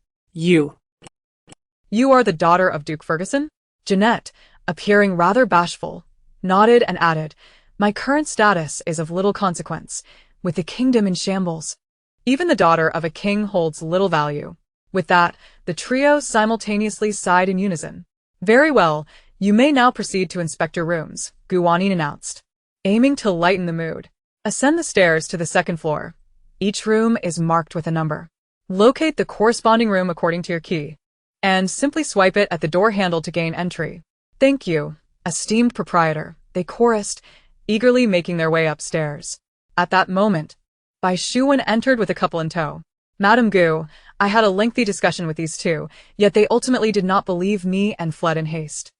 You are the daughter of Duke Ferguson? Jeanette, appearing rather bashful, nodded and added, my current status is of little consequence, with the kingdom in shambles. Even the daughter of a king holds little value. With that, the trio simultaneously sighed in unison. Very well, you may now proceed to inspect your rooms, Wanyin announced, aiming to lighten the mood. Ascend the stairs to the second floor. Each room is marked with a number. Locate the corresponding room according to your key, and simply swipe it at the door handle to gain entry. Thank you, esteemed proprietor, they chorused, eagerly making their way upstairs. At that moment, Bai Shuwen entered with a couple in tow. Madam Gu, I had a lengthy discussion with these two, yet they ultimately did not believe me and fled in haste.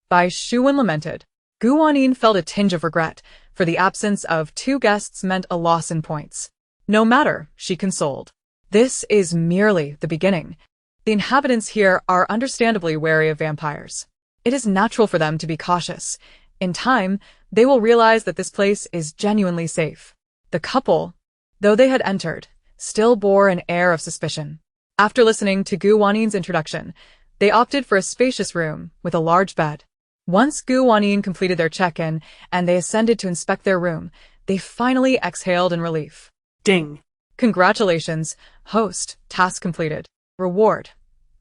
Bai Shuwen lamented. Gu Wanyin felt a tinge of regret, for the absence of two guests meant a loss in points. No matter, she consoled. This is merely the beginning. The inhabitants here are understandably wary of vampires. It is natural for them to be cautious. In time, they will realize that this place is genuinely safe. The couple, though they had entered, still bore an air of suspicion. After listening to Gu Wanyin's introduction, they opted for a spacious room with a large bed. Once Gu Wanyin completed their check-in and they ascended to inspect their room, they finally exhaled in relief. Ding. Congratulations, host, task completed. Reward: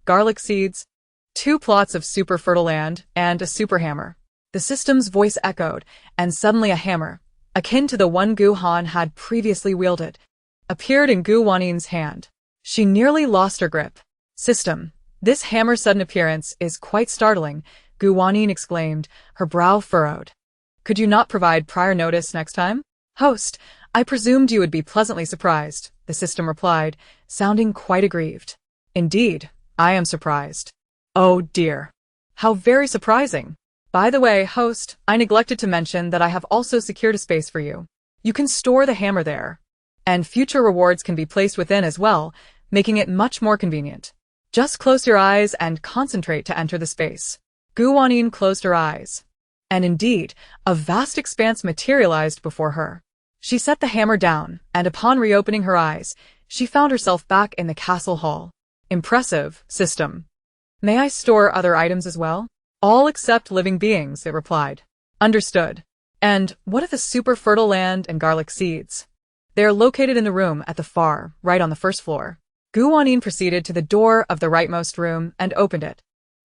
garlic seeds, 2 plots of super fertile land, and a super hammer. The system's voice echoed, and suddenly a hammer, akin to the one Gu Han had previously wielded, appeared in Gu Wanyin's hand. She nearly lost her grip. System, this hammer's sudden appearance is quite startling, Gu Wanyin exclaimed, her brow furrowed. Could you not provide prior notice next time? Host, I presumed you would be pleasantly surprised, the system replied, sounding quite aggrieved. Indeed, I am surprised. Oh dear. How very surprising. By the way, host, I neglected to mention that I have also secured a space for you. You can store the hammer there, and future rewards can be placed within as well, making it much more convenient. Just close your eyes and concentrate to enter the space. Gu Wanyin closed her eyes, and indeed, a vast expanse materialized before her. She set the hammer down, and upon reopening her eyes, she found herself back in the castle hall. Impressive, system. May I store other items as well? All except living beings, it replied. Understood. And what of the super fertile land and garlic seeds? They are located in the room at the far right on the first floor. Gu Wanyin proceeded to the door of the rightmost room and opened it.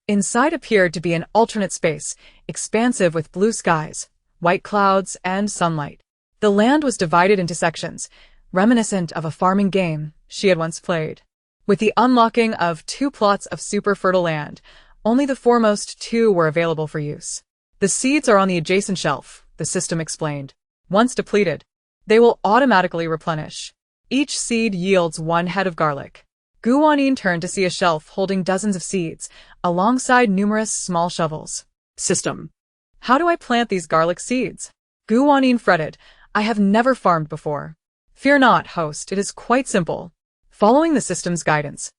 Inside appeared to be an alternate space, expansive with blue skies, white clouds, and sunlight. The land was divided into sections, reminiscent of a farming game she had once played. With the unlocking of 2 plots of super fertile land, only the foremost 2 were available for use. The seeds are on the adjacent shelf, the system explained. Once depleted, they will automatically replenish. Each seed yields 1 head of garlic. Gu Wanyin turned to see a shelf holding dozens of seeds, alongside numerous small shovels. System. How do I plant these garlic seeds? Gu Wanyin fretted. I have never farmed before. Fear not, host, it is quite simple. Following the system's guidance,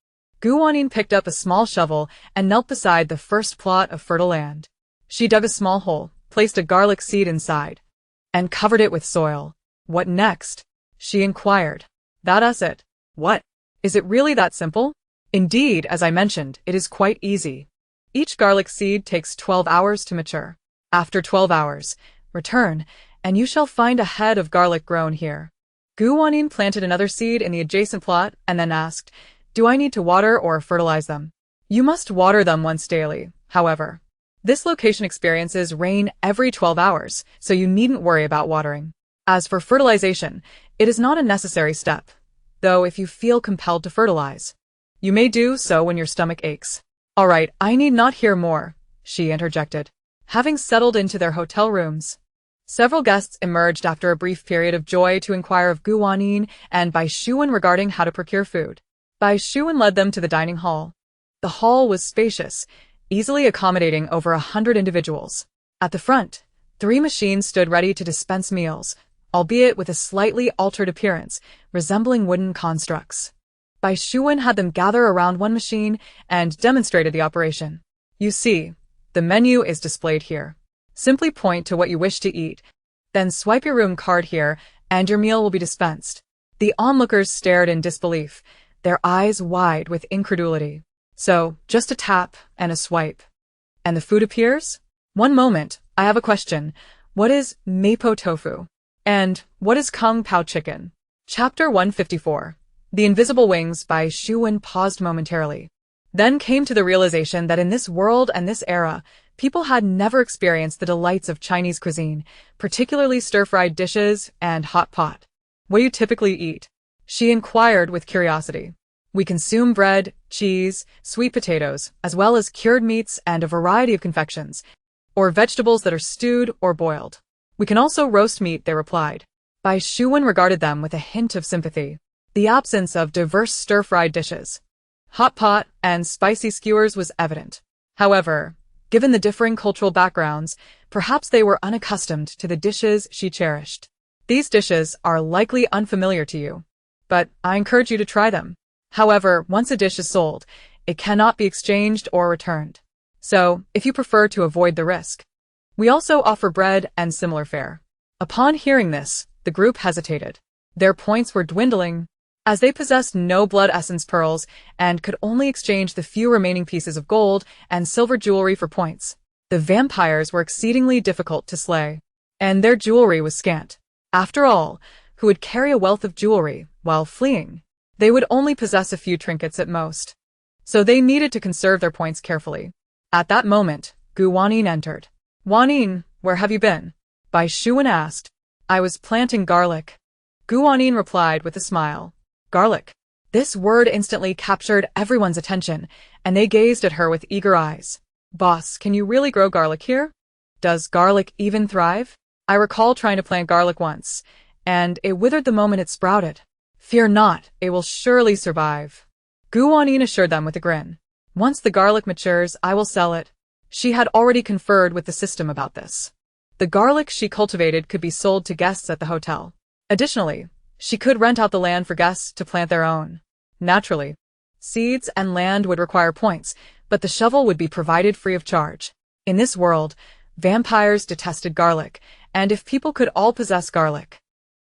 Gu Wanyin picked up a small shovel and knelt beside the first plot of fertile land. She dug a small hole, placed a garlic seed inside, and covered it with soil. What next? She inquired. That's it. What? Is it really that simple? Indeed, as I mentioned, it is quite easy. Each garlic seed takes 12 hours to mature. After 12 hours, return, and you shall find a head of garlic grown here. Gu Wanyin planted another seed in the adjacent plot and then asked, do I need to water or fertilize them? You must water them once daily, however. This location experiences rain every 12 hours, so you needn't worry about watering. As for fertilization, it is not a necessary step, though if you feel compelled to fertilize, you may do so when your stomach aches. All right, I need not hear more, she interjected. Having settled into their hotel rooms, several guests emerged after a brief period of joy to inquire of Gu Wanyin and Bai Shuwen regarding how to procure food. Bai Shuwen led them to the dining hall. The hall was spacious, easily accommodating over 100 individuals. At the front, 3 machines stood ready to dispense meals, albeit with a slightly altered appearance, resembling wooden constructs. Bai Shuwen had them gather around one machine and demonstrated the operation. You see, the menu is displayed here. Simply point to what you wish to eat, then swipe your room card here, and your meal will be dispensed. The onlookers stared in disbelief, their eyes wide with incredulity. So, just a tap and a swipe. And the food appears? One moment, I have a question. What is Mapo tofu? And what is Kung Pao chicken? Chapter 154. The Invisible Wings by Xu Wen paused momentarily, then came to the realization that in this world and this era, people had never experienced the delights of Chinese cuisine, particularly stir-fried dishes and hot pot. What do you typically eat? She inquired with curiosity. We consume bread, cheese, sweet potatoes, as well as cured meats and a variety of confections, or vegetables that are stewed or boiled. We can also roast meat, they replied. Bai Shuwen regarded them with a hint of sympathy. The absence of diverse stir-fried dishes, hot pot, and spicy skewers was evident. However, given the differing cultural backgrounds, perhaps they were unaccustomed to the dishes she cherished. These dishes are likely unfamiliar to you, but I encourage you to try them. However, once a dish is sold, it cannot be exchanged or returned. So, if you prefer to avoid the risk, we also offer bread and similar fare. Upon hearing this, the group hesitated. Their points were dwindling, as they possessed no blood essence pearls and could only exchange the few remaining pieces of gold and silver jewelry for points. The vampires were exceedingly difficult to slay, and their jewelry was scant. After all, who would carry a wealth of jewelry while fleeing? They would only possess a few trinkets at most, so they needed to conserve their points carefully. At that moment, Wanyin entered. Wanyin, where have you been? Bai Shuwen asked. I was planting garlic. Wanyin replied with a smile. Garlic. This word instantly captured everyone's attention, and they gazed at her with eager eyes. Boss, can you really grow garlic here? Does garlic even thrive? I recall trying to plant garlic once, and it withered the moment it sprouted. Fear not, it will surely survive. Wanyin assured them with a grin. Once the garlic matures, I will sell it. She had already conferred with the system about this. The garlic she cultivated could be sold to guests at the hotel. Additionally, she could rent out the land for guests to plant their own. Naturally, seeds and land would require points, but the shovel would be provided free of charge. In this world, vampires detested garlic, and if people could all possess garlic,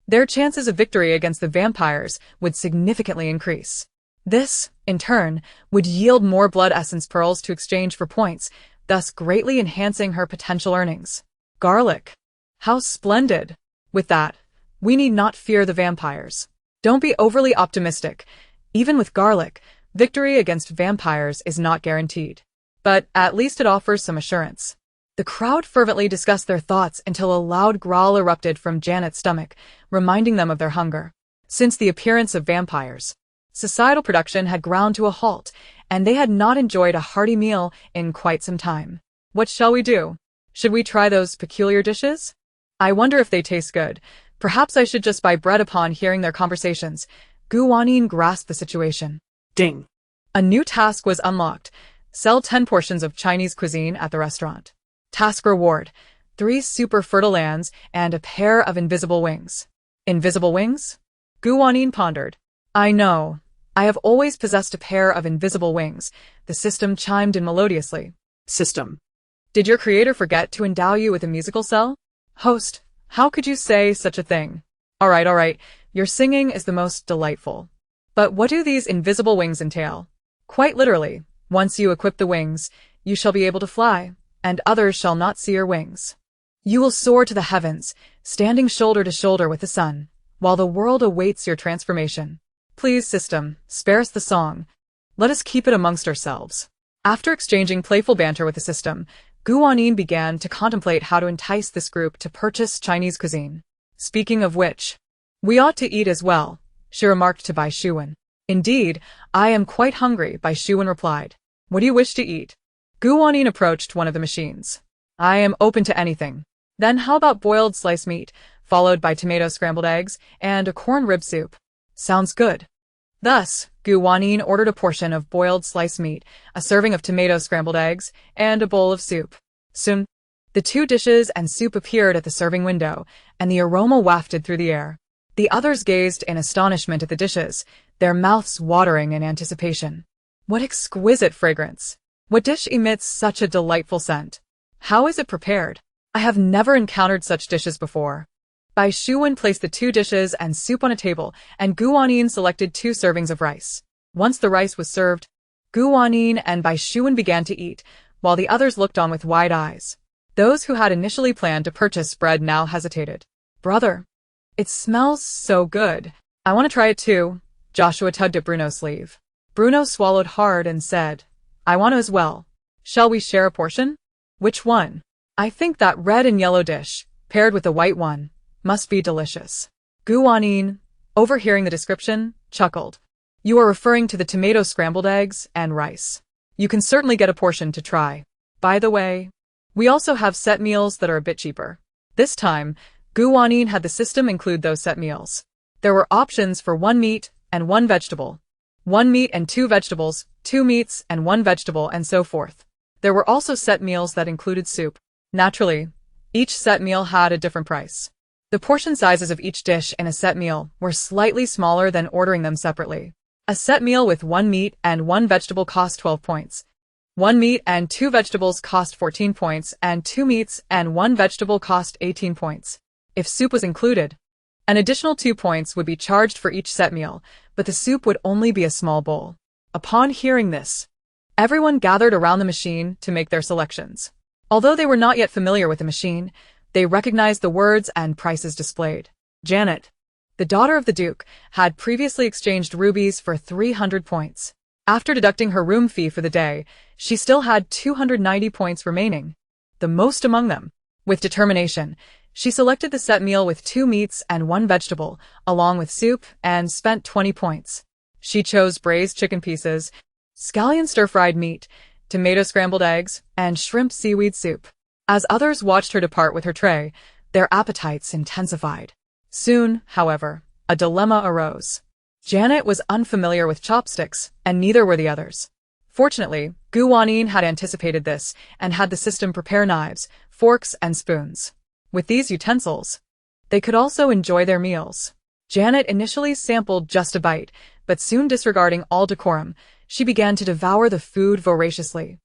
their chances of victory against the vampires would significantly increase. This, in turn, would yield more blood essence pearls to exchange for points, thus greatly enhancing her potential earnings. Garlic. How splendid! With that, we need not fear the vampires. Don't be overly optimistic. Even with garlic, victory against vampires is not guaranteed. But at least it offers some assurance. The crowd fervently discussed their thoughts until a loud growl erupted from Janet's stomach, reminding them of their hunger. Since the appearance of vampires, societal production had ground to a halt, and they had not enjoyed a hearty meal in quite some time. What shall we do? Should we try those peculiar dishes? I wonder if they taste good. Perhaps I should just buy bread. Upon hearing their conversations, Wanyin grasped the situation. Ding. A new task was unlocked. Sell 10 portions of Chinese cuisine at the restaurant. Task reward: 3 super fertile lands and a pair of invisible wings. Invisible wings? Wanyin pondered. I know. I have always possessed a pair of invisible wings, the system chimed in melodiously. System. Did your creator forget to endow you with a musical cell? Host, how could you say such a thing? All right, your singing is the most delightful. But what do these invisible wings entail? Quite literally, once you equip the wings, you shall be able to fly, and others shall not see your wings. You will soar to the heavens, standing shoulder to shoulder with the sun, while the world awaits your transformation. Please, system, spare us the song. Let us keep it amongst ourselves. After exchanging playful banter with the system, Wanyin began to contemplate how to entice this group to purchase Chinese cuisine. Speaking of which, we ought to eat as well, she remarked to Bai Shuwen. Indeed, I am quite hungry, Bai Shuwen replied. What do you wish to eat? Wanyin approached one of the machines. I am open to anything. Then how about boiled sliced meat, followed by tomato scrambled eggs, and a corn rib soup? Sounds good. Thus, Wanyin ordered a portion of boiled sliced meat, a serving of tomato scrambled eggs, and a bowl of soup. Soon, the 2 dishes and soup appeared at the serving window, and the aroma wafted through the air. The others gazed in astonishment at the dishes, their mouths watering in anticipation. What exquisite fragrance! What dish emits such a delightful scent? How is it prepared? I have never encountered such dishes before. Bai Shuwen placed the 2 dishes and soup on a table, and Wanyin selected 2 servings of rice. Once the rice was served, Wanyin and Bai Shuwen began to eat, while the others looked on with wide eyes. Those who had initially planned to purchase bread now hesitated. Brother, it smells so good. I want to try it too, Joshua tugged at Bruno's sleeve. Bruno swallowed hard and said, I want to as well. Shall we share a portion? Which one? I think that red and yellow dish, paired with the white one, must be delicious. Wanyin, overhearing the description, chuckled. You are referring to the tomato scrambled eggs and rice. You can certainly get a portion to try. By the way, we also have set meals that are a bit cheaper. This time, Wanyin had the system include those set meals. There were options for 1 meat and 1 vegetable, 1 meat and 2 vegetables, 2 meats and 1 vegetable, and so forth. There were also set meals that included soup. Naturally, each set meal had a different price. The portion sizes of each dish in a set meal were slightly smaller than ordering them separately. A set meal with 1 meat and 1 vegetable cost 12 points. 1 meat and 2 vegetables cost 14 points, and 2 meats and 1 vegetable cost 18 points. If soup was included, an additional 2 points would be charged for each set meal, but the soup would only be a small bowl. Upon hearing this, everyone gathered around the machine to make their selections. Although they were not yet familiar with the machine, they recognized the words and prices displayed. Janet, the daughter of the Duke, had previously exchanged rubies for 300 points. After deducting her room fee for the day, she still had 290 points remaining, the most among them. With determination, she selected the set meal with 2 meats and 1 vegetable, along with soup, and spent 20 points. She chose braised chicken pieces, scallion stir-fried meat, tomato scrambled eggs, and shrimp seaweed soup. As others watched her depart with her tray, their appetites intensified. Soon, however, a dilemma arose. Janet was unfamiliar with chopsticks, and neither were the others. Fortunately, Wanyin had anticipated this and had the system prepare knives, forks, and spoons. With these utensils, they could also enjoy their meals. Janet initially sampled just a bite, but soon disregarding all decorum, she began to devour the food voraciously.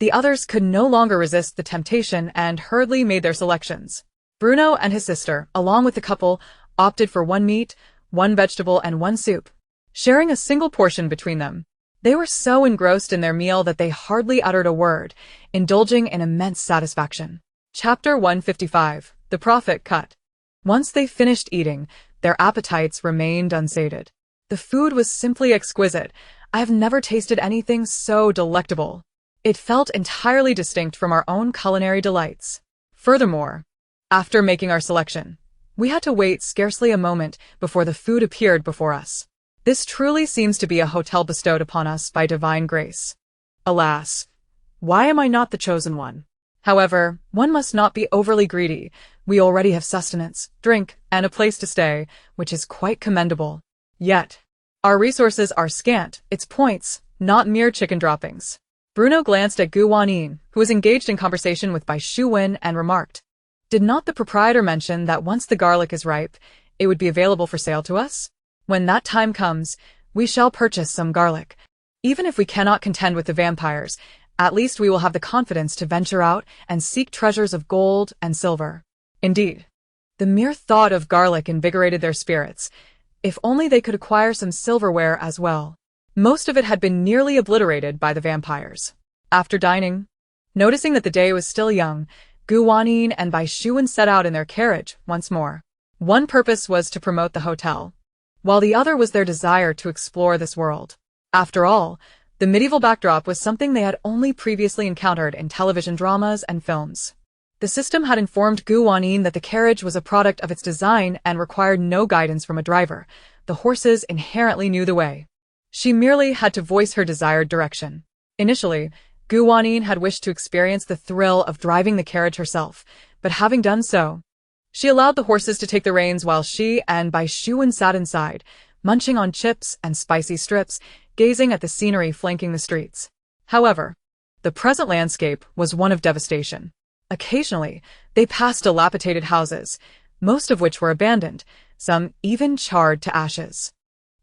The others could no longer resist the temptation and hurriedly made their selections. Bruno and his sister, along with the couple, opted for 1 meat, 1 vegetable, and 1 soup, sharing a single portion between them. They were so engrossed in their meal that they hardly uttered a word, indulging in immense satisfaction. Chapter 155. The Profit Cut. Once they finished eating, their appetites remained unsated. The food was simply exquisite. I have never tasted anything so delectable. It felt entirely distinct from our own culinary delights. Furthermore, after making our selection, we had to wait scarcely a moment before the food appeared before us. This truly seems to be a hotel bestowed upon us by divine grace. Alas, why am I not the chosen one? However, one must not be overly greedy. We already have sustenance, drink, and a place to stay, which is quite commendable. Yet, our resources are scant, its points, not mere chicken droppings. Bruno glanced at Wanyin, who was engaged in conversation with Bai Shuwen, and remarked, Did not the proprietor mention that once the garlic is ripe, it would be available for sale to us? When that time comes, we shall purchase some garlic. Even if we cannot contend with the vampires, at least we will have the confidence to venture out and seek treasures of gold and silver. Indeed, the mere thought of garlic invigorated their spirits. If only they could acquire some silverware as well. Most of it had been nearly obliterated by the vampires. After dining, noticing that the day was still young, Wanyin and Bai Shuwen set out in their carriage once more. One purpose was to promote the hotel, while the other was their desire to explore this world. After all, the medieval backdrop was something they had only previously encountered in television dramas and films. The system had informed Wanyin that the carriage was a product of its design and required no guidance from a driver. The horses inherently knew the way. She merely had to voice her desired direction. Initially, Wanyin had wished to experience the thrill of driving the carriage herself, but having done so, she allowed the horses to take the reins while she and Bai Shuwen sat inside, munching on chips and spicy strips, gazing at the scenery flanking the streets. However, the present landscape was one of devastation. Occasionally, they passed dilapidated houses, most of which were abandoned, some even charred to ashes.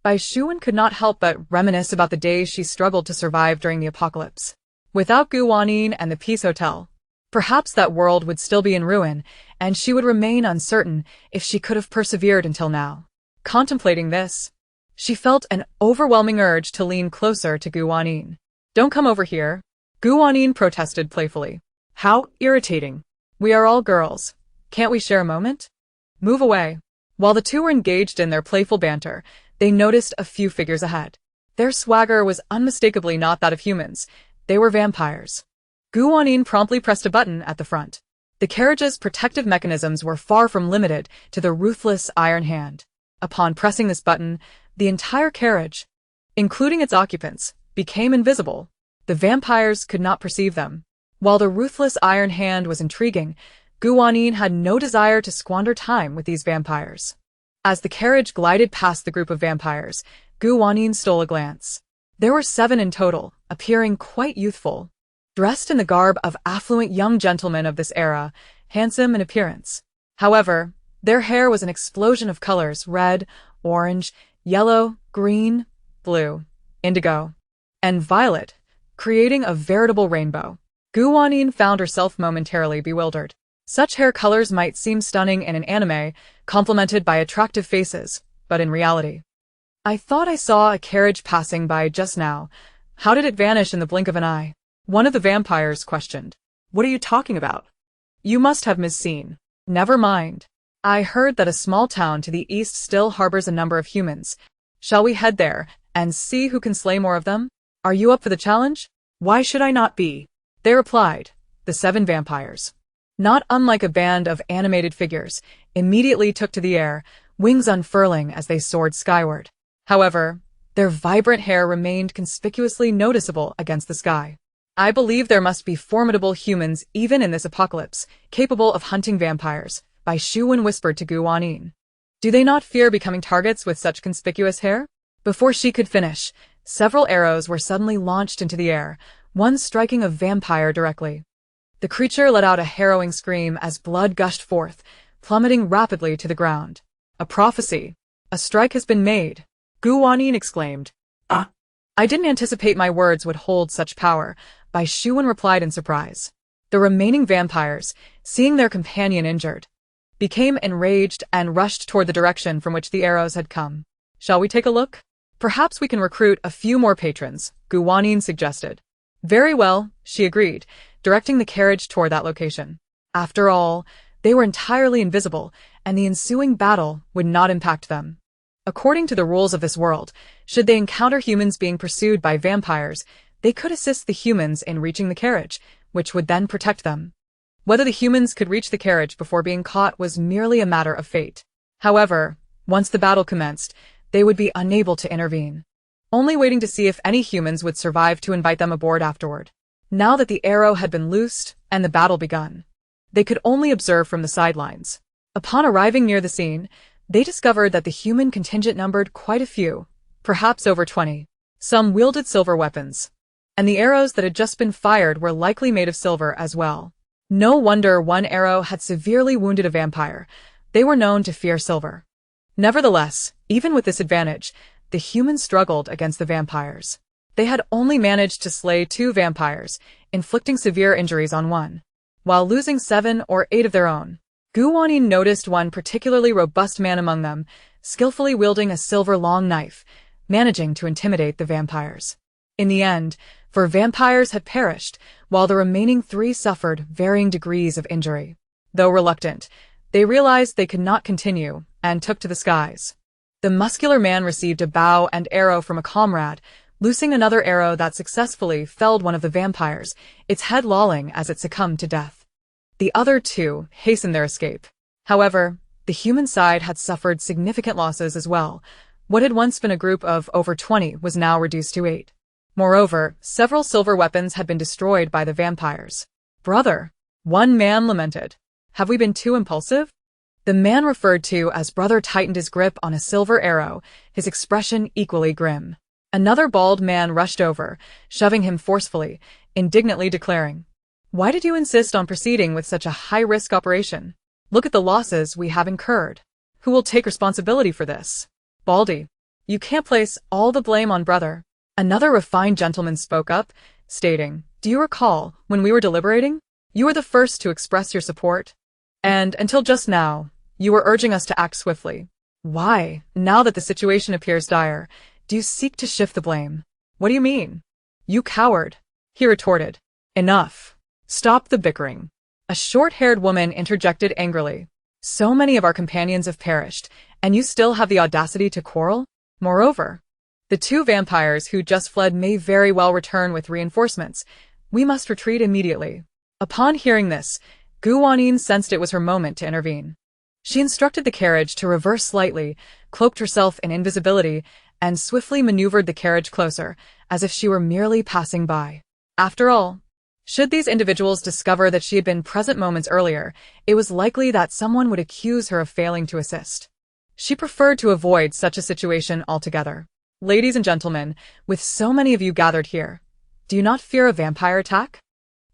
Bai Shuwen could not help but reminisce about the days she struggled to survive during the apocalypse. Without Wanyin and the Peace Hotel, perhaps that world would still be in ruin, and she would remain uncertain if she could have persevered until now. Contemplating this, she felt an overwhelming urge to lean closer to Wanyin. Don't come over here, Wanyin protested playfully. How irritating. We are all girls. Can't we share a moment? Move away. While the two were engaged in their playful banter, they noticed a few figures ahead. Their swagger was unmistakably not that of humans. They were vampires. Wanyin promptly pressed a button at the front. The carriage's protective mechanisms were far from limited to the ruthless iron hand. Upon pressing this button, the entire carriage, including its occupants, became invisible. The vampires could not perceive them. While the ruthless iron hand was intriguing, Wanyin had no desire to squander time with these vampires. As the carriage glided past the group of vampires, Wanyin stole a glance. There were 7 in total, appearing quite youthful. Dressed in the garb of affluent young gentlemen of this era, handsome in appearance. However, their hair was an explosion of colors: red, orange, yellow, green, blue, indigo, and violet, creating a veritable rainbow. Wanyin found herself momentarily bewildered. Such hair colors might seem stunning in an anime, complemented by attractive faces, but in reality, I thought I saw a carriage passing by just now. How did it vanish in the blink of an eye? One of the vampires questioned. What are you talking about? You must have misseen. Never mind. I heard that a small town to the east still harbors a number of humans. Shall we head there and see who can slay more of them? Are you up for the challenge? Why should I not be? They replied, the 7 vampires. Not unlike a band of animated figures, immediately took to the air, wings unfurling as they soared skyward. However, their vibrant hair remained conspicuously noticeable against the sky. I believe there must be formidable humans even in this apocalypse, capable of hunting vampires, Bai Shuwen whispered to Wanyin. Do they not fear becoming targets with such conspicuous hair? Before she could finish, several arrows were suddenly launched into the air, one striking a vampire directly. The creature let out a harrowing scream as blood gushed forth, plummeting rapidly to the ground. A prophecy. A strike has been made, Wanyin exclaimed. I didn't anticipate my words would hold such power, Bai Shuwen replied in surprise. The remaining vampires, seeing their companion injured, became enraged and rushed toward the direction from which the arrows had come. Shall we take a look? Perhaps we can recruit a few more patrons, Wanyin suggested. Very well, she agreed, directing the carriage toward that location. After all, they were entirely invisible, and the ensuing battle would not impact them. According to the rules of this world, should they encounter humans being pursued by vampires, they could assist the humans in reaching the carriage, which would then protect them. Whether the humans could reach the carriage before being caught was merely a matter of fate. However, once the battle commenced, they would be unable to intervene, only waiting to see if any humans would survive to invite them aboard afterward. Now that the arrow had been loosed and the battle begun, they could only observe from the sidelines. Upon arriving near the scene, they discovered that the human contingent numbered quite a few, perhaps over 20. Some wielded silver weapons, and the arrows that had just been fired were likely made of silver as well. No wonder one arrow had severely wounded a vampire. They were known to fear silver. Nevertheless, even with this advantage, the humans struggled against the vampires. They had only managed to slay 2 vampires, inflicting severe injuries on one, while losing 7 or 8 of their own. Wanyin noticed one particularly robust man among them, skillfully wielding a silver long knife, managing to intimidate the vampires. In the end, 4 vampires had perished, while the remaining 3 suffered varying degrees of injury. Though reluctant, they realized they could not continue, and took to the skies. The muscular man received a bow and arrow from a comrade, loosing another arrow that successfully felled one of the vampires, its head lolling as it succumbed to death. The other 2 hastened their escape. However, the human side had suffered significant losses as well. What had once been a group of over 20 was now reduced to 8. Moreover, several silver weapons had been destroyed by the vampires. Brother, one man lamented. Have we been too impulsive? The man referred to as brother tightened his grip on a silver arrow, his expression equally grim. Another bald man rushed over, shoving him forcefully, indignantly declaring, Why did you insist on proceeding with such a high-risk operation? Look at the losses we have incurred. Who will take responsibility for this? Baldy, you can't place all the blame on brother. Another refined gentleman spoke up, stating, Do you recall, when we were deliberating? You were the first to express your support. And, until just now, you were urging us to act swiftly. Why, now that the situation appears dire, do you seek to shift the blame? What do you mean? You coward, he retorted. Enough. Stop the bickering. A short-haired woman interjected angrily. So many of our companions have perished, and you still have the audacity to quarrel? Moreover, the two vampires who just fled may very well return with reinforcements. We must retreat immediately. Upon hearing this, Wanyin sensed it was her moment to intervene. She instructed the carriage to reverse slightly, cloaked herself in invisibility, and swiftly maneuvered the carriage closer, as if she were merely passing by. After all, should these individuals discover that she had been present moments earlier, it was likely that someone would accuse her of failing to assist. She preferred to avoid such a situation altogether. Ladies and gentlemen, with so many of you gathered here, do you not fear a vampire attack?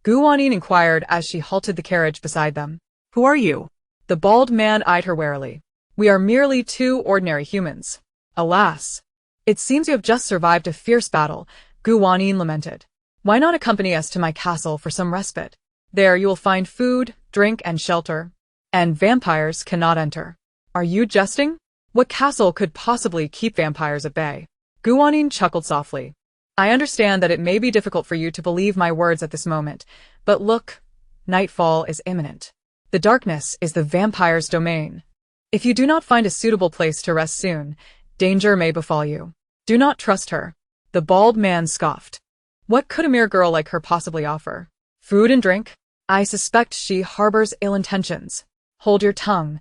Wanyin inquired as she halted the carriage beside them. Who are you? The bald man eyed her warily. We are merely two ordinary humans. Alas! It seems you have just survived a fierce battle, Wanyin lamented. Why not accompany us to my castle for some respite? There you will find food, drink, and shelter. And vampires cannot enter. Are you jesting? What castle could possibly keep vampires at bay? Wanyin chuckled softly. I understand that it may be difficult for you to believe my words at this moment, but look, nightfall is imminent. The darkness is the vampire's domain. If you do not find a suitable place to rest soon, danger may befall you. Do not trust her. The bald man scoffed. What could a mere girl like her possibly offer? Food and drink? I suspect she harbors ill intentions. Hold your tongue.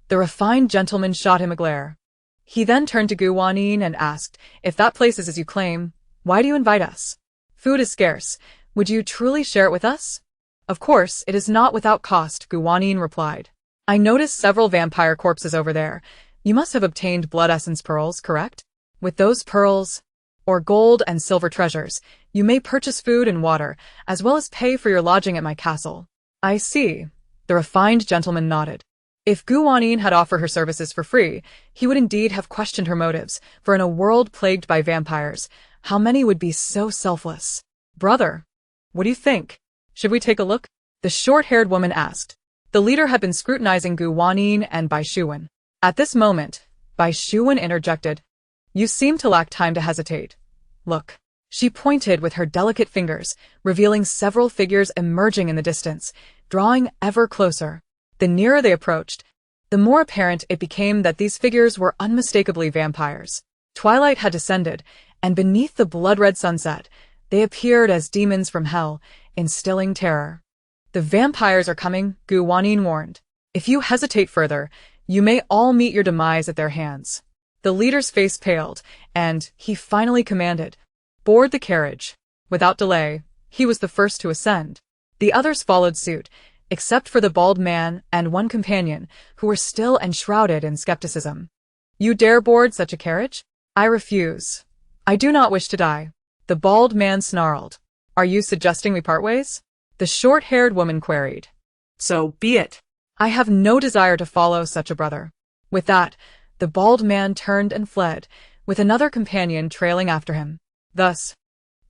The refined gentleman shot him a glare. He then turned to Wanyin and asked, if that place is as you claim, why do you invite us? Food is scarce. Would you truly share it with us? Of course, it is not without cost, Wanyin replied. I noticed several vampire corpses over there. You must have obtained blood essence pearls, correct? With those pearls, or gold and silver treasures, you may purchase food and water, as well as pay for your lodging at my castle. I see. The refined gentleman nodded. If Wanyin had offered her services for free, he would indeed have questioned her motives, for in a world plagued by vampires, how many would be so selfless? Brother, what do you think? Should we take a look? The short-haired woman asked. The leader had been scrutinizing Wanyin and Bai Shuwen. At this moment, Bai Shuwen interjected. You seem to lack time to hesitate. Look. She pointed with her delicate fingers, revealing several figures emerging in the distance, drawing ever closer. The nearer they approached, the more apparent it became that these figures were unmistakably vampires. Twilight had descended, and beneath the blood-red sunset, they appeared as demons from hell, instilling terror. The vampires are coming, Wanyin warned. If you hesitate further, you may all meet your demise at their hands. The leader's face paled, and he finally commanded, board the carriage. Without delay, he was the first to ascend. The others followed suit, except for the bald man and one companion, who were still enshrouded in skepticism. You dare board such a carriage? I refuse. I do not wish to die. The bald man snarled. Are you suggesting we part ways? The short-haired woman queried. So be it. I have no desire to follow such a brother. With that, the bald man turned and fled, with another companion trailing after him. Thus,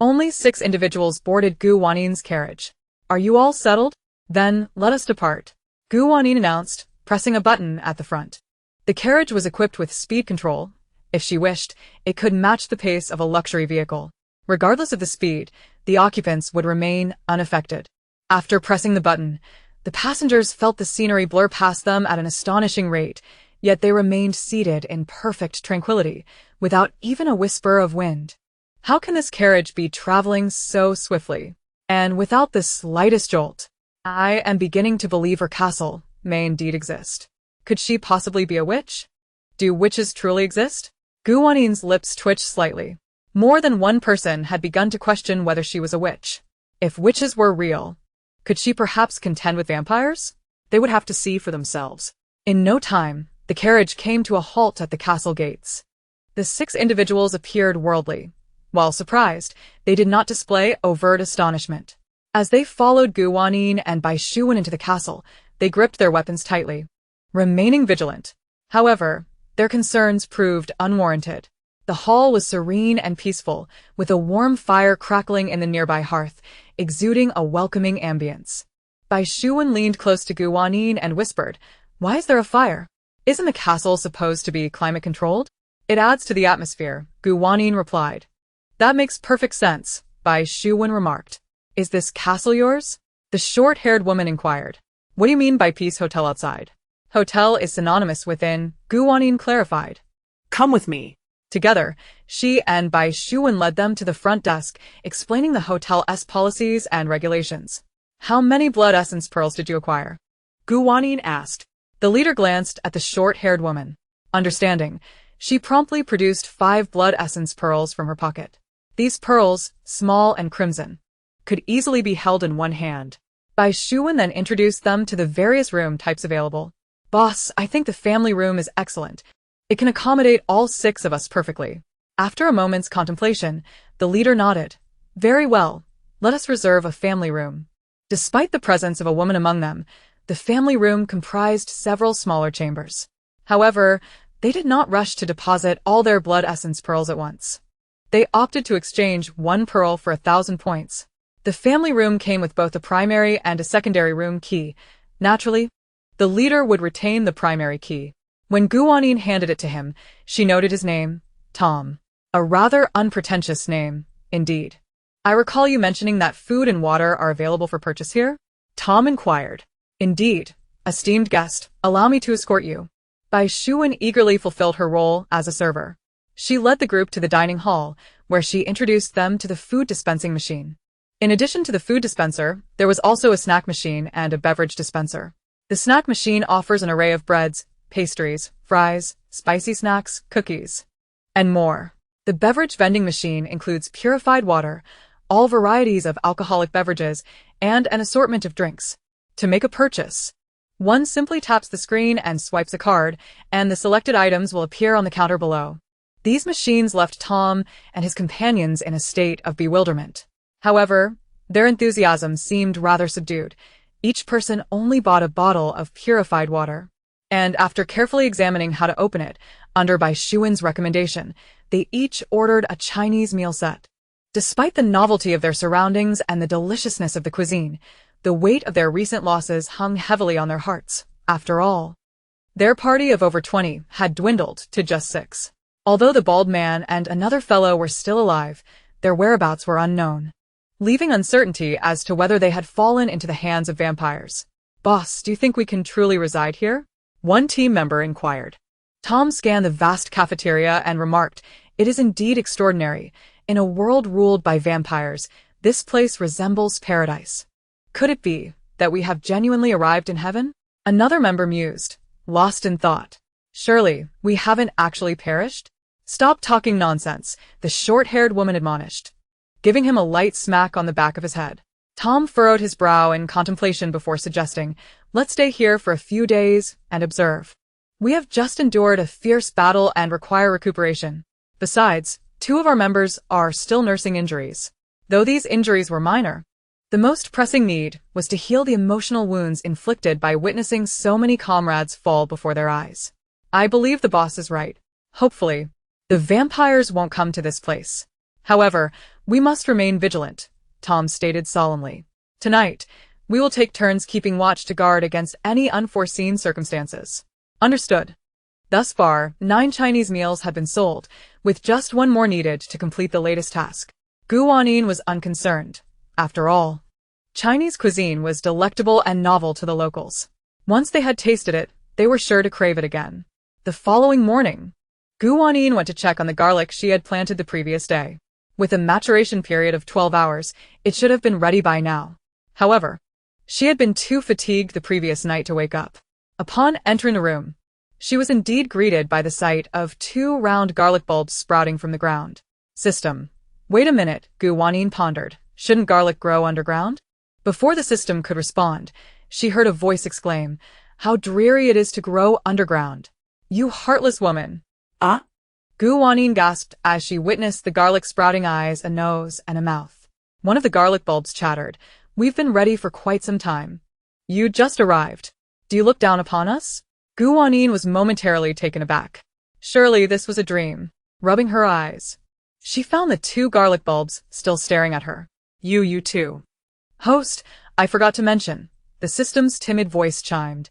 only 6 individuals boarded Wanyin's carriage. Are you all settled? Then, let us depart. Wanyin announced, pressing a button at the front. The carriage was equipped with speed control. If she wished, it could match the pace of a luxury vehicle. Regardless of the speed, the occupants would remain unaffected. After pressing the button, the passengers felt the scenery blur past them at an astonishing rate, yet they remained seated in perfect tranquility, without even a whisper of wind. How can this carriage be traveling so swiftly? And without the slightest jolt? I am beginning to believe her castle may indeed exist. Could she possibly be a witch? Do witches truly exist? Wanyin's lips twitched slightly. More than one person had begun to question whether she was a witch. If witches were real, could she perhaps contend with vampires? They would have to see for themselves. In no time, the carriage came to a halt at the castle gates. The 6 individuals appeared worldly. While surprised, they did not display overt astonishment. As they followed Wanyin and Bai Shuwen into the castle, they gripped their weapons tightly, remaining vigilant. However, their concerns proved unwarranted. The hall was serene and peaceful, with a warm fire crackling in the nearby hearth, exuding a welcoming ambience. Bai Shuwen leaned close to Wanyin and whispered, "Why is there a fire? Isn't the castle supposed to be climate-controlled?" "It adds to the atmosphere," Wanyin replied. "That makes perfect sense," Bai Shuwen remarked. "Is this castle yours?" The short-haired woman inquired. "What do you mean by Peace Hotel outside?" "Hotel is synonymous with inn," Wanyin clarified. Come with me. Together, she and Bai Shuwen led them to the front desk, explaining the hotel's policies and regulations. How many blood essence pearls did you acquire? Gu Wanyin asked. The leader glanced at the short-haired woman. Understanding, she promptly produced 5 blood essence pearls from her pocket. These pearls, small and crimson, could easily be held in one hand. Bai Shuwen then introduced them to the various room types available. Boss, I think the family room is excellent. It can accommodate all 6 of us perfectly. After a moment's contemplation, the leader nodded. Very well, let us reserve a family room. Despite the presence of a woman among them, the family room comprised several smaller chambers. However, they did not rush to deposit all their blood essence pearls at once. They opted to exchange 1 pearl for 1,000 points. The family room came with both a primary and a secondary room key. Naturally, the leader would retain the primary key. When Gu Wanyin handed it to him, she noted his name, Tom. A rather unpretentious name, indeed. I recall you mentioning that food and water are available for purchase here? Tom inquired. Indeed, esteemed guest, allow me to escort you. Bai Shuwen eagerly fulfilled her role as a server. She led the group to the dining hall, where she introduced them to the food dispensing machine. In addition to the food dispenser, there was also a snack machine and a beverage dispenser. The snack machine offers an array of breads, pastries, fries, spicy snacks, cookies, and more. The beverage vending machine includes purified water, all varieties of alcoholic beverages, and an assortment of drinks. To make a purchase, one simply taps the screen and swipes a card, and the selected items will appear on the counter below. These machines left Tom and his companions in a state of bewilderment. However, their enthusiasm seemed rather subdued. Each person only bought a bottle of purified water. And after carefully examining how to open it, under Bai Shuwen's recommendation, they each ordered a Chinese meal set. Despite the novelty of their surroundings and the deliciousness of the cuisine, the weight of their recent losses hung heavily on their hearts. After all, their party of over 20 had dwindled to just 6. Although the bald man and another fellow were still alive, their whereabouts were unknown, leaving uncertainty as to whether they had fallen into the hands of vampires. Boss, do you think we can truly reside here? One team member inquired. Tom scanned the vast cafeteria and remarked, It is indeed extraordinary. In a world ruled by vampires, this place resembles paradise. Could it be that we have genuinely arrived in heaven? Another member mused, lost in thought. Surely, we haven't actually perished? Stop talking nonsense, the short-haired woman admonished, giving him a light smack on the back of his head. Tom furrowed his brow in contemplation before suggesting, Let's stay here for a few days and observe. We have just endured a fierce battle and require recuperation. Besides, 2 of our members are still nursing injuries. Though these injuries were minor, the most pressing need was to heal the emotional wounds inflicted by witnessing so many comrades fall before their eyes. I believe the boss is right. Hopefully, the vampires won't come to this place. However, we must remain vigilant, Tom stated solemnly. Tonight, we will take turns keeping watch to guard against any unforeseen circumstances. Understood. Thus far, 9 Chinese meals had been sold, with just 1 more needed to complete the latest task. Gu Wanyin was unconcerned. After all, Chinese cuisine was delectable and novel to the locals. Once they had tasted it, they were sure to crave it again. The following morning, Gu Wanyin went to check on the garlic she had planted the previous day. With a maturation period of 12 hours, it should have been ready by now. However, she had been too fatigued the previous night to wake up. Upon entering the room, she was indeed greeted by the sight of 2 round garlic bulbs sprouting from the ground. System. Wait a minute, Gu Wanyin pondered. Shouldn't garlic grow underground? Before the system could respond, she heard a voice exclaim, How dreary it is to grow underground. You heartless woman. Ah? Gu Wanyin gasped as she witnessed the garlic sprouting eyes, a nose, and a mouth. One of the garlic bulbs chattered, We've been ready for quite some time. You just arrived. Do you look down upon us? Gu Wanyin was momentarily taken aback. Surely this was a dream. Rubbing her eyes, she found the 2 garlic bulbs still staring at her. You too. Host, I forgot to mention. The system's timid voice chimed.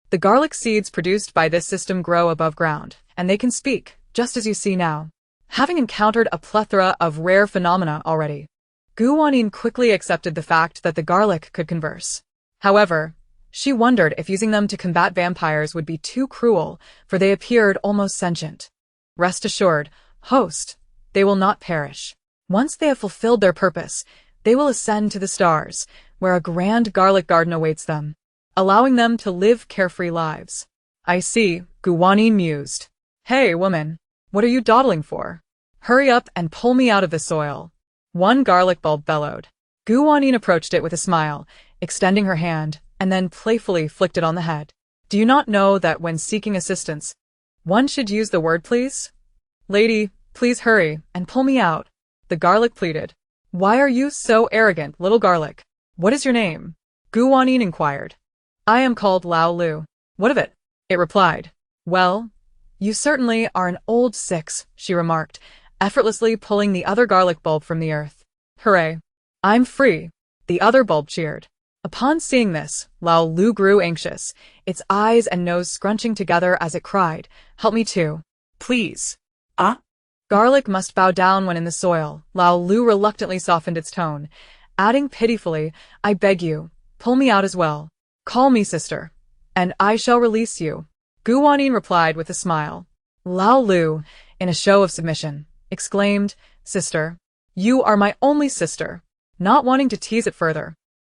The garlic seeds produced by this system grow above ground, and they can speak, just as you see now. Having encountered a plethora of rare phenomena already, Gu Wanyin quickly accepted the fact that the garlic could converse. However, she wondered if using them to combat vampires would be too cruel, for they appeared almost sentient. Rest assured, Host, they will not perish. Once they have fulfilled their purpose, they will ascend to the stars, where a grand garlic garden awaits them, allowing them to live carefree lives. I see, Wanyin mused. Hey, woman, what are you dawdling for? Hurry up and pull me out of the soil. One garlic bulb bellowed. Wanyin approached it with a smile, extending her hand, and then playfully flicked it on the head. Do you not know that when seeking assistance, one should use the word please? Lady, please hurry and pull me out, the garlic pleaded. Why are you so arrogant, little garlic? What is your name? Wanyin inquired. I am called Lao Lu. What of it? It replied. Well, you certainly are an old six, she remarked, effortlessly pulling the other garlic bulb from the earth. Hooray! I'm free, the other bulb cheered. Upon seeing this, Lao Lu grew anxious, its eyes and nose scrunching together as it cried, Help me too. Please. Garlic must bow down when in the soil. Lao Lu reluctantly softened its tone, adding pitifully, I beg you, pull me out as well. Call me sister, and I shall release you. Wanyin replied with a smile. Lao Lu, in a show of submission, exclaimed, Sister, you are my only sister. Not wanting to tease it further,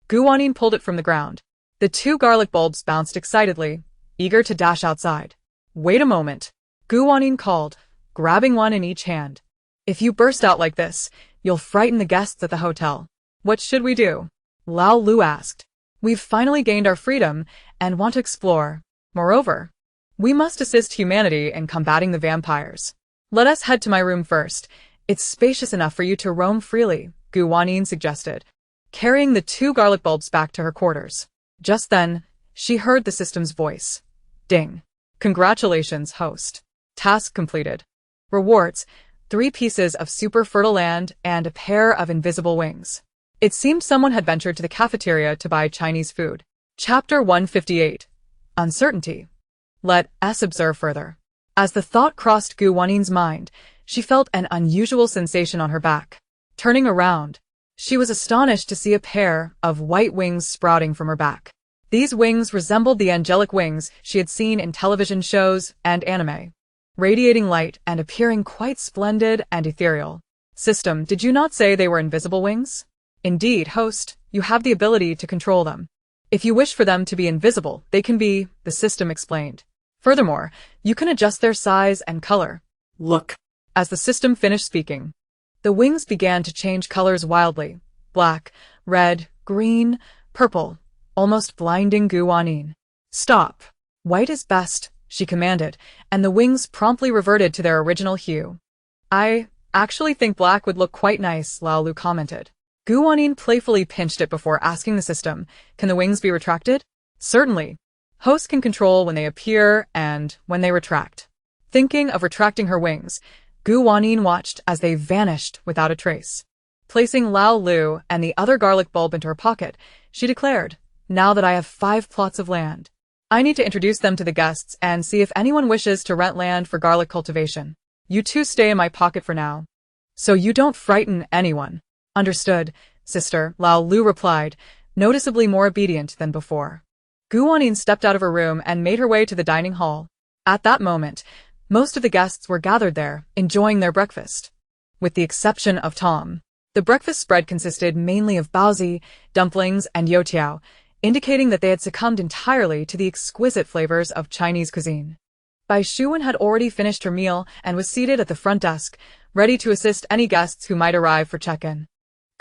Wanyin pulled it from the ground. The two garlic bulbs bounced excitedly, eager to dash outside. Wait a moment, Wanyin called, grabbing one in each hand. If you burst out like this, you'll frighten the guests at the hotel. What should we do? Lao Lu asked. We've finally gained our freedom and want to explore. Moreover, we must assist humanity in combating the vampires. Let us head to my room first. It's spacious enough for you to roam freely, Wanyin suggested, carrying the two garlic bulbs back to her quarters. Just then, she heard the system's voice. Ding. Congratulations, host. Task completed. Rewards, 3 pieces of super fertile land and a pair of invisible wings. It seemed someone had ventured to the cafeteria to buy Chinese food. Chapter 158. Uncertainty. Let us observe further. As the thought crossed Wanyin's mind, she felt an unusual sensation on her back. Turning around, she was astonished to see a pair of white wings sprouting from her back. These wings resembled the angelic wings she had seen in television shows and anime, radiating light and appearing quite splendid and ethereal. System, did you not say they were invisible wings? Indeed, host, you have the ability to control them. If you wish for them to be invisible, they can be, the system explained. Furthermore, you can adjust their size and color. Look. As the system finished speaking, the wings began to change colors wildly. Black, red, green, purple, almost blinding Wanyin. Stop. White is best, she commanded, and the wings promptly reverted to their original hue. I actually think black would look quite nice, Lao Lu commented. Wanyin playfully pinched it before asking the system, can the wings be retracted? Certainly. Hosts can control when they appear and when they retract. Thinking of retracting her wings, Wanyin watched as they vanished without a trace. Placing Lao Lu and the other garlic bulb into her pocket, she declared, now that I have 5 plots of land, I need to introduce them to the guests and see if anyone wishes to rent land for garlic cultivation. You two stay in my pocket for now, so you don't frighten anyone. Understood, sister, Lao Lu replied, noticeably more obedient than before. Wanyin stepped out of her room and made her way to the dining hall. At that moment, most of the guests were gathered there, enjoying their breakfast. With the exception of Tom, the breakfast spread consisted mainly of baozi, dumplings, and youtiao, indicating that they had succumbed entirely to the exquisite flavors of Chinese cuisine. Bai Shuwen had already finished her meal and was seated at the front desk, ready to assist any guests who might arrive for check-in.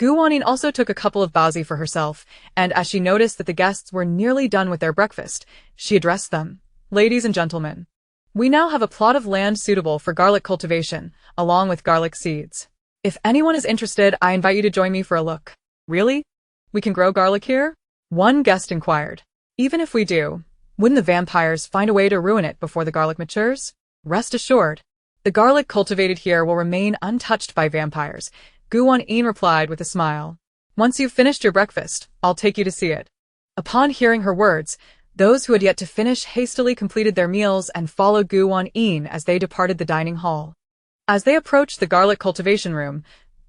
Wanyin also took a couple of baozi for herself, and as she noticed that the guests were nearly done with their breakfast, she addressed them. Ladies and gentlemen, we now have a plot of land suitable for garlic cultivation, along with garlic seeds. If anyone is interested, I invite you to join me for a look. Really? We can grow garlic here? One guest inquired. Even if we do, wouldn't the vampires find a way to ruin it before the garlic matures? Rest assured, the garlic cultivated here will remain untouched by vampires, Wanyin replied with a smile. Once you've finished your breakfast, I'll take you to see it. Upon hearing her words, those who had yet to finish hastily completed their meals and followed Wanyin as they departed the dining hall. As they approached the garlic cultivation room,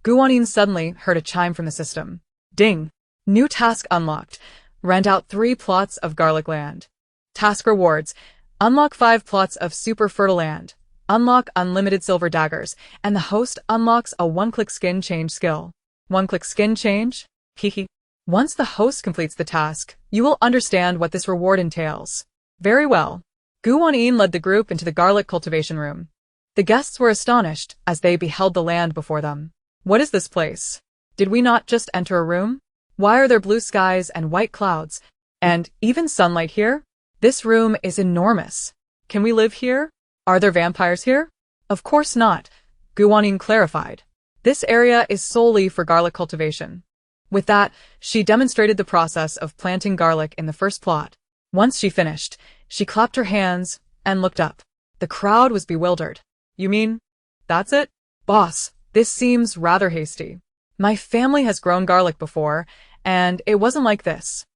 Wanyin suddenly heard a chime from the system. Ding! New task unlocked. Rent out 3 plots of garlic land. Task rewards. Unlock 5 plots of super fertile land. Unlock unlimited silver daggers, and the host unlocks a one-click skin change skill. One-click skin change? Hehe. Once the host completes the task, you will understand what this reward entails. Very well. Wanyin led the group into the garlic cultivation room. The guests were astonished as they beheld the land before them. What is this place? Did we not just enter a room? Why are there blue skies and white clouds, and even sunlight here? This room is enormous. Can we live here? Are there vampires here? Of course not, Wanyin clarified. This area is solely for garlic cultivation. With that, she demonstrated the process of planting garlic in the first plot. Once she finished, she clapped her hands and looked up. The crowd was bewildered. You mean, that's it? Boss, this seems rather hasty. My family has grown garlic before, and it wasn't like this.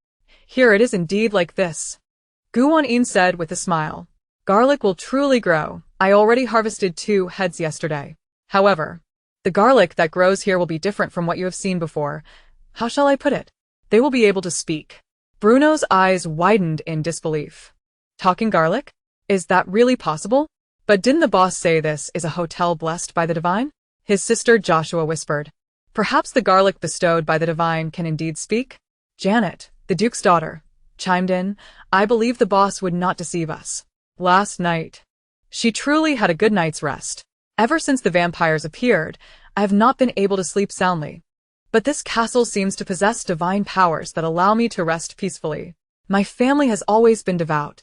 Here it is indeed like this. Wanyin said with a smile. Garlic will truly grow. I already harvested 2 heads yesterday. However, the garlic that grows here will be different from what you have seen before. How shall I put it? They will be able to speak. Bruno's eyes widened in disbelief. Talking garlic? Is that really possible? But didn't the boss say this is a hotel blessed by the divine? His sister Joshua whispered. Perhaps the garlic bestowed by the divine can indeed speak? Janet, the Duke's daughter, chimed in. I believe the boss would not deceive us. Last night. She truly had a good night's rest. Ever since the vampires appeared, I have not been able to sleep soundly. But this castle seems to possess divine powers that allow me to rest peacefully. My family has always been devout,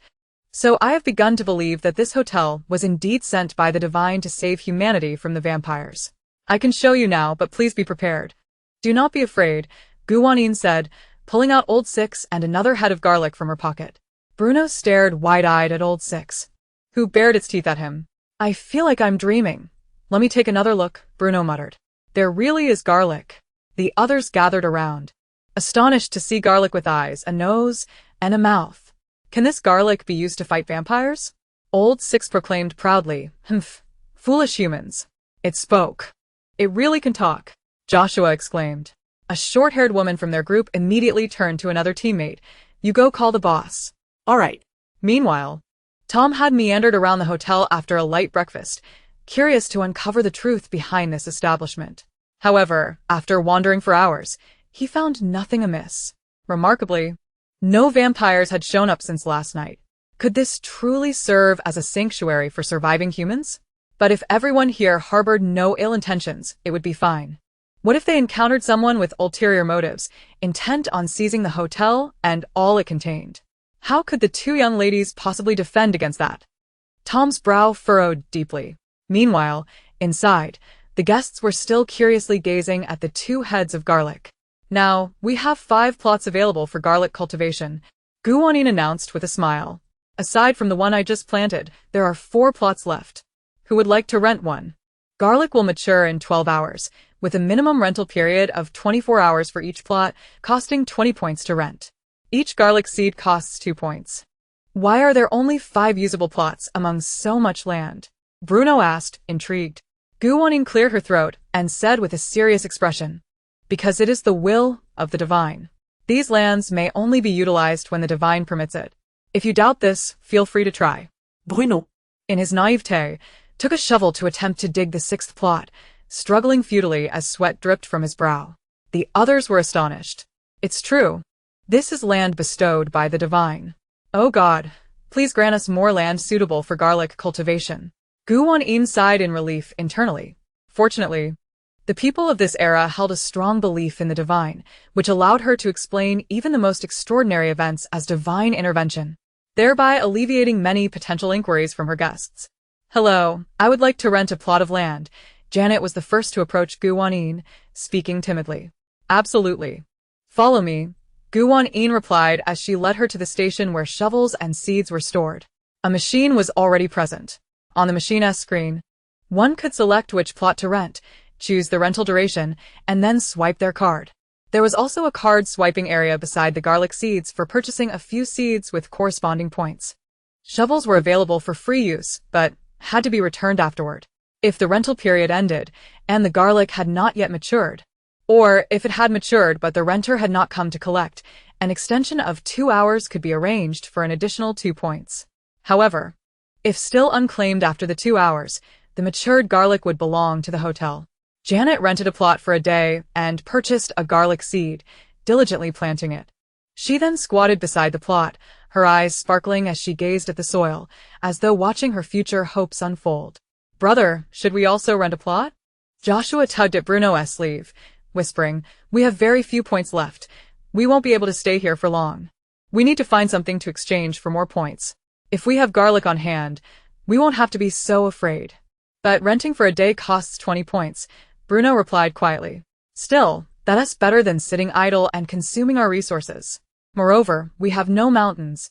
so I have begun to believe that this hotel was indeed sent by the divine to save humanity from the vampires. I can show you now, but please be prepared. Do not be afraid, Wanyin said, pulling out Old Six and another head of garlic from her pocket. Bruno stared wide-eyed at Old Six, who bared its teeth at him. I feel like I'm dreaming. Let me take another look, Bruno muttered. There really is garlic. The others gathered around, astonished to see garlic with eyes, a nose, and a mouth. Can this garlic be used to fight vampires? Old Six proclaimed proudly. Humph, foolish humans. It spoke. It really can talk, Joshua exclaimed. A short-haired woman from their group immediately turned to another teammate. You go call the boss. All right. Meanwhile, Tom had meandered around the hotel after a light breakfast, curious to uncover the truth behind this establishment. However, after wandering for hours, he found nothing amiss. Remarkably, no vampires had shown up since last night. Could this truly serve as a sanctuary for surviving humans? But if everyone here harbored no ill intentions, it would be fine. What if they encountered someone with ulterior motives, intent on seizing the hotel and all it contained? How could the 2 young ladies possibly defend against that? Tom's brow furrowed deeply. Meanwhile, inside, the guests were still curiously gazing at the 2 heads of garlic. Now, we have 5 plots available for garlic cultivation, Wanyin announced with a smile. Aside from the one I just planted, there are 4 plots left. Who would like to rent one? Garlic will mature in 12 hours, with a minimum rental period of 24 hours for each plot, costing 20 points to rent. Each garlic seed costs 2 points. Why are there only 5 usable plots among so much land? Bruno asked, intrigued. Wanyin cleared her throat and said with a serious expression, because it is the will of the divine. These lands may only be utilized when the divine permits it. If you doubt this, feel free to try. Bruno, in his naivete, took a shovel to attempt to dig the 6th plot, struggling futilely as sweat dripped from his brow. The others were astonished. It's true. This is land bestowed by the divine. Oh God, please grant us more land suitable for garlic cultivation. Wanyin sighed in relief internally. Fortunately, the people of this era held a strong belief in the divine, which allowed her to explain even the most extraordinary events as divine intervention, thereby alleviating many potential inquiries from her guests. Hello, I would like to rent a plot of land. Janet was the first to approach Wanyin, speaking timidly. Absolutely. Follow me, Wanyin replied as she led her to the station where shovels and seeds were stored. A machine was already present. On the machine's screen, one could select which plot to rent, choose the rental duration, and then swipe their card. There was also a card swiping area beside the garlic seeds for purchasing a few seeds with corresponding points. Shovels were available for free use, but had to be returned afterward. If the rental period ended, and the garlic had not yet matured, or if it had matured but the renter had not come to collect, an extension of 2 hours could be arranged for an additional 2 points. However, If still unclaimed after the 2 hours, the matured garlic would belong to the hotel. Janet rented a plot for a day and purchased a garlic seed, diligently planting it. She then squatted beside the plot, her eyes sparkling as she gazed at the soil, as though watching her future hopes unfold. "Brother, should we also rent a plot?" Joshua tugged at Bruno's sleeve, whispering, "We have very few points left. We won't be able to stay here for long. We need to find something to exchange for more points. If we have garlic on hand, we won't have to be so afraid." "But renting for a day costs 20 points, Bruno replied quietly. "Still, that's better than sitting idle and consuming our resources. Moreover, we have no mountains.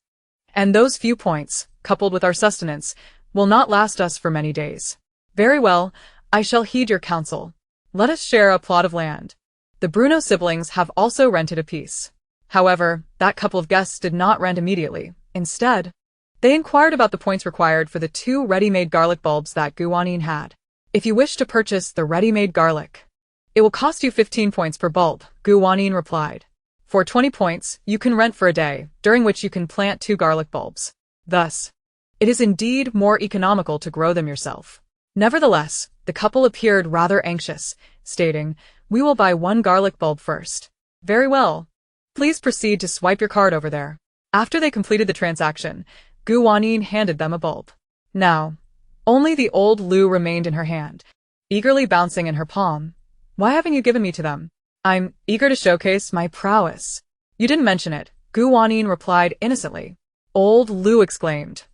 And those few points, coupled with our sustenance, will not last us for many days." "Very well, I shall heed your counsel. Let us share a plot of land." The Bruno siblings have also rented a piece. However, that couple of guests did not rent immediately. Instead, they inquired about the points required for the 2 ready-made garlic bulbs that Wanyin had. "If you wish to purchase the ready-made garlic, it will cost you 15 points per bulb," Wanyin replied. "For 20 points, you can rent for a day, during which you can plant 2 garlic bulbs. Thus, it is indeed more economical to grow them yourself." Nevertheless, the couple appeared rather anxious, stating, "We will buy 1 garlic bulb first." "Very well. Please proceed to swipe your card over there." After they completed the transaction, Wanyin handed them a bulb. Now, only the old Lu remained in her hand, eagerly bouncing in her palm. "Why haven't you given me to them?" "I'm eager to showcase my prowess." "You didn't mention it," Wanyin replied innocently. Old Lu exclaimed.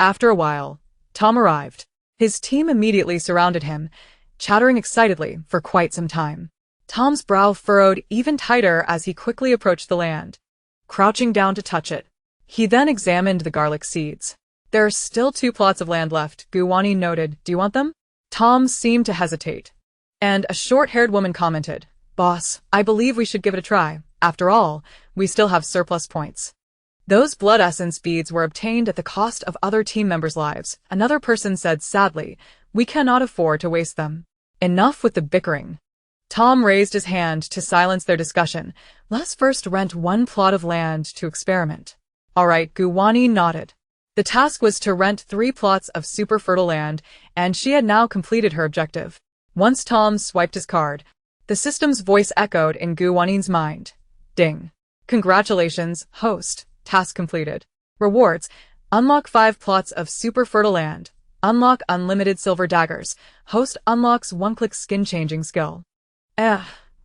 After a while, Tom arrived. His team immediately surrounded him, chattering excitedly for quite some time. Tom's brow furrowed even tighter as he quickly approached the land, crouching down to touch it. He then examined the garlic seeds. "There are still 2 plots of land left," Wanyin noted. "Do you want them?" Tom seemed to hesitate. And a short-haired woman commented, "Boss, I believe we should give it a try. After all, we still have surplus points." "Those blood essence beads were obtained at the cost of other team members' lives," another person said sadly. "We cannot afford to waste them." Enough with the bickering. Tom raised his hand to silence their discussion. "Let us first rent 1 plot of land to experiment." "All right," Wanyin nodded. The task was to rent 3 plots of super fertile land, and she had now completed her objective. Once Tom swiped his card, the system's voice echoed in Wanyin's mind. "Ding. Congratulations, host. Task completed. Rewards. Unlock 5 plots of super fertile land. Unlock unlimited silver daggers. Host unlocks 1-click skin-changing skill."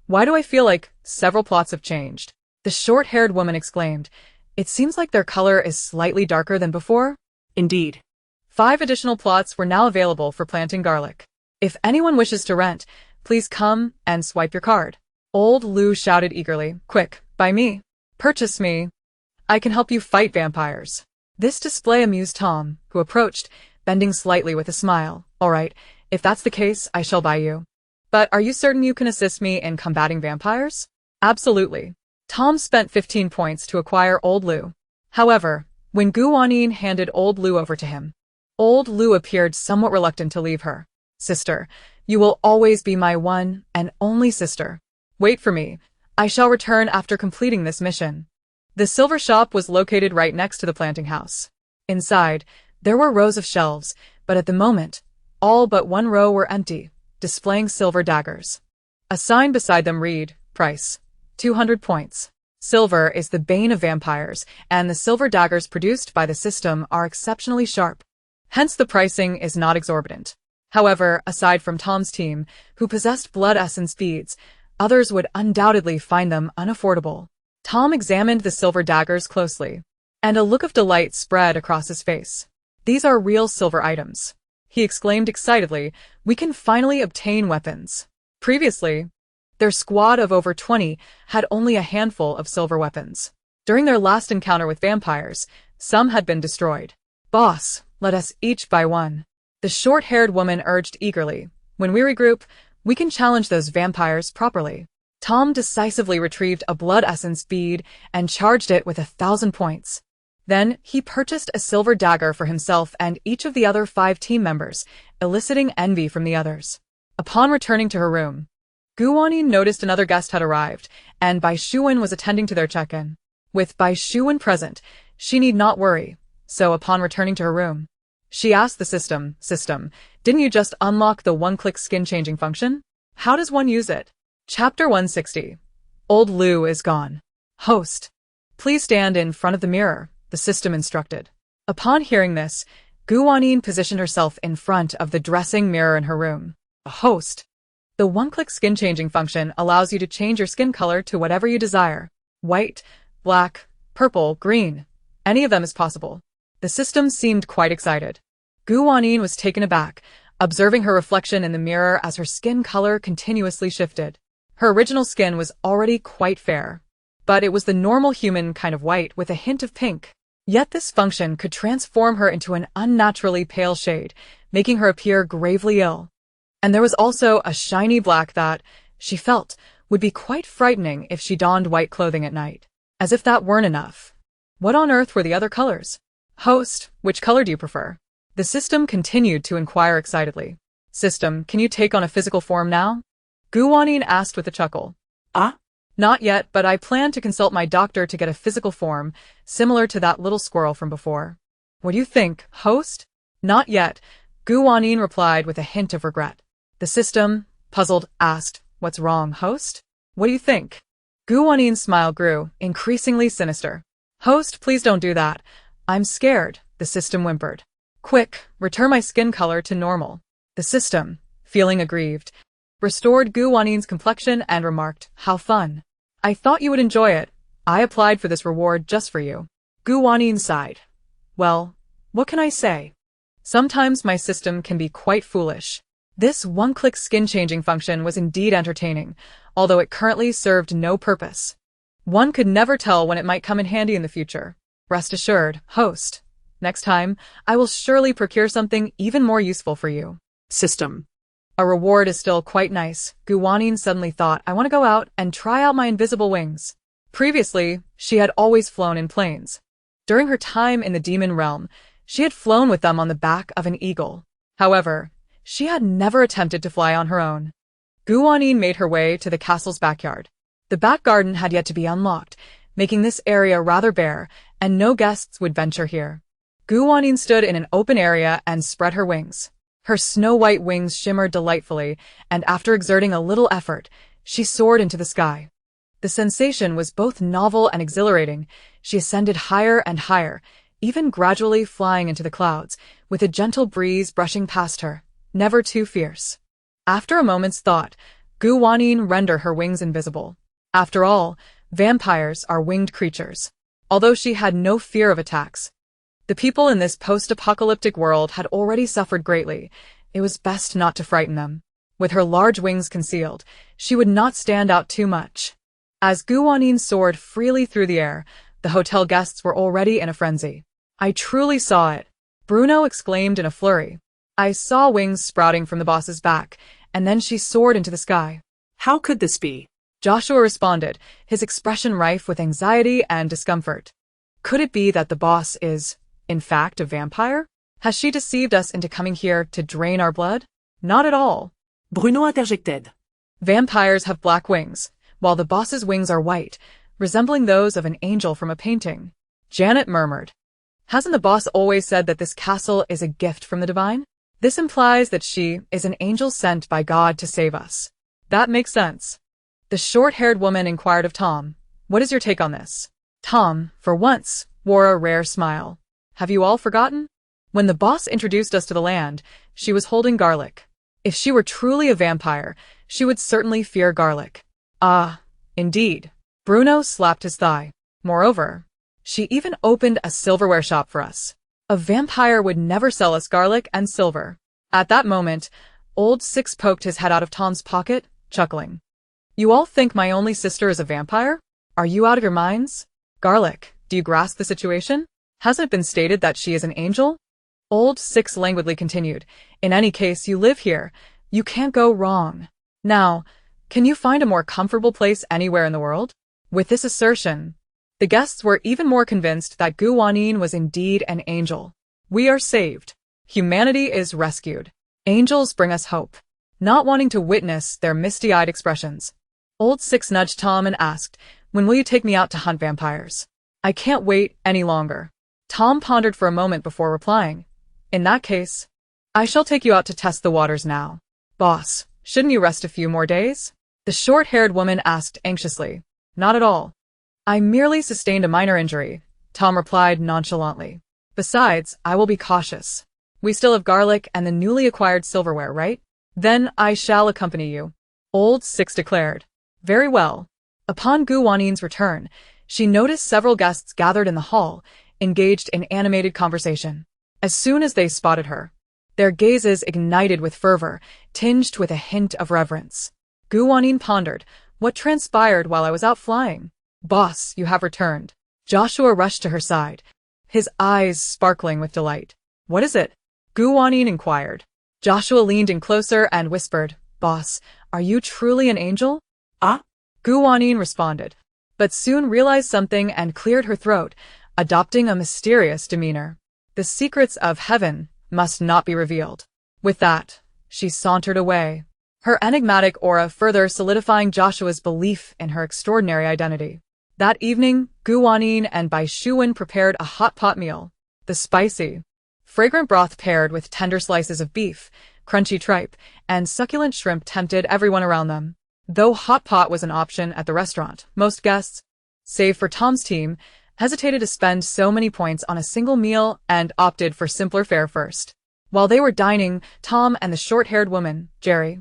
Why do I feel like several plots have changed?" the short-haired woman exclaimed. "It seems like their color is slightly darker than before." Indeed. 5 additional plots were now available for planting garlic. "If anyone wishes to rent, please come and swipe your card." Old Lu shouted eagerly, "Quick, buy me. Purchase me. I can help you fight vampires." This display amused Tom, who approached, bending slightly with a smile. "All right, if that's the case, I shall buy you. But are you certain you can assist me in combating vampires?" "Absolutely." Tom spent 15 points to acquire Old Lu. However, when Wanyin handed Old Lu over to him, Old Lu appeared somewhat reluctant to leave her. "Sister, you will always be my one and only sister. Wait for me. I shall return after completing this mission." The silver shop was located right next to the planting house. Inside, there were rows of shelves, but at the moment, all but 1 row were empty, displaying silver daggers. A sign beside them read, "Price, 200 points. Silver is the bane of vampires, and the silver daggers produced by the system are exceptionally sharp. Hence the pricing is not exorbitant." However, aside from Tom's team, who possessed blood essence beads, others would undoubtedly find them unaffordable. Tom examined the silver daggers closely, and a look of delight spread across his face. "These are real silver items," he exclaimed excitedly. "We can finally obtain weapons." Previously, their squad of over 20 had only a handful of silver weapons. During their last encounter with vampires, some had been destroyed. "Boss, let us each buy 1. The short-haired woman urged eagerly. "When we regroup, we can challenge those vampires properly." Tom decisively retrieved a blood essence bead and charged it with 1,000 points. Then he purchased a silver dagger for himself and each of the other 5 team members, eliciting envy from the others. Upon returning to her room, Wanyin noticed another guest had arrived, and Bai Shuwen was attending to their check-in. With Bai Shuwen present, she need not worry. So upon returning to her room, she asked the system, didn't you just unlock the one-click skin-changing function? How does one use it? Chapter 160. Old Lou is gone. Host. Please stand in front of the mirror, the system instructed. Upon hearing this, Wanyin positioned herself in front of the dressing mirror in her room. A host. The one-click skin-changing function allows you to change your skin color to whatever you desire. White, black, purple, green. Any of them is possible. The system seemed quite excited. Wanyin was taken aback, observing her reflection in the mirror as her skin color continuously shifted. Her original skin was already quite fair, but it was the normal human kind of white with a hint of pink. Yet this function could transform her into an unnaturally pale shade, making her appear gravely ill. And there was also a shiny black that, she felt, would be quite frightening if she donned white clothing at night. As if that weren't enough. What on earth were the other colors? Host, which color do you prefer? The system continued to inquire excitedly. System, can you take on a physical form now? Wanyin asked with a chuckle. Not yet, but I plan to consult my doctor to get a physical form, similar to that little squirrel from before. What do you think, host? Not yet, Wanyin replied with a hint of regret. The system, puzzled, asked, what's wrong, host? What do you think? Wanyin's smile grew, increasingly sinister. Host, please don't do that. I'm scared, the system whimpered. Quick, return my skin color to normal. The system, feeling aggrieved, restored Wanyin's complexion and remarked, how fun. I thought you would enjoy it. I applied for this reward just for you. Wanyin sighed. Well, what can I say? Sometimes my system can be quite foolish. This one-click skin-changing function was indeed entertaining, although it currently served no purpose. One could never tell when it might come in handy in the future. Rest assured, host. Next time, I will surely procure something even more useful for you. System. A reward is still quite nice. Wanyin suddenly thought, I want to go out and try out my invisible wings. Previously, she had always flown in planes. During her time in the demon realm, she had flown with them on the back of an eagle. However, she had never attempted to fly on her own. Wanyin made her way to the castle's backyard. The back garden had yet to be unlocked, making this area rather bare, and no guests would venture here. Wanyin stood in an open area and spread her wings. Her snow-white wings shimmered delightfully, and after exerting a little effort, she soared into the sky. The sensation was both novel and exhilarating. She ascended higher and higher, even gradually flying into the clouds, with a gentle breeze brushing past her, never too fierce. After a moment's thought, Wanyin rendered her wings invisible. After all, vampires are winged creatures. Although she had no fear of attacks, the people in this post-apocalyptic world had already suffered greatly. It was best not to frighten them. With her large wings concealed, she would not stand out too much. As Wanyin soared freely through the air, the hotel guests were already in a frenzy. I truly saw it, Bruno exclaimed in a flurry. I saw wings sprouting from the boss's back, and then she soared into the sky. How could this be? Joshua responded, his expression rife with anxiety and discomfort. Could it be that the boss is, in fact, a vampire? Has she deceived us into coming here to drain our blood? Not at all. Bruno interjected. Vampires have black wings, while the boss's wings are white, resembling those of an angel from a painting. Janet murmured. Hasn't the boss always said that this castle is a gift from the divine? This implies that she is an angel sent by God to save us. That makes sense. The short-haired woman inquired of Tom, what is your take on this? Tom, for once, wore a rare smile. Have you all forgotten? When the boss introduced us to the land, she was holding garlic. If she were truly a vampire, she would certainly fear garlic. Ah, indeed. Bruno slapped his thigh. Moreover, she even opened a silverware shop for us. A vampire would never sell us garlic and silver. At that moment, Old Six poked his head out of Tom's pocket, chuckling. You all think my only sister is a vampire? Are you out of your minds? Garlic, do you grasp the situation? Hasn't it been stated that she is an angel? Old Six languidly continued. In any case, you live here. You can't go wrong. Now, can you find a more comfortable place anywhere in the world? With this assertion, the guests were even more convinced that Wanyin was indeed an angel. We are saved. Humanity is rescued. Angels bring us hope. Not wanting to witness their misty-eyed expressions, Old Six nudged Tom and asked, when will you take me out to hunt vampires? I can't wait any longer. Tom pondered for a moment before replying. In that case, I shall take you out to test the waters now. Boss, shouldn't you rest a few more days? The short-haired woman asked anxiously. Not at all. I merely sustained a minor injury, Tom replied nonchalantly. Besides, I will be cautious. We still have garlic and the newly acquired silverware, right? Then I shall accompany you, Old Six declared. Very well. Upon Gu Wanyin's return, she noticed several guests gathered in the hall, engaged in animated conversation. As soon as they spotted her, their gazes ignited with fervor, tinged with a hint of reverence. Gu Wanyin pondered, what transpired while I was out flying? Boss, you have returned. Joshua rushed to her side, his eyes sparkling with delight. What is it? Gu Wanyin inquired. Joshua leaned in closer and whispered, Boss, are you truly an angel? Ah? Gu Wanyin responded, but soon realized something and cleared her throat, adopting a mysterious demeanor. The secrets of heaven must not be revealed. With that, she sauntered away, her enigmatic aura further solidifying Joshua's belief in her extraordinary identity. That evening, Gu Wanyin and Bai Shuwen prepared a hot pot meal. The spicy, fragrant broth paired with tender slices of beef, crunchy tripe, and succulent shrimp tempted everyone around them. Though hot pot was an option at the restaurant, most guests, save for Tom's team, hesitated to spend so many points on a single meal and opted for simpler fare first. While they were dining, Tom and the short-haired woman, Jerry,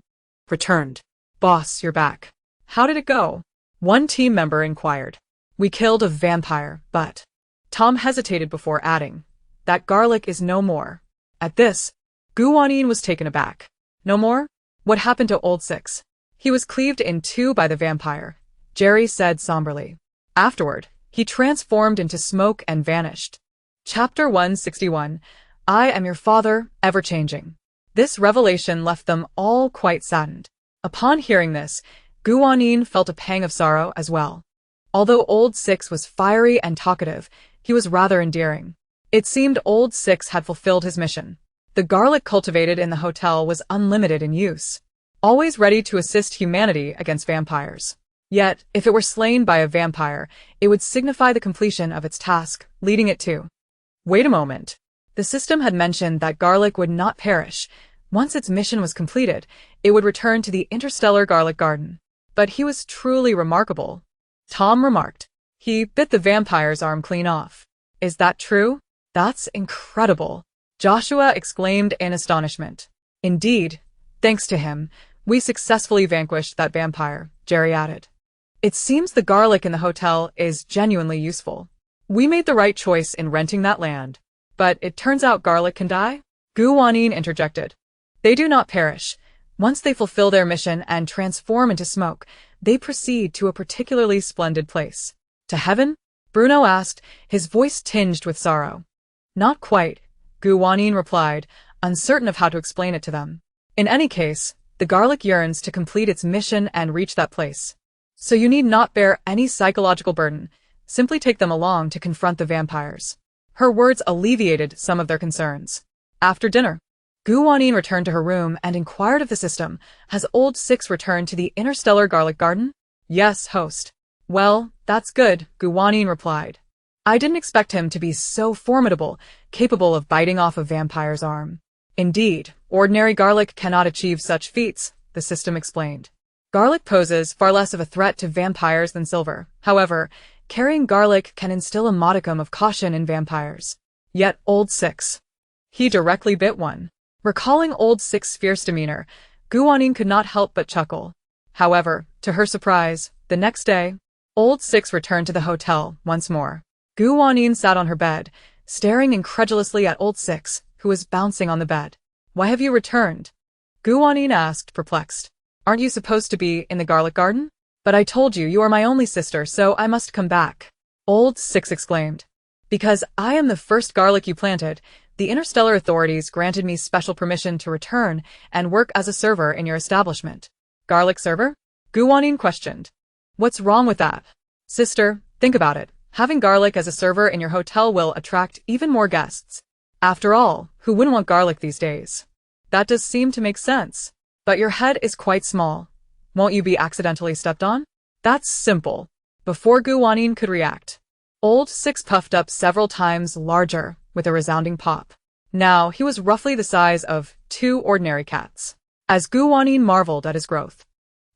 returned. Boss, you're back. How did it go? One team member inquired. We killed a vampire, but... Tom hesitated before adding, that garlic is no more. At this, Gu Wanyin was taken aback. No more? What happened to Old Six? He was cleaved in two by the vampire, Jerry said somberly. Afterward, he transformed into smoke and vanished. Chapter 161, I am your father, ever-changing. This revelation left them all quite saddened. Upon hearing this, Gu Wanyin felt a pang of sorrow as well. Although Old Six was fiery and talkative, he was rather endearing. It seemed Old Six had fulfilled his mission. The garlic cultivated in the hotel was unlimited in use, always ready to assist humanity against vampires. Yet, if it were slain by a vampire, it would signify the completion of its task, leading it to... Wait a moment. The system had mentioned that garlic would not perish. Once its mission was completed, it would return to the interstellar garlic garden. But he was truly remarkable. Tom remarked. He bit the vampire's arm clean off. Is that true? That's incredible. Joshua exclaimed in astonishment. Indeed, thanks to him, we successfully vanquished that vampire, Jerry added. It seems the garlic in the hotel is genuinely useful. We made the right choice in renting that land. But it turns out garlic can die? Gu Wanyin interjected. They do not perish. Once they fulfill their mission and transform into smoke, they proceed to a particularly splendid place. To heaven? Bruno asked, his voice tinged with sorrow. Not quite, Gu Wanyin replied, uncertain of how to explain it to them. In any case, the garlic yearns to complete its mission and reach that place. So you need not bear any psychological burden, simply take them along to confront the vampires. Her words alleviated some of their concerns. After dinner, Gu Wanyin returned to her room and inquired of the system, has Old Six returned to the interstellar garlic garden? Yes, host. Well, that's good, Gu Wanyin replied. I didn't expect him to be so formidable, capable of biting off a vampire's arm. Indeed, ordinary garlic cannot achieve such feats, the system explained. Garlic poses far less of a threat to vampires than silver. However, carrying garlic can instill a modicum of caution in vampires. Yet Old Six. He directly bit one. Recalling Old Six's fierce demeanor, Gu Wanyin could not help but chuckle. However, to her surprise, the next day, Old Six returned to the hotel once more. Gu Wanyin sat on her bed, staring incredulously at Old Six, who was bouncing on the bed. Why have you returned? Gu Wanyin asked, perplexed. Aren't you supposed to be in the garlic garden? But I told you you are my only sister, so I must come back. Old Six exclaimed. Because I am the first garlic you planted, the interstellar authorities granted me special permission to return and work as a server in your establishment. Garlic server? Gu Wanyin questioned. What's wrong with that? Sister, think about it. Having garlic as a server in your hotel will attract even more guests. After all, who wouldn't want garlic these days? That does seem to make sense. But your head is quite small. Won't you be accidentally stepped on? That's simple. Before Gu Wanyin could react, Old Six puffed up several times larger, with a resounding pop. Now he was roughly the size of 2 ordinary cats. As Wanyin marveled at his growth,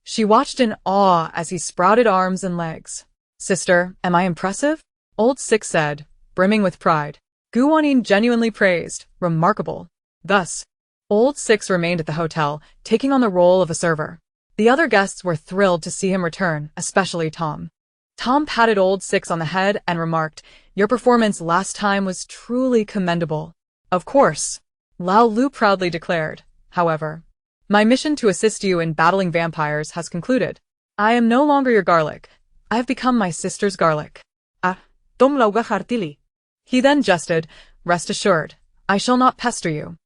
she watched in awe as he sprouted arms and legs. "Sister, am I impressive?" Old Six said, brimming with pride. Wanyin genuinely praised, "Remarkable." Thus, Old Six remained at the hotel, taking on the role of a server. The other guests were thrilled to see him return, especially Tom. Tom patted Old Six on the head and remarked, "Your performance last time was truly commendable." "Of course," Lao Lu proudly declared. "However, my mission to assist you in battling vampires has concluded. I am no longer your garlic. I have become my sister's garlic." Tom lauga hartili. He then jested, "Rest assured, I shall not pester you."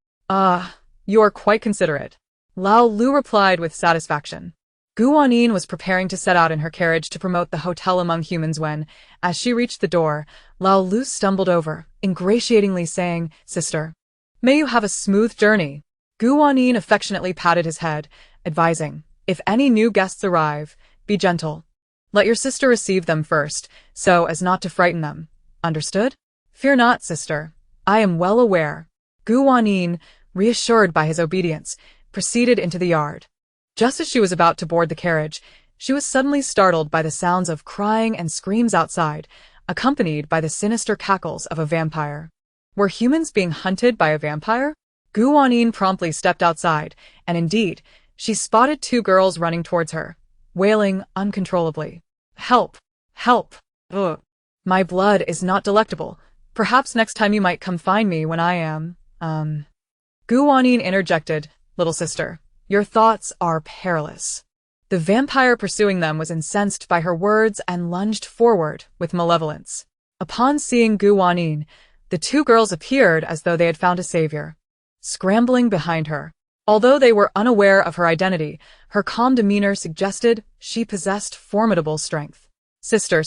You are quite considerate," Lao Lu replied with satisfaction. Wanyin was preparing to set out in her carriage to promote the hotel among humans when, as she reached the door, Lao Lu stumbled over, ingratiatingly saying, "Sister, may you have a smooth journey." Wanyin affectionately patted his head, advising, "If any new guests arrive, be gentle. Let your sister receive them first, so as not to frighten them. Understood?" "Fear not, sister. I am well aware." Wanyin, reassured by his obedience, proceeded into the yard. Just as she was about to board the carriage, she was suddenly startled by the sounds of crying and screams outside, accompanied by the sinister cackles of a vampire. Were humans being hunted by a vampire? Wanyin promptly stepped outside, and indeed, she spotted 2 girls running towards her, wailing uncontrollably. "Help! Help! Ugh. My blood is not delectable. Perhaps next time you might come find me when I am, Wanyin interjected, "Little sister, your thoughts are perilous." The vampire pursuing them was incensed by her words and lunged forward with malevolence. Upon seeing Wanyin, the 2 girls appeared as though they had found a savior. Scrambling behind her, although they were unaware of her identity, her calm demeanor suggested she possessed formidable strength. Sister,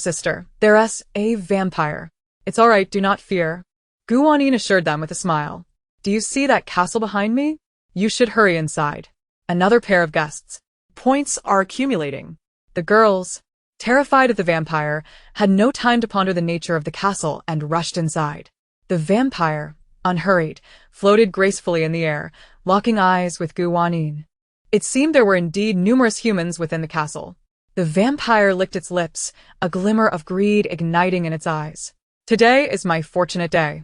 there's a vampire. It's all right, do not fear," Wanyin assured them with a smile. "Do you see that castle behind me? You should hurry inside." Another pair of guests. Points are accumulating. The girls, terrified of the vampire, had no time to ponder the nature of the castle and rushed inside. The vampire, unhurried, floated gracefully in the air, locking eyes with Wanyin. It seemed there were indeed numerous humans within the castle. The vampire licked its lips, a glimmer of greed igniting in its eyes. "Today is my fortunate day."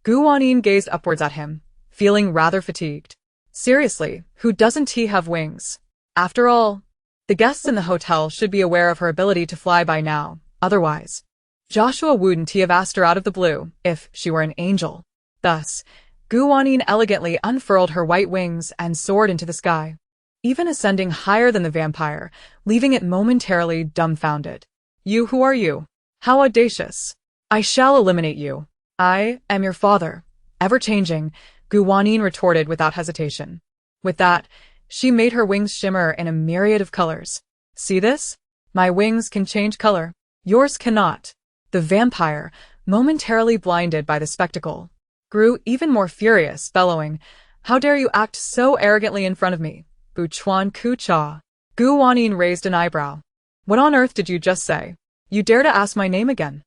Wanyin gazed upwards at him, feeling rather fatigued. Seriously, who doesn't he have wings? After all, the guests in the hotel should be aware of her ability to fly by now, otherwise, Joshua wouldn't he have asked her out of the blue if she were an angel. Thus, Wanyin elegantly unfurled her white wings and soared into the sky, even ascending higher than the vampire, leaving it momentarily dumbfounded. "You, who are you? How audacious! I shall eliminate you. I am your father." Ever-changing, Wanyin retorted without hesitation. With that, she made her wings shimmer in a myriad of colors. "See this? My wings can change color. Yours cannot." The vampire, momentarily blinded by the spectacle, grew even more furious, bellowing, "How dare you act so arrogantly in front of me? Bu Chuan Ku Cha." Wanyin raised an eyebrow. "What on earth did you just say? You dare to ask my name again?"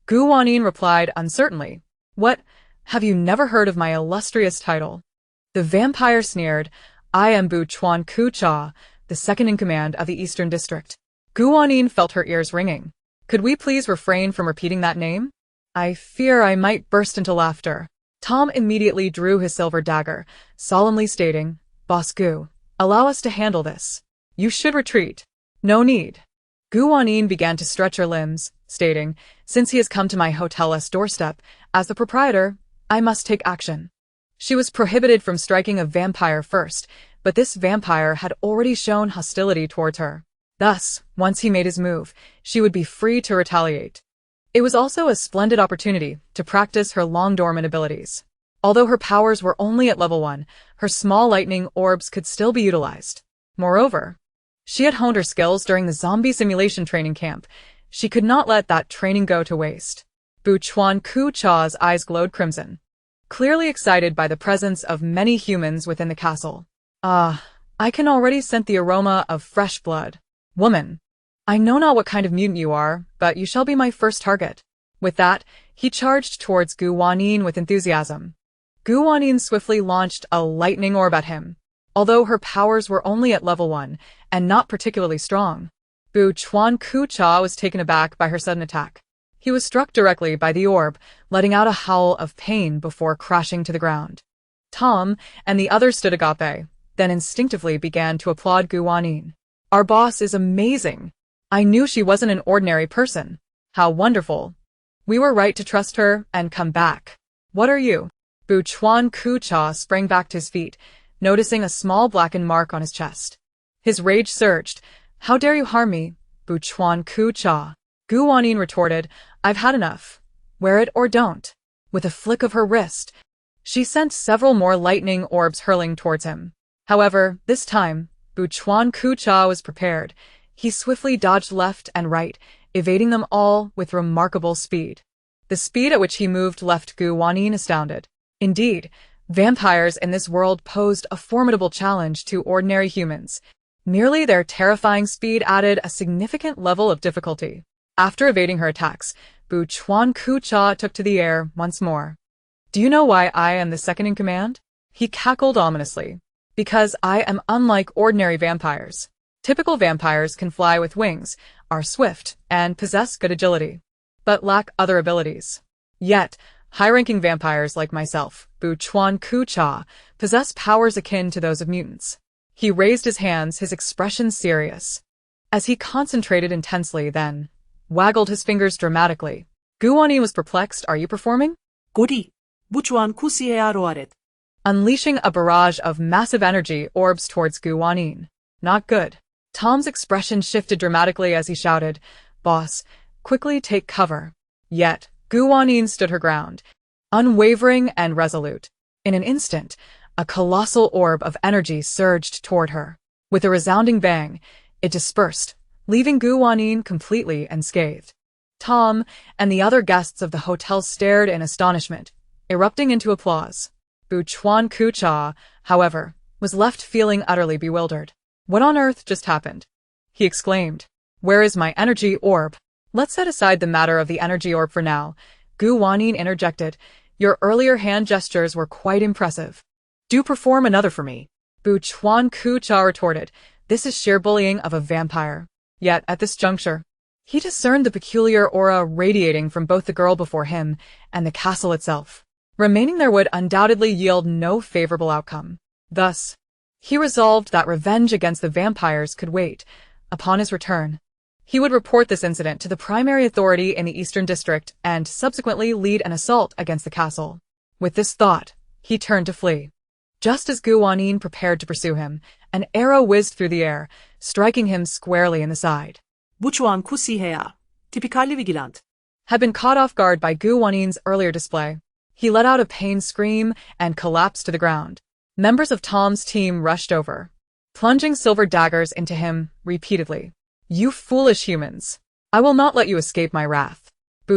Wanyin replied uncertainly, "What, have you never heard of my illustrious title?" The vampire sneered, "I am Bu Chuan Ku Cha, the second in command of the Eastern District." Wanyin felt her ears ringing. "Could we please refrain from repeating that name? I fear I might burst into laughter." Tom immediately drew his silver dagger, solemnly stating, "Boss Gu, allow us to handle this. You should retreat." "No need." Wanyin began to stretch her limbs, stating, "Since he has come to my hotel's doorstep, as the proprietor, I must take action." She was prohibited from striking a vampire first, but this vampire had already shown hostility towards her. Thus, once he made his move, she would be free to retaliate. It was also a splendid opportunity to practice her long-dormant abilities. Although her powers were only at level 1, her small lightning orbs could still be utilized. Moreover, she had honed her skills during the zombie simulation training camp. She could not let that training go to waste. Bu Chuan Ku Cha's eyes glowed crimson, clearly excited by the presence of many humans within the castle. I can already scent the aroma of fresh blood. Woman, I know not what kind of mutant you are, but you shall be my first target." With that, he charged towards Wanyin with enthusiasm. Wanyin swiftly launched a lightning orb at him. Although her powers were only at level 1 and not particularly strong, Chuan Ku-cha was taken aback by her sudden attack. He was struck directly by the orb, letting out a howl of pain before crashing to the ground. Tom and the others stood agape, then instinctively began to applaud Wanyin. Our boss is amazing. I knew she wasn't an ordinary person. How wonderful. We were right to trust her and come back. What are you? Chuan Ku-cha sprang back to his feet, noticing a small blackened mark on his chest. His rage surged. How dare you harm me, Chuan Ku-cha? Wanyin retorted, I've had enough. Wear it or don't. With a flick of her wrist, she sent several more lightning orbs hurling towards him. However, this time, Chuan Ku-cha was prepared. He swiftly dodged left and right, evading them all with remarkable speed. The speed at which he moved left Wanyin astounded. Indeed, vampires in this world posed a formidable challenge to ordinary humans. Merely their terrifying speed added a significant level of difficulty. After evading her attacks, Chuan Ku-cha took to the air once more. Do you know why I am the second in command? He cackled ominously. Because I am unlike ordinary vampires. Typical vampires can fly with wings, are swift, and possess good agility, but lack other abilities. Yet, high-ranking vampires like myself, Chuan Ku-cha, possess powers akin to those of mutants. He raised his hands, his expression serious. As he concentrated intensely, then waggled his fingers dramatically. Wanyin was perplexed. Are you performing? Goody. Chuan Ku-sihe roaret. Unleashing a barrage of massive energy orbs towards Wanyin. Not good. Tom's expression shifted dramatically as he shouted, Boss, quickly take cover. Yet, Wanyin stood her ground, unwavering and resolute. In an instant, a colossal orb of energy surged toward her. With a resounding bang, it dispersed, leaving Wanyin completely unscathed. Tom and the other guests of the hotel stared in astonishment, erupting into applause. Chuan Ku-cha, however, was left feeling utterly bewildered. What on earth just happened? He exclaimed. Where is my energy orb? Let's set aside the matter of the energy orb for now. Wanyin interjected. Your earlier hand gestures were quite impressive. Do perform another for me. Chuan Ku-cha retorted. This is sheer bullying of a vampire. Yet, at this juncture, he discerned the peculiar aura radiating from both the girl before him and the castle itself. Remaining there would undoubtedly yield no favorable outcome. Thus, he resolved that revenge against the vampires could wait. Upon his return, he would report this incident to the primary authority in the Eastern District and subsequently lead an assault against the castle. With this thought, he turned to flee. Just as Wanyin prepared to pursue him, an arrow whizzed through the air, striking him squarely in the side. Chuan Ku-sihe, typically vigilant, Had been caught off guard by Wanyin's earlier display. He let out a pained scream and collapsed to the ground. Members of Tom's team rushed over, plunging silver daggers into him repeatedly. You foolish humans! I will not let you escape my wrath.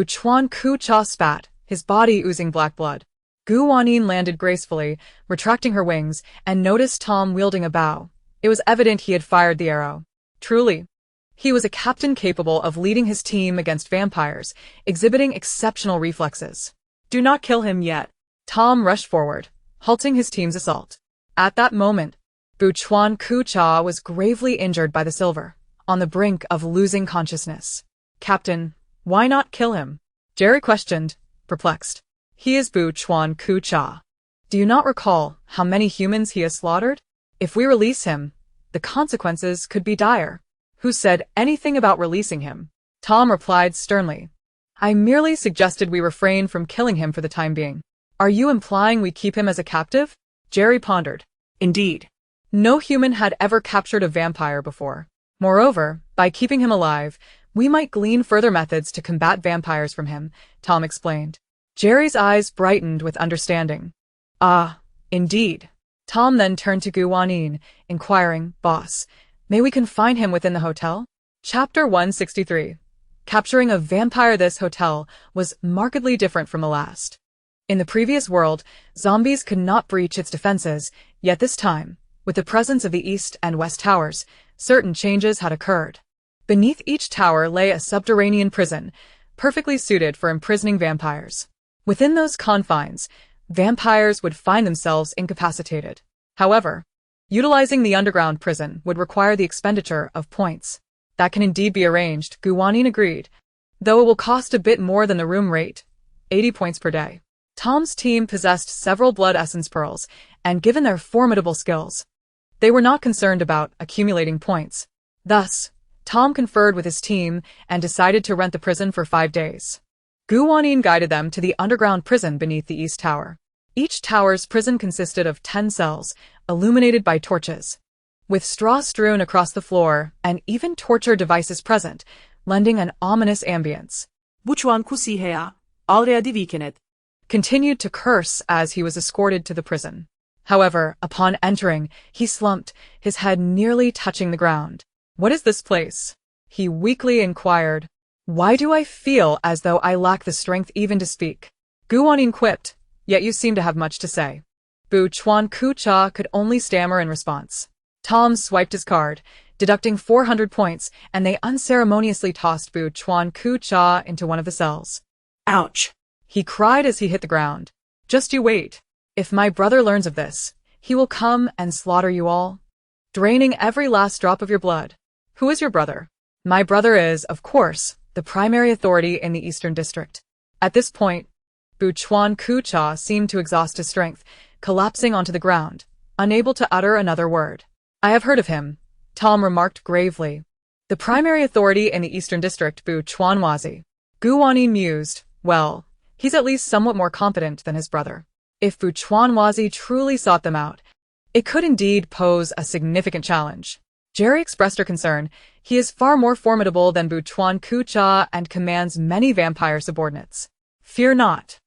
Chuan Ku-cha spat, his body oozing black blood. Wanyin landed gracefully, retracting her wings, and noticed Tom wielding a bow. It was evident he had fired the arrow. Truly, he was a captain capable of leading his team against vampires, exhibiting exceptional reflexes. Do not kill him yet. Tom rushed forward, halting his team's assault. At that moment, Chuan Ku-cha was gravely injured by the silver, on the brink of losing consciousness. Captain, why not kill him? Jerry questioned, perplexed. He is Chuan Ku-cha. Do you not recall how many humans he has slaughtered? If we release him, the consequences could be dire. Who said anything about releasing him? Tom replied sternly. I merely suggested we refrain from killing him for the time being. Are you implying we keep him as a captive? Jerry pondered. Indeed. No human had ever captured a vampire before. Moreover, by keeping him alive, we might glean further methods to combat vampires from him, Tom explained. Jerry's eyes brightened with understanding. Ah, indeed. Tom then turned to Wanyin, inquiring, Boss, may we confine him within the hotel? Chapter 163. Capturing a vampire. This hotel was markedly different from the last. In the previous world, zombies could not breach its defenses, yet this time, with the presence of the East and West Towers, certain changes had occurred. Beneath each tower lay a subterranean prison, perfectly suited for imprisoning vampires. Within those confines, vampires would find themselves incapacitated. However, utilizing the underground prison would require the expenditure of points. That can indeed be arranged, Wanyin agreed, though it will cost a bit more than the room rate, 80 points per day. Tom's team possessed several blood essence pearls, and given their formidable skills, they were not concerned about accumulating points. Thus, Tom conferred with his team and decided to rent the prison for 5 days. Wanyin guided them to the underground prison beneath the East Tower. Each tower's prison consisted of 10 cells, illuminated by torches, with straw strewn across the floor and even torture devices present, lending an ominous ambience. Buchuan kusihea, alrea divikenet. Continued to curse as he was escorted to the prison. However, upon entering, he slumped, his head nearly touching the ground. "What is this place?" he weakly inquired. "Why do I feel as though I lack the strength even to speak?" Wanyin quipped, "Yet you seem to have much to say." Bu Chuan Ku Cha could only stammer in response. Tom swiped his card, deducting 400 points, and they unceremoniously tossed Bu Chuan Ku Cha into one of the cells. Ouch! He cried as he hit the ground. "Just you wait. If my brother learns of this, he will come and slaughter you all, draining every last drop of your blood." "Who is your brother?" "My brother is, of course, the primary authority in the Eastern District." At this point, Bu Chuan Ku Cha seemed to exhaust his strength, collapsing onto the ground, unable to utter another word. "I have heard of him," Tom remarked gravely. "The primary authority in the Eastern District, Bu Chuanwazi." Wanyin mused, "Well, he's at least somewhat more competent than his brother. If Bu Chuanwazi truly sought them out, it could indeed pose a significant challenge." Jerry expressed her concern. "He is far more formidable than Bu Chuan Ku Cha and commands many vampire subordinates." "Fear not,"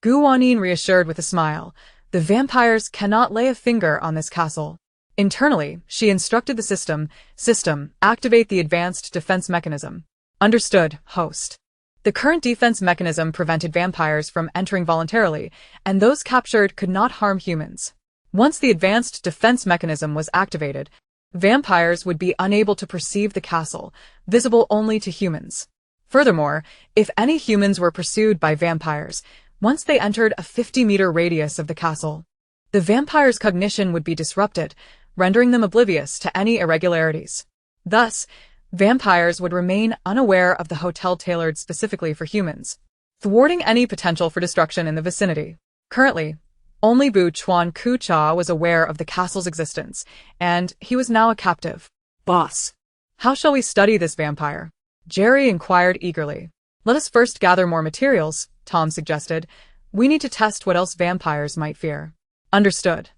Wanyin reassured with a smile. "The vampires cannot lay a finger on this castle." Internally, she instructed the system, activate the advanced defense mechanism. "Understood, host." The current defense mechanism prevented vampires from entering voluntarily, and those captured could not harm humans. Once the advanced defense mechanism was activated, vampires would be unable to perceive the castle, visible only to humans. Furthermore, if any humans were pursued by vampires, once they entered a 50-meter radius of the castle, the vampires' cognition would be disrupted, rendering them oblivious to any irregularities. Thus, vampires would remain unaware of the hotel tailored specifically for humans, thwarting any potential for destruction in the vicinity. Currently, only Bu Chuan Ku Cha was aware of the castle's existence, and he was now a captive. "Boss, "How shall we study this vampire?" Jerry inquired eagerly. "Let us first gather more materials," Tom suggested. "We need to test what else vampires might fear." "Understood."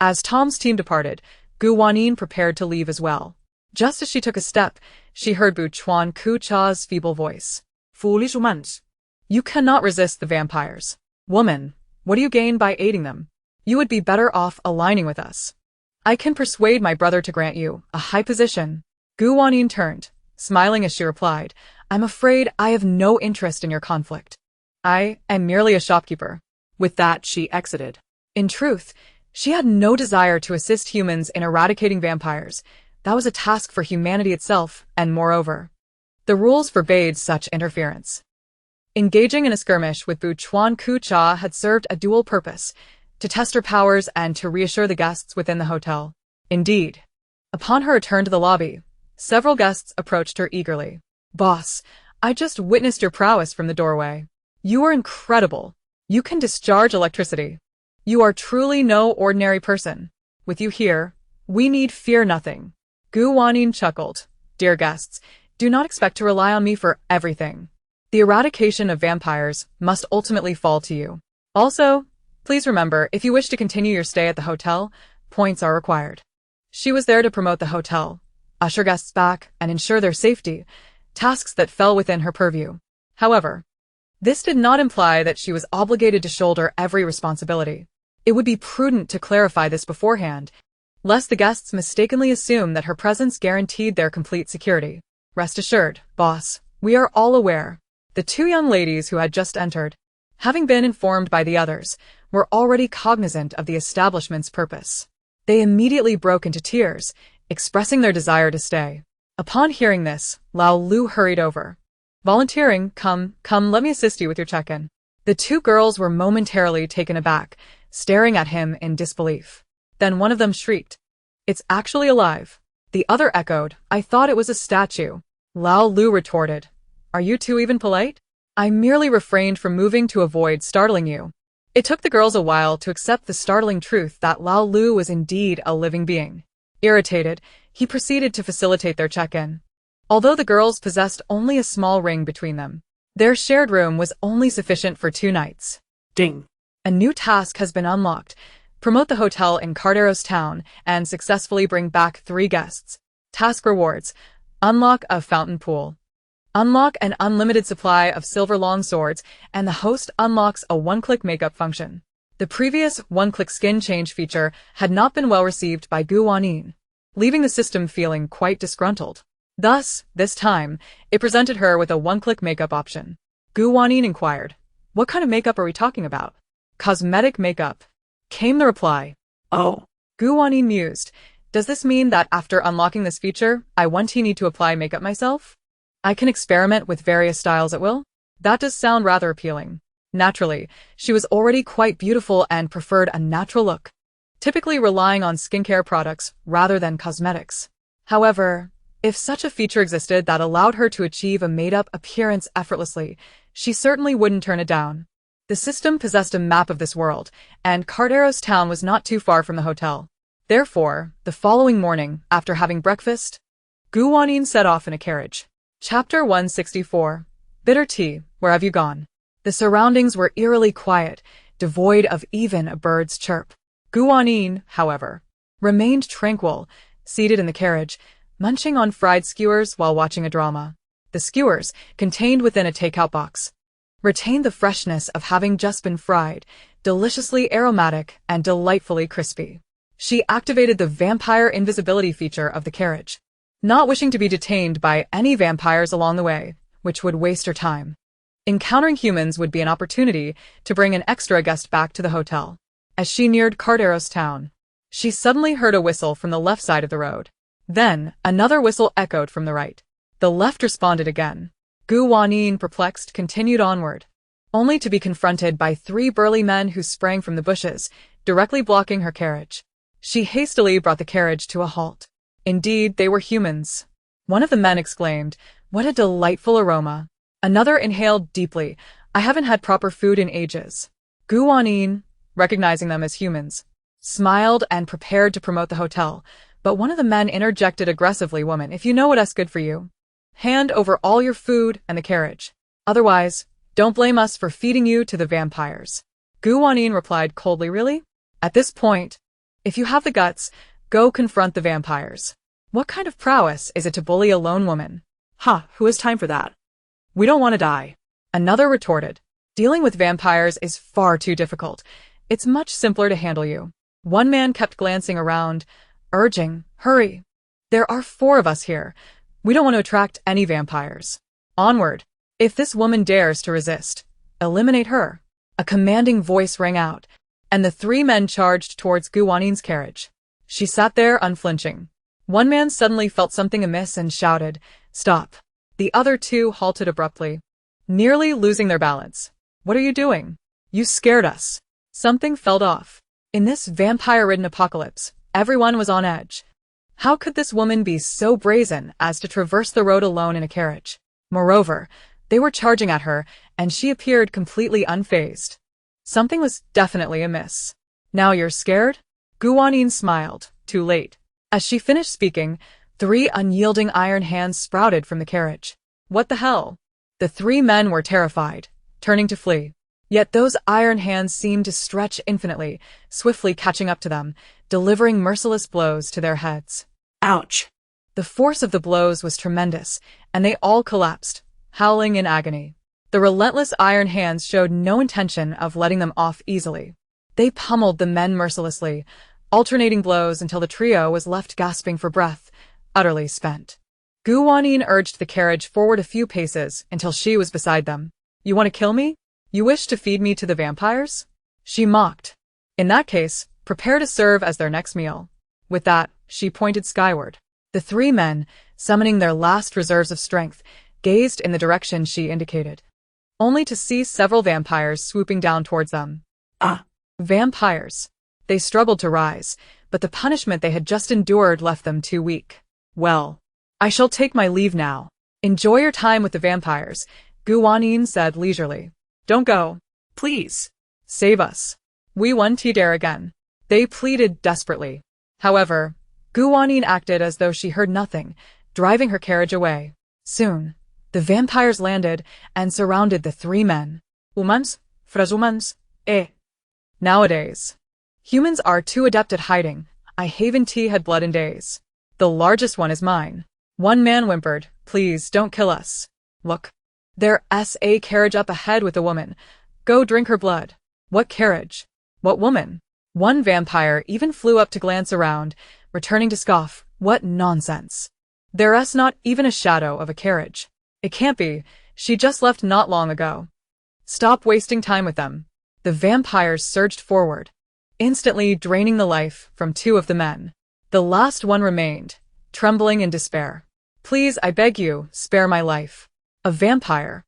As Tom's team departed, Wanyin prepared to leave as well. Just as she took a step, she heard Bu Chuan Ku Cha's feeble voice. foolish humans. "You cannot resist the vampires. Woman, what do you gain by aiding them? You would be better off aligning with us. I can persuade my brother to grant you a high position." Wanyin turned, smiling as she replied, "I'm afraid I have no interest in your conflict. I am merely a shopkeeper." With that, she exited. In truth, she had no desire to assist humans in eradicating vampires. That was a task for humanity itself, and moreover, the rules forbade such interference. Engaging in a skirmish with Bu Chuan Ku Cha had served a dual purpose, to test her powers and to reassure the guests within the hotel. Indeed, upon her return to the lobby, several guests approached her eagerly. "Boss, I just witnessed your prowess from the doorway. You are incredible. You can discharge electricity. You are truly no ordinary person. With you here, we need fear nothing." Wanyin chuckled. "Dear guests, do not expect to rely on me for everything. The eradication of vampires must ultimately fall to you. Also, please remember, if you wish to continue your stay at the hotel, points are required." She was there to promote the hotel, usher guests back, and ensure their safety, tasks that fell within her purview. However, this did not imply that she was obligated to shoulder every responsibility. It would be prudent to clarify this beforehand, lest the guests mistakenly assume that her presence guaranteed their complete security. "Rest assured, boss, we are all aware." The two young ladies who had just entered, having been informed by the others, were already cognizant of the establishment's purpose. They immediately broke into tears, expressing their desire to stay. Upon hearing this, Lao Lu hurried over, Volunteering, come, let me assist you with your check-in. The two girls were momentarily taken aback, staring at him in disbelief. Then one of them shrieked, "It's actually alive." The other echoed, "I thought it was a statue." Lao Lu retorted, "Are you two even polite? I merely refrained from moving to avoid startling you." It took the girls a while to accept the startling truth that Lao Lu was indeed a living being. Irritated, he proceeded to facilitate their check-in. Although the girls possessed only a small ring between them, their shared room was only sufficient for 2 nights. Ding. A new task has been unlocked. Promote the hotel in Carderos Town and successfully bring back 3 guests. Task rewards. Unlock a fountain pool. Unlock an unlimited supply of silver longswords, and the host unlocks a one-click makeup function. The previous one-click skin change feature had not been well received by Wanyin, leaving the system feeling quite disgruntled. Thus, this time, it presented her with a one-click makeup option. Wanyin inquired, "What kind of makeup are we talking about?" "Cosmetic makeup," came the reply. Oh. Wanyin mused, "Does this mean that after unlocking this feature, I won't need to apply makeup myself? I can experiment with various styles at will?" That does sound rather appealing. Naturally, she was already quite beautiful and preferred a natural look, typically relying on skincare products rather than cosmetics. However, if such a feature existed that allowed her to achieve a made-up appearance effortlessly, she certainly wouldn't turn it down. The system possessed a map of this world, and Carderos Town was not too far from the hotel. Therefore, the following morning, after having breakfast, Wanyin set off in a carriage. Chapter 164. Bitter Tea, Where Have You Gone? The surroundings were eerily quiet, devoid of even a bird's chirp. Wanyin, however, remained tranquil, seated in the carriage, munching on fried skewers while watching a drama. The skewers, contained within a takeout box, retained the freshness of having just been fried, deliciously aromatic and delightfully crispy. She activated the vampire invisibility feature of the carriage, not wishing to be detained by any vampires along the way, which would waste her time. Encountering humans would be an opportunity to bring an extra guest back to the hotel. As she neared Carderos Town, she suddenly heard a whistle from the left side of the road. Then, another whistle echoed from the right. The left responded again. Wanyin, perplexed, continued onward, only to be confronted by 3 burly men who sprang from the bushes, directly blocking her carriage. She hastily brought the carriage to a halt. Indeed, they were humans. One of the men exclaimed, "What a delightful aroma." Another inhaled deeply, "I haven't had proper food in ages." Wanyin, recognizing them as humans, smiled and prepared to promote the hotel, but one of the men interjected aggressively, "Woman, if you know what's good for you, hand over all your food and the carriage. Otherwise, don't blame us for feeding you to the vampires." Wanyin replied coldly, "Really? At this point, if you have the guts, go confront the vampires. What kind of prowess is it to bully a lone woman?" Ha, who has time for that? We don't want to die. Another retorted, "Dealing with vampires is far too difficult. It's much simpler to handle you." One man kept glancing around, urging, "Hurry. There are 4 of us here. We don't want to attract any vampires. Onward. If this woman dares to resist, eliminate her." A commanding voice rang out, and the 3 men charged towards Wanyin's carriage. She sat there unflinching. One man suddenly felt something amiss and shouted, "Stop." The other 2 halted abruptly, nearly losing their balance. "What are you doing? You scared us." Something felt off. In this vampire-ridden apocalypse, everyone was on edge. How could this woman be so brazen as to traverse the road alone in a carriage? Moreover, they were charging at her, and she appeared completely unfazed. Something was definitely amiss. "Now you're scared?" Wanyin smiled, too late. As she finished speaking, 3 unyielding iron hands sprouted from the carriage. What the hell? The 3 men were terrified, turning to flee. Yet those iron hands seemed to stretch infinitely, swiftly catching up to them, delivering merciless blows to their heads. Ouch. The force of the blows was tremendous, and they all collapsed, howling in agony. The relentless iron hands showed no intention of letting them off easily. They pummeled the men mercilessly, alternating blows until the trio was left gasping for breath, utterly spent. Wanyin urged the carriage forward a few paces until she was beside them. "You want to kill me? You wish to feed me to the vampires?" She mocked. "In that case, prepare to serve as their next meal." With that, she pointed skyward. The 3 men, summoning their last reserves of strength, gazed in the direction she indicated, only to see several vampires swooping down towards them. Ah! Vampires. They struggled to rise, but the punishment they had just endured left them too weak. Well, I shall take my leave now. Enjoy your time with the vampires, Wanyin said leisurely. Don't go. Please. Save us. We won't dare again. They pleaded desperately. However, Wanyin acted as though she heard nothing, driving her carriage away. Soon, the vampires landed and surrounded the three men. Humans, frashumans, eh. Nowadays, humans are too adept at hiding. I haven't had blood in days. The largest one is mine. One man whimpered, please don't kill us. Look. There's a carriage up ahead with a woman. Go drink her blood. What carriage? What woman? One vampire even flew up to glance around, returning to scoff. What nonsense. There's not even a shadow of a carriage. It can't be. She just left not long ago. Stop wasting time with them. The vampires surged forward, instantly draining the life from two of the men. The last one remained, trembling in despair. Please, I beg you, spare my life. A vampire,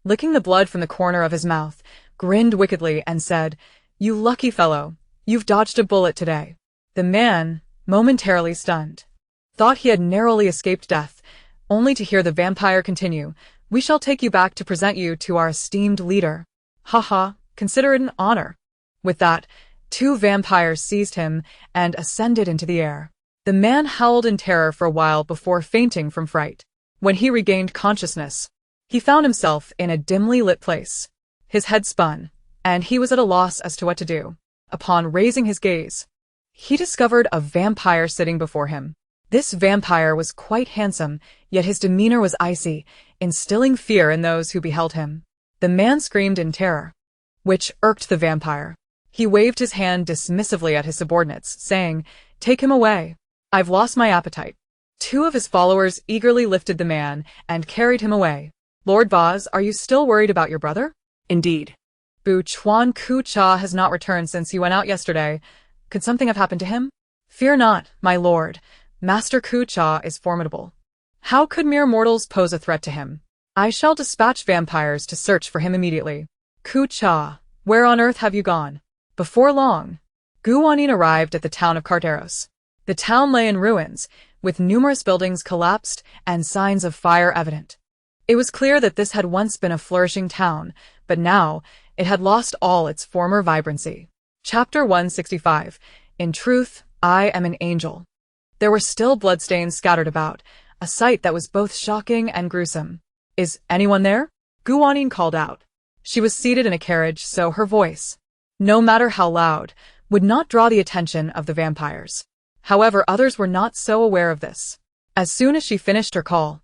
licking the blood from the corner of his mouth, grinned wickedly and said, You lucky fellow, you've dodged a bullet today. The man, momentarily stunned, thought he had narrowly escaped death, only to hear the vampire continue, We shall take you back to present you to our esteemed leader. Ha. Consider it an honor. With that, two vampires seized him and ascended into the air. The man howled in terror for a while before fainting from fright. When he regained consciousness, he found himself in a dimly lit place. His head spun, and he was at a loss as to what to do. Upon raising his gaze, he discovered a vampire sitting before him. This vampire was quite handsome, yet his demeanor was icy, instilling fear in those who beheld him. The man screamed in terror, which irked the vampire. He waved his hand dismissively at his subordinates, saying, Take him away. I've lost my appetite. Two of his followers eagerly lifted the man and carried him away. Lord Vaz, are you still worried about your brother? Indeed. Bu Chuan Ku Cha has not returned since he went out yesterday. Could something have happened to him? Fear not, my lord. Master Ku Cha is formidable. How could mere mortals pose a threat to him? I shall dispatch vampires to search for him immediately. Ku Cha, where on earth have you gone? Before long, Wanyin arrived at the town of Carteros. The town lay in ruins, with numerous buildings collapsed and signs of fire evident. It was clear that this had once been a flourishing town, but now it had lost all its former vibrancy. Chapter 165. In truth, I am an angel. There were still bloodstains scattered about, a sight that was both shocking and gruesome. Is anyone there? Wanyin called out. She was seated in a carriage, so her voice, no matter how loud, would not draw the attention of the vampires. However, others were not so aware of this. As soon as she finished her call,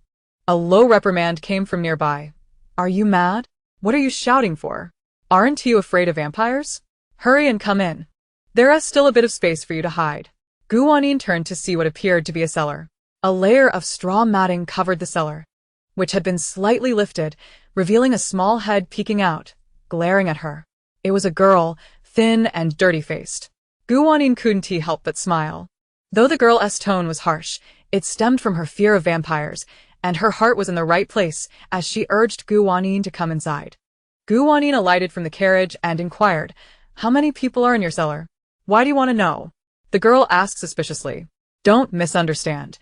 a low reprimand came from nearby. Are you mad? What are you shouting for? Aren't you afraid of vampires? Hurry and come in. There is still a bit of space for you to hide. Wanyin turned to see what appeared to be a cellar. A layer of straw matting covered the cellar, which had been slightly lifted, revealing a small head peeking out, glaring at her. It was a girl, thin and dirty-faced. Wanyin couldn't help but smile. Though the girl's tone was harsh, it stemmed from her fear of vampires, and her heart was in the right place as she urged Wanyin to come inside. Wanyin alighted from the carriage and inquired, How many people are in your cellar? Why do you want to know? The girl asked suspiciously. Don't misunderstand.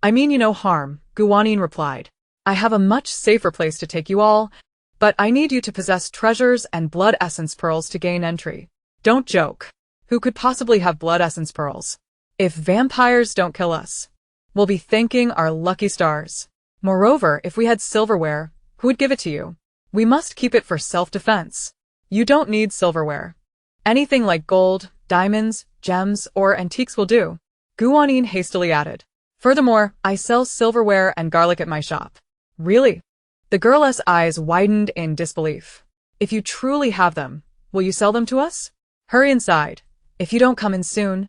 I mean you no harm, Wanyin replied. I have a much safer place to take you all, but I need you to possess treasures and blood essence pearls to gain entry. Don't joke. Who could possibly have blood essence pearls? If vampires don't kill us, we'll be thanking our lucky stars. Moreover, if we had silverware, who would give it to you? We must keep it for self-defense. You don't need silverware. Anything like gold, diamonds, gems, or antiques will do. Wanyin hastily added. Furthermore, I sell silverware and garlic at my shop. Really? The girl's eyes widened in disbelief. If you truly have them, will you sell them to us? Hurry inside. If you don't come in soon,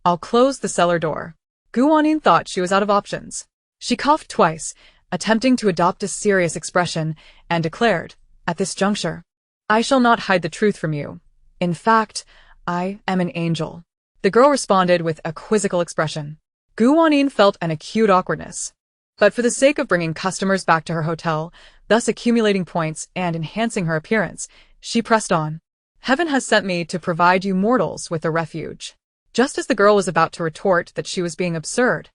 I'll close the cellar door. Wanyin thought she was out of options. She coughed twice, attempting to adopt a serious expression, and declared, at this juncture, I shall not hide the truth from you. In fact, I am an angel. The girl responded with a quizzical expression. Wanyin felt an acute awkwardness. But for the sake of bringing customers back to her hotel, thus accumulating points and enhancing her appearance, she pressed on. Heaven has sent me to provide you mortals with a refuge. Just as the girl was about to retort that she was being absurd,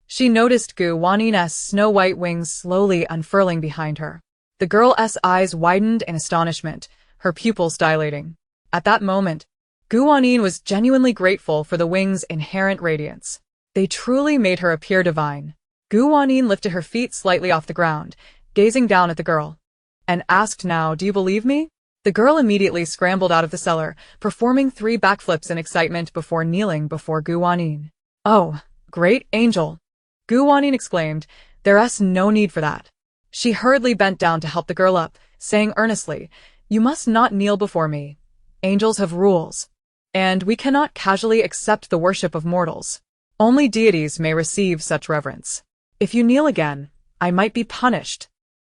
she noticed Gu Wanin's snow-white wings slowly unfurling behind her. The girl's eyes widened in astonishment, her pupils dilating. At that moment, Gu Wanin was genuinely grateful for the wings' inherent radiance. They truly made her appear divine. Gu Wanin lifted her feet slightly off the ground, gazing down at the girl, and asked, "Now, do you believe me?" The girl immediately scrambled out of the cellar, performing 3 backflips in excitement before kneeling before Gu Wanin. "Oh, great angel!" Gu Wanin exclaimed, "There's no need for that." She hurriedly bent down to help the girl up, saying earnestly, "You must not kneel before me. Angels have rules, and we cannot casually accept the worship of mortals. Only deities may receive such reverence. If you kneel again, I might be punished."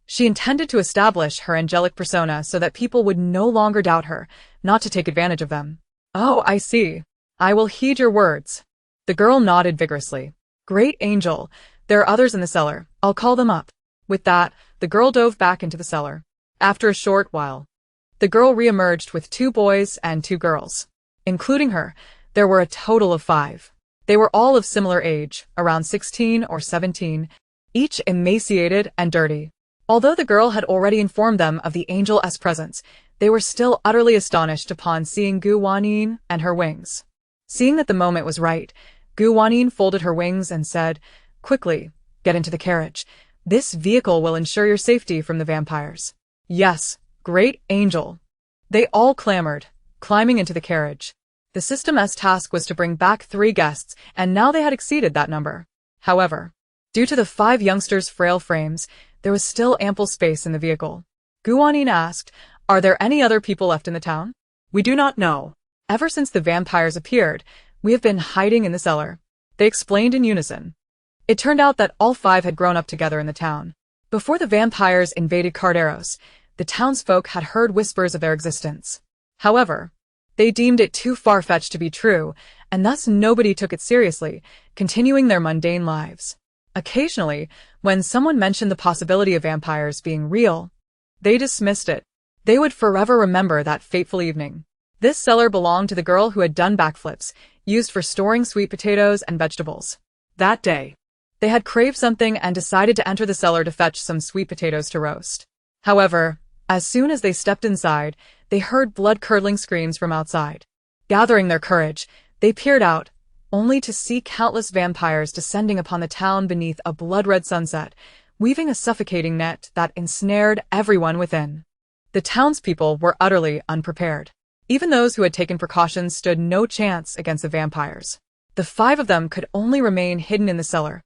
She intended to establish her angelic persona so that people would no longer doubt her, not to take advantage of them. "Oh, I see. I will heed your words." The girl nodded vigorously. "Great angel, there are others in the cellar. I'll call them up." With that, the girl dove back into the cellar. After a short while, the girl re-emerged with 2 boys and 2 girls. Including her, there were a total of 5. They were all of similar age, around 16 or 17, each emaciated and dirty. Although the girl had already informed them of the angel's presence, they were still utterly astonished upon seeing Gu Wanyin and her wings. Seeing that the moment was right, Gu Wanyin folded her wings and said, "Quickly, get into the carriage. This vehicle will ensure your safety from the vampires." "Yes, great angel." They all clamored, climbing into the carriage. The system's task was to bring back 3 guests, and now they had exceeded that number. However, due to the 5 youngsters' frail frames, there was still ample space in the vehicle. Gu Wanyin asked, "Are there any other people left in the town?" "We do not know. Ever since the vampires appeared, we have been hiding in the cellar," they explained in unison. It turned out that all 5 had grown up together in the town. Before the vampires invaded Carderos, the townsfolk had heard whispers of their existence. However, they deemed it too far-fetched to be true, and thus nobody took it seriously, continuing their mundane lives. Occasionally, when someone mentioned the possibility of vampires being real, they dismissed it. They would forever remember that fateful evening. This cellar belonged to the girl who had done backflips, used for storing sweet potatoes and vegetables. That day, they had craved something and decided to enter the cellar to fetch some sweet potatoes to roast. However, as soon as they stepped inside, they heard blood-curdling screams from outside. Gathering their courage, they peered out, only to see countless vampires descending upon the town beneath a blood-red sunset, weaving a suffocating net that ensnared everyone within. The townspeople were utterly unprepared. Even those who had taken precautions stood no chance against the vampires. The 5 of them could only remain hidden in the cellar,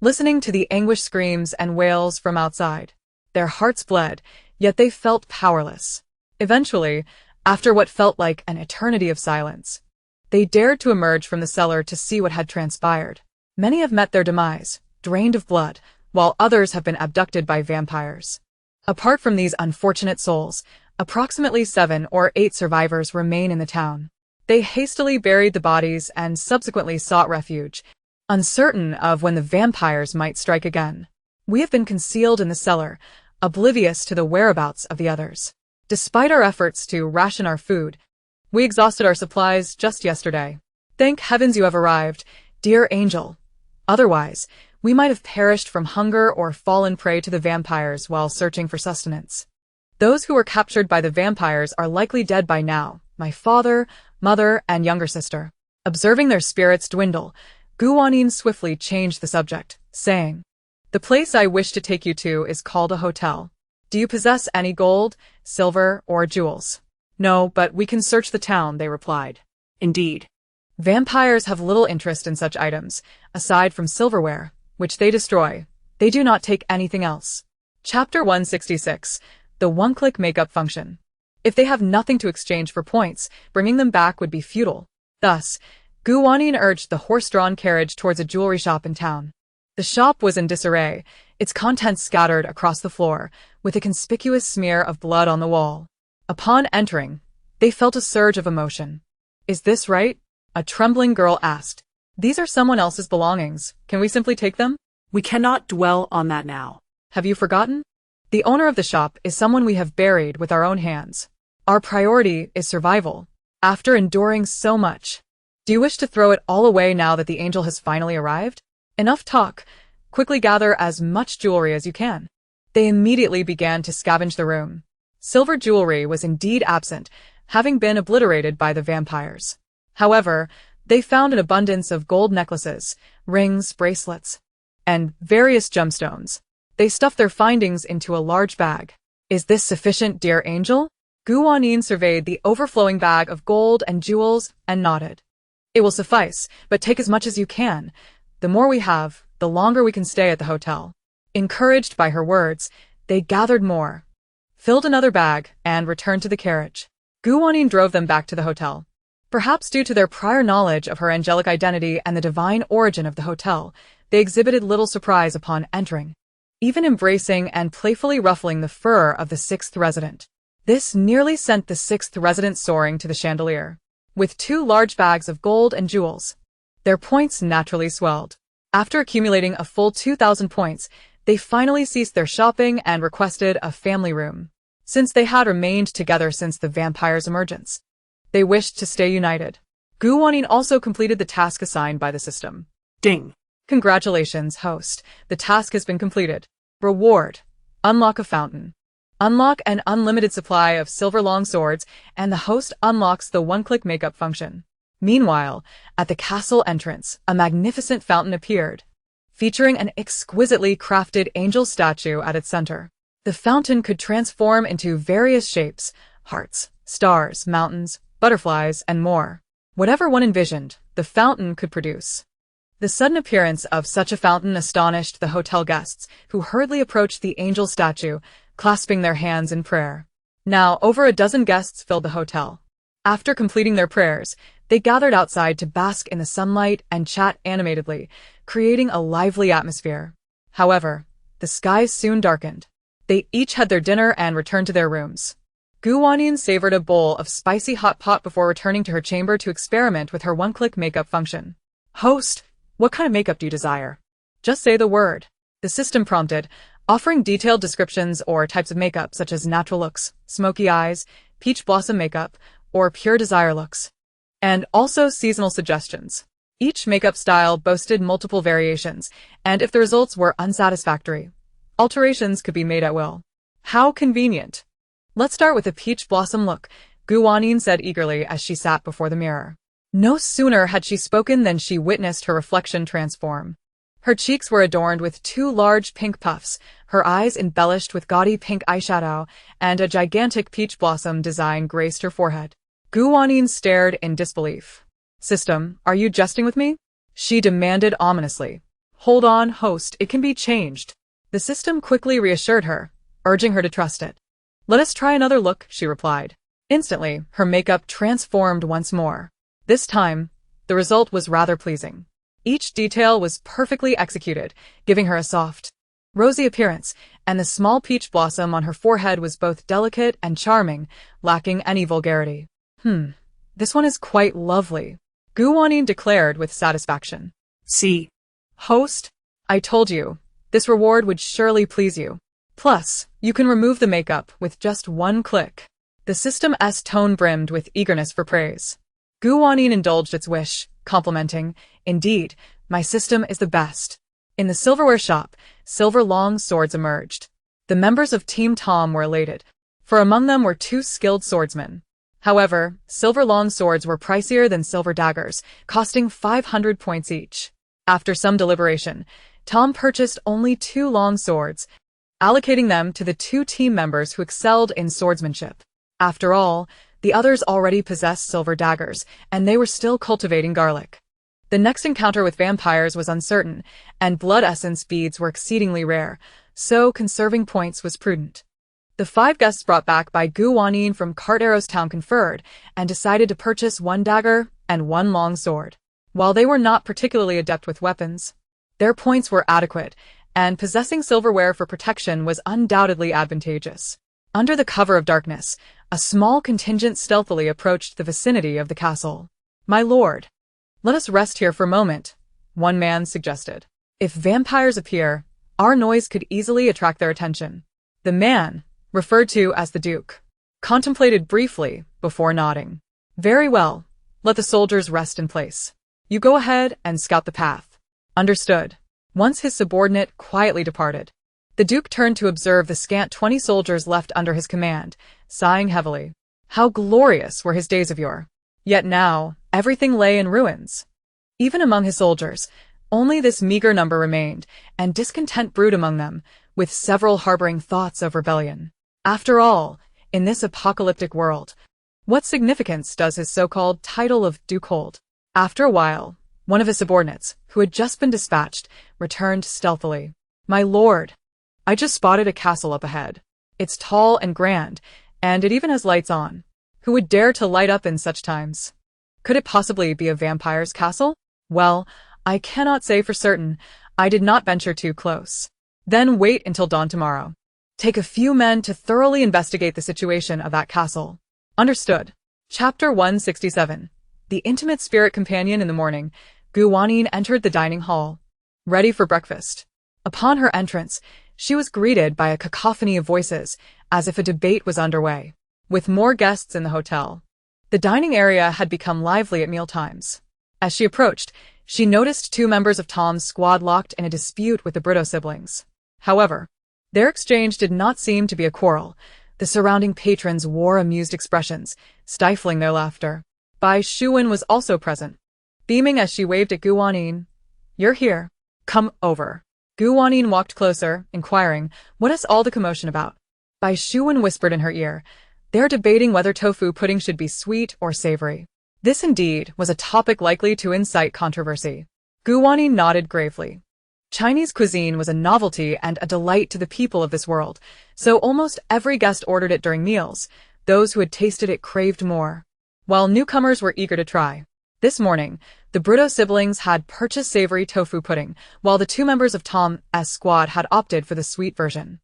listening to the anguished screams and wails from outside. Their hearts bled, yet they felt powerless. Eventually, after what felt like an eternity of silence, they dared to emerge from the cellar to see what had transpired. Many have met their demise, drained of blood, while others have been abducted by vampires. Apart from these unfortunate souls, approximately 7 or 8 survivors remain in the town. They hastily buried the bodies and subsequently sought refuge, uncertain of when the vampires might strike again. We have been concealed in the cellar, oblivious to the whereabouts of the others. Despite our efforts to ration our food, we exhausted our supplies just yesterday. Thank heavens you have arrived, dear angel. Otherwise, we might have perished from hunger or fallen prey to the vampires while searching for sustenance. Those who were captured by the vampires are likely dead by now, my father, mother, and younger sister. Observing their spirits dwindle, Gu Wanyin swiftly changed the subject, saying, "The place I wish to take you to is called a hotel. Do you possess any gold, silver, or jewels?" "No, but we can search the town," they replied. Indeed, vampires have little interest in such items, aside from silverware, which they destroy. They do not take anything else. Chapter 166. The one-click makeup function. If they have nothing to exchange for points, bringing them back would be futile. Thus, Gu Wanyin urged the horse-drawn carriage towards a jewelry shop in town. The shop was in disarray, its contents scattered across the floor, with a conspicuous smear of blood on the wall. Upon entering, they felt a surge of emotion. "Is this right?" a trembling girl asked. "These are someone else's belongings. Can we simply take them?" We cannot dwell on that now. Have you forgotten? The owner of the shop is someone we have buried with our own hands. Our priority is survival. After enduring so much, do you wish to throw it all away now that the angel has finally arrived? Enough talk. Quickly gather as much jewelry as you can. They immediately began to scavenge the room. Silver jewelry was indeed absent, having been obliterated by the vampires. However, they found an abundance of gold necklaces, rings, bracelets, and various gemstones. They stuffed their findings into a large bag. Is this sufficient, dear angel? Wanyin surveyed the overflowing bag of gold and jewels and nodded. It will suffice, but take as much as you can. The more we have, the longer we can stay at the hotel. Encouraged by her words, they gathered more, filled another bag, and returned to the carriage. Wanyin drove them back to the hotel. Perhaps due to their prior knowledge of her angelic identity and the divine origin of the hotel, they exhibited little surprise upon entering, even embracing and playfully ruffling the fur of the sixth resident. This nearly sent the sixth resident soaring to the chandelier. With 2 large bags of gold and jewels, their points naturally swelled. After accumulating a full 2,000 points, they finally ceased their shopping and requested a family room. Since they had remained together since the vampire's emergence, they wished to stay united. Wanyin also completed the task assigned by the system. Ding. Congratulations, host. The task has been completed. Reward. Unlock a fountain. Unlock an unlimited supply of silver long swords, and the host unlocks the one-click makeup function. Meanwhile, at the castle entrance, a magnificent fountain appeared, featuring an exquisitely crafted angel statue at its center. The fountain could transform into various shapes: hearts, stars, mountains, butterflies, and more. Whatever one envisioned, the fountain could produce. The sudden appearance of such a fountain astonished the hotel guests, who hurriedly approached the angel statue, clasping their hands in prayer. Now, over a dozen guests filled the hotel. After completing their prayers, they gathered outside to bask in the sunlight and chat animatedly, creating a lively atmosphere. However, the skies soon darkened. They each had their dinner and returned to their rooms. Wanyin savored a bowl of spicy hot pot before returning to her chamber to experiment with her one-click makeup function. Host, what kind of makeup do you desire? Just say the word. The system prompted, offering detailed descriptions or types of makeup such as natural looks, smoky eyes, peach blossom makeup, or pure desire looks, and also seasonal suggestions. Each makeup style boasted multiple variations, and if the results were unsatisfactory, alterations could be made at will. How convenient. Let's start with a peach blossom look, Wanyin said eagerly as she sat before the mirror. No sooner had she spoken than she witnessed her reflection transform. Her cheeks were adorned with 2 large pink puffs, her eyes embellished with gaudy pink eyeshadow, and a gigantic peach blossom design graced her forehead. Wanyin stared in disbelief. System, are you jesting with me? She demanded ominously. Hold on, host, it can be changed. The system quickly reassured her, urging her to trust it. Let us try another look, she replied. Instantly, her makeup transformed once more. This time, the result was rather pleasing. Each detail was perfectly executed, giving her a soft, rosy appearance, and the small peach blossom on her forehead was both delicate and charming, lacking any vulgarity. This one is quite lovely, Wanyin declared with satisfaction. See. Host, I told you, this reward would surely please you. Plus, you can remove the makeup with just one click. The system's tone brimmed with eagerness for praise. Wanyin indulged its wish, complimenting, Indeed, my system is the best. In the silverware shop, silver long swords emerged. The members of Team Tom were elated, for among them were 2 skilled swordsmen. However, silver long swords were pricier than silver daggers, costing 500 points each. After some deliberation, Tom purchased only 2 long swords, allocating them to the 2 team members who excelled in swordsmanship. After all, the others already possessed silver daggers, and they were still cultivating garlic. The next encounter with vampires was uncertain, and blood essence beads were exceedingly rare, so conserving points was prudent. The 5 guests brought back by Wanyin from Carteros Town conferred, and decided to purchase 1 dagger and 1 long sword. While they were not particularly adept with weapons, their points were adequate, and possessing silverware for protection was undoubtedly advantageous. Under the cover of darkness, a small contingent stealthily approached the vicinity of the castle. My lord, let us rest here for a moment, one man suggested. If vampires appear, our noise could easily attract their attention. The man, referred to as the Duke, contemplated briefly before nodding. Very well. Let the soldiers rest in place. You go ahead and scout the path. Understood. Once his subordinate quietly departed, the Duke turned to observe the scant 20 soldiers left under his command, sighing heavily. How glorious were his days of yore! Yet now, everything lay in ruins. Even among his soldiers, only this meager number remained, and discontent brewed among them, with several harboring thoughts of rebellion. After all, in this apocalyptic world, what significance does his so-called title of Duke hold? After a while, one of his subordinates, who had just been dispatched, returned stealthily. My lord, I just spotted a castle up ahead. It's tall and grand, and it even has lights on. Who would dare to light up in such times? Could it possibly be a vampire's castle? Well, I cannot say for certain. I did not venture too close. Then wait until dawn tomorrow. Take a few men to thoroughly investigate the situation of that castle. Understood. Chapter 167. The intimate spirit companion. In the morning, Wanyin entered the dining hall, ready for breakfast. Upon her entrance, she was greeted by a cacophony of voices, as if a debate was underway. With more guests in the hotel, the dining area had become lively at mealtimes. As she approached, she noticed two members of Tom's squad locked in a dispute with the Brito siblings. However, their exchange did not seem to be a quarrel. The surrounding patrons wore amused expressions, stifling their laughter. Bai Shuwen was also present, beaming as she waved at Wanyin. You're here. Come over. Wanyin walked closer, inquiring, what is all the commotion about? Bai Shuwen whispered in her ear. They're debating whether tofu pudding should be sweet or savory. This indeed was a topic likely to incite controversy. Wanyin nodded gravely. Chinese cuisine was a novelty and a delight to the people of this world, so almost every guest ordered it during meals. Those who had tasted it craved more, while newcomers were eager to try. This morning, the Brito siblings had purchased savory tofu pudding, while the two members of Tom's squad had opted for the sweet version.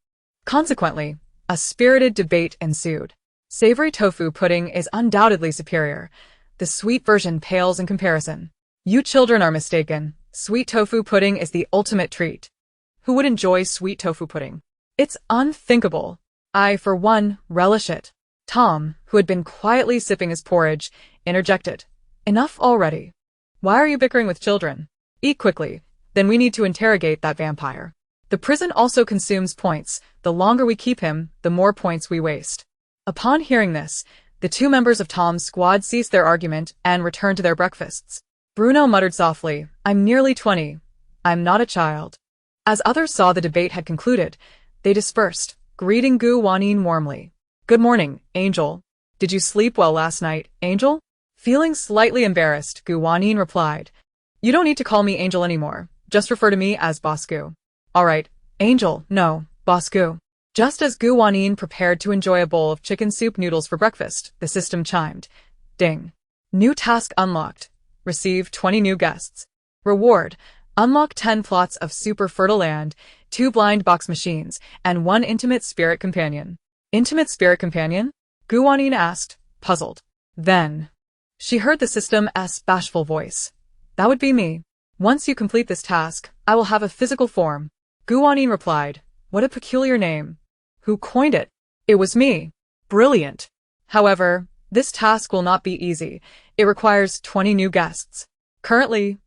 Consequently, a spirited debate ensued. Savory tofu pudding is undoubtedly superior. The sweet version pales in comparison. You children are mistaken. Sweet tofu pudding is the ultimate treat. Who would enjoy sweet tofu pudding? It's unthinkable. I, for one, relish it. Tom, who had been quietly sipping his porridge, interjected. Enough already. Why are you bickering with children? Eat quickly, then we need to interrogate that vampire. The prison also consumes points. The longer we keep him, the more points we waste. Upon hearing this, the two members of Tom's squad ceased their argument and returned to their breakfasts. Bruno muttered softly, I'm nearly 20. I'm not a child. As others saw the debate had concluded, they dispersed, greeting Wanyin warmly. Good morning, Angel. Did you sleep well last night, Angel? Feeling slightly embarrassed, Wanyin replied. You don't need to call me Angel anymore. Just refer to me as Boss Gu. All right, Angel, no, Boss Gu. Just as Wanyin prepared to enjoy a bowl of chicken soup noodles for breakfast, the system chimed. Ding. New task unlocked. Receive 20 new guests. Reward. Unlock 10 plots of super fertile land, 2 blind box machines, and 1 intimate spirit companion. Intimate spirit companion? Wanyin asked, puzzled. Then she heard the system's bashful voice. That would be me. Once you complete this task, I will have a physical form. Wanyin replied. What a peculiar name. Who coined it? It was me. Brilliant. However, this task will not be easy. It requires 20 new guests. Currently,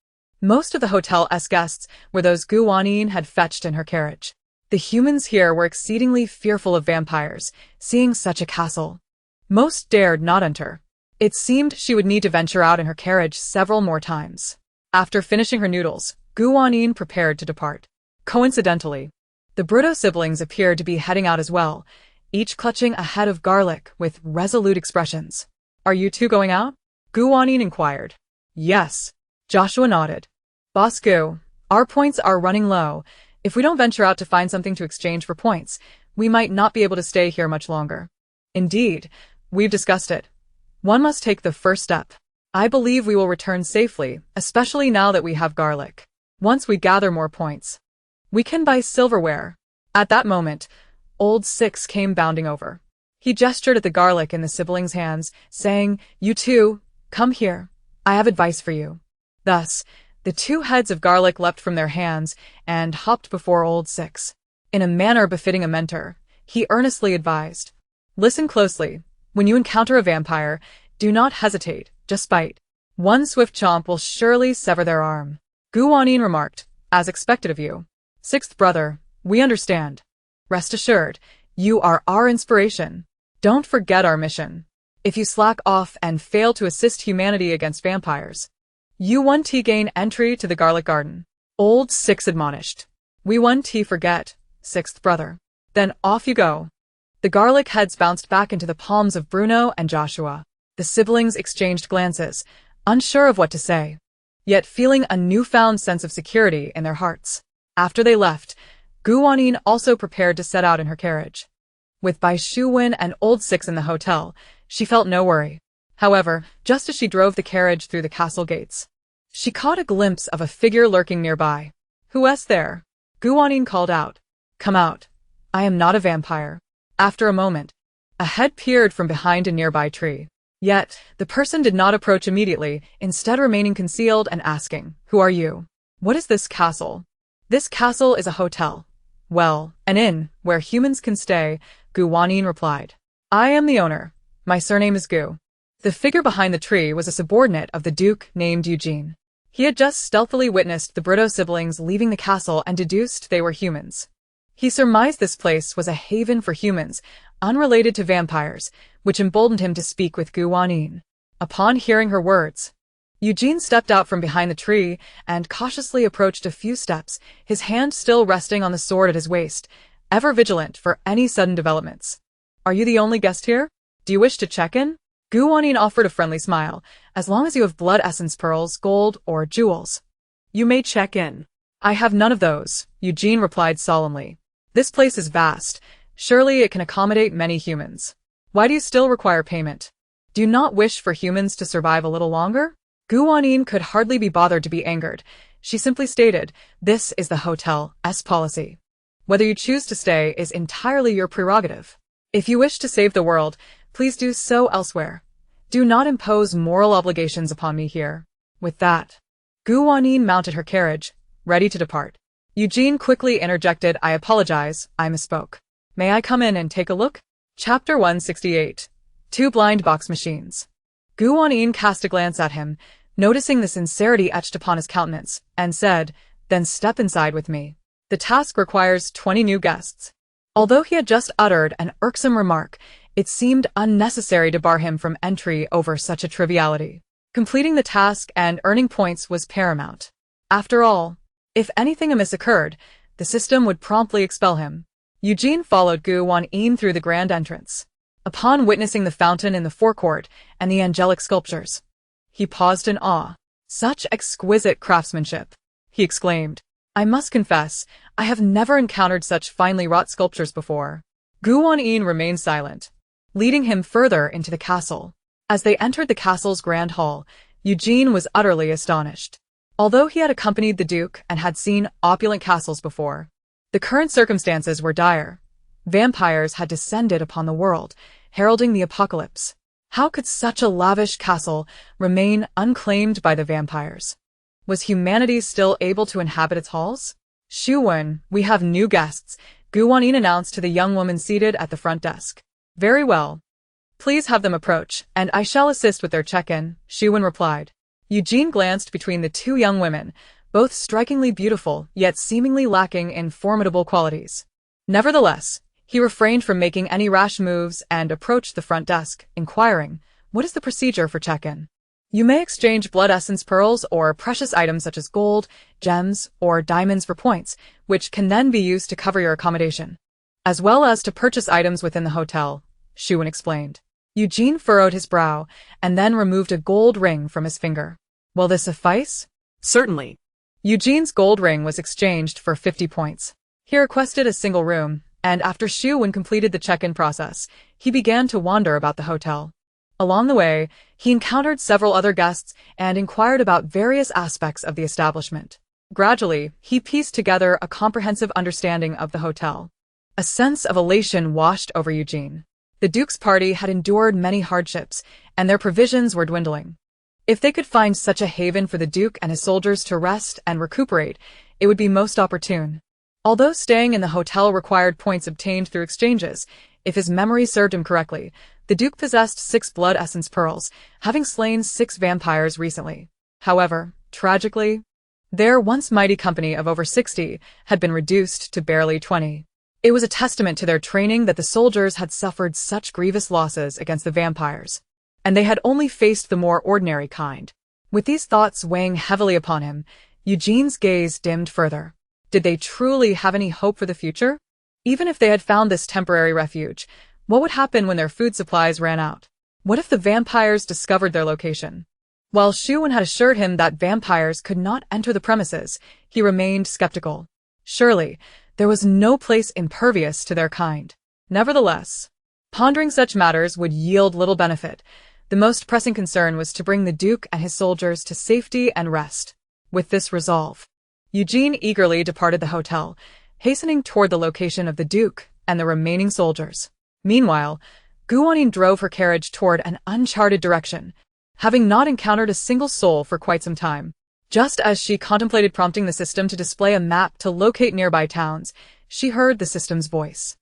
most of the hotel's guests were those Wanyin had fetched in her carriage. The humans here were exceedingly fearful of vampires, seeing such a castle. Most dared not enter. It seemed she would need to venture out in her carriage several more times. After finishing her noodles, Wanyin prepared to depart. Coincidentally, the Brito siblings appeared to be heading out as well, each clutching a head of garlic with resolute expressions. Are you two going out? Wanyin inquired. Yes. Joshua nodded. Boss Gu, our points are running low. If we don't venture out to find something to exchange for points, we might not be able to stay here much longer. Indeed, we've discussed it. One must take the first step. I believe we will return safely, especially now that we have garlic. Once we gather more points, we can buy silverware. At that moment, Old Six came bounding over. He gestured at the garlic in the siblings' hands, saying, You two, come here. I have advice for you. Thus, The two heads of garlic leapt from their hands and hopped before Old Six. In a manner befitting a mentor, he earnestly advised, "Listen closely. When you encounter a vampire, do not hesitate, just bite. One swift chomp will surely sever their arm." Wanyin remarked, "As expected of you. Sixth brother, we understand. Rest assured, you are our inspiration. Don't forget our mission. If you slack off and fail to assist humanity against vampires, you won't gain entry to the Garlic Garden." Old Six admonished, "We won't forget, sixth brother." Then off you go. The garlic heads bounced back into the palms of Bruno and Joshua. The siblings exchanged glances, unsure of what to say, yet feeling a newfound sense of security in their hearts. After they left, Wanyin also prepared to set out in her carriage. With Bai Shuwen and Old Six in the hotel, she felt no worry. However, just as she drove the carriage through the castle gates, she caught a glimpse of a figure lurking nearby. "Who's there?" Wanyin called out. "Come out. I am not a vampire." After a moment, a head peered from behind a nearby tree. Yet, the person did not approach immediately, instead remaining concealed and asking, "Who are you? What is this castle?" "This castle is a hotel. Well, an inn, where humans can stay," Wanyin replied. "I am the owner. My surname is Gu." The figure behind the tree was a subordinate of the Duke named Eugene. He had just stealthily witnessed the Brito siblings leaving the castle and deduced they were humans. He surmised this place was a haven for humans, unrelated to vampires, which emboldened him to speak with Wanyin. Upon hearing her words, Eugene stepped out from behind the tree and cautiously approached a few steps, his hand still resting on the sword at his waist, ever vigilant for any sudden developments. "Are you the only guest here? Do you wish to check in?" Wanyin offered a friendly smile. "As long as you have blood essence pearls, gold, or jewels, you may check in." "I have none of those," Eugene replied solemnly. "This place is vast. Surely it can accommodate many humans. Why do you still require payment? Do you not wish for humans to survive a little longer?" Wanyin could hardly be bothered to be angered. She simply stated, "This is the hotel's policy. Whether you choose to stay is entirely your prerogative. If you wish to save the world, please do so elsewhere. Do not impose moral obligations upon me here." With that, Wanyin mounted her carriage, ready to depart. Eugene quickly interjected, "I apologize, I misspoke. May I come in and take a look?" Chapter 168. Two Blind Box Machines. Wanyin cast a glance at him, noticing the sincerity etched upon his countenance, and said, "Then step inside with me. The task requires 20 new guests." Although he had just uttered an irksome remark, it seemed unnecessary to bar him from entry over such a triviality. Completing the task and earning points was paramount. After all, if anything amiss occurred, the system would promptly expel him. Eugene followed Wanyin through the grand entrance. Upon witnessing the fountain in the forecourt and the angelic sculptures, he paused in awe. "Such exquisite craftsmanship!" he exclaimed. "I must confess, I have never encountered such finely wrought sculptures before." Wanyin remained silent, leading him further into the castle. As they entered the castle's grand hall, Eugene was utterly astonished. Although he had accompanied the Duke and had seen opulent castles before, the current circumstances were dire. Vampires had descended upon the world, heralding the apocalypse. How could such a lavish castle remain unclaimed by the vampires? Was humanity still able to inhabit its halls? "Shuwen, we have new guests," Wanyin announced to the young woman seated at the front desk. "Very well. Please have them approach, and I shall assist with their check-in," Shuwen replied. Eugene glanced between the two young women, both strikingly beautiful, yet seemingly lacking in formidable qualities. Nevertheless, he refrained from making any rash moves and approached the front desk, inquiring, "What is the procedure for check-in?" "You may exchange blood essence pearls or precious items such as gold, gems, or diamonds for points, which can then be used to cover your accommodation, as well as to purchase items within the hotel," Shuwen explained. Eugene furrowed his brow and then removed a gold ring from his finger. "Will this suffice?" "Certainly." Eugene's gold ring was exchanged for 50 points. He requested a single room, and after Shuwen completed the check-in process, he began to wander about the hotel. Along the way, he encountered several other guests and inquired about various aspects of the establishment. Gradually, he pieced together a comprehensive understanding of the hotel. A sense of elation washed over Eugene. The Duke's party had endured many hardships, and their provisions were dwindling. If they could find such a haven for the Duke and his soldiers to rest and recuperate, it would be most opportune. Although staying in the hotel required points obtained through exchanges, if his memory served him correctly, the Duke possessed 6 blood essence pearls, having slain 6 vampires recently. However, tragically, their once mighty company of over 60 had been reduced to barely 20. It was a testament to their training that the soldiers had suffered such grievous losses against the vampires, and they had only faced the more ordinary kind. With these thoughts weighing heavily upon him, Eugene's gaze dimmed further. Did they truly have any hope for the future? Even if they had found this temporary refuge, what would happen when their food supplies ran out? What if the vampires discovered their location? While Shuwen had assured him that vampires could not enter the premises, he remained skeptical. Surely, there was no place impervious to their kind. Nevertheless, pondering such matters would yield little benefit. The most pressing concern was to bring the Duke and his soldiers to safety and rest. With this resolve, Eugene eagerly departed the hotel, hastening toward the location of the Duke and the remaining soldiers. Meanwhile, Wanyin drove her carriage toward an uncharted direction, having not encountered a single soul for quite some time. Just as she contemplated prompting the system to display a map to locate nearby towns, she heard the system's voice.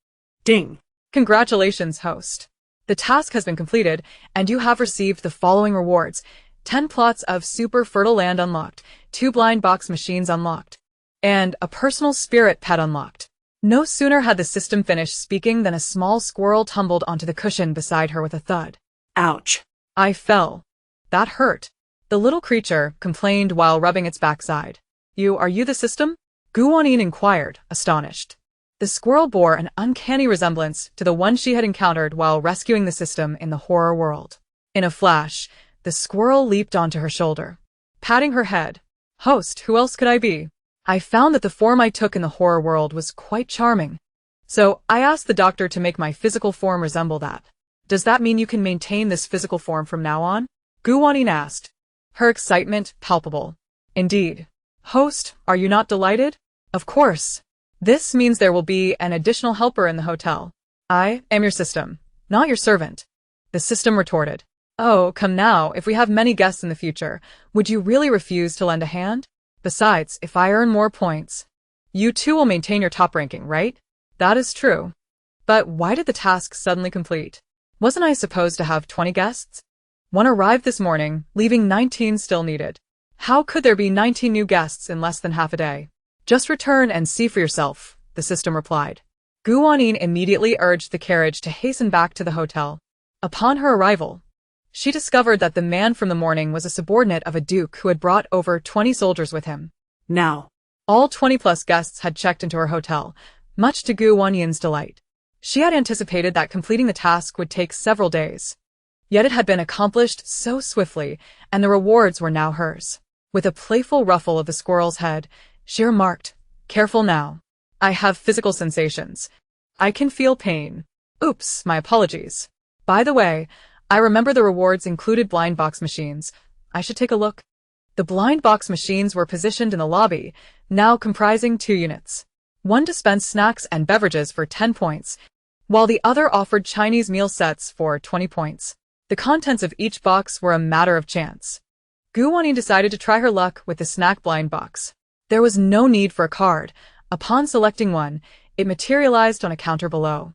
Ding! Congratulations, host. The task has been completed, and you have received the following rewards: 10 plots of super fertile land unlocked, 2 blind box machines unlocked, and a personal spirit pet unlocked. No sooner had the system finished speaking than a small squirrel tumbled onto the cushion beside her with a thud. Ouch! I fell. That hurt. The little creature complained while rubbing its backside. Are you the system? Wanyin inquired, astonished. The squirrel bore an uncanny resemblance to the one she had encountered while rescuing the system in the horror world. In a flash, the squirrel leaped onto her shoulder, patting her head. Host, who else could I be? I found that the form I took in the horror world was quite charming. So I asked the doctor to make my physical form resemble that. Does that mean you can maintain this physical form from now on? Wanyin asked, her excitement palpable. Indeed. Host, are you not delighted? Of course. This means there will be an additional helper in the hotel. I am your system, not your servant. The system retorted. Oh, come now, if we have many guests in the future, would you really refuse to lend a hand? Besides, if I earn more points, you too will maintain your top ranking, right? That is true. But why did the task suddenly complete? Wasn't I supposed to have 20 guests? One arrived this morning, leaving 19 still needed. How could there be 19 new guests in less than half a day? Just return and see for yourself, the system replied. Wanyin immediately urged the carriage to hasten back to the hotel. Upon her arrival, she discovered that the man from the morning was a subordinate of a duke who had brought over 20 soldiers with him. Now, all 20-plus guests had checked into her hotel, much to Wanyin's delight. She had anticipated that completing the task would take several days. Yet it had been accomplished so swiftly, and the rewards were now hers. With a playful ruffle of the squirrel's head, she remarked, "Careful now. I have physical sensations. I can feel pain. Oops, my apologies. By the way, I remember the rewards included blind box machines. I should take a look." The blind box machines were positioned in the lobby, now comprising 2 units. One dispensed snacks and beverages for 10 points, while the other offered Chinese meal sets for 20 points. The contents of each box were a matter of chance. Wanyin decided to try her luck with the snack blind box. There was no need for a card. Upon selecting one, it materialized on a counter below.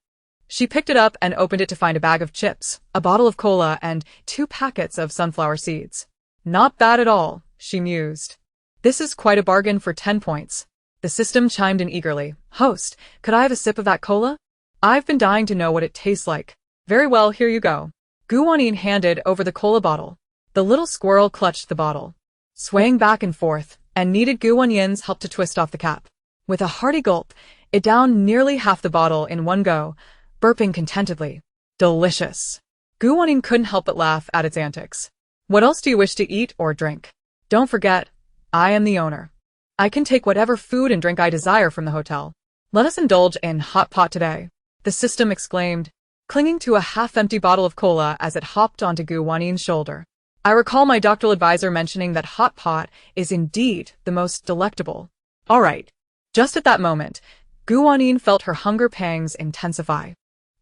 She picked it up and opened it to find a bag of chips, a bottle of cola, and 2 packets of sunflower seeds. Not bad at all, she mused. This is quite a bargain for 10 points. The system chimed in eagerly. Host, could I have a sip of that cola? I've been dying to know what it tastes like. Very well, here you go. Wanyin handed over the cola bottle. The little squirrel clutched the bottle, swaying back and forth, and needed Wanyin's help to twist off the cap. With a hearty gulp, it downed nearly half the bottle in one go, burping contentedly. Delicious. Wanyin couldn't help but laugh at its antics. What else do you wish to eat or drink? Don't forget, I am the owner. I can take whatever food and drink I desire from the hotel. Let us indulge in hot pot today, the system exclaimed, clinging to a half-empty bottle of cola as it hopped onto Wanyin's shoulder. I recall my doctoral advisor mentioning that hot pot is indeed the most delectable. All right. Just at that moment, Wanyin felt her hunger pangs intensify.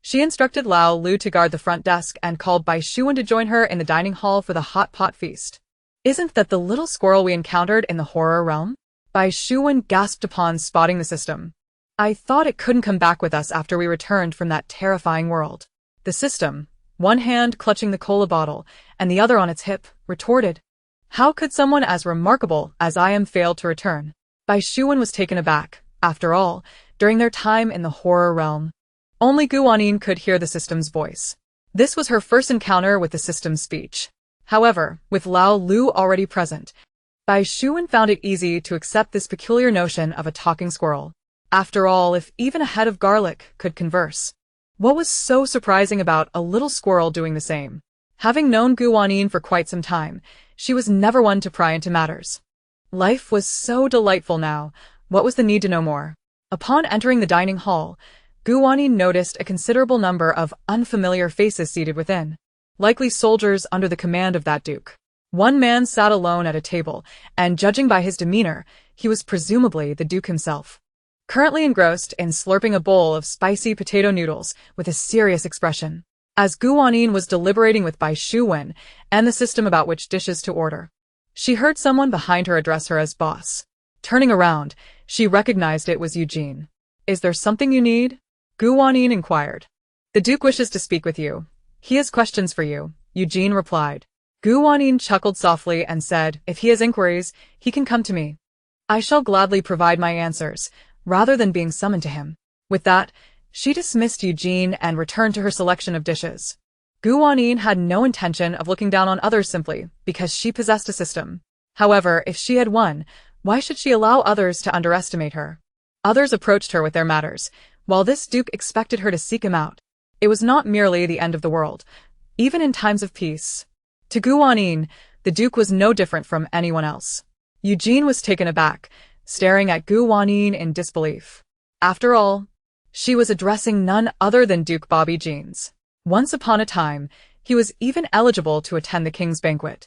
She instructed Lao Lu to guard the front desk and called Bai Shuwen to join her in the dining hall for the hot pot feast. Isn't that the little squirrel we encountered in the horror realm? Bai Shuwen gasped upon spotting the system. I thought it couldn't come back with us after we returned from that terrifying world. The system, one hand clutching the cola bottle and the other on its hip, retorted. How could someone as remarkable as I am fail to return? Bai Shuwen was taken aback. After all, during their time in the horror realm, only Wanyin could hear the system's voice. This was her first encounter with the system's speech. However, with Lao Lu already present, Bai Shuwen found it easy to accept this peculiar notion of a talking squirrel. After all, if even a head of garlic could converse, what was so surprising about a little squirrel doing the same? Having known Wanyin for quite some time, she was never one to pry into matters. Life was so delightful now. What was the need to know more? Upon entering the dining hall, Wanyin noticed a considerable number of unfamiliar faces seated within, likely soldiers under the command of that duke. One man sat alone at a table, and judging by his demeanor, he was presumably the duke himself, currently engrossed in slurping a bowl of spicy potato noodles with a serious expression. As Wanyin was deliberating with Bai Shuwen and the system about which dishes to order, she heard someone behind her address her as boss. Turning around, she recognized it was Eugene. Is there something you need? Wanyin inquired. The duke wishes to speak with you. He has questions for you, Eugene replied. Wanyin chuckled softly and said, if he has inquiries, he can come to me. I shall gladly provide my answers, rather than being summoned to him. With that, she dismissed Eugene and returned to her selection of dishes. Wanyin had no intention of looking down on others simply because she possessed a system. However, if she had won, why should she allow others to underestimate her? Others approached her with their matters, while this duke expected her to seek him out. It was not merely the end of the world, even in times of peace. To Wanyin, the duke was no different from anyone else. Eugene was taken aback, staring at Wanyin in disbelief. After all, she was addressing none other than Duke Bobby Jeans. Once upon a time, he was even eligible to attend the king's banquet.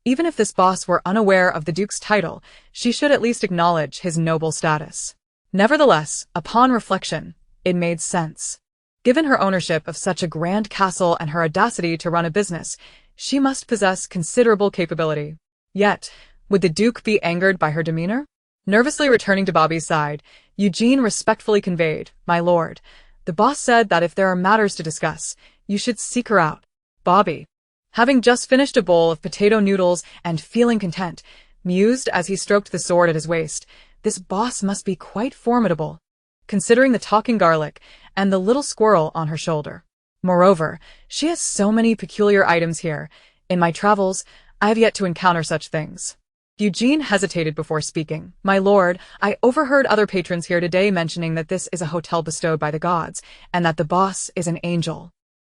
Even if this boss were unaware of the duke's title, she should at least acknowledge his noble status. Nevertheless, upon reflection, it made sense. Given her ownership of such a grand castle and her audacity to run a business, she must possess considerable capability. Yet, would the duke be angered by her demeanor? Nervously returning to Bobby's side, Eugene respectfully conveyed, My lord, the boss said that if there are matters to discuss, you should seek her out. Bobby, having just finished a bowl of potato noodles and feeling content, mused as he stroked the sword at his waist, this boss must be quite formidable, considering the talking garlic and the little squirrel on her shoulder. Moreover, she has so many peculiar items here. In my travels, I have yet to encounter such things. Eugene hesitated before speaking. My lord, I overheard other patrons here today mentioning that this is a hotel bestowed by the gods, and that the boss is an angel.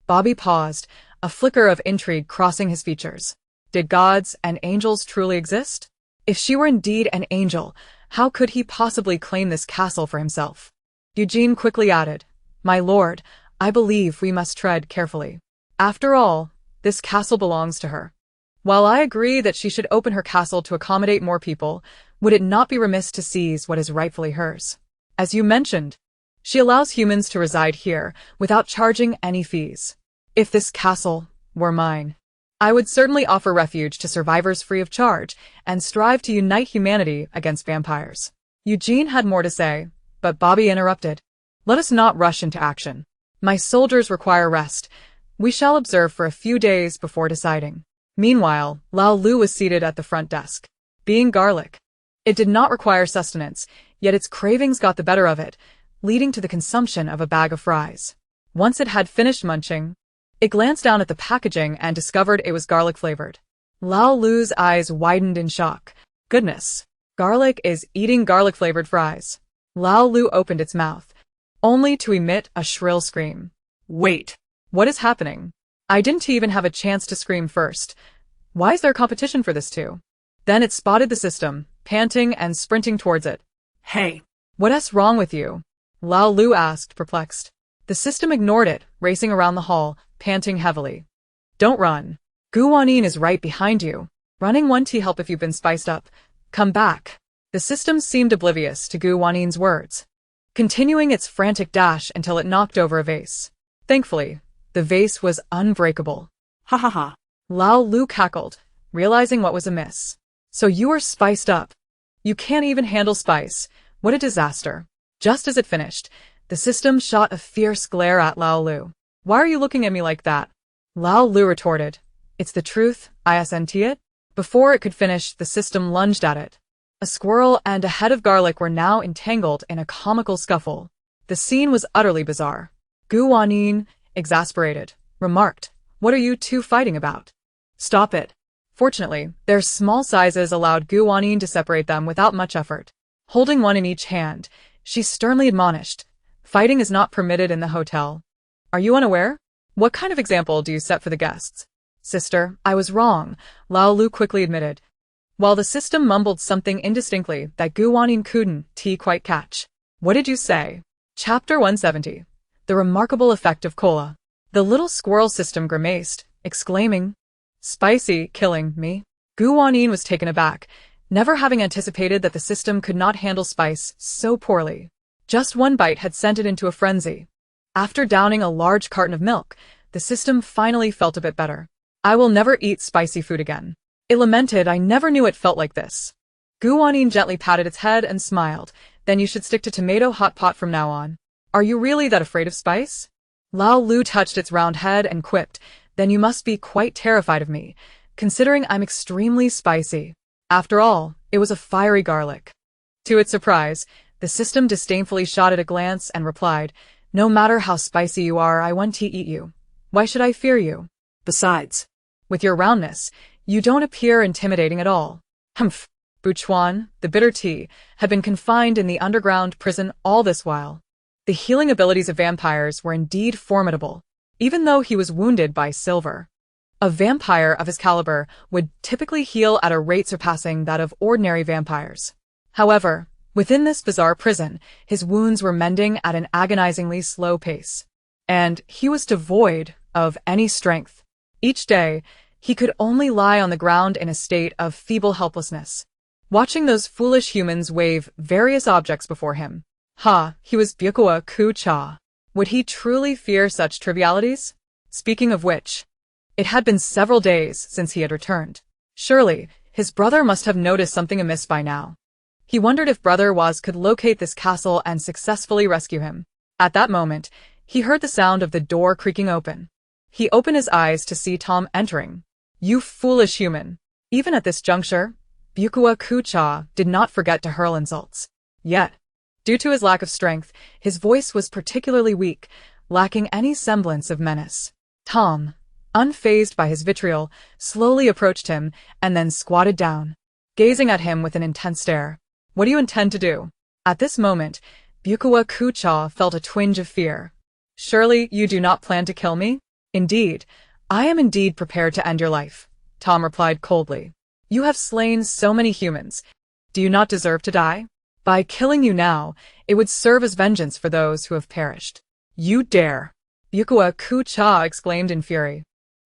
Bobby paused, a flicker of intrigue crossing his features. Did gods and angels truly exist? If she were indeed an angel, how could he possibly claim this castle for himself? Eugene quickly added, My lord, I believe we must tread carefully. After all, this castle belongs to her. While I agree that she should open her castle to accommodate more people, would it not be remiss to seize what is rightfully hers? As you mentioned, she allows humans to reside here without charging any fees. If this castle were mine, I would certainly offer refuge to survivors free of charge and strive to unite humanity against vampires. Eugene had more to say, but Bobby interrupted. Let us not rush into action. My soldiers require rest. We shall observe for a few days before deciding. Meanwhile, Lao Lu was seated at the front desk. Being garlic, it did not require sustenance, yet its cravings got the better of it, leading to the consumption of a bag of fries. Once it had finished munching, it glanced down at the packaging and discovered it was garlic-flavored. Lao Lu's eyes widened in shock. Goodness, garlic is eating garlic-flavored fries. Lao Lu opened its mouth, only to emit a shrill scream. Wait, what is happening? I didn't even have a chance to scream first. Why is there competition for this too? Then it spotted the system, panting and sprinting towards it. Hey, what's wrong with you? Lao Lu asked, perplexed. The system ignored it, racing around the hall, panting heavily. Don't run. Wanyin is right behind you. Running won't help if you've been spiced up. Come back. The system seemed oblivious to Wanyin's words, continuing its frantic dash until it knocked over a vase. Thankfully, the vase was unbreakable. Ha ha ha. Lao Lu cackled, realizing what was amiss. So you are spiced up. You can't even handle spice. What a disaster. Just as it finished, the system shot a fierce glare at Lao Lu. Why are you looking at me like that? Lao Lu retorted. It's the truth, isn't it? Before it could finish, the system lunged at it. A squirrel and a head of garlic were now entangled in a comical scuffle. The scene was utterly bizarre. Wanyin, exasperated, remarked, "What are you two fighting about? Stop it." Fortunately, their small sizes allowed Wanyin to separate them without much effort. Holding one in each hand, she sternly admonished, "Fighting is not permitted in the hotel. Are you unaware? What kind of example do you set for the guests?" "Sister, I was wrong," Lao Lu quickly admitted, while the system mumbled something indistinctly that Wanyin couldn't quite catch. "What did you say?" Chapter 170. The Remarkable Effect of Cola. The little squirrel system grimaced, exclaiming, "Spicy, killing me." Wanyin was taken aback, never having anticipated that the system could not handle spice so poorly. Just one bite had sent it into a frenzy. After downing a large carton of milk, the system finally felt a bit better. "I will never eat spicy food again." It lamented, "I never knew it felt like this." Wanyin gently patted its head and smiled. "Then you should stick to tomato hot pot from now on. Are you really that afraid of spice?" Lao Lu touched its round head and quipped, "Then you must be quite terrified of me, considering I'm extremely spicy." After all, it was a fiery garlic. To its surprise, the system disdainfully shot at a glance and replied, "No matter how spicy you are, I want to eat you. Why should I fear you? Besides, with your roundness, you don't appear intimidating at all." Humph. Buchuan, the bitter tea, had been confined in the underground prison all this while. The healing abilities of vampires were indeed formidable, even though he was wounded by silver. A vampire of his caliber would typically heal at a rate surpassing that of ordinary vampires. However, within this bizarre prison, his wounds were mending at an agonizingly slow pace. And he was devoid of any strength. Each day, he could only lie on the ground in a state of feeble helplessness, watching those foolish humans wave various objects before him. He was Byukwa Ku-cha. Would he truly fear such trivialities? Speaking of which, it had been several days since he had returned. Surely, his brother must have noticed something amiss by now. He wondered if Brother Waz could locate this castle and successfully rescue him. At that moment, he heard the sound of the door creaking open. He opened his eyes to see Tom entering. "You foolish human." Even at this juncture, Byukwa Ku-cha did not forget to hurl insults. Yet, due to his lack of strength, his voice was particularly weak, lacking any semblance of menace. Tom, unfazed by his vitriol, slowly approached him and then squatted down, gazing at him with an intense stare. "What do you intend to do?" At this moment, Byukwa Ku-cha felt a twinge of fear. "Surely you do not plan to kill me?" "Indeed, I am indeed prepared to end your life," Tom replied coldly. "You have slain so many humans. Do you not deserve to die? By killing you now, it would serve as vengeance for those who have perished." "You dare!" Byukwa Ku-cha exclaimed in fury.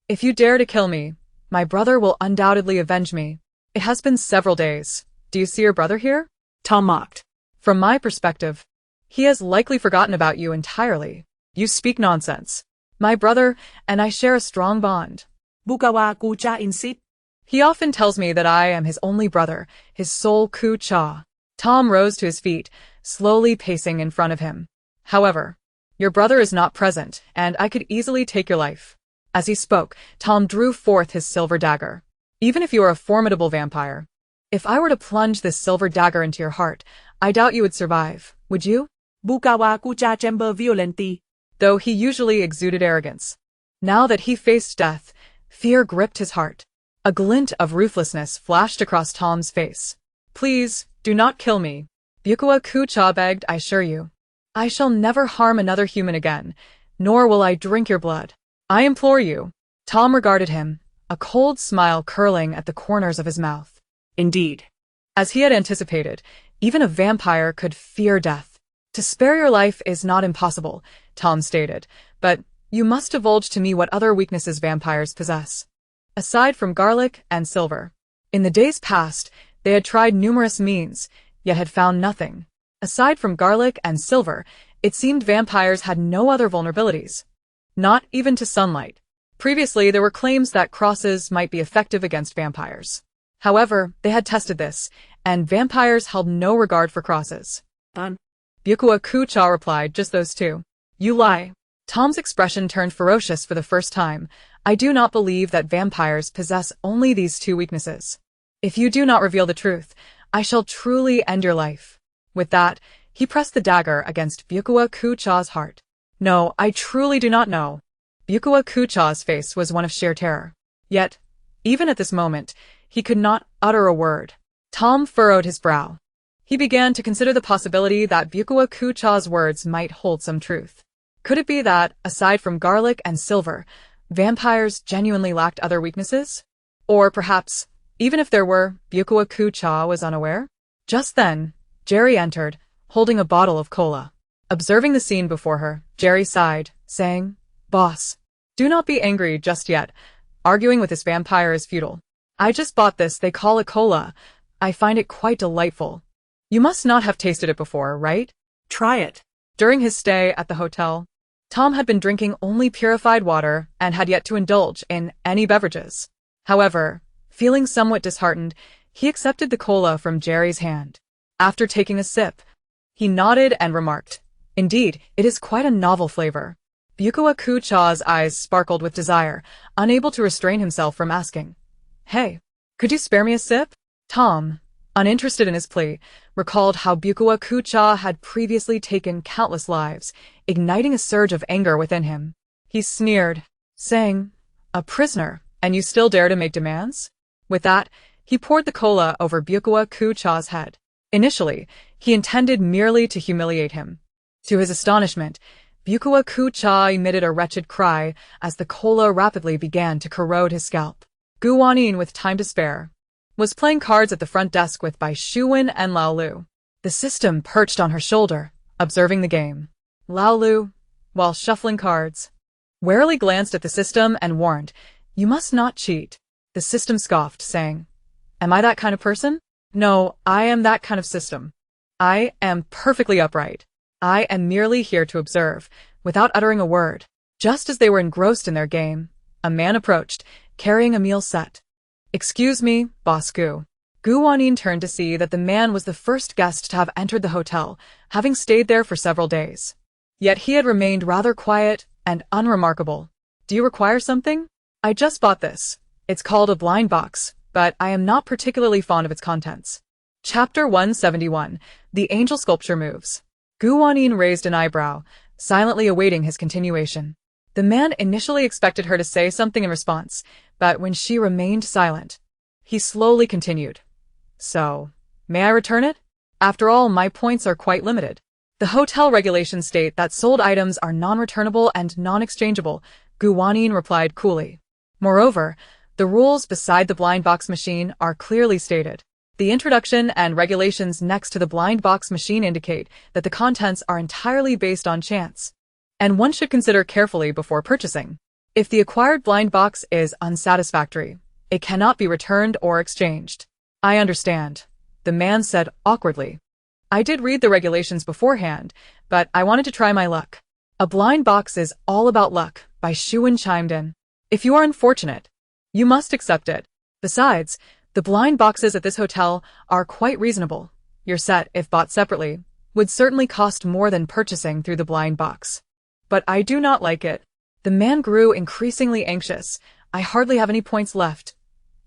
"If you dare to kill me, my brother will undoubtedly avenge me. It has been several days. Do you see your brother here?" Tom mocked. "From my perspective, he has likely forgotten about you entirely." "You speak nonsense. My brother and I share a strong bond." Byukwa Ku-cha insisted. "He often tells me that I am his only brother, his sole Ku-cha." Tom rose to his feet, slowly pacing in front of him. "However, your brother is not present, and I could easily take your life." As he spoke, Tom drew forth his silver dagger. "Even if you are a formidable vampire, if I were to plunge this silver dagger into your heart, I doubt you would survive, would you?" Byukwa Ku-cha trembled violently. Though he usually exuded arrogance, now that he faced death, fear gripped his heart. A glint of ruthlessness flashed across Tom's face. "Please, do not kill me," Byukwa Ku-cha begged, "I assure you. I shall never harm another human again, nor will I drink your blood. I implore you." Tom regarded him, a cold smile curling at the corners of his mouth. Indeed, as he had anticipated, even a vampire could fear death. "To spare your life is not impossible," Tom stated, "but you must divulge to me what other weaknesses vampires possess. Aside from garlic and silver." In the days past, they had tried numerous means, yet had found nothing. Aside from garlic and silver, it seemed vampires had no other vulnerabilities. Not even to sunlight. Previously, there were claims that crosses might be effective against vampires. However, they had tested this, and vampires held no regard for crosses. Done. Byukwa Ku-cha replied, just those two. You lie. Tom's expression turned ferocious for the first time. I do not believe that vampires possess only these two weaknesses. If you do not reveal the truth, I shall truly end your life. With that, he pressed the dagger against Byukwa Ku-cha's heart. No, I truly do not know. Byukwa Ku-cha's face was one of sheer terror. Yet, even at this moment, he could not utter a word. Tom furrowed his brow. He began to consider the possibility that Byukwa Ku-cha's words might hold some truth. Could it be that, aside from garlic and silver, vampires genuinely lacked other weaknesses? Or perhaps, even if there were, Byukwa Ku-cha was unaware? Just then, Jerry entered, holding a bottle of cola. Observing the scene before her, Jerry sighed, saying, Boss, do not be angry just yet. Arguing with this vampire is futile. I just bought this, they call it cola. I find it quite delightful. You must not have tasted it before, right? Try it. During his stay at the hotel, Tom had been drinking only purified water and had yet to indulge in any beverages. However, feeling somewhat disheartened, he accepted the cola from Jerry's hand. After taking a sip, he nodded and remarked, Indeed, it is quite a novel flavor. Byukwa Ku-cha's eyes sparkled with desire, unable to restrain himself from asking, Hey, could you spare me a sip? Tom, uninterested in his plea, recalled how Byukwa Ku-cha had previously taken countless lives, igniting a surge of anger within him. He sneered, saying, A prisoner, and you still dare to make demands? With that, he poured the cola over Byukwa Ku-cha's head. Initially, he intended merely to humiliate him. To his astonishment, Byukwa Ku-cha emitted a wretched cry as the cola rapidly began to corrode his scalp. Wanyin, with time to spare, was playing cards at the front desk with Bai Shuwen and Lao Lu. The system perched on her shoulder, observing the game. Lao Lu, while shuffling cards, warily glanced at the system and warned, You must not cheat. The system scoffed, saying, Am I that kind of person? No, I am that kind of system. I am perfectly upright. I am merely here to observe, without uttering a word. Just as they were engrossed in their game, a man approached, carrying a meal set. Excuse me, Boss Gu. Wanyin turned to see that the man was the first guest to have entered the hotel, having stayed there for several days. Yet he had remained rather quiet and unremarkable. Do you require something? I just bought this. It's called a blind box, but I am not particularly fond of its contents. Chapter 171, The Angel Sculpture Moves. Wanyin raised an eyebrow, silently awaiting his continuation. The man initially expected her to say something in response, but when she remained silent, he slowly continued. So, may I return it? After all, my points are quite limited. The hotel regulations state that sold items are non-returnable and non-exchangeable, Wanyin replied coolly. Moreover, the rules beside the blind box machine are clearly stated. The introduction and regulations next to the blind box machine indicate that the contents are entirely based on chance, and one should consider carefully before purchasing. If the acquired blind box is unsatisfactory, it cannot be returned or exchanged. I understand, the man said awkwardly. I did read the regulations beforehand, but I wanted to try my luck. A blind box is all about luck, Bai Shuwen chimed in. If you are unfortunate, you must accept it. Besides, the blind boxes at this hotel are quite reasonable. Your set, if bought separately, would certainly cost more than purchasing through the blind box. But I do not like it. The man grew increasingly anxious. I hardly have any points left.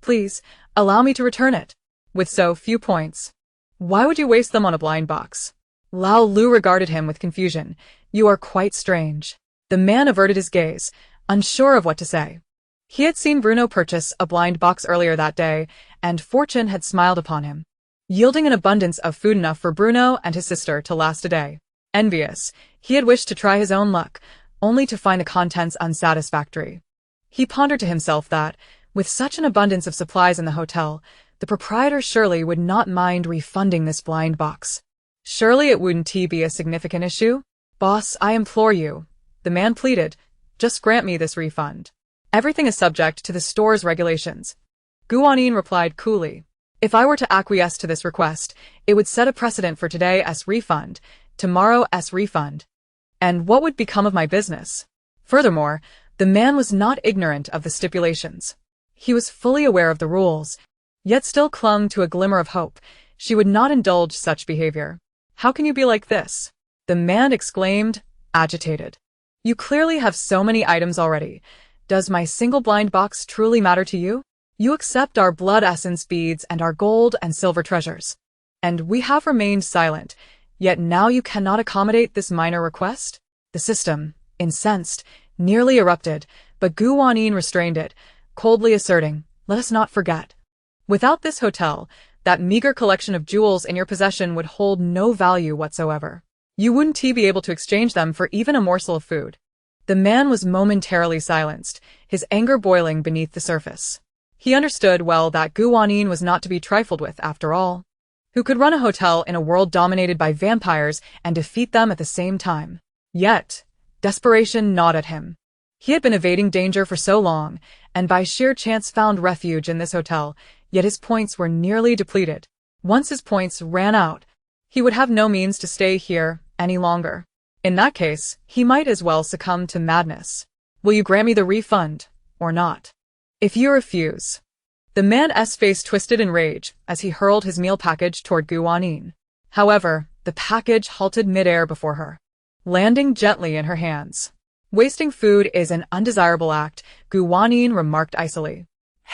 Please, allow me to return it. With so few points, why would you waste them on a blind box? Lao Lu regarded him with confusion. You are quite strange. The man averted his gaze, unsure of what to say. He had seen Bruno purchase a blind box earlier that day, and fortune had smiled upon him, yielding an abundance of food enough for Bruno and his sister to last a day. Envious, he had wished to try his own luck, only to find the contents unsatisfactory. He pondered to himself that, with such an abundance of supplies in the hotel, the proprietor surely would not mind refunding this blind box. Surely it wouldn't be a significant issue? Boss, I implore you, the man pleaded, just grant me this refund. Everything is subject to the store's regulations. Wanyin replied coolly. If I were to acquiesce to this request, it would set a precedent for today's refund, tomorrow's refund. And what would become of my business? Furthermore, The man was not ignorant of the stipulations. He was fully aware of the rules, yet still clung to a glimmer of hope. She would not indulge such behavior. "How can you be like this?" the man exclaimed, agitated. "You clearly have so many items already. Does my single blind box truly matter to you? You accept our blood essence beads and our gold and silver treasures. And we have remained silent, yet now you cannot accommodate this minor request?" The system, incensed, nearly erupted, but Wanyin restrained it, coldly asserting, "Let us not forget. Without this hotel, that meager collection of jewels in your possession would hold no value whatsoever. You wouldn't be able to exchange them for even a morsel of food." The man was momentarily silenced, his anger boiling beneath the surface. He understood well that Wanyin was not to be trifled with after all. Who could run a hotel in a world dominated by vampires and defeat them at the same time? Yet, desperation gnawed at him. He had been evading danger for so long, and by sheer chance found refuge in this hotel, yet his points were nearly depleted. Once his points ran out, he would have no means to stay here any longer. In that case, he might as well succumb to madness. "Will you grant me the refund, or not? If you refuse..." The man's face twisted in rage as he hurled his meal package toward Wanyin. However, the package halted midair before her, landing gently in her hands. "Wasting food is an undesirable act," Wanyin remarked icily.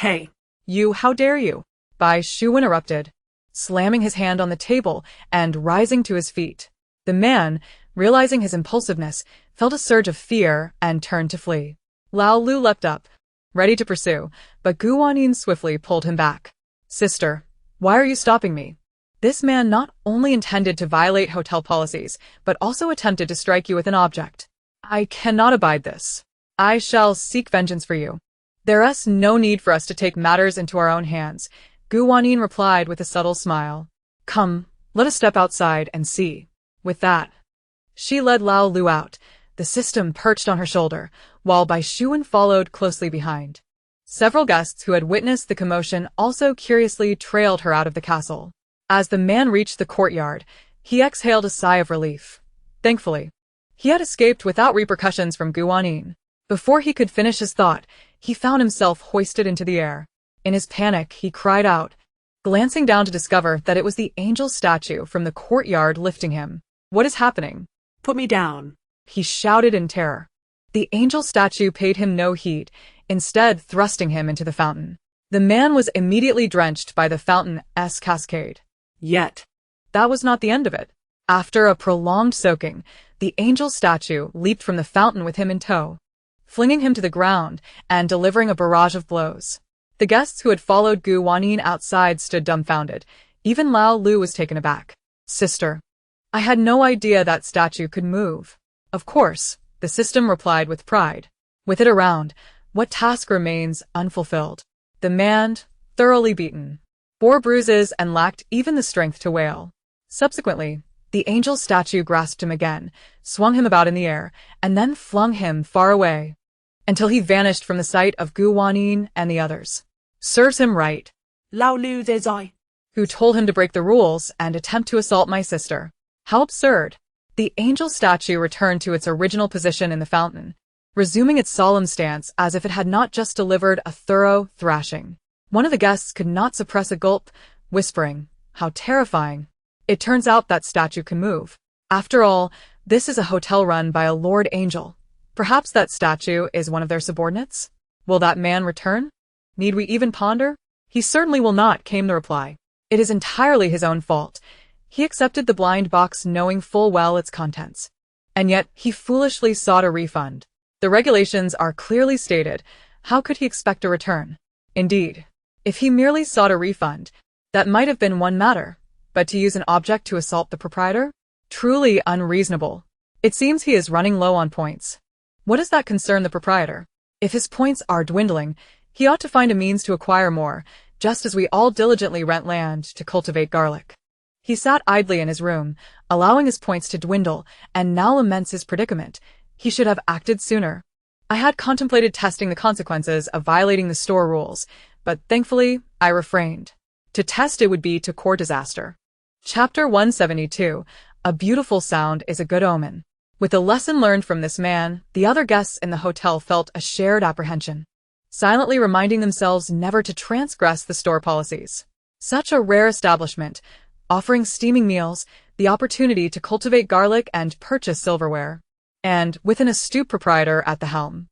"Hey, "You, how dare you?" Bai Shu interrupted, slamming his hand on the table and rising to his feet. The man, realizing his impulsiveness, felt a surge of fear and turned to flee. Lao Lu leapt up, ready to pursue, but Wanyin swiftly pulled him back. "Sister, why are you stopping me? This man not only intended to violate hotel policies, but also attempted to strike you with an object. I cannot abide this. I shall seek vengeance for you." "There is no need for us to take matters into our own hands," Wanyin replied with a subtle smile. "Come, let us step outside and see." With that, she led Lao Lu out, the system perched on her shoulder, while Bai Shuan followed closely behind. Several guests who had witnessed the commotion also curiously trailed her out of the castle. As the man reached the courtyard, he exhaled a sigh of relief. Thankfully, he had escaped without repercussions from Wanyin. Before he could finish his thought, he found himself hoisted into the air. In his panic, he cried out, glancing down to discover that it was the angel statue from the courtyard lifting him. "What is happening?" put me down," he shouted in terror. The angel statue paid him no heed, instead thrusting him into the fountain. The man was immediately drenched by the fountain's cascade. Yet, that was not the end of it. After a prolonged soaking, the angel statue leaped from the fountain with him in tow, flinging him to the ground and delivering a barrage of blows. The guests who had followed Wanyin outside stood dumbfounded. Even Lao Lu was taken aback. "Sister, I had no idea that statue could move." "Of course," the system replied with pride. "With it around, what task remains unfulfilled?" The man, thoroughly beaten, bore bruises and lacked even the strength to wail. Subsequently, the angel statue grasped him again, swung him about in the air, and then flung him far away, until he vanished from the sight of Wanyin and the others. "Serves him right. Lao Lu Zai, Who told him to break the rules and attempt to assault my sister? How absurd." The angel statue returned to its original position in the fountain, resuming its solemn stance as if it had not just delivered a thorough thrashing. One of the guests could not suppress a gulp, whispering, "How terrifying. It turns out that statue can move. After all, this is a hotel run by a Lord Angel. Perhaps that statue is one of their subordinates? Will that man return? Need we even ponder?" "He certainly will not," came the reply. "It is entirely his own fault. He accepted the blind box knowing full well its contents. And yet he foolishly sought a refund. The regulations are clearly stated. How could he expect a return? Indeed, if he merely sought a refund, that might have been one matter, but to use an object to assault the proprietor? Truly unreasonable. It seems he is running low on points. What does that concern the proprietor? If his points are dwindling, he ought to find a means to acquire more, just as we all diligently rent land to cultivate garlic. He sat idly in his room, allowing his points to dwindle, and now laments his predicament. He should have acted sooner. I had contemplated testing the consequences of violating the store rules, but thankfully, I refrained. To test it would be to court disaster. Chapter 172. A beautiful sound is a good omen. With the lesson learned from this man, the other guests in the hotel felt a shared apprehension, silently reminding themselves never to transgress the store policies. Such a rare establishment, offering steaming meals, the opportunity to cultivate garlic and purchase silverware, and with an astute proprietor at the helm.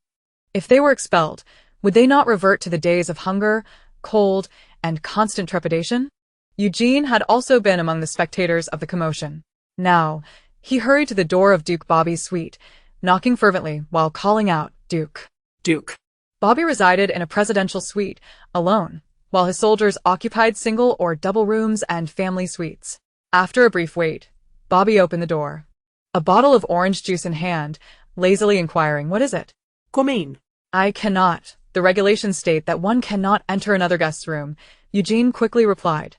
If they were expelled, would they not revert to the days of hunger, cold, and constant trepidation? Eugene had also been among the spectators of the commotion. Now, he hurried to the door of Duke Bobby's suite, knocking fervently while calling out, "Duke! Duke!" Bobby resided in a presidential suite, alone, while his soldiers occupied single or double rooms and family suites. After a brief wait, Bobby opened the door. A bottle of orange juice in hand, lazily inquiring, "What is it?" Come in. "I cannot. The regulations state that one cannot enter another guest's room," Eugene quickly replied.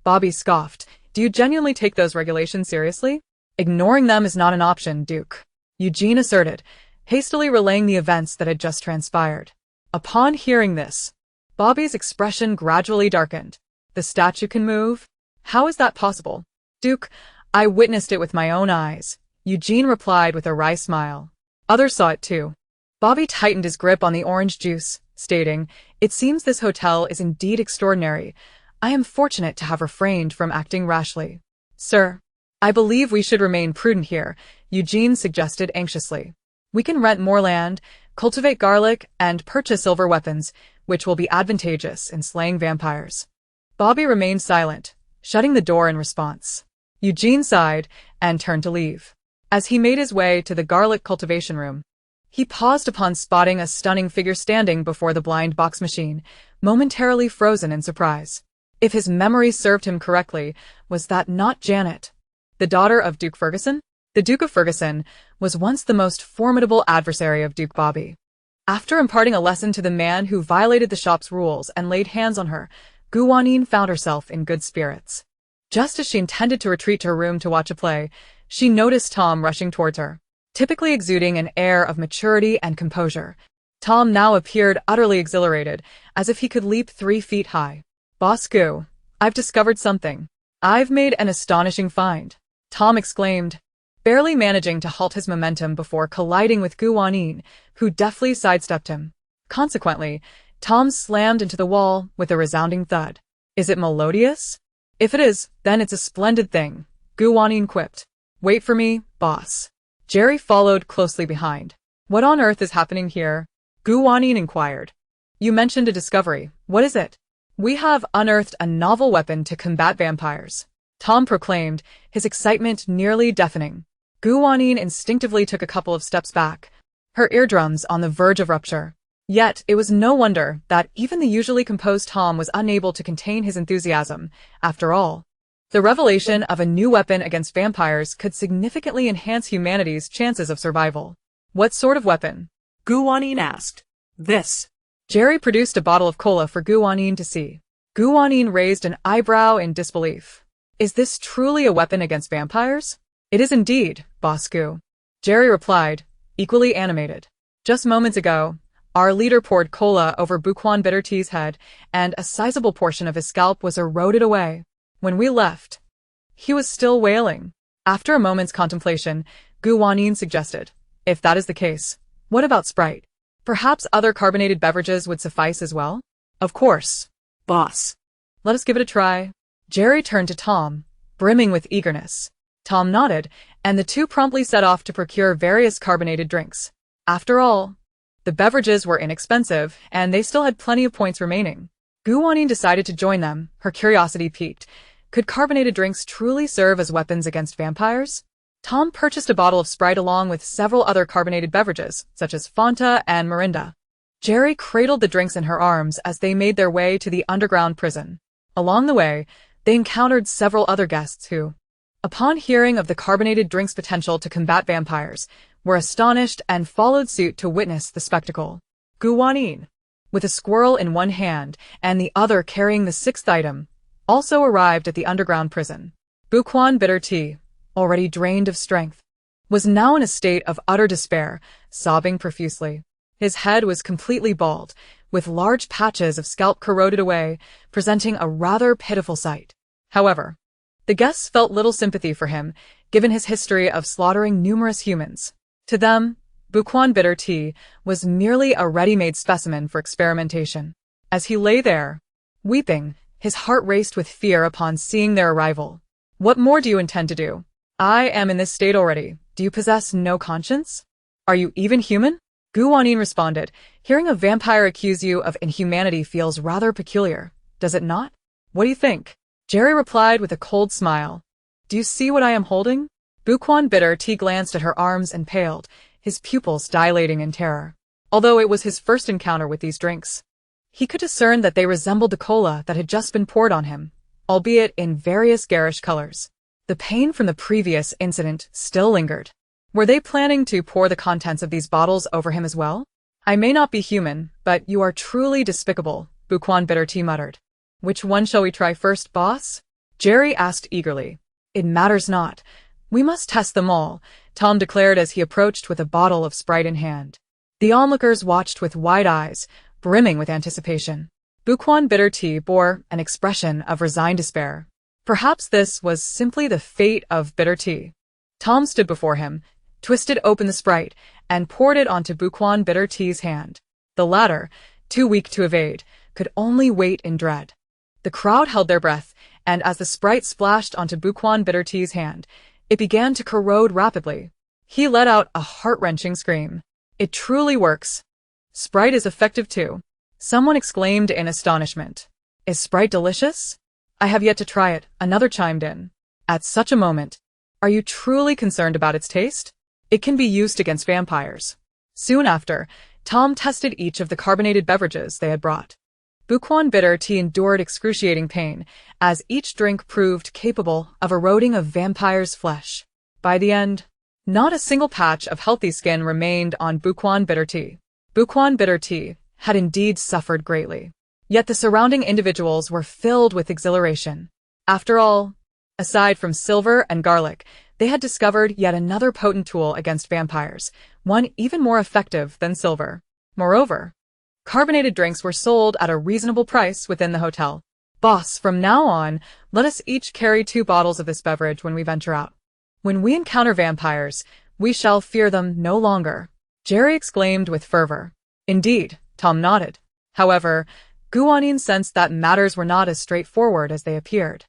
Bobby scoffed. "Do you genuinely take those regulations seriously?" "Ignoring them is not an option, Duke," Eugene asserted, hastily relaying the events that had just transpired. Upon hearing this, Bobby's expression gradually darkened. "The statue can move? How is that possible?" "Duke, I witnessed it with my own eyes," Eugene replied with a wry smile. "Others saw it too." Bobby tightened his grip on the orange juice, stating, "It seems this hotel is indeed extraordinary. I am fortunate to have refrained from acting rashly." "Sir, I believe we should remain prudent here," Eugene suggested anxiously. "We can rent more land, cultivate garlic, and purchase silver weapons, which will be advantageous in slaying vampires." Bobby remained silent, shutting the door in response. Eugene sighed and turned to leave. As he made his way to the garlic cultivation room, he paused upon spotting a stunning figure standing before the blind box machine, momentarily frozen in surprise. If his memory served him correctly, was that not Janet, the daughter of Duke Ferguson? The Duke of Ferguson was once the most formidable adversary of Duke Bobby. After imparting a lesson to the man who violated the shop's rules and laid hands on her, Wanyin found herself in good spirits. Just as she intended to retreat to her room to watch a play, she noticed Tom rushing towards her. Typically exuding an air of maturity and composure, Tom now appeared utterly exhilarated, as if he could leap 3 feet high. "Boss Gu, I've discovered something. I've made an astonishing find," Tom exclaimed, barely managing to halt his momentum before colliding with Wanyin, who deftly sidestepped him. Consequently, Tom slammed into the wall with a resounding thud. "Is it melodious? If it is, then it's a splendid thing," Wanyin quipped. "Wait for me, boss." Jerry followed closely behind. "What on earth is happening here?" Wanyin inquired. "You mentioned a discovery. What is it?" "We have unearthed a novel weapon to combat vampires," Tom proclaimed, his excitement nearly deafening. Wanyin instinctively took a couple of steps back, her eardrums on the verge of rupture. Yet it was no wonder that even the usually composed Tom was unable to contain his enthusiasm. After all, the revelation of a new weapon against vampires could significantly enhance humanity's chances of survival. "What sort of weapon?" Wanyin asked. "This." Jerry produced a bottle of cola for Wanyin to see. Wanyin raised an eyebrow in disbelief. "Is this truly a weapon against vampires?" "It is indeed, Boss Gu," Jerry replied, equally animated. "Just moments ago, our leader poured cola over Buquan Bitter Tea's head, and a sizable portion of his scalp was eroded away. When we left, he was still wailing." After a moment's contemplation, Wanyin suggested, "If that is the case, what about Sprite? Perhaps other carbonated beverages would suffice as well?" "Of course, boss. Let us give it a try." Jerry turned to Tom, brimming with eagerness. Tom nodded, and the two promptly set off to procure various carbonated drinks. After all, the beverages were inexpensive, and they still had plenty of points remaining. Wanyin decided to join them, her curiosity piqued. Could carbonated drinks truly serve as weapons against vampires? Tom purchased a bottle of Sprite along with several other carbonated beverages, such as Fanta and Mirinda. Jerry cradled the drinks in her arms as they made their way to the underground prison. Along the way, they encountered several other guests who, upon hearing of the carbonated drink's potential to combat vampires, were astonished and followed suit to witness the spectacle. Wanyin, with a squirrel in one hand and the other carrying the 6th item, also arrived at the underground prison. Buquan Bitter Tea, already drained of strength, was now in a state of utter despair, sobbing profusely. His head was completely bald, with large patches of scalp corroded away, presenting a rather pitiful sight. However, the guests felt little sympathy for him, given his history of slaughtering numerous humans. To them, Buquan bitter tea was merely a ready-made specimen for experimentation. As he lay there, weeping, his heart raced with fear upon seeing their arrival. "What more do you intend to do? I am in this state already. Do you possess no conscience? Are you even human?" Wanyin responded, "Hearing a vampire accuse you of inhumanity feels rather peculiar, does it not? What do you think?" Jerry replied with a cold smile. "Do you see what I am holding?" Buquan bitter tea glanced at her arms and paled, his pupils dilating in terror. Although it was his first encounter with these drinks, he could discern that they resembled the cola that had just been poured on him, albeit in various garish colors. The pain from the previous incident still lingered. Were they planning to pour the contents of these bottles over him as well? "I may not be human, but you are truly despicable," Buquan bitter tea muttered. "Which one shall we try first, boss?" Jerry asked eagerly. "It matters not. We must test them all," Tom declared as he approached with a bottle of Sprite in hand. The onlookers watched with wide eyes, brimming with anticipation. Buquan bitter tea bore an expression of resigned despair. Perhaps this was simply the fate of bitter tea. Tom stood before him, twisted open the Sprite, and poured it onto Buquan bitter tea's hand. The latter, too weak to evade, could only wait in dread. The crowd held their breath, and as the Sprite splashed onto Buquan bitter tea's hand, it began to corrode rapidly. He let out a heart-wrenching scream. "It truly works. Sprite is effective too," someone exclaimed in astonishment. "Is Sprite delicious?" "I have yet to try it," another chimed in. At such a moment, "Are you truly concerned about its taste? It can be used against vampires." Soon after, Tom tested each of the carbonated beverages they had brought. Buquan bitter tea endured excruciating pain, as each drink proved capable of eroding a vampire's flesh. By the end, not a single patch of healthy skin remained on Buquan bitter tea. Buquan bitter tea had indeed suffered greatly. Yet the surrounding individuals were filled with exhilaration. After all, aside from silver and garlic, they had discovered yet another potent tool against vampires, one even more effective than silver. Moreover, carbonated drinks were sold at a reasonable price within the hotel. "Boss, from now on, let us each carry 2 bottles of this beverage when we venture out. When we encounter vampires, we shall fear them no longer," Jerry exclaimed with fervor. "Indeed," Tom nodded. However, Wanyin sensed that matters were not as straightforward as they appeared.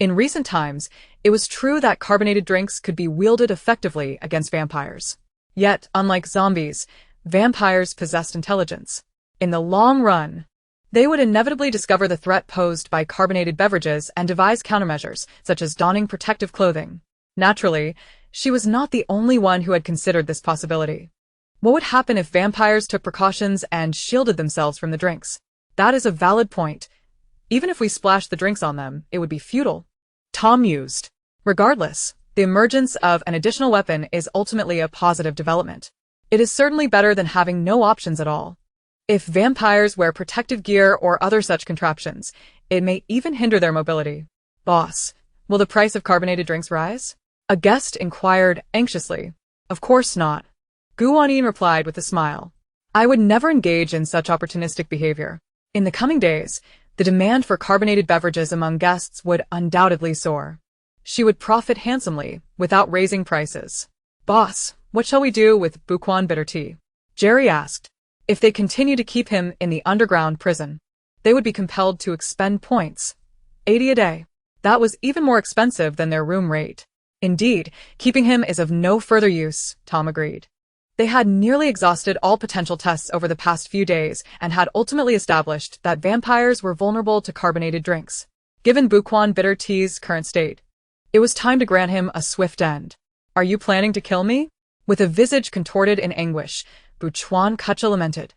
In recent times, it was true that carbonated drinks could be wielded effectively against vampires. Yet, unlike zombies, vampires possessed intelligence. In the long run, they would inevitably discover the threat posed by carbonated beverages and devise countermeasures, such as donning protective clothing. Naturally, she was not the only one who had considered this possibility. What would happen if vampires took precautions and shielded themselves from the drinks? That is a valid point. Even if we splashed the drinks on them, it would be futile. Tom mused. Regardless, the emergence of an additional weapon is ultimately a positive development. It is certainly better than having no options at all. If vampires wear protective gear or other such contraptions, it may even hinder their mobility. "Boss, will the price of carbonated drinks rise?" a guest inquired anxiously. "Of course not," Wanyin replied with a smile. "I would never engage in such opportunistic behavior. In the coming days, the demand for carbonated beverages among guests would undoubtedly soar. She would profit handsomely without raising prices." "Boss, what shall we do with Buquan bitter tea?" Jerry asked. "If they continue to keep him in the underground prison, they would be compelled to expend points. 80 a day. That was even more expensive than their room rate." "Indeed, keeping him is of no further use," Tom agreed. They had nearly exhausted all potential tests over the past few days and had ultimately established that vampires were vulnerable to carbonated drinks. Given Buquan bitter tea's current state, it was time to grant him a swift end. "Are you planning to kill me?" With a visage contorted in anguish, Buquan Kucha lamented.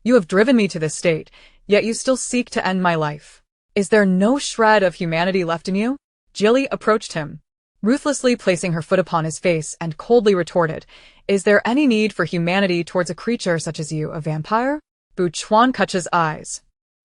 "You have driven me to this state, yet you still seek to end my life. Is there no shred of humanity left in you?" Jilly approached him, ruthlessly placing her foot upon his face, and coldly retorted, "Is there any need for humanity towards a creature such as you, a vampire?" Buquan Kucha's eyes,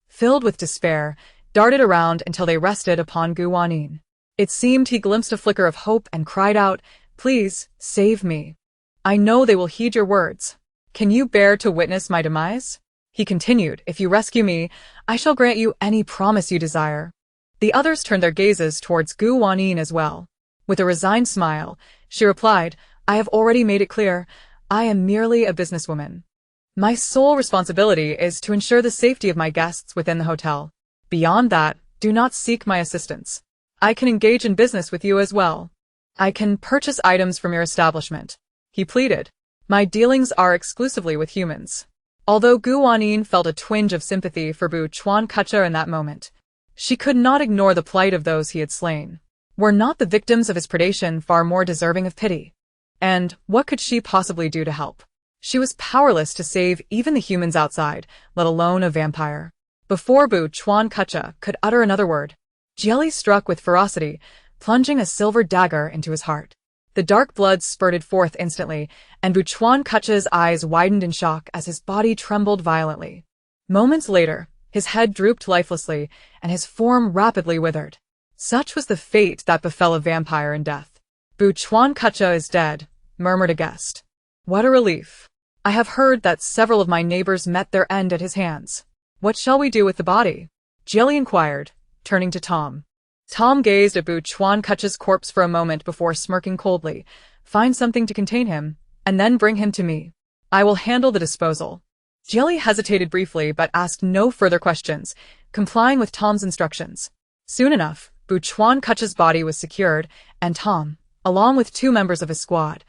filled with despair, darted around until they rested upon Wanyin. It seemed he glimpsed a flicker of hope and cried out, "Please, save me. I know they will heed your words. Can you bear to witness my demise?" He continued, "If you rescue me, I shall grant you any promise you desire." The others turned their gazes towards Wanyin as well. With a resigned smile, She replied, I have already made it clear. I am merely a businesswoman. My sole responsibility is to ensure the safety of my guests within the hotel. Beyond that, do not seek my assistance. I can engage in business with you as well. I can purchase items from your establishment. He pleaded. My dealings are exclusively with humans. Although Gu Wanyin felt a twinge of sympathy for Bu Chuan Kacha in that moment, she could not ignore the plight of those he had slain. Were not the victims of his predation far more deserving of pity? And what could she possibly do to help? She was powerless to save even the humans outside, let alone a vampire. Before Bu Chuan Kacha could utter another word, Jelly struck with ferocity, plunging a silver dagger into his heart. The dark blood spurted forth instantly, and Bu Chuan Kacha's eyes widened in shock as his body trembled violently. Moments later, his head drooped lifelessly, and his form rapidly withered. Such was the fate that befell a vampire in death. Bu Chuan Kacha is dead, murmured a guest. What a relief. I have heard that several of my neighbors met their end at his hands. What shall we do with the body? Jelly inquired, turning to Tom. Tom gazed at Bu Chuan Kacha's corpse for a moment before smirking coldly. Find something to contain him, and then bring him to me. I will handle the disposal. Jelly hesitated briefly but asked no further questions, complying with Tom's instructions. Soon enough, Bu Chuan Kacha's body was secured, and Tom, along with 2 members of his squad,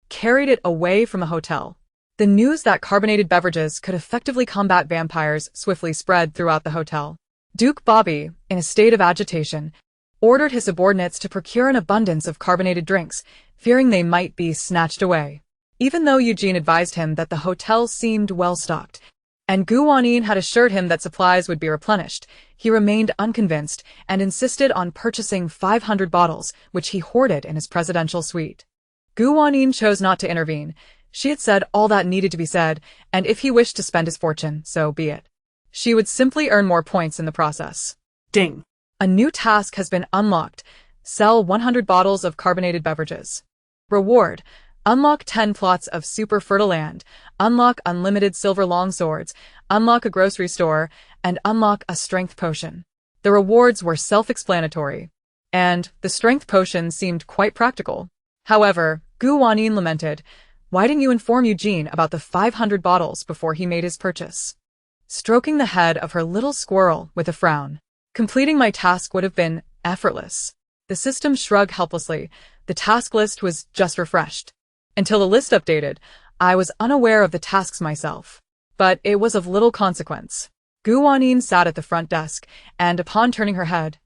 carried it away from the hotel. The news that carbonated beverages could effectively combat vampires swiftly spread throughout the hotel. Duke Bobby, in a state of agitation, ordered his subordinates to procure an abundance of carbonated drinks, fearing they might be snatched away. Even though Eugene advised him that the hotel seemed well-stocked, and Gu Wanyin had assured him that supplies would be replenished, he remained unconvinced and insisted on purchasing 500 bottles, which he hoarded in his presidential suite. Gu Wanyin chose not to intervene. She had said all that needed to be said, and if he wished to spend his fortune, so be it. She would simply earn more points in the process. Ding. A new task has been unlocked. Sell 100 bottles of carbonated beverages. Reward. Unlock 10 plots of super fertile land. Unlock unlimited silver longswords. Unlock a grocery store. And unlock a strength potion. The rewards were self-explanatory. And the strength potion seemed quite practical. However, Gu Wanyin lamented, why didn't you inform Eugene about the 500 bottles before he made his purchase? Stroking the head of her little squirrel with a frown. Completing my task would have been effortless. The system shrugged helplessly. The task list was just refreshed. Until the list updated, I was unaware of the tasks myself. But it was of little consequence. Gu Wanyin sat at the front desk, and upon turning her head,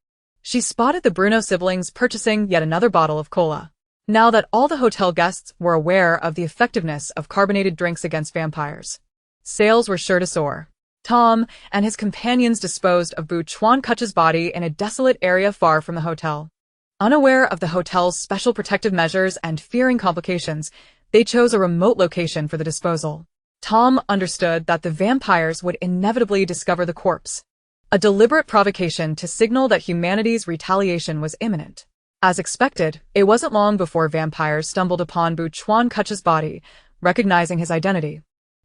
she spotted the Bruno siblings purchasing yet another bottle of cola. Now that all the hotel guests were aware of the effectiveness of carbonated drinks against vampires, sales were sure to soar. Tom and his companions disposed of Bu Chuan Kacha's body in a desolate area far from the hotel. Unaware of the hotel's special protective measures and fearing complications, they chose a remote location for the disposal. Tom understood that the vampires would inevitably discover the corpse, a deliberate provocation to signal that humanity's retaliation was imminent. As expected, it wasn't long before vampires stumbled upon Bu Chuan Kacha's body, recognizing his identity.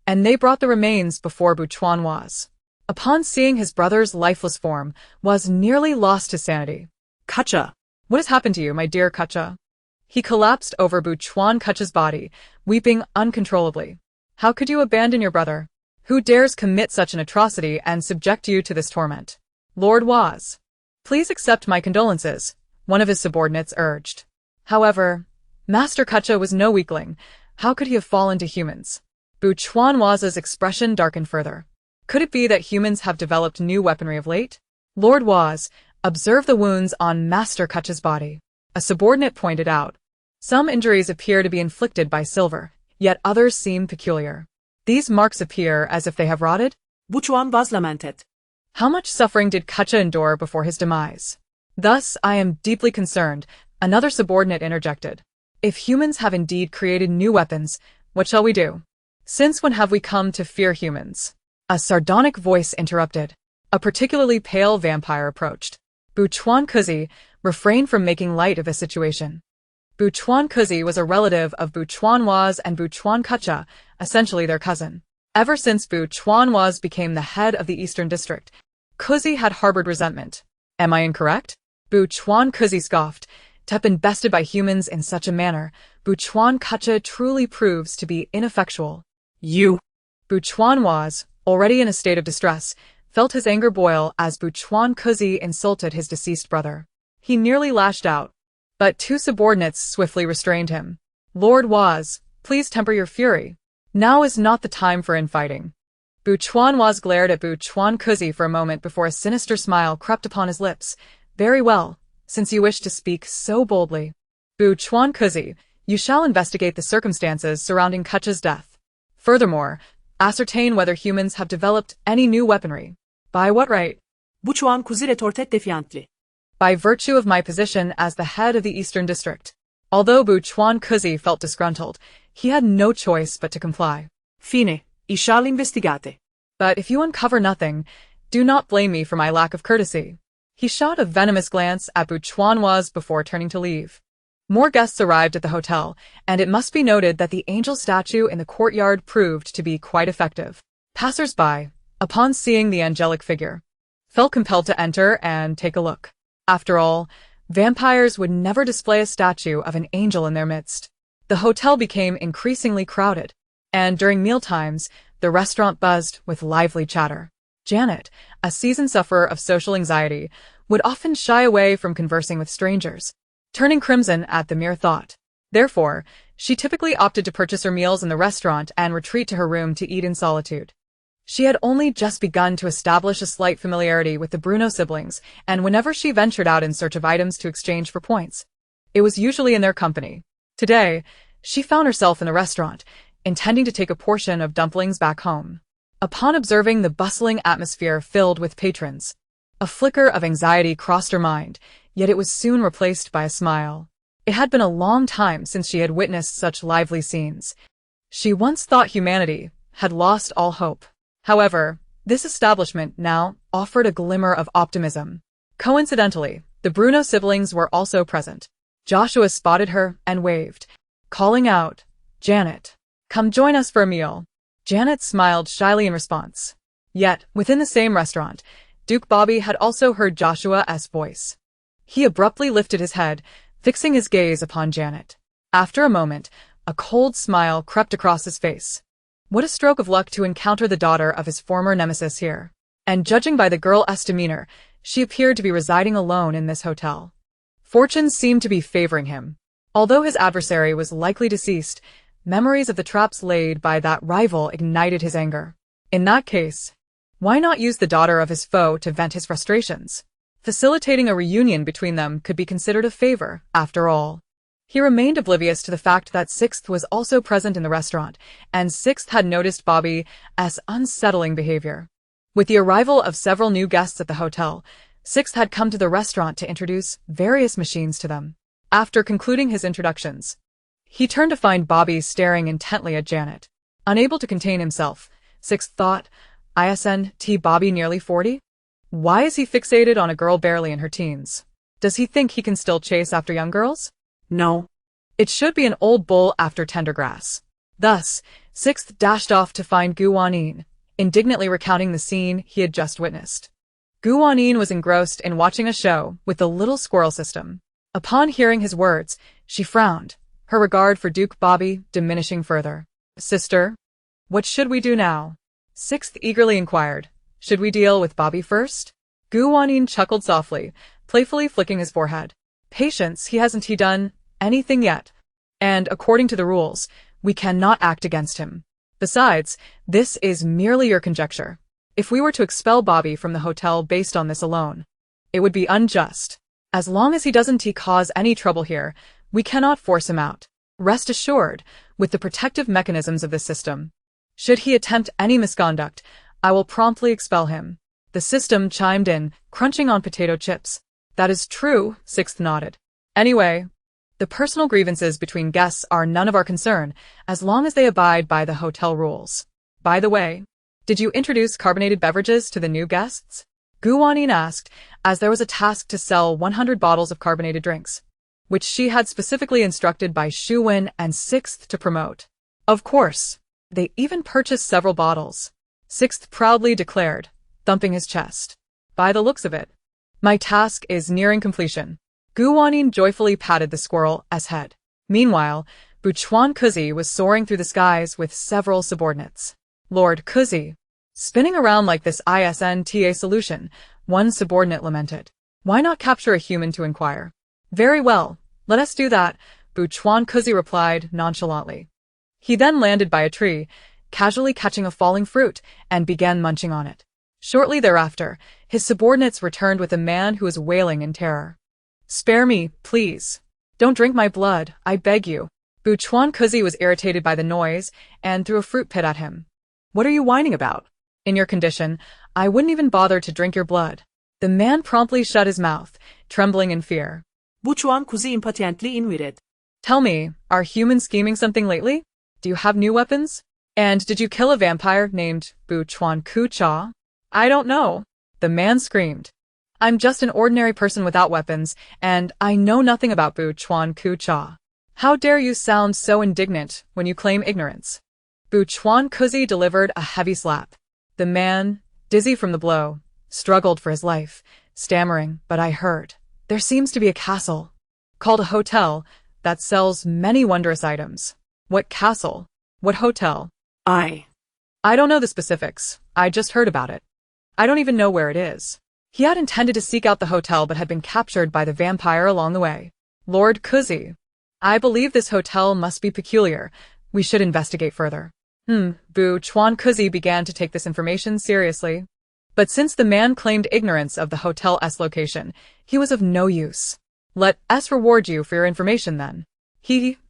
And they brought the remains before Bu Chuan was. Upon seeing his brother's lifeless form, was nearly lost to sanity. Kacha. What has happened to you, my dear Kacha? He collapsed over Bu Chuan Kacha's body, weeping uncontrollably. How could you abandon your brother? Who dares commit such an atrocity and subject you to this torment? Lord Waz. Please accept my condolences, one of his subordinates urged. However, Master Kacha was no weakling. How could he have fallen to humans? Bu Chuan Waz's expression darkened further. Could it be that humans have developed new weaponry of late? Lord Waz, observe the wounds on Master Kacha's body. A subordinate pointed out. Some injuries appear to be inflicted by silver, yet others seem peculiar. These marks appear as if they have rotted? Bu Chuan Waz lamented. How much suffering did Kacha endure before his demise? Thus, I am deeply concerned, another subordinate interjected. If humans have indeed created new weapons, what shall we do? Since when have we come to fear humans? A sardonic voice interrupted. A particularly pale vampire approached. Bu Chuan Kuzi refrained from making light of the situation. Bu Chuan Kuzi was a relative of Bu Chuan Waz and Bu Chuan Kacha, essentially their cousin. Ever since Bu Chuan Waz became the head of the Eastern District, Kuzi had harbored resentment. Am I incorrect? Bu Chuan Kuzi scoffed. To have been bested by humans in such a manner, Buchuan Kacha truly proves to be ineffectual. You. Buchuan was, already in a state of distress, felt his anger boil as Buchuan Kuzi insulted his deceased brother. He nearly lashed out, but two subordinates swiftly restrained him. Lord Waz, please temper your fury. Now is not the time for infighting. Buchuan Waz glared at Buchuan Kuzi for a moment before a sinister smile crept upon his lips. Very well, since you wish to speak so boldly. Buchuan Kuzi, you shall investigate the circumstances surrounding Kacha's death. Furthermore, ascertain whether humans have developed any new weaponry. By what right? Buchuan Kuzi retorted defiantly. By virtue of my position as the head of the Eastern District. Although Buchuan Kuzi felt disgruntled, he had no choice but to comply. Fine, I shall investigate. But if you uncover nothing, do not blame me for my lack of courtesy. He shot a venomous glance at Buchuan Waz before turning to leave. More guests arrived at the hotel, and it must be noted that the angel statue in the courtyard proved to be quite effective. Passers-by, upon seeing the angelic figure, felt compelled to enter and take a look. After all, vampires would never display a statue of an angel in their midst. The hotel became increasingly crowded, and during mealtimes, the restaurant buzzed with lively chatter. Janet, a seasoned sufferer of social anxiety, would often shy away from conversing with strangers, turning crimson at the mere thought. Therefore, she typically opted to purchase her meals in the restaurant and retreat to her room to eat in solitude. She had only just begun to establish a slight familiarity with the Bruno siblings, and whenever she ventured out in search of items to exchange for points, it was usually in their company. Today, she found herself in the restaurant, intending to take a portion of dumplings back home. Upon observing the bustling atmosphere filled with patrons, a flicker of anxiety crossed her mind, yet it was soon replaced by a smile. It had been a long time since she had witnessed such lively scenes. She once thought humanity had lost all hope. However, this establishment now offered a glimmer of optimism. Coincidentally, the Bruno siblings were also present. Joshua spotted her and waved, calling out, "Janet, come join us for a meal." Janet smiled shyly in response. Yet, within the same restaurant, Duke Bobby had also heard Joshua's voice. He abruptly lifted his head, fixing his gaze upon Janet. After a moment, a cold smile crept across his face. What a stroke of luck to encounter the daughter of his former nemesis here. And judging by the girl's demeanor, she appeared to be residing alone in this hotel. Fortune seemed to be favoring him. Although his adversary was likely deceased, memories of the traps laid by that rival ignited his anger. In that case, why not use the daughter of his foe to vent his frustrations? Facilitating a reunion between them could be considered a favor, after all. He remained oblivious to the fact that Sixth was also present in the restaurant, and Sixth had noticed Bobby's unsettling behavior. With the arrival of several new guests at the hotel, Sixth had come to the restaurant to introduce various machines to them. After concluding his introductions, he turned to find Bobby staring intently at Janet. Unable to contain himself, Sixth thought, "Isn't Bobby nearly 40? Why is he fixated on a girl barely in her teens? Does he think he can still chase after young girls? No. It should be an old bull after tender grass." Thus, Sixth dashed off to find Wanyin, indignantly recounting the scene he had just witnessed. Wanyin was engrossed in watching a show with the little squirrel system. Upon hearing his words, she frowned, her regard for Duke Bobby diminishing further. "Sister, what should we do now?" Sixth eagerly inquired. "Should we deal with Bobby first?" Wanyin chuckled softly, playfully flicking his forehead. "Patience, he hasn't done anything yet. And according to the rules, we cannot act against him. Besides, this is merely your conjecture. If we were to expel Bobby from the hotel based on this alone, it would be unjust. As long as he doesn't cause any trouble here, we cannot force him out. Rest assured, with the protective mechanisms of this system, should he attempt any misconduct, I will promptly expel him." The system chimed in, crunching on potato chips. "That is true," Sixth nodded. "Anyway, the personal grievances between guests are none of our concern, as long as they abide by the hotel rules. By the way, did you introduce carbonated beverages to the new guests?" Wanyin asked, as there was a task to sell 100 bottles of carbonated drinks, which she had specifically instructed by Shu Wen and Sixth to promote. "Of course. They even purchased several bottles," Sixth proudly declared, thumping his chest. "By the looks of it, my task is nearing completion." Wanyin joyfully patted the squirrel's head. Meanwhile, Buchuan Kuzi was soaring through the skies with several subordinates. Lord Kuzi. Spinning around like this ISNTA solution, one subordinate lamented. Why not capture a human to inquire? Very well, let us do that, Buchuan Kuzi replied nonchalantly. He then landed by a tree, casually catching a falling fruit, and began munching on it. Shortly thereafter, his subordinates returned with a man who was wailing in terror. Spare me, please. Don't drink my blood, I beg you. Buchuan Kuzi was irritated by the noise and threw a fruit pit at him. What are you whining about? In your condition, I wouldn't even bother to drink your blood. The man promptly shut his mouth, trembling in fear. Buchuan Kuzi impatiently invited. Tell me, are humans scheming something lately? Do you have new weapons? And did you kill a vampire named Buchuan Kucha? I don't know. The man screamed. I'm just an ordinary person without weapons, and I know nothing about Buchuan Kucha. How dare you sound so indignant when you claim ignorance? Buchuan Kuzi delivered a heavy slap. The man, dizzy from the blow, struggled for his life, stammering, but I heard. There seems to be a castle, called a hotel, that sells many wondrous items. What castle? What hotel? I don't know the specifics. I just heard about it. I don't even know where it is. He had intended to seek out the hotel but had been captured by the vampire along the way. Lord Kuzi. I believe this hotel must be peculiar. We should investigate further. Buchuan Kuzi began to take this information seriously. But since the man claimed ignorance of the hotel's location, he was of no use. Let us reward you for your information then.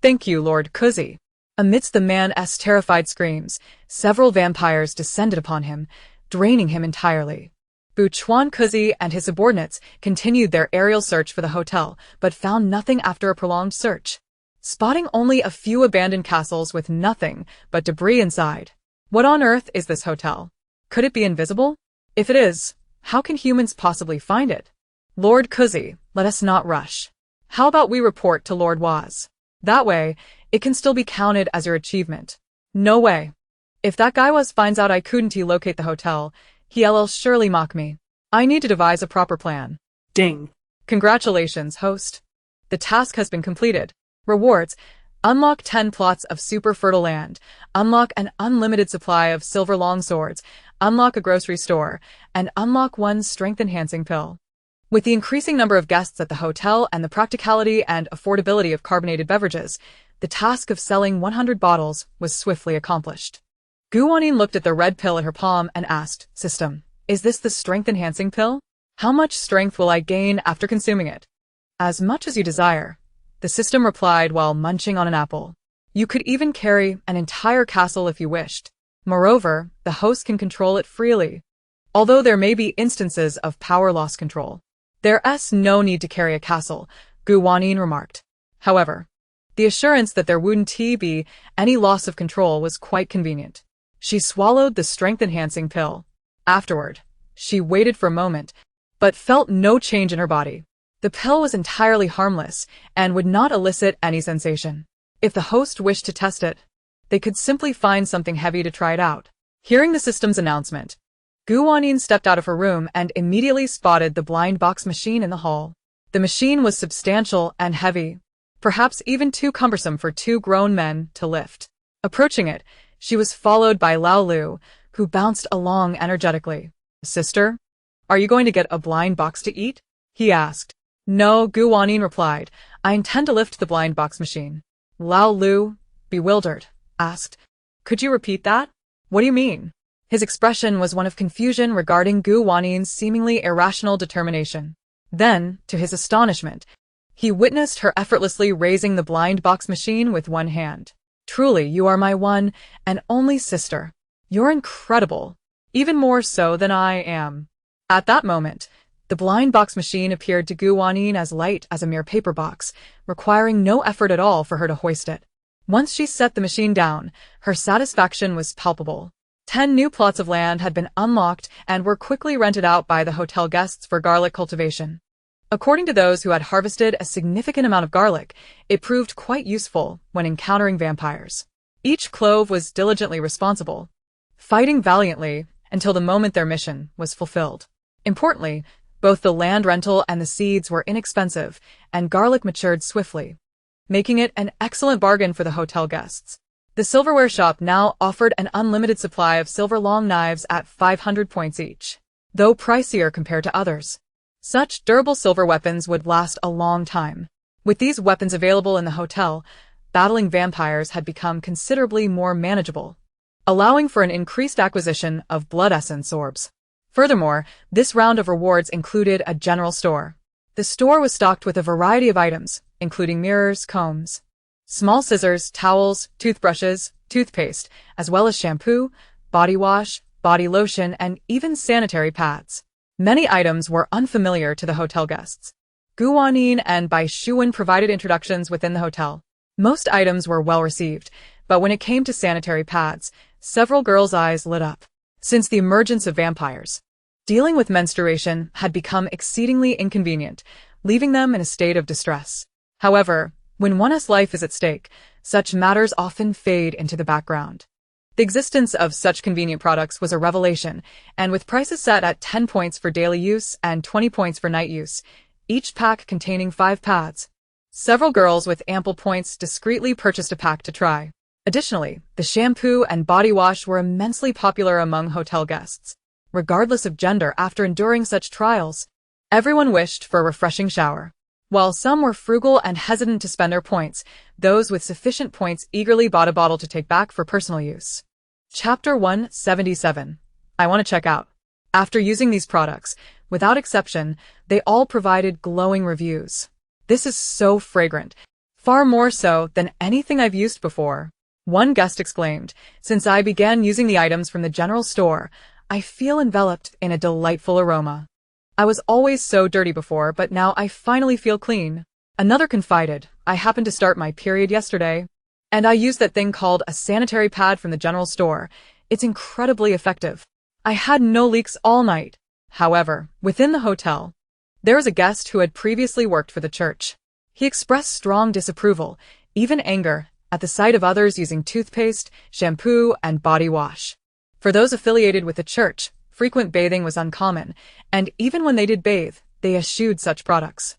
Thank you, Lord Kuzi. Amidst the man's terrified screams, several vampires descended upon him, draining him entirely. Buchuan Kuzi and his subordinates continued their aerial search for the hotel, but found nothing after a prolonged search, spotting only a few abandoned castles with nothing but debris inside. What on earth is this hotel? Could it be invisible? If it is, how can humans possibly find it? Lord Kuzi, let us not rush. How about we report to Lord Waz? That way, it can still be counted as your achievement. No way. If that guy Waz finds out I couldn't locate the hotel, he'll surely mock me. I need to devise a proper plan. Ding. Congratulations, host. The task has been completed. Rewards: unlock 10 plots of super fertile land, unlock an unlimited supply of silver longswords, unlock a grocery store, and unlock 1 strength-enhancing pill. With the increasing number of guests at the hotel and the practicality and affordability of carbonated beverages, the task of selling 100 bottles was swiftly accomplished. Wanyin looked at the red pill in her palm and asked, System, is this the strength-enhancing pill? How much strength will I gain after consuming it? As much as you desire, the system replied while munching on an apple. You could even carry an entire castle if you wished. Moreover, the host can control it freely. Although there may be instances of power loss control, there's no need to carry a castle, Wanyin remarked. However, the assurance that there wouldn't be any loss of control was quite convenient. She swallowed the strength-enhancing pill. Afterward, she waited for a moment, but felt no change in her body. The pill was entirely harmless and would not elicit any sensation. If the host wished to test it, they could simply find something heavy to try it out. Hearing the system's announcement, Wanyin stepped out of her room and immediately spotted the blind box machine in the hall. The machine was substantial and heavy, perhaps even too cumbersome for 2 grown men to lift. Approaching it, she was followed by Lao Lu, who bounced along energetically. Sister, are you going to get a blind box to eat? He asked. No, Wanyin replied. I intend to lift the blind box machine. Lao Lu, bewildered, asked. Could you repeat that? What do you mean? His expression was one of confusion regarding Wanyin's seemingly irrational determination. Then, to his astonishment, he witnessed her effortlessly raising the blind box machine with one hand. Truly, you are my one and only sister. You're incredible, even more so than I am. At that moment, the blind box machine appeared to Wanyin as light as a mere paper box, requiring no effort at all for her to hoist it. Once she set the machine down, her satisfaction was palpable. 10 new plots of land had been unlocked and were quickly rented out by the hotel guests for garlic cultivation. According to those who had harvested a significant amount of garlic, it proved quite useful when encountering vampires. Each clove was diligently responsible, fighting valiantly until the moment their mission was fulfilled. Importantly, both the land rental and the seeds were inexpensive, and garlic matured swiftly. making it an excellent bargain for the hotel guests. The silverware shop now offered an unlimited supply of silver long knives at 500 points each, though pricier compared to others. Such durable silver weapons would last a long time. With these weapons available in the hotel, battling vampires had become considerably more manageable, allowing for an increased acquisition of blood essence orbs. Furthermore, this round of rewards included a general store. The store was stocked with a variety of items, including mirrors, combs, small scissors, towels, toothbrushes, toothpaste, as well as shampoo, body wash, body lotion, and even sanitary pads. Many items were unfamiliar to the hotel guests. Wanyin and Bai Shuwen provided introductions within the hotel. Most items were well received, but when it came to sanitary pads, several girls' eyes lit up. Since the emergence of vampires, dealing with menstruation had become exceedingly inconvenient, leaving them in a state of distress. However, when one's life is at stake, such matters often fade into the background. The existence of such convenient products was a revelation, and with prices set at 10 points for daily use and 20 points for night use, each pack containing 5 pads, several girls with ample points discreetly purchased a pack to try. Additionally, the shampoo and body wash were immensely popular among hotel guests. Regardless of gender, after enduring such trials, everyone wished for a refreshing shower. While some were frugal and hesitant to spend their points, those with sufficient points eagerly bought a bottle to take back for personal use. Chapter 177. I want to check out. After using these products, without exception, they all provided glowing reviews. This is so fragrant, far more so than anything I've used before. One guest exclaimed, "Since I began using the items from the general store, I feel enveloped in a delightful aroma. I was always so dirty before, but now I finally feel clean." Another confided, "I happened to start my period yesterday, and I used that thing called a sanitary pad from the general store. It's incredibly effective. I had no leaks all night." However, within the hotel, there was a guest who had previously worked for the church. He expressed strong disapproval, even anger, at the sight of others using toothpaste, shampoo, and body wash. For those affiliated with the church, frequent bathing was uncommon, and even when they did bathe, they eschewed such products.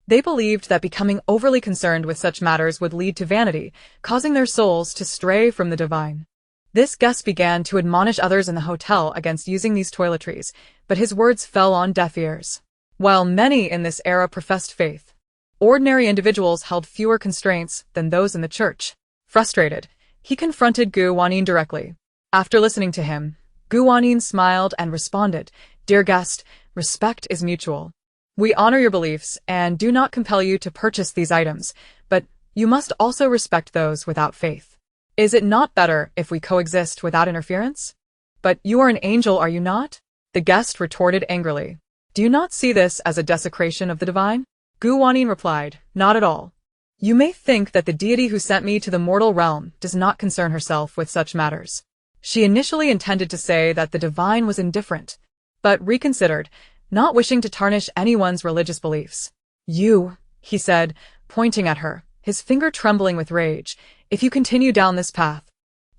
They believed that becoming overly concerned with such matters would lead to vanity, causing their souls to stray from the divine. This guest began to admonish others in the hotel against using these toiletries, but his words fell on deaf ears. While many in this era professed faith, ordinary individuals held fewer constraints than those in the church. Frustrated, he confronted Wanyin directly. After listening to him, Wanyin smiled and responded, "Dear guest, respect is mutual. We honor your beliefs and do not compel you to purchase these items, but you must also respect those without faith. Is it not better if we coexist without interference? But you are an angel, are you not?" The guest retorted angrily. "Do you not see this as a desecration of the divine?" Wanyin replied, "Not at all. You may think that the deity who sent me to the mortal realm does not concern herself with such matters." She initially intended to say that the divine was indifferent, but reconsidered, not wishing to tarnish anyone's religious beliefs. "You," he said, pointing at her, his finger trembling with rage, "if you continue down this path,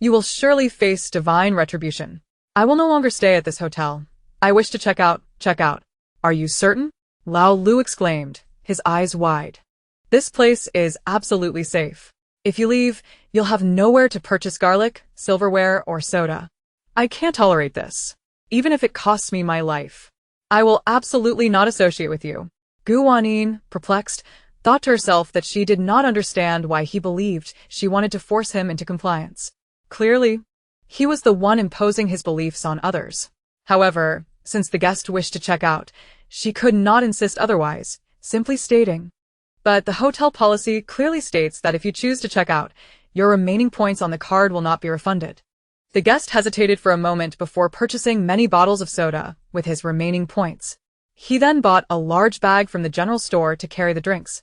you will surely face divine retribution. I will no longer stay at this hotel. I wish to check out. Check out." "Are you certain?" Lao Lu exclaimed, his eyes wide. "This place is absolutely safe. If you leave, you'll have nowhere to purchase garlic, silverware, or soda. I can't tolerate this, even if it costs me my life. I will absolutely not associate with you." Wanyin, perplexed, thought to herself that she did not understand why he believed she wanted to force him into compliance. Clearly, he was the one imposing his beliefs on others. However, since the guest wished to check out, she could not insist otherwise, simply stating, "But the hotel policy clearly states that if you choose to check out, your remaining points on the card will not be refunded." The guest hesitated for a moment before purchasing many bottles of soda with his remaining points. He then bought a large bag from the general store to carry the drinks,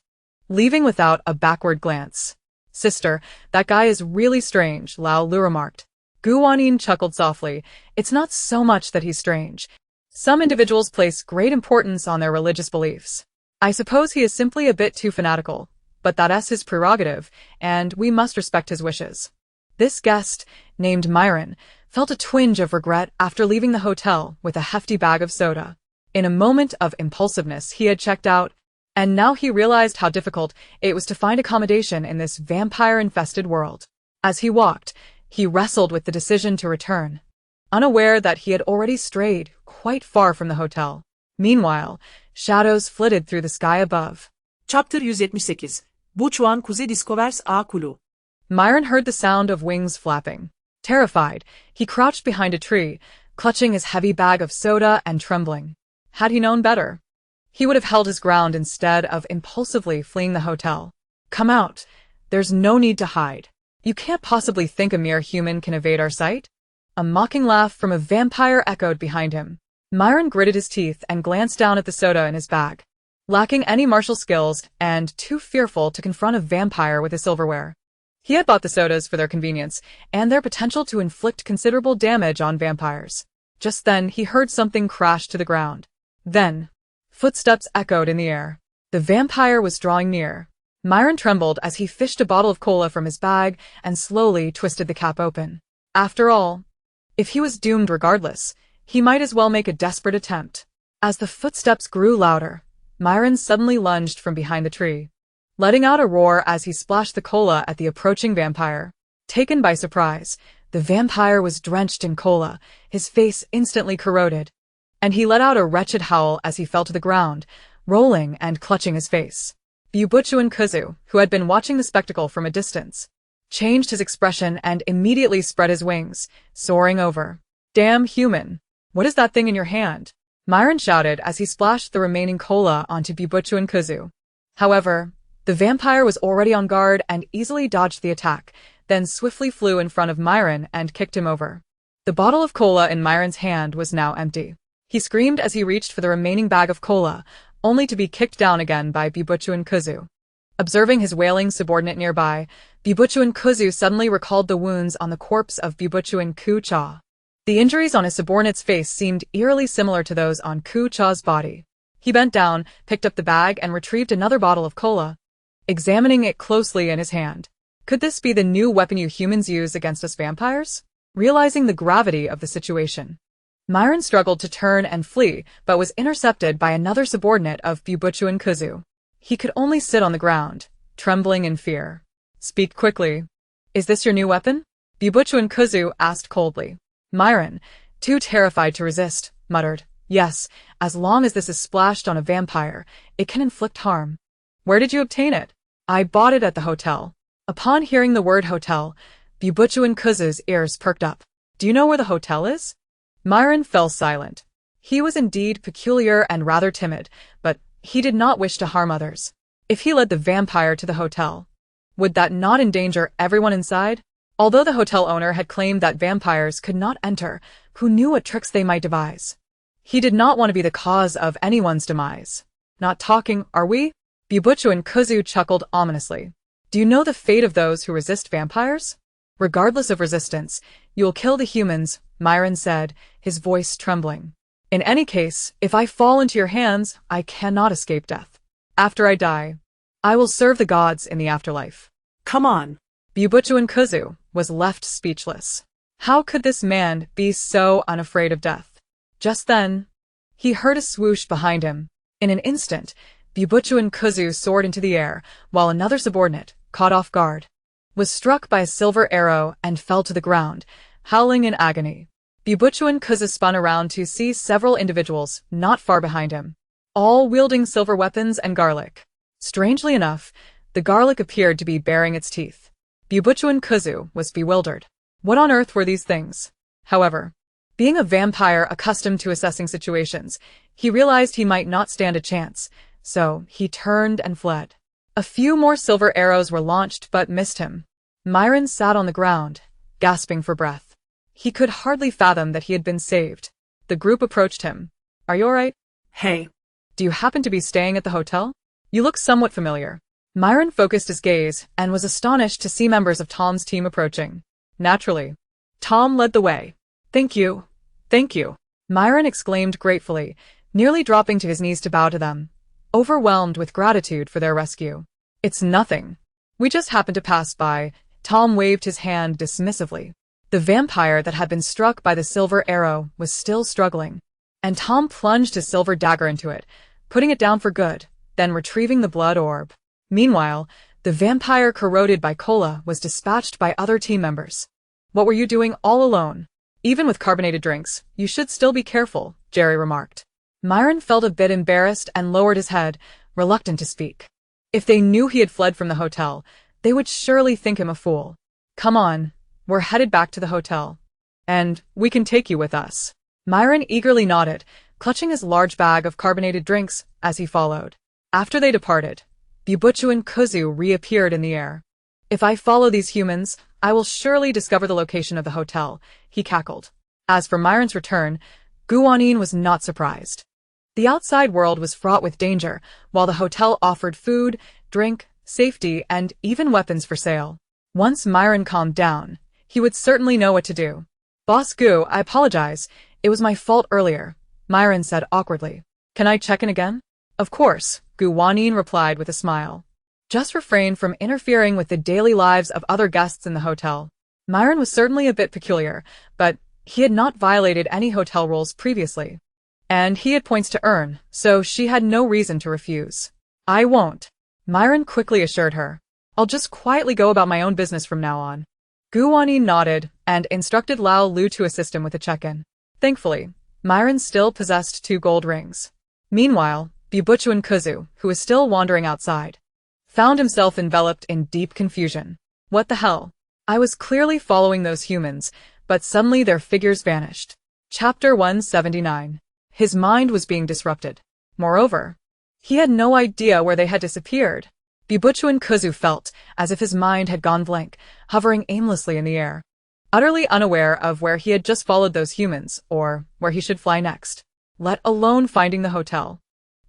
leaving without a backward glance. "Sister, that guy is really strange," Lao Lu remarked. Wanyin chuckled softly. "It's not so much that he's strange. Some individuals place great importance on their religious beliefs. I suppose he is simply a bit too fanatical, but that's his prerogative, and we must respect his wishes." This guest, named Myron, felt a twinge of regret after leaving the hotel with a hefty bag of soda. In a moment of impulsiveness, he had checked out, And now he realized how difficult it was to find accommodation in this vampire-infested world. As he walked, he wrestled with the decision to return, unaware that he had already strayed quite far from the hotel. Meanwhile, shadows flitted through the sky above. Chapter 178. Bu çuan Kuzey Discovers A Kulu. Myron heard the sound of wings flapping. Terrified, he crouched behind a tree, clutching his heavy bag of soda and trembling. Had he known better, he would have held his ground instead of impulsively fleeing the hotel. Come out. There's no need to hide. You can't possibly think a mere human can evade our sight? A mocking laugh from a vampire echoed behind him. Myron gritted his teeth and glanced down at the soda in his bag. Lacking any martial skills and too fearful to confront a vampire with his silverware, he had bought the sodas for their convenience and their potential to inflict considerable damage on vampires. Just then, he heard something crash to the ground. Then, footsteps echoed in the air. The vampire was drawing near. Myron trembled as he fished a bottle of cola from his bag and slowly twisted the cap open. After all, if he was doomed regardless, he might as well make a desperate attempt. As the footsteps grew louder, Myron suddenly lunged from behind the tree, letting out a roar as he splashed the cola at the approaching vampire. Taken by surprise, the vampire was drenched in cola, his face instantly corroded, and he let out a wretched howl as he fell to the ground, rolling and clutching his face. Bubuchuan Kuzu, who had been watching the spectacle from a distance, changed his expression and immediately spread his wings, soaring over. Damn human! What is that thing in your hand? Myron shouted as he splashed the remaining cola onto Bubuchuan Kuzu. However, the vampire was already on guard and easily dodged the attack, then swiftly flew in front of Myron and kicked him over. The bottle of cola in Myron's hand was now empty. He screamed as he reached for the remaining bag of cola, only to be kicked down again by Bubuchuan Kuzu. Observing his wailing subordinate nearby, Bubuchuan Kuzu suddenly recalled the wounds on the corpse of Bubuchuan Ku-cha. The injuries on his subordinate's face seemed eerily similar to those on Ku-cha's body. He bent down, picked up the bag, and retrieved another bottle of cola, examining it closely in his hand. Could this be the new weapon you humans use against us vampires? Realizing the gravity of the situation, Myron struggled to turn and flee, but was intercepted by another subordinate of Bubuchuan Kuzu. He could only sit on the ground, trembling in fear. Speak quickly. Is this your new weapon? Bubuchuan Kuzu asked coldly. Myron, too terrified to resist, muttered, Yes, as long as this is splashed on a vampire, it can inflict harm. Where did you obtain it? I bought it at the hotel. Upon hearing the word hotel, Bubuchuan Kuzu's ears perked up. Do you know where the hotel is? Myron fell silent. He was indeed peculiar and rather timid, but he did not wish to harm others. If he led the vampire to the hotel, would that not endanger everyone inside? Although the hotel owner had claimed that vampires could not enter, who knew what tricks they might devise? He did not want to be the cause of anyone's demise. Not talking, are we? Bubuchuan Kuzu chuckled ominously. Do you know the fate of those who resist vampires? Regardless of resistance, you will kill the humans, Myron said, his voice trembling. In any case, if I fall into your hands, I cannot escape death. After I die, I will serve the gods in the afterlife. Come on. Bubuchuan Kuzu was left speechless. How could this man be so unafraid of death? Just then, he heard a swoosh behind him. In an instant, Bubuchuan Kuzu soared into the air, while another subordinate, caught off guard, was struck by a silver arrow and fell to the ground, howling in agony. Bubuchuan Kuzu spun around to see several individuals not far behind him, all wielding silver weapons and garlic. Strangely enough, the garlic appeared to be baring its teeth. Bubuchuan Kuzu was bewildered. What on earth were these things? However, being a vampire accustomed to assessing situations, he realized he might not stand a chance, so he turned and fled. A few more silver arrows were launched but missed him. Myron sat on the ground, gasping for breath. He could hardly fathom that he had been saved. The group approached him. Are you alright? Hey. Do you happen to be staying at the hotel? You look somewhat familiar. Myron focused his gaze and was astonished to see members of Tom's team approaching. Naturally, Tom led the way. Thank you. Thank you. Myron exclaimed gratefully, nearly dropping to his knees to bow to them, overwhelmed with gratitude for their rescue. It's nothing. We just happened to pass by. Tom waved his hand dismissively. The vampire that had been struck by the silver arrow was still struggling, and Tom plunged his silver dagger into it, putting it down for good, then retrieving the blood orb. Meanwhile, the vampire corroded by cola was dispatched by other team members. What were you doing all alone? Even with carbonated drinks, you should still be careful, Jerry remarked. Myron felt a bit embarrassed and lowered his head, reluctant to speak. If they knew he had fled from the hotel, they would surely think him a fool. Come on, we're headed back to the hotel. And we can take you with us. Myron eagerly nodded, clutching his large bag of carbonated drinks as he followed. After they departed, Bibuchu and Kuzu reappeared in the air. If I follow these humans, I will surely discover the location of the hotel, he cackled. As for Myron's return, Wanyin was not surprised. The outside world was fraught with danger, while the hotel offered food, drink, safety, and even weapons for sale. Once Myron calmed down, he would certainly know what to do. Boss Gu, I apologize. It was my fault earlier, Myron said awkwardly. Can I check in again? Of course, Wanyin replied with a smile. Just refrain from interfering with the daily lives of other guests in the hotel. Myron was certainly a bit peculiar, but he had not violated any hotel rules previously. And he had points to earn, so she had no reason to refuse. I won't, Myron quickly assured her. I'll just quietly go about my own business from now on. Wanyin nodded and instructed Lao Lu to assist him with a check-in. Thankfully, Myron still possessed 2 gold rings. Meanwhile, Bibuchu and Kuzu, who was still wandering outside, found himself enveloped in deep confusion. What the hell? I was clearly following those humans, but suddenly their figures vanished. Chapter 179. His mind was being disrupted. Moreover, he had no idea where they had disappeared. Bibuchu and Kuzu felt as if his mind had gone blank, hovering aimlessly in the air, utterly unaware of where he had just followed those humans, or where he should fly next, let alone finding the hotel.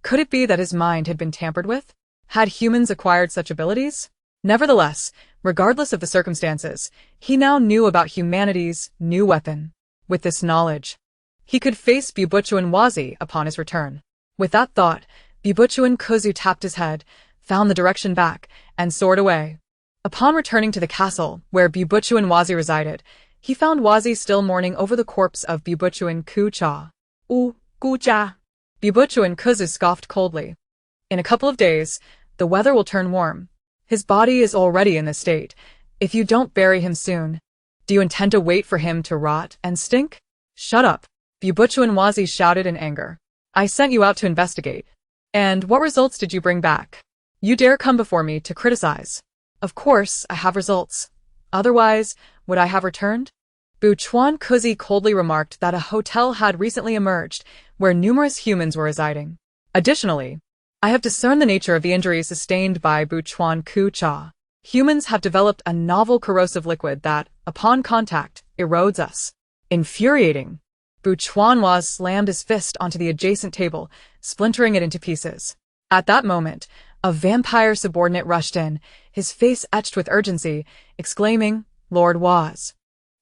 Could it be that his mind had been tampered with? Had humans acquired such abilities? Nevertheless, regardless of the circumstances, he now knew about humanity's new weapon. With this knowledge, he could face Bibuchu and Wazi upon his return. With that thought, Bibuchu and Kuzu tapped his head, found the direction back, and soared away. Upon returning to the castle where Bibuchu and Wazi resided, he found Wazi still mourning over the corpse of Bibuchu and Ku-cha. Ku-cha. Bibuchu and Kuzu scoffed coldly. In a couple of days, the weather will turn warm. His body is already in this state. If you don't bury him soon, do you intend to wait for him to rot and stink? Shut up, Bibuchu and Wazi shouted in anger. I sent you out to investigate. And what results did you bring back? You dare come before me to criticize. Of course, I have results. Otherwise, would I have returned? Buchuan Kuzi coldly remarked that a hotel had recently emerged where numerous humans were residing. Additionally, I have discerned the nature of the injuries sustained by Buchuan Ku-cha. Humans have developed a novel corrosive liquid that, upon contact, erodes us. Infuriating. Buchuan Was slammed his fist onto the adjacent table, splintering it into pieces. At that moment, a vampire subordinate rushed in, his face etched with urgency, exclaiming, Lord Was.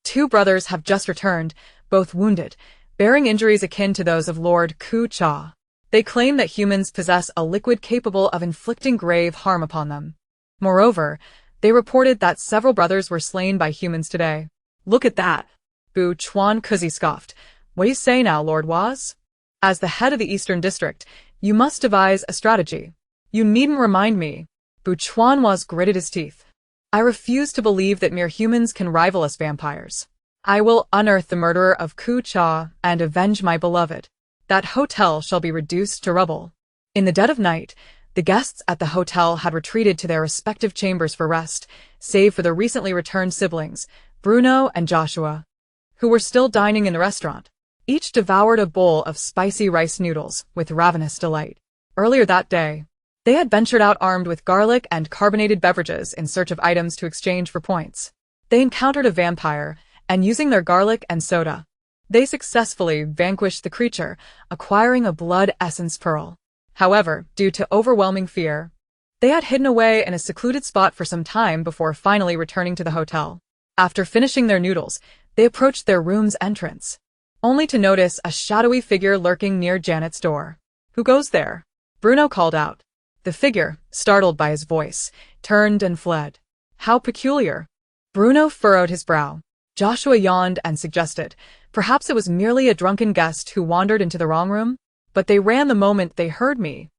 2 brothers have just returned, both wounded, bearing injuries akin to those of Lord Ku-cha. They claim that humans possess a liquid capable of inflicting grave harm upon them. Moreover, they reported that several brothers were slain by humans today. Look at that. Buchuan Kuzi scoffed. What do you say now, Lord Was? As the head of the Eastern District, you must devise a strategy. You needn't remind me. Buchuan Was gritted his teeth. I refuse to believe that mere humans can rival us vampires. I will unearth the murderer of Ku-cha and avenge my beloved. That hotel shall be reduced to rubble. In the dead of night, the guests at the hotel had retreated to their respective chambers for rest, save for the recently returned siblings, Bruno and Joshua, who were still dining in the restaurant. Each devoured a bowl of spicy rice noodles with ravenous delight. Earlier that day, they had ventured out armed with garlic and carbonated beverages in search of items to exchange for points. They encountered a vampire, and using their garlic and soda, they successfully vanquished the creature, acquiring a blood essence pearl. However, due to overwhelming fear, they had hidden away in a secluded spot for some time before finally returning to the hotel. After finishing their noodles, they approached their room's entrance, only to notice a shadowy figure lurking near Janet's door. Who goes there? Bruno called out. The figure, startled by his voice, turned and fled. How peculiar. Bruno furrowed his brow. Joshua yawned and suggested, perhaps it was merely a drunken guest who wandered into the wrong room? But they ran the moment they heard me.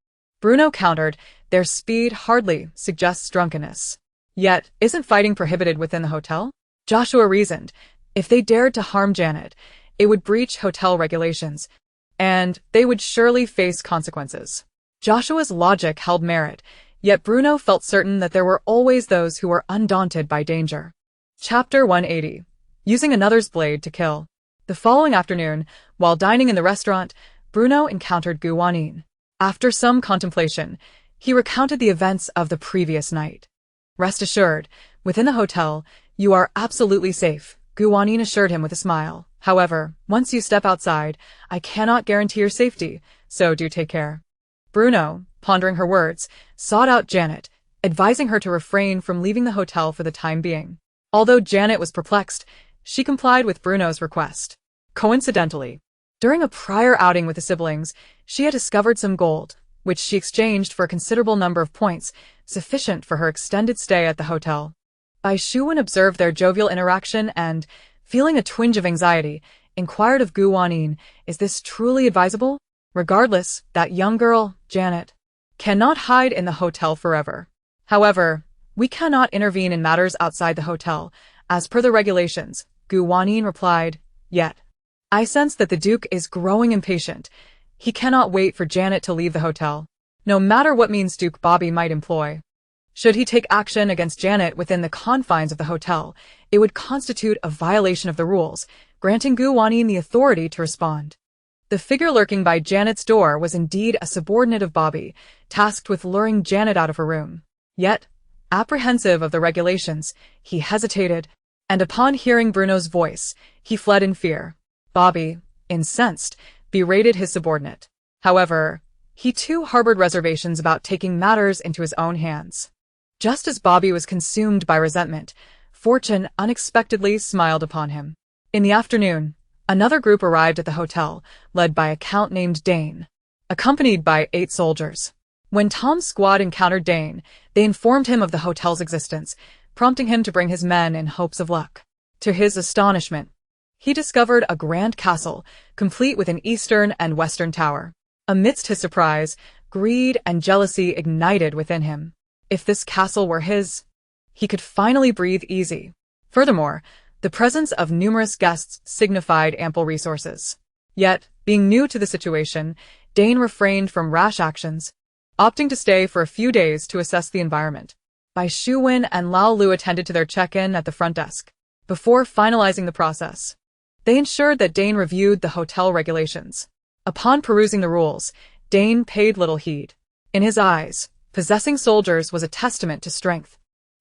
Bruno countered, their speed hardly suggests drunkenness. Yet, isn't fighting prohibited within the hotel? Joshua reasoned, if they dared to harm Janet, it would breach hotel regulations, and they would surely face consequences. Joshua's logic held merit, yet Bruno felt certain that there were always those who were undaunted by danger. Chapter 180. Using another's blade to kill. The following afternoon, while dining in the restaurant, Bruno encountered Wanyin. After some contemplation, he recounted the events of the previous night. Rest assured, within the hotel, you are absolutely safe, Wanyin assured him with a smile. However, once you step outside, I cannot guarantee your safety, so do take care. Bruno, pondering her words, sought out Janet, advising her to refrain from leaving the hotel for the time being. Although Janet was perplexed, she complied with Bruno's request. Coincidentally, during a prior outing with the siblings, she had discovered some gold, which she exchanged for a considerable number of points, sufficient for her extended stay at the hotel. Bai Shuwen observed their jovial interaction and, feeling a twinge of anxiety, inquired of Wanyin, is this truly advisable? Regardless, that young girl, Janet, cannot hide in the hotel forever. However, we cannot intervene in matters outside the hotel, as per the regulations, Wanyin replied, yet. I sense that the Duke is growing impatient. He cannot wait for Janet to leave the hotel, no matter what means Duke Bobby might employ. Should he take action against Janet within the confines of the hotel, it would constitute a violation of the rules, granting Wanyin the authority to respond. The figure lurking by Janet's door was indeed a subordinate of Bobby, tasked with luring Janet out of her room. Yet, apprehensive of the regulations, he hesitated, and upon hearing Bruno's voice, he fled in fear. Bobby, incensed, berated his subordinate. However, he too harbored reservations about taking matters into his own hands. Just as Bobby was consumed by resentment, fortune unexpectedly smiled upon him. In the afternoon, another group arrived at the hotel, led by a count named Dane, accompanied by 8 soldiers. When Tom's squad encountered Dane, they informed him of the hotel's existence, prompting him to bring his men in hopes of luck. To his astonishment, he discovered a grand castle, complete with an eastern and western tower. Amidst his surprise, greed and jealousy ignited within him. If this castle were his, he could finally breathe easy. Furthermore, the presence of numerous guests signified ample resources. Yet, being new to the situation, Dane refrained from rash actions, opting to stay for a few days to assess the environment. Bai Shuwen and Lao Lu attended to their check-in at the front desk. Before finalizing the process, they ensured that Dane reviewed the hotel regulations. Upon perusing the rules, Dane paid little heed. In his eyes, possessing soldiers was a testament to strength.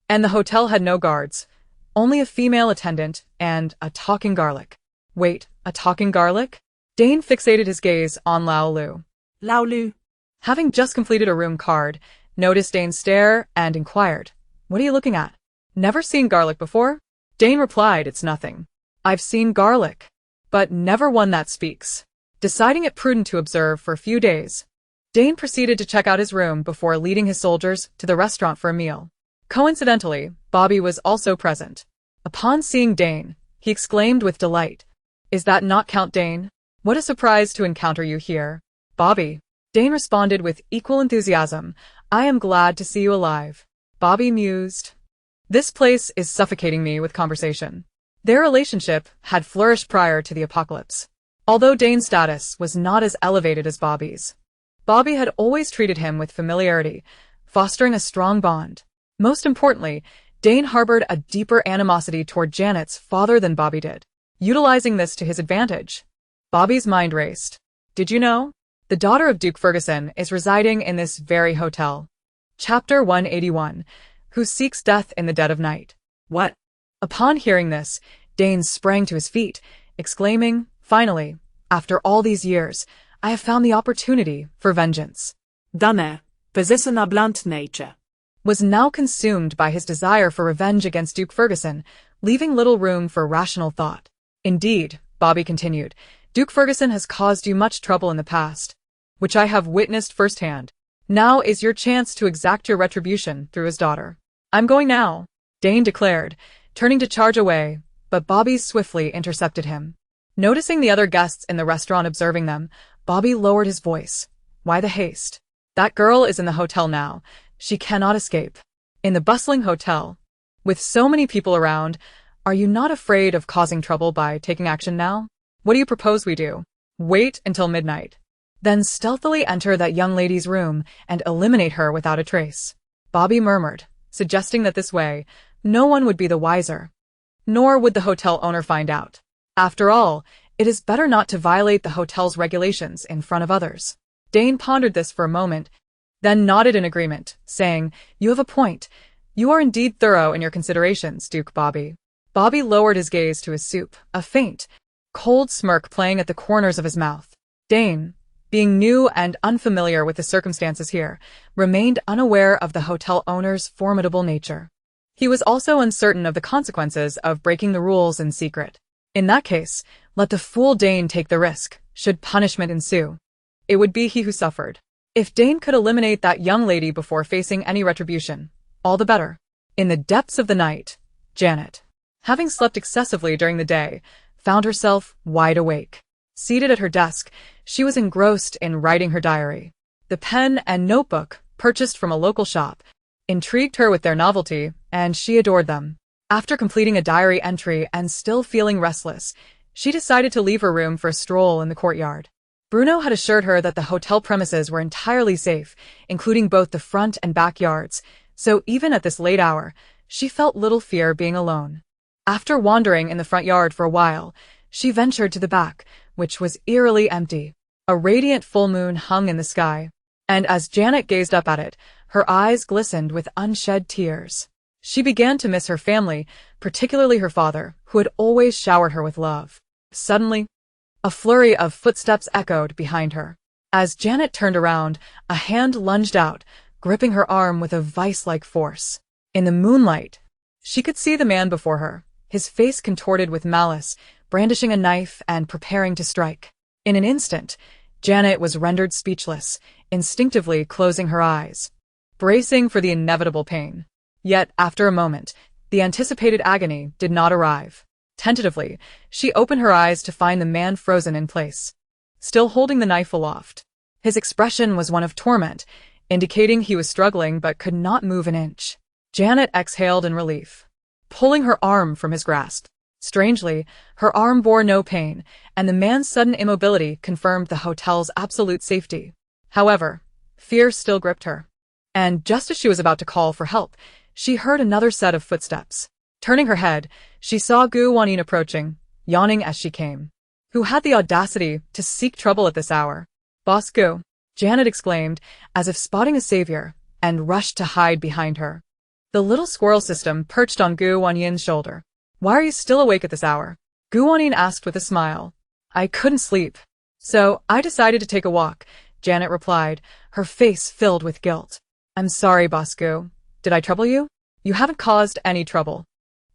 And the hotel had no guards, only a female attendant and a talking garlic. Wait, a talking garlic? Dane fixated his gaze on Lao Lu. Lao Lu. Having just completed a room card, noticed Dane's stare and inquired, what are you looking at? Never seen garlic before? Dane replied, it's nothing. I've seen garlic, but never one that speaks. Deciding it prudent to observe for a few days, Dane proceeded to check out his room before leading his soldiers to the restaurant for a meal. Coincidentally, Bobby was also present. Upon seeing Dane, he exclaimed with delight, is that not Count Dane? What a surprise to encounter you here, Bobby. Dane responded with equal enthusiasm, I am glad to see you alive. Bobby mused, this place is suffocating me with conversation. Their relationship had flourished prior to the apocalypse. Although Dane's status was not as elevated as Bobby's, Bobby had always treated him with familiarity, fostering a strong bond. Most importantly, Dane harbored a deeper animosity toward Janet's father than Bobby did. Utilizing this to his advantage, Bobby's mind raced. Did you know? The daughter of Duke Ferguson is residing in this very hotel. Chapter 181. Who seeks death in the dead of night. What? Upon hearing this, Dane sprang to his feet, exclaiming, finally, after all these years, I have found the opportunity for vengeance. Dane, possessing a blunt nature, was now consumed by his desire for revenge against Duke Ferguson, leaving little room for rational thought. Indeed, Bobby continued, Duke Ferguson has caused you much trouble in the past, which I have witnessed firsthand. Now is your chance to exact your retribution through his daughter. I'm going now, Dane declared, turning to charge away, but Bobby swiftly intercepted him. Noticing the other guests in the restaurant observing them, Bobby lowered his voice. Why the haste? That girl is in the hotel now. She cannot escape. In the bustling hotel, with so many people around, are you not afraid of causing trouble by taking action now? What do you propose we do? Wait until midnight. Then stealthily enter that young lady's room and eliminate her without a trace. Bobby murmured, suggesting that this way, no one would be the wiser. Nor would the hotel owner find out. After all, it is better not to violate the hotel's regulations in front of others. Dane pondered this for a moment, then nodded in agreement, saying, "You have a point. You are indeed thorough in your considerations, Duke Bobby." Bobby lowered his gaze to his soup, a faint, cold smirk playing at the corners of his mouth. Dane, being new and unfamiliar with the circumstances here, remained unaware of the hotel owner's formidable nature. He was also uncertain of the consequences of breaking the rules in secret. In that case, let the fool Dane take the risk, should punishment ensue. It would be he who suffered. If Dane could eliminate that young lady before facing any retribution, all the better. In the depths of the night, Janet, having slept excessively during the day, found herself wide awake. Seated at her desk, she was engrossed in writing her diary. The pen and notebook, purchased from a local shop, intrigued her with their novelty, and she adored them. After completing a diary entry and still feeling restless, she decided to leave her room for a stroll in the courtyard. Bruno had assured her that the hotel premises were entirely safe, including both the front and backyards, so even at this late hour, she felt little fear being alone. After wandering in the front yard for a while, she ventured to the back, which was eerily empty. A radiant full moon hung in the sky, and as Janet gazed up at it, her eyes glistened with unshed tears. She began to miss her family, particularly her father, who had always showered her with love. Suddenly, a flurry of footsteps echoed behind her. As Janet turned around, a hand lunged out, gripping her arm with a vice-like force. In the moonlight, she could see the man before her, his face contorted with malice, brandishing a knife and preparing to strike. In an instant, Janet was rendered speechless, instinctively closing her eyes, bracing for the inevitable pain. Yet, after a moment, the anticipated agony did not arrive. Tentatively, she opened her eyes to find the man frozen in place, still holding the knife aloft. His expression was one of torment, indicating he was struggling but could not move an inch. Janet exhaled in relief, pulling her arm from his grasp. Strangely, her arm bore no pain, and the man's sudden immobility confirmed the hotel's absolute safety. However, fear still gripped her, and just as she was about to call for help, she heard another set of footsteps. Turning her head, she saw Wanyin approaching, yawning as she came. Who had the audacity to seek trouble at this hour? "Boss Gu," Janet exclaimed, as if spotting a savior, and rushed to hide behind her. The little squirrel system perched on Wanyin's shoulder. "Why are you still awake at this hour?" Wanyin asked with a smile. "I couldn't sleep, so I decided to take a walk," Janet replied, her face filled with guilt. "I'm sorry, Boss Gu. Did I trouble you?" "You haven't caused any trouble,"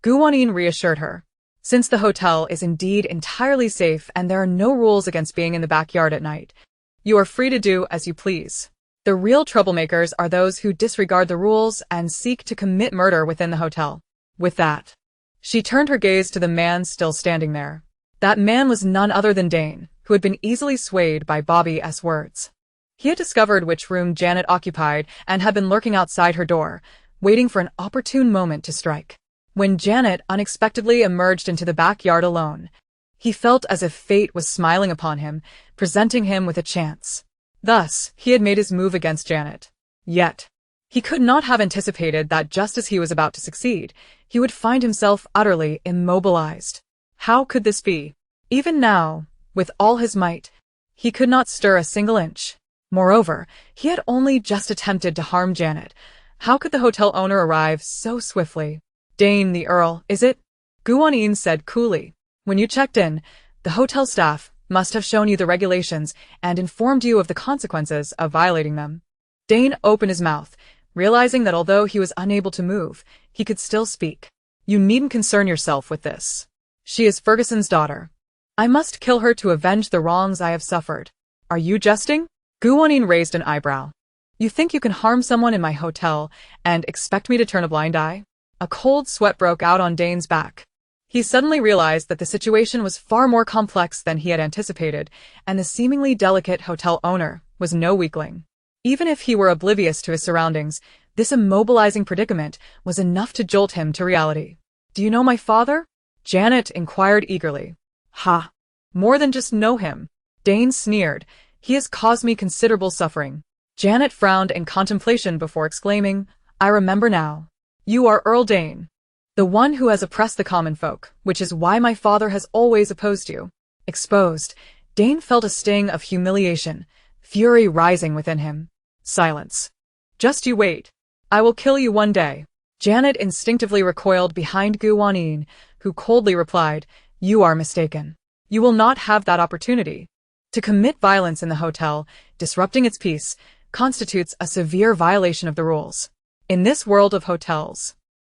Wanyin reassured her. "Since the hotel is indeed entirely safe and there are no rules against being in the backyard at night, you are free to do as you please. The real troublemakers are those who disregard the rules and seek to commit murder within the hotel." With that, she turned her gaze to the man still standing there. That man was none other than Dane, who had been easily swayed by Bobby's words. He had discovered which room Janet occupied and had been lurking outside her door, waiting for an opportune moment to strike. When Janet unexpectedly emerged into the backyard alone, he felt as if fate was smiling upon him, presenting him with a chance. Thus, he had made his move against Janet. Yet, he could not have anticipated that just as he was about to succeed, he would find himself utterly immobilized. How could this be? Even now, with all his might, he could not stir a single inch. Moreover, he had only just attempted to harm Janet. How could the hotel owner arrive so swiftly? "Dane the Earl, is it?" Wanyin said coolly. "When you checked in, the hotel staff must have shown you the regulations and informed you of the consequences of violating them." Dane opened his mouth, realizing that although he was unable to move, he could still speak. "You needn't concern yourself with this. She is Ferguson's daughter. I must kill her to avenge the wrongs I have suffered. Are you jesting?" Wanyin raised an eyebrow. "You think you can harm someone in my hotel and expect me to turn a blind eye?" A cold sweat broke out on Dane's back. He suddenly realized that the situation was far more complex than he had anticipated, and the seemingly delicate hotel owner was no weakling. Even if he were oblivious to his surroundings, this immobilizing predicament was enough to jolt him to reality. "Do you know my father?" Janet inquired eagerly. Ha! "More than just know him," Dane sneered. "He has caused me considerable suffering." Janet frowned in contemplation before exclaiming, "I remember now. You are Earl Dane, the one who has oppressed the common folk, which is why my father has always opposed you." Exposed, Dane felt a sting of humiliation, fury rising within him. Silence. "Just you wait. I will kill you one day." Janet instinctively recoiled behind Wanyin, who coldly replied, "You are mistaken. You will not have that opportunity." To commit violence in the hotel, disrupting its peace, constitutes a severe violation of the rules. In this world of hotels,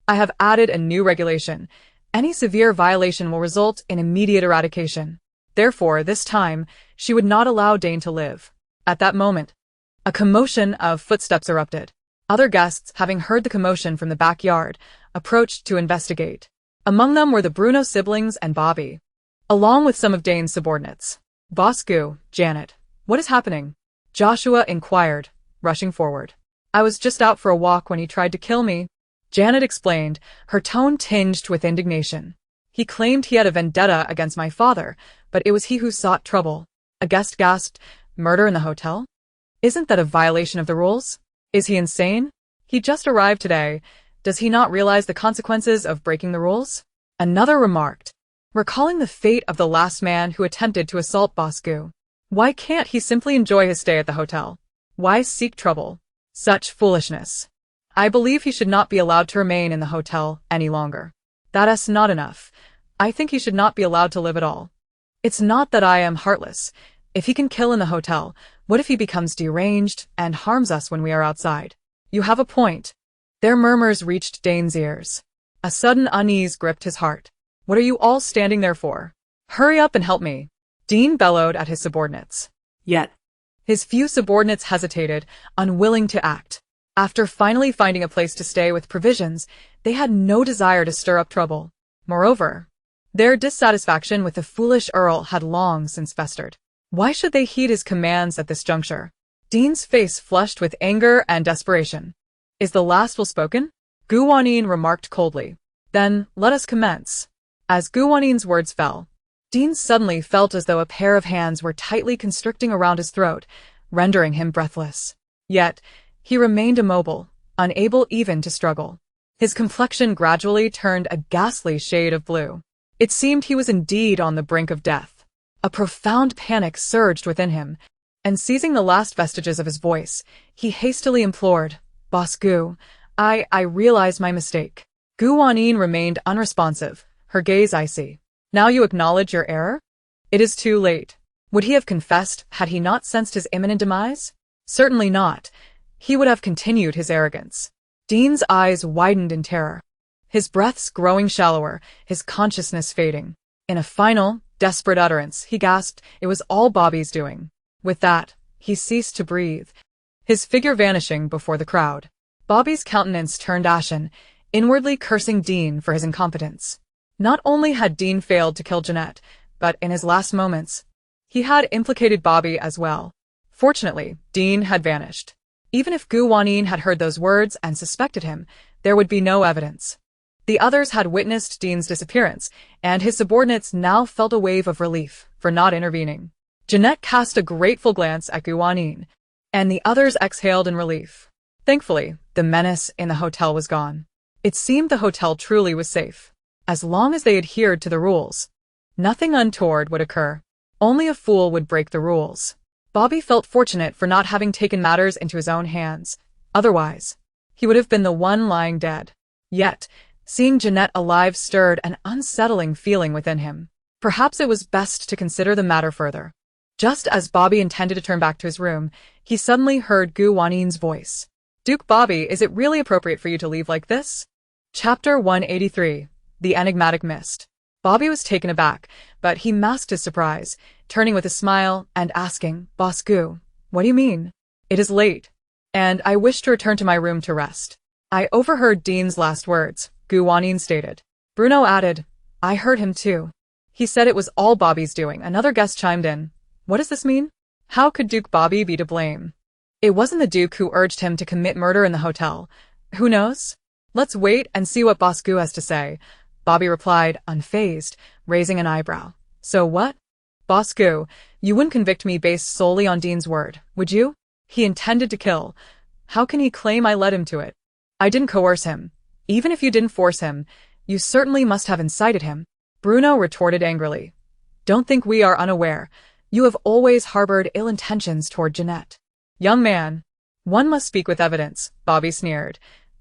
I have added a new regulation. Any severe violation will result in immediate eradication. Therefore, this time, she would not allow Dane to live. At that moment, a commotion of footsteps erupted. Other guests, having heard the commotion from the backyard, approached to investigate. Among them were the Bruno siblings and Bobby, along with some of Dane's subordinates. "Boss Gu, Janet, what is happening?" Joshua inquired, rushing forward. "I was just out for a walk when he tried to kill me," Janet explained, her tone tinged with indignation. "He claimed he had a vendetta against my father, but it was he who sought trouble." A guest gasped, "Murder in the hotel? Isn't that a violation of the rules? Is he insane? He just arrived today. Does he not realize the consequences of breaking the rules?" Another remarked, recalling the fate of the last man who attempted to assault Boss Gu. "Why can't he simply enjoy his stay at the hotel? Why seek trouble? Such foolishness. I believe he should not be allowed to remain in the hotel any longer. That is not enough. I think he should not be allowed to live at all. It's not that I am heartless. If he can kill in the hotel, what if he becomes deranged and harms us when we are outside?" "You have a point." Their murmurs reached Dane's ears. A sudden unease gripped his heart. "What are you all standing there for? Hurry up and help me," Dean bellowed at his subordinates. Yet. His few subordinates hesitated, unwilling to act. After finally finding a place to stay with provisions, they had no desire to stir up trouble. Moreover, their dissatisfaction with the foolish Earl had long since festered. Why should they heed his commands at this juncture? Dean's face flushed with anger and desperation. "Is the last will spoken?" Wanyin remarked coldly. "Then, let us commence." As Wanyin's words fell, Dean suddenly felt as though a pair of hands were tightly constricting around his throat, rendering him breathless. Yet, he remained immobile, unable even to struggle. His complexion gradually turned a ghastly shade of blue. It seemed he was indeed on the brink of death. A profound panic surged within him, and seizing the last vestiges of his voice, he hastily implored, "Boss Gu, I realize my mistake." Wanyin remained unresponsive, her gaze icy. "Now you acknowledge your error?" "It is too late." Would he have confessed had he not sensed his imminent demise? Certainly not. He would have continued his arrogance. Dean's eyes widened in terror, his breaths growing shallower, his consciousness fading. In a final, desperate utterance, he gasped, "It was all Bobby's doing." With that, he ceased to breathe, his figure vanishing before the crowd. Bobby's countenance turned ashen, inwardly cursing Dean for his incompetence. Not only had Dean failed to kill Jeanette, but in his last moments, he had implicated Bobby as well. Fortunately, Dean had vanished. Even if Wanyin had heard those words and suspected him, there would be no evidence. The others had witnessed Dean's disappearance, and his subordinates now felt a wave of relief for not intervening. Jeanette cast a grateful glance at Wanyin, and the others exhaled in relief. Thankfully, the menace in the hotel was gone. It seemed the hotel truly was safe. As long as they adhered to the rules, nothing untoward would occur. Only a fool would break the rules. Bobby felt fortunate for not having taken matters into his own hands. Otherwise, he would have been the one lying dead. Yet, seeing Jeanette alive stirred an unsettling feeling within him. Perhaps it was best to consider the matter further. Just as Bobby intended to turn back to his room, he suddenly heard Wanyin's voice. "Duke Bobby, is it really appropriate for you to leave like this?" Chapter 183. The Enigmatic Mist. Bobby was taken aback, but he masked his surprise, turning with a smile and asking, "Boss Gu, what do you mean?" "It is late, and I wish to return to my room to rest." "I overheard Dean's last words," Wanyin stated. Bruno added, "I heard him too. He said it was all Bobby's doing." Another guest chimed in, "What does this mean? How could Duke Bobby be to blame?" It wasn't the Duke who urged him to commit murder in the hotel. Who knows? Let's wait and see what Boss Gu has to say, Bobby replied, unfazed, raising an eyebrow. So what? Boss Gu, you wouldn't convict me based solely on Dean's word, would you? He intended to kill. How can he claim I led him to it? I didn't coerce him. Even if you didn't force him, you certainly must have incited him, Bruno retorted angrily. Don't think we are unaware. You have always harbored ill intentions toward Jeanette. Young man, one must speak with evidence, Bobby sneered.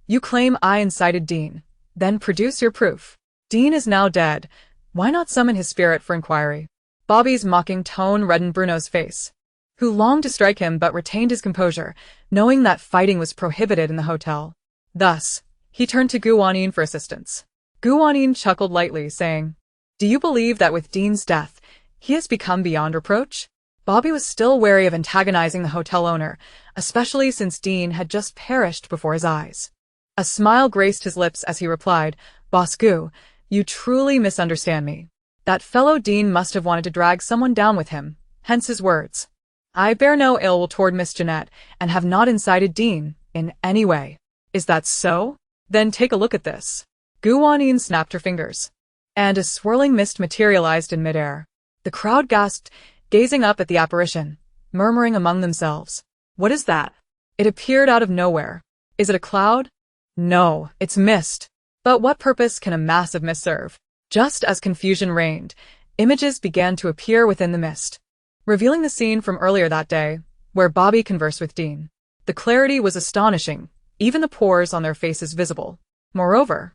You claim I incited Dean. Then produce your proof. Dean is now dead. Why not summon his spirit for inquiry? Bobby's mocking tone reddened Bruno's face, who longed to strike him but retained his composure, knowing that fighting was prohibited in the hotel. Thus, he turned to Wanyin for assistance. Wanyin chuckled lightly, saying, Do you believe that with Dean's death, he has become beyond reproach? Bobby was still wary of antagonizing the hotel owner, especially since Dean had just perished before his eyes. A smile graced his lips as he replied, Boss Gu, you truly misunderstand me. That fellow Dean must have wanted to drag someone down with him, hence his words. I bear no ill will toward Miss Jeanette and have not incited Dean in any way. Is that so? Then take a look at this. Wanyin snapped her fingers, and a swirling mist materialized in midair. The crowd gasped, gazing up at the apparition, murmuring among themselves. What is that? It appeared out of nowhere. Is it a cloud? No, it's mist. But what purpose can a mass of mist serve? Just as confusion reigned, images began to appear within the mist, revealing the scene from earlier that day, where Bobby conversed with Dean. The clarity was astonishing, even the pores on their faces visible. Moreover,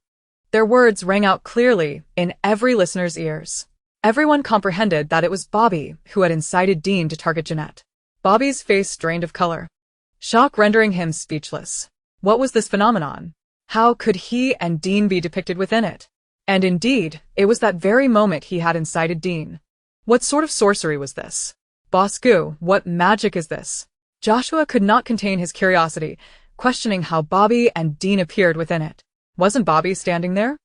their words rang out clearly in every listener's ears. Everyone comprehended that it was Bobby who had incited Dean to target Jeanette. Bobby's face drained of color, shock rendering him speechless. What was this phenomenon? How could he and Dean be depicted within it? And indeed, it was that very moment he had incited Dean. What sort of sorcery was this? Boss Gu, what magic is this? Joshua could not contain his curiosity, questioning how Bobby and Dean appeared within it. Wasn't Bobby standing there?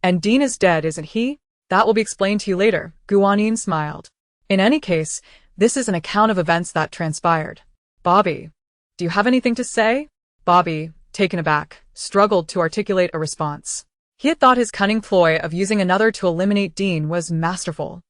And Dean is dead, isn't he? That will be explained to you later, Wanyin smiled. In any case, this is an account of events that transpired. Bobby, do you have anything to say? Bobby, taken aback, struggled to articulate a response. He had thought his cunning ploy of using another to eliminate Dean was masterful.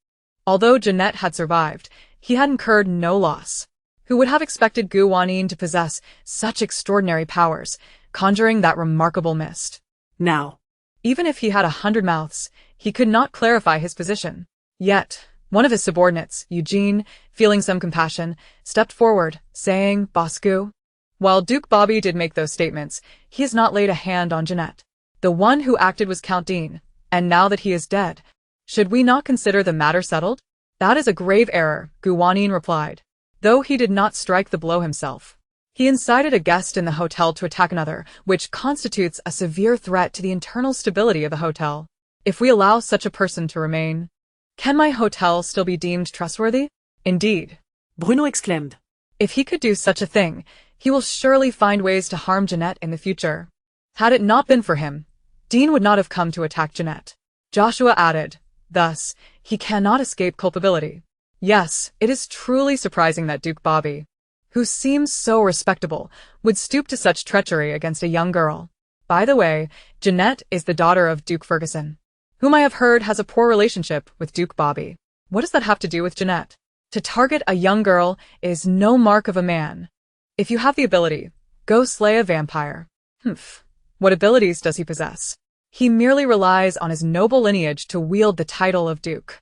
Although Jeanette had survived, he had incurred no loss. Who would have expected Wanyin to possess such extraordinary powers, conjuring that remarkable mist? Now, even if he had 100 mouths, he could not clarify his position. Yet, one of his subordinates, Eugene, feeling some compassion, stepped forward, saying, Boss Gu. While Duke Bobby did make those statements, he has not laid a hand on Jeanette. The one who acted was Count Dean, and now that he is dead, should we not consider the matter settled? That is a grave error, Wanyin replied, though he did not strike the blow himself. He incited a guest in the hotel to attack another, which constitutes a severe threat to the internal stability of the hotel. If we allow such a person to remain, can my hotel still be deemed trustworthy? Indeed, Bruno exclaimed. If he could do such a thing, he will surely find ways to harm Jeanette in the future. Had it not been for him, Dean would not have come to attack Jeanette. Joshua added, thus, he cannot escape culpability. Yes, it is truly surprising that Duke Bobby, who seems so respectable, would stoop to such treachery against a young girl. By the way, Jeanette is the daughter of Duke Ferguson, whom I have heard has a poor relationship with Duke Bobby. What does that have to do with Jeanette? To target a young girl is no mark of a man. If you have the ability, go slay a vampire. Humph. What abilities does he possess? He merely relies on his noble lineage to wield the title of Duke.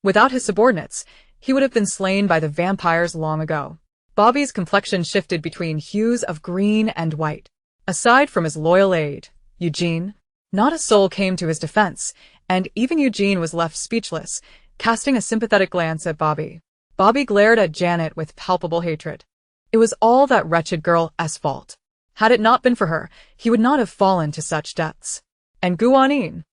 Without his subordinates, he would have been slain by the vampires long ago. Bobby's complexion shifted between hues of green and white. Aside from his loyal aide, Eugene, not a soul came to his defense, and even Eugene was left speechless, casting a sympathetic glance at Bobby. Bobby glared at Janet with palpable hatred. It was all that wretched girl's fault. Had it not been for her, he would not have fallen to such depths. And Wanyin?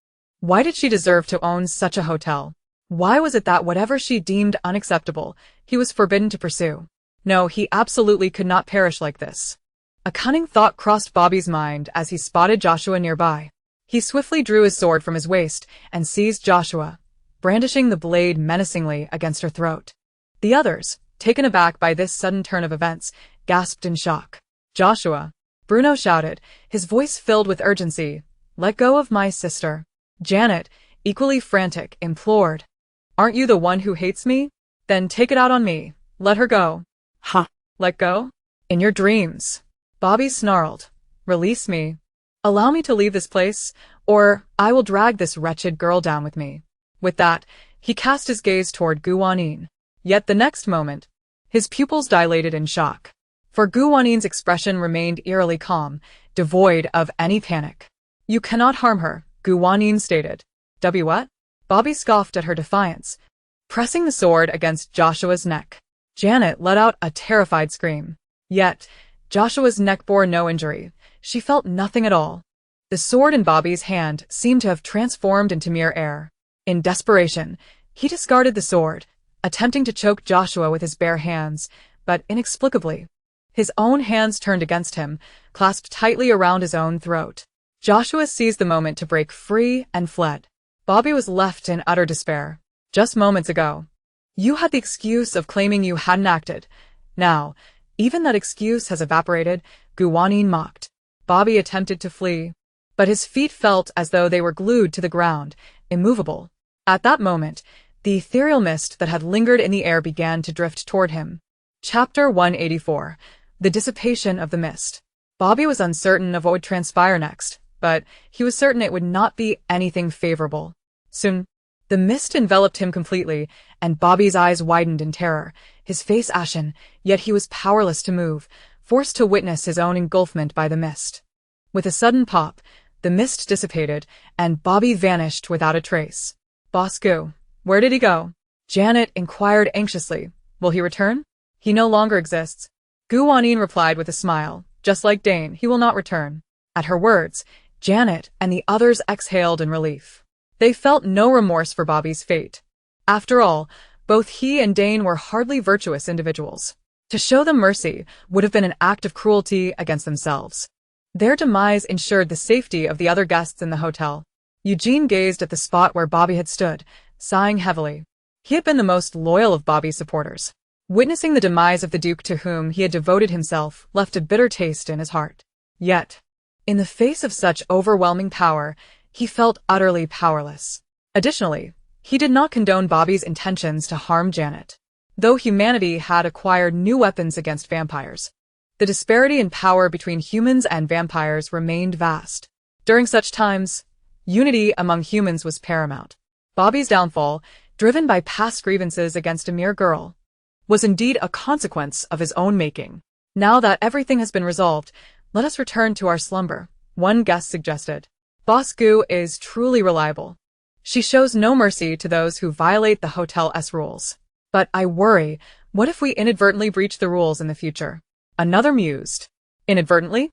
Why did she deserve to own such a hotel? Why was it that whatever she deemed unacceptable, he was forbidden to pursue? No, he absolutely could not perish like this. A cunning thought crossed Bobby's mind as he spotted Joshua nearby. He swiftly drew his sword from his waist and seized Joshua, brandishing the blade menacingly against her throat. The others, taken aback by this sudden turn of events, gasped in shock. Joshua! Bruno shouted, his voice filled with urgency. Let go of my sister. Janet, equally frantic, implored. Aren't you the one who hates me? Then take it out on me. Let her go. Huh? Let go? In your dreams. Bobby snarled. Release me. Allow me to leave this place, or I will drag this wretched girl down with me. With that, he cast his gaze toward Wanyin. Yet the next moment, his pupils dilated in shock. For Wanyin's expression remained eerily calm, devoid of any panic. You cannot harm her, Wanyin stated. What? Bobby scoffed at her defiance, pressing the sword against Joshua's neck. Janet let out a terrified scream. Yet, Joshua's neck bore no injury. She felt nothing at all. The sword in Bobby's hand seemed to have transformed into mere air. In desperation, he discarded the sword, attempting to choke Joshua with his bare hands, but inexplicably, his own hands turned against him, clasped tightly around his own throat. Joshua seized the moment to break free and fled. Bobby was left in utter despair. Just moments ago, you had the excuse of claiming you hadn't acted. Now, even that excuse has evaporated, Wanyin mocked. Bobby attempted to flee, but his feet felt as though they were glued to the ground, immovable. At that moment, the ethereal mist that had lingered in the air began to drift toward him. Chapter 184. The Dissipation of the Mist. Bobby was uncertain of what would transpire next, but he was certain it would not be anything favorable. Soon, the mist enveloped him completely, and Bobby's eyes widened in terror, his face ashen, yet he was powerless to move, forced to witness his own engulfment by the mist. With a sudden pop, the mist dissipated, and Bobby vanished without a trace. Boss Gu, where did he go? Janet inquired anxiously. Will he return? He no longer exists. Wanyin replied with a smile. Just like Dane, he will not return. At her words, Janet and the others exhaled in relief. They felt no remorse for Bobby's fate. After all, both he and Dane were hardly virtuous individuals. To show them mercy would have been an act of cruelty against themselves. Their demise ensured the safety of the other guests in the hotel. Eugene gazed at the spot where Bobby had stood, sighing heavily. He had been the most loyal of Bobby's supporters. Witnessing the demise of the Duke to whom he had devoted himself left a bitter taste in his heart. Yet, in the face of such overwhelming power, he felt utterly powerless. Additionally, he did not condone Bobby's intentions to harm Janet. Though humanity had acquired new weapons against vampires, the disparity in power between humans and vampires remained vast. During such times, unity among humans was paramount. Bobby's downfall, driven by past grievances against a mere girl, was indeed a consequence of his own making. Now that everything has been resolved, let us return to our slumber, one guest suggested. Boss Gu is truly reliable. She shows no mercy to those who violate the hotel's rules. But I worry, what if we inadvertently breach the rules in the future? Another mused. Inadvertently?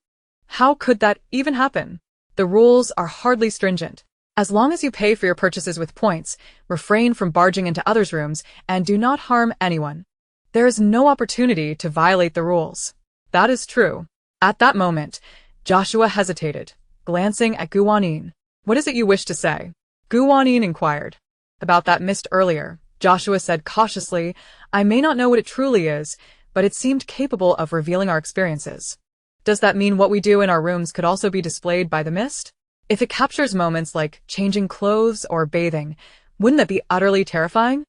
How could that even happen? The rules are hardly stringent. As long as you pay for your purchases with points, refrain from barging into others' rooms, and do not harm anyone, there is no opportunity to violate the rules. That is true. At that moment, Joshua hesitated, glancing at Wanyin. What is it you wish to say? Wanyin inquired. About that mist earlier, Joshua said cautiously. I may not know what it truly is, but it seemed capable of revealing our experiences. Does that mean what we do in our rooms could also be displayed by the mist? If it captures moments like changing clothes or bathing, wouldn't that be utterly terrifying?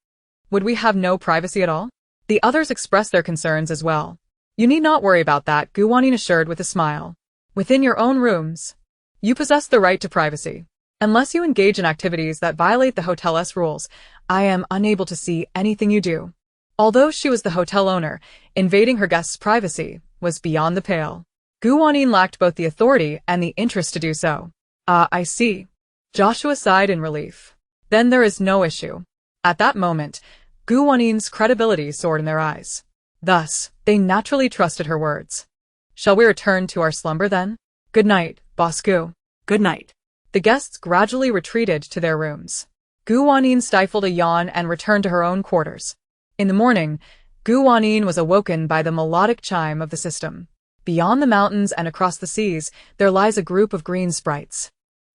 Would we have no privacy at all? The others expressed their concerns as well. You need not worry about that, Wanyin assured with a smile. Within your own rooms, you possess the right to privacy. Unless you engage in activities that violate the hotel's rules, I am unable to see anything you do. Although she was the hotel owner, invading her guests' privacy was beyond the pale. Wanyin lacked both the authority and the interest to do so. I see. Joshua sighed in relief. Then there is no issue. At that moment, Wanyin's credibility soared in their eyes. Thus, they naturally trusted her words. Shall we return to our slumber then? Good night, Boss Gu. Good night. The guests gradually retreated to their rooms. Wanyin stifled a yawn and returned to her own quarters. In the morning, Wanyin was awoken by the melodic chime of the system. Beyond the mountains and across the seas, there lies a group of green sprites.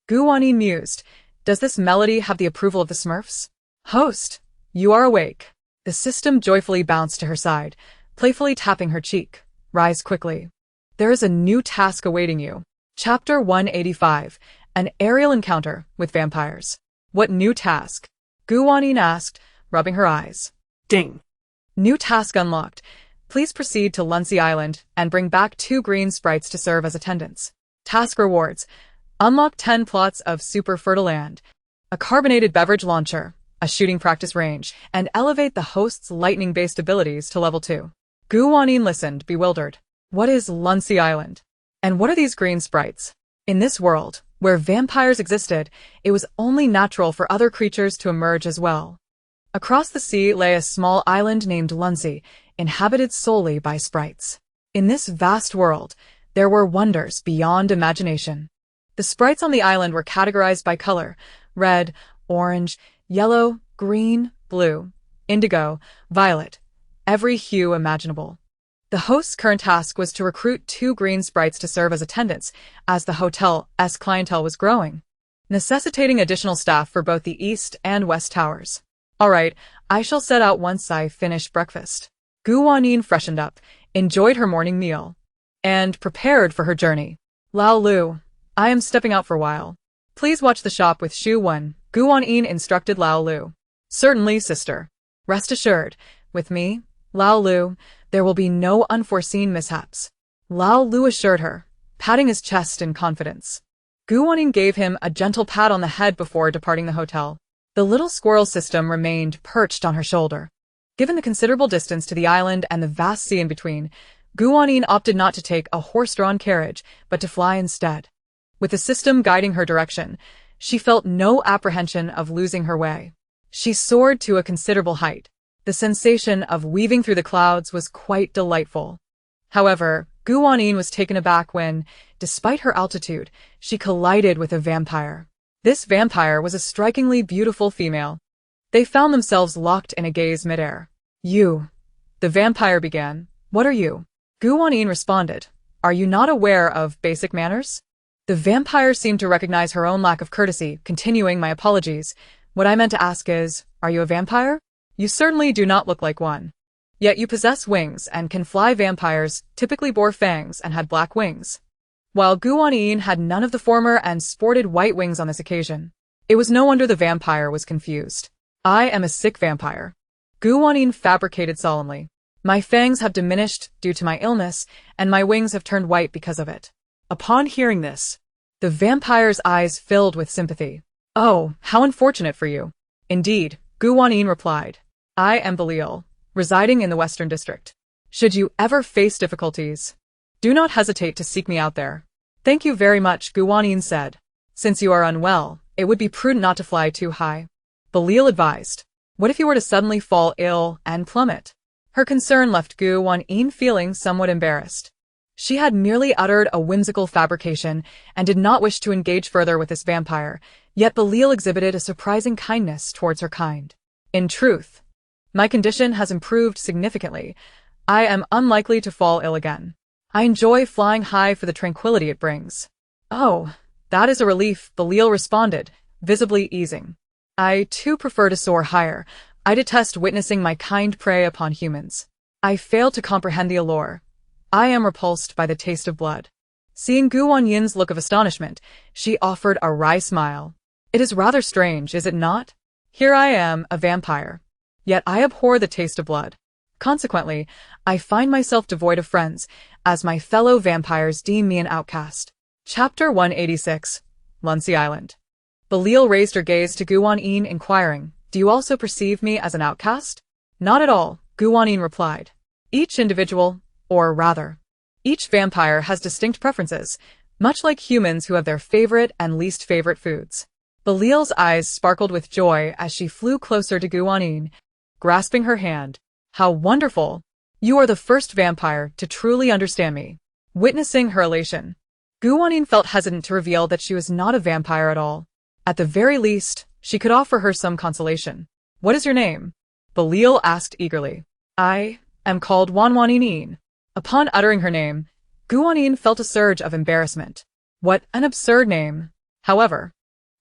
Wanyin mused. Does this melody have the approval of the Smurfs? Host, you are awake. The system joyfully bounced to her side, playfully tapping her cheek. rise quickly. There is a new task awaiting you. Chapter 185, An Aerial Encounter with Vampires. What new task? Wanyin asked, rubbing her eyes. Ding. New task unlocked. Please proceed to Luncy Island and bring back 2 green sprites to serve as attendants. Task rewards. Unlock 10 plots of super fertile land, a carbonated beverage launcher, a shooting practice range, and elevate the host's lightning-based abilities to level 2. Wanyin listened, bewildered. What is Luncy Island? And what are these green sprites? In this world, where vampires existed, it was only natural for other creatures to emerge as well. Across the sea lay a small island named Luncy, inhabited solely by sprites. In this vast world, there were wonders beyond imagination. The sprites on the island were categorized by color: red, orange, yellow, green, blue, indigo, violet, every hue imaginable. The host's current task was to recruit 2 green sprites to serve as attendants, as the hotel's clientele was growing, necessitating additional staff for both the east and west towers. All right, I shall set out once I finish breakfast. Wanyin freshened up, enjoyed her morning meal, and prepared for her journey. Lao Lu, I am stepping out for a while. Please watch the shop with Shu Wen, Wanyin instructed Lao Lu. Certainly, sister. Rest assured, with me, Lao Lu, there will be no unforeseen mishaps. Lao Lu assured her, patting his chest in confidence. Wanyin gave him a gentle pat on the head before departing the hotel. The little squirrel system remained perched on her shoulder. Given the considerable distance to the island and the vast sea in between, Wanyin opted not to take a horse-drawn carriage, but to fly instead. With the system guiding her direction, she felt no apprehension of losing her way. She soared to a considerable height. The sensation of weaving through the clouds was quite delightful. However, Wanyin was taken aback when, despite her altitude, she collided with a vampire. This vampire was a strikingly beautiful female. They found themselves locked in a gaze midair. You, the vampire began. What are you? Wanyin responded. Are you not aware of basic manners? The vampire seemed to recognize her own lack of courtesy, continuing, my apologies. What I meant to ask is, are you a vampire? You certainly do not look like one. Yet you possess wings and can fly. Vampires typically bore fangs and had black wings, while Wanyin had none of the former and sported white wings on this occasion. It was no wonder the vampire was confused. I am a sick vampire. Wanyin fabricated solemnly. My fangs have diminished due to my illness, and my wings have turned white because of it. Upon hearing this, the vampire's eyes filled with sympathy. Oh, how unfortunate for you. Indeed, Wanyin replied. I am Belial, residing in the Western District. Should you ever face difficulties, do not hesitate to seek me out there. Thank you very much, Wanyin said. Since you are unwell, it would be prudent not to fly too high. Belial advised. What if you were to suddenly fall ill and plummet? Her concern left Wanyin feeling somewhat embarrassed. She had merely uttered a whimsical fabrication and did not wish to engage further with this vampire, yet Belial exhibited a surprising kindness towards her kind. In truth, my condition has improved significantly. I am unlikely to fall ill again. I enjoy flying high for the tranquility it brings. Oh, that is a relief, Belial responded, visibly easing. I too prefer to soar higher. I detest witnessing my kind prey upon humans. I fail to comprehend the allure. I am repulsed by the taste of blood. Seeing Wanyin's look of astonishment, she offered a wry smile. It is rather strange, is it not? Here I am, a vampire. Yet I abhor the taste of blood. Consequently, I find myself devoid of friends, as my fellow vampires deem me an outcast. Chapter 186, Luncy Island. Belial raised her gaze to Wanyin, inquiring, Do you also perceive me as an outcast? Not at all, Wanyin replied. Each individual, or rather, each vampire has distinct preferences, much like humans who have their favorite and least favorite foods. Belial's eyes sparkled with joy as she flew closer to Wanyin, grasping her hand. How wonderful! You are the first vampire to truly understand me. Witnessing her elation, Wanyin felt hesitant to reveal that she was not a vampire at all. At the very least, she could offer her some consolation. What is your name? Belial asked eagerly. I am called Wanyin. Upon uttering her name, Wanyin felt a surge of embarrassment. What an absurd name. However,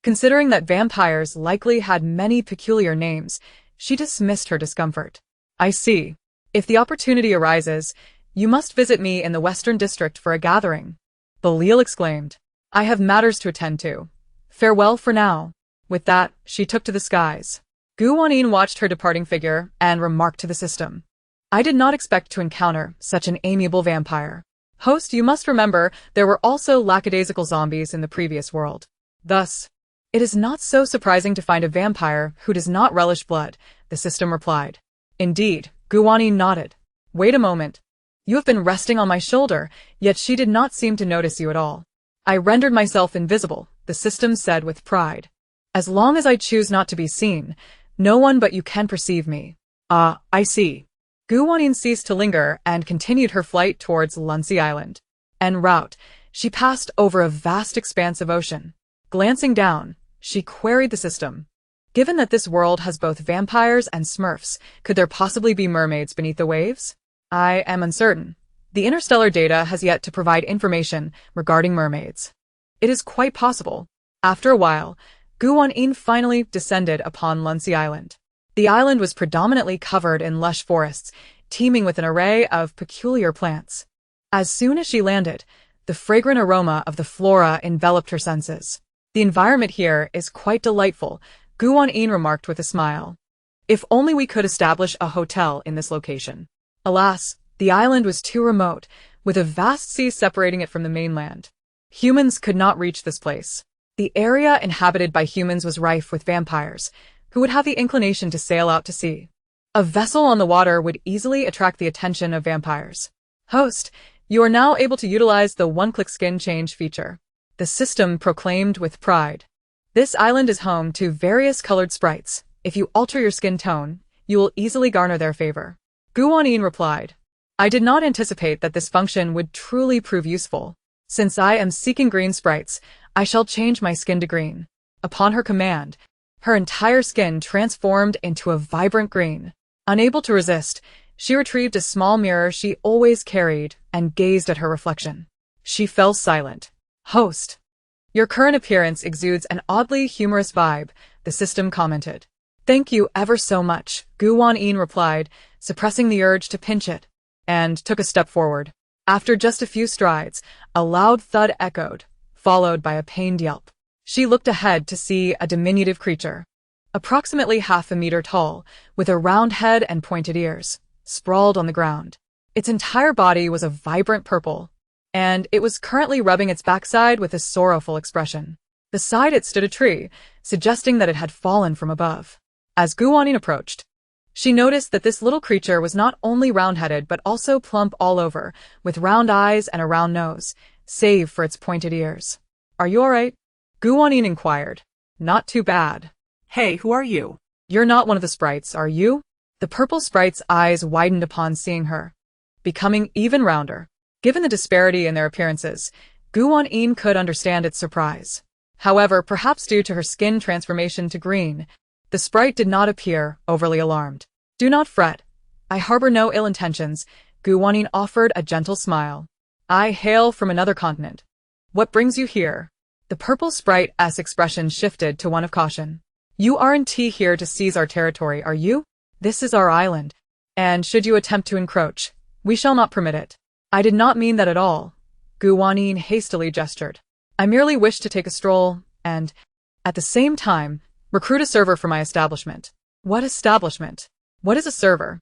considering that vampires likely had many peculiar names, she dismissed her discomfort. I see. If the opportunity arises, You must visit me in the Western District for a gathering. Belial exclaimed. I have matters to attend to. Farewell for now. With that, she took to the skies. Wanyin watched her departing figure and remarked to the system. I did not expect to encounter such an amiable vampire. Host, you must remember there were also lackadaisical zombies in the previous world. Thus, it is not so surprising to find a vampire who does not relish blood, the system replied. Indeed, Wanyin nodded. Wait a moment. You have been resting on my shoulder, yet she did not seem to notice you at all. I rendered myself invisible, the system said with pride. As long as I choose not to be seen, no one but you can perceive me. Ah, I see. Wanyin ceased to linger and continued her flight towards Luncy Island. En route, she passed over a vast expanse of ocean. Glancing down, she queried the system. Given that this world has both vampires and smurfs, could there possibly be mermaids beneath the waves? I am uncertain. The interstellar data has yet to provide information regarding mermaids. It is quite possible. After a while, Wanyin finally descended upon Luncy Island. The island was predominantly covered in lush forests, teeming with an array of peculiar plants. As soon as she landed, the fragrant aroma of the flora enveloped her senses. The environment here is quite delightful, Wanyin remarked with a smile. If only we could establish a hotel in this location. Alas, the island was too remote, with a vast sea separating it from the mainland. Humans could not reach this place. The area inhabited by humans was rife with vampires, who would have the inclination to sail out to sea. A vessel on the water would easily attract the attention of vampires. Host, you are now able to utilize the one-click skin change feature. The system proclaimed with pride. This island is home to various colored sprites. If you alter your skin tone, you will easily garner their favor. Wanyin replied. I did not anticipate that this function would truly prove useful. Since I am seeking green sprites, I shall change my skin to green. Upon her command, her entire skin transformed into a vibrant green. Unable to resist, she retrieved a small mirror she always carried and gazed at her reflection. She fell silent. Host. Your current appearance exudes an oddly humorous vibe, the system commented. Thank you ever so much, Wanyin replied, suppressing the urge to pinch it, and took a step forward. After just a few strides, a loud thud echoed, followed by a pained yelp. She looked ahead to see a diminutive creature, approximately half a meter tall, with a round head and pointed ears, sprawled on the ground. Its entire body was a vibrant purple, and it was currently rubbing its backside with a sorrowful expression. Beside it stood a tree, suggesting that it had fallen from above. As Wanyin approached, she noticed that this little creature was not only round-headed but also plump all over, with round eyes and a round nose, save for its pointed ears. Are you alright? Wanyin inquired. Not too bad. Hey, who are you? You're not one of the sprites, are you? The purple sprite's eyes widened upon seeing her, becoming even rounder. Given the disparity in their appearances, Wanyin could understand its surprise. However, perhaps due to her skin transformation to green, the sprite did not appear overly alarmed. Do not fret. I harbor no ill intentions, Wanyin offered a gentle smile. I hail from another continent. What brings you here? The purple sprite's expression shifted to one of caution. You aren't here to seize our territory, are you? This is our island, and should you attempt to encroach, we shall not permit it. I did not mean that at all, Wanyin hastily gestured. I merely wish to take a stroll, and, at the same time, recruit a server for my establishment. What establishment? What is a server?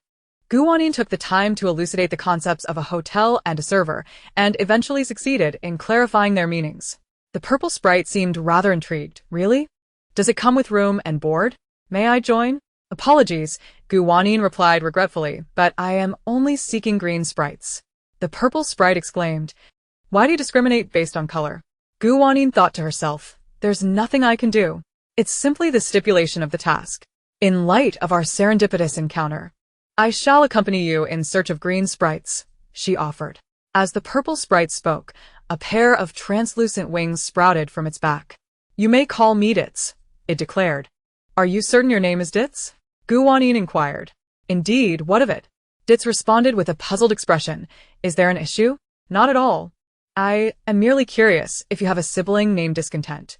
Wanyin took the time to elucidate the concepts of a hotel and a server, and eventually succeeded in clarifying their meanings. The purple sprite seemed rather intrigued. Really? Does it come with room and board? May I join? Apologies, Wanyin replied regretfully, but I am only seeking green sprites. The purple sprite exclaimed. Why do you discriminate based on color? Wanyin thought to herself. There's nothing I can do. It's simply the stipulation of the task. In light of our serendipitous encounter, I shall accompany you in search of green sprites, she offered. As the purple sprite spoke, a pair of translucent wings sprouted from its back. You may call me Ditz, it declared. Are you certain your name is Ditz? Wanyin inquired. Indeed, what of it? Ditz responded with a puzzled expression. Is there an issue? Not at all. I am merely curious if you have a sibling named Discontent.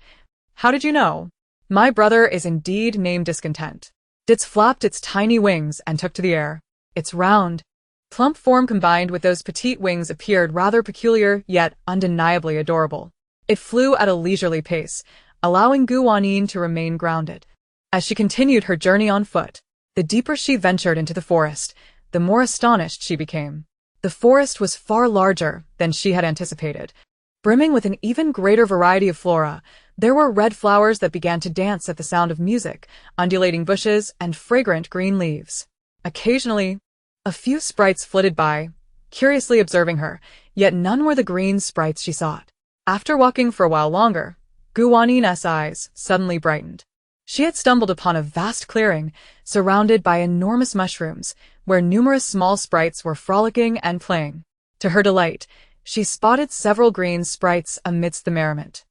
How did you know? My brother is indeed named Discontent. Ditz flapped its tiny wings and took to the air. It's round. Plump form combined with those petite wings appeared rather peculiar yet undeniably adorable. It flew at a leisurely pace, allowing Wanyin to remain grounded. As she continued her journey on foot, the deeper she ventured into the forest, the more astonished she became. The forest was far larger than she had anticipated. Brimming with an even greater variety of flora, there were red flowers that began to dance at the sound of music, undulating bushes, and fragrant green leaves. Occasionally, a few sprites flitted by, curiously observing her, yet none were the green sprites she sought. After walking for a while longer, Guanyin's eyes suddenly brightened. She had stumbled upon a vast clearing, surrounded by enormous mushrooms, where numerous small sprites were frolicking and playing. To her delight, she spotted several green sprites amidst the merriment.